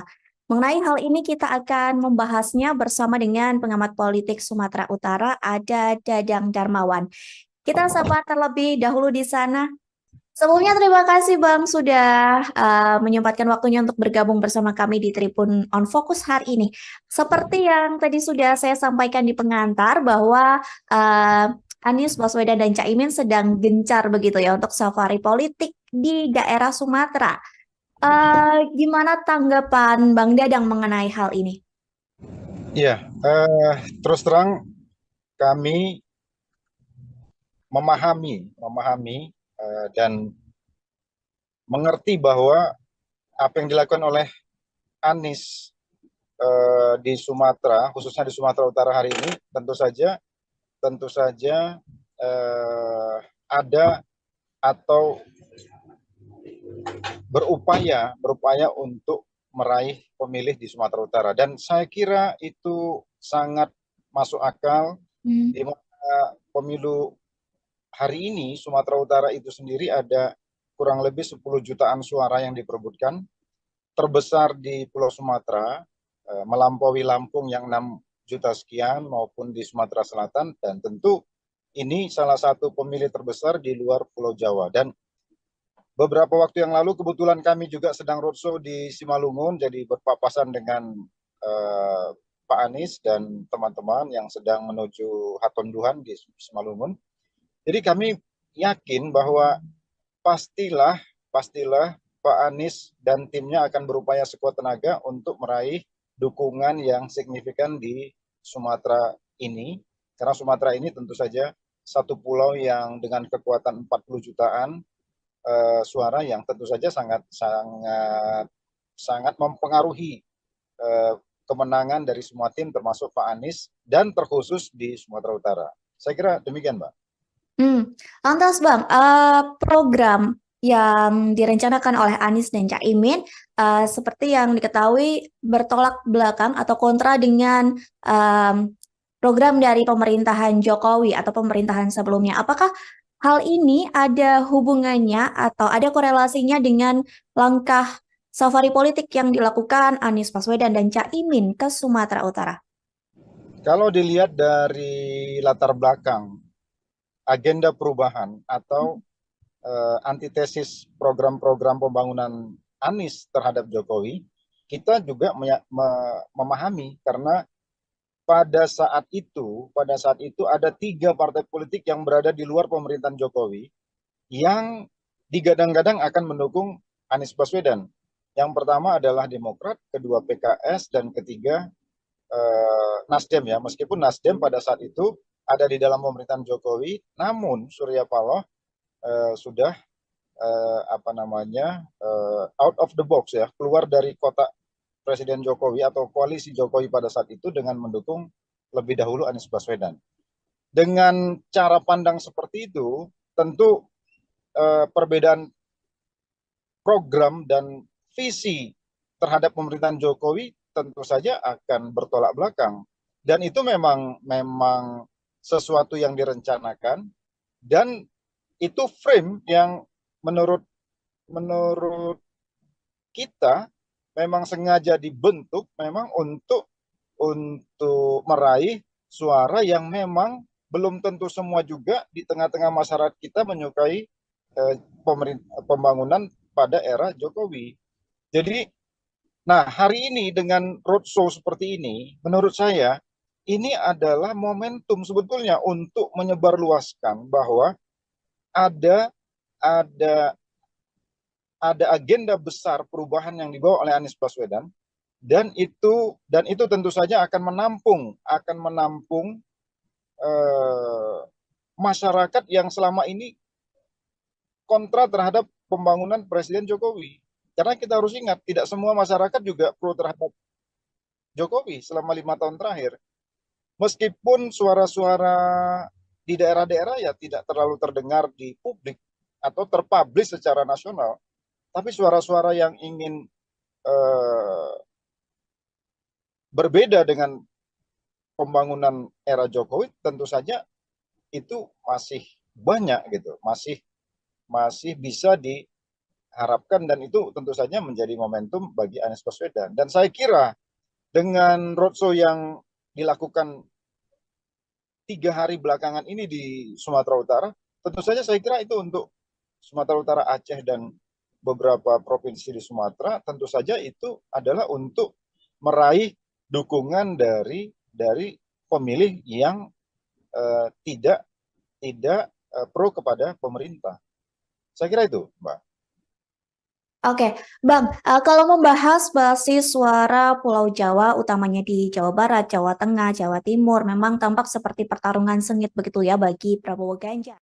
Mengenai hal ini kita akan membahasnya bersama dengan pengamat politik Sumatera Utara, ada Dadang Darmawan. Kita sapa terlebih dahulu di sana. Sebelumnya terima kasih Bang sudah menyempatkan waktunya untuk bergabung bersama kami di Tribun on Fokus hari ini. Seperti yang tadi sudah saya sampaikan di pengantar bahwa Anies Baswedan dan Caimin sedang gencar begitu ya untuk safari politik di daerah Sumatera. Gimana tanggapan Bang Dadang mengenai hal ini? Iya, terus terang kami memahami dan mengerti bahwa apa yang dilakukan oleh Anies di Sumatera, khususnya di Sumatera Utara hari ini, tentu saja ada atau berupaya untuk meraih pemilih di Sumatera Utara, dan saya kira itu sangat masuk akal di mana pemilu hari ini Sumatera Utara itu sendiri ada kurang lebih 10 jutaan suara yang diperebutkan, terbesar di Pulau Sumatera, melampaui Lampung yang 6 juta sekian maupun di Sumatera Selatan, dan tentu ini salah satu pemilih terbesar di luar Pulau Jawa. Dan beberapa waktu yang lalu kebetulan kami juga sedang roadshow di Simalungun, jadi berpapasan dengan Pak Anies dan teman-teman yang sedang menuju Hatonduhan di Simalungun. Jadi kami yakin bahwa pastilah Pak Anies dan timnya akan berupaya sekuat tenaga untuk meraih dukungan yang signifikan di Sumatera ini, karena Sumatera ini tentu saja satu pulau yang dengan kekuatan 40 jutaan suara yang tentu saja sangat mempengaruhi kemenangan dari semua tim termasuk Pak Anies dan terkhusus di Sumatera Utara. Saya kira demikian, Mbak. Lantas Bang, program yang direncanakan oleh Anies dan Caimin seperti yang diketahui bertolak belakang atau kontra dengan program dari pemerintahan Jokowi atau pemerintahan sebelumnya. Apakah hal ini ada hubungannya atau ada korelasinya dengan langkah safari politik yang dilakukan Anies Baswedan dan Caimin ke Sumatera Utara? Kalau dilihat dari latar belakang agenda perubahan atau antitesis program-program pembangunan Anies terhadap Jokowi, kita juga memahami karena pada saat itu ada 3 partai politik yang berada di luar pemerintahan Jokowi yang digadang-gadang akan mendukung Anies Baswedan. Yang pertama adalah Demokrat, kedua PKS, dan ketiga Nasdem ya. Meskipun Nasdem pada saat itu ada di dalam pemerintahan Jokowi, namun Surya Paloh sudah out of the box ya, keluar dari kotak Presiden Jokowi atau koalisi Jokowi pada saat itu dengan mendukung lebih dahulu Anies Baswedan. Dengan cara pandang seperti itu, tentu perbedaan program dan visi terhadap pemerintahan Jokowi tentu saja akan bertolak belakang. Dan itu memang sesuatu yang direncanakan, dan itu frame yang menurut kita memang sengaja dibentuk memang untuk meraih suara yang memang belum tentu semua juga di tengah-tengah masyarakat kita menyukai pembangunan pada era Jokowi. Jadi, nah hari ini dengan roadshow seperti ini, menurut saya ini adalah momentum sebetulnya untuk menyebarluaskan bahwa ada agenda besar perubahan yang dibawa oleh Anies Baswedan, dan itu tentu saja akan menampung masyarakat yang selama ini kontra terhadap pembangunan Presiden Jokowi. Karena kita harus ingat, tidak semua masyarakat juga pro terhadap Jokowi selama 5 tahun terakhir. Meskipun suara-suara di daerah-daerah ya tidak terlalu terdengar di publik atau terpublish secara nasional, tapi suara-suara yang ingin berbeda dengan pembangunan era Jokowi tentu saja itu masih banyak gitu, masih bisa diharapkan, dan itu tentu saja menjadi momentum bagi Anies Baswedan. Dan saya kira dengan roadshow yang dilakukan 3 hari belakangan ini di Sumatera Utara, tentu saja saya kira itu untuk Sumatera Utara, Aceh, dan beberapa provinsi di Sumatera, tentu saja itu adalah untuk meraih dukungan dari pemilih yang tidak pro kepada pemerintah. Saya kira itu, Mbak. Oke, Bang, kalau membahas basis suara Pulau Jawa, utamanya di Jawa Barat, Jawa Tengah, Jawa Timur, memang tampak seperti pertarungan sengit begitu ya bagi Prabowo Ganjar.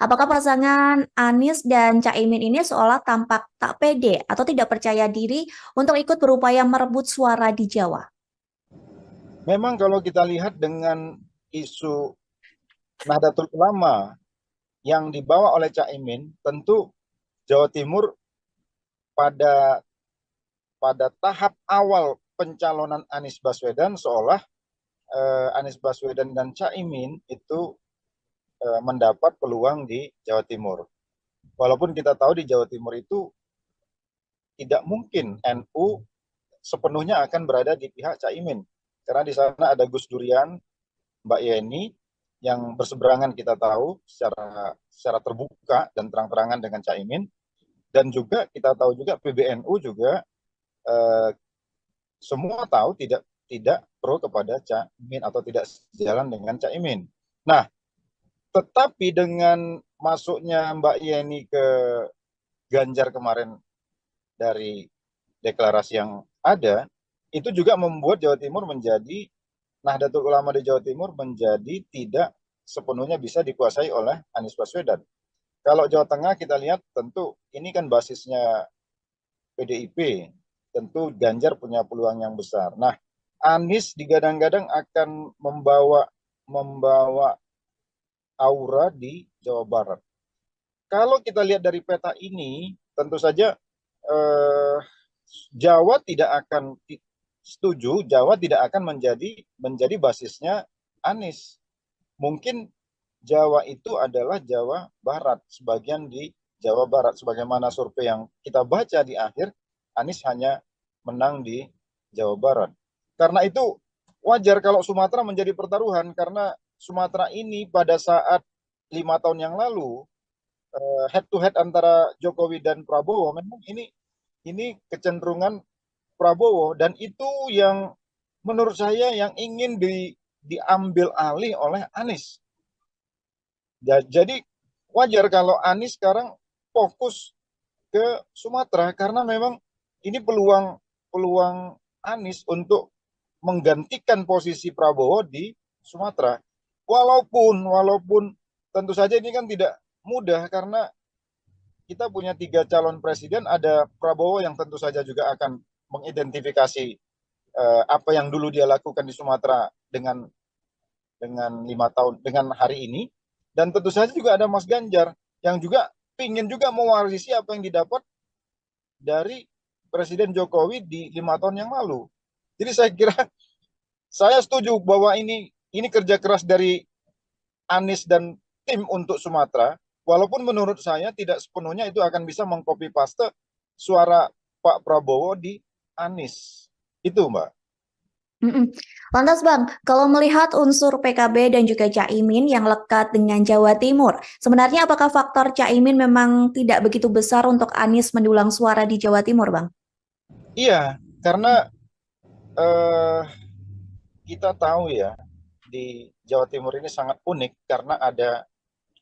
Apakah pasangan Anies dan Caimin ini seolah tampak tak pede atau tidak percaya diri untuk ikut berupaya merebut suara di Jawa? Memang kalau kita lihat dengan isu Nahdlatul Ulama yang dibawa oleh Caimin, tentu Jawa Timur pada tahap awal pencalonan Anies Baswedan seolah Anies Baswedan dan Caimin itu mendapat peluang di Jawa Timur. Walaupun kita tahu di Jawa Timur itu tidak mungkin NU sepenuhnya akan berada di pihak Caimin. Karena di sana ada Gus Durian, Mbak Yeni, yang berseberangan kita tahu secara terbuka dan terang-terangan dengan Caimin. Dan juga kita tahu juga PBNU juga semua tahu tidak pro kepada Caimin atau tidak sejalan dengan Caimin. Nah, tetapi dengan masuknya Mbak Yeni ke Ganjar kemarin dari deklarasi yang ada, itu juga membuat Jawa Timur menjadi, Nahdlatul Ulama di Jawa Timur menjadi tidak sepenuhnya bisa dikuasai oleh Anies Baswedan. Kalau Jawa Tengah kita lihat tentu ini kan basisnya PDIP, tentu Ganjar punya peluang yang besar. Nah, Anies digadang-gadang akan membawa aura di Jawa Barat. Kalau kita lihat dari peta ini, tentu saja Jawa tidak akan setuju, Jawa tidak akan menjadi basisnya Anies. Mungkin Jawa itu adalah Jawa Barat, sebagian di Jawa Barat, sebagaimana survei yang kita baca di akhir, Anies hanya menang di Jawa Barat. Karena itu wajar kalau Sumatera menjadi pertaruhan, karena Sumatera ini pada saat 5 tahun yang lalu head to head antara Jokowi dan Prabowo, memang ini kecenderungan Prabowo, dan itu yang menurut saya yang ingin diambil alih oleh Anies. Jadi wajar kalau Anies sekarang fokus ke Sumatera, karena memang ini peluang Anies untuk menggantikan posisi Prabowo di Sumatera. Walaupun tentu saja ini kan tidak mudah, karena kita punya 3 calon presiden, ada Prabowo yang tentu saja juga akan mengidentifikasi apa yang dulu dia lakukan di Sumatera dengan 5 tahun dengan hari ini, dan tentu saja juga ada Mas Ganjar yang juga ingin juga mewarisi apa yang didapat dari Presiden Jokowi di 5 tahun yang lalu. Jadi saya kira saya setuju bahwa ini kerja keras dari Anies dan tim untuk Sumatera, walaupun menurut saya tidak sepenuhnya itu akan bisa mengcopy paste suara Pak Prabowo di Anies. Itu, Mbak. Lantas Bang, kalau melihat unsur PKB dan juga Caimin yang lekat dengan Jawa Timur, sebenarnya apakah faktor Caimin memang tidak begitu besar untuk Anies mendulang suara di Jawa Timur, Bang? Iya, karena kita tahu ya, di Jawa Timur ini sangat unik karena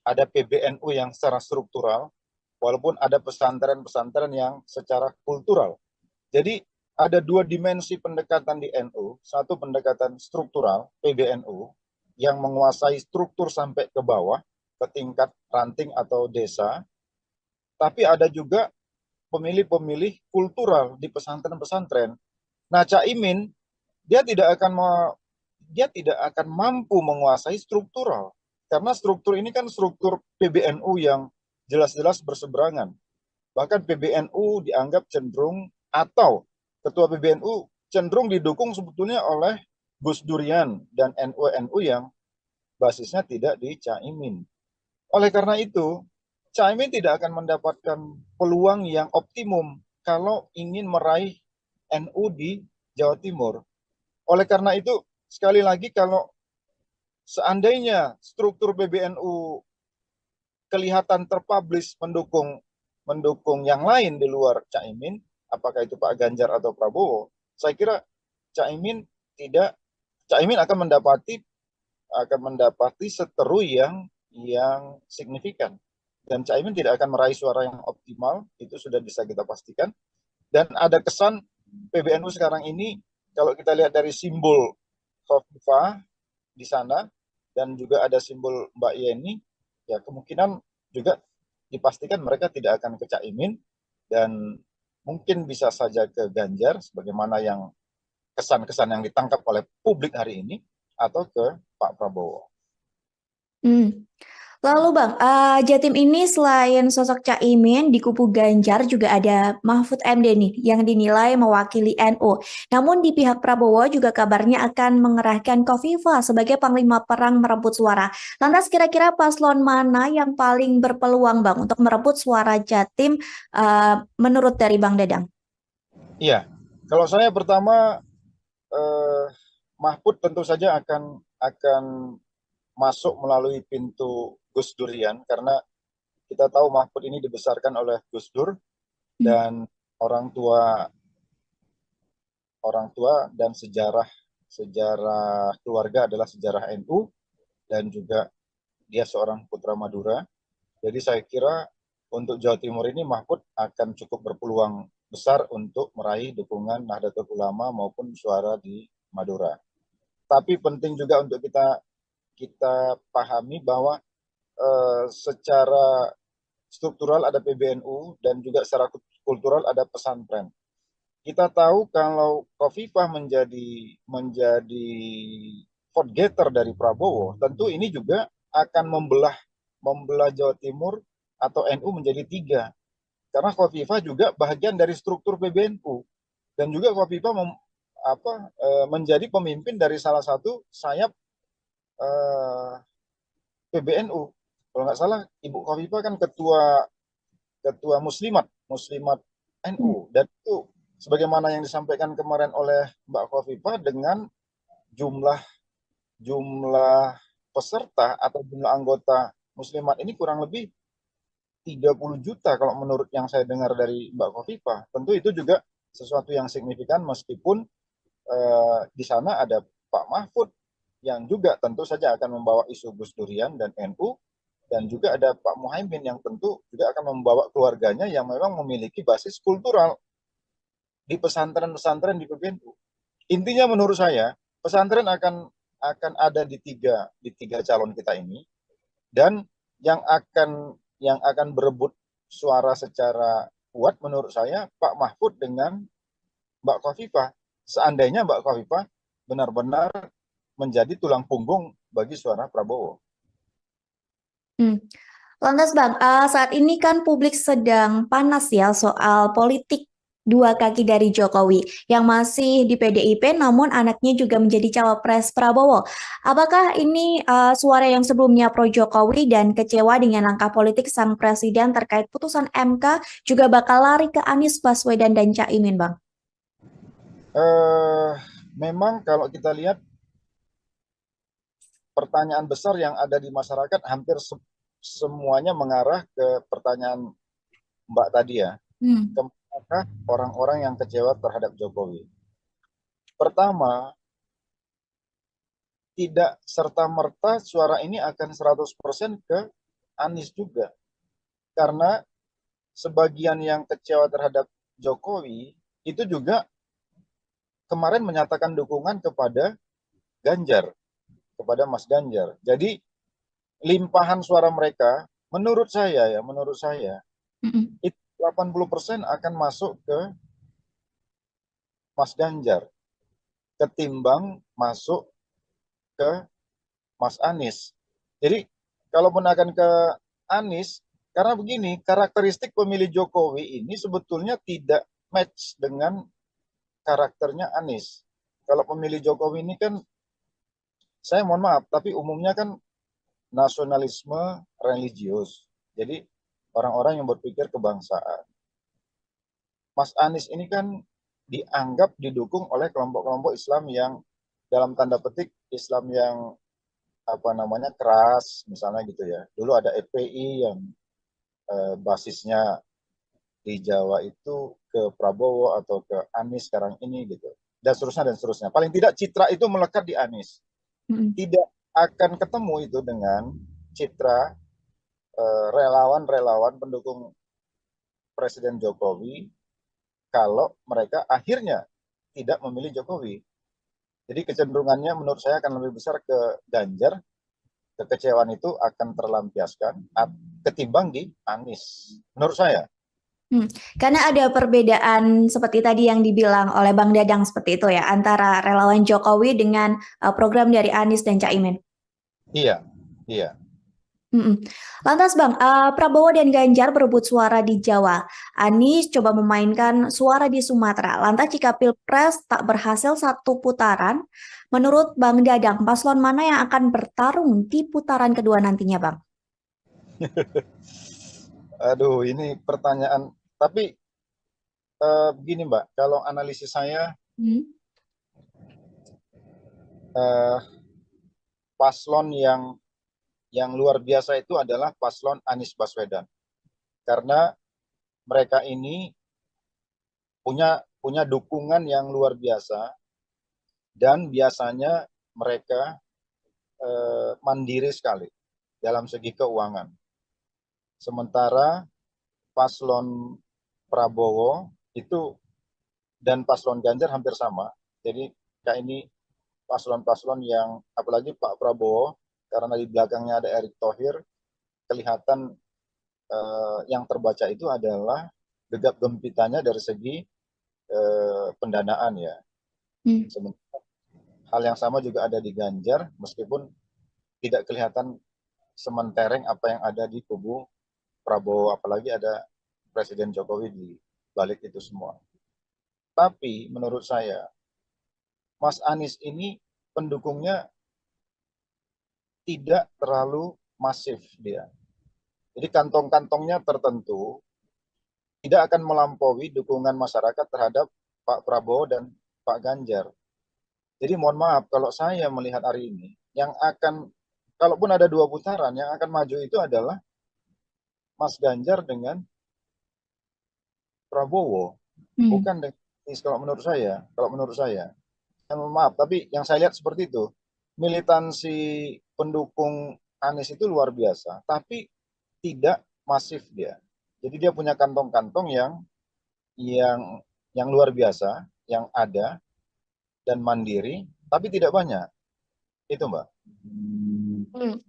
ada PBNU yang secara struktural, walaupun ada pesantren-pesantren yang secara kultural. Jadi ada 2 dimensi pendekatan di NU, satu pendekatan struktural, PBNU, yang menguasai struktur sampai ke bawah, ke tingkat ranting atau desa, tapi ada juga pemilih-pemilih kultural di pesantren-pesantren. Nah, Caimin dia tidak akan mampu menguasai struktural, karena struktur ini kan struktur PBNU yang jelas-jelas berseberangan. Bahkan PBNU dianggap cenderung, atau ketua PBNU cenderung didukung sebetulnya oleh Gus Durian dan NU-NU yang basisnya tidak di Caimin. Oleh karena itu, Caimin tidak akan mendapatkan peluang yang optimum kalau ingin meraih NU di Jawa Timur. Oleh karena itu, sekali lagi, kalau seandainya struktur PBNU kelihatan terpublish mendukung yang lain di luar Caimin, apakah itu Pak Ganjar atau Prabowo, saya kira Caimin Caimin akan mendapati seteru yang signifikan, dan Caimin tidak akan meraih suara yang optimal, itu sudah bisa kita pastikan. Dan ada kesan PBNU sekarang ini, kalau kita lihat dari simbol Khofifah di sana dan juga ada simbol Mbak Yeni, ya kemungkinan juga dipastikan mereka tidak akan ke Caimin, dan mungkin bisa saja ke Ganjar sebagaimana yang kesan-kesan yang ditangkap oleh publik hari ini, atau ke Pak Prabowo. Lalu Bang, Jatim ini selain sosok Caimin di kubu Ganjar juga ada Mahfud MD nih yang dinilai mewakili NU. Namun di pihak Prabowo juga kabarnya akan mengerahkan Khofifah sebagai panglima perang merebut suara. Lantas kira-kira paslon mana yang paling berpeluang Bang untuk merebut suara Jatim menurut dari Bang Dadang? Iya, kalau saya pertama, Mahfud tentu saja akan masuk melalui pintu Gus Durian, karena kita tahu Mahfud ini dibesarkan oleh Gus Dur, dan orang tua dan sejarah keluarga adalah sejarah NU, dan juga dia seorang putra Madura. Jadi saya kira untuk Jawa Timur ini Mahfud akan cukup berpeluang besar untuk meraih dukungan Nahdlatul Ulama maupun suara di Madura. Tapi penting juga untuk kita pahami bahwa secara struktural ada PBNU dan juga secara kultural ada pesantren. Kita tahu kalau Khofifah menjadi vote getter dari Prabowo, tentu ini juga akan membelah Jawa Timur atau NU menjadi 3. Karena Khofifah juga bagian dari struktur PBNU, dan juga Khofifah menjadi pemimpin dari salah satu sayap PBNU. Kalau nggak salah, Ibu Khofifah kan ketua Muslimat NU, dan itu sebagaimana yang disampaikan kemarin oleh Mbak Khofifah, dengan jumlah peserta atau jumlah anggota Muslimat ini kurang lebih 30 juta kalau menurut yang saya dengar dari Mbak Khofifah. Tentu itu juga sesuatu yang signifikan, meskipun di sana ada Pak Mahfud yang juga tentu saja akan membawa isu Gus Durian dan NU, dan juga ada Pak Muhaimin yang tentu juga akan membawa keluarganya yang memang memiliki basis kultural di pesantren-pesantren di PBNU. Intinya menurut saya pesantren akan ada di tiga calon kita ini, dan yang akan berebut suara secara kuat menurut saya Pak Mahfud dengan Mbak Khofifah, seandainya Mbak Khofifah benar-benar menjadi tulang punggung bagi suara Prabowo. Lantas Bang, saat ini kan publik sedang panas ya soal politik dua kaki dari Jokowi yang masih di PDIP, namun anaknya juga menjadi cawapres Prabowo. Apakah ini suara yang sebelumnya pro Jokowi dan kecewa dengan langkah politik sang presiden terkait putusan MK juga bakal lari ke Anies Baswedan dan Caimin, Bang? Memang kalau kita lihat pertanyaan besar yang ada di masyarakat hampir semuanya mengarah ke pertanyaan Mbak tadi ya. Apakah orang-orang yang kecewa terhadap Jokowi? Pertama, tidak serta-merta suara ini akan 100% ke Anies juga. Karena sebagian yang kecewa terhadap Jokowi itu juga kemarin menyatakan dukungan kepada Ganjar, kepada Mas Ganjar. Jadi limpahan suara mereka menurut saya Mm-mm. itu 80% akan masuk ke Mas Ganjar ketimbang masuk ke Mas Anies. Jadi kalaupun akan ke Anies, karena begini, karakteristik pemilih Jokowi ini sebetulnya tidak match dengan karakternya Anies. Kalau pemilih Jokowi ini kan, saya mohon maaf, tapi umumnya kan nasionalisme religius. Jadi orang-orang yang berpikir kebangsaan. Mas Anies ini kan dianggap didukung oleh kelompok-kelompok Islam yang dalam tanda petik Islam yang apa namanya keras, misalnya gitu ya. Dulu ada FPI yang basisnya di Jawa itu ke Prabowo atau ke Anies sekarang ini gitu. Dan seterusnya dan seterusnya. Paling tidak citra itu melekat di Anies. Mm-mm. Tidak akan ketemu itu dengan citra relawan-relawan pendukung Presiden Jokowi kalau mereka akhirnya tidak memilih Jokowi. Jadi kecenderungannya menurut saya akan lebih besar ke Ganjar. Kekecewaan itu akan terlampiaskan ketimbang di Anies. Menurut saya. Karena ada perbedaan seperti tadi yang dibilang oleh Bang Dadang seperti itu ya, antara relawan Jokowi dengan program dari Anies dan Caimin. Iya, iya. Mm-mm. Lantas Bang, Prabowo dan Ganjar berebut suara di Jawa. Anies coba memainkan suara di Sumatera. Lantas jika Pilpres tak berhasil satu putaran, menurut Bang Dadang, paslon mana yang akan bertarung di putaran kedua nantinya Bang? Aduh, ini pertanyaan. Tapi begini Mbak, kalau analisis saya Hmm. eh, paslon yang luar biasa itu adalah paslon Anies Baswedan. Karena mereka ini punya dukungan yang luar biasa dan biasanya mereka mandiri sekali dalam segi keuangan. Sementara paslon Prabowo itu dan paslon Ganjar hampir sama. Jadi kayak ini paslon-paslon yang apalagi Pak Prabowo karena di belakangnya ada Erick Thohir, kelihatan yang terbaca itu adalah gegap gempitanya dari segi pendanaan ya. Hal yang sama juga ada di Ganjar, meskipun tidak kelihatan sementereng apa yang ada di kubu Prabowo, apalagi ada Presiden Jokowi di balik itu semua. Tapi menurut saya, Mas Anies ini pendukungnya tidak terlalu masif dia. Jadi kantong-kantongnya tertentu tidak akan melampaui dukungan masyarakat terhadap Pak Prabowo dan Pak Ganjar. Jadi mohon maaf kalau saya melihat hari ini, yang akan, kalaupun ada dua putaran, yang akan maju itu adalah Mas Ganjar dengan Prabowo, bukan dengan Anies kalau menurut saya. Kalau menurut saya, maaf, tapi yang saya lihat seperti itu. Militansi pendukung Anies itu luar biasa, tapi tidak masif dia. Jadi dia punya kantong-kantong yang yang luar biasa, yang ada dan mandiri, tapi tidak banyak. Itu Mbak. Hmm.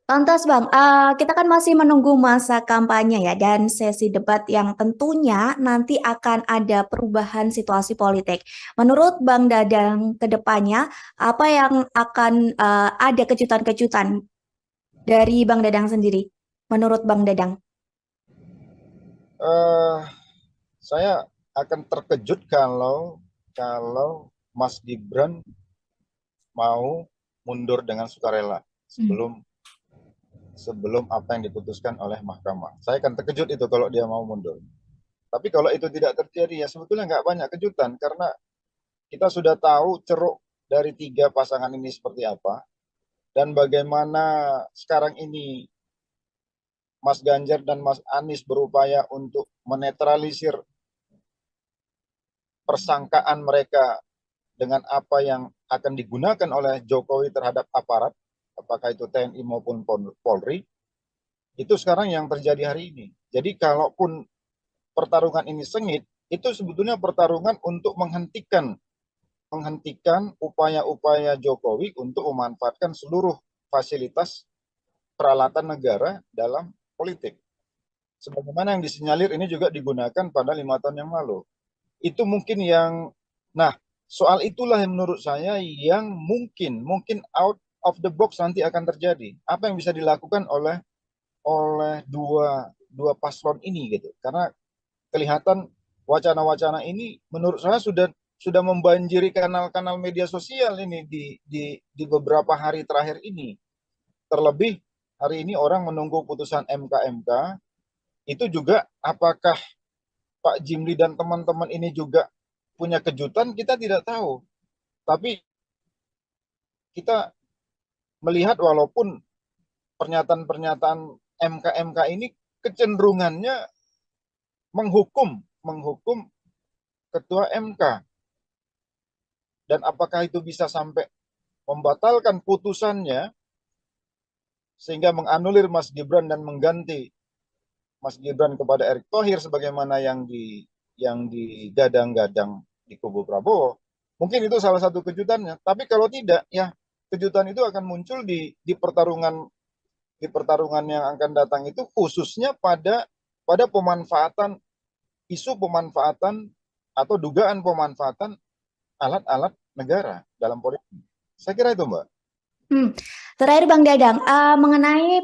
Lantas Bang, kita kan masih menunggu masa kampanye ya dan sesi debat yang tentunya nanti akan ada perubahan situasi politik. Menurut Bang Dadang ke depannya, apa yang akan ada kejutan-kejutan dari Bang Dadang sendiri? Menurut Bang Dadang? Eh, saya akan terkejut kalau Mas Gibran mau mundur dengan sukarela sebelum apa yang diputuskan oleh mahkamah. Saya akan terkejut itu kalau dia mau mundur. Tapi kalau itu tidak terjadi, ya sebetulnya nggak banyak kejutan karena kita sudah tahu ceruk dari tiga pasangan ini seperti apa dan bagaimana sekarang ini Mas Ganjar dan Mas Anies berupaya untuk menetralisir persangkaan mereka dengan apa yang akan digunakan oleh Jokowi terhadap aparat, apakah itu TNI maupun Polri, itu sekarang yang terjadi hari ini. Jadi kalaupun pertarungan ini sengit, itu sebetulnya pertarungan untuk menghentikan upaya-upaya Jokowi untuk memanfaatkan seluruh fasilitas peralatan negara dalam politik. sebagaimana yang disinyalir ini juga digunakan pada 5 tahun yang lalu. Itu mungkin nah, soal itulah yang menurut saya yang mungkin out of the box nanti akan terjadi. Apa yang bisa dilakukan oleh dua paslon ini gitu. Karena kelihatan wacana-wacana ini menurut saya sudah membanjiri kanal-kanal media sosial ini di beberapa hari terakhir ini. Terlebih hari ini orang menunggu putusan MK itu juga apakah Pak Jimli dan teman-teman ini juga punya kejutan, kita tidak tahu. Tapi kita melihat walaupun pernyataan-pernyataan MK ini kecenderungannya menghukum ketua MK. Dan apakah itu bisa sampai membatalkan putusannya sehingga menganulir Mas Gibran dan mengganti Mas Gibran kepada Erick Thohir sebagaimana yang digadang-gadang di kubu Prabowo. Mungkin itu salah satu kejutannya. Tapi kalau tidak, ya kejutan itu akan muncul di pertarungan yang akan datang itu, khususnya pada isu pemanfaatan atau dugaan pemanfaatan alat-alat negara dalam politik. Saya kira itu, Mbak. Terakhir Bang Dadang, mengenai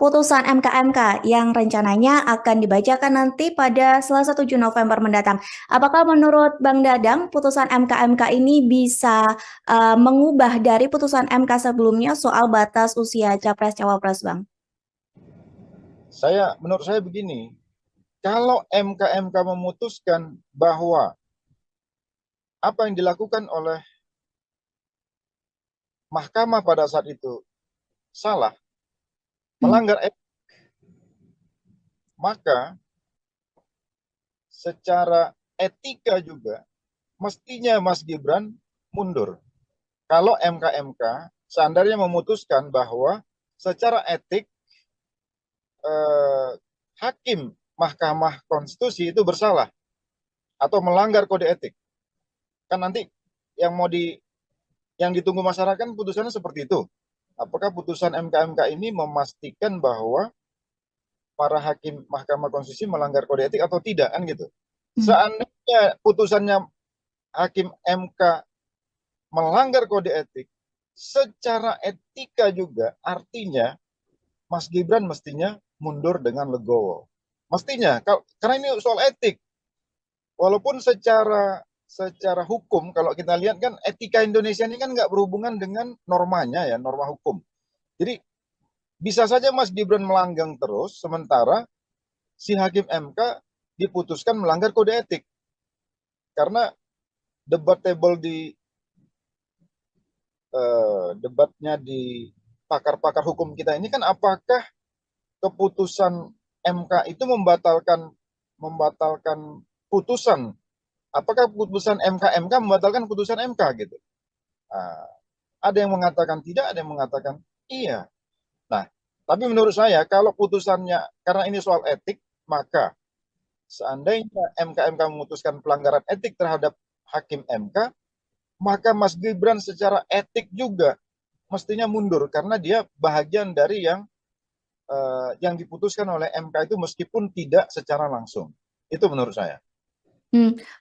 putusan MK yang rencananya akan dibacakan nanti pada Selasa 7 November mendatang. Apakah menurut Bang Dadang putusan MK ini bisa mengubah dari putusan MK sebelumnya soal batas usia Capres-Cawapres, Bang? Menurut saya begini, kalau MK memutuskan bahwa apa yang dilakukan oleh mahkamah pada saat itu salah, melanggar etik, maka secara etika juga mestinya Mas Gibran mundur. Kalau MK seandainya memutuskan bahwa secara etik hakim Mahkamah Konstitusi itu bersalah atau melanggar kode etik, kan nanti yang ditunggu masyarakat putusannya seperti itu. Apakah putusan MK ini memastikan bahwa para hakim Mahkamah Konstitusi melanggar kode etik atau tidak, kan gitu. Seandainya putusannya hakim MK melanggar kode etik, secara etika juga artinya Mas Gibran mestinya mundur dengan legowo. Mestinya, karena ini soal etik. Walaupun secara hukum, kalau kita lihat kan etika Indonesia ini kan nggak berhubungan dengan normanya ya, norma hukum. Jadi bisa saja Mas Gibran melanggang terus, sementara si hakim MK diputuskan melanggar kode etik. Karena debatable debatnya di pakar-pakar hukum kita ini kan apakah keputusan MK itu membatalkan putusan, apakah putusan MK membatalkan putusan MK gitu. Ada yang mengatakan tidak, ada yang mengatakan iya. Nah, tapi menurut saya kalau putusannya, karena ini soal etik, maka seandainya MK memutuskan pelanggaran etik terhadap hakim MK, maka Mas Gibran secara etik juga mestinya mundur karena dia bahagian dari yang diputuskan oleh MK itu meskipun tidak secara langsung. Itu menurut saya.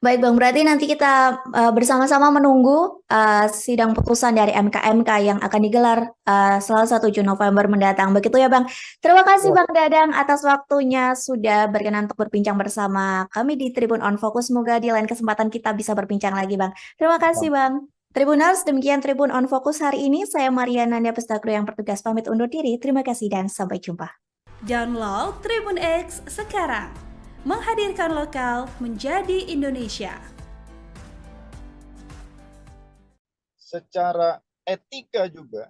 Baik Bang, berarti nanti kita bersama-sama menunggu sidang putusan dari MK yang akan digelar Selasa 7 November mendatang. Begitu ya Bang. Terima kasih Bang Dadang atas waktunya sudah berkenan untuk berbincang bersama kami di Tribun On Focus. Semoga di lain kesempatan kita bisa berbincang lagi Bang. Terima kasih Bang. Tribuners, demikian Tribun On Focus hari ini. Saya Mariana Nanda Pestagro yang bertugas pamit undur diri. Terima kasih dan sampai jumpa. Download Tribun X sekarang. Menghadirkan lokal menjadi Indonesia. Secara etika juga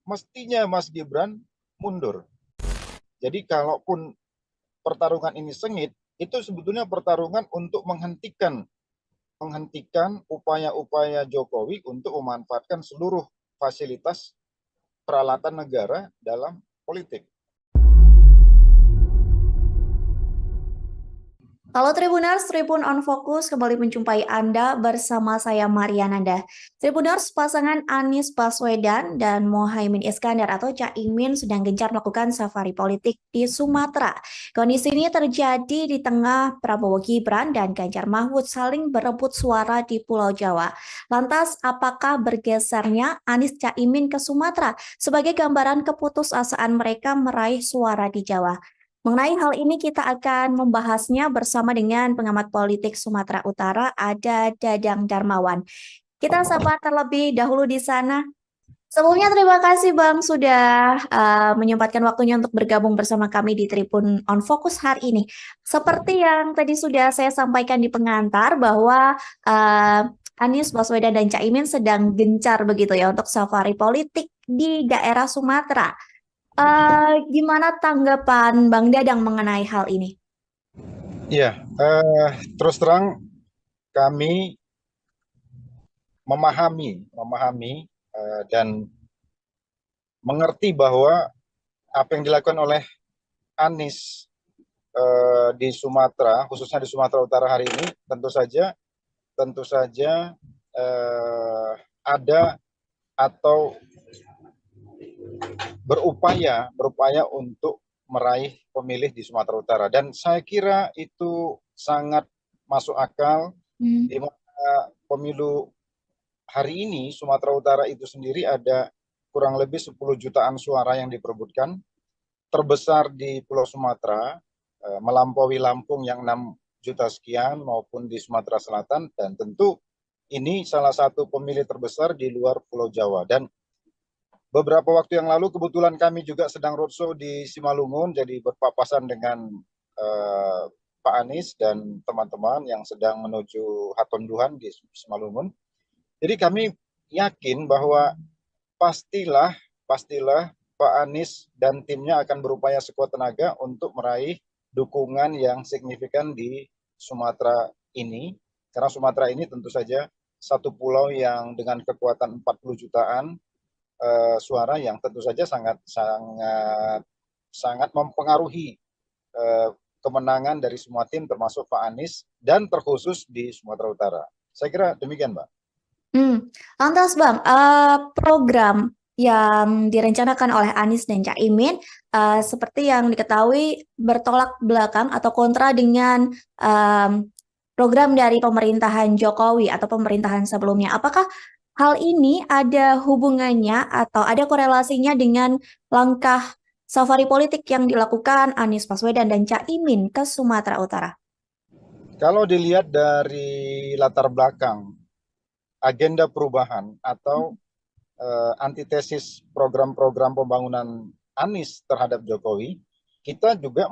mestinya Mas Gibran mundur. Jadi kalaupun pertarungan ini sengit, itu sebetulnya pertarungan untuk menghentikan upaya-upaya Jokowi untuk memanfaatkan seluruh fasilitas peralatan negara dalam politik. Halo Tribuners, Tribun on Fokus kembali menjumpai Anda bersama saya Mariananda. Tribuners, pasangan Anies Baswedan dan Mohaimin Iskandar atau Caimin sedang gencar melakukan safari politik di Sumatera. Kondisi ini terjadi di tengah Prabowo Gibran dan Ganjar Mahfud saling berebut suara di Pulau Jawa. Lantas, apakah bergesernya Anies Caimin ke Sumatera sebagai gambaran keputusasaan mereka meraih suara di Jawa? Mengenai hal ini kita akan membahasnya bersama dengan pengamat politik Sumatera Utara, ada Dadang Darmawan. Kita sapa terlebih dahulu di sana. Sebelumnya terima kasih Bang sudah menyempatkan waktunya untuk bergabung bersama kami di Tribun on Fokus hari ini. Seperti yang tadi sudah saya sampaikan di pengantar bahwa Anies Baswedan dan Caimin sedang gencar begitu ya untuk safari politik di daerah Sumatera. Gimana tanggapan Bang Dadang mengenai hal ini? Iya, terus terang kami memahami dan mengerti bahwa apa yang dilakukan oleh Anies di Sumatera, khususnya di Sumatera Utara hari ini, tentu saja ada atau berupaya untuk meraih pemilih di Sumatera Utara, dan saya kira itu sangat masuk akal di mana pemilu hari ini Sumatera Utara itu sendiri ada kurang lebih 10 jutaan suara yang diperebutkan, terbesar di Pulau Sumatera, melampaui Lampung yang 6 juta sekian maupun di Sumatera Selatan, dan tentu ini salah satu pemilih terbesar di luar Pulau Jawa. Dan beberapa waktu yang lalu kebetulan kami juga sedang roadshow di Simalungun, jadi berpapasan dengan Pak Anies dan teman-teman yang sedang menuju Hatonduhan di Simalungun. Jadi kami yakin bahwa pastilah Pak Anies dan timnya akan berupaya sekuat tenaga untuk meraih dukungan yang signifikan di Sumatera ini, karena Sumatera ini tentu saja satu pulau yang dengan kekuatan 40 jutaan suara yang tentu saja sangat mempengaruhi kemenangan dari semua tim termasuk Pak Anies dan terkhusus di Sumatera Utara. Saya kira demikian, Mbak. Lantas Bang, program yang direncanakan oleh Anies dan Caimin seperti yang diketahui bertolak belakang atau kontra dengan program dari pemerintahan Jokowi atau pemerintahan sebelumnya. Apakah hal ini ada hubungannya atau ada korelasinya dengan langkah safari politik yang dilakukan Anies Baswedan dan Caimin ke Sumatera Utara? Kalau dilihat dari latar belakang agenda perubahan atau antitesis program-program pembangunan Anies terhadap Jokowi, kita juga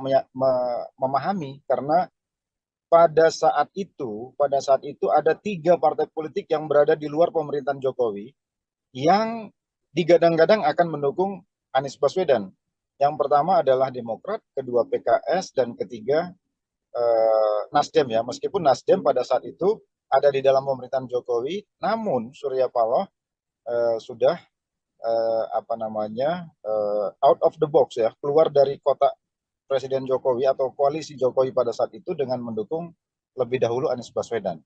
memahami karena pada saat itu ada 3 partai politik yang berada di luar pemerintahan Jokowi yang digadang-gadang akan mendukung Anies Baswedan. Yang pertama adalah Demokrat, kedua PKS, dan ketiga Nasdem ya. Meskipun Nasdem pada saat itu ada di dalam pemerintahan Jokowi, namun Surya Paloh sudah out of the box ya, keluar dari kotak Presiden Jokowi atau koalisi Jokowi pada saat itu dengan mendukung lebih dahulu Anies Baswedan.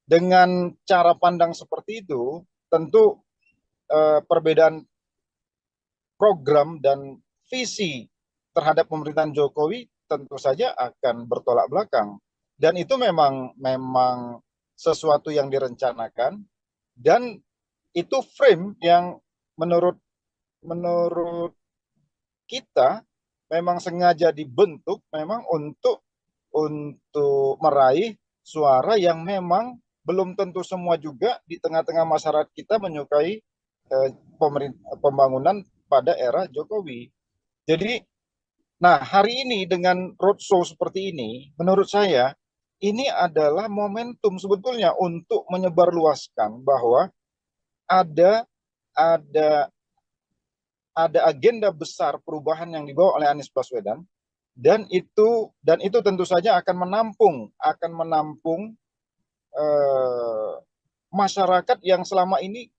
Dengan cara pandang seperti itu, tentu perbedaan program dan visi terhadap pemerintahan Jokowi tentu saja akan bertolak belakang. Dan itu memang sesuatu yang direncanakan, dan itu frame yang menurut kita memang sengaja dibentuk memang untuk meraih suara yang memang belum tentu semua juga di tengah-tengah masyarakat kita menyukai pembangunan pada era Jokowi. Jadi, nah hari ini dengan roadshow seperti ini, menurut saya ini adalah momentum sebetulnya untuk menyebarluaskan bahwa ada agenda besar perubahan yang dibawa oleh Anies Baswedan, dan itu tentu saja akan menampung masyarakat yang selama ini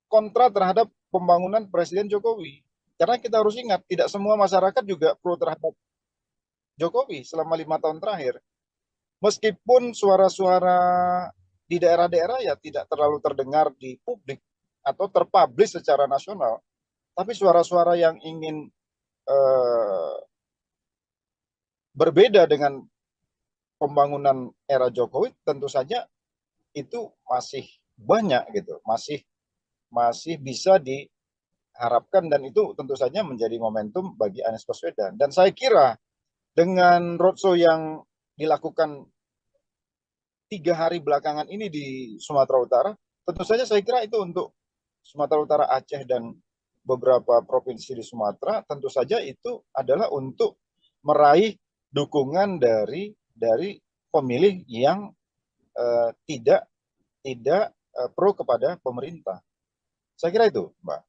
kontra terhadap pembangunan Presiden Jokowi. Karena kita harus ingat, tidak semua masyarakat juga pro terhadap Jokowi selama 5 tahun terakhir. Meskipun suara-suara di daerah-daerah ya tidak terlalu terdengar di publik atau terpublish secara nasional, tapi suara-suara yang ingin berbeda dengan pembangunan era Jokowi tentu saja itu masih banyak gitu, masih bisa diharapkan, dan itu tentu saja menjadi momentum bagi Anies Baswedan. Dan saya kira dengan roadshow yang dilakukan 3 hari belakangan ini di Sumatera Utara, tentu saja saya kira itu untuk Sumatera Utara, Aceh, dan beberapa provinsi di Sumatera, tentu saja itu adalah untuk meraih dukungan dari pemilih yang tidak pro kepada pemerintah. Saya kira itu, Mbak.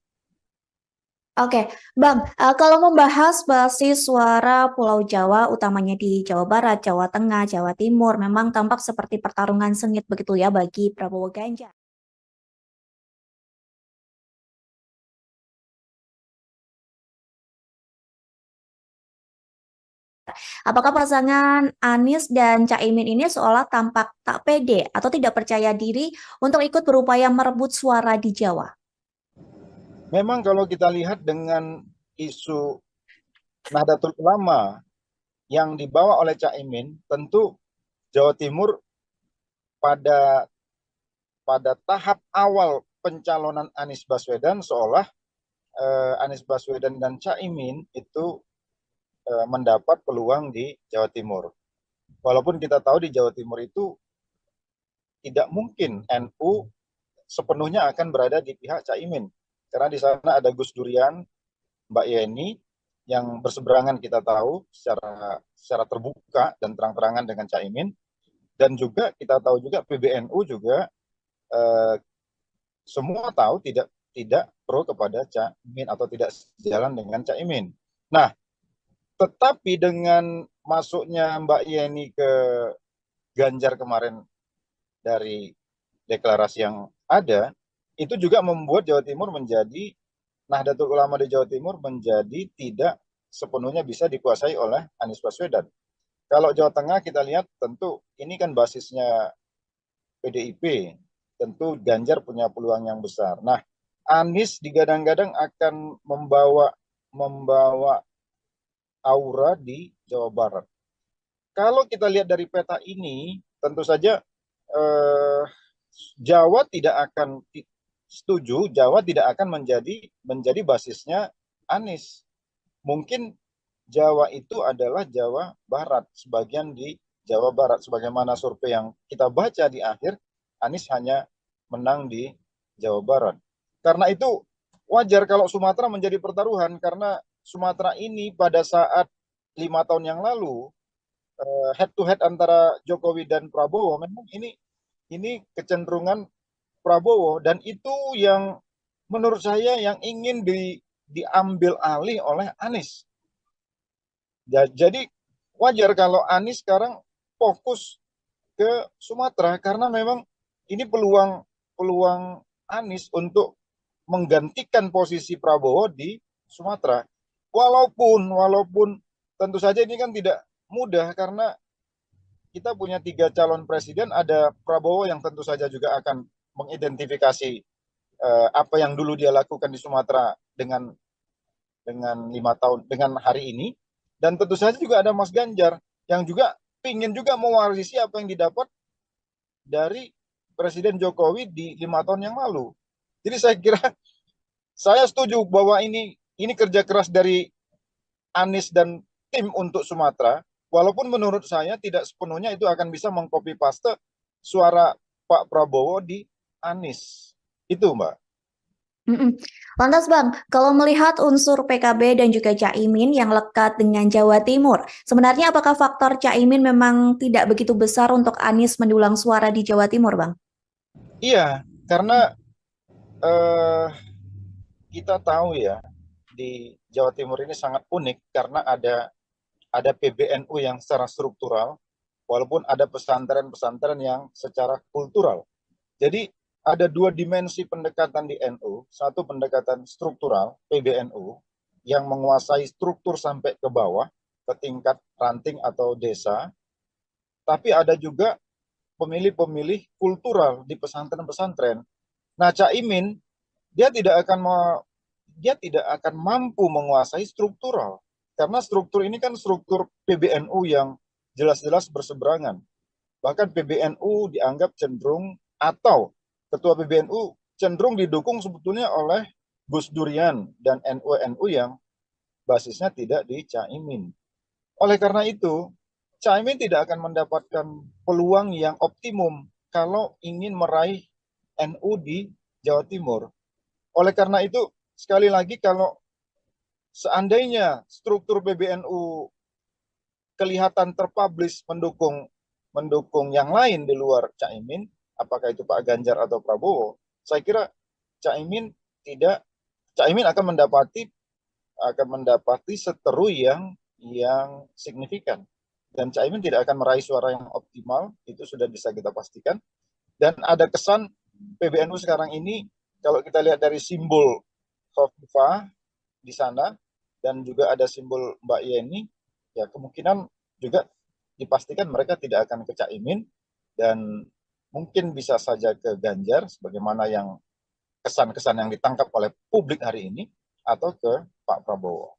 Oke, Bang, kalau membahas basis suara Pulau Jawa, utamanya di Jawa Barat, Jawa Tengah, Jawa Timur, memang tampak seperti pertarungan sengit begitu ya bagi Prabowo Ganjar. Apakah pasangan Anies dan Caimin ini seolah tampak tak pede atau tidak percaya diri untuk ikut berupaya merebut suara di Jawa? Memang kalau kita lihat dengan isu Nahdlatul Ulama yang dibawa oleh Caimin, tentu Jawa Timur pada tahap awal pencalonan Anies Baswedan seolah Anies Baswedan dan Caimin itu mendapat peluang di Jawa Timur. Walaupun kita tahu di Jawa Timur itu tidak mungkin NU sepenuhnya akan berada di pihak Caimin. Karena di sana ada Gus Durian, Mbak Yeni, yang berseberangan kita tahu secara terbuka dan terang-terangan dengan Caimin. Dan juga kita tahu juga PBNU juga semua tahu tidak pro kepada Caimin atau tidak sejalan dengan Caimin. Nah, tetapi dengan masuknya Mbak Yeni ke Ganjar kemarin dari deklarasi yang ada, itu juga membuat Jawa Timur menjadi, Nahdlatul Ulama di Jawa Timur menjadi tidak sepenuhnya bisa dikuasai oleh Anies Baswedan. Kalau Jawa Tengah kita lihat tentu ini kan basisnya PDIP, tentu Ganjar punya peluang yang besar. Nah, Anies digadang-gadang akan membawa aura di Jawa Barat. Kalau kita lihat dari peta ini, tentu saja Jawa tidak akan setuju, Jawa tidak akan menjadi basisnya Anies. Mungkin Jawa itu adalah Jawa Barat, sebagian di Jawa Barat, sebagaimana survei yang kita baca di akhir, Anies hanya menang di Jawa Barat. Karena itu wajar kalau Sumatera menjadi pertaruhan, karena Sumatera ini pada saat 5 tahun yang lalu head to head antara Jokowi dan Prabowo, memang ini kecenderungan Prabowo, dan itu yang menurut saya yang ingin diambil alih oleh Anies. Jadi wajar kalau Anies sekarang fokus ke Sumatera, karena memang ini peluang Anies untuk menggantikan posisi Prabowo di Sumatera. Walaupun tentu saja ini kan tidak mudah, karena kita punya 3 calon presiden, ada Prabowo yang tentu saja juga akan mengidentifikasi apa yang dulu dia lakukan di Sumatera dengan 5 tahun dengan hari ini, dan tentu saja juga ada Mas Ganjar yang juga ingin juga mewarisi apa yang didapat dari Presiden Jokowi di 5 tahun yang lalu. Jadi saya kira saya setuju bahwa ini kerja keras dari Anies dan tim untuk Sumatera, walaupun menurut saya tidak sepenuhnya itu akan bisa mengcopy paste suara Pak Prabowo di Anies. Itu, Mbak. Lantas Bang, kalau melihat unsur PKB dan juga Caimin yang lekat dengan Jawa Timur, sebenarnya apakah faktor Caimin memang tidak begitu besar untuk Anies mendulang suara di Jawa Timur, Bang? Iya, karena kita tahu ya, di Jawa Timur ini sangat unik karena ada PBNU yang secara struktural, walaupun ada pesantren-pesantren yang secara kultural. Jadi ada 2 dimensi pendekatan di NU, satu pendekatan struktural, PBNU, yang menguasai struktur sampai ke bawah, ke tingkat ranting atau desa, tapi ada juga pemilih-pemilih kultural di pesantren-pesantren. Nah, Caimin dia tidak akan mampu menguasai struktural, karena struktur ini kan struktur PBNU yang jelas-jelas berseberangan. Bahkan PBNU dianggap cenderung, atau ketua PBNU cenderung didukung sebetulnya oleh Gus Durian dan NU yang basisnya tidak di Caimin. Oleh karena itu, Caimin tidak akan mendapatkan peluang yang optimum kalau ingin meraih NU di Jawa Timur. Oleh karena itu, sekali lagi, kalau seandainya struktur PBNU kelihatan terpublish mendukung yang lain di luar Caimin, apakah itu Pak Ganjar atau Prabowo, saya kira Caimin akan mendapati seteru yang signifikan, dan Caimin tidak akan meraih suara yang optimal, itu sudah bisa kita pastikan. Dan ada kesan PBNU sekarang ini, kalau kita lihat dari simbol Khofifah di sana dan juga ada simbol Mbak Yeni, ya kemungkinan juga dipastikan mereka tidak akan ke Caimin, dan mungkin bisa saja ke Ganjar sebagaimana yang kesan-kesan yang ditangkap oleh publik hari ini, atau ke Pak Prabowo.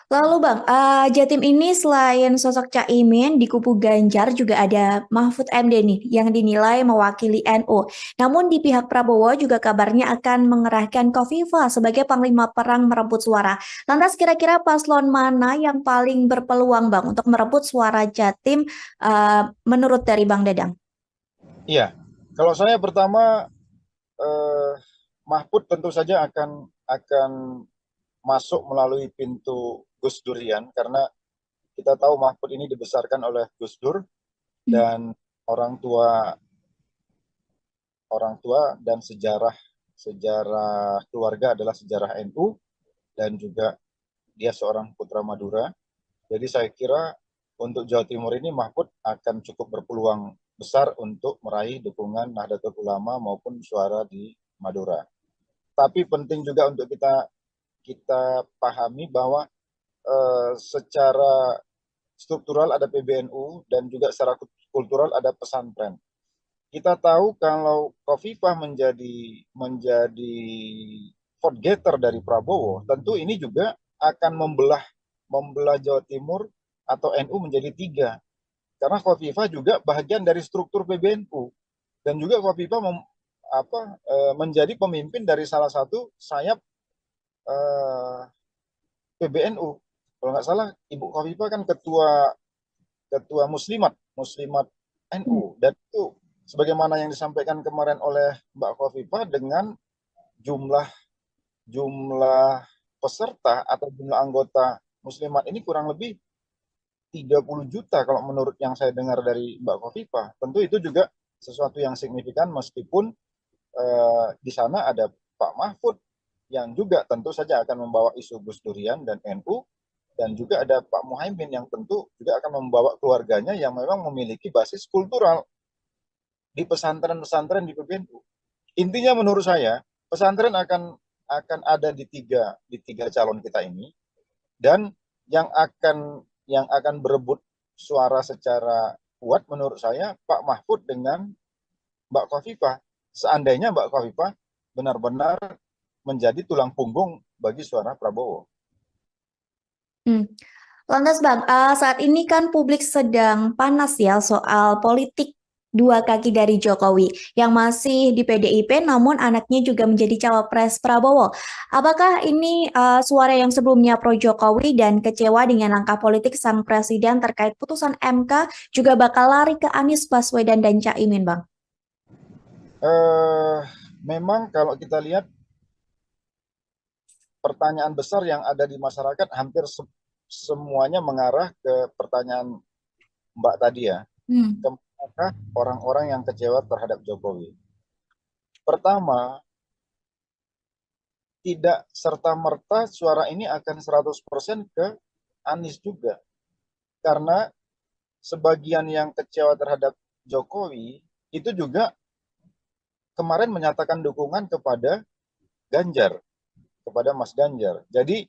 Lalu Bang, Jatim ini selain sosok Caimin di kubu Ganjar juga ada Mahfud MD nih yang dinilai mewakili NU. Namun di pihak Prabowo juga kabarnya akan mengerahkan Khofifah sebagai panglima perang merebut suara. Lantas kira-kira paslon mana yang paling berpeluang Bang untuk merebut suara Jatim menurut dari Bang Dadang? Iya, kalau saya pertama, Mahfud tentu saja akan masuk melalui pintu Gus Durian, karena kita tahu Mahfud ini dibesarkan oleh Gus Dur, dan orang tua dan sejarah keluarga adalah sejarah NU, dan juga dia seorang putra Madura. Jadi saya kira untuk Jawa Timur ini Mahfud akan cukup berpeluang besar untuk meraih dukungan Nahdlatul Ulama maupun suara di Madura. Tapi penting juga untuk kita pahami bahwa secara struktural ada PBNU dan juga secara kultural ada pesantren. Kita tahu kalau Khofifah menjadi vote getter dari Prabowo, tentu ini juga akan membelah Jawa Timur atau NU menjadi 3. Karena Khofifah juga bagian dari struktur PBNU, dan juga Khofifah menjadi pemimpin dari salah satu sayap PBNU. Kalau nggak salah, Ibu Khofifah kan ketua Muslimat NU, dan itu sebagaimana yang disampaikan kemarin oleh Mbak Khofifah, dengan jumlah peserta atau jumlah anggota Muslimat ini kurang lebih 30 juta kalau menurut yang saya dengar dari Mbak Khofifah. Tentu itu juga sesuatu yang signifikan, meskipun di sana ada Pak Mahfud yang juga tentu saja akan membawa isu Gus Durian dan NU, dan juga ada Pak Muhaimin yang tentu juga akan membawa keluarganya yang memang memiliki basis kultural di pesantren-pesantren di PBNU. Intinya menurut saya pesantren akan ada di tiga calon kita ini, dan yang akan berebut suara secara kuat menurut saya Pak Mahfud dengan Mbak Khofifah. Seandainya Mbak Khofifah benar-benar menjadi tulang punggung bagi suara Prabowo. Lantas Bang, saat ini kan publik sedang panas ya soal politik dua kaki dari Jokowi yang masih di PDIP, namun anaknya juga menjadi cawapres Prabowo. Apakah ini suara yang sebelumnya pro Jokowi dan kecewa dengan langkah politik sang presiden terkait putusan MK juga bakal lari ke Anies Baswedan dan Caimin, Bang? Memang kalau kita lihat pertanyaan besar yang ada di masyarakat hampir semuanya mengarah ke pertanyaan Mbak tadi ya. Apakah orang-orang yang kecewa terhadap Jokowi? Pertama, tidak serta-merta suara ini akan 100% ke Anies juga. Karena sebagian yang kecewa terhadap Jokowi itu juga kemarin menyatakan dukungan kepada Ganjar, kepada Mas Ganjar. Jadi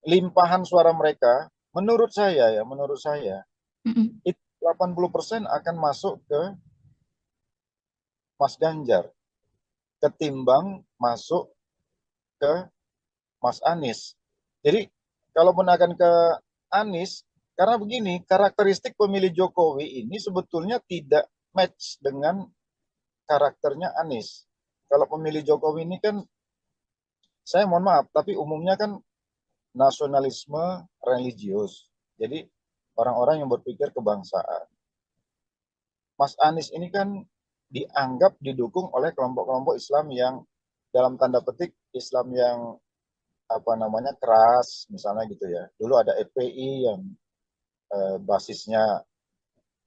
limpahan suara mereka, menurut saya Mm-mm. itu 80% akan masuk ke Mas Ganjar ketimbang masuk ke Mas Anies. Jadi kalaupun akan ke Anies, karena begini, karakteristik pemilih Jokowi ini sebetulnya tidak match dengan karakternya Anies. Kalau pemilih Jokowi ini kan, saya mohon maaf, tapi umumnya kan nasionalisme religius. Jadi orang-orang yang berpikir kebangsaan. Mas Anies ini kan dianggap didukung oleh kelompok-kelompok Islam yang dalam tanda petik Islam yang apa namanya keras, misalnya gitu ya. Dulu ada FPI yang basisnya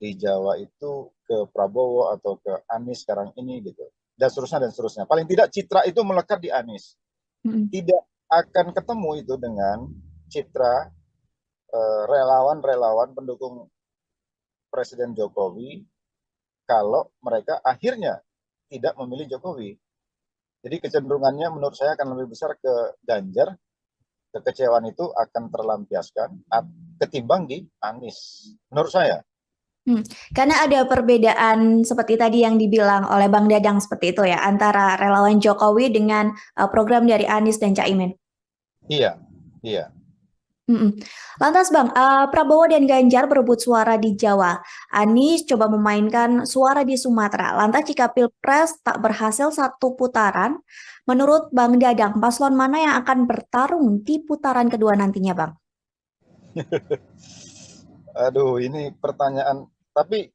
di Jawa itu ke Prabowo atau ke Anies sekarang ini gitu. Dan seterusnya dan seterusnya. Paling tidak citra itu melekat di Anies. Mm-mm. Tidak akan ketemu itu dengan citra relawan-relawan pendukung Presiden Jokowi kalau mereka akhirnya tidak memilih Jokowi. Jadi kecenderungannya menurut saya akan lebih besar ke Ganjar. Kekecewaan itu akan terlampiaskan ketimbang di Anies. Menurut saya. Karena ada perbedaan seperti tadi yang dibilang oleh Bang Dadang seperti itu ya, antara relawan Jokowi dengan program dari Anies dan Caimin. Iya, iya. Mm-mm. Lantas Bang, Prabowo dan Ganjar berebut suara di Jawa. Anies coba memainkan suara di Sumatera. Lantas jika Pilpres tak berhasil satu putaran, menurut Bang Dadang, paslon mana yang akan bertarung di putaran kedua nantinya Bang? Aduh, ini pertanyaan. Tapi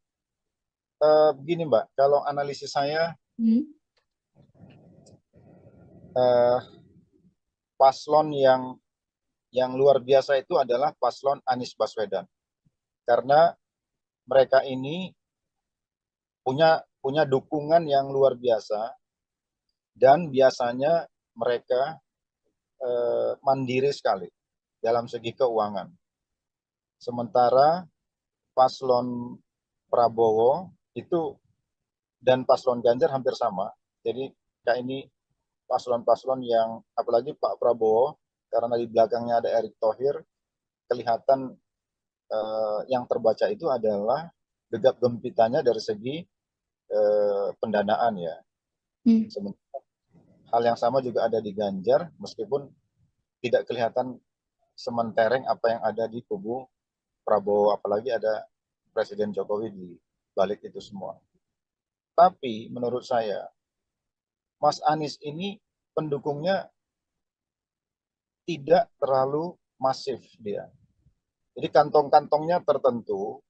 begini Mbak, kalau analisis saya Hmm. eh, paslon yang luar biasa itu adalah paslon Anies Baswedan. Karena mereka ini punya dukungan yang luar biasa dan biasanya mereka mandiri sekali dalam segi keuangan. Sementara paslon Prabowo itu dan paslon Ganjar hampir sama. Jadi kayak ini paslon-paslon yang apalagi Pak Prabowo karena di belakangnya ada Erick Thohir, kelihatan yang terbaca itu adalah gegap gempitanya dari segi pendanaan ya. Sementara hal yang sama juga ada di Ganjar, meskipun tidak kelihatan sementereng apa yang ada di kubu Prabowo, apalagi ada Presiden Jokowi di balik itu semua. Tapi menurut saya, Mas Anies ini pendukungnya tidak terlalu masif dia. Jadi kantong-kantongnya tertentu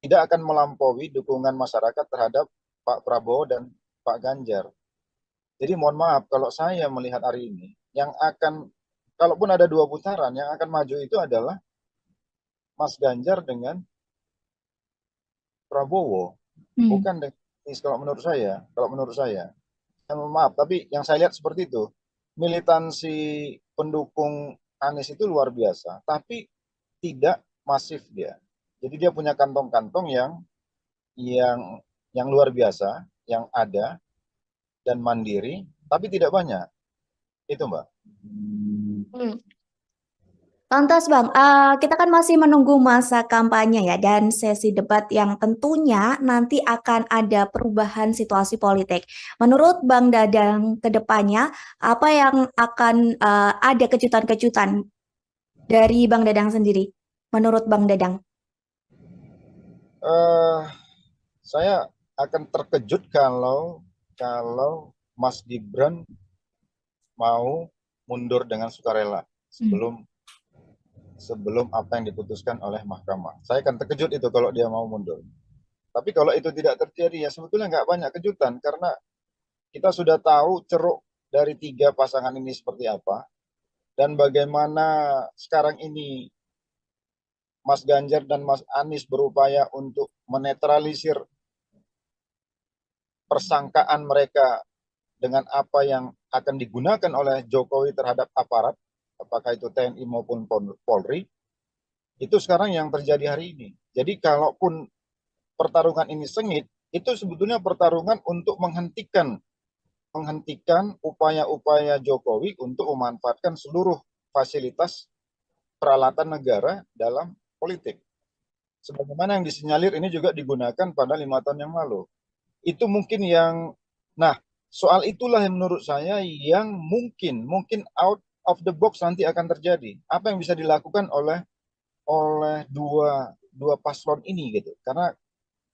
tidak akan melampaui dukungan masyarakat terhadap Pak Prabowo dan Pak Ganjar. Jadi mohon maaf kalau saya melihat hari ini, yang akan, kalaupun ada dua putaran, yang akan maju itu adalah Mas Ganjar dengan Prabowo, bukan dengan Anies kalau menurut saya. Kalau menurut saya, maaf, tapi yang saya lihat seperti itu. Militansi pendukung Anies itu luar biasa, tapi tidak masif dia. Jadi dia punya kantong-kantong yang yang luar biasa, yang ada dan mandiri, tapi tidak banyak. Itu Mbak. Lantas Bang, kita kan masih menunggu masa kampanye ya dan sesi debat yang tentunya nanti akan ada perubahan situasi politik. Menurut Bang Dadang ke depannya, apa yang akan ada kejutan-kejutan dari Bang Dadang sendiri? Menurut Bang Dadang? Saya akan terkejut kalau Mas Gibran mau mundur dengan sukarela sebelum apa yang diputuskan oleh mahkamah. Saya akan terkejut itu kalau dia mau mundur. Tapi kalau itu tidak terjadi, ya sebetulnya nggak banyak kejutan karena kita sudah tahu ceruk dari tiga pasangan ini seperti apa dan bagaimana sekarang ini Mas Ganjar dan Mas Anies berupaya untuk menetralisir persangkaan mereka dengan apa yang akan digunakan oleh Jokowi terhadap aparat, apakah itu TNI maupun Polri, itu sekarang yang terjadi hari ini. Jadi kalaupun pertarungan ini sengit, itu sebetulnya pertarungan untuk menghentikan upaya-upaya Jokowi untuk memanfaatkan seluruh fasilitas peralatan negara dalam politik. Sebagaimana yang disinyalir ini juga digunakan pada 5 tahun yang lalu. Itu mungkin yang, nah soal itulah yang menurut saya yang mungkin out of the box nanti akan terjadi. Apa yang bisa dilakukan oleh dua paslon ini gitu. Karena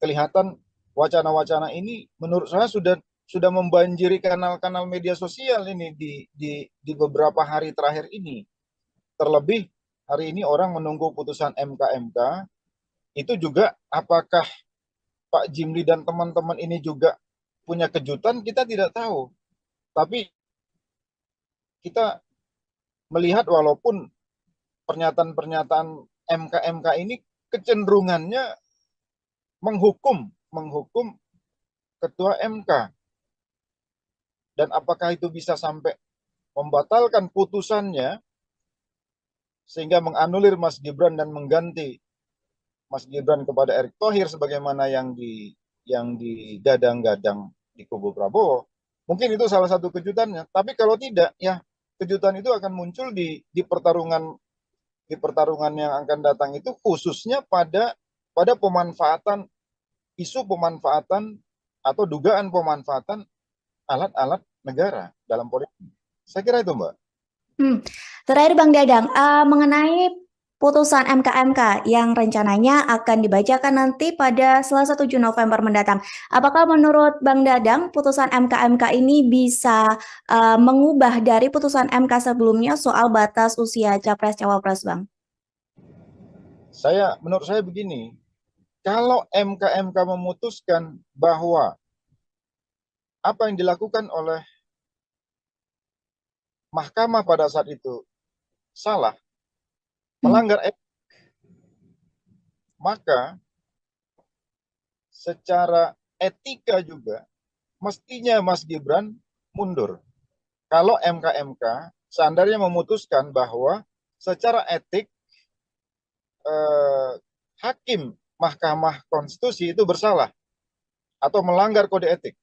kelihatan wacana-wacana ini menurut saya sudah membanjiri kanal-kanal media sosial ini di beberapa hari terakhir ini. Terlebih hari ini orang menunggu putusan MK itu juga apakah Pak Jimli dan teman-teman ini juga punya kejutan, kita tidak tahu. Tapi kita melihat walaupun pernyataan-pernyataan MK ini kecenderungannya menghukum ketua MK. Dan apakah itu bisa sampai membatalkan putusannya sehingga menganulir Mas Gibran dan mengganti Mas Gibran kepada Erick Thohir sebagaimana yang digadang-gadang di kubu Prabowo. Mungkin itu salah satu kejutannya. Tapi kalau tidak, ya kejutan itu akan muncul di pertarungan yang akan datang itu, khususnya pada isu pemanfaatan atau dugaan pemanfaatan alat-alat negara dalam politik. Saya kira itu, Mbak. Terakhir Bang Dadang, mengenai putusan MK yang rencananya akan dibacakan nanti pada Selasa 7 November mendatang. Apakah menurut Bang Dadang putusan MK ini bisa mengubah dari putusan MK sebelumnya soal batas usia Capres-Cawapres, Bang? Menurut saya begini, kalau MK memutuskan bahwa apa yang dilakukan oleh mahkamah pada saat itu salah, melanggar etik, maka secara etika juga mestinya Mas Gibran mundur. Kalau MK seandainya memutuskan bahwa secara etik hakim Mahkamah Konstitusi itu bersalah atau melanggar kode etik,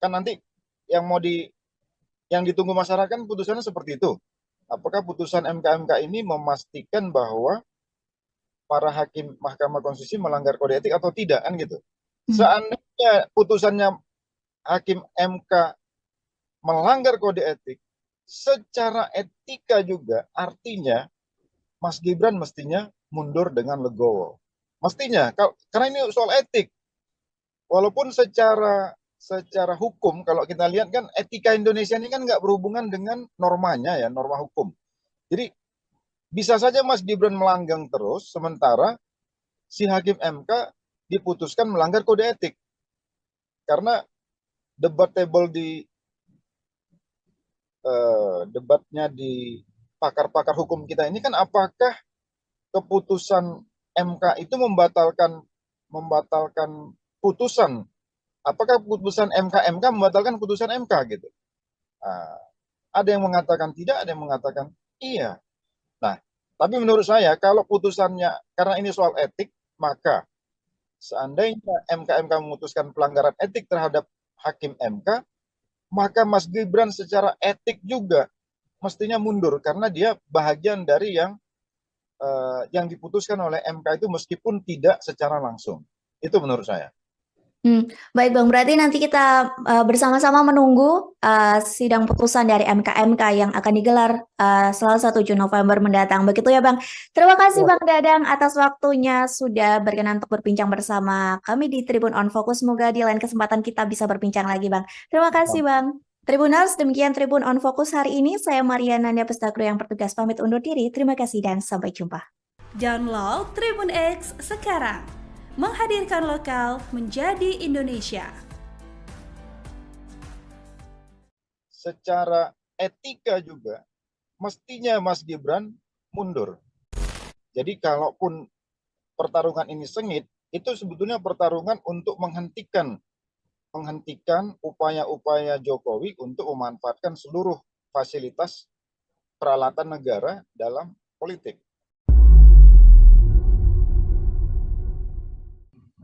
kan nanti yang ditunggu masyarakat putusannya seperti itu. Apakah putusan MK ini memastikan bahwa para hakim Mahkamah Konstitusi melanggar kode etik atau tidak, kan gitu. Seandainya putusannya hakim MK melanggar kode etik, secara etika juga artinya Mas Gibran mestinya mundur dengan legowo. Mestinya, karena ini soal etik. Walaupun secara hukum, kalau kita lihat kan etika Indonesia ini kan nggak berhubungan dengan normanya ya, norma hukum. Jadi bisa saja Mas Gibran melanggang terus, sementara si hakim MK diputuskan melanggar kode etik. Karena debatable debatnya di pakar-pakar hukum kita ini kan apakah keputusan MK itu membatalkan putusan, apakah putusan MK membatalkan putusan MK gitu. Nah, ada yang mengatakan tidak, ada yang mengatakan iya. Nah, tapi menurut saya kalau putusannya, karena ini soal etik, maka seandainya MK memutuskan pelanggaran etik terhadap hakim MK, maka Mas Gibran secara etik juga mestinya mundur karena dia bahagian dari yang diputuskan oleh MK itu meskipun tidak secara langsung. Itu menurut saya. Baik Bang, berarti nanti kita bersama-sama menunggu sidang putusan dari MK yang akan digelar Selasa 7 November mendatang. Begitu ya Bang. Terima kasih Bang Dadang atas waktunya sudah berkenan untuk berbincang bersama kami di Tribun On Focus. Semoga di lain kesempatan kita bisa berbincang lagi Bang. Terima kasih Bang. Tribuners, demikian Tribun On Focus hari ini. Saya Mariana Nanda Pestagro yang bertugas pamit undur diri. Terima kasih dan sampai jumpa. Download Tribun X sekarang. Menghadirkan lokal menjadi Indonesia. Secara etika juga mestinya Mas Gibran mundur. Jadi kalaupun pertarungan ini sengit, itu sebetulnya pertarungan untuk menghentikan upaya-upaya Jokowi untuk memanfaatkan seluruh fasilitas peralatan negara dalam politik.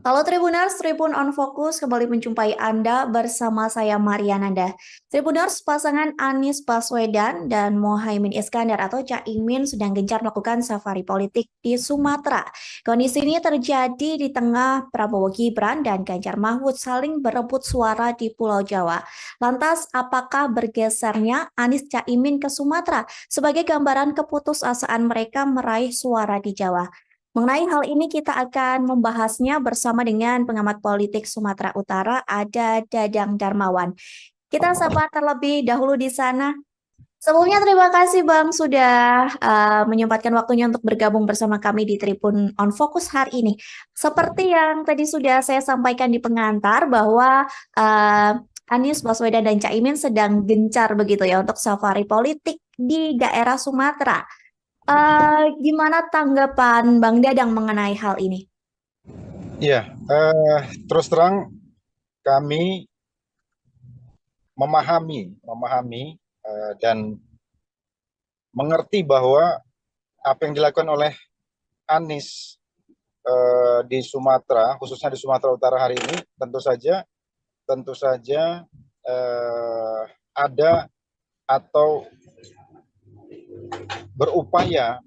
Halo Tribuners, Tribun on Fokus kembali menjumpai Anda bersama saya Mariananda. Tribuners, pasangan Anies Baswedan dan Mohaimin Iskandar atau Caimin sedang gencar melakukan safari politik di Sumatera. Kondisi ini terjadi di tengah Prabowo Gibran dan Ganjar Mahfud saling berebut suara di Pulau Jawa. Lantas, apakah bergesernya Anies Caimin ke Sumatera sebagai gambaran keputusasaan mereka meraih suara di Jawa? Mengenai hal ini kita akan membahasnya bersama dengan pengamat politik Sumatera Utara, ada Dadang Darmawan. Kita sapa terlebih dahulu di sana. Sebelumnya terima kasih Bang sudah menyempatkan waktunya untuk bergabung bersama kami di Tribun on Fokus hari ini. Seperti yang tadi sudah saya sampaikan di pengantar bahwa Anies Baswedan dan Caimin sedang gencar begitu ya untuk safari politik di daerah Sumatera. Gimana tanggapan Bang Dadang mengenai hal ini? Iya, terus terang kami memahami dan mengerti bahwa apa yang dilakukan oleh Anies di Sumatera, khususnya di Sumatera Utara hari ini, tentu saja ada atau berupaya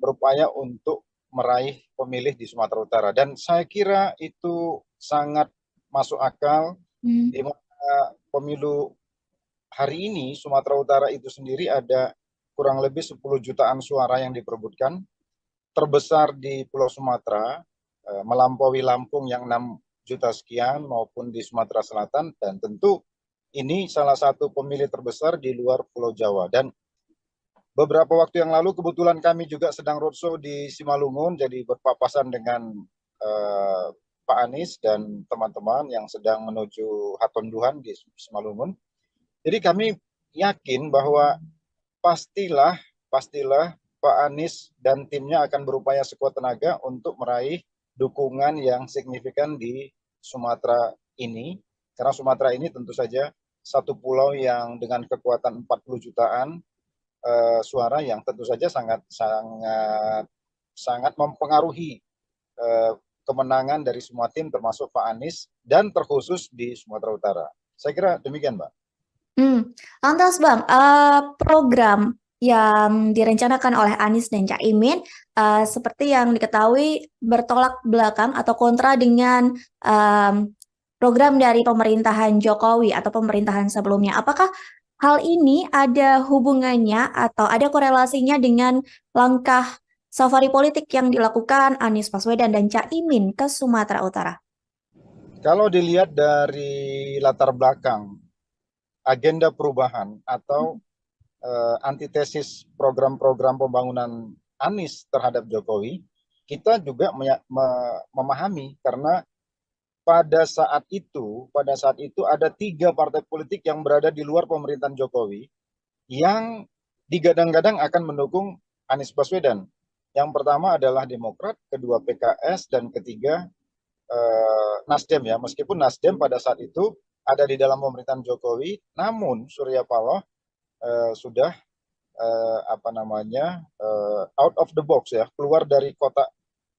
untuk meraih pemilih di Sumatera Utara, dan saya kira itu sangat masuk akal di mana pemilu hari ini Sumatera Utara itu sendiri ada kurang lebih 10 jutaan suara yang diperebutkan, terbesar di Pulau Sumatera, melampaui Lampung yang 6 juta sekian maupun di Sumatera Selatan, dan tentu ini salah satu pemilih terbesar di luar Pulau Jawa. Dan beberapa waktu yang lalu kebetulan kami juga sedang roadshow di Simalungun, jadi berpapasan dengan Pak Anies dan teman-teman yang sedang menuju Hatonduhan di Simalungun. Jadi kami yakin bahwa pastilah Pak Anies dan timnya akan berupaya sekuat tenaga untuk meraih dukungan yang signifikan di Sumatera ini, karena Sumatera ini tentu saja satu pulau yang dengan kekuatan 40 jutaan suara yang tentu saja sangat mempengaruhi kemenangan dari semua tim termasuk Pak Anies dan terkhusus di Sumatera Utara. Saya kira demikian, Mbak. Lantas Bang, program yang direncanakan oleh Anies dan Caimin seperti yang diketahui bertolak belakang atau kontra dengan program dari pemerintahan Jokowi atau pemerintahan sebelumnya. Apakah hal ini ada hubungannya atau ada korelasinya dengan langkah safari politik yang dilakukan Anies Baswedan dan Caimin ke Sumatera Utara? Kalau dilihat dari latar belakang agenda perubahan atau antitesis program-program pembangunan Anies terhadap Jokowi, kita juga memahami karena pada saat itu ada 3 partai politik yang berada di luar pemerintahan Jokowi yang digadang-gadang akan mendukung Anies Baswedan. Yang pertama adalah Demokrat, kedua PKS, dan ketiga Nasdem ya. Meskipun Nasdem pada saat itu ada di dalam pemerintahan Jokowi, namun Surya Paloh sudah out of the box ya, keluar dari kotak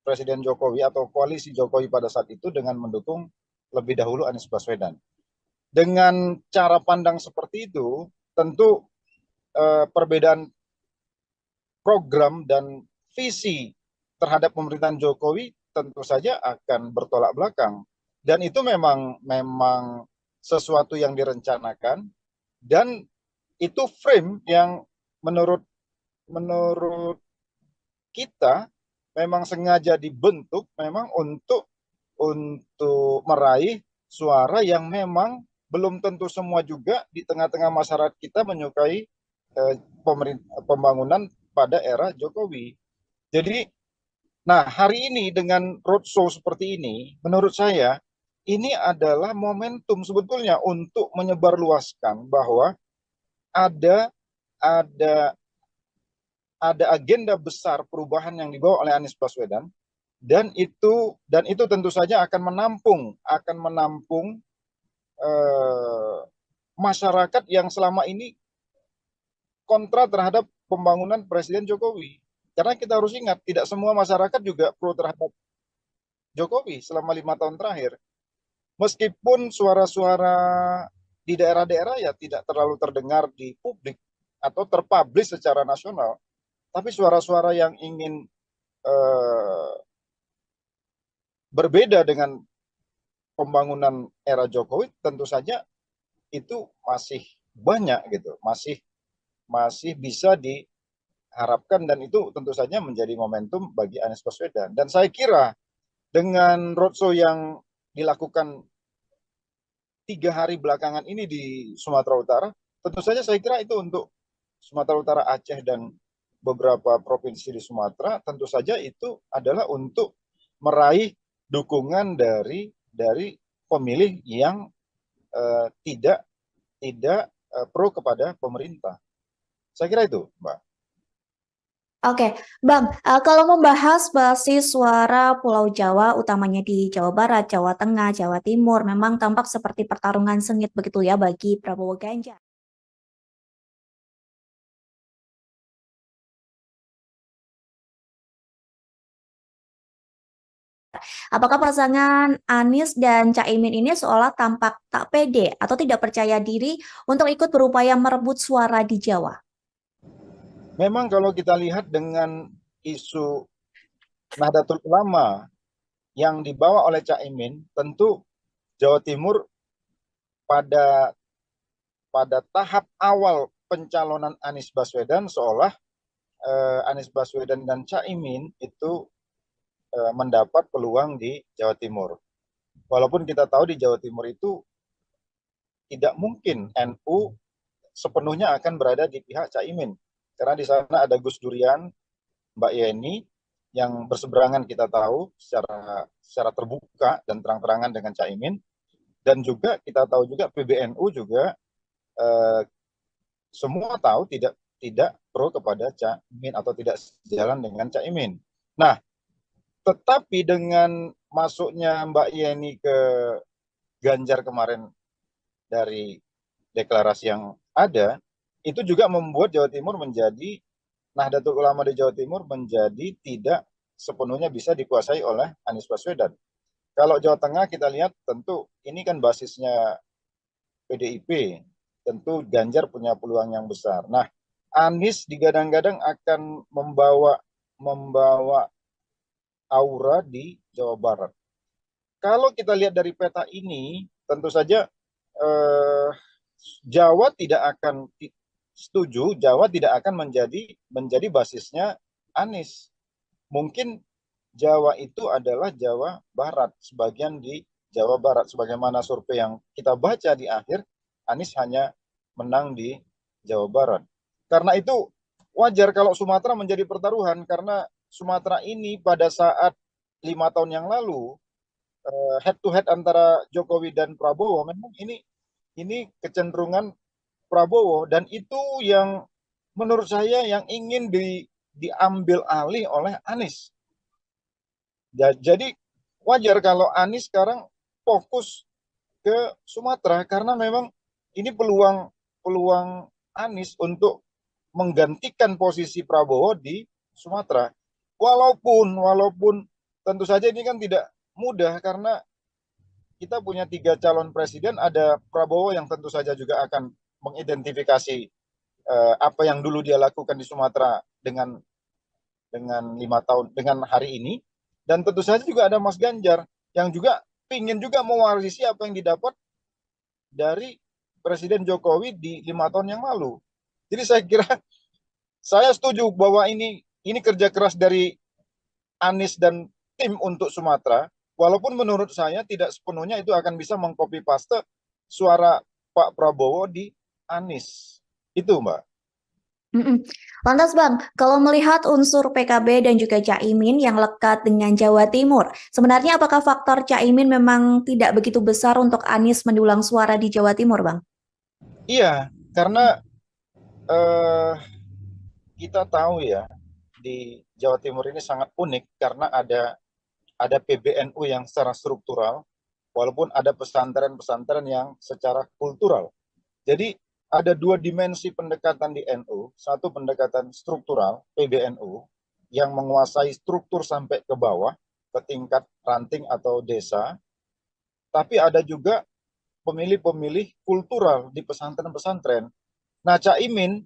Presiden Jokowi atau koalisi Jokowi pada saat itu dengan mendukung lebih dahulu Anies Baswedan. Dengan cara pandang seperti itu, tentu perbedaan program dan visi terhadap pemerintahan Jokowi tentu saja akan bertolak belakang. Dan itu memang sesuatu yang direncanakan, dan itu frame yang menurut kita memang sengaja dibentuk memang untuk meraih suara yang memang belum tentu semua juga di tengah-tengah masyarakat kita menyukai pembangunan pada era Jokowi. Jadi, nah hari ini dengan roadshow seperti ini, menurut saya ini adalah momentum sebetulnya untuk menyebarluaskan bahwa ada agenda besar perubahan yang dibawa oleh Anies Baswedan, dan itu tentu saja akan menampung masyarakat yang selama ini kontra terhadap pembangunan Presiden Jokowi. Karena kita harus ingat, tidak semua masyarakat juga pro terhadap Jokowi selama 5 tahun terakhir. Meskipun suara-suara di daerah-daerah ya tidak terlalu terdengar di publik atau terpublish secara nasional, tapi suara-suara yang ingin eh, berbeda dengan pembangunan era Jokowi tentu saja itu masih banyak gitu, masih masih bisa diharapkan, dan itu tentu saja menjadi momentum bagi Anies Baswedan. Dan saya kira dengan roadshow yang dilakukan 3 hari belakangan ini di Sumatera Utara, tentu saja saya kira itu untuk Sumatera Utara, Aceh, dan beberapa provinsi di Sumatera, tentu saja itu adalah untuk meraih dukungan dari pemilih yang tidak tidak pro kepada pemerintah. Saya kira itu, Mbak. Oke, Bang, kalau membahas basis suara Pulau Jawa, utamanya di Jawa Barat, Jawa Tengah, Jawa Timur, memang tampak seperti pertarungan sengit begitu ya bagi Prabowo Ganjar. Apakah pasangan Anies dan Caimin ini seolah tampak tak pede atau tidak percaya diri untuk ikut berupaya merebut suara di Jawa? Memang kalau kita lihat dengan isu Nahdlatul Ulama yang dibawa oleh Caimin, tentu Jawa Timur pada pada tahap awal pencalonan Anies Baswedan seolah Anies Baswedan dan Caimin itu mendapat peluang di Jawa Timur. Walaupun kita tahu di Jawa Timur itu tidak mungkin NU sepenuhnya akan berada di pihak Caimin. Karena di sana ada Gus Durian, Mbak Yeni, yang berseberangan kita tahu secara terbuka dan terang-terangan dengan Caimin. Dan juga kita tahu juga PBNU juga eh, semua tahu tidak pro kepada Caimin atau tidak sejalan dengan Caimin. Nah, tetapi dengan masuknya Mbak Yeni ke Ganjar kemarin dari deklarasi yang ada, itu juga membuat Jawa Timur menjadi, Nahdlatul Ulama di Jawa Timur menjadi tidak sepenuhnya bisa dikuasai oleh Anies Baswedan. Kalau Jawa Tengah kita lihat tentu ini kan basisnya PDIP, tentu Ganjar punya peluang yang besar. Nah, Anies digadang-gadang akan membawa aura di Jawa Barat. Kalau kita lihat dari peta ini, tentu saja Jawa tidak akan setuju, Jawa tidak akan menjadi basisnya Anies. Mungkin Jawa itu adalah Jawa Barat, sebagian di Jawa Barat, sebagaimana survei yang kita baca di akhir, Anies hanya menang di Jawa Barat. Karena itu wajar kalau Sumatera menjadi pertaruhan, karena Sumatera ini pada saat 5 tahun yang lalu head to head antara Jokowi dan Prabowo, memang ini kecenderungan Prabowo, dan itu yang menurut saya yang ingin diambil alih oleh Anies. Jadi wajar kalau Anies sekarang fokus ke Sumatera, karena memang ini peluang Anies untuk menggantikan posisi Prabowo di Sumatera. Walaupun tentu saja ini kan tidak mudah, karena kita punya 3 calon presiden, ada Prabowo yang tentu saja juga akan mengidentifikasi apa yang dulu dia lakukan di Sumatera dengan 5 tahun dengan hari ini, dan tentu saja juga ada Mas Ganjar yang juga ingin juga mewarisi apa yang didapat dari Presiden Jokowi di 5 tahun yang lalu. Jadi saya kira saya setuju bahwa ini kerja keras dari Anies dan tim untuk Sumatera, walaupun menurut saya tidak sepenuhnya itu akan bisa mengcopy paste suara Pak Prabowo di Anies. Itu, Mbak. Lantas Bang, kalau melihat unsur PKB dan juga Caimin yang lekat dengan Jawa Timur, sebenarnya apakah faktor Caimin memang tidak begitu besar untuk Anies mendulang suara di Jawa Timur, Bang? Iya, karena eh, kita tahu ya, di Jawa Timur ini sangat unik karena ada PBNU yang secara struktural, walaupun ada pesantren-pesantren yang secara kultural. Jadi ada 2 dimensi pendekatan di NU, satu pendekatan struktural PBNU yang menguasai struktur sampai ke bawah, ke tingkat ranting atau desa, tapi ada juga pemilih-pemilih kultural di pesantren-pesantren. Nah, Caimin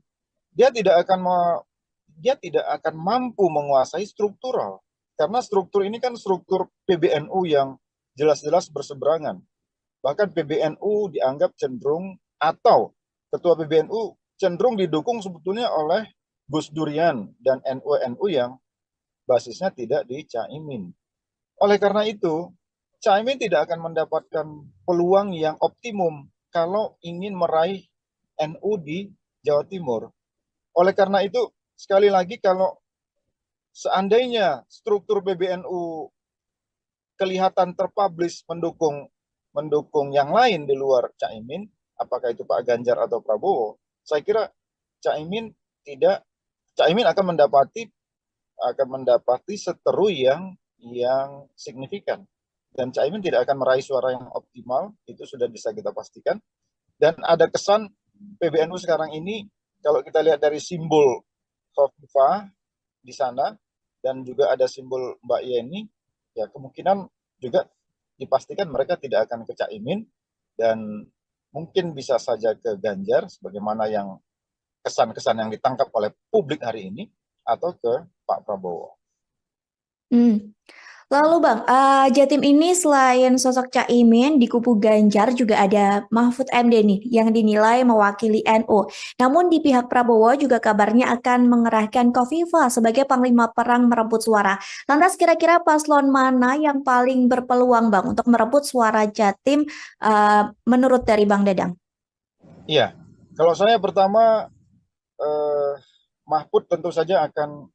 dia tidak akan mampu menguasai struktural, karena struktur ini kan struktur PBNU yang jelas-jelas berseberangan. Bahkan PBNU dianggap cenderung, atau ketua PBNU cenderung didukung sebetulnya oleh Gus Durian dan NU-NU yang basisnya tidak di Caimin. Oleh karena itu, Caimin tidak akan mendapatkan peluang yang optimum kalau ingin meraih NU di Jawa Timur. Oleh karena itu, sekali lagi, kalau seandainya struktur PBNU kelihatan terpublish mendukung yang lain di luar Caimin, apakah itu Pak Ganjar atau Prabowo, saya kira Caimin akan mendapati seteru yang signifikan, dan Caimin tidak akan meraih suara yang optimal, itu sudah bisa kita pastikan. Dan ada kesan PBNU sekarang ini, kalau kita lihat dari simbol Khofifah di sana dan juga ada simbol Mbak Yeni, ya kemungkinan juga dipastikan mereka tidak akan ke Caimin, dan mungkin bisa saja ke Ganjar sebagaimana yang kesan-kesan yang ditangkap oleh publik hari ini, atau ke Pak Prabowo. Lalu Bang, Jatim ini selain sosok Caimin di kubu Ganjar juga ada Mahfud MD nih yang dinilai mewakili NU. Namun di pihak Prabowo juga kabarnya akan mengerahkan Khofifah sebagai panglima perang merebut suara. Lantas kira-kira paslon mana yang paling berpeluang Bang untuk merebut suara Jatim menurut dari Bang Dadang? Iya, kalau saya pertama, Mahfud tentu saja akan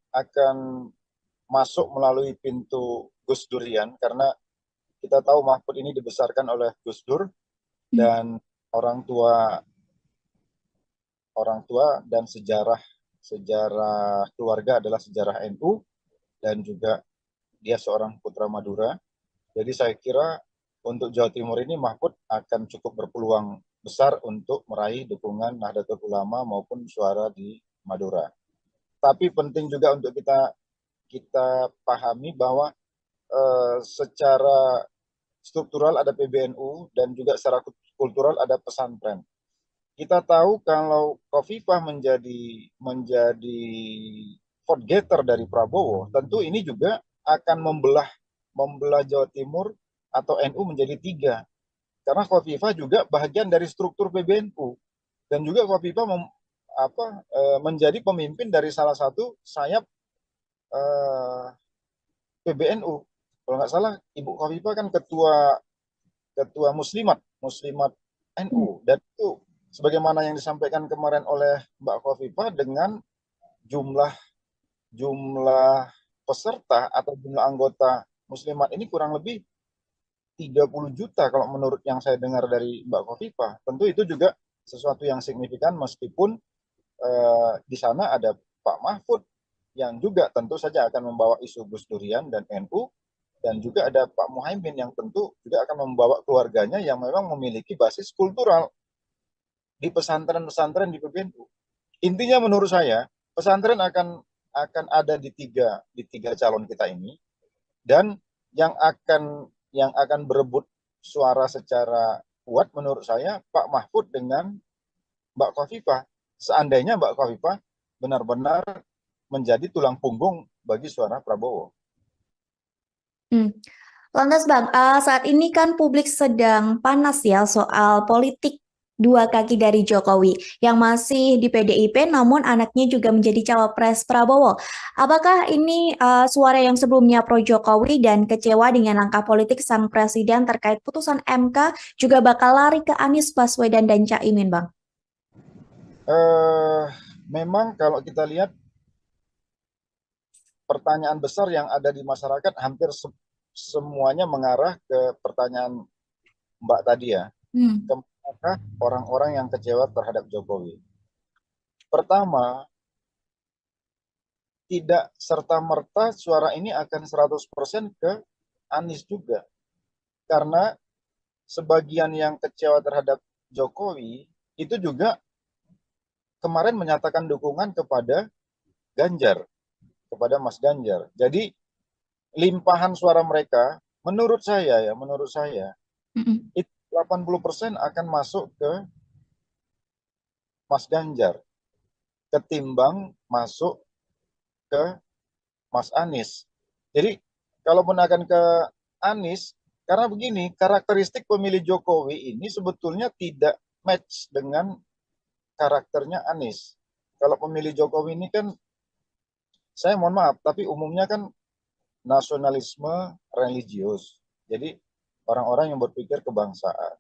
masuk melalui pintu Gus Durian, karena kita tahu Mahfud ini dibesarkan oleh Gus Dur, dan orang tua dan sejarah keluarga adalah sejarah NU, dan juga dia seorang putra Madura. Jadi saya kira untuk Jawa Timur ini Mahfud akan cukup berpeluang besar untuk meraih dukungan Nahdlatul Ulama maupun suara di Madura. Tapi penting juga untuk kita pahami bahwa secara struktural ada PBNU dan juga secara kultural ada pesantren. Kita tahu kalau Khofifah menjadi vote getter dari Prabowo, tentu ini juga akan membelah Jawa Timur atau NU menjadi 3. Karena Khofifah juga bagian dari struktur PBNU, dan juga Khofifah menjadi pemimpin dari salah satu sayap PBNU. Kalau nggak salah, Ibu Khofifah kan ketua Muslimat NU, dan itu sebagaimana yang disampaikan kemarin oleh Mbak Khofifah, dengan jumlah peserta atau jumlah anggota Muslimat ini kurang lebih 30 juta kalau menurut yang saya dengar dari Mbak Khofifah. Tentu itu juga sesuatu yang signifikan, meskipun di sana ada Pak Mahfud yang juga tentu saja akan membawa isu Gus Durian dan NU, dan juga ada Pak Muhaimin yang tentu juga akan membawa keluarganya yang memang memiliki basis kultural di pesantren-pesantren di PBNU. Intinya menurut saya pesantren akan ada di tiga calon kita ini, dan yang akan berebut suara secara kuat menurut saya Pak Mahfud dengan Mbak Khofifah. Seandainya Mbak Khofifah benar-benar menjadi tulang punggung bagi suara Prabowo. Lantas Bang, saat ini kan publik sedang panas ya soal politik dua kaki dari Jokowi yang masih di PDIP, namun anaknya juga menjadi cawapres Prabowo. Apakah ini suara yang sebelumnya pro Jokowi dan kecewa dengan langkah politik sang presiden terkait putusan MK juga bakal lari ke Anies Baswedan dan Caimin, Bang? Memang kalau kita lihat pertanyaan besar yang ada di masyarakat hampir semuanya mengarah ke pertanyaan Mbak tadi ya. Apakah orang-orang yang kecewa terhadap Jokowi? Pertama, tidak serta-merta suara ini akan 100% ke Anies juga. Karena sebagian yang kecewa terhadap Jokowi itu juga kemarin menyatakan dukungan kepada Ganjar, kepada Mas Ganjar. Jadi limpahan suara mereka menurut saya Mm-mm. Itu 80% akan masuk ke Mas Ganjar ketimbang masuk ke Mas Anies. Jadi kalaupun akan ke Anies, karena begini, karakteristik pemilih Jokowi ini sebetulnya tidak match dengan karakternya Anies. Kalau pemilih Jokowi ini kan, saya mohon maaf, tapi umumnya kan nasionalisme religius. Jadi orang-orang yang berpikir kebangsaan.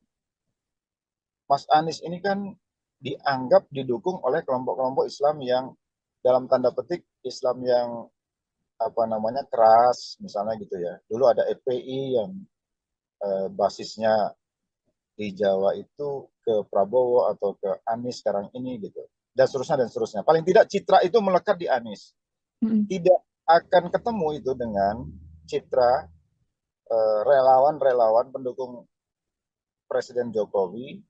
Mas Anies ini kan dianggap didukung oleh kelompok-kelompok Islam yang dalam tanda petik Islam yang keras, misalnya gitu ya. Dulu ada FPI yang basisnya di Jawa itu ke Prabowo atau ke Anies sekarang ini gitu. Dan seterusnya dan seterusnya. Paling tidak citra itu melekat di Anies. Tidak akan ketemu itu dengan citra relawan-relawan pendukung Presiden Jokowi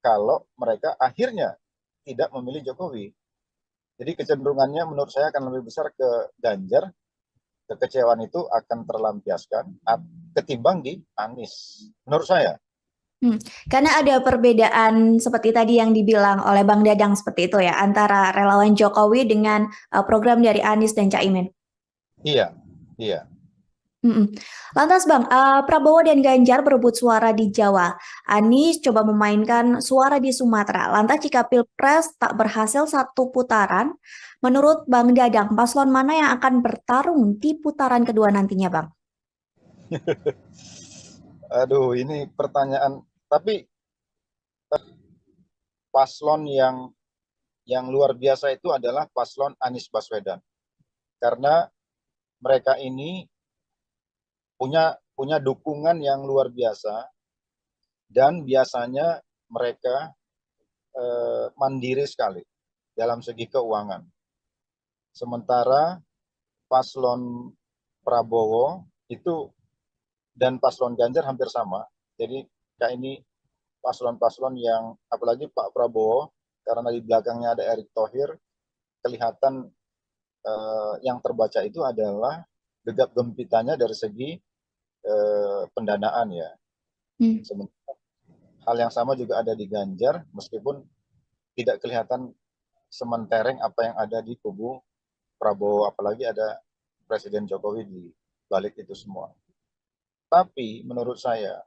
kalau mereka akhirnya tidak memilih Jokowi. Jadi kecenderungannya menurut saya akan lebih besar ke Ganjar. Kekecewaan itu akan terlampiaskan ketimbang di Anies, menurut saya. Karena ada perbedaan seperti tadi yang dibilang oleh Bang Dadang seperti itu ya, antara relawan Jokowi dengan program dari Anies dan Caimin. Iya. Lantas Bang, Prabowo dan Ganjar berebut suara di Jawa. Anies coba memainkan suara di Sumatera. Lantas jika Pilpres tak berhasil satu putaran, menurut Bang Dadang, paslon mana yang akan bertarung di putaran kedua nantinya Bang? Aduh, ini pertanyaan. Tapi paslon yang luar biasa itu adalah paslon Anies Baswedan. Karena mereka ini punya dukungan yang luar biasa dan biasanya mereka mandiri sekali dalam segi keuangan. Sementara paslon Prabowo itu dan paslon Ganjar hampir sama. Jadi kayak ini paslon-paslon yang apalagi Pak Prabowo karena di belakangnya ada Erick Thohir, kelihatan yang terbaca itu adalah gegap gempitanya dari segi pendanaan ya. Sementara hal yang sama juga ada di Ganjar, meskipun tidak kelihatan sementereng apa yang ada di kubu Prabowo, apalagi ada Presiden Jokowi di balik itu semua. Tapi menurut saya,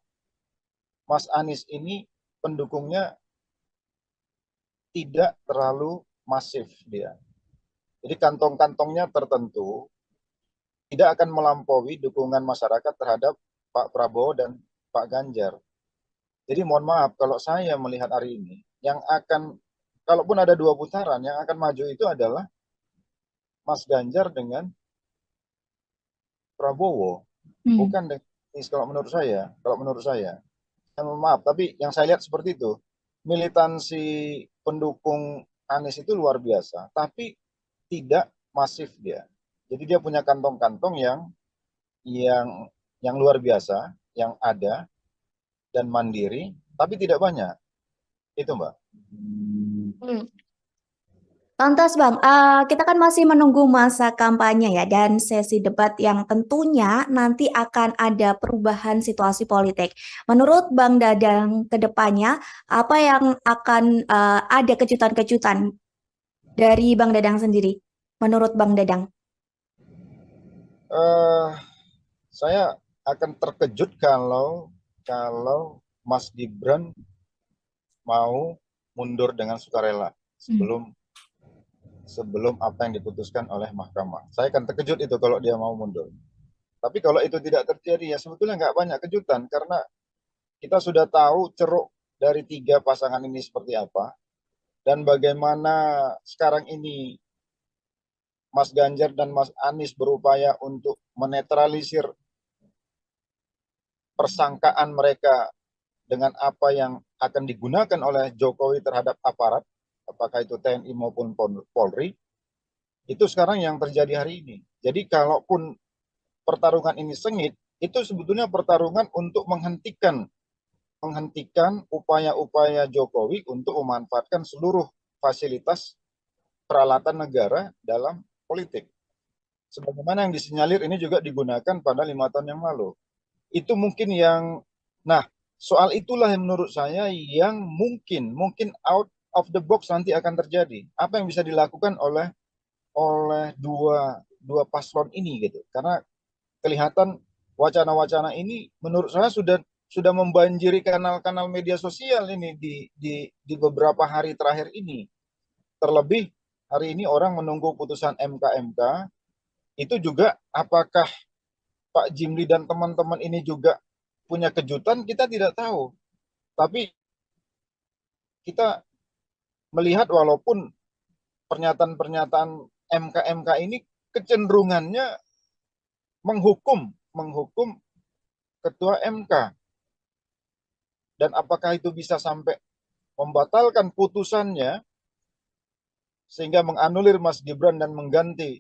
Mas Anies ini pendukungnya tidak terlalu masif dia. Jadi kantong-kantongnya tertentu tidak akan melampaui dukungan masyarakat terhadap Pak Prabowo dan Pak Ganjar. Jadi mohon maaf kalau saya melihat hari ini, yang akan, kalaupun ada 2 putaran, yang akan maju itu adalah Mas Ganjar dengan Prabowo, bukan dengan Anies kalau menurut saya. Mohon maaf, tapi yang saya lihat seperti itu. Militansi pendukung Anies itu luar biasa, tapi tidak masif dia. Jadi dia punya kantong-kantong yang luar biasa, yang ada dan mandiri, tapi tidak banyak. Itu Mbak. Lantas Bang, kita kan masih menunggu masa kampanye ya dan sesi debat yang tentunya nanti akan ada perubahan situasi politik. Menurut Bang Dadang ke depannya, apa yang akan ada kejutan-kejutan dari Bang Dadang sendiri? Menurut Bang Dadang? Saya akan terkejut kalau Mas Gibran mau mundur dengan sukarela sebelum apa yang diputuskan oleh mahkamah. Saya akan terkejut itu kalau dia mau mundur. Tapi kalau itu tidak terjadi, ya sebetulnya nggak banyak kejutan, karena kita sudah tahu ceruk dari 3 pasangan ini seperti apa, dan bagaimana sekarang ini Mas Ganjar dan Mas Anies berupaya untuk menetralisir persangkaan mereka dengan apa yang akan digunakan oleh Jokowi terhadap aparat, apakah itu TNI maupun Polri, itu sekarang yang terjadi hari ini. Jadi kalaupun pertarungan ini sengit, itu sebetulnya pertarungan untuk menghentikan upaya-upaya Jokowi untuk memanfaatkan seluruh fasilitas peralatan negara dalam politik. Sebagaimana yang disinyalir ini juga digunakan pada 5 tahun yang lalu. Itu mungkin yang, nah soal itulah yang menurut saya yang mungkin out of the box nanti akan terjadi. Apa yang bisa dilakukan oleh dua paslon ini gitu. Karena kelihatan wacana-wacana ini menurut saya sudah membanjiri kanal-kanal media sosial ini di beberapa hari terakhir ini. Terlebih hari ini orang menunggu putusan MK itu juga apakah Pak Jimli dan teman-teman ini juga punya kejutan, kita tidak tahu. Tapi kita melihat walaupun pernyataan-pernyataan MK ini kecenderungannya menghukum ketua MK. Dan apakah itu bisa sampai membatalkan putusannya sehingga menganulir Mas Gibran dan mengganti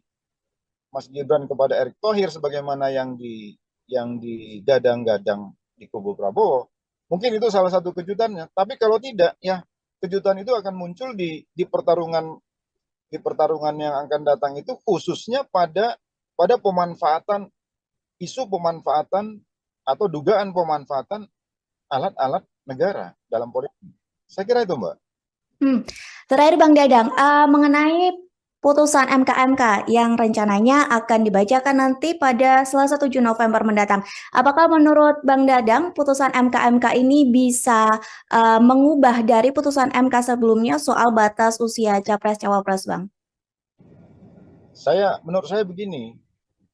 Mas Gibran kepada Erick Thohir sebagaimana yang digadang-gadang di kubu Prabowo. Mungkin itu salah satu kejutannya. Tapi kalau tidak, ya kejutan itu akan muncul di pertarungan yang akan datang itu, khususnya pada isu pemanfaatan atau dugaan pemanfaatan alat-alat negara dalam politik. Saya kira itu, Mbak. Terakhir Bang Dadang, mengenai putusan MK yang rencananya akan dibacakan nanti pada Selasa 7 November mendatang. Apakah menurut Bang Dadang putusan MK ini bisa mengubah dari putusan MK sebelumnya soal batas usia Capres-Cawapres, Bang? Menurut saya begini,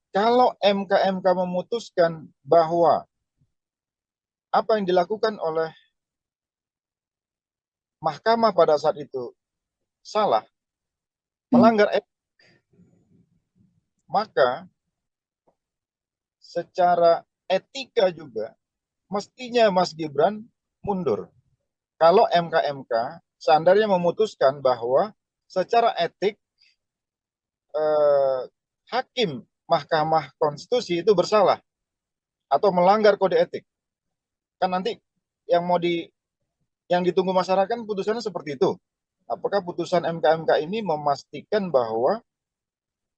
kalau MK memutuskan bahwa apa yang dilakukan oleh mahkamah pada saat itu salah, melanggar etik, maka secara etika juga mestinya Mas Gibran mundur. Kalau MK seandainya memutuskan bahwa secara etik hakim Mahkamah Konstitusi itu bersalah atau melanggar kode etik, kan nanti yang ditunggu masyarakat putusannya seperti itu. Apakah putusan MK ini memastikan bahwa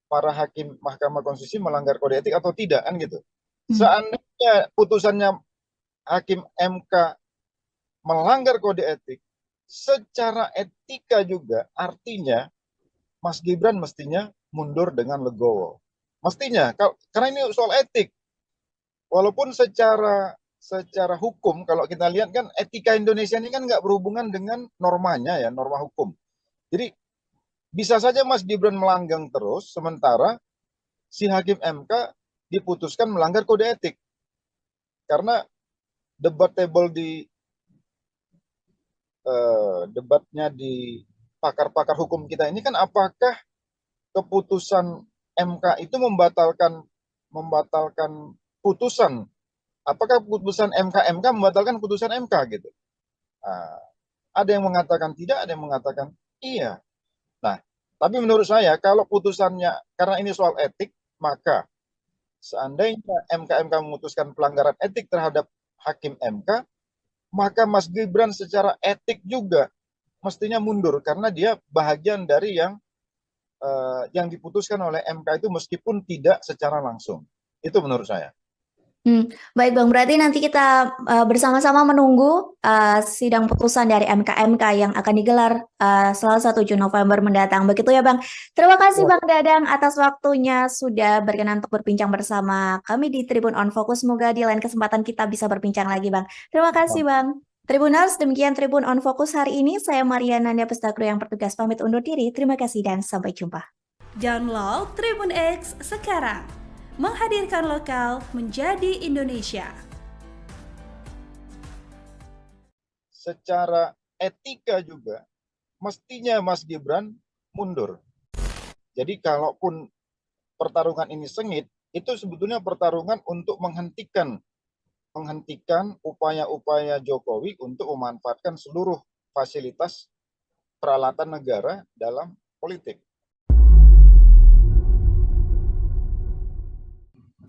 para hakim Mahkamah Konstitusi melanggar kode etik atau tidak, kan gitu. Seandainya putusannya hakim MK melanggar kode etik, secara etika juga artinya Mas Gibran mestinya mundur dengan legowo. Mestinya, karena ini soal etik. Walaupun secara hukum, kalau kita lihat kan etika Indonesia ini kan nggak berhubungan dengan normanya ya, norma hukum. Jadi bisa saja Mas Gibran melanggang terus, sementara si hakim MK diputuskan melanggar kode etik. Karena debatable debatnya di pakar-pakar hukum kita ini kan apakah keputusan MK itu membatalkan putusan, apakah putusan MK membatalkan putusan MK gitu. Nah, ada yang mengatakan tidak, ada yang mengatakan iya. Nah, tapi menurut saya kalau putusannya, karena ini soal etik, maka seandainya MK memutuskan pelanggaran etik terhadap hakim MK, maka Mas Gibran secara etik juga mestinya mundur karena dia bahagian dari yang diputuskan oleh MK itu meskipun tidak secara langsung. Itu menurut saya. Baik Bang, berarti nanti kita bersama-sama menunggu sidang putusan dari MK yang akan digelar Selasa 7 November mendatang. Begitu ya Bang. Terima kasih Bang Dadang atas waktunya sudah berkenan untuk berbincang bersama kami di Tribun On Focus. Semoga di lain kesempatan kita bisa berbincang lagi Bang. Terima kasih Bang. Tribuners, demikian Tribun On Focus hari ini. Saya Mariana Nanda Pestagro yang bertugas pamit undur diri. Terima kasih dan sampai jumpa. Download Tribun X sekarang. Menghadirkan lokal menjadi Indonesia. Secara etika juga mestinya Mas Gibran mundur. Jadi kalaupun pertarungan ini sengit, itu sebetulnya pertarungan untuk menghentikan upaya-upaya Jokowi untuk memanfaatkan seluruh fasilitas peralatan negara dalam politik.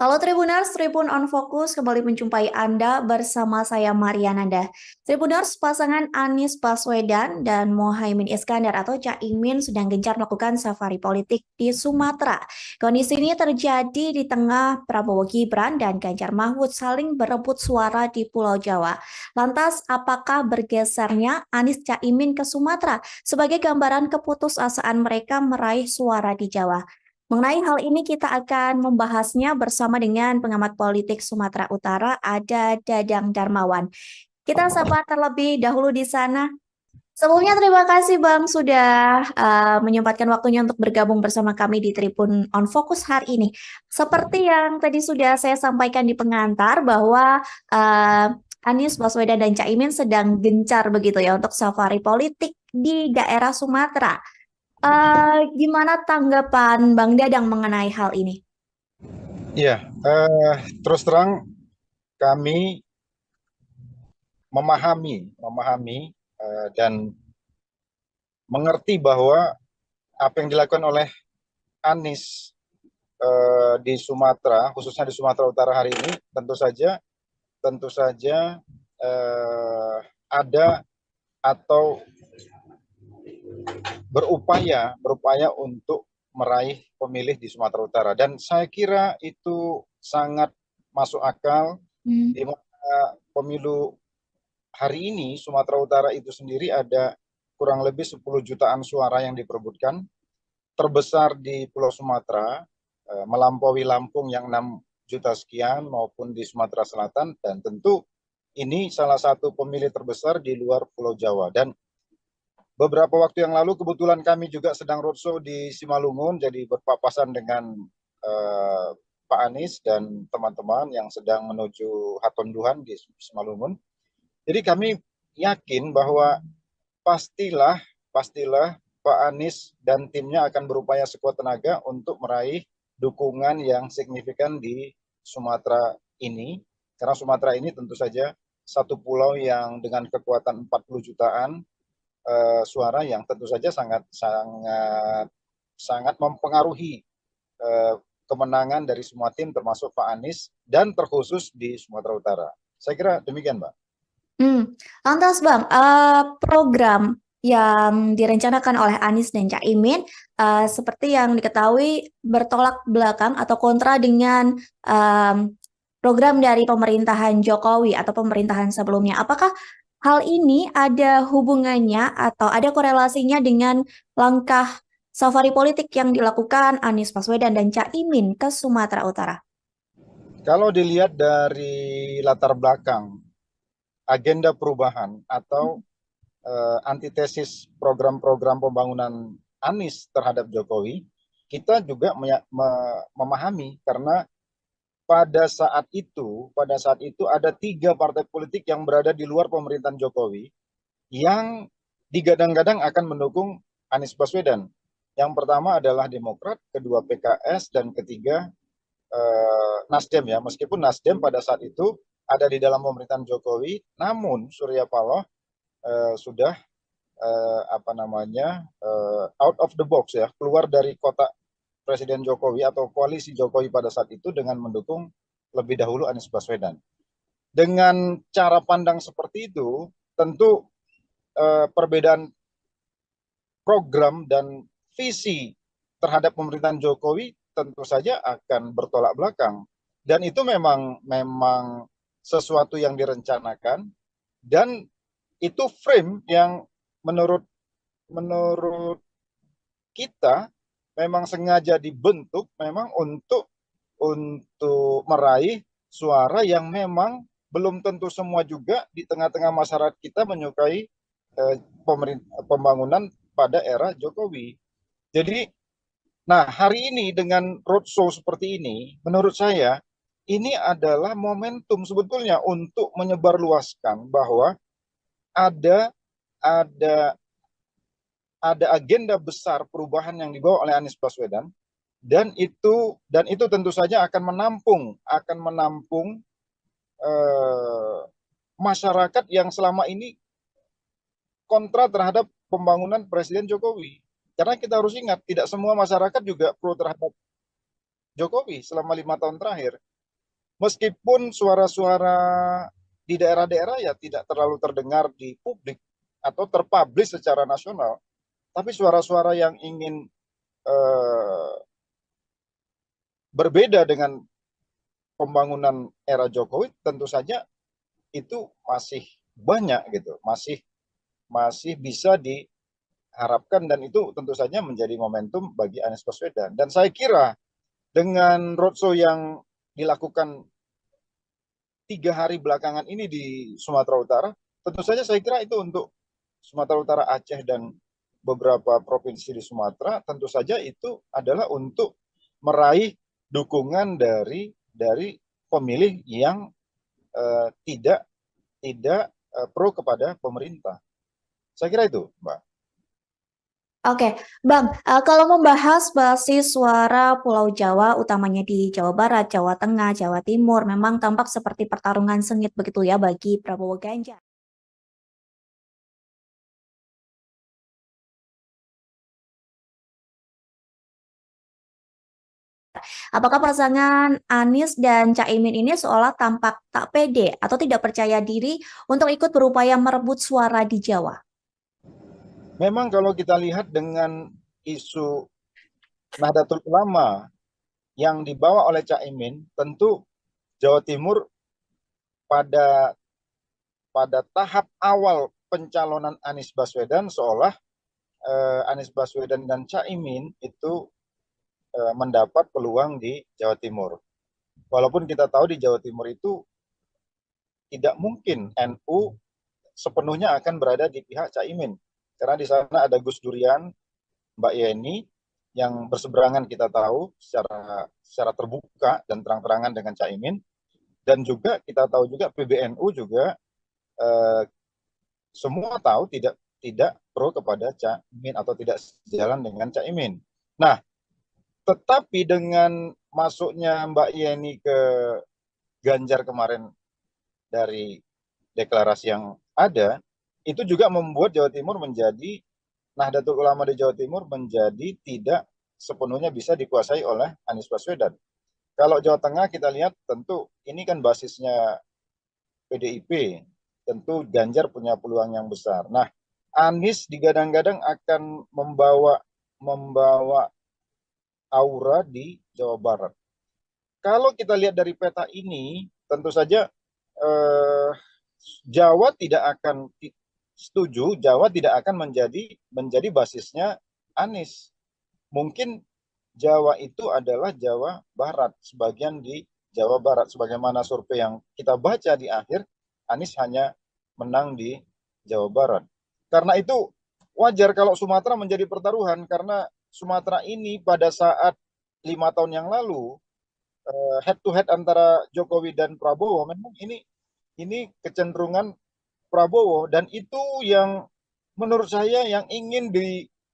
Halo Tribuners, Tribun on Fokus kembali menjumpai Anda bersama saya Mariananda. Tribuners, pasangan Anies Baswedan dan Mohaimin Iskandar atau Caimin sedang gencar melakukan safari politik di Sumatera. Kondisi ini terjadi di tengah Prabowo Gibran dan Ganjar Mahfud saling berebut suara di Pulau Jawa. Lantas, apakah bergesernya Anies Caimin ke Sumatera sebagai gambaran keputusasaan mereka meraih suara di Jawa? Mengenai hal ini kita akan membahasnya bersama dengan pengamat politik Sumatera Utara, ada Dadang Darmawan. Kita sapa terlebih dahulu di sana. Sebelumnya terima kasih Bang sudah menyempatkan waktunya untuk bergabung bersama kami di Tribun on Fokus hari ini. Seperti yang tadi sudah saya sampaikan di pengantar bahwa Anies Baswedan dan Caimin sedang gencar begitu ya untuk safari politik di daerah Sumatera. Gimana tanggapan Bang Dadang mengenai hal ini? Ya, terus terang kami memahami dan mengerti bahwa apa yang dilakukan oleh Anies di Sumatera, khususnya di Sumatera Utara hari ini, tentu saja ada atau berupaya untuk meraih pemilih di Sumatera Utara, dan saya kira itu sangat masuk akal di mana pemilu hari ini Sumatera Utara itu sendiri ada kurang lebih 10 jutaan suara yang diperebutkan, terbesar di Pulau Sumatera, melampaui Lampung yang 6 juta sekian maupun di Sumatera Selatan, dan tentu ini salah satu pemilih terbesar di luar Pulau Jawa. Dan beberapa waktu yang lalu kebetulan kami juga sedang roadshow di Simalungun, jadi berpapasan dengan Pak Anies dan teman-teman yang sedang menuju Hatonduhan di Simalungun. Jadi kami yakin bahwa pastilah Pak Anies dan timnya akan berupaya sekuat tenaga untuk meraih dukungan yang signifikan di Sumatera ini, karena Sumatera ini tentu saja satu pulau yang dengan kekuatan 40 jutaan suara yang tentu saja sangat mempengaruhi kemenangan dari semua tim termasuk Pak Anies dan terkhusus di Sumatera Utara. Saya kira demikian, Mbak. Lantas Bang, program yang direncanakan oleh Anies dan Caimin seperti yang diketahui bertolak belakang atau kontra dengan program dari pemerintahan Jokowi atau pemerintahan sebelumnya. Apakah hal ini ada hubungannya atau ada korelasinya dengan langkah safari politik yang dilakukan Anies Baswedan dan Caimin ke Sumatera Utara? Kalau dilihat dari latar belakang agenda perubahan atau antitesis program-program pembangunan Anies terhadap Jokowi, kita juga memahami karena pada saat itu ada 3 partai politik yang berada di luar pemerintahan Jokowi yang digadang-gadang akan mendukung Anies Baswedan. Yang pertama adalah Demokrat, kedua PKS, dan ketiga Nasdem ya. Meskipun Nasdem pada saat itu ada di dalam pemerintahan Jokowi, namun Surya Paloh sudah out of the box ya, keluar dari kotak Presiden Jokowi atau koalisi Jokowi pada saat itu dengan mendukung lebih dahulu Anies Baswedan. Dengan cara pandang seperti itu, tentu perbedaan program dan visi terhadap pemerintahan Jokowi tentu saja akan bertolak belakang. Dan itu memang sesuatu yang direncanakan, dan itu frame yang menurut kita memang sengaja dibentuk memang untuk meraih suara yang memang belum tentu semua juga di tengah-tengah masyarakat kita menyukai pembangunan pada era Jokowi. Jadi, nah hari ini dengan roadshow seperti ini, menurut saya ini adalah momentum sebetulnya untuk menyebarluaskan bahwa ada agenda besar perubahan yang dibawa oleh Anies Baswedan, dan itu tentu saja akan menampung masyarakat yang selama ini kontra terhadap pembangunan Presiden Jokowi. Karena kita harus ingat, tidak semua masyarakat juga pro terhadap Jokowi selama 5 tahun terakhir. Meskipun suara-suara di daerah-daerah ya tidak terlalu terdengar di publik atau terpublish secara nasional, tapi suara-suara yang ingin berbeda dengan pembangunan era Jokowi tentu saja itu masih banyak gitu, masih bisa diharapkan, dan itu tentu saja menjadi momentum bagi Anies Baswedan. Dan saya kira dengan roadshow yang dilakukan 3 hari belakangan ini di Sumatera Utara, tentu saja saya kira itu untuk Sumatera Utara, Aceh, dan beberapa provinsi di Sumatera, tentu saja itu adalah untuk meraih dukungan dari pemilih yang tidak pro kepada pemerintah. Saya kira itu, Mbak. Oke, Bang, kalau membahas basis suara Pulau Jawa, utamanya di Jawa Barat, Jawa Tengah, Jawa Timur, memang tampak seperti pertarungan sengit begitu ya bagi Prabowo Ganjar. Apakah pasangan Anies dan Caimin ini seolah tampak tak pede atau tidak percaya diri untuk ikut berupaya merebut suara di Jawa? Memang kalau kita lihat dengan isu Nahdlatul Ulama yang dibawa oleh Caimin, tentu Jawa Timur pada tahap awal pencalonan Anies Baswedan seolah Anies Baswedan dan Caimin itu mendapat peluang di Jawa Timur. Walaupun kita tahu di Jawa Timur itu tidak mungkin NU sepenuhnya akan berada di pihak Caimin. Karena di sana ada Gus Durian, Mbak Yeni, yang berseberangan kita tahu secara terbuka dan terang-terangan dengan Caimin. Dan juga kita tahu juga PBNU juga semua tahu tidak pro kepada Caimin atau tidak sejalan dengan Caimin. Nah, tetapi dengan masuknya Mbak Yeni ke Ganjar kemarin dari deklarasi yang ada, itu juga membuat Jawa Timur menjadi, Nahdlatul Ulama di Jawa Timur menjadi tidak sepenuhnya bisa dikuasai oleh Anies Baswedan. Kalau Jawa Tengah kita lihat tentu ini kan basisnya PDIP, tentu Ganjar punya peluang yang besar. Nah, Anies digadang-gadang akan membawa aura di Jawa Barat. Kalau kita lihat dari peta ini, tentu saja Jawa tidak akan setuju, Jawa tidak akan menjadi basisnya Anies. Mungkin Jawa itu adalah Jawa Barat, sebagian di Jawa Barat, sebagaimana survei yang kita baca di akhir, Anies hanya menang di Jawa Barat. Karena itu wajar kalau Sumatera menjadi pertaruhan, karena Sumatera ini pada saat 5 tahun yang lalu head to head antara Jokowi dan Prabowo, memang ini kecenderungan Prabowo, dan itu yang menurut saya yang ingin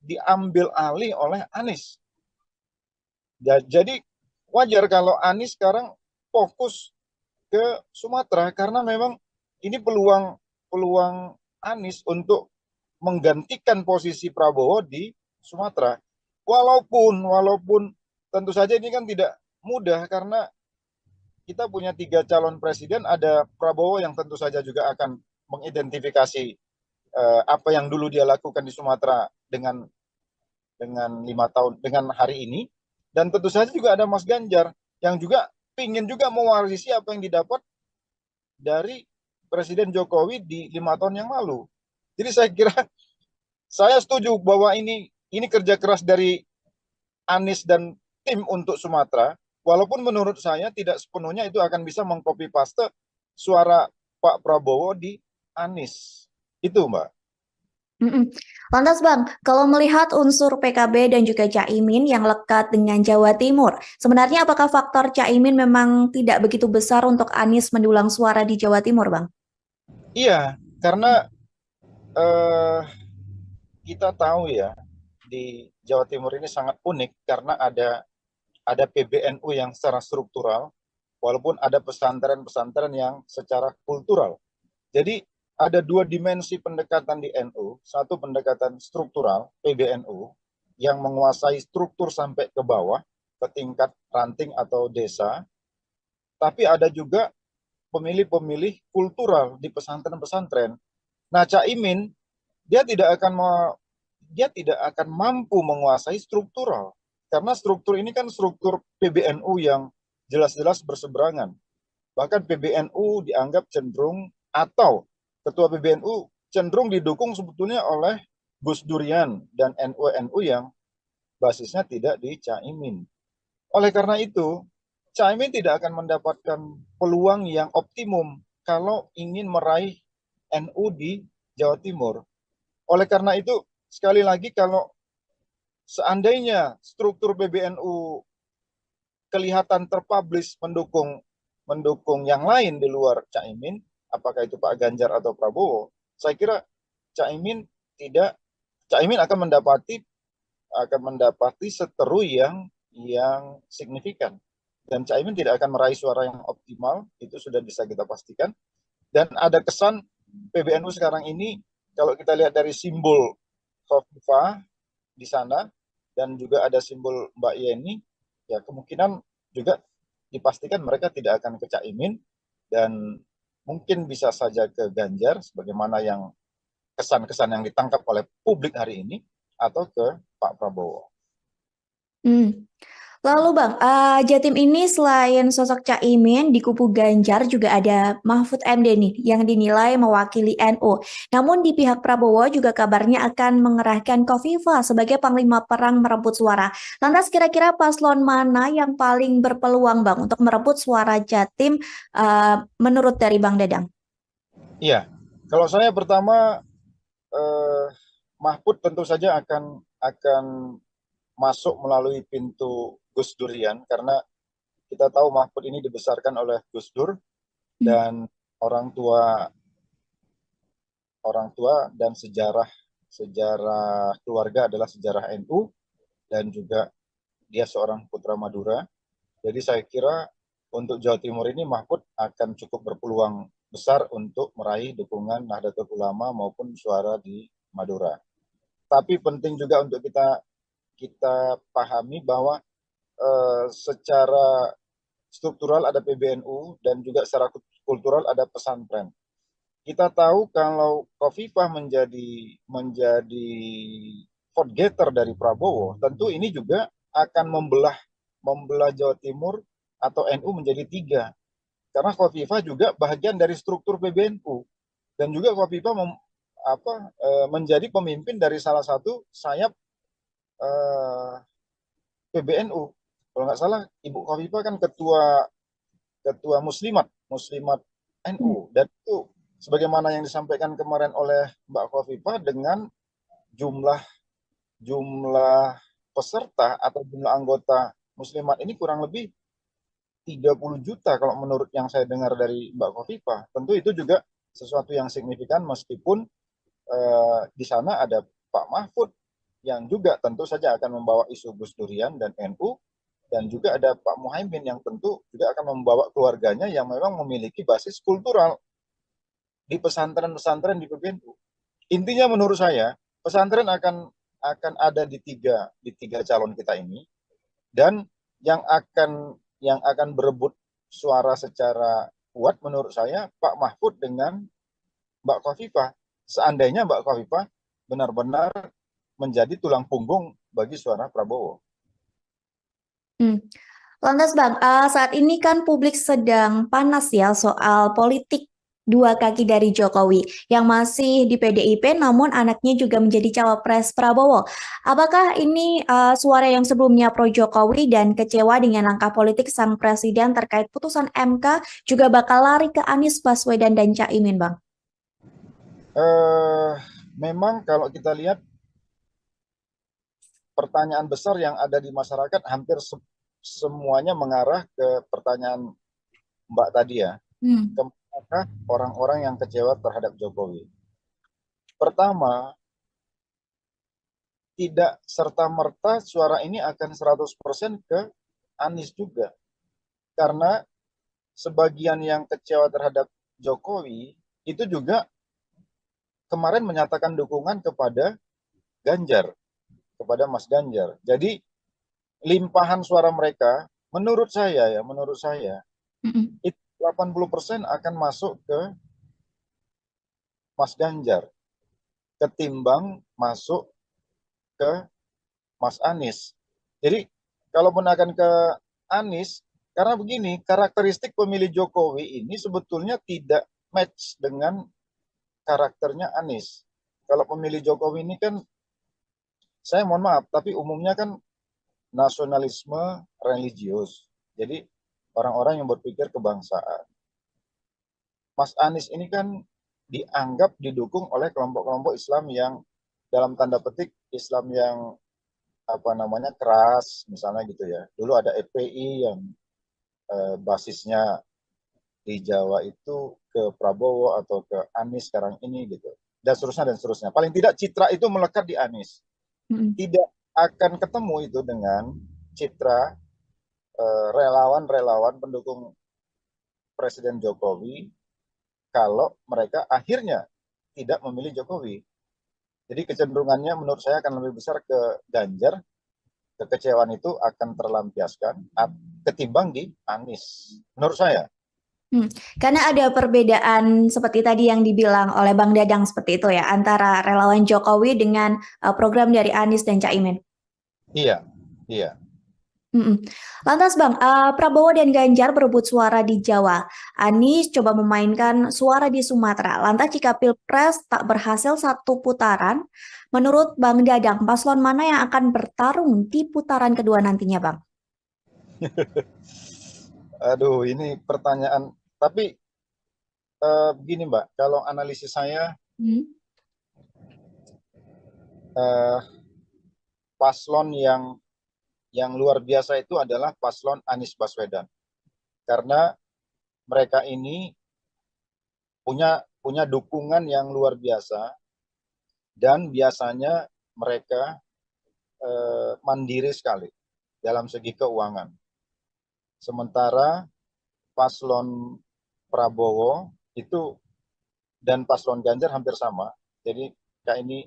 diambil alih oleh Anies. Jadi wajar kalau Anies sekarang fokus ke Sumatera, karena memang ini peluang Anies untuk menggantikan posisi Prabowo di Sumatera. Walaupun tentu saja ini kan tidak mudah, karena kita punya 3 calon presiden, ada Prabowo yang tentu saja juga akan mengidentifikasi apa yang dulu dia lakukan di Sumatera dengan 5 tahun dengan hari ini, dan tentu saja juga ada Mas Ganjar yang juga ingin juga mewarisi apa yang didapat dari Presiden Jokowi di 5 tahun yang lalu. Jadi saya kira saya setuju bahwa ini kerja keras dari Anies dan tim untuk Sumatera, walaupun menurut saya tidak sepenuhnya itu akan bisa mengcopy paste suara Pak Prabowo di Anies. Itu, Mbak. Lantas Bang, kalau melihat unsur PKB dan juga Caimin yang lekat dengan Jawa Timur, sebenarnya apakah faktor Caimin memang tidak begitu besar untuk Anies mendulang suara di Jawa Timur, Bang? Iya, karena kita tahu ya, di Jawa Timur ini sangat unik karena ada PBNU yang secara struktural, walaupun ada pesantren-pesantren yang secara kultural. Jadi ada 2 dimensi pendekatan di NU, satu pendekatan struktural, PBNU, yang menguasai struktur sampai ke bawah, ke tingkat ranting atau desa, tapi ada juga pemilih-pemilih kultural di pesantren-pesantren. Nah, Caimin dia tidak akan mampu menguasai struktural, karena struktur ini kan struktur PBNU yang jelas-jelas berseberangan. Bahkan PBNU dianggap cenderung, atau ketua PBNU cenderung didukung sebetulnya oleh Gus Durian dan NU yang basisnya tidak di Caimin. Oleh karena itu, Caimin tidak akan mendapatkan peluang yang optimum kalau ingin meraih NU di Jawa Timur. Oleh karena itu, sekali lagi, kalau seandainya struktur PBNU kelihatan terpublish mendukung yang lain di luar Caimin, apakah itu Pak Ganjar atau Prabowo, saya kira Caimin akan mendapati seteru yang signifikan. Dan Caimin tidak akan meraih suara yang optimal, itu sudah bisa kita pastikan. Dan ada kesan PBNU sekarang ini, kalau kita lihat dari simbol Khofifah di sana, dan juga ada simbol Mbak Yeni, ya kemungkinan juga dipastikan mereka tidak akan ke Caimin, dan mungkin bisa saja ke Ganjar, sebagaimana yang kesan-kesan yang ditangkap oleh publik hari ini, atau ke Pak Prabowo. Lalu Bang, Jatim ini selain sosok Caimin di kubu Ganjar juga ada Mahfud MD nih yang dinilai mewakili NU. Namun di pihak Prabowo juga kabarnya akan mengerahkan Khofifah sebagai panglima perang merebut suara. Lantas kira-kira paslon mana yang paling berpeluang Bang untuk merebut suara Jatim menurut dari Bang Dadang? Iya, kalau saya pertama, Mahfud tentu saja akan masuk melalui pintu Gus Durian, karena kita tahu Mahfud ini dibesarkan oleh Gus Dur, dan orang tua dan sejarah keluarga adalah sejarah NU, dan juga dia seorang putra Madura. Jadi saya kira untuk Jawa Timur ini Mahfud akan cukup berpeluang besar untuk meraih dukungan Nahdlatul Ulama maupun suara di Madura. Tapi penting juga untuk kita pahami bahwa secara struktural ada PBNU, dan juga secara kultural ada pesantren. Kita tahu kalau Khofifah menjadi vote getter dari Prabowo, tentu ini juga akan membelah Jawa Timur atau NU menjadi 3. Karena Khofifah juga bagian dari struktur PBNU, dan juga Khofifah menjadi pemimpin dari salah satu sayap PBNU. Kalau nggak salah, Ibu Khofifah kan ketua Muslimat NU, dan itu sebagaimana yang disampaikan kemarin oleh Mbak Khofifah, dengan jumlah peserta atau jumlah anggota Muslimat ini kurang lebih 30 juta kalau menurut yang saya dengar dari Mbak Khofifah. Tentu itu juga sesuatu yang signifikan, meskipun di sana ada Pak Mahfud yang juga tentu saja akan membawa isu Gus Durian dan NU, dan juga ada Pak Muhaimin yang tentu juga akan membawa keluarganya yang memang memiliki basis kultural di pesantren-pesantren di PBNU. Intinya menurut saya pesantren akan ada di tiga calon kita ini, dan yang akan berebut suara secara kuat menurut saya Pak Mahfud dengan Mbak Khofifah. Seandainya Mbak Khofifah benar-benar menjadi tulang punggung bagi suara Prabowo. Lantas Bang, saat ini kan publik sedang panas ya soal politik dua kaki dari Jokowi yang masih di PDIP, namun anaknya juga menjadi cawapres Prabowo. Apakah ini suara yang sebelumnya pro Jokowi dan kecewa dengan langkah politik sang presiden terkait putusan MK juga bakal lari ke Anies Baswedan dan Caimin, Bang? Memang kalau kita lihat pertanyaan besar yang ada di masyarakat hampir semuanya mengarah ke pertanyaan Mbak tadi ya. Kemanakah orang-orang yang kecewa terhadap Jokowi? Pertama, tidak serta-merta suara ini akan 100% ke Anies juga. Karena sebagian yang kecewa terhadap Jokowi itu juga kemarin menyatakan dukungan kepada Ganjar, kepada Mas Ganjar. Jadi limpahan suara mereka menurut saya Mm-mm. itu 80% akan masuk ke Mas Ganjar ketimbang masuk ke Mas Anies. Jadi kalaupun akan ke Anies, karena begini, karakteristik pemilih Jokowi ini sebetulnya tidak match dengan karakternya Anies. Kalau pemilih Jokowi ini kan, saya mohon maaf, tapi umumnya kan nasionalisme religius. Jadi orang-orang yang berpikir kebangsaan. Mas Anies ini kan dianggap didukung oleh kelompok-kelompok Islam yang dalam tanda petik Islam yang apa namanya keras, misalnya gitu ya. Dulu ada FPI yang basisnya di Jawa itu ke Prabowo atau ke Anies sekarang ini gitu. Dan seterusnya dan seterusnya. Paling tidak citra itu melekat di Anies. Mm-mm. Tidak akan ketemu itu dengan citra relawan-relawan pendukung Presiden Jokowi kalau mereka akhirnya tidak memilih Jokowi. Jadi kecenderungannya menurut saya akan lebih besar ke Ganjar, kekecewaan itu akan terlampiaskan ketimbang di Anies. Menurut saya. Karena ada perbedaan seperti tadi yang dibilang oleh Bang Dadang seperti itu ya, antara relawan Jokowi dengan program dari Anies dan Caimin. Iya, iya. Mm-mm. Lantas Bang, Prabowo dan Ganjar berebut suara di Jawa. Anies coba memainkan suara di Sumatera. Lantas jika Pilpres tak berhasil satu putaran, menurut Bang Dadang, paslon mana yang akan bertarung di putaran kedua nantinya Bang? Aduh, ini pertanyaan. Tapi begini Mbak, kalau analisis saya Hmm. eh, paslon yang luar biasa itu adalah paslon Anies Baswedan. Karena mereka ini punya dukungan yang luar biasa dan biasanya mereka mandiri sekali dalam segi keuangan. Sementara paslon Prabowo itu dan paslon Ganjar hampir sama. Jadi kayak ini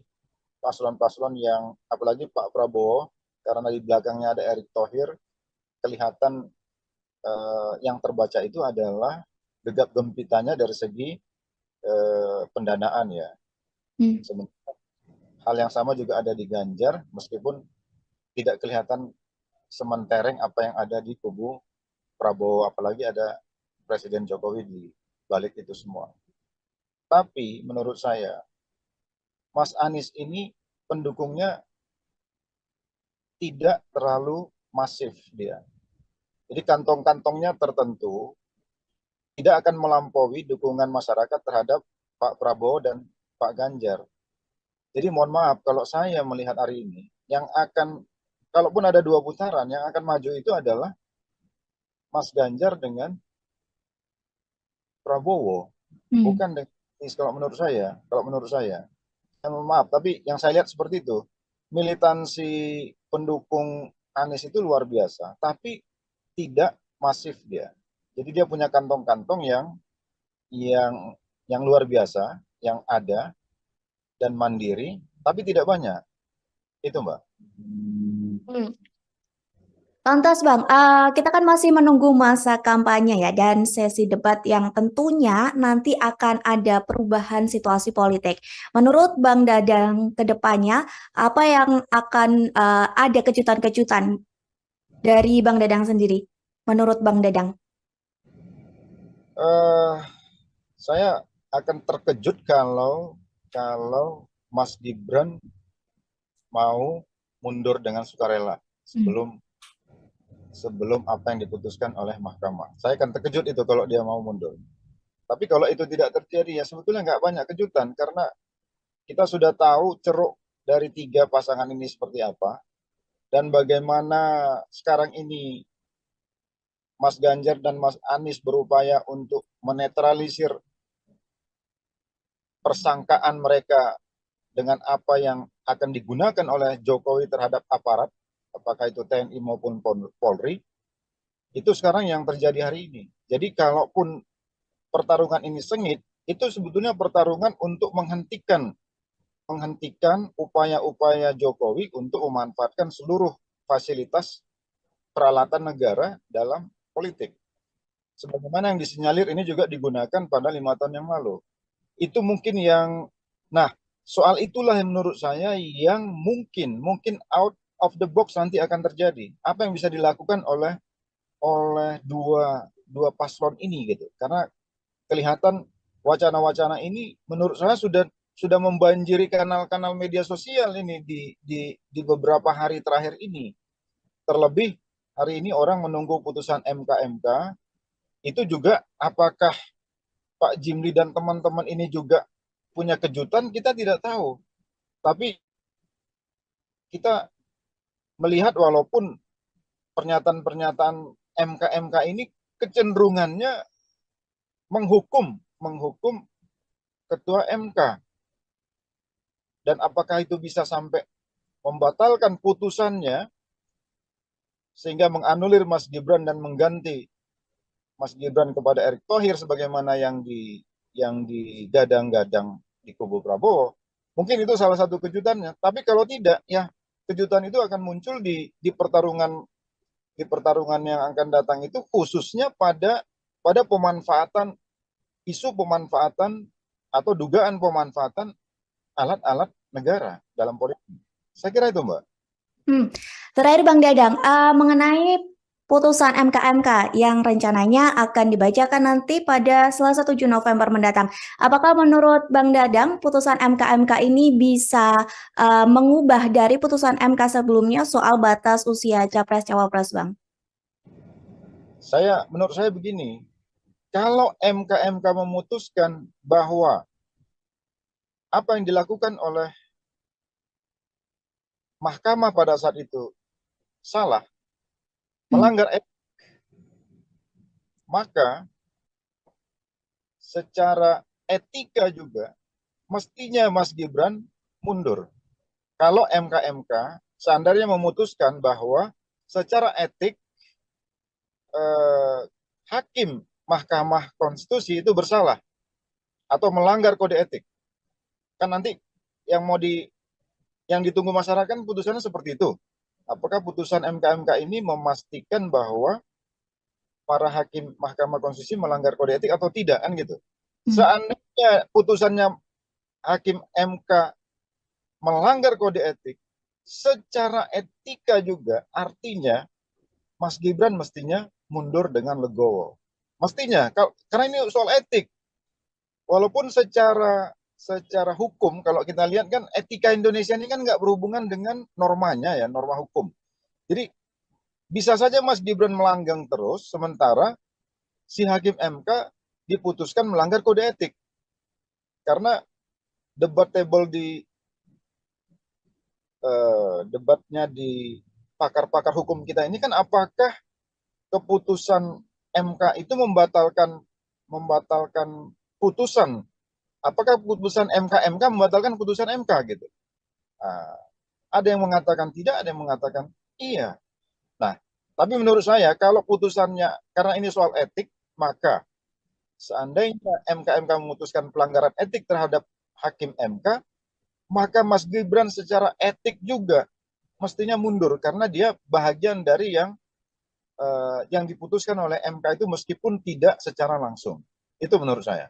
paslon-paslon yang apalagi Pak Prabowo karena di belakangnya ada Erick Thohir, kelihatan yang terbaca itu adalah gegap gempitanya dari segi pendanaan ya. Sementara hal yang sama juga ada di Ganjar, meskipun tidak kelihatan sementereng apa yang ada di kubu Prabowo, apalagi ada Presiden Jokowi di balik itu semua. Tapi menurut saya, Mas Anies ini pendukungnya tidak terlalu masif dia. Jadi kantong-kantongnya tertentu tidak akan melampaui dukungan masyarakat terhadap Pak Prabowo dan Pak Ganjar. Jadi mohon maaf kalau saya melihat hari ini, yang akan, kalaupun ada dua putaran, yang akan maju itu adalah Mas Ganjar dengan Prabowo, bukan dengan Anies kalau menurut saya. Kalau menurut saya, mohon maaf, tapi yang saya lihat seperti itu. Militansi pendukung Anies itu luar biasa, tapi tidak masif dia. Jadi dia punya kantong-kantong yang yang luar biasa, yang ada dan mandiri, tapi tidak banyak. Itu Mbak. Hmm. Lantas Bang, kita kan masih menunggu masa kampanye ya dan sesi debat yang tentunya nanti akan ada perubahan situasi politik. Menurut Bang Dadang ke depannya, apa yang akan ada kejutan-kejutan dari Bang Dadang sendiri? Menurut Bang Dadang? Eh, saya akan terkejut kalau Mas Gibran mau mundur dengan sukarela sebelum apa yang diputuskan oleh mahkamah. Saya akan terkejut itu kalau dia mau mundur. Tapi kalau itu tidak terjadi ya sebetulnya nggak banyak kejutan karena kita sudah tahu ceruk dari tiga pasangan ini seperti apa dan bagaimana sekarang ini Mas Ganjar dan Mas Anies berupaya untuk menetralisir persangkaan mereka dengan apa yang akan digunakan oleh Jokowi terhadap aparat, apakah itu TNI maupun Polri, itu sekarang yang terjadi hari ini. Jadi kalaupun pertarungan ini sengit, itu sebetulnya pertarungan untuk menghentikan upaya-upaya Jokowi untuk memanfaatkan seluruh fasilitas peralatan negara dalam politik. sebagaimana yang disinyalir ini juga digunakan pada 5 tahun yang lalu. Itu mungkin yang, nah soal itulah yang menurut saya yang mungkin out of the box nanti akan terjadi. Apa yang bisa dilakukan oleh dua paslon ini gitu. Karena kelihatan wacana-wacana ini menurut saya sudah membanjiri kanal-kanal media sosial ini di beberapa hari terakhir ini. Terlebih hari ini orang menunggu putusan MK itu juga apakah Pak Jimli dan teman-teman ini juga punya kejutan, kita tidak tahu. Tapi kita melihat walaupun pernyataan-pernyataan MK ini kecenderungannya menghukum ketua MK. Dan apakah itu bisa sampai membatalkan putusannya sehingga menganulir Mas Gibran dan mengganti Mas Gibran kepada Erick Thohir sebagaimana yang digadang-gadang di kubu Prabowo. Mungkin itu salah satu kejutannya. Tapi kalau tidak, ya kejutan itu akan muncul di pertarungan yang akan datang itu, khususnya pada pemanfaatan isu pemanfaatan atau dugaan pemanfaatan alat-alat negara dalam politik. Saya kira itu, Mbak. Terakhir Bang Dadang, mengenai putusan MK yang rencananya akan dibacakan nanti pada Selasa 7 November mendatang. Apakah menurut Bang Dadang putusan MK ini bisa mengubah dari putusan MK sebelumnya soal batas usia Capres-Cawapres, Bang? Menurut saya begini, kalau MK memutuskan bahwa apa yang dilakukan oleh mahkamah pada saat itu salah, melanggar etik, maka secara etika juga mestinya Mas Gibran mundur. Kalau MK seandainya memutuskan bahwa secara etik hakim Mahkamah Konstitusi itu bersalah atau melanggar kode etik, kan nanti yang ditunggu masyarakat putusannya seperti itu. Apakah putusan MK ini memastikan bahwa para hakim Mahkamah Konstitusi melanggar kode etik atau tidak, kan gitu. Seandainya putusannya hakim MK melanggar kode etik, secara etika juga artinya Mas Gibran mestinya mundur dengan legowo. Mestinya, karena ini soal etik. Walaupun secara hukum, kalau kita lihat kan etika Indonesia ini kan nggak berhubungan dengan normanya ya, norma hukum. Jadi bisa saja Mas Gibran melanggang terus, sementara si hakim MK diputuskan melanggar kode etik. Karena debatable debatnya di pakar-pakar hukum kita ini kan apakah keputusan MK itu membatalkan putusan, apakah putusan MK membatalkan putusan MK gitu. Ada yang mengatakan tidak, ada yang mengatakan iya. Nah, tapi menurut saya kalau putusannya, karena ini soal etik, maka seandainya MK memutuskan pelanggaran etik terhadap hakim MK, maka Mas Gibran secara etik juga mestinya mundur karena dia bahagian dari yang diputuskan oleh MK itu meskipun tidak secara langsung. Itu menurut saya.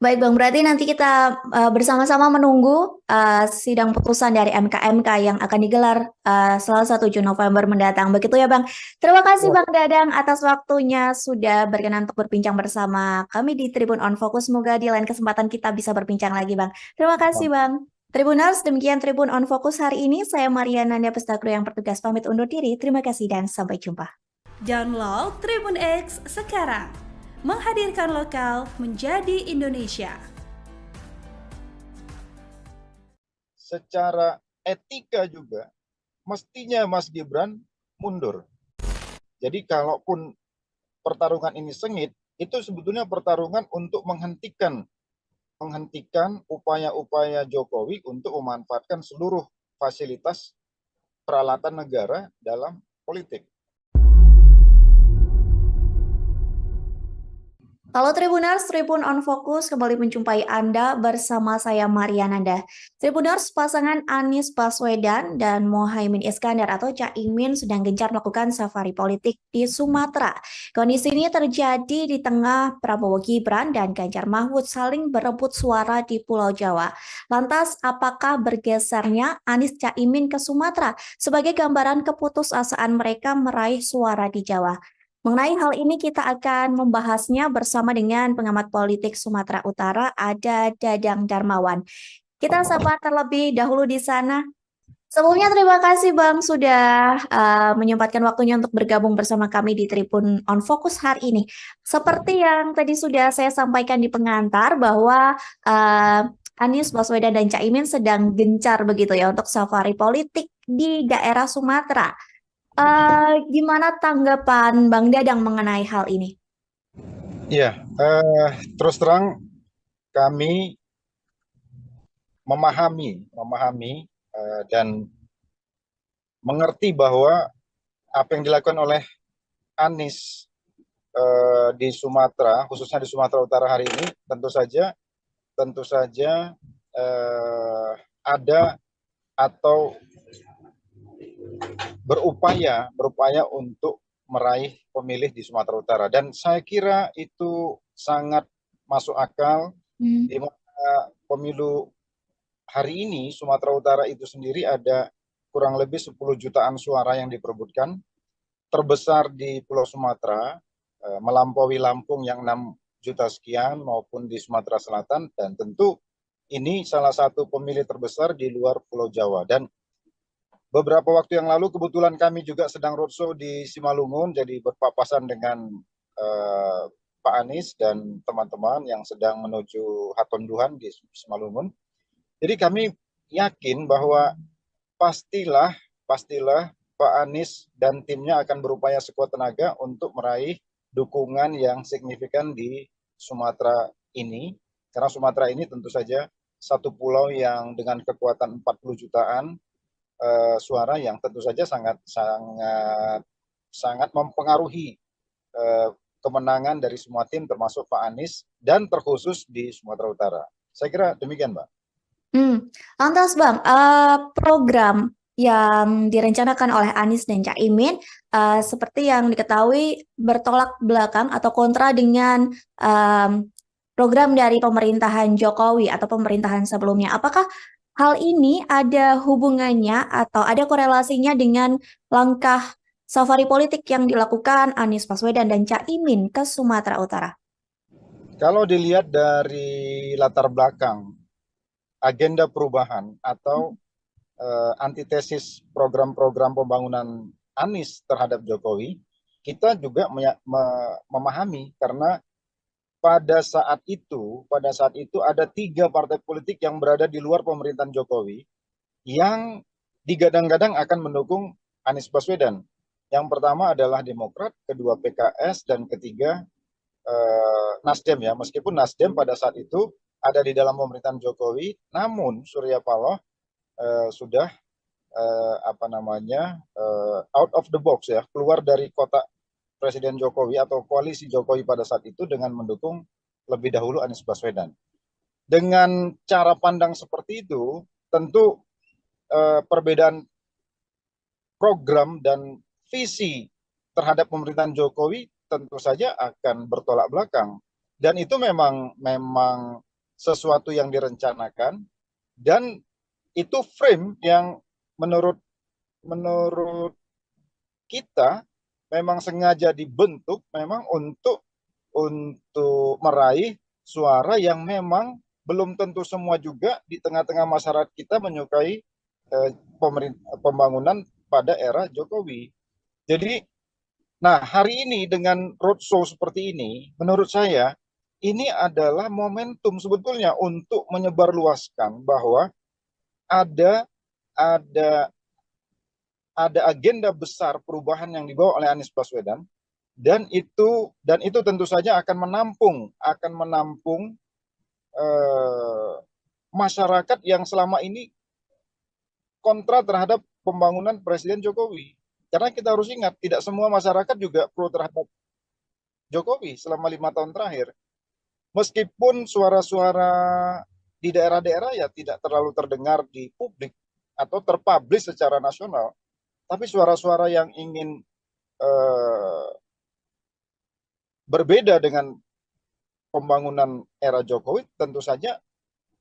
Baik Bang, berarti nanti kita bersama-sama menunggu sidang putusan dari MK yang akan digelar Selasa 7 November mendatang. Begitu ya Bang. Terima kasih Bang Dadang atas waktunya sudah berkenan untuk berbincang bersama kami di Tribun On Focus. Semoga di lain kesempatan kita bisa berbincang lagi Bang. Terima kasih Bang. Tribuners, demikian Tribun On Focus hari ini. Saya Mariana Nanda Pestagro yang bertugas pamit undur diri. Terima kasih dan sampai jumpa. Download Tribun X sekarang. Menghadirkan lokal menjadi Indonesia. Secara etika juga mestinya Mas Gibran mundur. Jadi kalaupun pertarungan ini sengit, itu sebetulnya pertarungan untuk menghentikan upaya-upaya Jokowi untuk memanfaatkan seluruh fasilitas peralatan negara dalam politik. Halo Tribuners, Tribun on Fokus kembali menjumpai Anda bersama saya Mariananda. Tribuners, pasangan Anies Baswedan dan Mohaimin Iskandar atau Caimin sedang gencar melakukan safari politik di Sumatera. Kondisi ini terjadi di tengah Prabowo Gibran dan Ganjar Mahfud saling berebut suara di Pulau Jawa. Lantas, apakah bergesernya Anies Caimin ke Sumatera sebagai gambaran keputusasaan mereka meraih suara di Jawa? Mengenai hal ini kita akan membahasnya bersama dengan pengamat politik Sumatera Utara, ada Dadang Darmawan. Kita sapa terlebih dahulu di sana. Sebelumnya terima kasih Bang sudah menyempatkan waktunya untuk bergabung bersama kami di Tribun on Fokus hari ini. Seperti yang tadi sudah saya sampaikan di pengantar bahwa Anies Baswedan dan Caimin sedang gencar begitu ya untuk safari politik di daerah Sumatera. Gimana tanggapan Bang Dadang mengenai hal ini? Iya, terus terang kami memahami dan mengerti bahwa apa yang dilakukan oleh Anies di Sumatera, khususnya di Sumatera Utara hari ini, tentu saja ada atau berupaya untuk meraih pemilih di Sumatera Utara, dan saya kira itu sangat masuk akal di mana pemilu hari ini Sumatera Utara itu sendiri ada kurang lebih 10 jutaan suara yang diperebutkan, terbesar di Pulau Sumatera, melampaui Lampung yang 6 juta sekian maupun di Sumatera Selatan, dan tentu ini salah satu pemilih terbesar di luar Pulau Jawa. Dan beberapa waktu yang lalu kebetulan kami juga sedang roadshow di Simalungun, jadi berpapasan dengan Pak Anies dan teman-teman yang sedang menuju Hatonduhan di Simalungun. Jadi kami yakin bahwa pastilah Pak Anies dan timnya akan berupaya sekuat tenaga untuk meraih dukungan yang signifikan di Sumatera ini, karena Sumatera ini tentu saja satu pulau yang dengan kekuatan 40 jutaan suara yang tentu saja sangat mempengaruhi kemenangan dari semua tim termasuk Pak Anies dan terkhusus di Sumatera Utara. Saya kira demikian, Mbak. Lantas Bang, program yang direncanakan oleh Anies dan Caimin seperti yang diketahui bertolak belakang atau kontra dengan program dari pemerintahan Jokowi atau pemerintahan sebelumnya. Apakah hal ini ada hubungannya atau ada korelasinya dengan langkah safari politik yang dilakukan Anies Baswedan dan Caimin ke Sumatera Utara? Kalau dilihat dari latar belakang agenda perubahan atau antitesis program-program pembangunan Anies terhadap Jokowi, kita juga memahami karena pada saat itu ada 3 partai politik yang berada di luar pemerintahan Jokowi yang digadang-gadang akan mendukung Anies Baswedan. Yang pertama adalah Demokrat, kedua PKS, dan ketiga Nasdem ya. Meskipun Nasdem pada saat itu ada di dalam pemerintahan Jokowi, namun Surya Paloh sudah out of the box ya, keluar dari kotak Presiden Jokowi atau koalisi Jokowi pada saat itu dengan mendukung lebih dahulu Anies Baswedan. Dengan cara pandang seperti itu, tentu perbedaan program dan visi terhadap pemerintahan Jokowi tentu saja akan bertolak belakang. Dan itu memang sesuatu yang direncanakan, dan itu frame yang menurut kita memang sengaja dibentuk memang untuk meraih suara yang memang belum tentu semua juga di tengah-tengah masyarakat kita menyukai pembangunan pada era Jokowi. Jadi, nah hari ini dengan roadshow seperti ini, menurut saya ini adalah momentum sebetulnya untuk menyebarluaskan bahwa ada agenda besar perubahan yang dibawa oleh Anies Baswedan, dan itu tentu saja akan menampung masyarakat yang selama ini kontra terhadap pembangunan Presiden Jokowi. Karena kita harus ingat, tidak semua masyarakat juga pro terhadap Jokowi selama 5 tahun terakhir. Meskipun suara-suara di daerah-daerah ya tidak terlalu terdengar di publik atau terpublish secara nasional, tapi suara-suara yang ingin berbeda dengan pembangunan era Jokowi tentu saja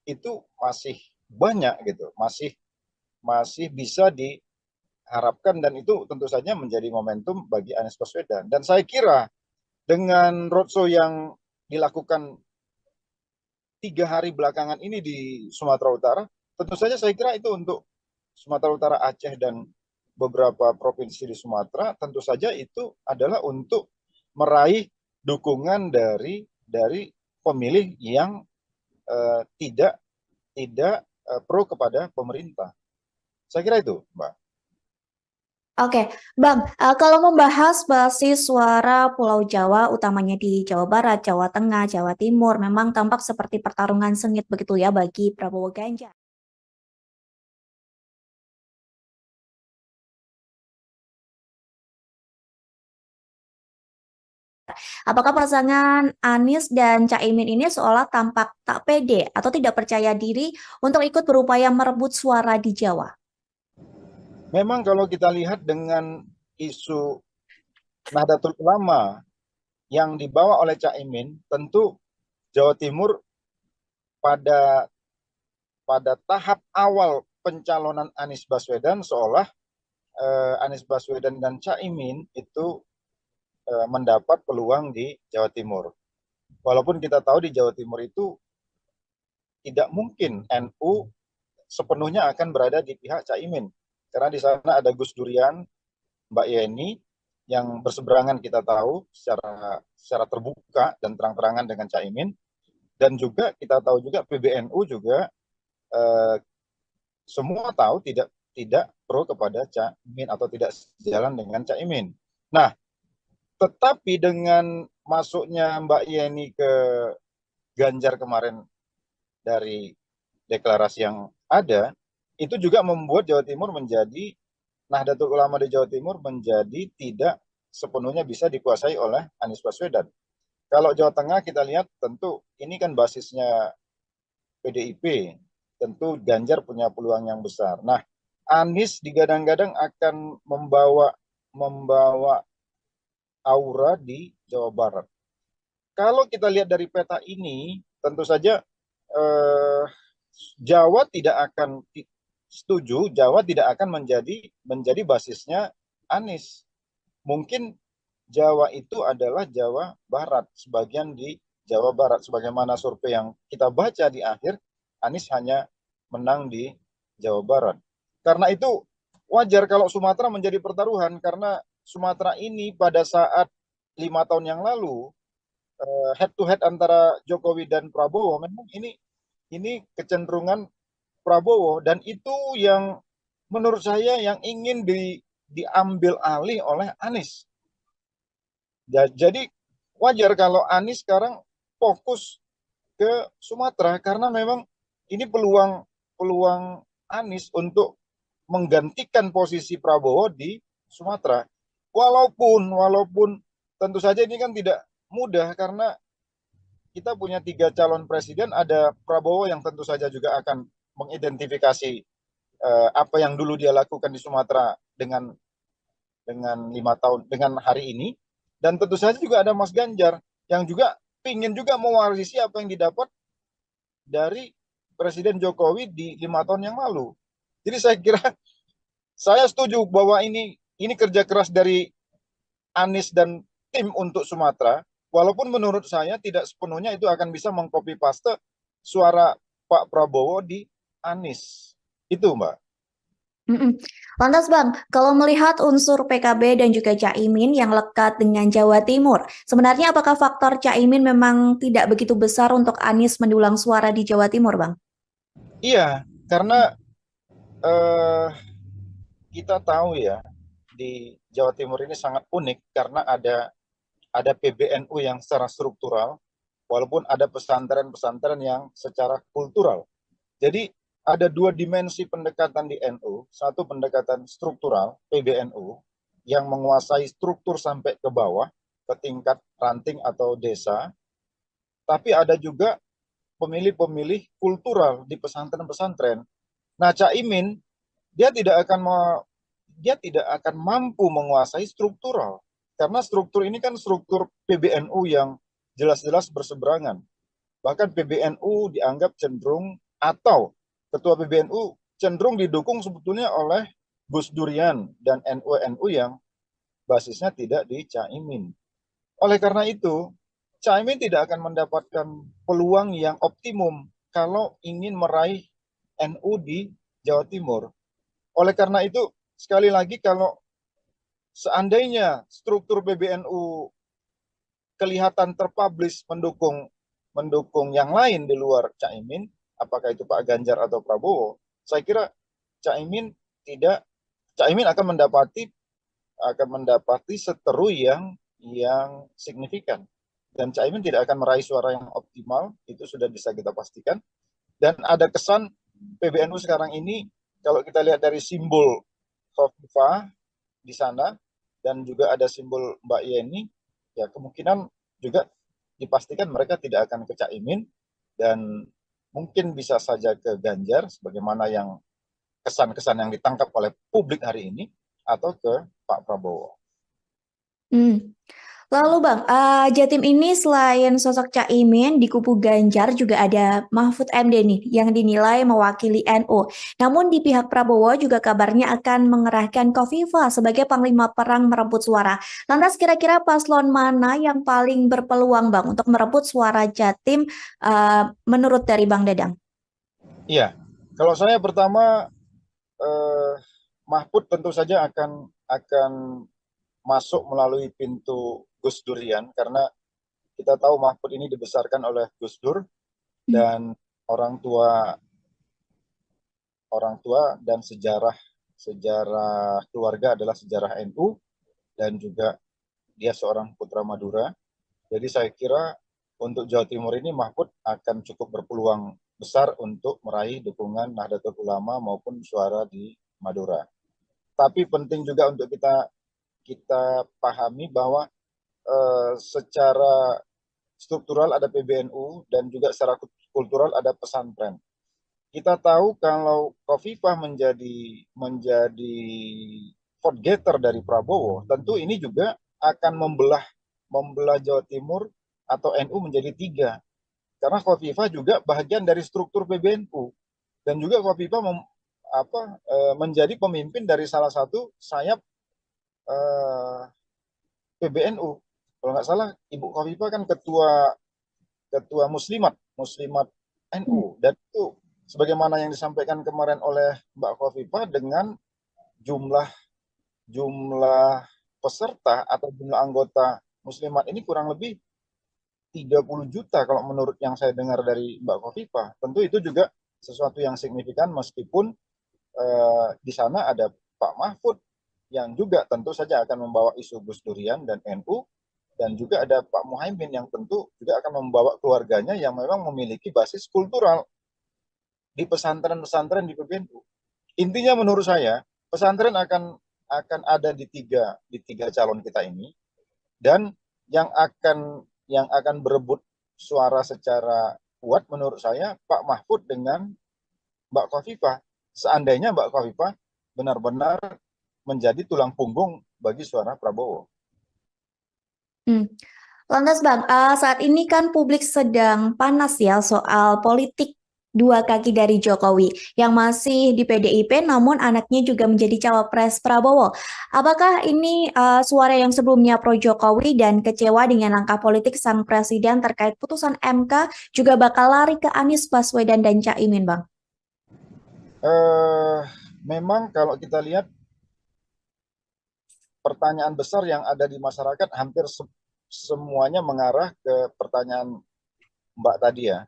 itu masih banyak gitu, masih bisa diharapkan, dan itu tentu saja menjadi momentum bagi Anies Baswedan. Dan saya kira dengan roadshow yang dilakukan 3 hari belakangan ini di Sumatera Utara, tentu saja saya kira itu untuk Sumatera Utara, Aceh, dan beberapa provinsi di Sumatera, tentu saja itu adalah untuk meraih dukungan dari pemilih yang tidak pro kepada pemerintah. Saya kira itu, Mbak. Oke, Bang, kalau membahas basis suara Pulau Jawa, utamanya di Jawa Barat, Jawa Tengah, Jawa Timur, memang tampak seperti pertarungan sengit begitu ya bagi Prabowo Ganjar. Apakah pasangan Anies dan Caimin ini seolah tampak tak pede atau tidak percaya diri untuk ikut berupaya merebut suara di Jawa? Memang kalau kita lihat dengan isu Nahdlatul Ulama yang dibawa oleh Caimin, tentu Jawa Timur pada tahap awal pencalonan Anies Baswedan seolah Anies Baswedan dan Caimin itu mendapat peluang di Jawa Timur. Walaupun kita tahu di Jawa Timur itu tidak mungkin NU sepenuhnya akan berada di pihak Caimin. Karena di sana ada Gus Durian, Mbak Yeni, yang berseberangan kita tahu secara terbuka dan terang-terangan dengan Caimin. Dan juga kita tahu juga PBNU juga semua tahu tidak pro kepada Caimin atau tidak sejalan dengan Caimin. Nah, tetapi dengan masuknya Mbak Yeni ke Ganjar kemarin dari deklarasi yang ada, itu juga membuat Jawa Timur menjadi, Nahdlatul Ulama di Jawa Timur menjadi tidak sepenuhnya bisa dikuasai oleh Anies Baswedan. Kalau Jawa Tengah kita lihat tentu ini kan basisnya PDIP, tentu Ganjar punya peluang yang besar. Nah, Anies digadang-gadang akan membawa aura di Jawa Barat. Kalau kita lihat dari peta ini, tentu saja Jawa tidak akan setuju, Jawa tidak akan menjadi basisnya Anies. Mungkin Jawa itu adalah Jawa Barat, sebagian di Jawa Barat, sebagaimana survei yang kita baca di akhir, Anies hanya menang di Jawa Barat. Karena itu wajar kalau Sumatera menjadi pertaruhan, karena Sumatera ini pada saat 5 tahun yang lalu head to head antara Jokowi dan Prabowo, memang ini kecenderungan Prabowo, dan itu yang menurut saya yang ingin diambil alih oleh Anies. Jadi wajar kalau Anies sekarang fokus ke Sumatera, karena memang ini peluang Anies untuk menggantikan posisi Prabowo di Sumatera. Walaupun tentu saja ini kan tidak mudah, karena kita punya 3 calon presiden, ada Prabowo yang tentu saja juga akan mengidentifikasi apa yang dulu dia lakukan di Sumatera dengan 5 tahun dengan hari ini, dan tentu saja juga ada Mas Ganjar yang juga ingin juga mewarisi apa yang didapat dari Presiden Jokowi di 5 tahun yang lalu. Jadi saya kira saya setuju bahwa ini kerja keras dari Anies dan tim untuk Sumatera, walaupun menurut saya tidak sepenuhnya itu akan bisa mengcopy paste suara Pak Prabowo di Anies. Itu, Mbak. Lantas Bang, kalau melihat unsur PKB dan juga Caimin yang lekat dengan Jawa Timur, sebenarnya apakah faktor Caimin memang tidak begitu besar untuk Anies mendulang suara di Jawa Timur, Bang? Iya, karena kita tahu ya, di Jawa Timur ini sangat unik karena ada PBNU yang secara struktural, walaupun ada pesantren-pesantren yang secara kultural. Jadi ada 2 dimensi pendekatan di NU, satu pendekatan struktural, PBNU, yang menguasai struktur sampai ke bawah, ke tingkat ranting atau desa, tapi ada juga pemilih-pemilih kultural di pesantren-pesantren. Nah, Caimin dia tidak akan mampu menguasai struktural, karena struktur ini kan struktur PBNU yang jelas-jelas berseberangan. Bahkan PBNU dianggap cenderung, atau ketua PBNU cenderung didukung sebetulnya oleh Gus Durian dan NU-NU yang basisnya tidak di Caimin. Oleh karena itu, Caimin tidak akan mendapatkan peluang yang optimum kalau ingin meraih NU di Jawa Timur. Oleh karena itu, sekali lagi, kalau seandainya struktur PBNU kelihatan terpublish mendukung yang lain di luar Caimin, apakah itu Pak Ganjar atau Prabowo, saya kira Caimin tidak Caimin akan mendapati seteru yang signifikan, dan Caimin tidak akan meraih suara yang optimal, itu sudah bisa kita pastikan. Dan ada kesan PBNU sekarang ini, kalau kita lihat dari simbol Khofifah di sana dan juga ada simbol Mbak Yeni, ya kemungkinan juga dipastikan mereka tidak akan ke Caimin, dan mungkin bisa saja ke Ganjar sebagaimana yang kesan-kesan yang ditangkap oleh publik hari ini, atau ke Pak Prabowo. Lalu Bang, Jatim ini selain sosok Caimin di kubu Ganjar juga ada Mahfud MD nih yang dinilai mewakili NU. Namun di pihak Prabowo juga kabarnya akan mengerahkan Khofifah sebagai panglima perang merebut suara. Lantas kira-kira paslon mana yang paling berpeluang Bang untuk merebut suara Jatim menurut dari Bang Dadang? Iya, kalau saya pertama, Mahfud tentu saja akan masuk melalui pintu Gus Durian, karena kita tahu Mahfud ini dibesarkan oleh Gus Dur, dan orang tua dan sejarah keluarga adalah sejarah NU, dan juga dia seorang putra Madura. Jadi saya kira untuk Jawa Timur ini Mahfud akan cukup berpeluang besar untuk meraih dukungan Nahdlatul Ulama maupun suara di Madura. Tapi penting juga untuk kita pahami bahwa secara struktural ada PBNU dan juga secara kultural ada pesantren. Kita tahu kalau Khofifah menjadi vote getter dari Prabowo, tentu ini juga akan membelah Jawa Timur atau NU menjadi 3. Karena Khofifah juga bagian dari struktur PBNU, dan juga Khofifah menjadi pemimpin dari salah satu sayap PBNU. Kalau nggak salah, Ibu Khofifah kan ketua Muslimat NU, dan itu sebagaimana yang disampaikan kemarin oleh Mbak Khofifah, dengan jumlah peserta atau jumlah anggota Muslimat ini kurang lebih 30 juta kalau menurut yang saya dengar dari Mbak Khofifah. Tentu itu juga sesuatu yang signifikan, meskipun di sana ada Pak Mahfud yang juga tentu saja akan membawa isu Gus Durian dan NU, dan juga ada Pak Muhaimin yang tentu juga akan membawa keluarganya yang memang memiliki basis kultural di pesantren-pesantren di PBNU. Intinya menurut saya pesantren akan ada di tiga calon kita ini, dan yang akan berebut suara secara kuat menurut saya Pak Mahfud dengan Mbak Khofifah, seandainya Mbak Khofifah benar-benar menjadi tulang punggung bagi suara Prabowo. Lantas Bang, saat ini kan publik sedang panas ya soal politik dua kaki dari Jokowi yang masih di PDIP, namun anaknya juga menjadi cawapres Prabowo. Apakah ini suara yang sebelumnya pro Jokowi dan kecewa dengan langkah politik sang presiden terkait putusan MK juga bakal lari ke Anies Baswedan dan Caimin, Bang? Memang kalau kita lihat pertanyaan besar yang ada di masyarakat hampir semuanya mengarah ke pertanyaan Mbak tadi ya.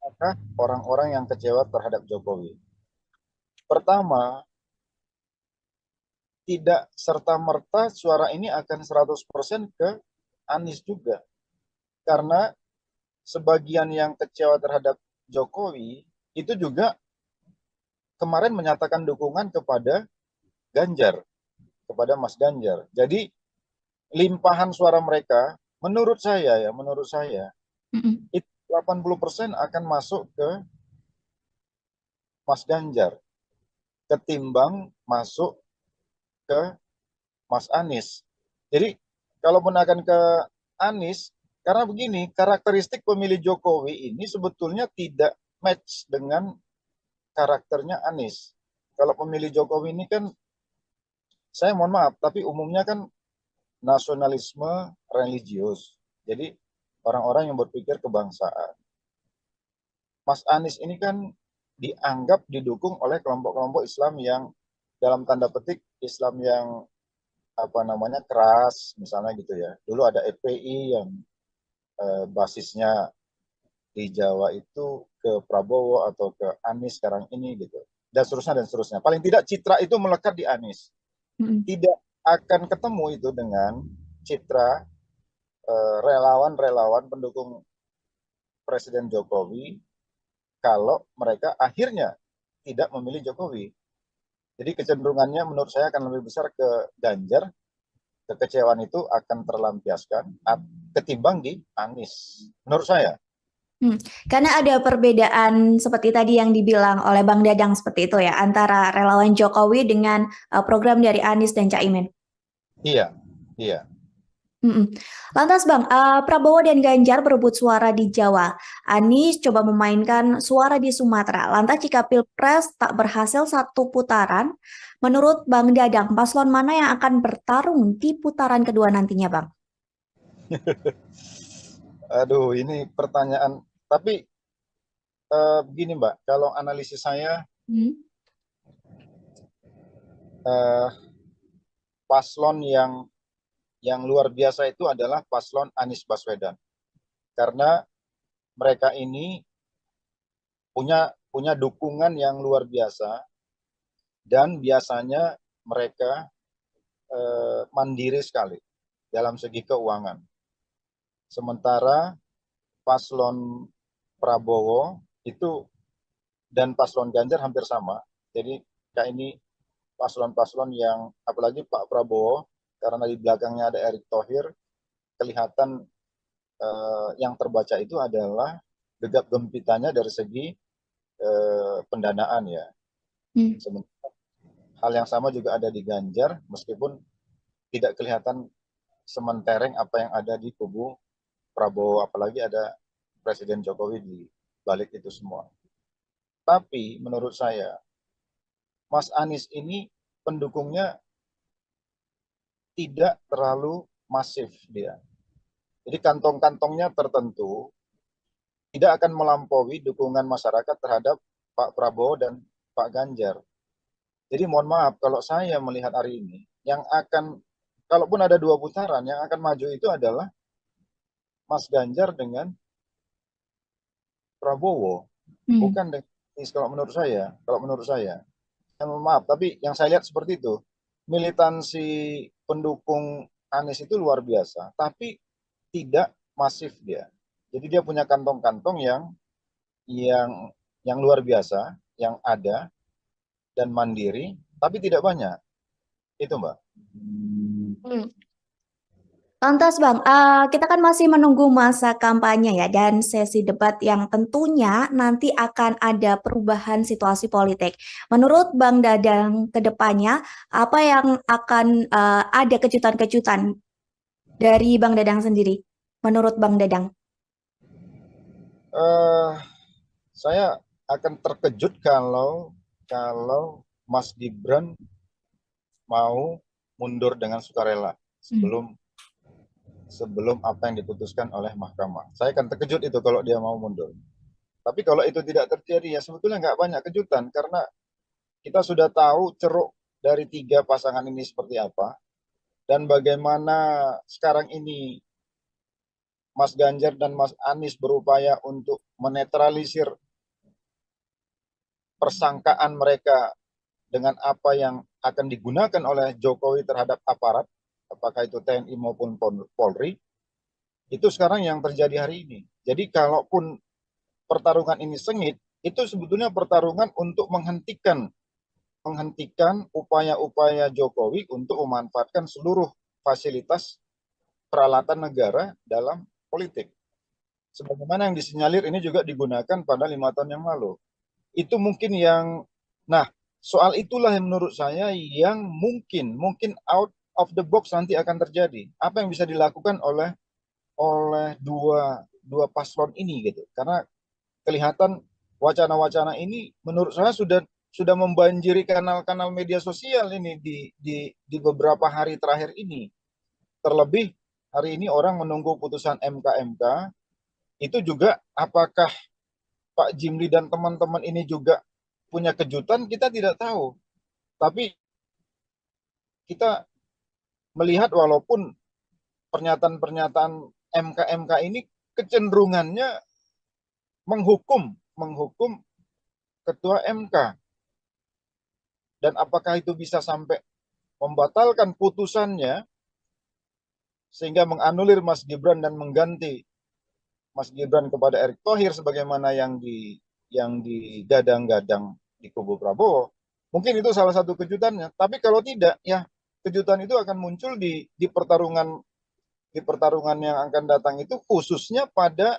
Apakah orang-orang yang kecewa terhadap Jokowi? Pertama, tidak serta-merta suara ini akan 100% ke Anies juga. Karena sebagian yang kecewa terhadap Jokowi itu juga kemarin menyatakan dukungan kepada Ganjar, kepada Mas Ganjar. Jadi limpahan suara mereka, menurut saya Mm-mm. itu 80% akan masuk ke Mas Ganjar ketimbang masuk ke Mas Anies. Jadi kalaupun akan ke Anies, karena begini, karakteristik pemilih Jokowi ini sebetulnya tidak match dengan karakternya Anies. Kalau pemilih Jokowi ini kan, saya mohon maaf, tapi umumnya kan nasionalisme religius. Jadi orang-orang yang berpikir kebangsaan. Mas Anies ini kan dianggap didukung oleh kelompok-kelompok Islam yang dalam tanda petik Islam yang keras, misalnya gitu ya. Dulu ada FPI yang basisnya di Jawa itu ke Prabowo atau ke Anies sekarang ini gitu, dan seterusnya dan seterusnya. Paling tidak citra itu melekat di Anies. Mm-mm. Tidak akan ketemu itu dengan citra relawan-relawan pendukung Presiden Jokowi kalau mereka akhirnya tidak memilih Jokowi. Jadi kecenderungannya menurut saya akan lebih besar ke Ganjar. Kekecewaan itu akan terlampiaskan ketimbang di Anies, menurut saya. Karena ada perbedaan seperti tadi yang dibilang oleh Bang Dadang seperti itu ya, antara relawan Jokowi dengan program dari Anies dan Caimin. Iya, iya. Mm-mm. Lantas Bang, Prabowo dan Ganjar berebut suara di Jawa. Anies coba memainkan suara di Sumatera. Lantas jika Pilpres tak berhasil satu putaran, menurut Bang Dadang, paslon mana yang akan bertarung di putaran kedua nantinya Bang? Aduh, ini pertanyaan. Tapi begini Mbak, kalau analisis saya, Hmm. eh, paslon yang luar biasa itu adalah paslon Anies Baswedan. Karena mereka ini punya dukungan yang luar biasa, dan biasanya mereka mandiri sekali dalam segi keuangan. Sementara paslon Prabowo itu dan paslon Ganjar hampir sama. Jadi kayak ini paslon-paslon yang, apalagi Pak Prabowo, karena di belakangnya ada Erick Thohir, kelihatan yang terbaca itu adalah gegap gempitanya dari segi pendanaan ya. Hmm. Sementara hal yang sama juga ada di Ganjar, meskipun tidak kelihatan sementereng apa yang ada di kubu Prabowo, apalagi ada Presiden Jokowi di balik itu semua. Tapi menurut saya, Mas Anies ini pendukungnya tidak terlalu masif dia. Jadi kantong-kantongnya tertentu, tidak akan melampaui dukungan masyarakat terhadap Pak Prabowo dan Pak Ganjar. Jadi mohon maaf, kalau saya melihat hari ini, yang akan, kalaupun ada 2 putaran, yang akan maju itu adalah Mas Ganjar dengan Prabowo, bukan dengan Anies, kalau menurut saya. Mohon maaf, tapi yang saya lihat seperti itu. Militansi pendukung Anies itu luar biasa, tapi tidak masif dia. Jadi dia punya kantong-kantong yang yang luar biasa, yang ada dan mandiri, tapi tidak banyak. Itu Mbak. Hmm. Lantas Bang, kita kan masih menunggu masa kampanye ya dan sesi debat yang tentunya nanti akan ada perubahan situasi politik. Menurut Bang Dadang ke depannya, apa yang akan ada kejutan-kejutan dari Bang Dadang sendiri? Menurut Bang Dadang? Eh, saya akan terkejut kalau Mas Gibran mau mundur dengan sukarela sebelum apa yang diputuskan oleh mahkamah. Saya akan terkejut itu kalau dia mau mundur. Tapi kalau itu tidak terjadi, ya sebetulnya nggak banyak kejutan, karena kita sudah tahu ceruk dari 3 pasangan ini seperti apa, dan bagaimana sekarang ini Mas Ganjar dan Mas Anies berupaya untuk menetralisir persangkaan mereka dengan apa yang akan digunakan oleh Jokowi terhadap aparat, apakah itu TNI maupun Polri. Itu sekarang yang terjadi hari ini. Jadi kalaupun pertarungan ini sengit, itu sebetulnya pertarungan untuk menghentikan upaya-upaya Jokowi untuk memanfaatkan seluruh fasilitas peralatan negara dalam politik. Sebagaimana yang disinyalir ini juga digunakan pada 5 tahun yang lalu. Itu mungkin yang, nah soal itulah yang menurut saya yang mungkin out of the box nanti akan terjadi. Apa yang bisa dilakukan oleh dua paslon ini gitu. Karena kelihatan wacana-wacana ini menurut saya sudah membanjiri kanal-kanal media sosial ini di beberapa hari terakhir ini. Terlebih hari ini orang menunggu putusan MK itu juga apakah Pak Jimli dan teman-teman ini juga punya kejutan, kita tidak tahu. Tapi kita melihat walaupun pernyataan-pernyataan MK ini kecenderungannya menghukum ketua MK. Dan apakah itu bisa sampai membatalkan putusannya sehingga menganulir Mas Gibran dan mengganti Mas Gibran kepada Erick Thohir sebagaimana yang digadang-gadang di kubu Prabowo. Mungkin itu salah satu kejutannya. Tapi kalau tidak, ya kejutan itu akan muncul di pertarungan yang akan datang itu, khususnya pada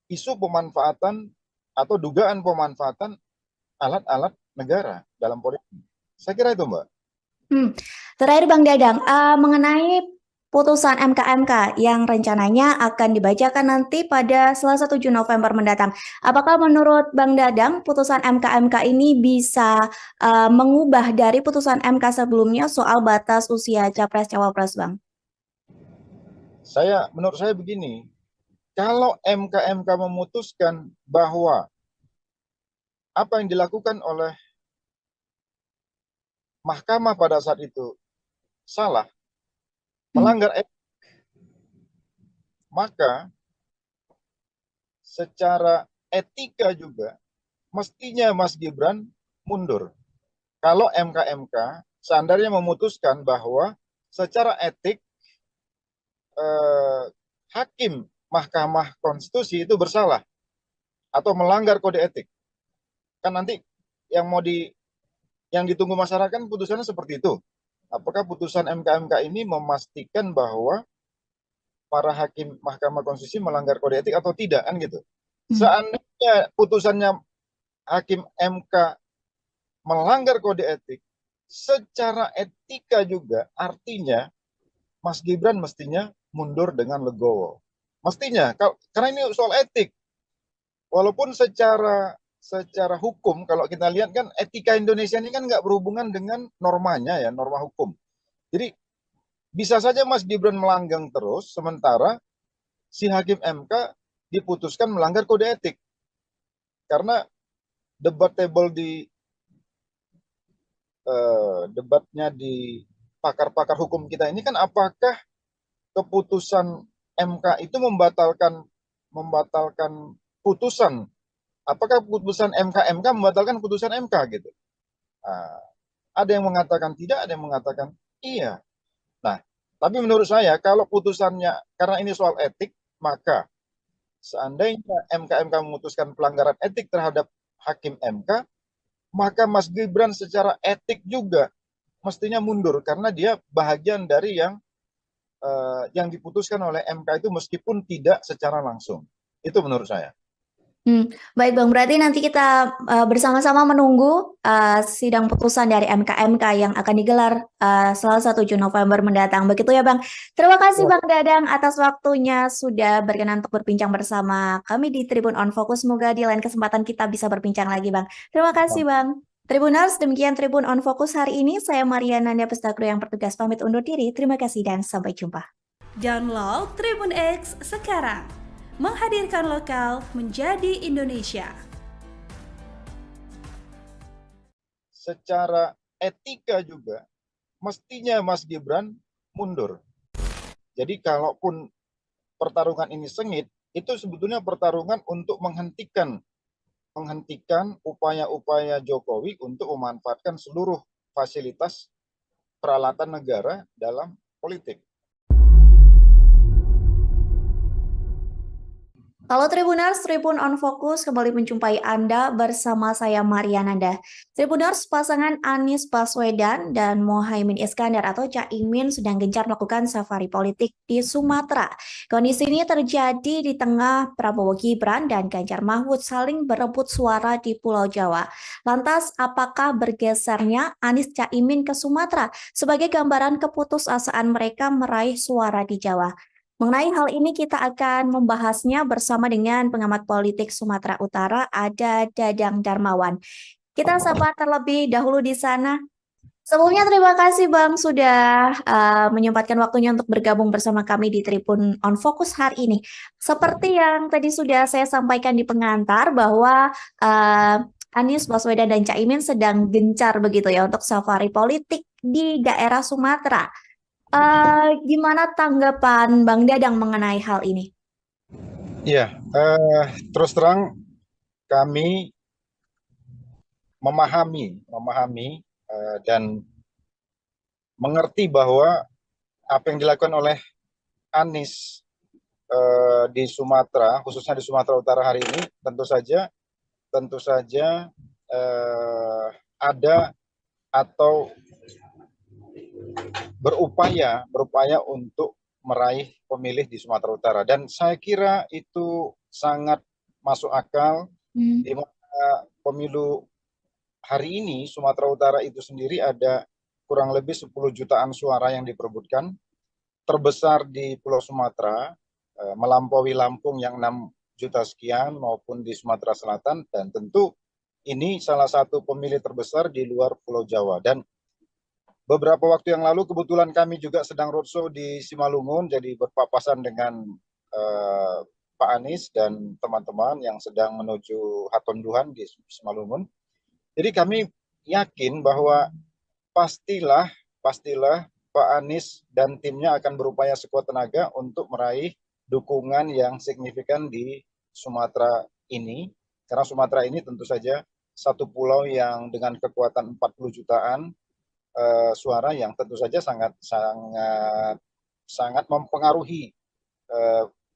isu pemanfaatan atau dugaan pemanfaatan alat-alat negara dalam politik. Saya kira itu, Mbak. Terakhir Bang Dadang, mengenai putusan MK yang rencananya akan dibacakan nanti pada Selasa 7 November mendatang. Apakah menurut Bang Dadang putusan MK ini bisa mengubah dari putusan MK sebelumnya soal batas usia Capres-Cawapres, Bang? Menurut saya begini, kalau MK memutuskan bahwa apa yang dilakukan oleh Mahkamah pada saat itu salah, melanggar etik, maka secara etika juga mestinya Mas Gibran mundur. Kalau MK seandainya memutuskan bahwa secara etik hakim Mahkamah Konstitusi itu bersalah atau melanggar kode etik, kan nanti yang ditunggu masyarakat putusannya seperti itu. Apakah putusan MK ini memastikan bahwa para hakim Mahkamah Konstitusi melanggar kode etik atau tidak, kan gitu. Seandainya putusannya hakim MK melanggar kode etik, secara etika juga artinya Mas Gibran mestinya mundur dengan legowo. Mestinya, karena ini soal etik. Walaupun secara hukum, kalau kita lihat kan etika Indonesia ini kan nggak berhubungan dengan normanya ya, norma hukum. Jadi bisa saja Mas Gibran melanggang terus, sementara si hakim MK diputuskan melanggar kode etik. Karena debatable debatnya di pakar-pakar hukum kita ini kan apakah keputusan MK itu membatalkan putusan. Apakah putusan MK membatalkan putusan MK gitu? Ada yang mengatakan tidak, ada yang mengatakan iya. Nah, tapi menurut saya kalau putusannya karena ini soal etik, maka seandainya MK memutuskan pelanggaran etik terhadap hakim MK, maka Mas Gibran secara etik juga mestinya mundur karena dia bahagian dari yang diputuskan oleh MK itu meskipun tidak secara langsung. Itu menurut saya. Baik Bang, berarti nanti kita bersama-sama menunggu sidang putusan dari MK yang akan digelar Selasa 7 November mendatang. Begitu ya Bang. Terima kasih Bang Dadang atas waktunya sudah berkenan untuk berbincang bersama kami di Tribun On Focus. Semoga di lain kesempatan kita bisa berbincang lagi Bang. Terima kasih Bang. Tribuners, demikian Tribun On Focus hari ini. Saya Mariana Nanda Pestakru yang bertugas pamit undur diri. Terima kasih dan sampai jumpa. Download Tribun X sekarang. Menghadirkan lokal menjadi Indonesia. Secara etika juga mestinya Mas Gibran mundur. Jadi kalaupun pertarungan ini sengit, itu sebetulnya pertarungan untuk menghentikan upaya-upaya Jokowi untuk memanfaatkan seluruh fasilitas peralatan negara dalam politik. Halo Tribuners, Tribun on Fokus kembali menjumpai Anda bersama saya Mariananda. Tribuners, pasangan Anies Baswedan dan Mohaimin Iskandar atau Caimin sedang gencar melakukan safari politik di Sumatera. Kondisi ini terjadi di tengah Prabowo Gibran dan Ganjar Mahfud saling berebut suara di Pulau Jawa. Lantas, apakah bergesernya Anies Caimin ke Sumatera sebagai gambaran keputusasaan mereka meraih suara di Jawa? Mengenai hal ini kita akan membahasnya bersama dengan pengamat politik Sumatera Utara, ada Dadang Darmawan. Kita sapa terlebih dahulu di sana. Sebelumnya terima kasih Bang sudah menyempatkan waktunya untuk bergabung bersama kami di Tribun on Fokus hari ini. Seperti yang tadi sudah saya sampaikan di pengantar bahwa Anies Baswedan dan Caimin sedang gencar begitu ya untuk safari politik di daerah Sumatera. Gimana tanggapan Bang Dadang mengenai hal ini? Iya, terus terang kami memahami dan mengerti bahwa apa yang dilakukan oleh Anies di Sumatera, khususnya di Sumatera Utara hari ini, tentu saja ada atau berupaya untuk meraih pemilih di Sumatera Utara, dan saya kira itu sangat masuk akal di mana pemilu hari ini Sumatera Utara itu sendiri ada kurang lebih 10 jutaan suara yang diperebutkan, terbesar di Pulau Sumatera, melampaui Lampung yang 6 juta sekian maupun di Sumatera Selatan, dan tentu ini salah satu pemilih terbesar di luar Pulau Jawa. Dan beberapa waktu yang lalu kebetulan kami juga sedang roadshow di Simalungun, jadi berpapasan dengan Pak Anies dan teman-teman yang sedang menuju Hatonduhan di Simalungun. Jadi kami yakin bahwa pastilah Pak Anies dan timnya akan berupaya sekuat tenaga untuk meraih dukungan yang signifikan di Sumatera ini, karena Sumatera ini tentu saja satu pulau yang dengan kekuatan 40 jutaan suara yang tentu saja sangat mempengaruhi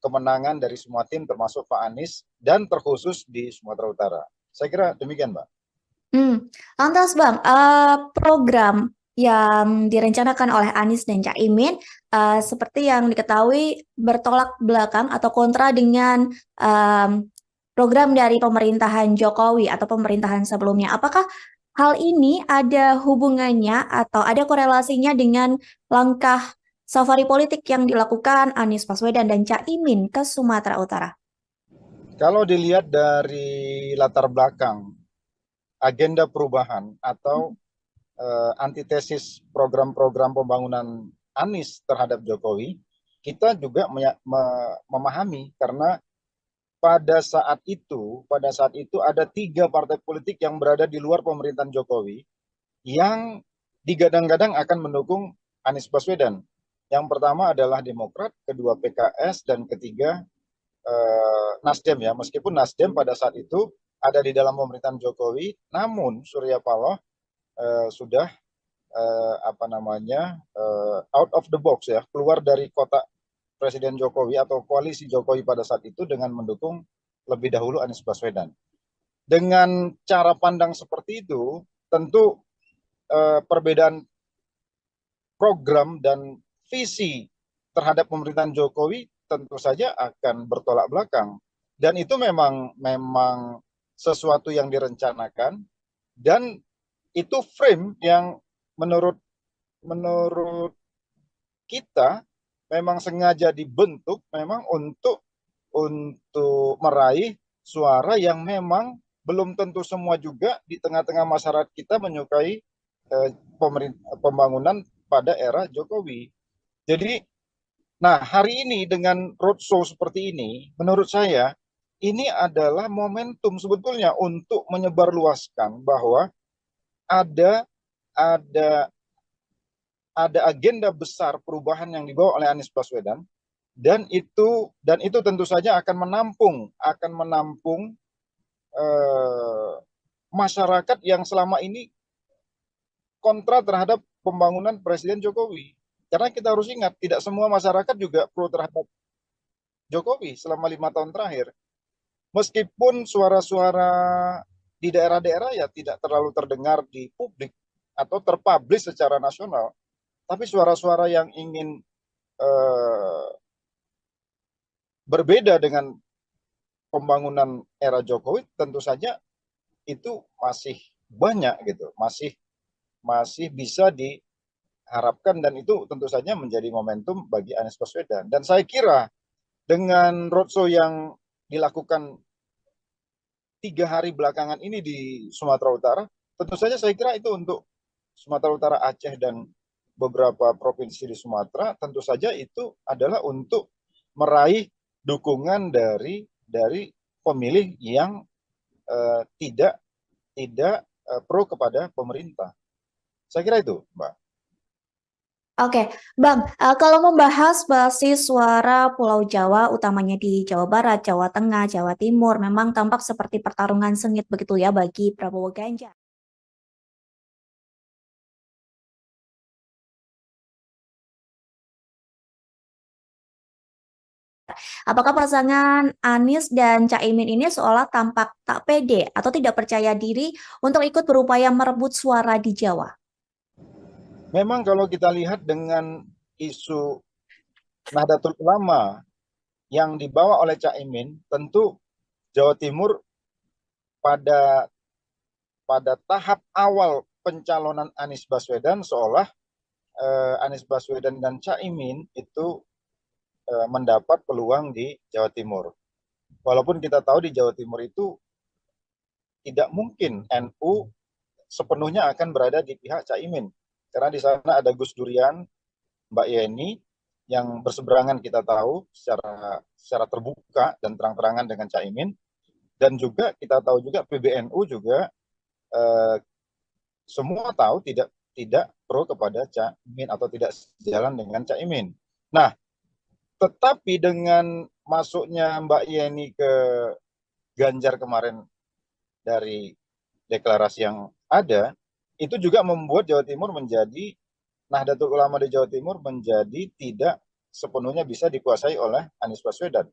kemenangan dari semua tim termasuk Pak Anies dan terkhusus di Sumatera Utara. Saya kira demikian, Mbak. Lantas Bang, program yang direncanakan oleh Anies dan Caimin seperti yang diketahui bertolak belakang atau kontra dengan program dari pemerintahan Jokowi atau pemerintahan sebelumnya. Apakah hal ini ada hubungannya atau ada korelasinya dengan langkah safari politik yang dilakukan Anies Baswedan dan Caimin ke Sumatera Utara? Kalau dilihat dari latar belakang agenda perubahan atau antitesis program-program pembangunan Anies terhadap Jokowi, kita juga memahami karena pada saat itu ada 3 partai politik yang berada di luar pemerintahan Jokowi yang digadang-gadang akan mendukung Anies Baswedan. Yang pertama adalah Demokrat, kedua PKS, dan ketiga Nasdem ya. Meskipun Nasdem pada saat itu ada di dalam pemerintahan Jokowi, namun Surya Paloh sudah out of the box ya, keluar dari kotak Presiden Jokowi atau koalisi Jokowi pada saat itu dengan mendukung lebih dahulu Anies Baswedan. Dengan cara pandang seperti itu, tentu perbedaan program dan visi terhadap pemerintahan Jokowi tentu saja akan bertolak belakang. Dan itu memang sesuatu yang direncanakan, dan itu frame yang menurut kita memang sengaja dibentuk memang untuk meraih suara yang memang belum tentu semua juga di tengah-tengah masyarakat kita menyukai pembangunan pada era Jokowi. Jadi, nah hari ini dengan roadshow seperti ini, menurut saya ini adalah momentum sebetulnya untuk menyebarluaskan bahwa ada agenda besar perubahan yang dibawa oleh Anies Baswedan, dan itu tentu saja akan menampung masyarakat yang selama ini kontra terhadap pembangunan Presiden Jokowi. Karena kita harus ingat, tidak semua masyarakat juga pro terhadap Jokowi selama 5 tahun terakhir. Meskipun suara-suara di daerah-daerah ya tidak terlalu terdengar di publik atau terpublish secara nasional, tapi suara-suara yang ingin berbeda dengan pembangunan era Jokowi tentu saja itu masih banyak gitu, masih bisa diharapkan, dan itu tentu saja menjadi momentum bagi Anies Baswedan. Dan saya kira dengan roadshow yang dilakukan 3 hari belakangan ini di Sumatera Utara, tentu saja saya kira itu untuk Sumatera Utara, Aceh, dan beberapa provinsi di Sumatera, tentu saja itu adalah untuk meraih dukungan dari pemilih yang tidak pro kepada pemerintah. Saya kira itu, Mbak. Oke, Bang, kalau membahas basis suara Pulau Jawa, utamanya di Jawa Barat, Jawa Tengah, Jawa Timur, memang tampak seperti pertarungan sengit begitu ya bagi Prabowo Ganjar. Apakah pasangan Anies dan Caimin ini seolah tampak tak pede atau tidak percaya diri untuk ikut berupaya merebut suara di Jawa? Memang kalau kita lihat dengan isu Nahdlatul Ulama yang dibawa oleh Caimin, tentu Jawa Timur pada tahap awal pencalonan Anies Baswedan seolah Anies Baswedan dan Caimin itu mendapat peluang di Jawa Timur. Walaupun kita tahu di Jawa Timur itu tidak mungkin NU sepenuhnya akan berada di pihak Caimin. Karena di sana ada Gus Durian, Mbak Yeni, yang berseberangan kita tahu secara terbuka dan terang-terangan dengan Caimin. Dan juga kita tahu juga PBNU juga semua tahu tidak pro kepada Caimin atau tidak sejalan dengan Caimin. Nah, tetapi dengan masuknya Mbak Yeni ke Ganjar kemarin dari deklarasi yang ada, itu juga membuat Jawa Timur menjadi, Nahdlatul Ulama di Jawa Timur menjadi tidak sepenuhnya bisa dikuasai oleh Anies Baswedan.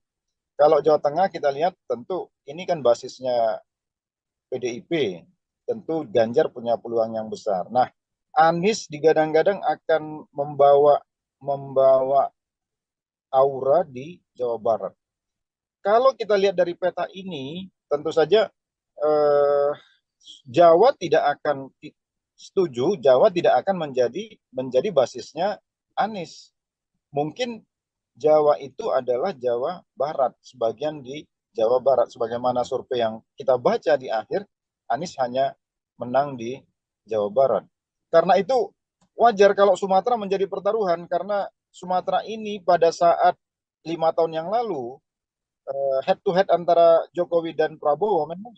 Kalau Jawa Tengah kita lihat tentu ini kan basisnya PDIP, tentu Ganjar punya peluang yang besar. Nah, Anies digadang-gadang akan membawa aura di Jawa Barat. Kalau kita lihat dari peta ini, tentu saja Jawa tidak akan setuju, Jawa tidak akan menjadi basisnya Anies. Mungkin Jawa itu adalah Jawa Barat, sebagian di Jawa Barat, sebagaimana survei yang kita baca di akhir, Anies hanya menang di Jawa Barat. Karena itu wajar kalau Sumatera menjadi pertaruhan, karena Sumatera ini pada saat 5 tahun yang lalu head to head antara Jokowi dan Prabowo, memang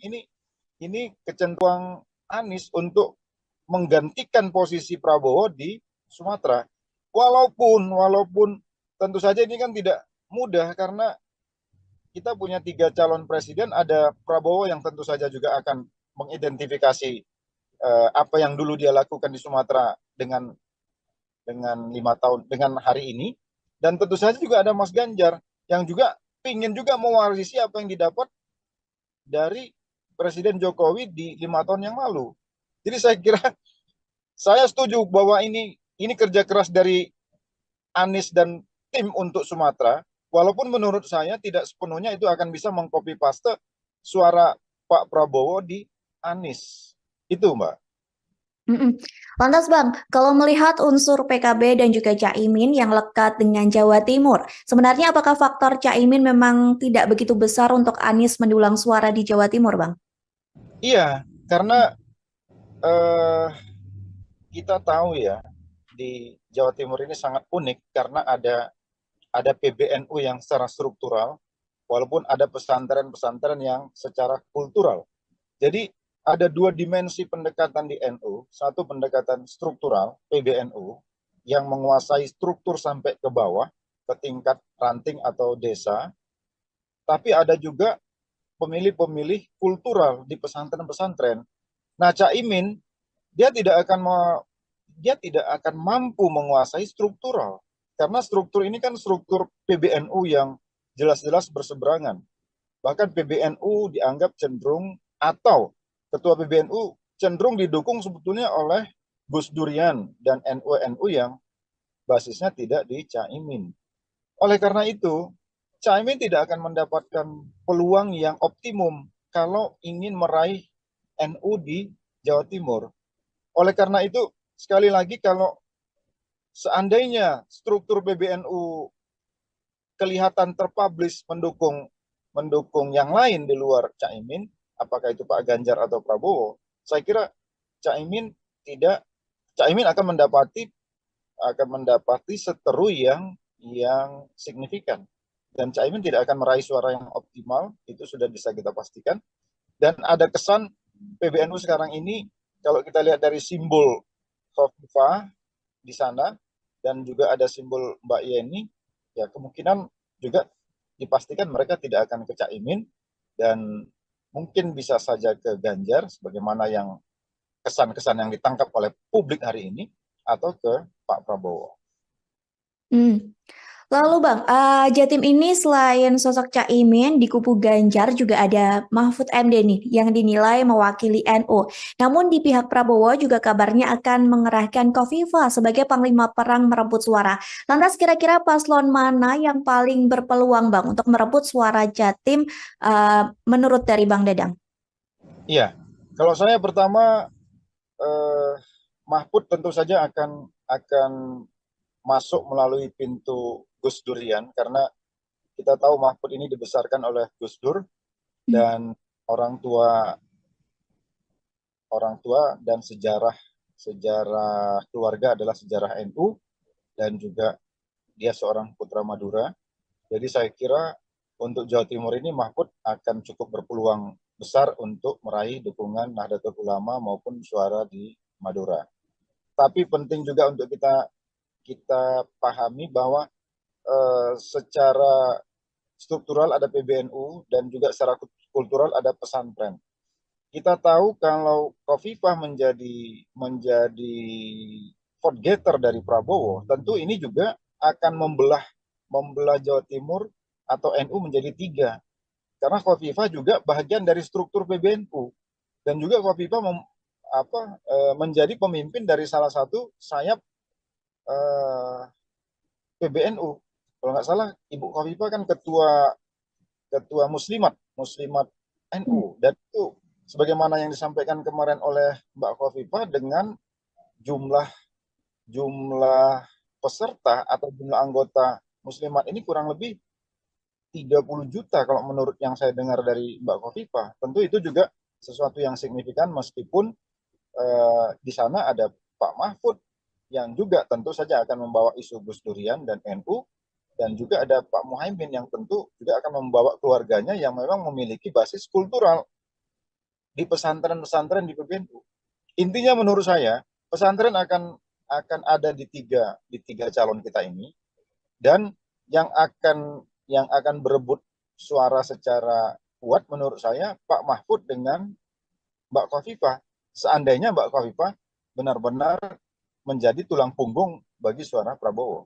ini kecenderungan Anies untuk menggantikan posisi Prabowo di Sumatera. Walaupun tentu saja ini kan tidak mudah, karena kita punya 3 calon presiden, ada Prabowo yang tentu saja juga akan mengidentifikasi apa yang dulu dia lakukan di Sumatera dengan 5 tahun dengan hari ini, dan tentu saja juga ada Mas Ganjar yang juga ingin juga mewarisi apa yang didapat dari Presiden Jokowi di 5 tahun yang lalu. Jadi saya kira saya setuju bahwa ini kerja keras dari Anies dan tim untuk Sumatera, walaupun menurut saya tidak sepenuhnya itu akan bisa mengcopy paste suara Pak Prabowo di Anies. Itu, Mbak. Lantas Bang, kalau melihat unsur PKB dan juga Caimin yang lekat dengan Jawa Timur, sebenarnya apakah faktor Caimin memang tidak begitu besar untuk Anies mendulang suara di Jawa Timur, Bang? Iya, karena kita tahu ya, di Jawa Timur ini sangat unik karena ada PBNU yang secara struktural, walaupun ada pesantren-pesantren yang secara kultural. Jadi ada 2 dimensi pendekatan di NU, satu pendekatan struktural, PBNU, yang menguasai struktur sampai ke bawah, ke tingkat ranting atau desa, tapi ada juga pemilih-pemilih kultural di pesantren-pesantren. Nah, Caimin, dia tidak akan mampu menguasai struktural, karena struktur ini kan struktur PBNU yang jelas-jelas berseberangan. Bahkan PBNU dianggap cenderung, atau ketua PBNU cenderung didukung sebetulnya oleh Gus Durian dan NU-NU yang basisnya tidak di Caimin. Oleh karena itu, Caimin tidak akan mendapatkan peluang yang optimum kalau ingin meraih NU di Jawa Timur. Oleh karena itu, sekali lagi, kalau seandainya struktur PBNU kelihatan terpublish mendukung yang lain di luar Caimin, apakah itu Pak Ganjar atau Prabowo, saya kira Caimin tidak Caimin akan mendapati seteru yang signifikan, dan Caimin tidak akan meraih suara yang optimal, itu sudah bisa kita pastikan. Dan ada kesan PBNU sekarang ini, kalau kita lihat dari simbol Khofifah di sana dan juga ada simbol Mbak Yeni, ya kemungkinan juga dipastikan mereka tidak akan ke Caimin, dan mungkin bisa saja ke Ganjar sebagaimana yang kesan-kesan yang ditangkap oleh publik hari ini, atau ke Pak Prabowo. Hmm. Lalu Bang, Jatim ini selain sosok Caimin di kubu Ganjar juga ada Mahfud MD nih yang dinilai mewakili NU. Namun di pihak Prabowo juga kabarnya akan mengerahkan Khofifah sebagai panglima perang merebut suara. Lantas kira-kira paslon mana yang paling berpeluang Bang untuk merebut suara Jatim menurut dari Bang Dadang? Iya, kalau saya pertama, Mahfud tentu saja akan masuk melalui pintu Gus Durian, karena kita tahu Mahfud ini dibesarkan oleh Gus Dur, dan orang tua dan sejarah keluarga adalah sejarah NU, dan juga dia seorang putra Madura. Jadi saya kira untuk Jawa Timur ini Mahfud akan cukup berpeluang besar untuk meraih dukungan Nahdlatul Ulama maupun suara di Madura. Tapi penting juga untuk kita pahami bahwa secara struktural ada PBNU dan juga secara kultural ada pesantren. Kita tahu kalau Khofifah menjadi vote getter dari Prabowo, tentu ini juga akan membelah Jawa Timur atau NU menjadi tiga. Karena Khofifah juga bagian dari struktur PBNU, dan juga Khofifah menjadi pemimpin dari salah satu sayap PBNU. Kalau nggak salah, Ibu Khofifah kan ketua Muslimat NU, dan itu sebagaimana yang disampaikan kemarin oleh Mbak Khofifah, dengan jumlah peserta atau jumlah anggota Muslimat ini kurang lebih 30 juta kalau menurut yang saya dengar dari Mbak Khofifah. Tentu itu juga sesuatu yang signifikan, meskipun di sana ada Pak Mahfud yang juga tentu saja akan membawa isu Gus Durian dan NU, dan juga ada Pak Muhaimin yang tentu juga akan membawa keluarganya yang memang memiliki basis kultural di pesantren-pesantren di PBNU. Intinya menurut saya pesantren akan ada di tiga calon kita ini, dan yang akan berebut suara secara kuat menurut saya Pak Mahfud dengan Mbak Khofifah. Seandainya Mbak Khofifah benar-benar menjadi tulang punggung bagi suara Prabowo.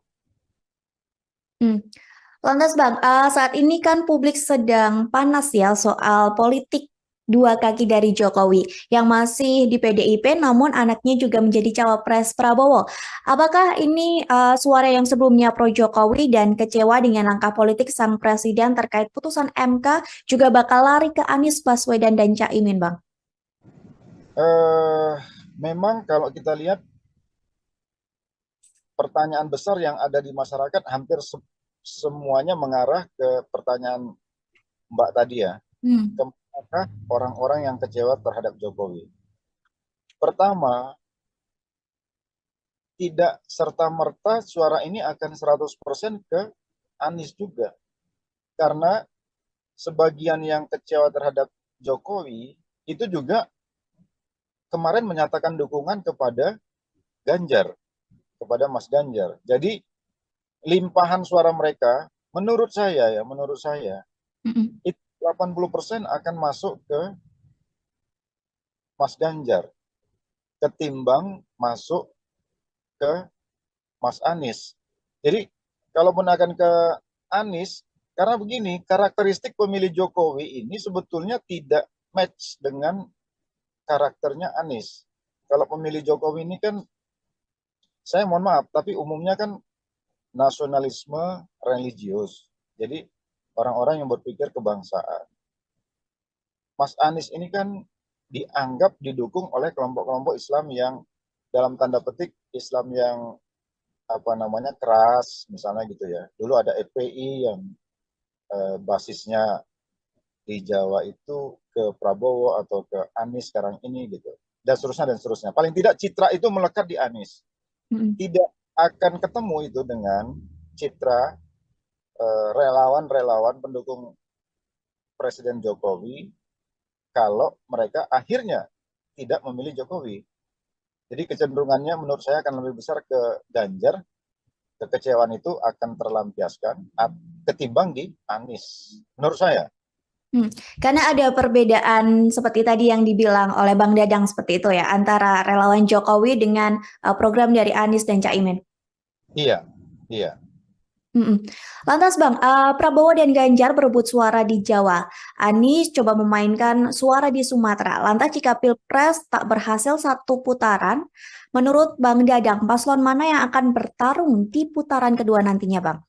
Lantas Bang, saat ini kan publik sedang panas ya soal politik dua kaki dari Jokowi yang masih di PDIP namun anaknya juga menjadi cawapres Prabowo. Apakah ini suara yang sebelumnya pro Jokowi dan kecewa dengan langkah politik sang presiden terkait putusan MK juga bakal lari ke Anies Baswedan dan Caimin Bang? Memang kalau kita lihat pertanyaan besar yang ada di masyarakat hampir semuanya mengarah ke pertanyaan Mbak tadi ya. Apakah orang-orang yang kecewa terhadap Jokowi? Pertama, tidak serta-merta suara ini akan 100% ke Anies juga. Karena sebagian yang kecewa terhadap Jokowi itu juga kemarin menyatakan dukungan kepada Ganjar, kepada Mas Ganjar. Jadi limpahan suara mereka menurut saya itu 80% akan masuk ke Mas Ganjar ketimbang masuk ke Mas Anies. Jadi kalaupun akan ke Anies, Karena begini, karakteristik pemilih Jokowi ini sebetulnya tidak match dengan karakternya Anies. Kalau pemilih Jokowi ini kan, saya mohon maaf, tapi umumnya kan nasionalisme religius. Jadi orang-orang yang berpikir kebangsaan. Mas Anies ini kan dianggap didukung oleh kelompok-kelompok Islam yang dalam tanda petik Islam yang keras, misalnya gitu ya. Dulu ada FPI yang basisnya di Jawa itu ke Prabowo atau ke Anies sekarang ini gitu, dan seterusnya. Paling tidak citra itu melekat di Anies. Tidak akan ketemu itu dengan citra relawan-relawan pendukung Presiden Jokowi kalau mereka akhirnya tidak memilih Jokowi. Jadi kecenderungannya menurut saya akan lebih besar ke Ganjar. Kekecewaan itu akan terlampiaskan ketimbang di Anies, menurut saya. Karena ada perbedaan seperti tadi yang dibilang oleh Bang Dadang seperti itu ya, antara relawan Jokowi dengan program dari Anies dan Caimin. Iya. Lantas Bang, Prabowo dan Ganjar berebut suara di Jawa. Anies coba memainkan suara di Sumatera. Lantas jika Pilpres tak berhasil satu putaran, menurut Bang Dadang, paslon mana yang akan bertarung di putaran kedua nantinya Bang?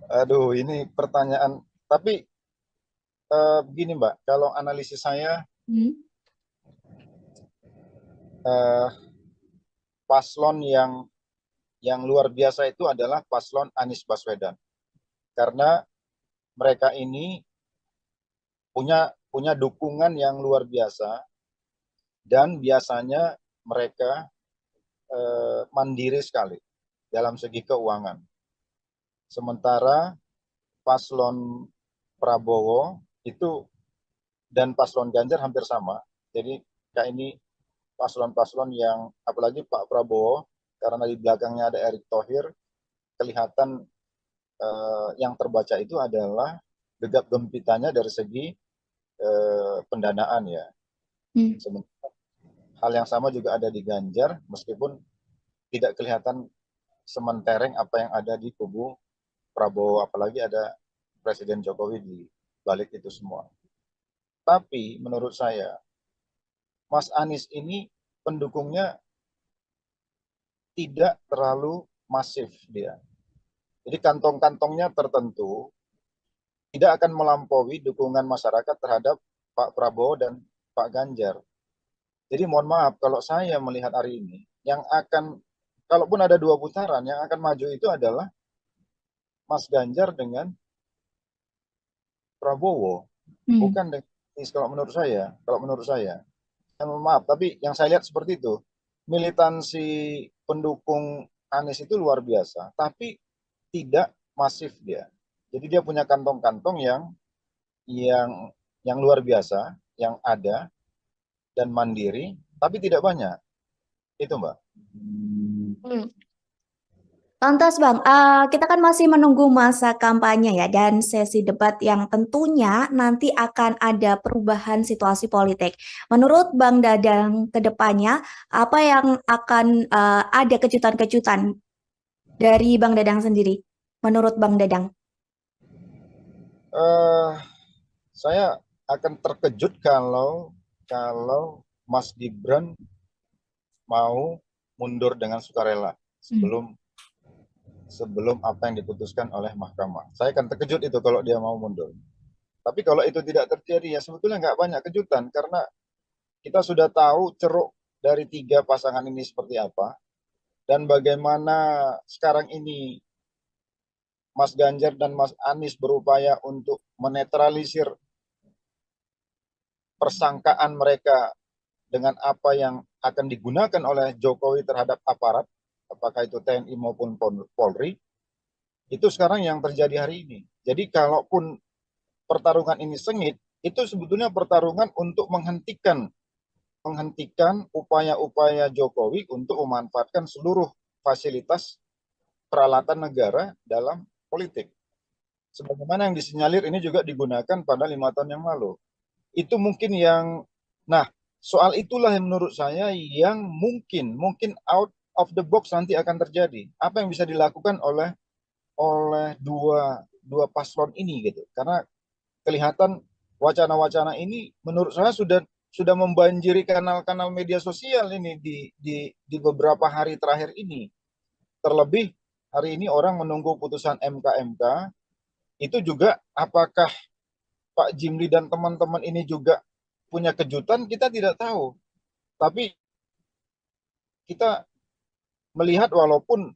Aduh, ini pertanyaan. Tapi begini Mbak, kalau analisis saya, paslon yang luar biasa itu adalah paslon Anies Baswedan. Karena mereka ini punya dukungan yang luar biasa, dan biasanya mereka mandiri sekali dalam segi keuangan. Sementara paslon Prabowo itu dan paslon Ganjar hampir sama. Jadi kayak ini paslon-paslon yang, apalagi Pak Prabowo, karena di belakangnya ada Erick Thohir, kelihatan yang terbaca itu adalah gegap gempitanya dari segi pendanaan ya. Hal yang sama juga ada di Ganjar, meskipun tidak kelihatan sementereng apa yang ada di kubu Prabowo, apalagi ada Presiden Jokowi di balik itu semua. Tapi menurut saya, Mas Anies ini pendukungnya tidak terlalu masif dia. Jadi kantong-kantongnya tertentu, tidak akan melampaui dukungan masyarakat terhadap Pak Prabowo dan Pak Ganjar. Jadi mohon maaf, kalau saya melihat hari ini, yang akan, kalaupun ada 2 putaran, yang akan maju itu adalah Mas Ganjar dengan Prabowo, bukan dengan Anies kalau menurut saya. Mohon maaf, tapi yang saya lihat seperti itu. Militansi pendukung Anies itu luar biasa, tapi tidak masif dia. Jadi dia punya kantong-kantong yang luar biasa, yang ada dan mandiri, tapi tidak banyak. Itu Mbak. Lantas Bang, kita kan masih menunggu masa kampanye ya dan sesi debat yang tentunya nanti akan ada perubahan situasi politik. Menurut Bang Dadang ke depannya, apa yang akan ada kejutan-kejutan dari Bang Dadang sendiri? Menurut Bang Dadang? Saya akan terkejut kalau Mas Gibran mau mundur dengan sukarela sebelum apa yang diputuskan oleh mahkamah. Saya akan terkejut itu kalau dia mau mundur. Tapi kalau itu tidak terjadi, ya sebetulnya nggak banyak kejutan, karena kita sudah tahu ceruk dari 3 pasangan ini seperti apa, dan bagaimana sekarang ini Mas Ganjar dan Mas Anies berupaya untuk menetralisir persangkaan mereka dengan apa yang akan digunakan oleh Jokowi terhadap aparat, apakah itu TNI maupun Polri, itu sekarang yang terjadi hari ini. Jadi kalaupun pertarungan ini sengit, itu sebetulnya pertarungan untuk menghentikan upaya-upaya Jokowi untuk memanfaatkan seluruh fasilitas peralatan negara dalam politik. Sebagaimana yang disinyalir ini juga digunakan pada 5 tahun yang lalu. Itu mungkin soal itulah yang menurut saya yang mungkin out of the box nanti akan terjadi. Apa yang bisa dilakukan oleh oleh dua paslon ini gitu. Karena kelihatan wacana-wacana ini menurut saya sudah membanjiri kanal-kanal media sosial ini di beberapa hari terakhir ini. Terlebih hari ini orang menunggu putusan MK itu juga apakah Pak Jimli dan teman-teman ini juga punya kejutan, kita tidak tahu. Tapi kita melihat walaupun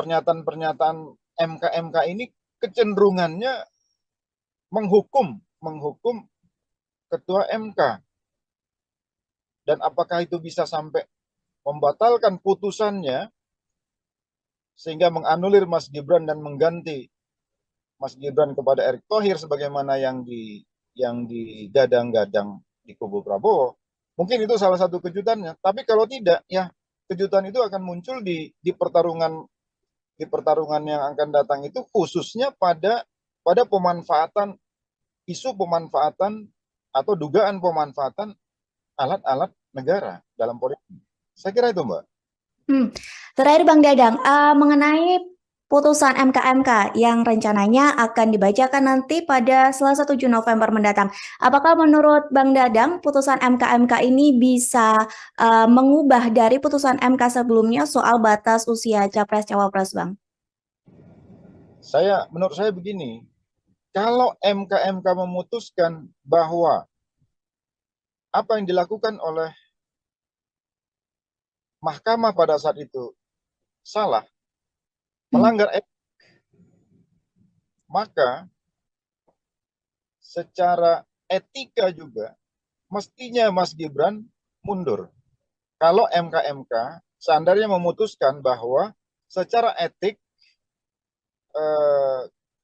pernyataan-pernyataan MK ini kecenderungannya menghukum ketua MK. Dan apakah itu bisa sampai membatalkan putusannya sehingga menganulir Mas Gibran dan mengganti Mas Gibran kepada Erick Thohir sebagaimana yang digadang-gadang di kubu Prabowo. Mungkin itu salah satu kejutannya. Tapi kalau tidak, ya kejutan itu akan muncul di pertarungan yang akan datang itu, khususnya pada pemanfaatan isu pemanfaatan atau dugaan pemanfaatan alat-alat negara dalam politik. Saya kira itu, Mbak. Terakhir Bang Dadang, mengenai putusan MK yang rencananya akan dibacakan nanti pada Selasa 7 November mendatang. Apakah menurut Bang Dadang putusan MK ini bisa mengubah dari putusan MK sebelumnya soal batas usia Capres-Cawapres, Bang? Menurut saya begini, kalau MK memutuskan bahwa apa yang dilakukan oleh mahkamah pada saat itu salah, melanggar etik, maka secara etika juga mestinya Mas Gibran mundur. Kalau MK seandainya memutuskan bahwa secara etik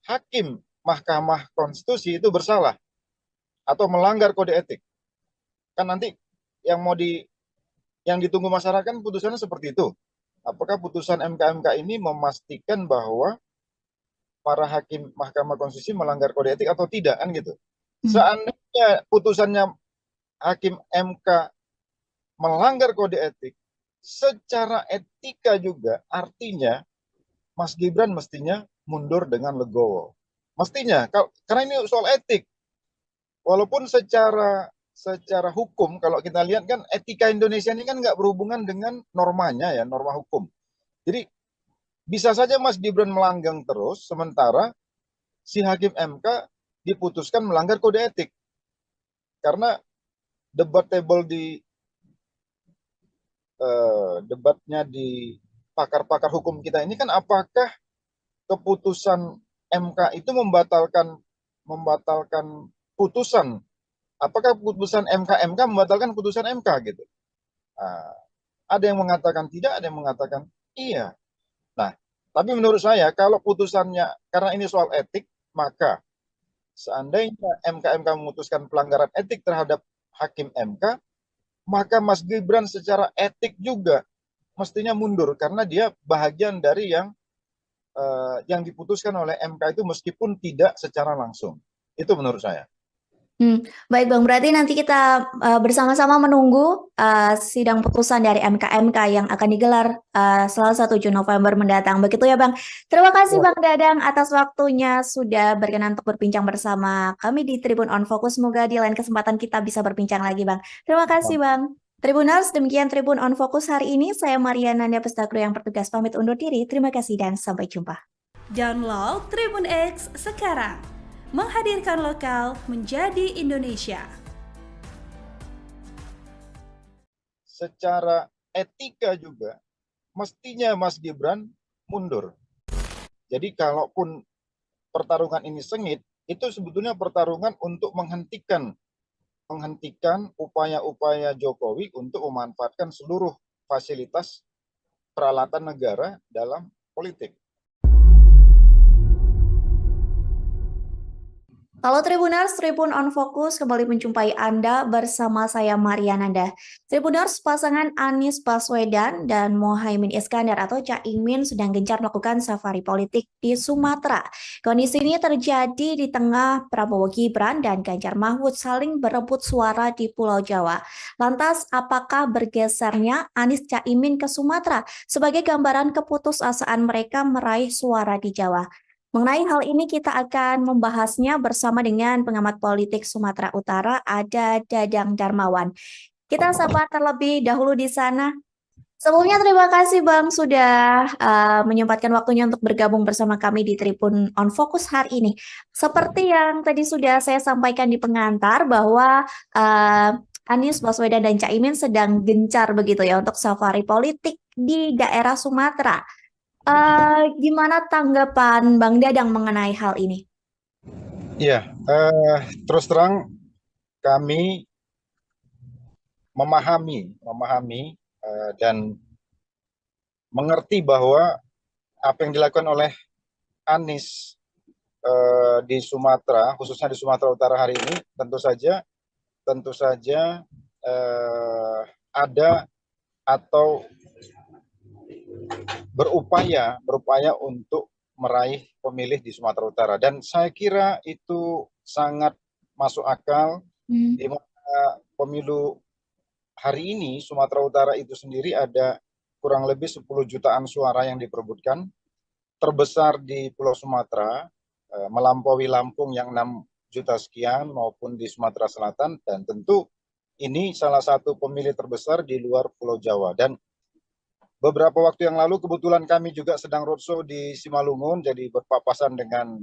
hakim Mahkamah Konstitusi itu bersalah atau melanggar kode etik, kan nanti yang ditunggu masyarakat putusannya seperti itu. Apakah putusan MK ini memastikan bahwa para hakim Mahkamah Konstitusi melanggar kode etik atau tidak, kan gitu. Seandainya putusannya hakim MK melanggar kode etik, secara etika juga artinya Mas Gibran mestinya mundur dengan legowo. Mestinya, karena ini soal etik. Walaupun secara hukum, kalau kita lihat kan etika Indonesia ini kan nggak berhubungan dengan normanya ya, norma hukum. Jadi bisa saja Mas Gibran melanggang terus, sementara si hakim MK diputuskan melanggar kode etik. Karena debatable debatnya di pakar-pakar hukum kita ini kan apakah keputusan MK itu membatalkan putusan, apakah putusan MK membatalkan putusan MK gitu. Ada yang mengatakan tidak, ada yang mengatakan iya. Nah, tapi menurut saya kalau putusannya, karena ini soal etik, maka seandainya MK memutuskan pelanggaran etik terhadap hakim MK, maka Mas Gibran secara etik juga mestinya mundur karena dia bahagian dari yang diputuskan oleh MK itu meskipun tidak secara langsung. Itu menurut saya. Baik Bang, berarti nanti kita bersama-sama menunggu sidang putusan dari MK yang akan digelar Selasa 7 November mendatang. Begitu ya Bang. Terima kasih Bang Dadang atas waktunya sudah berkenan untuk berbincang bersama kami di Tribun On Focus. Semoga di lain kesempatan kita bisa berbincang lagi Bang. Terima kasih Bang. Tribuners, demikian Tribun On Focus hari ini. Saya Mariana Nanda Pestagro yang bertugas pamit undur diri. Terima kasih dan sampai jumpa. Download Tribun X sekarang. Menghadirkan lokal menjadi Indonesia. Secara etika juga mestinya Mas Gibran mundur. Jadi kalaupun pertarungan ini sengit, itu sebetulnya pertarungan untuk menghentikan upaya-upaya Jokowi untuk memanfaatkan seluruh fasilitas peralatan negara dalam politik. Halo Tribuners, Tribun on Fokus kembali menjumpai Anda bersama saya Mariananda. Tribuners, pasangan Anies Baswedan dan Mohaimin Iskandar atau Caimin sedang gencar melakukan safari politik di Sumatera. Kondisi ini terjadi di tengah Prabowo Gibran dan Ganjar Mahfud saling berebut suara di Pulau Jawa. Lantas, apakah bergesernya Anies Caimin ke Sumatera sebagai gambaran keputusasaan mereka meraih suara di Jawa? Mengenai hal ini kita akan membahasnya bersama dengan pengamat politik Sumatera Utara, ada Dadang Darmawan. Kita sapa terlebih dahulu di sana. Sebelumnya terima kasih Bang sudah menyempatkan waktunya untuk bergabung bersama kami di Tribun on Fokus hari ini. Seperti yang tadi sudah saya sampaikan di pengantar bahwa Anies Baswedan dan Caimin sedang gencar begitu ya untuk safari politik di daerah Sumatera. Gimana tanggapan Bang Dadang mengenai hal ini? Iya, terus terang kami memahami dan mengerti bahwa apa yang dilakukan oleh Anies di Sumatera, khususnya di Sumatera Utara hari ini, tentu saja ada atau berupaya untuk meraih pemilih di Sumatera Utara, dan saya kira itu sangat masuk akal di mana pemilu hari ini Sumatera Utara itu sendiri ada kurang lebih 10 jutaan suara yang diperebutkan, terbesar di Pulau Sumatera, melampaui Lampung yang 6 juta sekian maupun di Sumatera Selatan, dan tentu ini salah satu pemilih terbesar di luar Pulau Jawa. Dan beberapa waktu yang lalu kebetulan kami juga sedang roadshow di Simalungun, jadi berpapasan dengan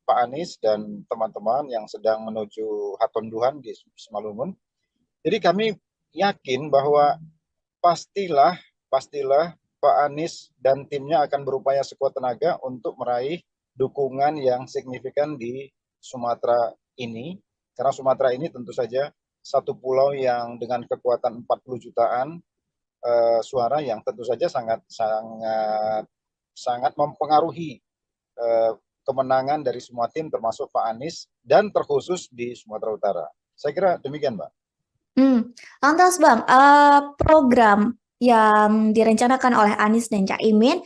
Pak Anies dan teman-teman yang sedang menuju Hatonduhan di Simalungun. Jadi kami yakin bahwa pastilah Pak Anies dan timnya akan berupaya sekuat tenaga untuk meraih dukungan yang signifikan di Sumatera ini, karena Sumatera ini tentu saja satu pulau yang dengan kekuatan 40 jutaan suara yang tentu saja sangat mempengaruhi kemenangan dari semua tim termasuk Pak Anies dan terkhusus di Sumatera Utara. Saya kira demikian, Mbak. Lantas Bang, program yang direncanakan oleh Anies dan Caimin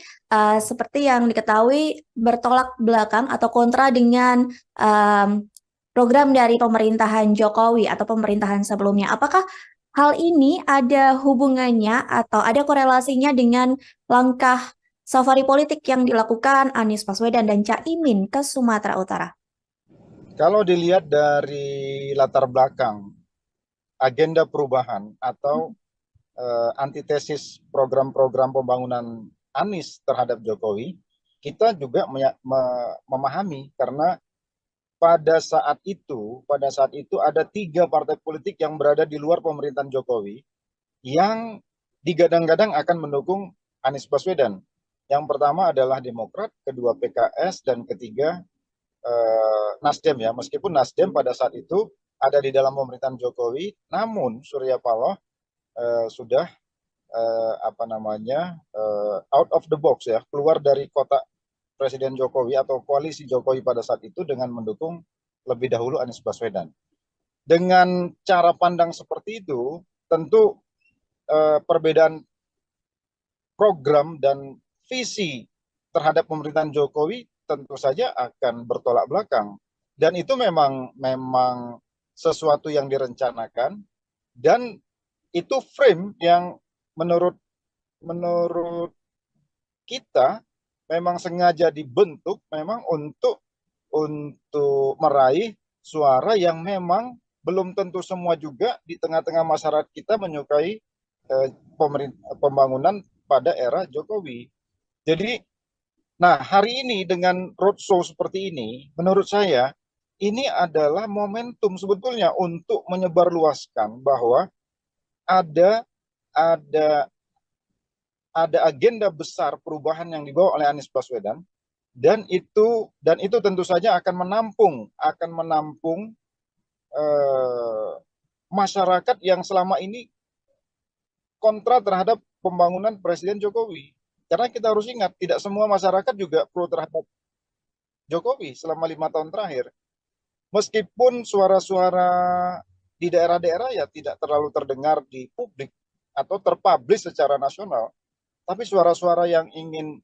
seperti yang diketahui bertolak belakang atau kontra dengan program dari pemerintahan Jokowi atau pemerintahan sebelumnya. Apakah hal ini ada hubungannya atau ada korelasinya dengan langkah safari politik yang dilakukan Anies Baswedan dan Caimin ke Sumatera Utara? Kalau dilihat dari latar belakang agenda perubahan atau antitesis program-program pembangunan Anies terhadap Jokowi, kita juga memahami karena pada saat itu ada 3 partai politik yang berada di luar pemerintahan Jokowi yang digadang-gadang akan mendukung Anies Baswedan. Yang pertama adalah Demokrat, kedua PKS, dan ketiga Nasdem ya. Meskipun Nasdem pada saat itu ada di dalam pemerintahan Jokowi, namun Surya Paloh sudah out of the box ya, keluar dari kotak Presiden Jokowi atau koalisi Jokowi pada saat itu dengan mendukung lebih dahulu Anies Baswedan. Dengan cara pandang seperti itu, tentu perbedaan program dan visi terhadap pemerintahan Jokowi tentu saja akan bertolak belakang. Dan itu memang sesuatu yang direncanakan, dan itu frame yang menurut kita memang sengaja dibentuk memang untuk meraih suara yang memang belum tentu semua juga di tengah-tengah masyarakat kita menyukai pembangunan pada era Jokowi. Jadi, nah hari ini dengan roadshow seperti ini, menurut saya ini adalah momentum sebetulnya untuk menyebarluaskan bahwa ada agenda besar perubahan yang dibawa oleh Anies Baswedan, dan itu tentu saja akan menampung masyarakat yang selama ini kontra terhadap pembangunan Presiden Jokowi. Karena kita harus ingat, tidak semua masyarakat juga pro terhadap Jokowi selama 5 tahun terakhir. Meskipun suara-suara di daerah-daerah ya tidak terlalu terdengar di publik atau terpublish secara nasional, tapi suara-suara yang ingin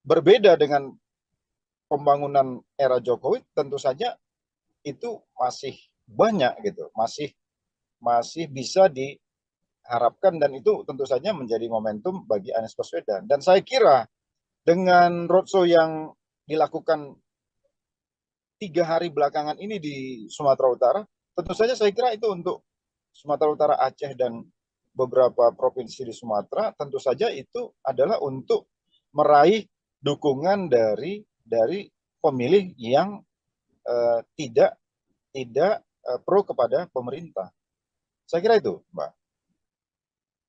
berbeda dengan pembangunan era Jokowi tentu saja itu masih banyak gitu, masih bisa diharapkan, dan itu tentu saja menjadi momentum bagi Anies Baswedan. Dan saya kira dengan roadshow yang dilakukan 3 hari belakangan ini di Sumatera Utara, tentu saja saya kira itu untuk Sumatera Utara, Aceh, dan beberapa provinsi di Sumatera, tentu saja itu adalah untuk meraih dukungan dari pemilih yang tidak pro kepada pemerintah. Saya kira itu, Mbak.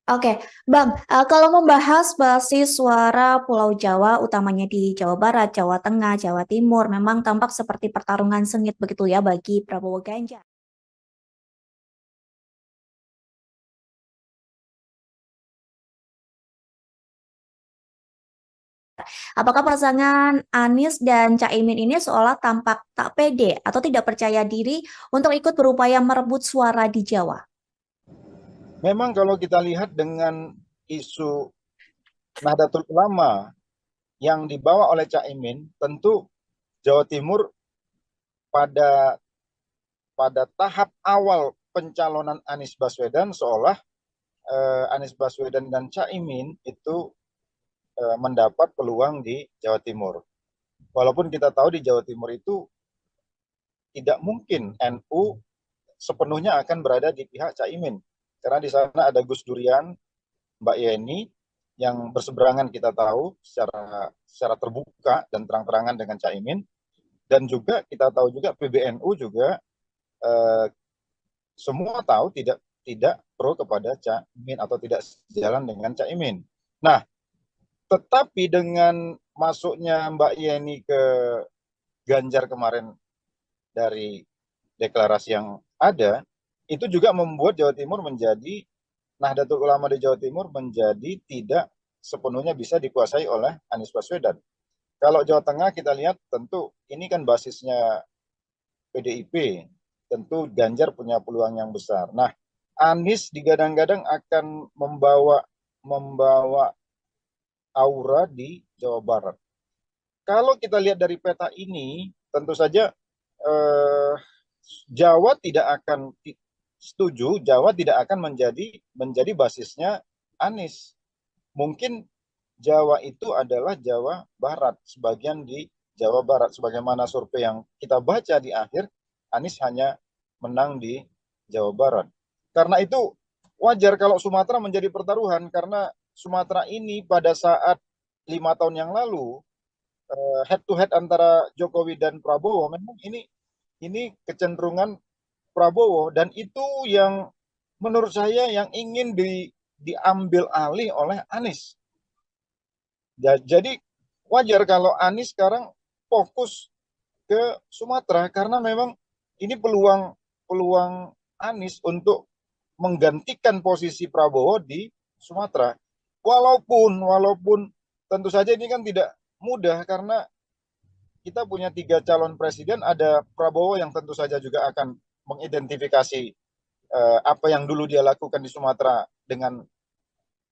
Oke, Bang, kalau membahas basis suara Pulau Jawa, utamanya di Jawa Barat, Jawa Tengah, Jawa Timur, memang tampak seperti pertarungan sengit begitu ya bagi Prabowo Ganjar. Apakah pasangan Anies dan Caimin ini seolah tampak tak pede atau tidak percaya diri untuk ikut berupaya merebut suara di Jawa? Memang kalau kita lihat dengan isu Nahdlatul Ulama yang dibawa oleh Caimin, tentu Jawa Timur pada tahap awal pencalonan Anies Baswedan seolah Anies Baswedan dan Caimin itu mendapat peluang di Jawa Timur. Walaupun kita tahu di Jawa Timur itu tidak mungkin NU sepenuhnya akan berada di pihak Caimin. Karena di sana ada Gus Durian, Mbak Yeni, yang berseberangan kita tahu secara terbuka dan terang-terangan dengan Caimin. Dan juga kita tahu juga PBNU juga semua tahu tidak pro kepada Caimin atau tidak sejalan dengan Caimin. Nah, tetapi dengan masuknya Mbak Yeni ke Ganjar kemarin dari deklarasi yang ada, itu juga membuat Jawa Timur menjadi, Nahdlatul Ulama di Jawa Timur menjadi tidak sepenuhnya bisa dikuasai oleh Anies Baswedan. Kalau Jawa Tengah kita lihat tentu ini kan basisnya PDIP, tentu Ganjar punya peluang yang besar. Nah, Anies digadang-gadang akan membawa aura di Jawa Barat. Kalau kita lihat dari peta ini, tentu saja Jawa tidak akan setuju, Jawa tidak akan menjadi basisnya Anies. Mungkin Jawa itu adalah Jawa Barat, sebagian di Jawa Barat, sebagaimana survei yang kita baca di akhir, Anies hanya menang di Jawa Barat. Karena itu wajar kalau Sumatera menjadi pertaruhan, karena Sumatera ini pada saat 5 tahun yang lalu head to head antara Jokowi dan Prabowo, memang ini kecenderungan Prabowo, dan itu yang menurut saya yang ingin diambil alih oleh Anies. Jadi wajar kalau Anies sekarang fokus ke Sumatera, karena memang ini peluang Anies untuk menggantikan posisi Prabowo di Sumatera. Walaupun tentu saja ini kan tidak mudah, karena kita punya 3 calon presiden, ada Prabowo yang tentu saja juga akan mengidentifikasi apa yang dulu dia lakukan di Sumatera dengan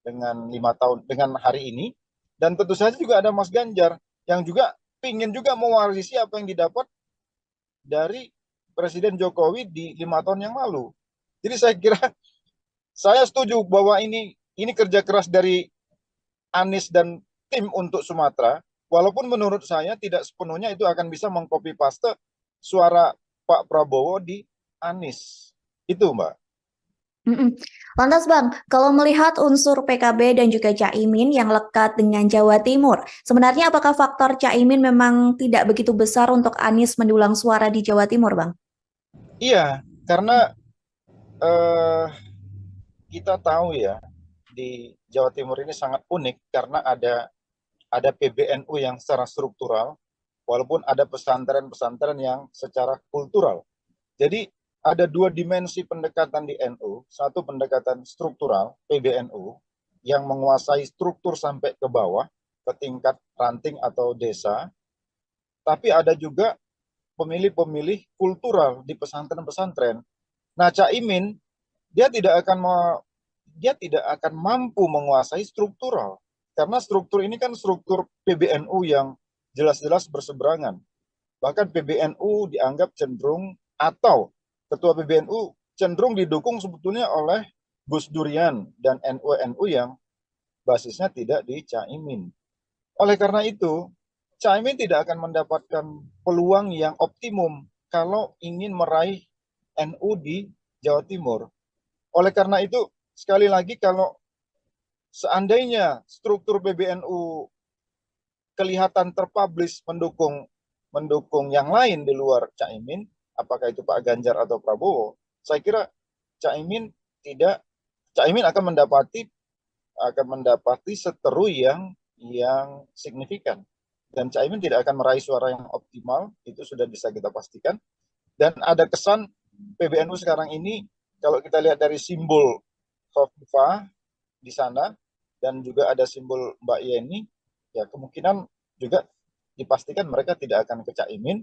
5 tahun dengan hari ini, dan tentu saja juga ada Mas Ganjar yang juga ingin juga mewarisi apa yang didapat dari Presiden Jokowi di 5 tahun yang lalu. Jadi saya kira saya setuju bahwa ini kerja keras dari Anies dan tim untuk Sumatera, walaupun menurut saya tidak sepenuhnya itu akan bisa mengcopy paste suara Pak Prabowo di Anies. Itu, Mbak. Lantas Bang, kalau melihat unsur PKB dan juga Caimin yang lekat dengan Jawa Timur, sebenarnya apakah faktor Caimin memang tidak begitu besar untuk Anies mendulang suara di Jawa Timur, Bang? Iya, karena kita tahu ya, di Jawa Timur ini sangat unik karena ada PBNU yang secara struktural, walaupun ada pesantren-pesantren yang secara kultural. Jadi ada 2 dimensi pendekatan di NU, satu pendekatan struktural, PBNU, yang menguasai struktur sampai ke bawah, ke tingkat ranting atau desa, tapi ada juga pemilih-pemilih kultural di pesantren-pesantren. Nah, Caimin dia tidak akan mampu menguasai struktural, karena struktur ini kan struktur PBNU yang jelas-jelas berseberangan. Bahkan PBNU dianggap cenderung, atau ketua PBNU cenderung didukung sebetulnya oleh Gus Durian dan NU-NU yang basisnya tidak di Caimin. Oleh karena itu, Caimin tidak akan mendapatkan peluang yang optimum kalau ingin meraih NU di Jawa Timur. Oleh karena itu, sekali lagi, kalau seandainya struktur PBNU kelihatan terpublish mendukung yang lain di luar Caimin, apakah itu Pak Ganjar atau Prabowo, saya kira Caimin akan mendapati seteru yang signifikan, dan Caimin tidak akan meraih suara yang optimal, itu sudah bisa kita pastikan. Dan ada kesan PBNU sekarang ini, kalau kita lihat dari simbol Khofifah di sana dan juga ada simbol Mbak Yeni, ya kemungkinan juga dipastikan mereka tidak akan ke Caimin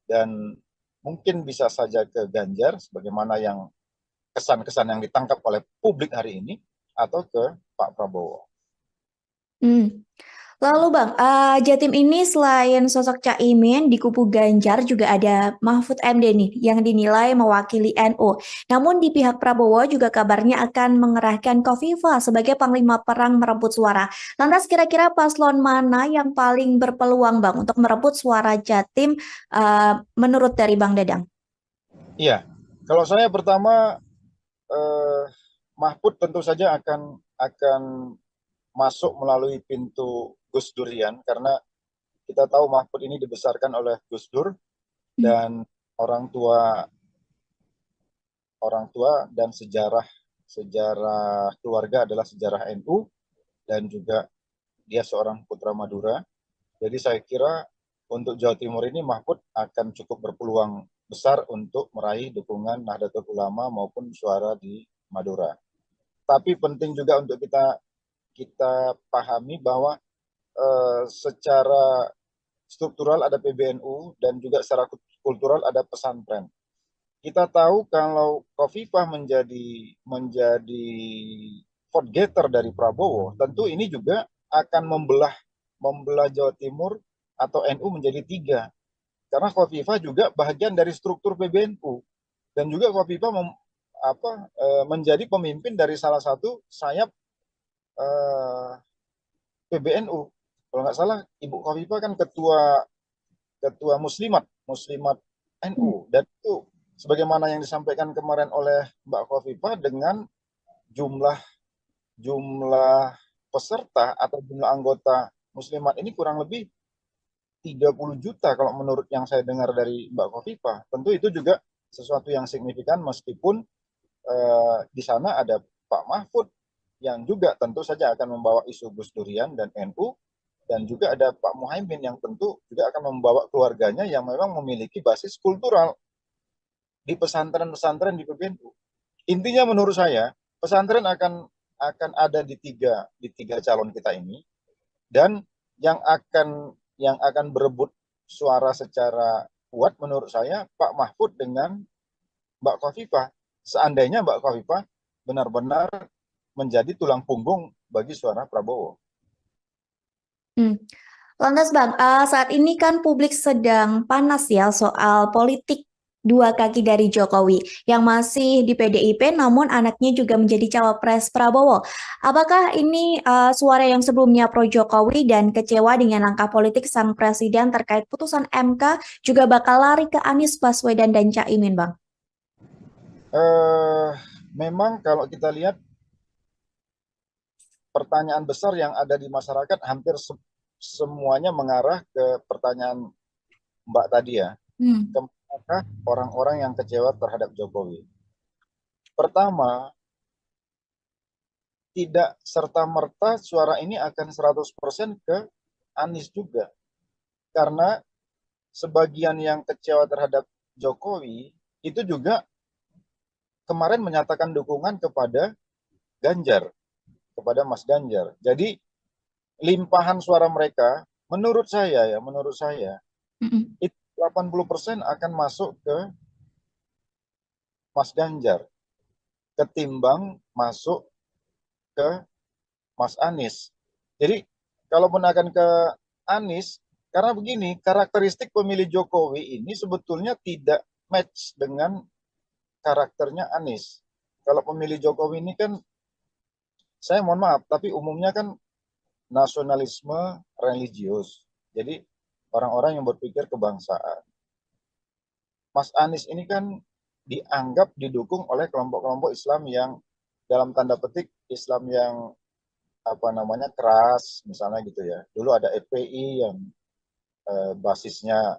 dan mungkin bisa saja ke Ganjar sebagaimana yang kesan-kesan yang ditangkap oleh publik hari ini, atau ke Pak Prabowo. Lalu Bang, Jatim ini selain sosok Caimin di kubu Ganjar juga ada Mahfud MD nih yang dinilai mewakili NU. Namun di pihak Prabowo juga kabarnya akan mengerahkan Khofifah sebagai panglima perang merebut suara. Lantas kira-kira paslon mana yang paling berpeluang Bang untuk merebut suara Jatim menurut dari Bang Dadang? Iya, kalau saya pertama, Mahfud tentu saja akan masuk melalui pintu Gus Durian, karena kita tahu Mahfud ini dibesarkan oleh Gus Dur, dan orang tua dan sejarah keluarga adalah sejarah NU, dan juga dia seorang putra Madura. Jadi saya kira untuk Jawa Timur ini Mahfud akan cukup berpeluang besar untuk meraih dukungan Nahdlatul Ulama maupun suara di Madura. Tapi penting juga untuk kita pahami bahwa secara struktural ada PBNU dan juga secara kultural ada pesantren. Kita tahu kalau Khofifah menjadi vote getter dari Prabowo, tentu ini juga akan membelah Jawa Timur atau NU menjadi 3. Karena Khofifah juga bagian dari struktur PBNU, dan juga Khofifah menjadi pemimpin dari salah satu sayap PBNU. Kalau nggak salah, Ibu Khofifah kan ketua muslimat NU, dan itu sebagaimana yang disampaikan kemarin oleh Mbak Khofifah, dengan jumlah peserta atau jumlah anggota muslimat ini kurang lebih 30 juta kalau menurut yang saya dengar dari Mbak Khofifah. Tentu itu juga sesuatu yang signifikan, meskipun di sana ada Pak Mahfud yang juga tentu saja akan membawa isu Gus Durian dan NU, dan juga ada Pak Muhaimin yang tentu juga akan membawa keluarganya yang memang memiliki basis kultural di pesantren-pesantren di PBNU. Intinya menurut saya pesantren akan ada di tiga calon kita ini, dan yang akan berebut suara secara kuat menurut saya Pak Mahfud dengan Mbak Khofifah, seandainya Mbak Khofifah benar-benar menjadi tulang punggung bagi suara Prabowo. Lantas Bang, saat ini kan publik sedang panas ya soal politik dua kaki dari Jokowi yang masih di PDIP, namun anaknya juga menjadi cawapres Prabowo. Apakah ini suara yang sebelumnya pro Jokowi dan kecewa dengan langkah politik sang presiden terkait putusan MK juga bakal lari ke Anies Baswedan dan Caimin, Bang? Memang kalau kita lihat pertanyaan besar yang ada di masyarakat hampir semuanya mengarah ke pertanyaan Mbak tadi ya. Apakah orang-orang yang kecewa terhadap Jokowi? Pertama, tidak serta-merta suara ini akan 100% ke Anies juga. Karena sebagian yang kecewa terhadap Jokowi itu juga kemarin menyatakan dukungan kepada Ganjar, kepada Mas Ganjar. Jadi limpahan suara mereka menurut saya Mm-mm. itu 80% akan masuk ke Mas Ganjar ketimbang masuk ke Mas Anies. Jadi kalaupun akan ke Anies, karena begini, karakteristik pemilih Jokowi ini sebetulnya tidak match dengan karakternya Anies. Kalau pemilih Jokowi ini kan, saya mohon maaf, tapi umumnya kan nasionalisme religius. Jadi orang-orang yang berpikir kebangsaan. Mas Anies ini kan dianggap didukung oleh kelompok-kelompok Islam yang dalam tanda petik Islam yang apa namanya keras, misalnya gitu ya. Dulu ada FPI yang basisnya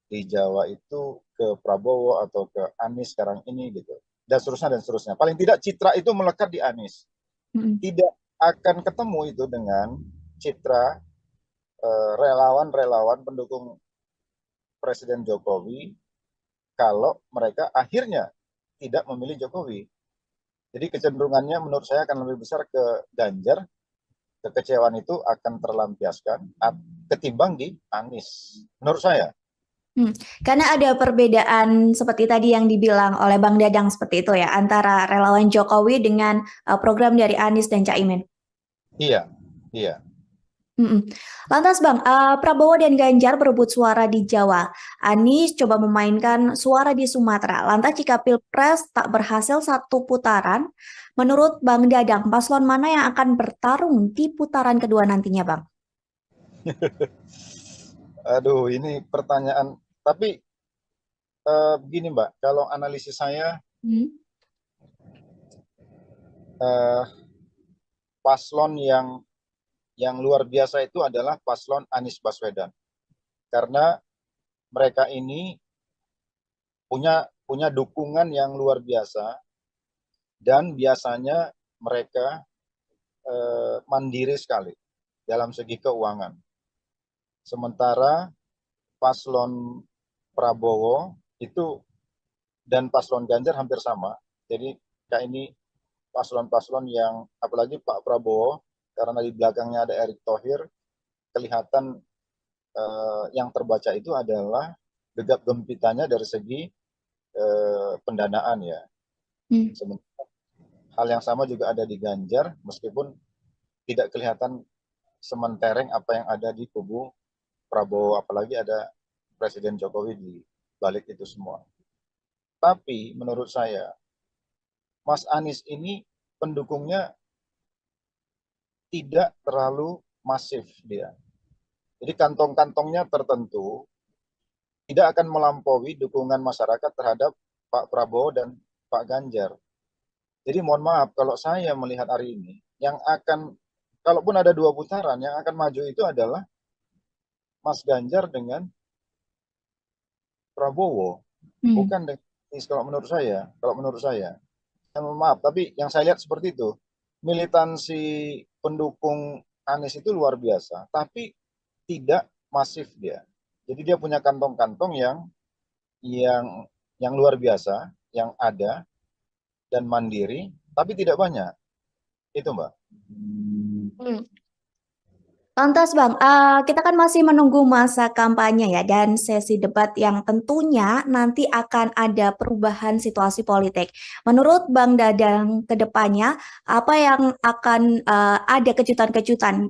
di Jawa itu ke Prabowo atau ke Anies sekarang ini gitu. Dan seterusnya dan seterusnya. Paling tidak citra itu melekat di Anies. Mm-mm. Tidak akan ketemu itu dengan citra relawan-relawan pendukung Presiden Jokowi kalau mereka akhirnya tidak memilih Jokowi. Jadi kecenderungannya menurut saya akan lebih besar ke Ganjar. Kekecewaan itu akan terlampiaskan ketimbang di Anies. Menurut saya. Karena ada perbedaan seperti tadi yang dibilang oleh Bang Dadang seperti itu ya, antara relawan Jokowi dengan program dari Anies dan Caimin. Iya, iya. Mm-mm. Lantas Bang, Prabowo dan Ganjar berebut suara di Jawa. Anies coba memainkan suara di Sumatera. Lantas jika Pilpres tak berhasil satu putaran, menurut Bang Dadang, paslon mana yang akan bertarung di putaran kedua nantinya Bang? Aduh, ini pertanyaan. Tapi begini Mbak, kalau analisis saya Hmm. eh, paslon yang luar biasa itu adalah paslon Anies Baswedan. Karena mereka ini punya dukungan yang luar biasa dan biasanya mereka mandiri sekali dalam segi keuangan. Sementara paslon Prabowo itu dan paslon Ganjar hampir sama. Jadi kayak ini paslon-paslon yang apalagi Pak Prabowo karena di belakangnya ada Erick Thohir, kelihatan yang terbaca itu adalah gegap gempitannya dari segi pendanaan ya. Sementara hal yang sama juga ada di Ganjar, meskipun tidak kelihatan sementereng apa yang ada di kubu Prabowo, apalagi ada Presiden Jokowi di balik itu semua. Tapi menurut saya, Mas Anies ini pendukungnya tidak terlalu masif dia. Jadi kantong-kantongnya tertentu tidak akan melampaui dukungan masyarakat terhadap Pak Prabowo dan Pak Ganjar. Jadi mohon maaf kalau saya melihat hari ini, yang akan, kalaupun ada dua putaran, yang akan maju itu adalah Mas Ganjar dengan Prabowo, bukan dengan Anies kalau menurut saya. Kalau menurut saya, mohon maaf, tapi yang saya lihat seperti itu. Militansi pendukung Anies itu luar biasa, tapi tidak masif dia. Jadi dia punya kantong-kantong yang yang luar biasa, yang ada dan mandiri, tapi tidak banyak. Itu Mbak. Hmm. Lantas Bang, kita kan masih menunggu masa kampanye ya dan sesi debat yang tentunya nanti akan ada perubahan situasi politik. Menurut Bang Dadang ke depannya, apa yang akan ada kejutan-kejutan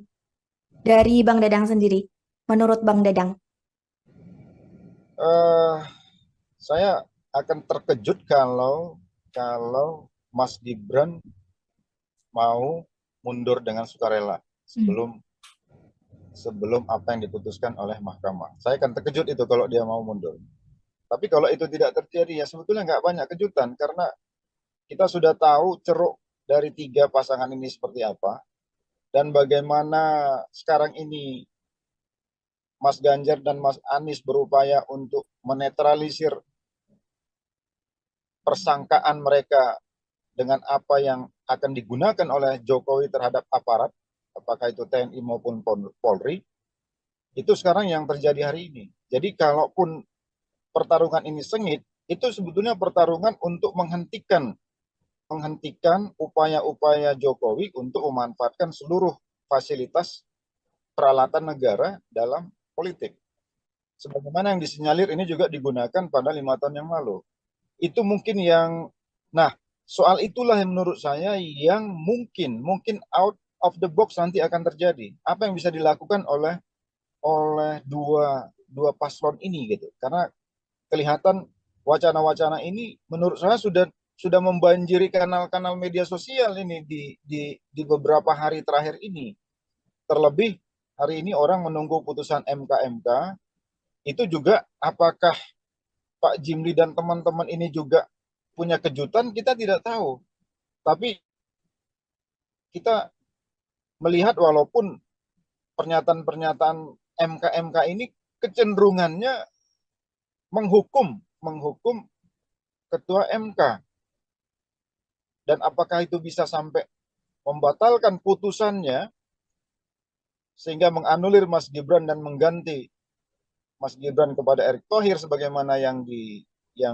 dari Bang Dadang sendiri? Menurut Bang Dadang. Eh, saya akan terkejut kalau Mas Gibran mau mundur dengan sukarela sebelum apa yang diputuskan oleh mahkamah. Saya akan terkejut itu kalau dia mau mundur. Tapi kalau itu tidak terjadi, ya sebetulnya nggak banyak kejutan karena kita sudah tahu ceruk dari tiga pasangan ini seperti apa dan bagaimana sekarang ini Mas Ganjar dan Mas Anies berupaya untuk menetralisir persangkaan mereka dengan apa yang akan digunakan oleh Jokowi terhadap aparat, apakah itu TNI maupun Polri, itu sekarang yang terjadi hari ini. Jadi kalaupun pertarungan ini sengit, itu sebetulnya pertarungan untuk menghentikan upaya-upaya Jokowi untuk memanfaatkan seluruh fasilitas peralatan negara dalam politik. sebagaimana yang disinyalir ini juga digunakan pada 5 tahun yang lalu. Itu mungkin yang, nah soal itulah yang menurut saya yang mungkin out of the box nanti akan terjadi. Apa yang bisa dilakukan oleh dua paslon ini gitu. Karena kelihatan wacana-wacana ini menurut saya sudah membanjiri kanal-kanal media sosial ini di beberapa hari terakhir ini. Terlebih hari ini orang menunggu putusan MK itu juga apakah Pak Jimli dan teman-teman ini juga punya kejutan, kita tidak tahu. Tapi kita melihat walaupun pernyataan-pernyataan MK ini kecenderungannya menghukum ketua MK. Dan apakah itu bisa sampai membatalkan putusannya sehingga menganulir Mas Gibran dan mengganti Mas Gibran kepada Erick Thohir sebagaimana yang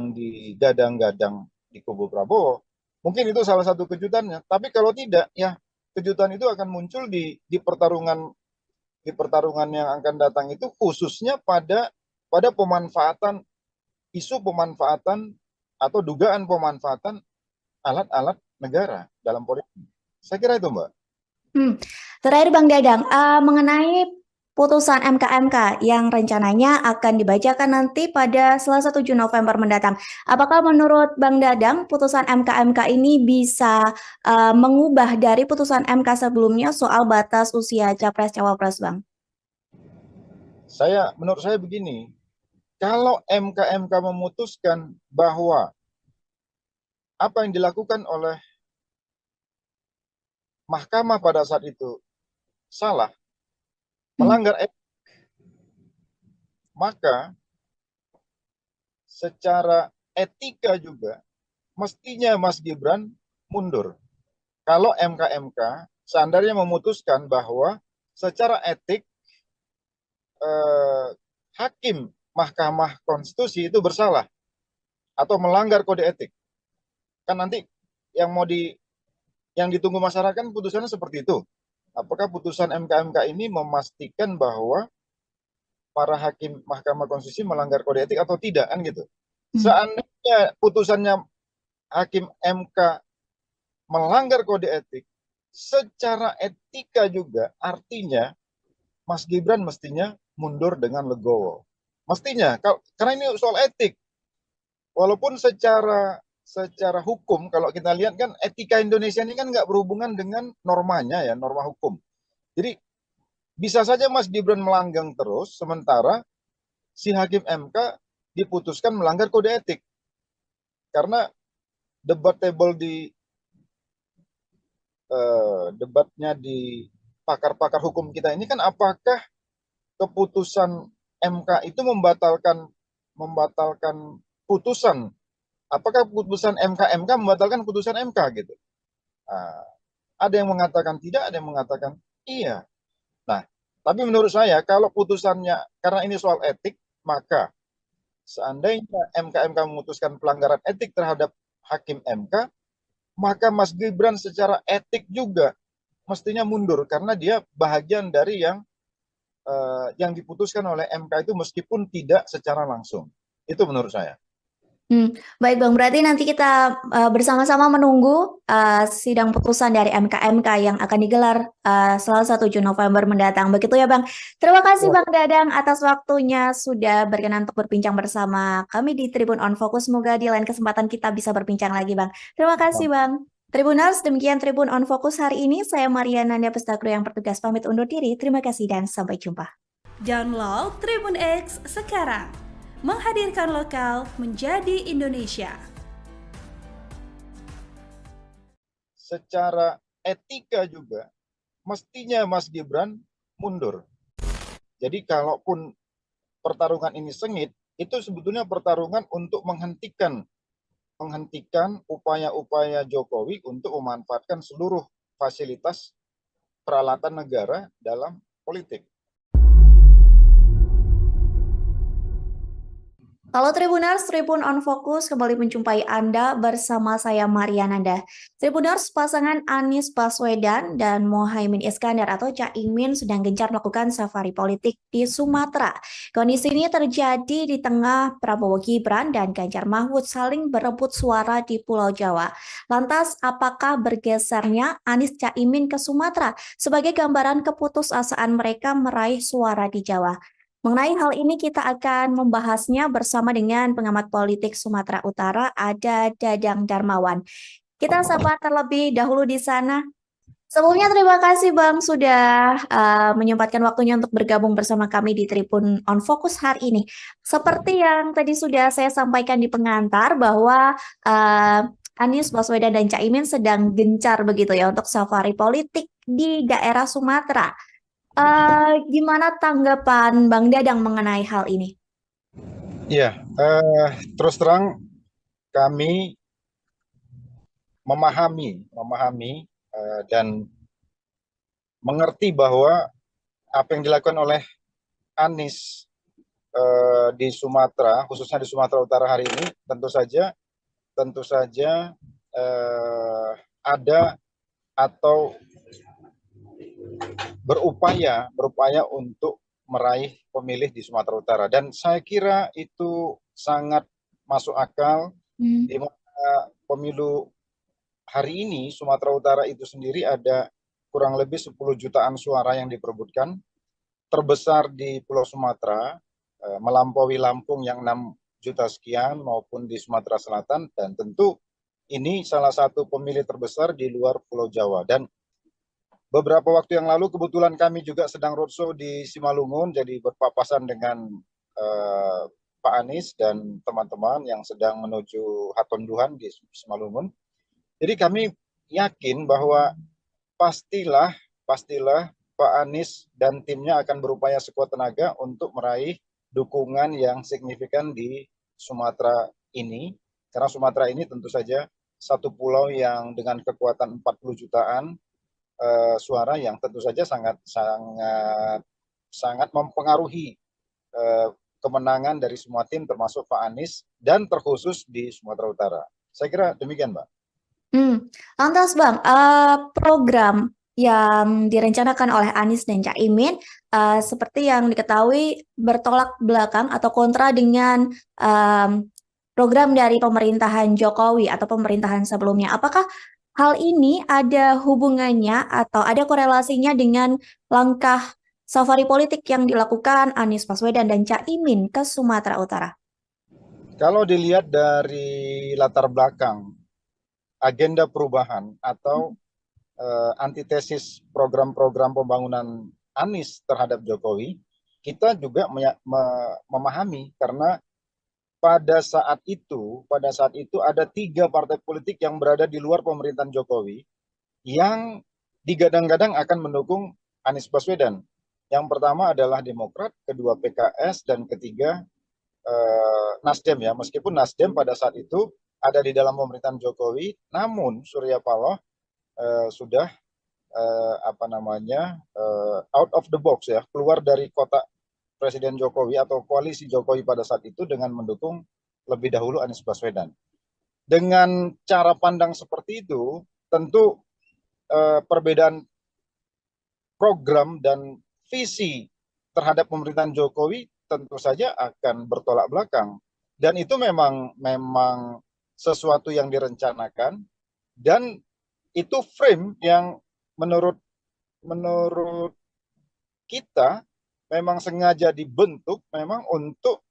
digadang-gadang di kubu Prabowo. Mungkin itu salah satu kejutannya. Tapi kalau tidak, ya kejutan itu akan muncul di pertarungan yang akan datang itu, khususnya pada pemanfaatan isu pemanfaatan atau dugaan pemanfaatan alat-alat negara dalam politik. Saya kira itu, Mbak. Terakhir Bang Dadang, mengenai putusan MK yang rencananya akan dibacakan nanti pada Selasa 7 November mendatang. Apakah menurut Bang Dadang putusan MK ini bisa mengubah dari putusan MK sebelumnya soal batas usia Capres-Cawapres, Bang? Menurut saya begini, kalau MK memutuskan bahwa apa yang dilakukan oleh mahkamah pada saat itu salah, melanggar etik, maka secara etika juga mestinya Mas Gibran mundur. Kalau MK seandainya memutuskan bahwa secara etik hakim Mahkamah Konstitusi itu bersalah atau melanggar kode etik, kan nanti yang ditunggu masyarakat putusannya seperti itu. Apakah putusan MK ini memastikan bahwa para hakim Mahkamah Konstitusi melanggar kode etik atau tidak, kan gitu. Seandainya putusannya hakim MK melanggar kode etik, secara etika juga artinya Mas Gibran mestinya mundur dengan legowo. Mestinya, karena ini soal etik. Walaupun secara hukum, kalau kita lihat kan etika Indonesia ini kan nggak berhubungan dengan normanya ya, norma hukum. Jadi bisa saja Mas Gibran melanggang terus, sementara si hakim MK diputuskan melanggar kode etik. Karena debatable debatnya di pakar-pakar hukum kita ini kan apakah keputusan MK itu membatalkan putusan, apakah putusan MK membatalkan putusan MK gitu. Nah, ada yang mengatakan tidak, ada yang mengatakan iya. Nah, tapi menurut saya kalau putusannya, karena ini soal etik, maka seandainya MK memutuskan pelanggaran etik terhadap hakim MK, maka Mas Gibran secara etik juga mestinya mundur karena dia bahagian dari yang diputuskan oleh MK itu meskipun tidak secara langsung. Itu menurut saya. Baik Bang, berarti nanti kita bersama-sama menunggu sidang putusan dari MK yang akan digelar Selasa 7 November mendatang. Begitu ya Bang. Terima kasih Bang Dadang atas waktunya sudah berkenan untuk berbincang bersama kami di Tribun On Focus. Semoga di lain kesempatan kita bisa berbincang lagi Bang. Terima kasih Bang. Tribuners, demikian Tribun On Focus hari ini. Saya Mariana Nanda Pestakru yang bertugas pamit undur diri. Terima kasih dan sampai jumpa. Download Tribun X sekarang. Menghadirkan lokal menjadi Indonesia. Secara etika juga mestinya Mas Gibran mundur. Jadi kalaupun pertarungan ini sengit, itu sebetulnya pertarungan untuk menghentikan upaya-upaya Jokowi untuk memanfaatkan seluruh fasilitas peralatan negara dalam politik. Halo Tribuners, Tribun on Fokus kembali menjumpai Anda bersama saya Mariananda. Tribuners, pasangan Anies Baswedan dan Mohaimin Iskandar atau Caimin sedang gencar melakukan safari politik di Sumatera. Kondisi ini terjadi di tengah Prabowo Gibran dan Ganjar Mahfud saling berebut suara di Pulau Jawa. Lantas, apakah bergesernya Anies Caimin ke Sumatera sebagai gambaran keputusasaan mereka meraih suara di Jawa? Mengenai hal ini kita akan membahasnya bersama dengan pengamat politik Sumatera Utara, ada Dadang Darmawan. Kita sapa terlebih dahulu di sana. Sebelumnya terima kasih Bang sudah menyempatkan waktunya untuk bergabung bersama kami di Tribun on Fokus hari ini. Seperti yang tadi sudah saya sampaikan di pengantar bahwa Anies Baswedan dan Caimin sedang gencar begitu ya untuk safari politik di daerah Sumatera. Gimana tanggapan Bang Dadang mengenai hal ini? Ya, terus terang kami memahami dan mengerti bahwa apa yang dilakukan oleh Anies di Sumatera, khususnya di Sumatera Utara hari ini, tentu saja ada atau berupaya untuk meraih pemilih di Sumatera Utara, dan saya kira itu sangat masuk akal di mana pemilu hari ini Sumatera Utara itu sendiri ada kurang lebih 10 jutaan suara yang diperebutkan, terbesar di Pulau Sumatera, melampaui Lampung yang 6 juta sekian maupun di Sumatera Selatan, dan tentu ini salah satu pemilih terbesar di luar Pulau Jawa. Dan beberapa waktu yang lalu kebetulan kami juga sedang roadshow di Simalungun, jadi berpapasan dengan Pak Anies dan teman-teman yang sedang menuju Hatonduhan di Simalungun. Jadi kami yakin bahwa pastilah Pak Anies dan timnya akan berupaya sekuat tenaga untuk meraih dukungan yang signifikan di Sumatera ini, karena Sumatera ini tentu saja satu pulau yang dengan kekuatan 40 jutaan suara yang tentu saja sangat mempengaruhi kemenangan dari semua tim termasuk Pak Anies dan terkhusus di Sumatera Utara. Saya kira demikian, Mbak. Lantas Bang, program yang direncanakan oleh Anies dan Caimin seperti yang diketahui bertolak belakang atau kontra dengan program dari pemerintahan Jokowi atau pemerintahan sebelumnya. Apakah hal ini ada hubungannya atau ada korelasinya dengan langkah safari politik yang dilakukan Anies Baswedan dan Caimin ke Sumatera Utara? Kalau dilihat dari latar belakang agenda perubahan atau antitesis program-program pembangunan Anies terhadap Jokowi, kita juga memahami karena pada saat itu ada 3 partai politik yang berada di luar pemerintahan Jokowi yang digadang-gadang akan mendukung Anies Baswedan. Yang pertama adalah Demokrat, kedua PKS, dan ketiga Nasdem ya. Meskipun Nasdem pada saat itu ada di dalam pemerintahan Jokowi, namun Surya Paloh sudah out of the box ya, keluar dari kotak Presiden Jokowi atau koalisi Jokowi pada saat itu dengan mendukung lebih dahulu Anies Baswedan. Dengan cara pandang seperti itu, tentu perbedaan program dan visi terhadap pemerintahan Jokowi tentu saja akan bertolak belakang. Dan itu memang sesuatu yang direncanakan, dan itu frame yang menurut kita memang sengaja dibentuk memang untuk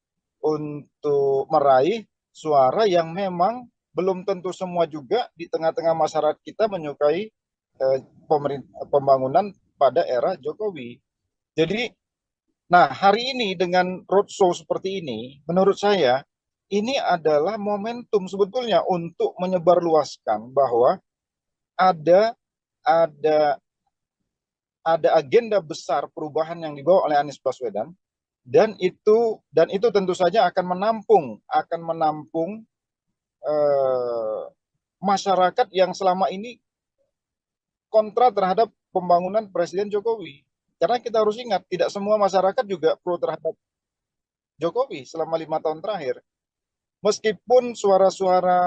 meraih suara yang memang belum tentu semua juga di tengah-tengah masyarakat kita menyukai pembangunan pada era Jokowi. Jadi, nah hari ini dengan roadshow seperti ini, menurut saya ini adalah momentum sebetulnya untuk menyebarluaskan bahwa ada agenda besar perubahan yang dibawa oleh Anies Baswedan, dan itu tentu saja akan menampung masyarakat yang selama ini kontra terhadap pembangunan Presiden Jokowi. Karena kita harus ingat, tidak semua masyarakat juga pro terhadap Jokowi selama 5 tahun terakhir. Meskipun suara-suara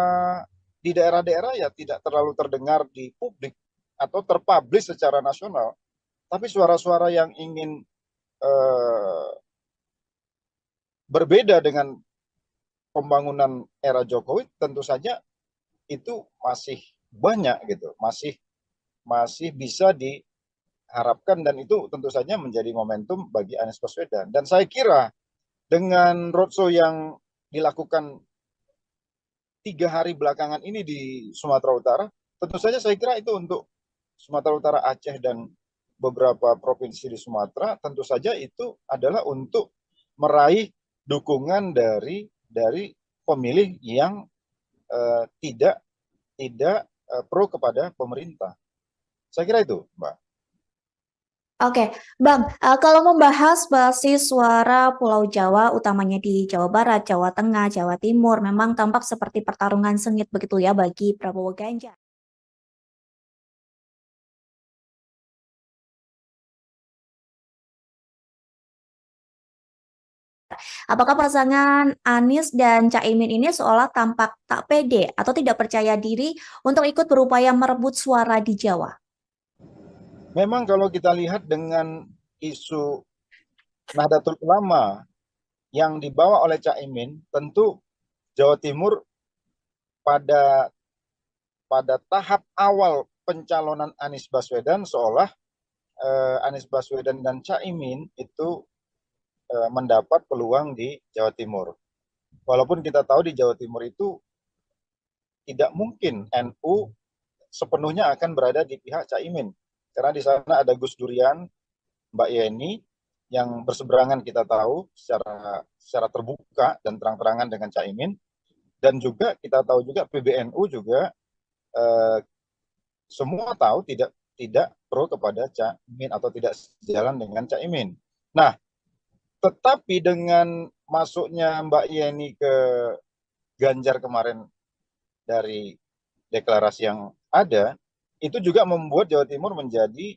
di daerah-daerah ya tidak terlalu terdengar di publik atau terpublish secara nasional, tapi suara-suara yang ingin berbeda dengan pembangunan era Jokowi tentu saja itu masih banyak gitu, masih bisa diharapkan, dan itu tentu saja menjadi momentum bagi Anies Baswedan. Dan saya kira dengan roadshow yang dilakukan 3 hari belakangan ini di Sumatera Utara, tentu saja saya kira itu untuk Sumatera Utara, Aceh, dan beberapa provinsi di Sumatera, tentu saja itu adalah untuk meraih dukungan dari pemilih yang tidak pro kepada pemerintah. Saya kira itu, Mbak. Oke, Bang, kalau membahas basis suara Pulau Jawa, utamanya di Jawa Barat, Jawa Tengah, Jawa Timur, memang tampak seperti pertarungan sengit begitu ya bagi Prabowo Ganjar. Apakah pasangan Anies dan Caimin ini seolah tampak tak pede atau tidak percaya diri untuk ikut berupaya merebut suara di Jawa? Memang kalau kita lihat dengan isu Nahdlatul Ulama yang dibawa oleh Caimin, tentu Jawa Timur pada tahap awal pencalonan Anies Baswedan seolah Anies Baswedan dan Caimin itu mendapat peluang di Jawa Timur. Walaupun kita tahu di Jawa Timur itu tidak mungkin NU sepenuhnya akan berada di pihak Caimin. Karena di sana ada Gus Durian, Mbak Yeni, yang berseberangan kita tahu secara terbuka dan terang-terangan dengan Caimin. Dan juga kita tahu juga PBNU juga semua tahu tidak pro kepada Caimin atau tidak sejalan dengan Caimin. Nah, tetapi dengan masuknya Mbak Yeni ke Ganjar kemarin dari deklarasi yang ada, itu juga membuat Jawa Timur menjadi,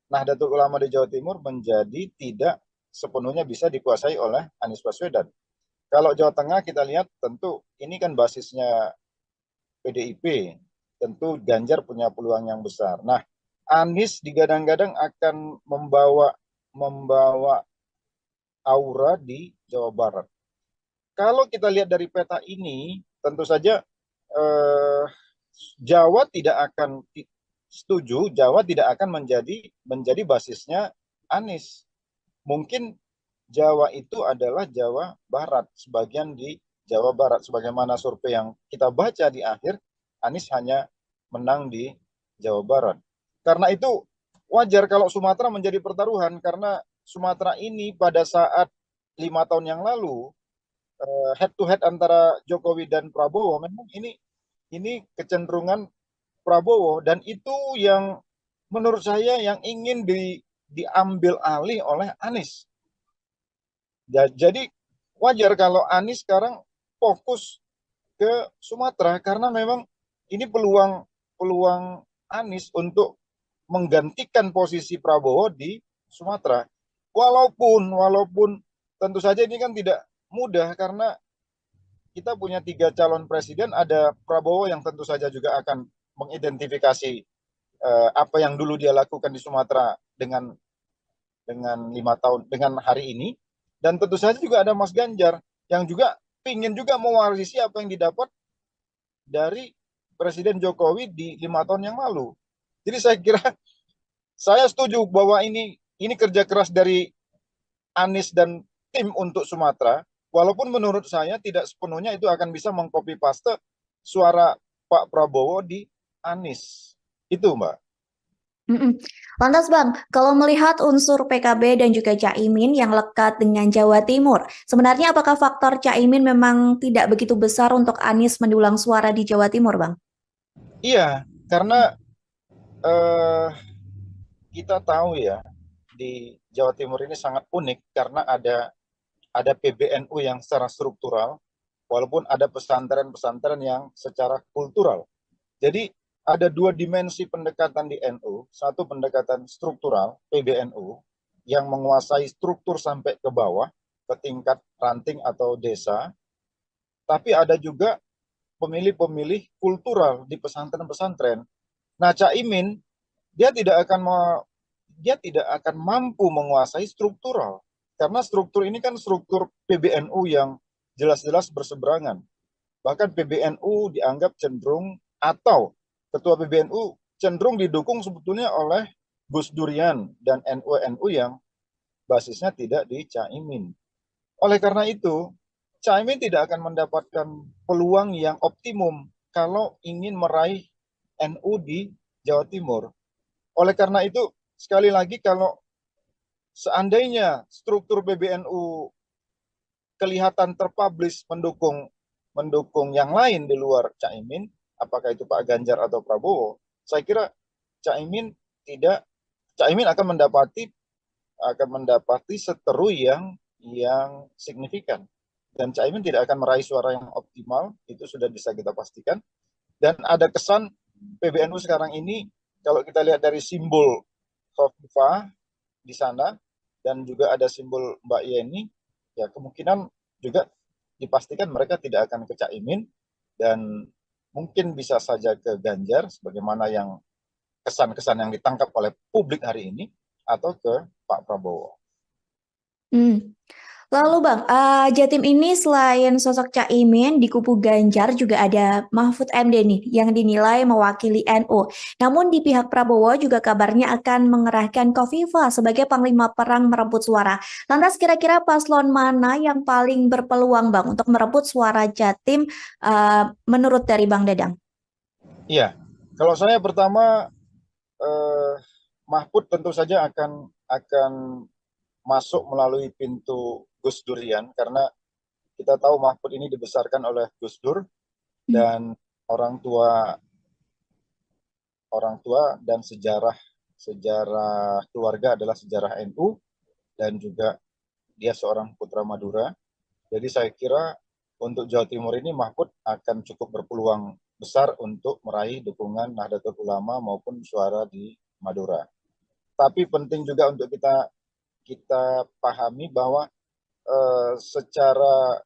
Nahdlatul Ulama di Jawa Timur menjadi tidak sepenuhnya bisa dikuasai oleh Anies Baswedan. Kalau Jawa Tengah kita lihat tentu ini kan basisnya PDIP, tentu Ganjar punya peluang yang besar. Nah, Anies digadang-gadang akan membawa aura di Jawa Barat. Kalau kita lihat dari peta ini, tentu saja Jawa tidak akan setuju, Jawa tidak akan menjadi basisnya Anies. Mungkin Jawa itu adalah Jawa Barat, sebagian di Jawa Barat, sebagaimana survei yang kita baca di akhir, Anies hanya menang di Jawa Barat. Karena itu wajar kalau Sumatera menjadi pertaruhan, karena Sumatera ini pada saat 5 tahun yang lalu head to head antara Jokowi dan Prabowo, memang ini kecenderungan Prabowo, dan itu yang menurut saya yang ingin diambil alih oleh Anies. Jadi wajar kalau Anies sekarang fokus ke Sumatera, karena memang ini peluang Anies untuk menggantikan posisi Prabowo di Sumatera. Walaupun tentu saja ini kan tidak mudah, karena kita punya 3 calon presiden, ada Prabowo yang tentu saja juga akan mengidentifikasi apa yang dulu dia lakukan di Sumatera dengan 5 tahun dengan hari ini, dan tentu saja juga ada Mas Ganjar yang juga ingin juga mewarisi apa yang didapat dari Presiden Jokowi di 5 tahun yang lalu. Jadi saya kira saya setuju bahwa ini kerja keras dari Anies dan tim untuk Sumatera, walaupun menurut saya tidak sepenuhnya itu akan bisa mengcopy paste suara Pak Prabowo di Anies. Itu, Mbak. Lantas Bang, kalau melihat unsur PKB dan juga Caimin yang lekat dengan Jawa Timur, sebenarnya apakah faktor Caimin memang tidak begitu besar untuk Anies mendulang suara di Jawa Timur, Bang? Iya, karena kita tahu ya, di Jawa Timur ini sangat unik karena ada PBNU yang secara struktural, walaupun ada pesantren-pesantren yang secara kultural. Jadi ada 2 dimensi pendekatan di NU, satu pendekatan struktural, PBNU, yang menguasai struktur sampai ke bawah, ke tingkat ranting atau desa, tapi ada juga pemilih-pemilih kultural di pesantren-pesantren. Nah, Caimin dia tidak akan mampu menguasai struktural, karena struktur ini kan struktur PBNU yang jelas-jelas berseberangan. Bahkan PBNU dianggap cenderung, atau ketua PBNU cenderung didukung sebetulnya oleh Gus Durian dan NU yang basisnya tidak di Caimin. Oleh karena itu, Caimin tidak akan mendapatkan peluang yang optimum kalau ingin meraih NU di Jawa Timur. Oleh karena itu, sekali lagi, kalau seandainya struktur PBNU kelihatan terpublish mendukung yang lain di luar Caimin, apakah itu Pak Ganjar atau Prabowo, saya kira Caimin akan mendapati seteru yang signifikan, dan Caimin tidak akan meraih suara yang optimal, itu sudah bisa kita pastikan. Dan ada kesan PBNU sekarang ini, kalau kita lihat dari simbol Khofifah di sana dan juga ada simbol Mbak Yeni, ya kemungkinan juga dipastikan mereka tidak akan ke Caimin, dan mungkin bisa saja ke Ganjar sebagaimana yang kesan-kesan yang ditangkap oleh publik hari ini, atau ke Pak Prabowo. Lalu Bang, Jatim ini selain sosok Caimin di kubu Ganjar juga ada Mahfud MD nih yang dinilai mewakili NU. Namun di pihak Prabowo juga kabarnya akan mengerahkan Khofifah sebagai panglima perang merebut suara. Lantas kira-kira paslon mana yang paling berpeluang Bang untuk merebut suara Jatim menurut dari Bang Dadang? Iya, kalau saya pertama, Mahfud tentu saja akan masuk melalui pintu Gus Durian, karena kita tahu Mahfud ini dibesarkan oleh Gus Dur, dan orang tua dan sejarah keluarga adalah sejarah NU, dan juga dia seorang putra Madura. Jadi saya kira untuk Jawa Timur ini Mahfud akan cukup berpeluang besar untuk meraih dukungan Nahdlatul Ulama maupun suara di Madura. Tapi penting juga untuk kita pahami bahwa secara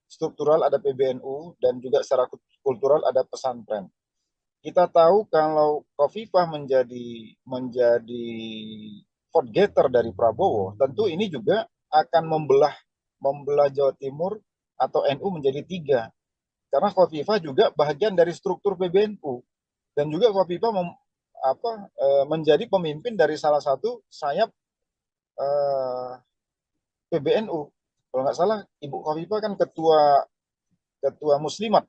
struktural ada PBNU dan juga secara kultural ada pesantren. Kita tahu kalau Khofifah menjadi vote getter dari Prabowo, tentu ini juga akan membelah Jawa Timur atau NU menjadi 3. Karena Khofifah juga bagian dari struktur PBNU, dan juga Khofifah menjadi pemimpin dari salah satu sayap PBNU. Kalau nggak salah, Ibu Khofifah kan ketua Muslimat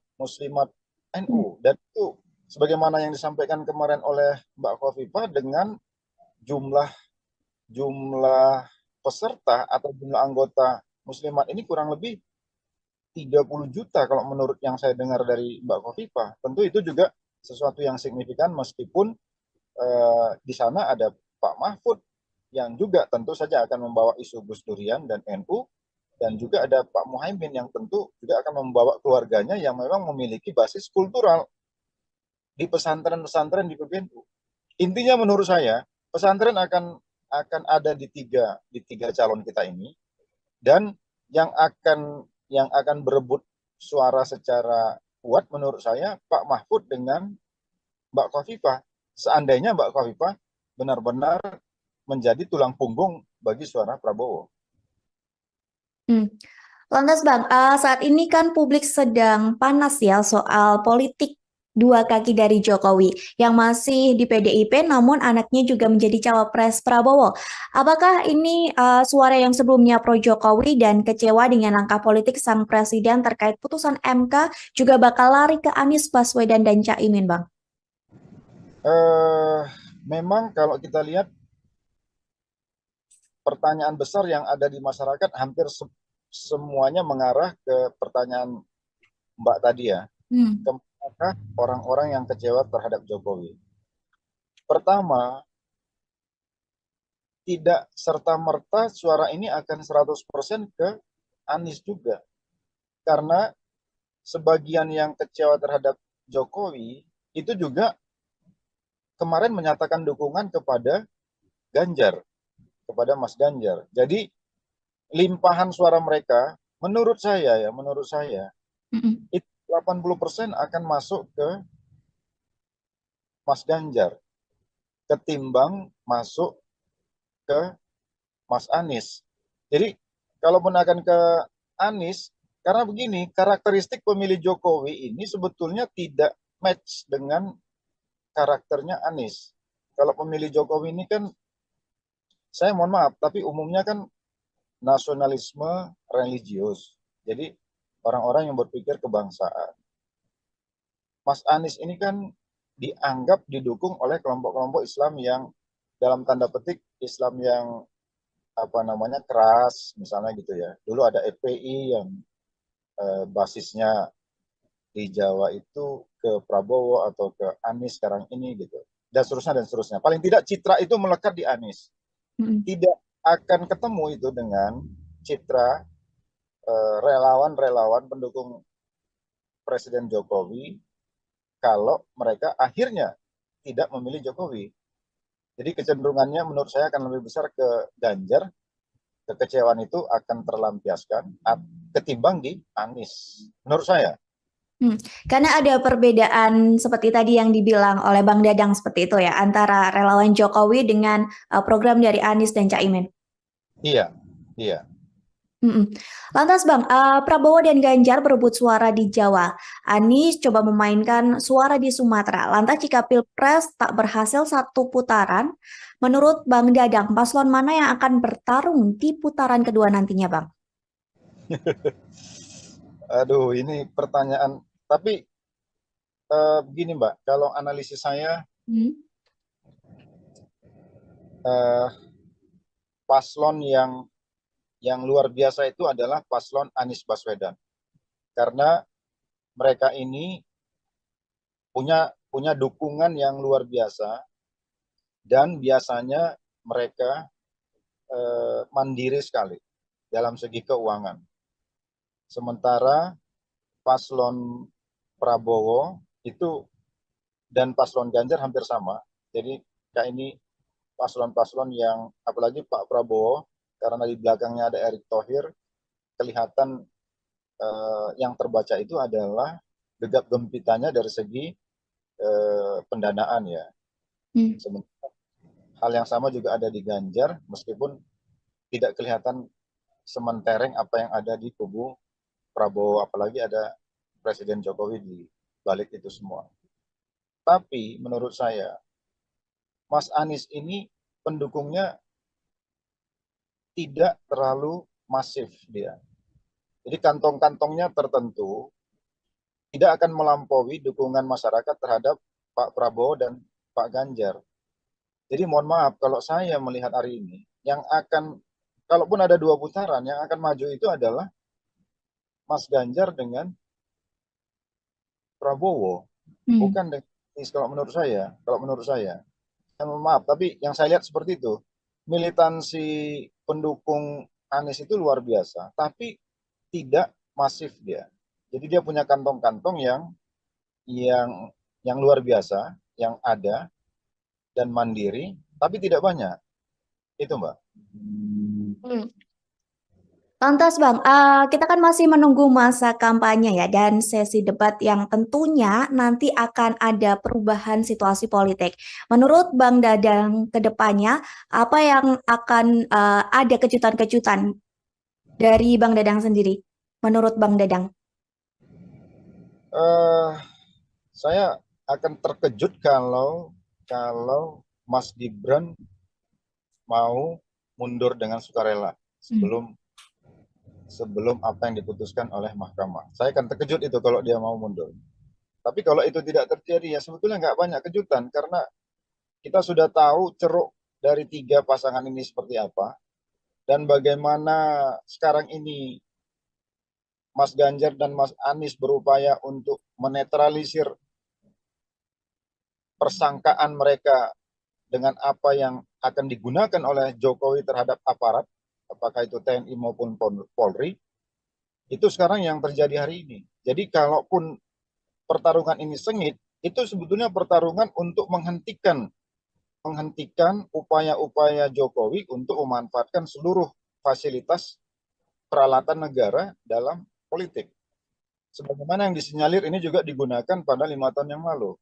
NU, dan itu sebagaimana yang disampaikan kemarin oleh Mbak Khofifah, dengan jumlah peserta atau jumlah anggota Muslimat ini kurang lebih 30 juta kalau menurut yang saya dengar dari Mbak Khofifah. Tentu itu juga sesuatu yang signifikan, meskipun di sana ada Pak Mahfud yang juga tentu saja akan membawa isu Gus Durian dan NU, dan juga ada Pak Muhaimin yang tentu juga akan membawa keluarganya yang memang memiliki basis kultural di pesantren-pesantren di PBNU. Intinya menurut saya pesantren akan ada di tiga calon kita ini, dan yang akan berebut suara secara kuat menurut saya Pak Mahfud dengan Mbak Khofifah. Seandainya Mbak Khofifah benar-benar menjadi tulang punggung bagi suara Prabowo. Lantas Bang, saat ini kan publik sedang panas ya soal politik dua kaki dari Jokowi yang masih di PDIP, namun anaknya juga menjadi cawapres Prabowo. Apakah ini suara yang sebelumnya pro Jokowi dan kecewa dengan langkah politik sang presiden terkait putusan MK juga bakal lari ke Anies Baswedan dan Caimin, Bang? Memang kalau kita lihat pertanyaan besar yang ada di masyarakat hampir semuanya mengarah ke pertanyaan Mbak tadi ya. Kemanakah orang-orang yang kecewa terhadap Jokowi? Pertama, tidak serta-merta suara ini akan 100% ke Anies juga. Karena sebagian yang kecewa terhadap Jokowi itu juga kemarin menyatakan dukungan kepada Ganjar, kepada Mas Ganjar. Jadi limpahan suara mereka, menurut saya Mm-mm. itu 80% akan masuk ke Mas Ganjar ketimbang masuk ke Mas Anies. Jadi kalaupun akan ke Anies, karena begini, karakteristik pemilih Jokowi ini sebetulnya tidak match dengan karakternya Anies. Kalau pemilih Jokowi ini kan, saya mohon maaf, tapi umumnya kan nasionalisme religius. Jadi orang-orang yang berpikir kebangsaan. Mas Anies ini kan dianggap didukung oleh kelompok-kelompok Islam yang dalam tanda petik Islam yang keras, misalnya gitu ya. Dulu ada FPI yang basisnya di Jawa itu ke Prabowo atau ke Anies sekarang ini gitu. Dan seterusnya dan seterusnya. Paling tidak citra itu melekat di Anies. Mm-mm. Tidak akan ketemu itu dengan citra relawan-relawan pendukung Presiden Jokowi kalau mereka akhirnya tidak memilih Jokowi. Jadi kecenderungannya menurut saya akan lebih besar ke Ganjar. Kekecewaan itu akan terlampiaskan ketimbang di Anies. Menurut saya. Karena ada perbedaan seperti tadi yang dibilang oleh Bang Dadang seperti itu ya, antara relawan Jokowi dengan program dari Anies dan Caimin. Iya, iya. Mm-mm. Lantas Bang, Prabowo dan Ganjar berebut suara di Jawa. Anies coba memainkan suara di Sumatera. Lantas jika Pilpres tak berhasil satu putaran, menurut Bang Dadang, paslon mana yang akan bertarung di putaran kedua nantinya Bang? Aduh, ini pertanyaan. Tapi begini Mbak, kalau analisis saya, Hmm. eh, paslon yang luar biasa itu adalah paslon Anies Baswedan. Karena mereka ini punya dukungan yang luar biasa dan biasanya mereka mandiri sekali dalam segi keuangan. Sementara paslon Prabowo itu dan paslon Ganjar hampir sama. Jadi kayak ini paslon-paslon yang apalagi Pak Prabowo karena di belakangnya ada Erick Thohir, kelihatan yang terbaca itu adalah gegap gempitanya dari segi pendanaan ya. Sementara hal yang sama juga ada di Ganjar, meskipun tidak kelihatan sementereng apa yang ada di kubu Prabowo, apalagi ada Presiden Jokowi di balik itu semua. Tapi menurut saya, Mas Anies ini pendukungnya tidak terlalu masif dia. Jadi kantong-kantongnya tertentu tidak akan melampaui dukungan masyarakat terhadap Pak Prabowo dan Pak Ganjar. Jadi mohon maaf kalau saya melihat hari ini, yang akan, kalaupun ada dua putaran, yang akan maju itu adalah Mas Ganjar dengan Prabowo, bukan dengan Anies kalau menurut saya. Kalau menurut saya, maaf, tapi yang saya lihat seperti itu. Militansi pendukung Anies itu luar biasa, tapi tidak masif dia. Jadi dia punya kantong-kantong yang yang luar biasa, yang ada dan mandiri, tapi tidak banyak. Itu Mbak. Hmm. Lantas Bang, kita kan masih menunggu masa kampanye ya dan sesi debat yang tentunya nanti akan ada perubahan situasi politik. Menurut Bang Dadang ke depannya, apa yang akan ada kejutan-kejutan dari Bang Dadang sendiri? Menurut Bang Dadang? Eh, saya akan terkejut kalau Mas Gibran mau mundur dengan sukarela sebelum apa yang diputuskan oleh mahkamah. Saya akan terkejut itu kalau dia mau mundur. Tapi kalau itu tidak terjadi, ya sebetulnya nggak banyak kejutan karena kita sudah tahu ceruk dari tiga pasangan ini seperti apa dan bagaimana sekarang ini Mas Ganjar dan Mas Anies berupaya untuk menetralisir persangkaan mereka dengan apa yang akan digunakan oleh Jokowi terhadap aparat, apakah itu TNI maupun Polri, itu sekarang yang terjadi hari ini. Jadi kalaupun pertarungan ini sengit, itu sebetulnya pertarungan untuk menghentikan upaya-upaya Jokowi untuk memanfaatkan seluruh fasilitas peralatan negara dalam politik. Sebagaimana yang disinyalir ini juga digunakan pada 5 tahun yang lalu.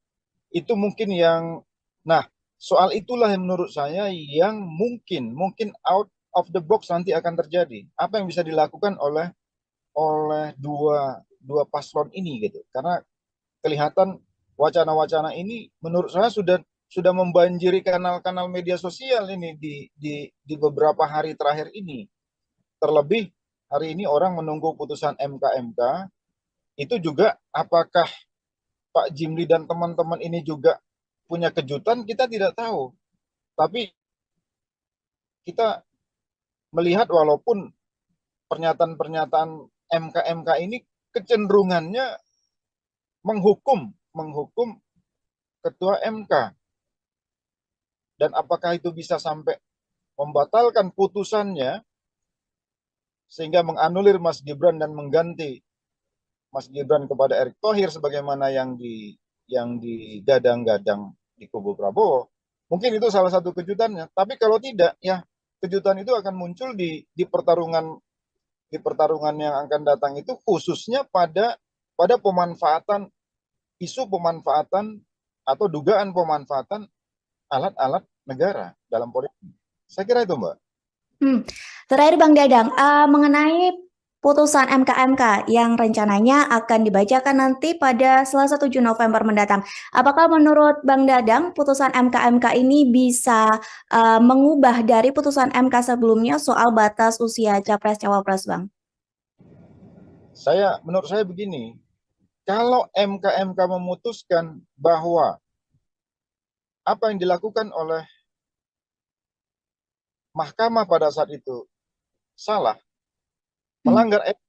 Itu mungkin yang, nah soal itulah yang menurut saya yang mungkin out of the box nanti akan terjadi. Apa yang bisa dilakukan oleh dua paslon ini gitu. Karena kelihatan wacana-wacana ini menurut saya sudah membanjiri kanal-kanal media sosial ini di beberapa hari terakhir ini. Terlebih hari ini orang menunggu putusan MK itu juga apakah Pak Jimli dan teman-teman ini juga punya kejutan, kita tidak tahu. Tapi kita melihat walaupun pernyataan-pernyataan MK ini kecenderungannya menghukum ketua MK. Dan apakah itu bisa sampai membatalkan putusannya sehingga menganulir Mas Gibran dan mengganti Mas Gibran kepada Erick Thohir sebagaimana yang digadang-gadang di kubu Prabowo. Mungkin itu salah satu kejutannya. Tapi kalau tidak, ya kejutan itu akan muncul di pertarungan yang akan datang itu, khususnya pada isu pemanfaatan atau dugaan pemanfaatan alat-alat negara dalam politik. Saya kira itu, Mbak. Terakhir Bang Dadang, mengenai putusan MK yang rencananya akan dibacakan nanti pada Selasa 7 November mendatang. Apakah menurut Bang Dadang putusan MK ini bisa mengubah dari putusan MK sebelumnya soal batas usia Capres-Cawapres, Bang? Menurut saya begini, kalau MK memutuskan bahwa apa yang dilakukan oleh mahkamah pada saat itu salah, melanggar etik,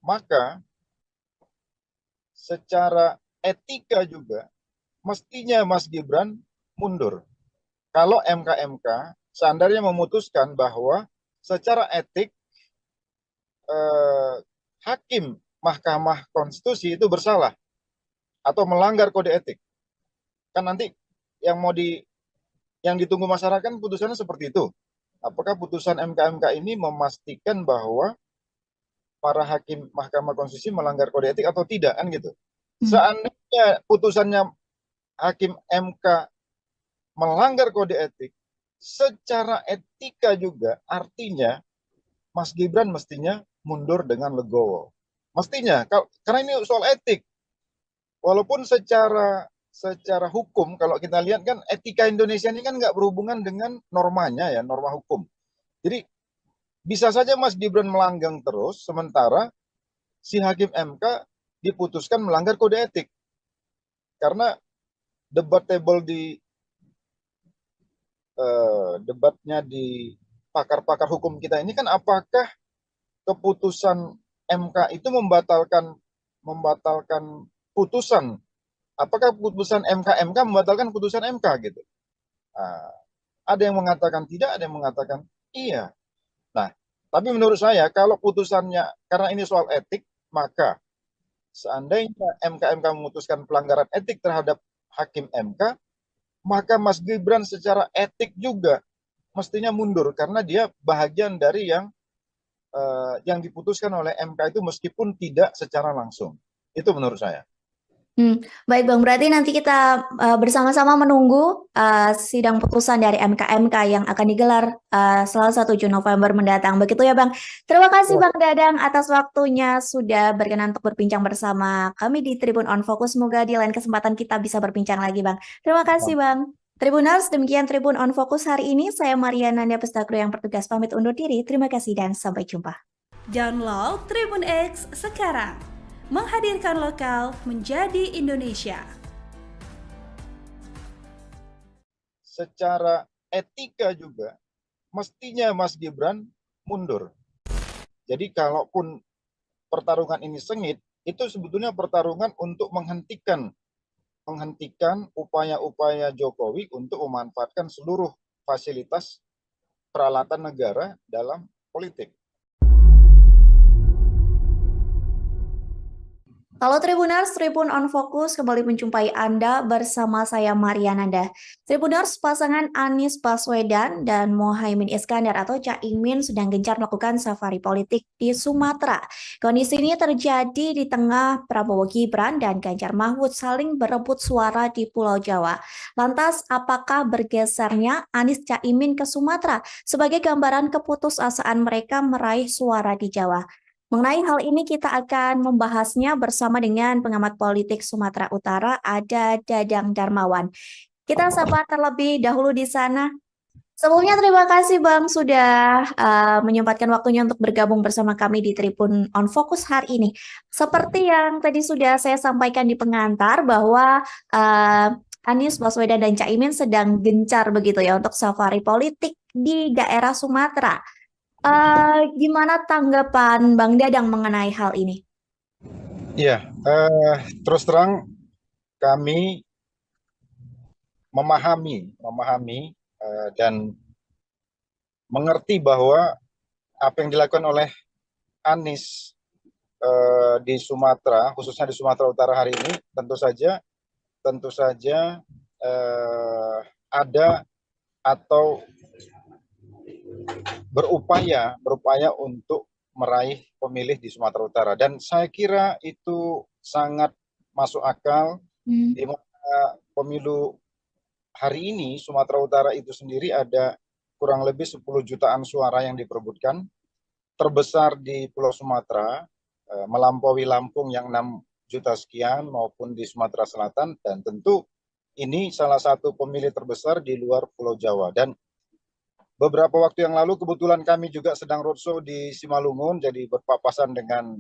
maka secara etika juga mestinya Mas Gibran mundur. Kalau MK seandainya memutuskan bahwa secara etik hakim Mahkamah Konstitusi itu bersalah atau melanggar kode etik, kan nanti yang ditunggu masyarakat putusannya seperti itu. Apakah putusan MK ini memastikan bahwa para hakim Mahkamah Konstitusi melanggar kode etik atau tidak, kan gitu. Seandainya putusannya hakim MK melanggar kode etik, secara etika juga artinya Mas Gibran mestinya mundur dengan legowo. Mestinya, karena ini soal etik. Walaupun secara hukum, kalau kita lihat kan etika Indonesia ini kan nggak berhubungan dengan normanya ya, norma hukum. Jadi bisa saja Mas Gibran melanggang terus, sementara si hakim MK diputuskan melanggar kode etik. Karena debatable debatnya di pakar-pakar hukum kita ini kan apakah keputusan MK itu membatalkan putusan. Apakah putusan MK membatalkan putusan MK gitu? Ada yang mengatakan tidak, ada yang mengatakan iya. Nah, tapi menurut saya kalau putusannya karena ini soal etik, maka seandainya MK memutuskan pelanggaran etik terhadap hakim MK, maka Mas Gibran secara etik juga mestinya mundur karena dia bahagian dari yang diputuskan oleh MK itu meskipun tidak secara langsung. Itu menurut saya. Baik Bang, berarti nanti kita bersama-sama menunggu sidang putusan dari MK yang akan digelar Selasa 7 November mendatang. Begitu ya Bang. Terima kasih Bang Dadang atas waktunya sudah berkenan untuk berbincang bersama kami di Tribun On Focus. Semoga di lain kesempatan kita bisa berbincang lagi Bang. Terima kasih Bang. Tribuners, demikian Tribun On Focus hari ini. Saya Mariana Nanda Pestakro yang bertugas pamit undur diri. Terima kasih dan sampai jumpa. Download Tribun X sekarang. Menghadirkan lokal menjadi Indonesia. Secara etika juga mestinya Mas Gibran mundur. Jadi kalaupun pertarungan ini sengit, itu sebetulnya pertarungan untuk menghentikan upaya-upaya Jokowi untuk memanfaatkan seluruh fasilitas peralatan negara dalam politik. Halo Tribuners, Tribun on Fokus kembali menjumpai Anda bersama saya Mariananda. Tribuners, pasangan Anies Baswedan dan Mohaimin Iskandar atau Caimin sedang gencar melakukan safari politik di Sumatera. Kondisi ini terjadi di tengah Prabowo Gibran dan Ganjar Mahfud saling berebut suara di Pulau Jawa. Lantas, apakah bergesernya Anies Caimin ke Sumatera sebagai gambaran keputusasaan mereka meraih suara di Jawa? Mengenai hal ini kita akan membahasnya bersama dengan pengamat politik Sumatera Utara, ada Dadang Darmawan. Kita sapa terlebih dahulu di sana. Sebelumnya terima kasih Bang sudah menyempatkan waktunya untuk bergabung bersama kami di Tribun on Fokus hari ini. Seperti yang tadi sudah saya sampaikan di pengantar bahwa Anies Baswedan dan Caimin sedang gencar begitu ya untuk safari politik di daerah Sumatera. Gimana tanggapan Bang Dadang mengenai hal ini? Iya, terus terang kami memahami dan mengerti bahwa apa yang dilakukan oleh Anies di Sumatera, khususnya di Sumatera Utara hari ini, tentu saja ada atau berupaya untuk meraih pemilih di Sumatera Utara, dan saya kira itu sangat masuk akal di mana pemilu hari ini Sumatera Utara itu sendiri ada kurang lebih 10 jutaan suara yang diperebutkan, terbesar di Pulau Sumatera, melampaui Lampung yang 6 juta sekian maupun di Sumatera Selatan, dan tentu ini salah satu pemilih terbesar di luar Pulau Jawa. Dan beberapa waktu yang lalu kebetulan kami juga sedang roadshow di Simalungun, jadi berpapasan dengan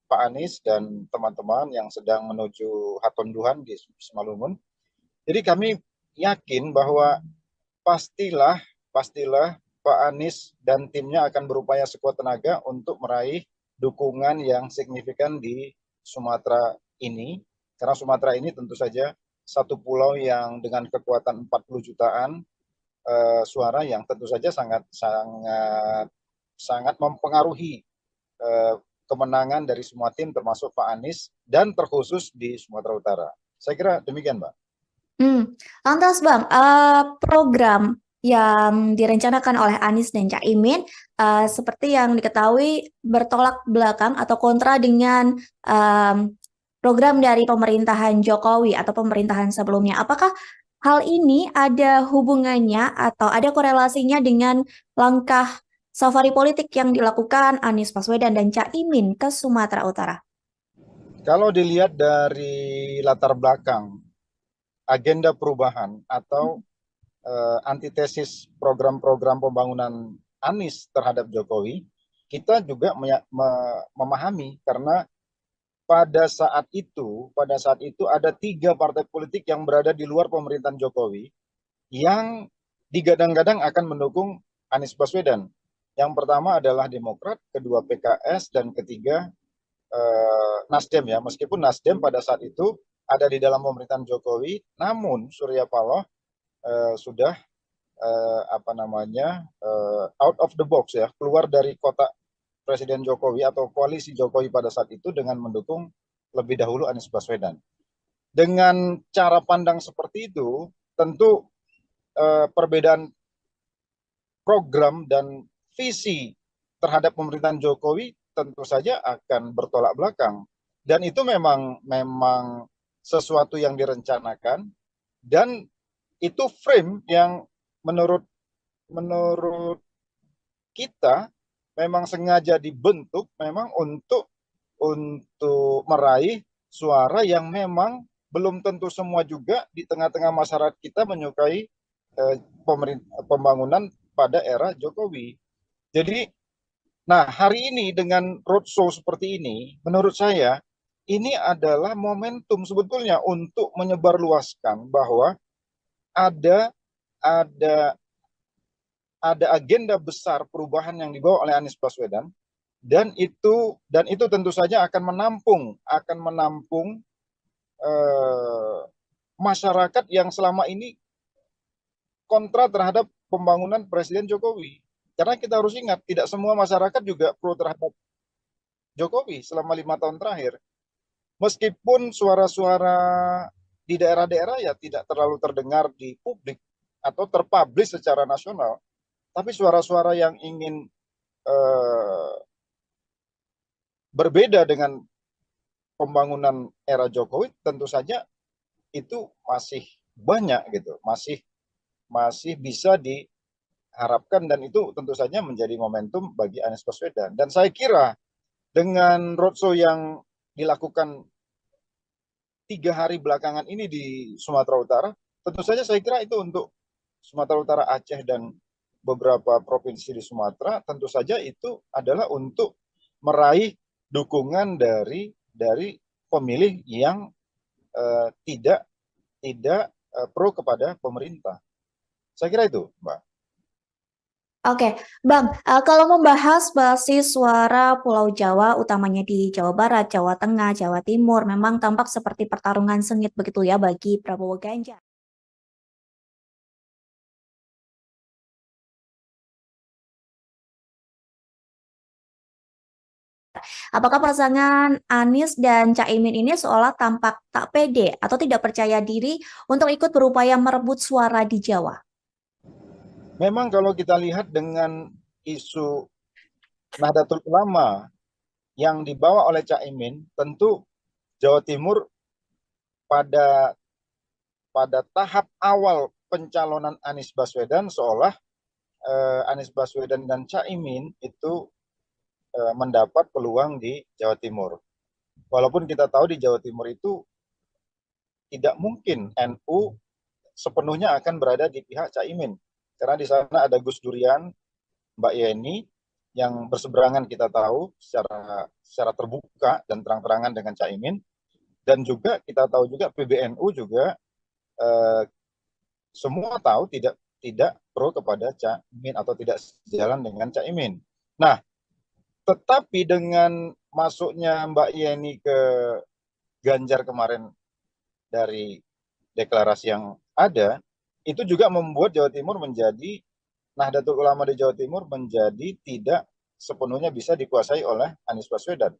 Pak Anies dan teman-teman yang sedang menuju Hatonduhan di Simalungun. Jadi kami yakin bahwa pastilah Pak Anies dan timnya akan berupaya sekuat tenaga untuk meraih dukungan yang signifikan di Sumatera ini, karena Sumatera ini tentu saja satu pulau yang dengan kekuatan 40 jutaan suara yang tentu saja sangat mempengaruhi kemenangan dari semua tim termasuk Pak Anies dan terkhusus di Sumatera Utara. Saya kira demikian, Mbak. Lantas Bang, program yang direncanakan oleh Anies dan Caimin seperti yang diketahui bertolak belakang atau kontra dengan program dari pemerintahan Jokowi atau pemerintahan sebelumnya. Apakah hal ini ada hubungannya atau ada korelasinya dengan langkah safari politik yang dilakukan Anies Baswedan dan Caimin ke Sumatera Utara? Kalau dilihat dari latar belakang agenda perubahan atau antitesis program-program pembangunan Anies terhadap Jokowi, kita juga memahami karena pada saat itu ada 3 partai politik yang berada di luar pemerintahan Jokowi yang digadang-gadang akan mendukung Anies Baswedan. Yang pertama adalah Demokrat, kedua PKS, dan ketiga Nasdem ya. Meskipun Nasdem pada saat itu ada di dalam pemerintahan Jokowi, namun Surya Paloh sudah out of the box ya, keluar dari kotak Presiden Jokowi atau koalisi Jokowi pada saat itu dengan mendukung lebih dahulu Anies Baswedan. Dengan cara pandang seperti itu, tentu perbedaan program dan visi terhadap pemerintahan Jokowi tentu saja akan bertolak belakang. Dan itu memang sesuatu yang direncanakan, dan itu frame yang menurut kita memang sengaja dibentuk memang untuk meraih suara yang memang belum tentu semua juga di tengah-tengah masyarakat kita menyukai pembangunan pada era Jokowi. Jadi, nah hari ini dengan roadshow seperti ini, menurut saya ini adalah momentum sebetulnya untuk menyebarluaskan bahwa ada agenda besar perubahan yang dibawa oleh Anies Baswedan, dan itu tentu saja akan menampung masyarakat yang selama ini kontra terhadap pembangunan Presiden Jokowi. Karena kita harus ingat, tidak semua masyarakat juga pro terhadap Jokowi selama 5 tahun terakhir. Meskipun suara-suara di daerah-daerah ya tidak terlalu terdengar di publik atau terpublish secara nasional, tapi suara-suara yang ingin eh, berbeda dengan pembangunan era Jokowi tentu saja itu masih banyak gitu, masih masih bisa diharapkan, dan itu tentu saja menjadi momentum bagi Anies Baswedan. Dan saya kira dengan roadshow yang dilakukan 3 hari belakangan ini di Sumatera Utara, tentu saja saya kira itu untuk Sumatera Utara, Aceh, dan beberapa provinsi di Sumatera, tentu saja itu adalah untuk meraih dukungan dari pemilih yang tidak tidak pro kepada pemerintah. Saya kira itu, Mbak. Oke, Bang, kalau membahas basis suara Pulau Jawa, utamanya di Jawa Barat, Jawa Tengah, Jawa Timur, memang tampak seperti pertarungan sengit begitu ya bagi Prabowo Ganjar. Apakah pasangan Anies dan Caimin ini seolah tampak tak pede atau tidak percaya diri untuk ikut berupaya merebut suara di Jawa? Memang kalau kita lihat dengan isu Nahdlatul Ulama yang dibawa oleh Caimin, tentu Jawa Timur pada pada tahap awal pencalonan Anies Baswedan seolah Anies Baswedan dan Caimin itu mendapat peluang di Jawa Timur. Walaupun kita tahu di Jawa Timur itu tidak mungkin NU sepenuhnya akan berada di pihak Caimin. Karena di sana ada Gus Durian, Mbak Yeni, yang berseberangan kita tahu secara terbuka dan terang-terangan dengan Caimin. Dan juga kita tahu juga PBNU juga eh, semua tahu tidak pro kepada Caimin atau tidak sejalan dengan Caimin. Nah, tetapi dengan masuknya Mbak Yeni ke Ganjar kemarin dari deklarasi yang ada, itu juga membuat Jawa Timur menjadi, Nahdlatul Ulama di Jawa Timur menjadi tidak sepenuhnya bisa dikuasai oleh Anies Baswedan.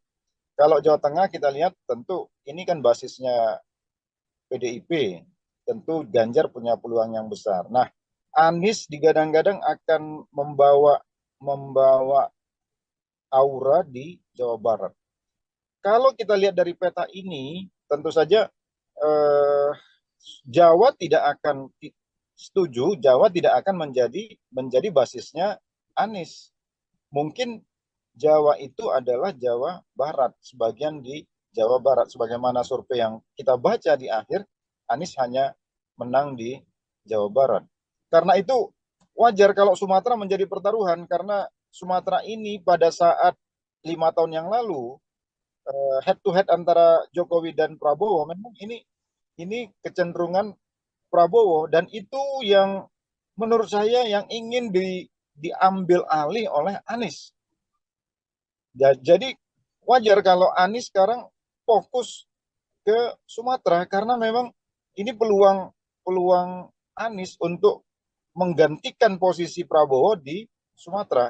Kalau Jawa Tengah kita lihat tentu ini kan basisnya PDIP, tentu Ganjar punya peluang yang besar. Nah, Anies digadang-gadang akan membawa aura di Jawa Barat. Kalau kita lihat dari peta ini, tentu saja Jawa tidak akan setuju, Jawa tidak akan menjadi basisnya Anies. Mungkin Jawa itu adalah Jawa Barat, sebagian di Jawa Barat, sebagaimana survei yang kita baca di akhir, Anies hanya menang di Jawa Barat. Karena itu wajar kalau Sumatera menjadi pertaruhan, karena Sumatera ini pada saat 5 tahun yang lalu head to head antara Jokowi dan Prabowo, memang ini kecenderungan Prabowo, dan itu yang menurut saya yang ingin diambil alih oleh Anies. Jadi wajar kalau Anies sekarang fokus ke Sumatera, karena memang ini peluang peluang Anies untuk menggantikan posisi Prabowo di Sumatera.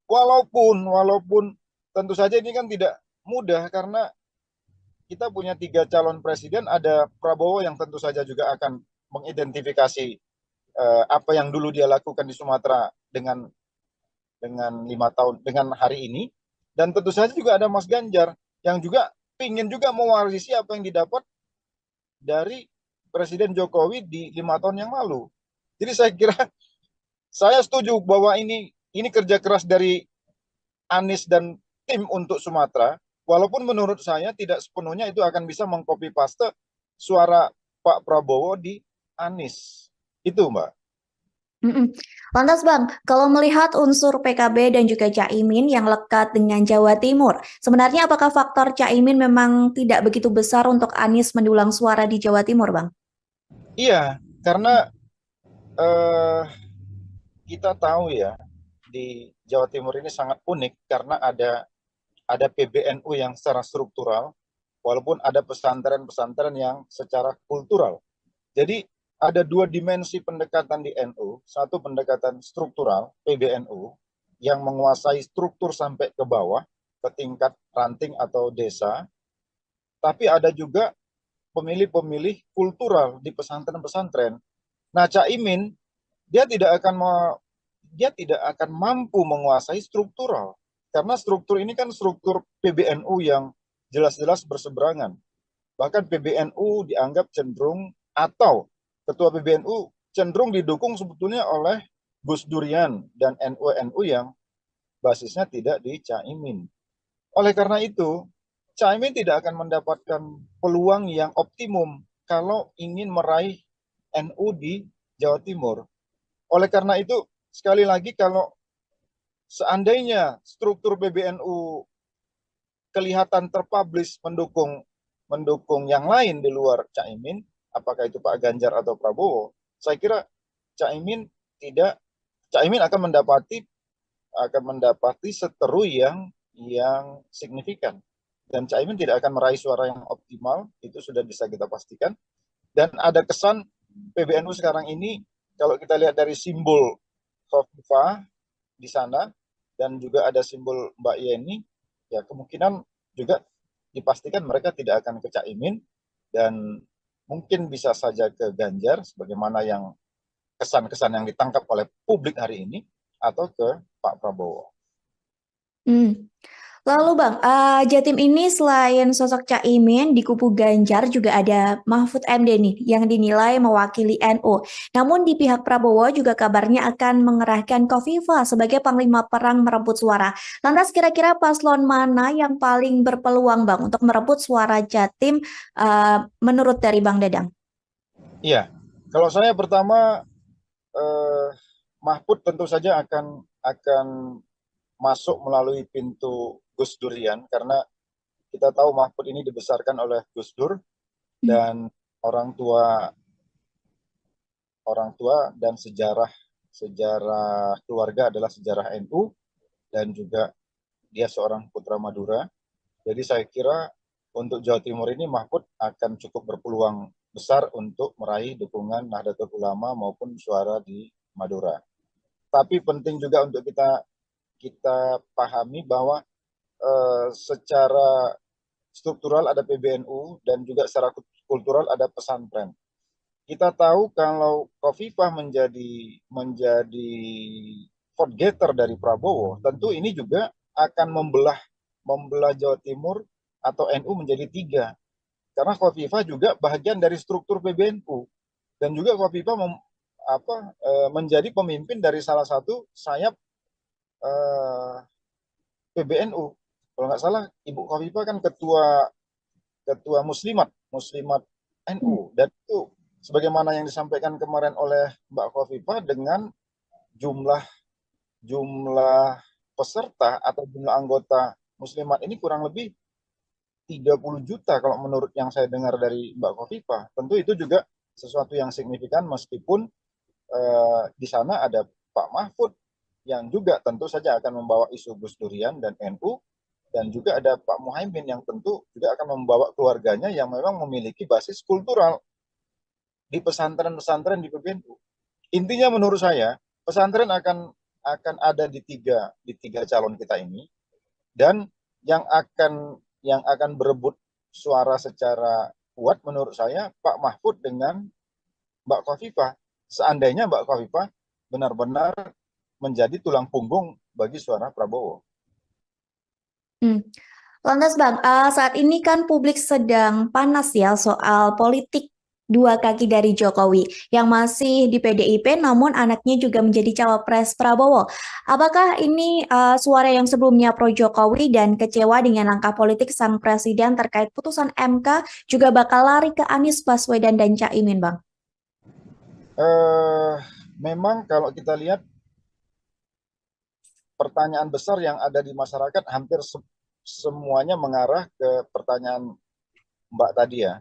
Walaupun tentu saja ini kan tidak mudah, karena kita punya 3 calon presiden, ada Prabowo yang tentu saja juga akan mengidentifikasi apa yang dulu dia lakukan di Sumatera dengan 5 tahun dengan hari ini, dan tentu saja juga ada Mas Ganjar yang juga ingin juga mewarisi apa yang didapat dari Presiden Jokowi di 5 tahun yang lalu. Jadi saya kira saya setuju bahwa ini kerja keras dari Anies dan tim untuk Sumatera, walaupun menurut saya tidak sepenuhnya itu akan bisa mengcopy paste suara Pak Prabowo di Anies. Itu, Mbak. Lantas Bang, kalau melihat unsur PKB dan juga Caimin yang lekat dengan Jawa Timur, sebenarnya apakah faktor Caimin memang tidak begitu besar untuk Anies mendulang suara di Jawa Timur, Bang? Iya, karena eh, kita tahu ya, di Jawa Timur ini sangat unik karena ada PBNU yang secara struktural, walaupun ada pesantren-pesantren yang secara kultural. Jadi ada 2 dimensi pendekatan di NU, satu pendekatan struktural PBNU yang menguasai struktur sampai ke bawah, ke tingkat ranting atau desa, tapi ada juga pemilih-pemilih kultural di pesantren-pesantren. Nah, Caimin dia tidak akan mampu menguasai struktural, karena struktur ini kan struktur PBNU yang jelas-jelas berseberangan. Bahkan PBNU dianggap cenderung, atau ketua PBNU cenderung didukung sebetulnya oleh Gus Durian dan NU-NU yang basisnya tidak di Caimin. Oleh karena itu, Caimin tidak akan mendapatkan peluang yang optimum kalau ingin meraih NU di Jawa Timur. Oleh karena itu, sekali lagi, kalau seandainya struktur PBNU kelihatan terpublish mendukung yang lain di luar Caimin, apakah itu Pak Ganjar atau Prabowo, saya kira Caimin tidak Caimin akan mendapati seteru yang signifikan, dan Caimin tidak akan meraih suara yang optimal, itu sudah bisa kita pastikan. Dan ada kesan PBNU sekarang ini, kalau kita lihat dari simbol Khofifah di sana dan juga ada simbol Mbak Yeni, ya kemungkinan juga dipastikan mereka tidak akan ke Caimin, dan mungkin bisa saja ke Ganjar sebagaimana yang kesan-kesan yang ditangkap oleh publik hari ini, atau ke Pak Prabowo. Lalu Bang, Jatim ini selain sosok Caimin di kubu Ganjar juga ada Mahfud MD nih yang dinilai mewakili NU. Namun di pihak Prabowo juga kabarnya akan mengerahkan Khofifah sebagai panglima perang merebut suara. Lantas kira-kira paslon mana yang paling berpeluang Bang untuk merebut suara Jatim menurut dari Bang Dadang? Iya, kalau saya pertama, Mahfud tentu saja akan masuk melalui pintu Gus Durian, karena kita tahu Mahfud ini dibesarkan oleh Gus Dur, dan orang tua dan sejarah keluarga adalah sejarah NU, dan juga dia seorang putra Madura. Jadi saya kira untuk Jawa Timur ini Mahfud akan cukup berpeluang besar untuk meraih dukungan Nahdlatul Ulama maupun suara di Madura. Tapi penting juga untuk kita pahami bahwa secara struktural ada PBNU dan juga secara kultural ada pesantren. Kita tahu kalau Khofifah menjadi vote getter dari Prabowo, tentu ini juga akan membelah Jawa Timur atau NU menjadi tiga. Karena Khofifah juga bagian dari struktur PBNU, dan juga Khofifah menjadi pemimpin dari salah satu sayap PBNU. Kalau nggak salah, Ibu Khofifah kan ketua Muslimat NU, dan itu sebagaimana yang disampaikan kemarin oleh Mbak Khofifah, dengan jumlah peserta atau jumlah anggota Muslimat ini kurang lebih 30 juta kalau menurut yang saya dengar dari Mbak Khofifah. Tentu itu juga sesuatu yang signifikan, meskipun di sana ada Pak Mahfud yang juga tentu saja akan membawa isu Gus Durian dan NU, dan juga ada Pak Muhaimin yang tentu juga akan membawa keluarganya yang memang memiliki basis kultural di pesantren-pesantren di PBNU. Intinya menurut saya pesantren akan ada di tiga calon kita ini, dan yang akan berebut suara secara kuat menurut saya Pak Mahfud dengan Mbak Khofifah, seandainya Mbak Khofifah benar-benar menjadi tulang punggung bagi suara Prabowo. Lantas Bang, saat ini kan publik sedang panas ya soal politik dua kaki dari Jokowi yang masih di PDIP namun anaknya juga menjadi cawapres Prabowo. Apakah ini suara yang sebelumnya pro Jokowi dan kecewa dengan langkah politik sang presiden terkait putusan MK juga bakal lari ke Anies Baswedan dan Caimin, Bang? Memang kalau kita lihat pertanyaan besar yang ada di masyarakat hampir semuanya mengarah ke pertanyaan Mbak tadi ya.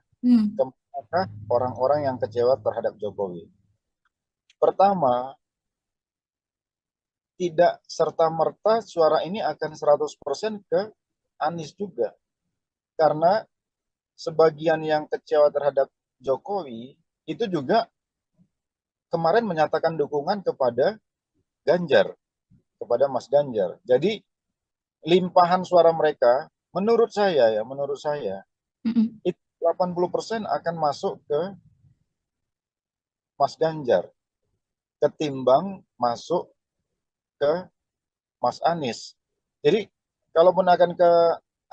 Apakah orang-orang yang kecewa terhadap Jokowi? Pertama, tidak serta-merta suara ini akan 100% ke Anies juga. Karena sebagian yang kecewa terhadap Jokowi itu juga kemarin menyatakan dukungan kepada Ganjar, kepada Mas Ganjar. Jadi limpahan suara mereka menurut saya Mm-mm. itu 80% akan masuk ke Mas Ganjar ketimbang masuk ke Mas Anies. Jadi kalaupun akan ke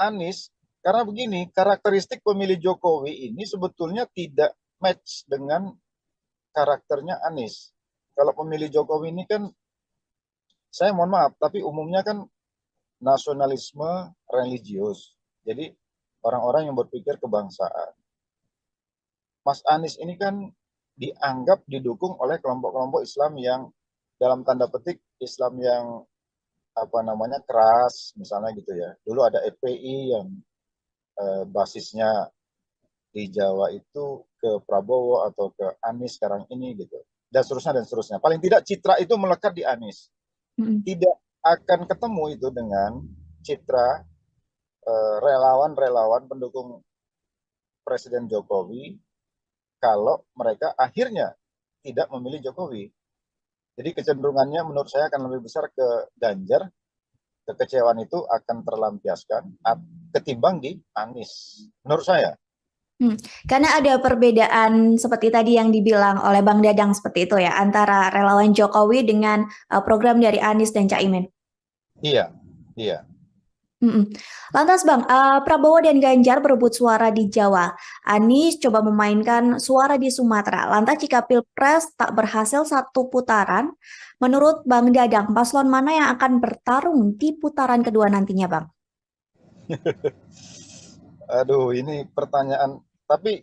Anies, karena begini, karakteristik pemilih Jokowi ini sebetulnya tidak match dengan karakternya Anies. Kalau pemilih Jokowi ini kan, saya mohon maaf, tapi umumnya kan nasionalisme religius. Jadi orang-orang yang berpikir kebangsaan. Mas Anies ini kan dianggap didukung oleh kelompok-kelompok Islam yang dalam tanda petik Islam yang keras, misalnya gitu ya. Dulu ada FPI yang basisnya di Jawa itu ke Prabowo atau ke Anies sekarang ini gitu. Dan seterusnya dan seterusnya. Paling tidak citra itu melekat di Anies. Tidak akan ketemu itu dengan citra relawan-relawan pendukung Presiden Jokowi kalau mereka akhirnya tidak memilih Jokowi. Jadi kecenderungannya menurut saya akan lebih besar ke Ganjar. Kekecewaan itu akan terlampiaskan ketimbang di Anies, menurut saya. Karena ada perbedaan seperti tadi yang dibilang oleh Bang Dadang seperti itu ya, antara relawan Jokowi dengan program dari Anies dan Caimin. Iya, iya. Lantas Bang, Prabowo dan Ganjar berebut suara di Jawa. Anies coba memainkan suara di Sumatera. Lantas jika Pilpres tak berhasil satu putaran, menurut Bang Dadang, paslon mana yang akan bertarung di putaran kedua nantinya Bang? Aduh, ini pertanyaan. Tapi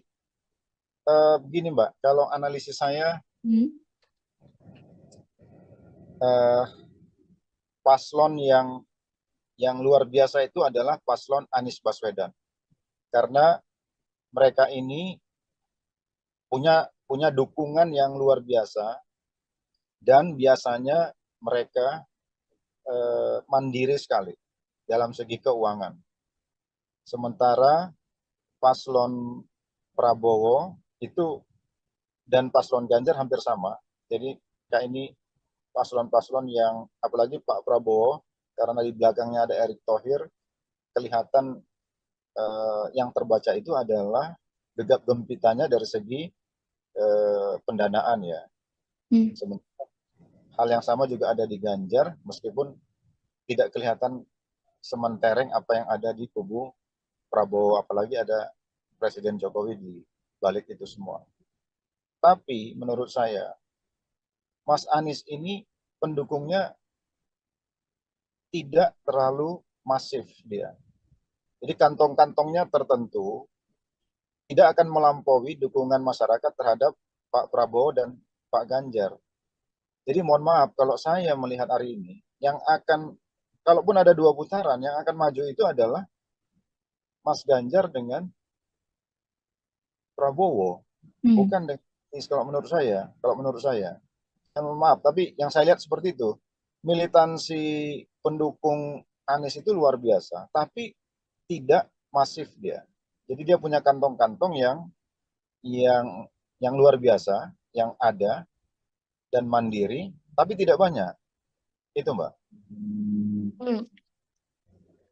begini Mbak, kalau analisis saya, paslon yang luar biasa itu adalah paslon Anies Baswedan. Karena mereka ini punya dukungan yang luar biasa dan biasanya mereka mandiri sekali dalam segi keuangan. Sementara paslon Prabowo itu dan paslon Ganjar hampir sama. Jadi kayak ini paslon-paslon yang, apalagi Pak Prabowo, karena di belakangnya ada Erick Thohir, kelihatan yang terbaca itu adalah gegap gempitanya dari segi pendanaan ya. Sementara hal yang sama juga ada di Ganjar, meskipun tidak kelihatan sementereng apa yang ada di kubu Prabowo, apalagi ada Presiden Jokowi di balik itu semua. Tapi menurut saya, Mas Anies ini pendukungnya tidak terlalu masif dia. Jadi kantong-kantongnya tertentu, tidak akan melampaui dukungan masyarakat terhadap Pak Prabowo dan Pak Ganjar. Jadi mohon maaf, kalau saya melihat hari ini, yang akan, kalaupun ada 2 putaran, yang akan maju itu adalah Mas Ganjar dengan Prabowo, bukan dengan Anies kalau menurut saya. Kalau menurut saya, mohon maaf, tapi yang saya lihat seperti itu. Militansi pendukung Anies itu luar biasa, tapi tidak masif dia. Jadi dia punya kantong-kantong yang luar biasa, yang ada dan mandiri, tapi tidak banyak. Itu Mbak.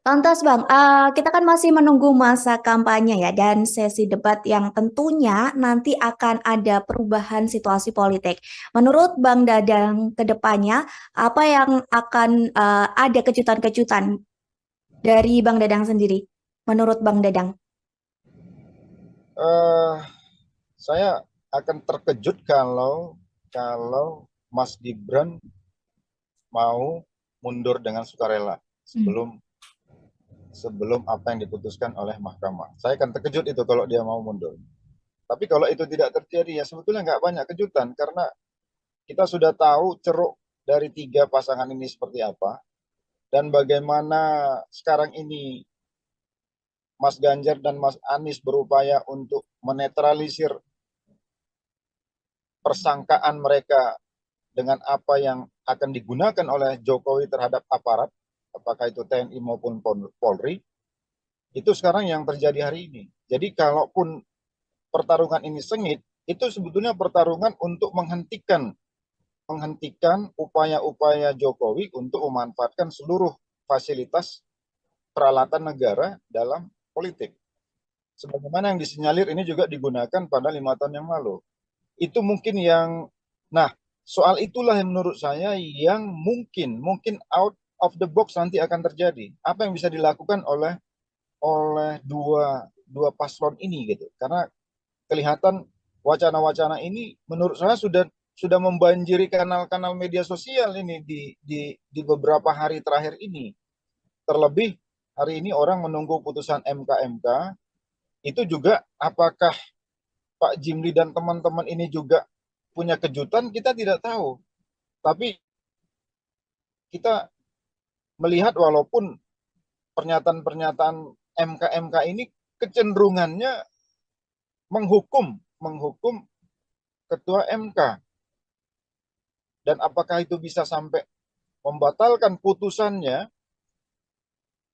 Lantas Bang, kita kan masih menunggu masa kampanye ya dan sesi debat yang tentunya nanti akan ada perubahan situasi politik. Menurut Bang Dadang ke depannya, apa yang akan ada kejutan-kejutan dari Bang Dadang sendiri? Menurut Bang Dadang? Saya akan terkejut kalau Mas Gibran mau mundur dengan sukarela sebelum apa yang diputuskan oleh mahkamah. Saya akan terkejut itu kalau dia mau mundur. Tapi kalau itu tidak terjadi, ya sebetulnya nggak banyak kejutan, karena kita sudah tahu ceruk dari 3 pasangan ini seperti apa, dan bagaimana sekarang ini Mas Ganjar dan Mas Anies berupaya untuk menetralisir persangkaan mereka dengan apa yang akan digunakan oleh Jokowi terhadap aparat, apakah itu TNI maupun Polri, itu sekarang yang terjadi hari ini. Jadi kalaupun pertarungan ini sengit, itu sebetulnya pertarungan untuk menghentikan upaya-upaya Jokowi untuk memanfaatkan seluruh fasilitas peralatan negara dalam politik. sebagaimana yang disinyalir ini juga digunakan pada 5 tahun yang lalu. Itu mungkin yang, nah soal itulah yang menurut saya yang mungkin out of the box nanti akan terjadi. Apa yang bisa dilakukan oleh dua paslon ini gitu. Karena kelihatan wacana-wacana ini menurut saya sudah membanjiri kanal-kanal media sosial ini di beberapa hari terakhir ini. Terlebih hari ini orang menunggu putusan MK itu juga apakah Pak Jimli dan teman-teman ini juga punya kejutan, kita tidak tahu. Tapi kita melihat walaupun pernyataan-pernyataan MK ini kecenderungannya menghukum ketua MK. Dan apakah itu bisa sampai membatalkan putusannya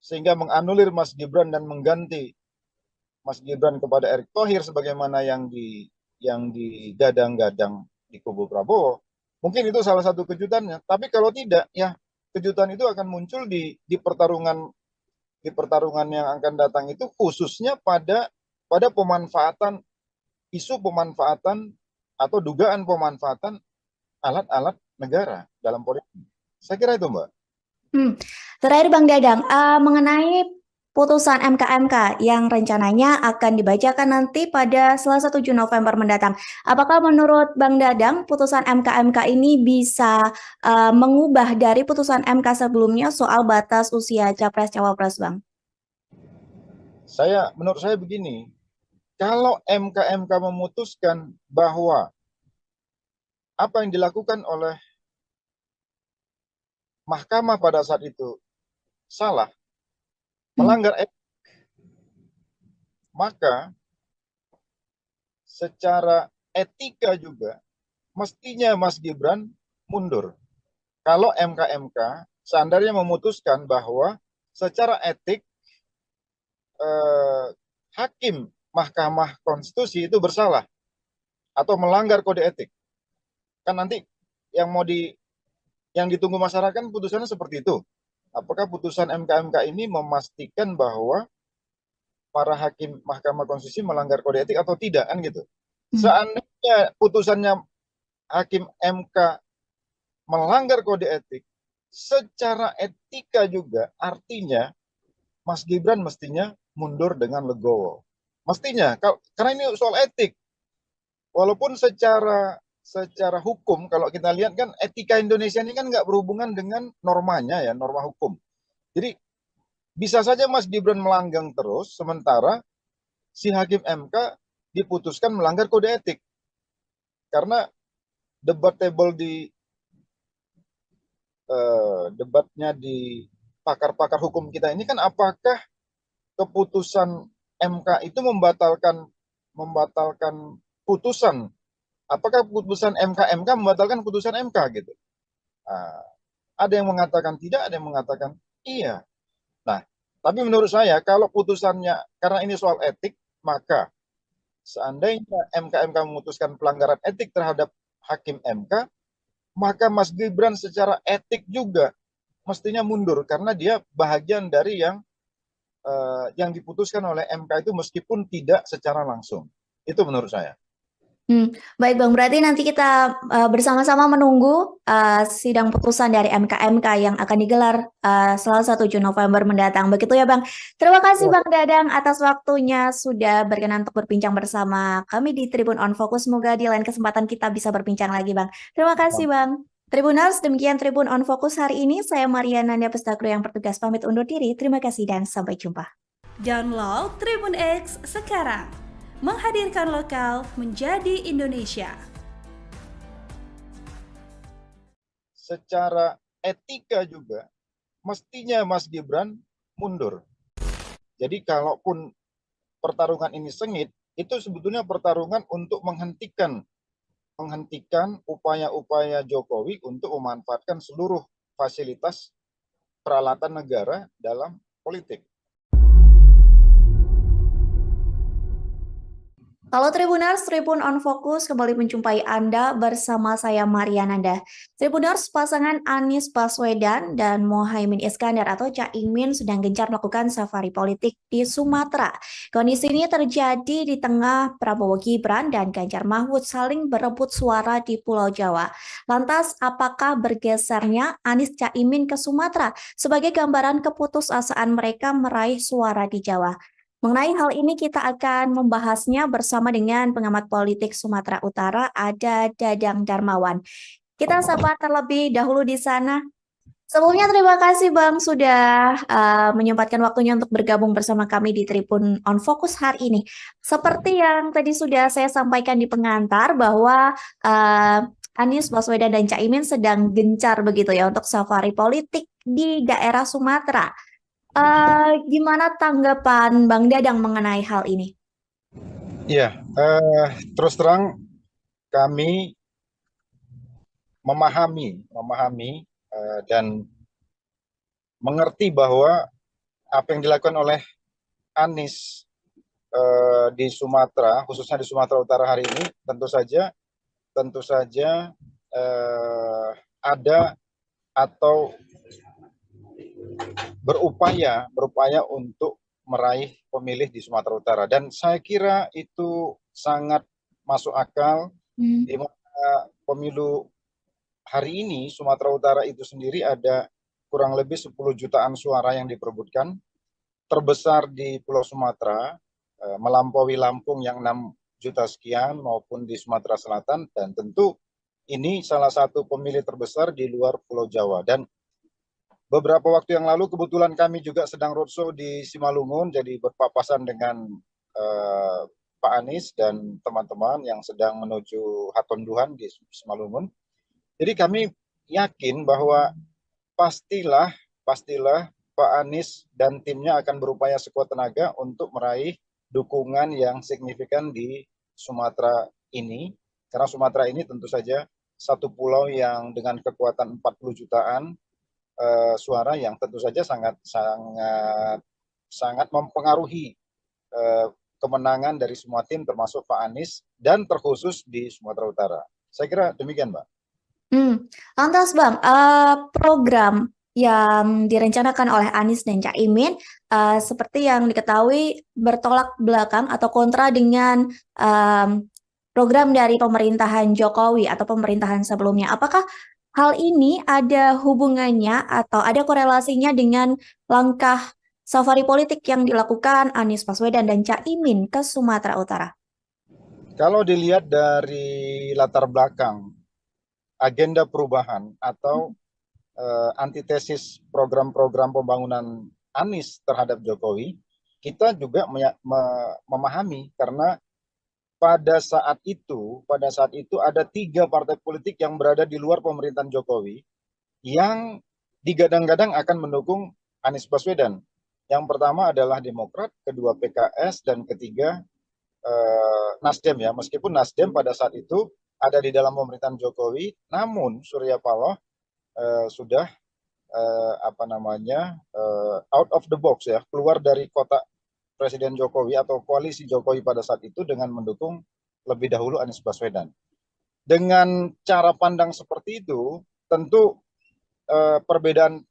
sehingga menganulir Mas Gibran dan mengganti Mas Gibran kepada Erick Thohir sebagaimana yang digadang-gadang di kubu Prabowo. Mungkin itu salah satu kejutannya. Tapi kalau tidak, ya kejutan itu akan muncul di pertarungan yang akan datang itu, khususnya pada isu pemanfaatan atau dugaan pemanfaatan alat-alat negara dalam politik. Saya kira itu, Mbak. Terakhir Bang Dadang, mengenai putusan MK yang rencananya akan dibacakan nanti pada Selasa 7 November mendatang. Apakah menurut Bang Dadang putusan MK ini bisa mengubah dari putusan MK sebelumnya soal batas usia Capres-Cawapres, Bang? Menurut saya begini, kalau MK memutuskan bahwa apa yang dilakukan oleh mahkamah pada saat itu salah, melanggar etik, maka secara etika juga mestinya Mas Gibran mundur. Kalau MK seandainya memutuskan bahwa secara etik hakim Mahkamah Konstitusi itu bersalah atau melanggar kode etik. Kan nanti yang ditunggu masyarakat putusannya seperti itu. Apakah putusan MK ini memastikan bahwa para hakim Mahkamah Konstitusi melanggar kode etik atau tidak, kan gitu. Seandainya putusannya hakim MK melanggar kode etik, secara etika juga artinya Mas Gibran mestinya mundur dengan legowo. Mestinya, karena ini soal etik. Walaupun secara hukum, kalau kita lihat kan etika Indonesia ini kan nggak berhubungan dengan normanya ya, norma hukum. Jadi bisa saja Mas Gibran melanggang terus, sementara si hakim MK diputuskan melanggar kode etik. Karena debatable debatnya di pakar-pakar hukum kita ini kan apakah keputusan MK itu membatalkan putusan, apakah putusan MK membatalkan putusan MK gitu. Ada yang mengatakan tidak, ada yang mengatakan iya. Nah, tapi menurut saya kalau putusannya karena ini soal etik, maka seandainya MK memutuskan pelanggaran etik terhadap hakim MK, maka Mas Gibran secara etik juga mestinya mundur karena dia bahagian dari yang diputuskan oleh MK itu meskipun tidak secara langsung. Itu menurut saya. Baik Bang, berarti nanti kita bersama-sama menunggu sidang putusan dari MK yang akan digelar Selasa 7 November mendatang. Begitu ya Bang. Terima kasih Bang Dadang atas waktunya sudah berkenan untuk berbincang bersama kami di Tribun On Focus. Semoga di lain kesempatan kita bisa berbincang lagi Bang. Terima kasih Bang. Tribuners, demikian Tribun On Focus hari ini. Saya Mariana Nanda Pestakru yang bertugas pamit undur diri. Terima kasih dan sampai jumpa. Download Tribun X sekarang. Menghadirkan lokal menjadi Indonesia. Secara etika juga mestinya Mas Gibran mundur. Jadi kalaupun pertarungan ini sengit, itu sebetulnya pertarungan untuk menghentikan upaya-upaya Jokowi untuk memanfaatkan seluruh fasilitas peralatan negara dalam politik. Halo Tribuners, Tribun on Fokus kembali menjumpai Anda bersama saya Mariananda. Tribuners, pasangan Anies Baswedan dan Mohaimin Iskandar atau Caimin sedang gencar melakukan safari politik di Sumatera. Kondisi ini terjadi di tengah Prabowo Gibran dan Ganjar Mahfud saling berebut suara di Pulau Jawa. Lantas, apakah bergesernya Anies Caimin ke Sumatera sebagai gambaran keputusasaan mereka meraih suara di Jawa? Mengenai hal ini kita akan membahasnya bersama dengan pengamat politik Sumatera Utara, ada Dadang Darmawan. Kita sapa terlebih dahulu di sana. Sebelumnya terima kasih Bang sudah menyempatkan waktunya untuk bergabung bersama kami di Tribun on Fokus hari ini. Seperti yang tadi sudah saya sampaikan di pengantar bahwa Anies Baswedan dan Caimin sedang gencar begitu ya untuk safari politik di daerah Sumatera. Gimana tanggapan Bang Dadang mengenai hal ini? Ya, terus terang kami memahami dan mengerti bahwa apa yang dilakukan oleh Anies di Sumatera, khususnya di Sumatera Utara hari ini, tentu saja ada atau berupaya untuk meraih pemilih di Sumatera Utara, dan saya kira itu sangat masuk akal di mana pemilu hari ini Sumatera Utara itu sendiri ada kurang lebih 10 jutaan suara yang diperebutkan, terbesar di Pulau Sumatera, melampaui Lampung yang 6 juta sekian maupun di Sumatera Selatan, dan tentu ini salah satu pemilih terbesar di luar Pulau Jawa. Dan beberapa waktu yang lalu kebetulan kami juga sedang roadshow di Simalungun, jadi berpapasan dengan Pak Anies dan teman-teman yang sedang menuju Hatonduhan di Simalungun. Jadi kami yakin bahwa pastilah Pak Anies dan timnya akan berupaya sekuat tenaga untuk meraih dukungan yang signifikan di Sumatera ini, karena Sumatera ini tentu saja satu pulau yang dengan kekuatan 40 jutaan suara yang tentu saja sangat mempengaruhi kemenangan dari semua tim termasuk Pak Anies dan terkhusus di Sumatera Utara. Saya kira demikian, Mbak. Lantas Bang, program yang direncanakan oleh Anies dan Caimin seperti yang diketahui bertolak belakang atau kontra dengan program dari pemerintahan Jokowi atau pemerintahan sebelumnya. Apakah hal ini ada hubungannya atau ada korelasinya dengan langkah safari politik yang dilakukan Anies Baswedan dan Caimin ke Sumatera Utara? Kalau dilihat dari latar belakang agenda perubahan atau antitesis program-program pembangunan Anies terhadap Jokowi, kita juga memahami karena pada saat itu ada 3 partai politik yang berada di luar pemerintahan Jokowi yang digadang-gadang akan mendukung Anies Baswedan. Yang pertama adalah Demokrat, kedua PKS, dan ketiga Nasdem ya. Meskipun Nasdem pada saat itu ada di dalam pemerintahan Jokowi, namun Surya Paloh sudah out of the box ya, keluar dari kotak Presiden Jokowi atau koalisi Jokowi pada saat itu dengan mendukung lebih dahulu Anies Baswedan. Dengan cara pandang seperti itu, tentu perbedaan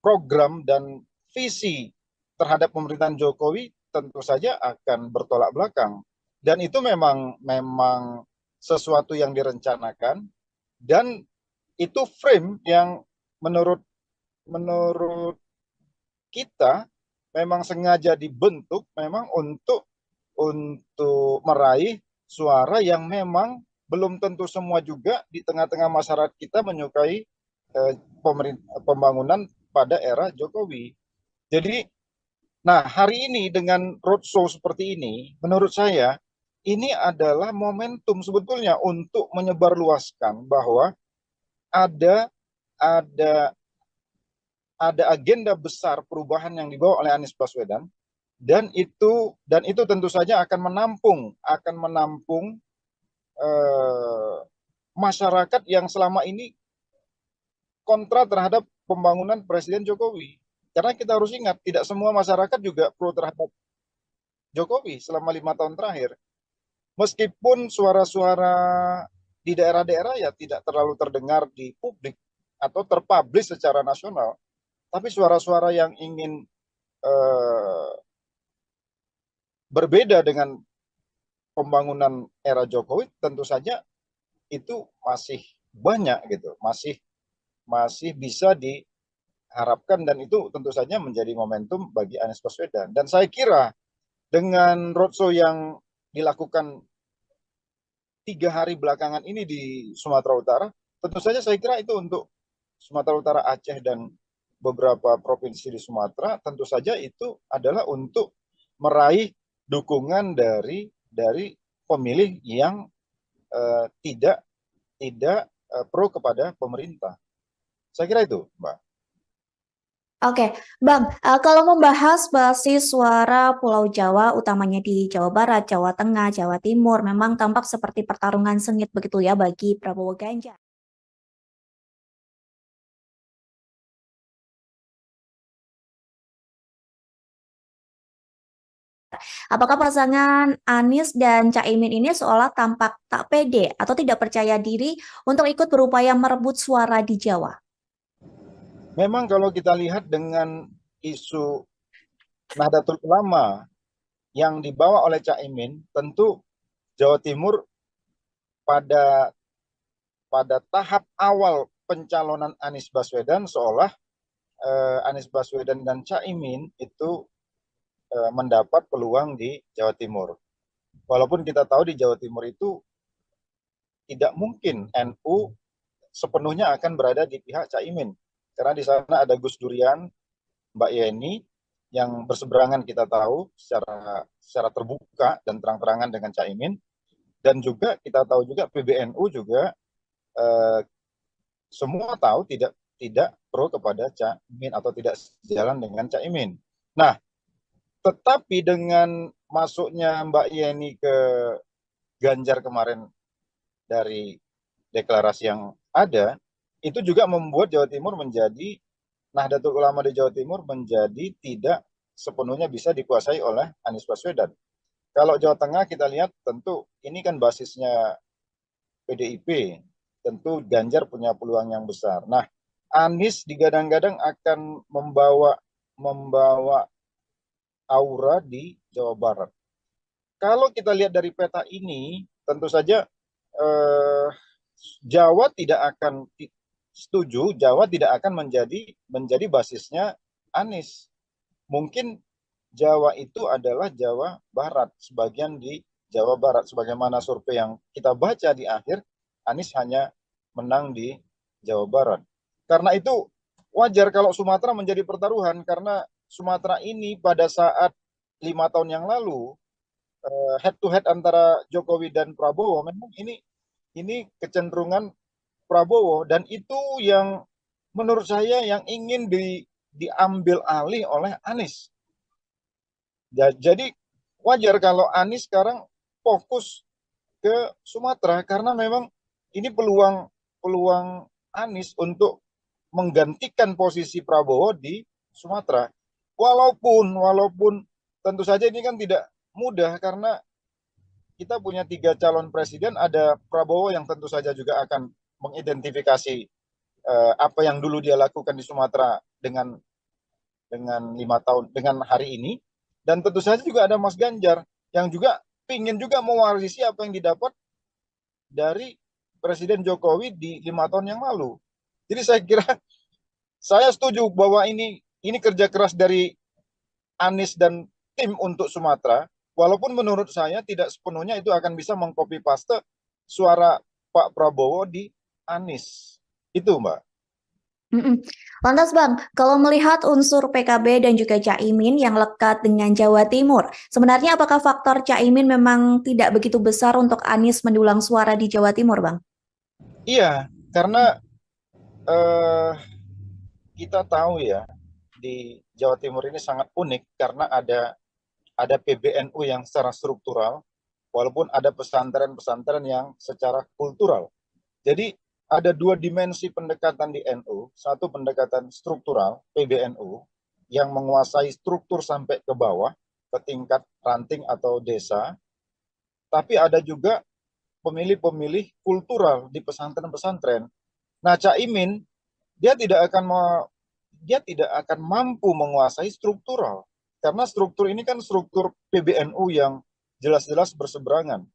program dan visi terhadap pemerintahan Jokowi tentu saja akan bertolak belakang. Dan itu memang sesuatu yang direncanakan, dan itu frame yang menurut kita memang sengaja dibentuk memang untuk meraih suara yang memang belum tentu semua juga di tengah-tengah masyarakat kita menyukai pembangunan pada era Jokowi. Jadi, nah hari ini dengan roadshow seperti ini, menurut saya ini adalah momentum sebetulnya untuk menyebarluaskan bahwa ada agenda besar perubahan yang dibawa oleh Anies Baswedan, dan itu tentu saja akan menampung masyarakat yang selama ini kontra terhadap pembangunan Presiden Jokowi. Karena kita harus ingat, tidak semua masyarakat juga pro terhadap Jokowi selama 5 tahun terakhir. Meskipun suara-suara di daerah-daerah ya tidak terlalu terdengar di publik atau terpublish secara nasional, tapi suara-suara yang ingin berbeda dengan pembangunan era Jokowi tentu saja itu masih banyak gitu, masih bisa diharapkan, dan itu tentu saja menjadi momentum bagi Anies Baswedan. Dan saya kira dengan roadshow yang dilakukan 3 hari belakangan ini di Sumatera Utara, tentu saja saya kira itu untuk Sumatera Utara, Aceh, dan beberapa provinsi di Sumatera, tentu saja itu adalah untuk meraih dukungan dari pemilih yang tidak pro kepada pemerintah. Saya kira itu, Mbak. Oke, Bang, kalau membahas basis suara Pulau Jawa, utamanya di Jawa Barat, Jawa Tengah, Jawa Timur, memang tampak seperti pertarungan sengit begitu ya bagi Prabowo Ganjar. Apakah pasangan Anies dan Caimin ini seolah tampak tak pede atau tidak percaya diri untuk ikut berupaya merebut suara di Jawa? Memang kalau kita lihat dengan isu Nahdlatul Ulama yang dibawa oleh Caimin, tentu Jawa Timur pada tahap awal pencalonan Anies Baswedan seolah Anies Baswedan dan Caimin itu mendapat peluang di Jawa Timur. Walaupun kita tahu di Jawa Timur itu tidak mungkin NU sepenuhnya akan berada di pihak Caimin. Karena di sana ada Gus Durian, Mbak Yeni, yang berseberangan kita tahu secara terbuka dan terang-terangan dengan Caimin. Dan juga kita tahu juga PBNU juga semua tahu tidak pro kepada Caimin atau tidak sejalan dengan Caimin. Nah, tetapi dengan masuknya Mbak Yeni ke Ganjar kemarin dari deklarasi yang ada, itu juga membuat Jawa Timur menjadi, Nahdlatul Ulama di Jawa Timur menjadi tidak sepenuhnya bisa dikuasai oleh Anies Baswedan. Kalau Jawa Tengah kita lihat tentu ini kan basisnya PDIP, tentu Ganjar punya peluang yang besar. Nah, Anies digadang-gadang akan membawa aura di Jawa Barat. Kalau kita lihat dari peta ini, tentu saja Jawa tidak akan setuju, Jawa tidak akan menjadi basisnya Anies. Mungkin Jawa itu adalah Jawa Barat, sebagian di Jawa Barat, sebagaimana survei yang kita baca di akhir, Anies hanya menang di Jawa Barat. Karena itu wajar kalau Sumatera menjadi pertaruhan, karena Sumatera ini pada saat 5 tahun yang lalu head to head antara Jokowi dan Prabowo, memang ini kecenderungan Prabowo, dan itu yang menurut saya yang ingin diambil alih oleh Anies. Jadi wajar kalau Anies sekarang fokus ke Sumatera, karena memang ini peluang Anies untuk menggantikan posisi Prabowo di Sumatera. Walaupun tentu saja ini kan tidak mudah, karena kita punya 3 calon presiden, ada Prabowo yang tentu saja juga akan mengidentifikasi apa yang dulu dia lakukan di Sumatera dengan 5 tahun dengan hari ini, dan tentu saja juga ada Mas Ganjar yang juga ingin juga mewarisi apa yang didapat dari Presiden Jokowi di 5 tahun yang lalu. Jadi saya kira saya setuju bahwa ini kerja keras dari Anies dan tim untuk Sumatera, walaupun menurut saya tidak sepenuhnya itu akan bisa mengcopy paste suara Pak Prabowo di Anies. Itu, Mbak. Lantas Bang, kalau melihat unsur PKB dan juga Caimin yang lekat dengan Jawa Timur, sebenarnya apakah faktor Caimin memang tidak begitu besar untuk Anies mendulang suara di Jawa Timur, Bang? Iya, karena kita tahu ya, di Jawa Timur ini sangat unik karena ada PBNU yang secara struktural, walaupun ada pesantren-pesantren yang secara kultural. Jadi ada 2 dimensi pendekatan di NU, satu pendekatan struktural, PBNU, yang menguasai struktur sampai ke bawah, ke tingkat ranting atau desa, tapi ada juga pemilih-pemilih kultural di pesantren-pesantren. Nah, Caimin dia tidak akan mampu menguasai struktural karena struktur ini kan struktur PBNU yang jelas-jelas berseberangan.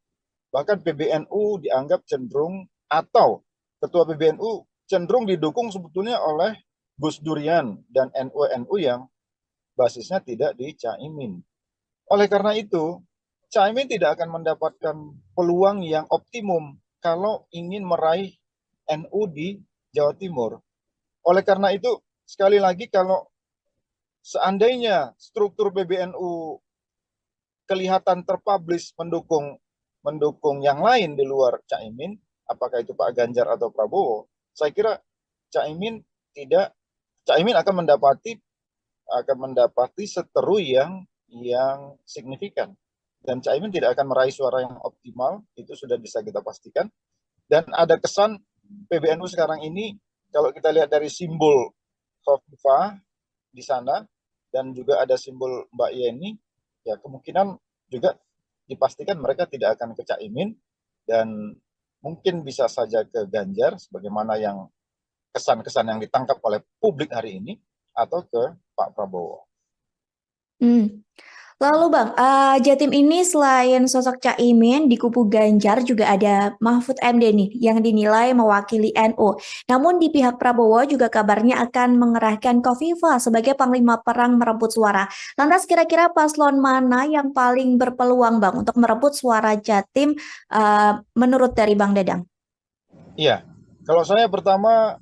Bahkan PBNU dianggap cenderung atau ketua PBNU cenderung didukung sebetulnya oleh Gus Durian dan NU-NU yang basisnya tidak di Caimin. Oleh karena itu, Caimin tidak akan mendapatkan peluang yang optimum kalau ingin meraih NU di Jawa Timur. Oleh karena itu, sekali lagi kalau seandainya struktur PBNU kelihatan terpublish mendukung yang lain di luar Caimin, apakah itu Pak Ganjar atau Prabowo, saya kira Caimin tidak Caimin akan mendapati seteru yang signifikan, dan Caimin tidak akan meraih suara yang optimal, itu sudah bisa kita pastikan. Dan ada kesan PBNU sekarang ini kalau kita lihat dari simbol Khofifah di sana dan juga ada simbol Mbak Yeni, ya kemungkinan juga dipastikan mereka tidak akan ke Caimin dan mungkin bisa saja ke Ganjar sebagaimana yang kesan-kesan yang ditangkap oleh publik hari ini, atau ke Pak Prabowo. Lalu Bang, Jatim ini selain sosok Caimin di kubu Ganjar juga ada Mahfud MD nih yang dinilai mewakili NU. Namun di pihak Prabowo juga kabarnya akan mengerahkan Khofifah sebagai panglima perang merebut suara. Lantas kira-kira paslon mana yang paling berpeluang Bang untuk merebut suara Jatim menurut dari Bang Dadang? Iya, kalau saya pertama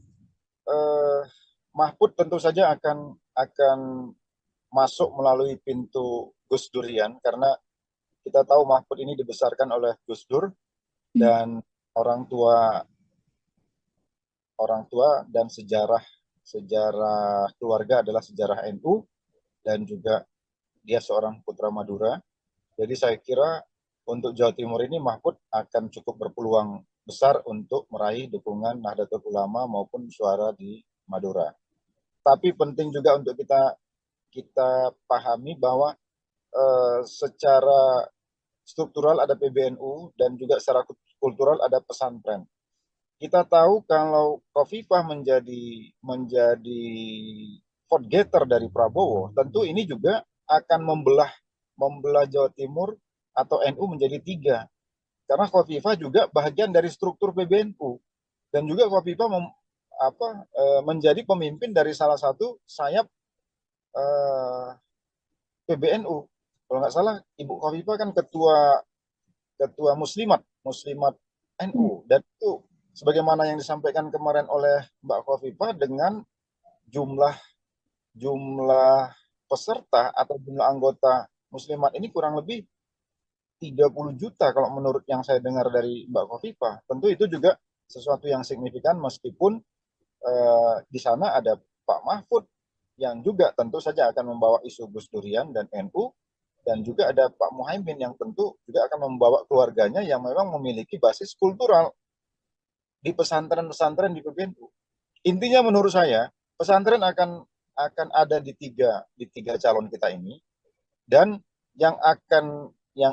Mahfud tentu saja akan masuk melalui pintu Gus Durian, karena kita tahu Mahfud ini dibesarkan oleh Gus Dur dan orang tua dan sejarah keluarga adalah sejarah NU, dan juga dia seorang putra Madura. Jadi saya kira untuk Jawa Timur ini Mahfud akan cukup berpeluang besar untuk meraih dukungan Nahdlatul Ulama maupun suara di Madura. Tapi penting juga untuk kita pahami bahwa secara struktural ada PBNU dan juga secara kultural ada pesantren. Kita tahu kalau Khofifah menjadi vote getter dari Prabowo, tentu ini juga akan membelah Jawa Timur atau NU menjadi 3. Karena Khofifah juga bagian dari struktur PBNU, dan juga Khofifah menjadi pemimpin dari salah satu sayap PBNU. Kalau nggak salah Ibu Khofifah kan ketua Muslimat NU, dan itu sebagaimana yang disampaikan kemarin oleh Mbak Khofifah, dengan jumlah peserta atau jumlah anggota Muslimat ini kurang lebih 30 juta kalau menurut yang saya dengar dari Mbak Khofifah. Tentu itu juga sesuatu yang signifikan, meskipun di sana ada Pak Mahfud yang juga tentu saja akan membawa isu Gus Durian dan NU, dan juga ada Pak Muhaimin yang tentu juga akan membawa keluarganya yang memang memiliki basis kultural di pesantren-pesantren di PBNU. Intinya menurut saya pesantren akan ada di tiga calon kita ini, dan yang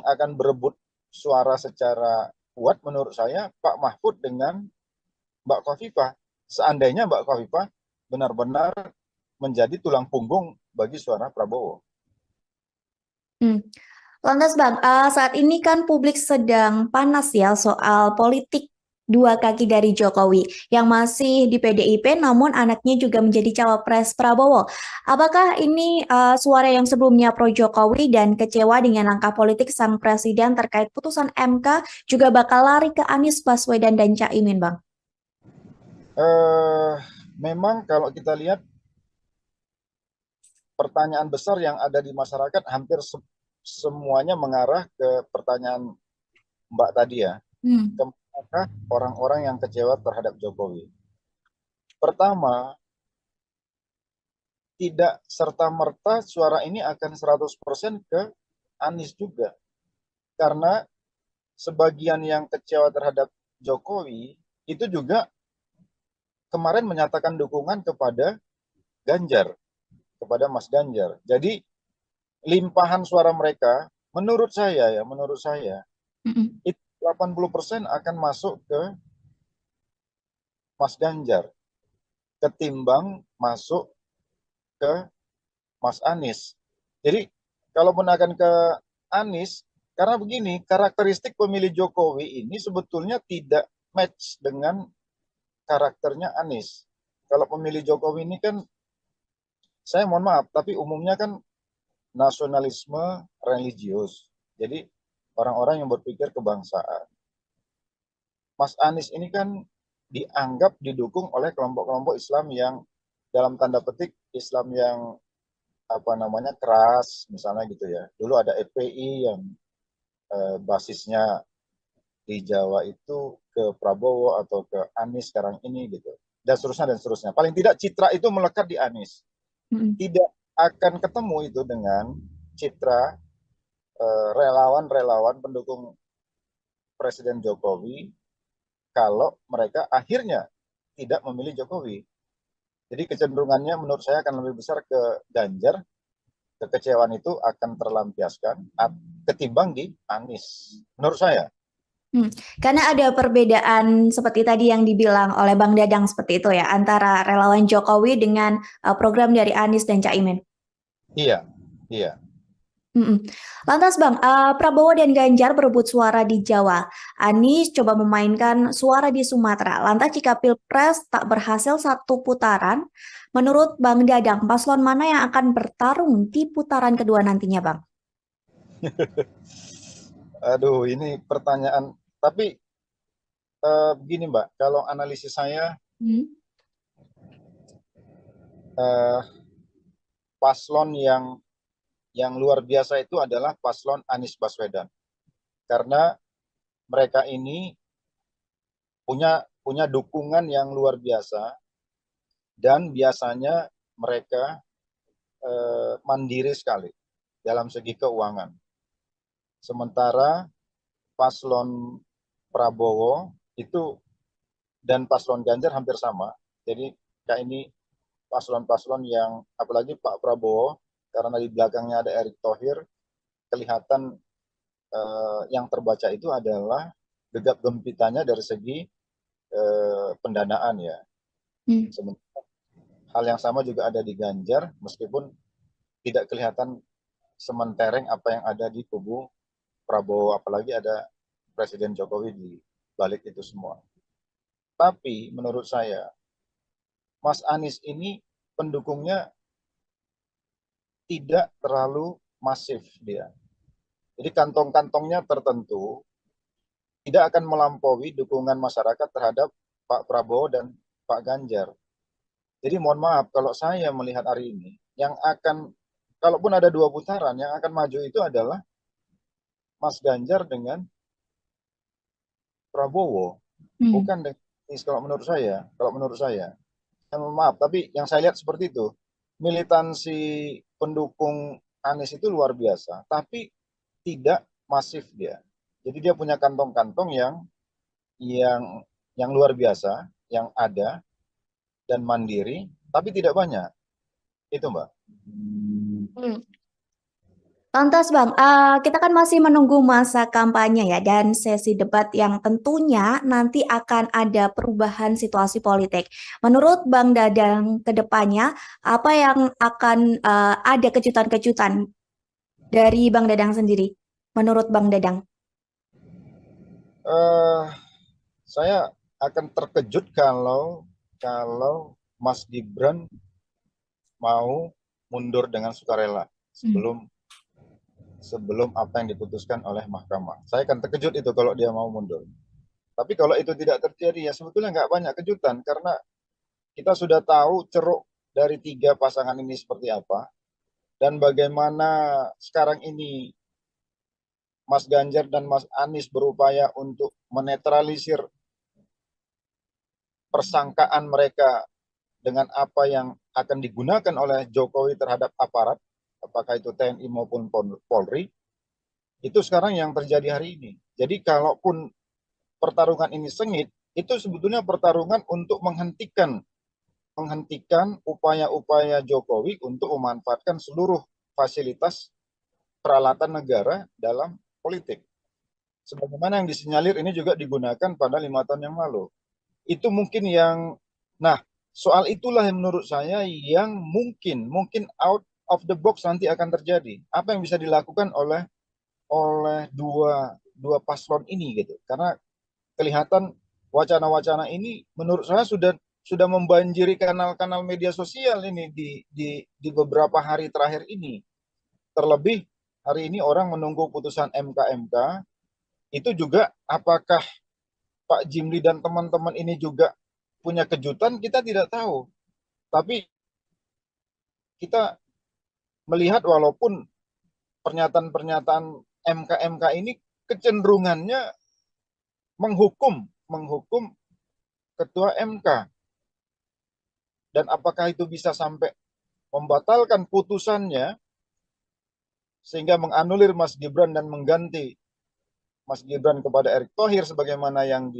akan berebut suara secara kuat menurut saya Pak Mahfud dengan Mbak Khofifah, seandainya Mbak Khofifah benar-benar menjadi tulang punggung bagi suara Prabowo. Lantas Bang, saat ini kan publik sedang panas ya soal politik dua kaki dari Jokowi yang masih di PDIP namun anaknya juga menjadi cawapres Prabowo. Apakah ini suara yang sebelumnya pro Jokowi dan kecewa dengan langkah politik sang presiden terkait putusan MK juga bakal lari ke Anies Baswedan dan Caimin, Bang? Memang kalau kita lihat pertanyaan besar yang ada di masyarakat hampir semuanya mengarah ke pertanyaan Mbak tadi ya. Apakah orang-orang yang kecewa terhadap Jokowi? Pertama, tidak serta-merta suara ini akan 100% ke Anies juga. Karena sebagian yang kecewa terhadap Jokowi itu juga kemarin menyatakan dukungan kepada Ganjar, kepada Mas Ganjar. Jadi limpahan suara mereka menurut saya Mm-mm. itu 80% akan masuk ke Mas Ganjar ketimbang masuk ke Mas Anies. Jadi kalaupun akan ke Anies, karena begini, karakteristik pemilih Jokowi ini sebetulnya tidak match dengan karakternya Anies. Kalau pemilih Jokowi ini kan, saya mohon maaf, tapi umumnya kan nasionalisme religius. Jadi orang-orang yang berpikir kebangsaan. Mas Anies ini kan dianggap didukung oleh kelompok-kelompok Islam yang dalam tanda petik Islam yang apa namanya keras, misalnya gitu ya. Dulu ada FPI yang basisnya di Jawa itu ke Prabowo atau ke Anies sekarang ini gitu. Dan seterusnya dan seterusnya. Paling tidak citra itu melekat di Anies. Mm-mm. Tidak akan ketemu itu dengan citra relawan-relawan pendukung Presiden Jokowi kalau mereka akhirnya tidak memilih Jokowi. Jadi kecenderungannya menurut saya akan lebih besar ke Ganjar, kekecewaan itu akan terlampiaskan ketimbang di Anies. Menurut saya. Karena ada perbedaan seperti tadi yang dibilang oleh Bang Dadang seperti itu ya, antara relawan Jokowi dengan program dari Anies dan Caimin. Iya, iya. Mm-mm. Lantas Bang, Prabowo dan Ganjar berebut suara di Jawa. Anies coba memainkan suara di Sumatera. Lantas jika Pilpres tak berhasil satu putaran, menurut Bang Dadang, paslon mana yang akan bertarung di putaran kedua nantinya Bang? Aduh, ini pertanyaan. Tapi begini Mbak, kalau analisis saya Hmm. eh, paslon yang luar biasa itu adalah paslon Anies Baswedan. Karena mereka ini punya dukungan yang luar biasa dan biasanya mereka mandiri sekali dalam segi keuangan. Sementara paslon Prabowo itu dan paslon Ganjar hampir sama. Jadi kayak ini paslon-paslon yang apalagi Pak Prabowo karena di belakangnya ada Erick Thohir, kelihatan yang terbaca itu adalah gegap gempitanya dari segi pendanaan ya. Sementara hal yang sama juga ada di Ganjar, meskipun tidak kelihatan sementereng apa yang ada di kubu Prabowo, apalagi ada Presiden Jokowi di balik itu semua. Tapi menurut saya, Mas Anies ini pendukungnya tidak terlalu masif dia. Jadi kantong-kantongnya tertentu tidak akan melampaui dukungan masyarakat terhadap Pak Prabowo dan Pak Ganjar. Jadi mohon maaf kalau saya melihat hari ini, yang akan, kalaupun ada dua putaran, yang akan maju itu adalah Mas Ganjar dengan Prabowo, bukan dengan Anies kalau menurut saya. Kalau menurut saya, maaf, tapi yang saya lihat seperti itu. Militansi pendukung Anies itu luar biasa, tapi tidak masif dia. Jadi dia punya kantong-kantong yang yang luar biasa, yang ada dan mandiri, tapi tidak banyak. Itu Mbak. Hmm. Lantas Bang, kita kan masih menunggu masa kampanye ya dan sesi debat yang tentunya nanti akan ada perubahan situasi politik. Menurut Bang Dadang ke depannya, apa yang akan ada kejutan-kejutan dari Bang Dadang sendiri? Menurut Bang Dadang? Eh, saya akan terkejut kalau Mas Gibran mau mundur dengan sukarela sebelum apa yang diputuskan oleh mahkamah. Saya akan terkejut itu kalau dia mau mundur. Tapi kalau itu tidak terjadi, ya sebetulnya nggak banyak kejutan karena kita sudah tahu ceruk dari tiga pasangan ini seperti apa dan bagaimana sekarang ini Mas Ganjar dan Mas Anies berupaya untuk menetralisir persangkaan mereka dengan apa yang akan digunakan oleh Jokowi terhadap aparat, apakah itu TNI maupun Polri, itu sekarang yang terjadi hari ini. Jadi kalaupun pertarungan ini sengit, itu sebetulnya pertarungan untuk menghentikan upaya-upaya Jokowi untuk memanfaatkan seluruh fasilitas peralatan negara dalam politik. sebagaimana yang disinyalir ini juga digunakan pada 5 tahun yang lalu. Itu mungkin nah, soal itulah yang menurut saya yang mungkin out of the box nanti akan terjadi. Apa yang bisa dilakukan oleh dua paslon ini gitu. Karena kelihatan wacana-wacana ini menurut saya sudah membanjiri kanal-kanal media sosial ini di beberapa hari terakhir ini. Terlebih hari ini orang menunggu putusan MK itu juga apakah Pak Jimli dan teman-teman ini juga punya kejutan, kita tidak tahu. Tapi kita melihat walaupun pernyataan-pernyataan MK ini kecenderungannya menghukum ketua MK. Dan apakah itu bisa sampai membatalkan putusannya sehingga menganulir Mas Gibran dan mengganti Mas Gibran kepada Erick Thohir sebagaimana yang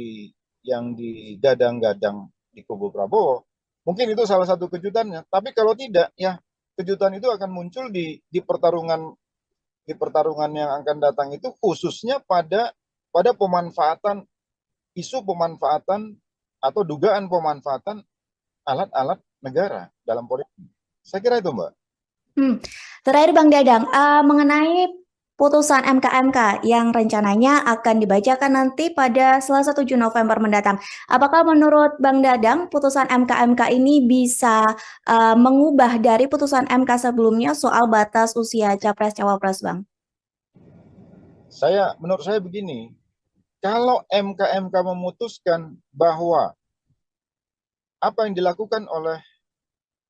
digadang-gadang di kubu Prabowo. Mungkin itu salah satu kejutannya. Tapi kalau tidak, ya kejutan itu akan muncul di pertarungan yang akan datang itu, khususnya pada isu pemanfaatan atau dugaan pemanfaatan alat-alat negara dalam politik. Saya kira itu, Mbak. Terakhir Bang Dadang, mengenai putusan MK yang rencananya akan dibacakan nanti pada Selasa 7 November mendatang. Apakah menurut Bang Dadang putusan MK ini bisa mengubah dari putusan MK sebelumnya soal batas usia Capres-Cawapres, Bang? Menurut saya begini, kalau MK memutuskan bahwa apa yang dilakukan oleh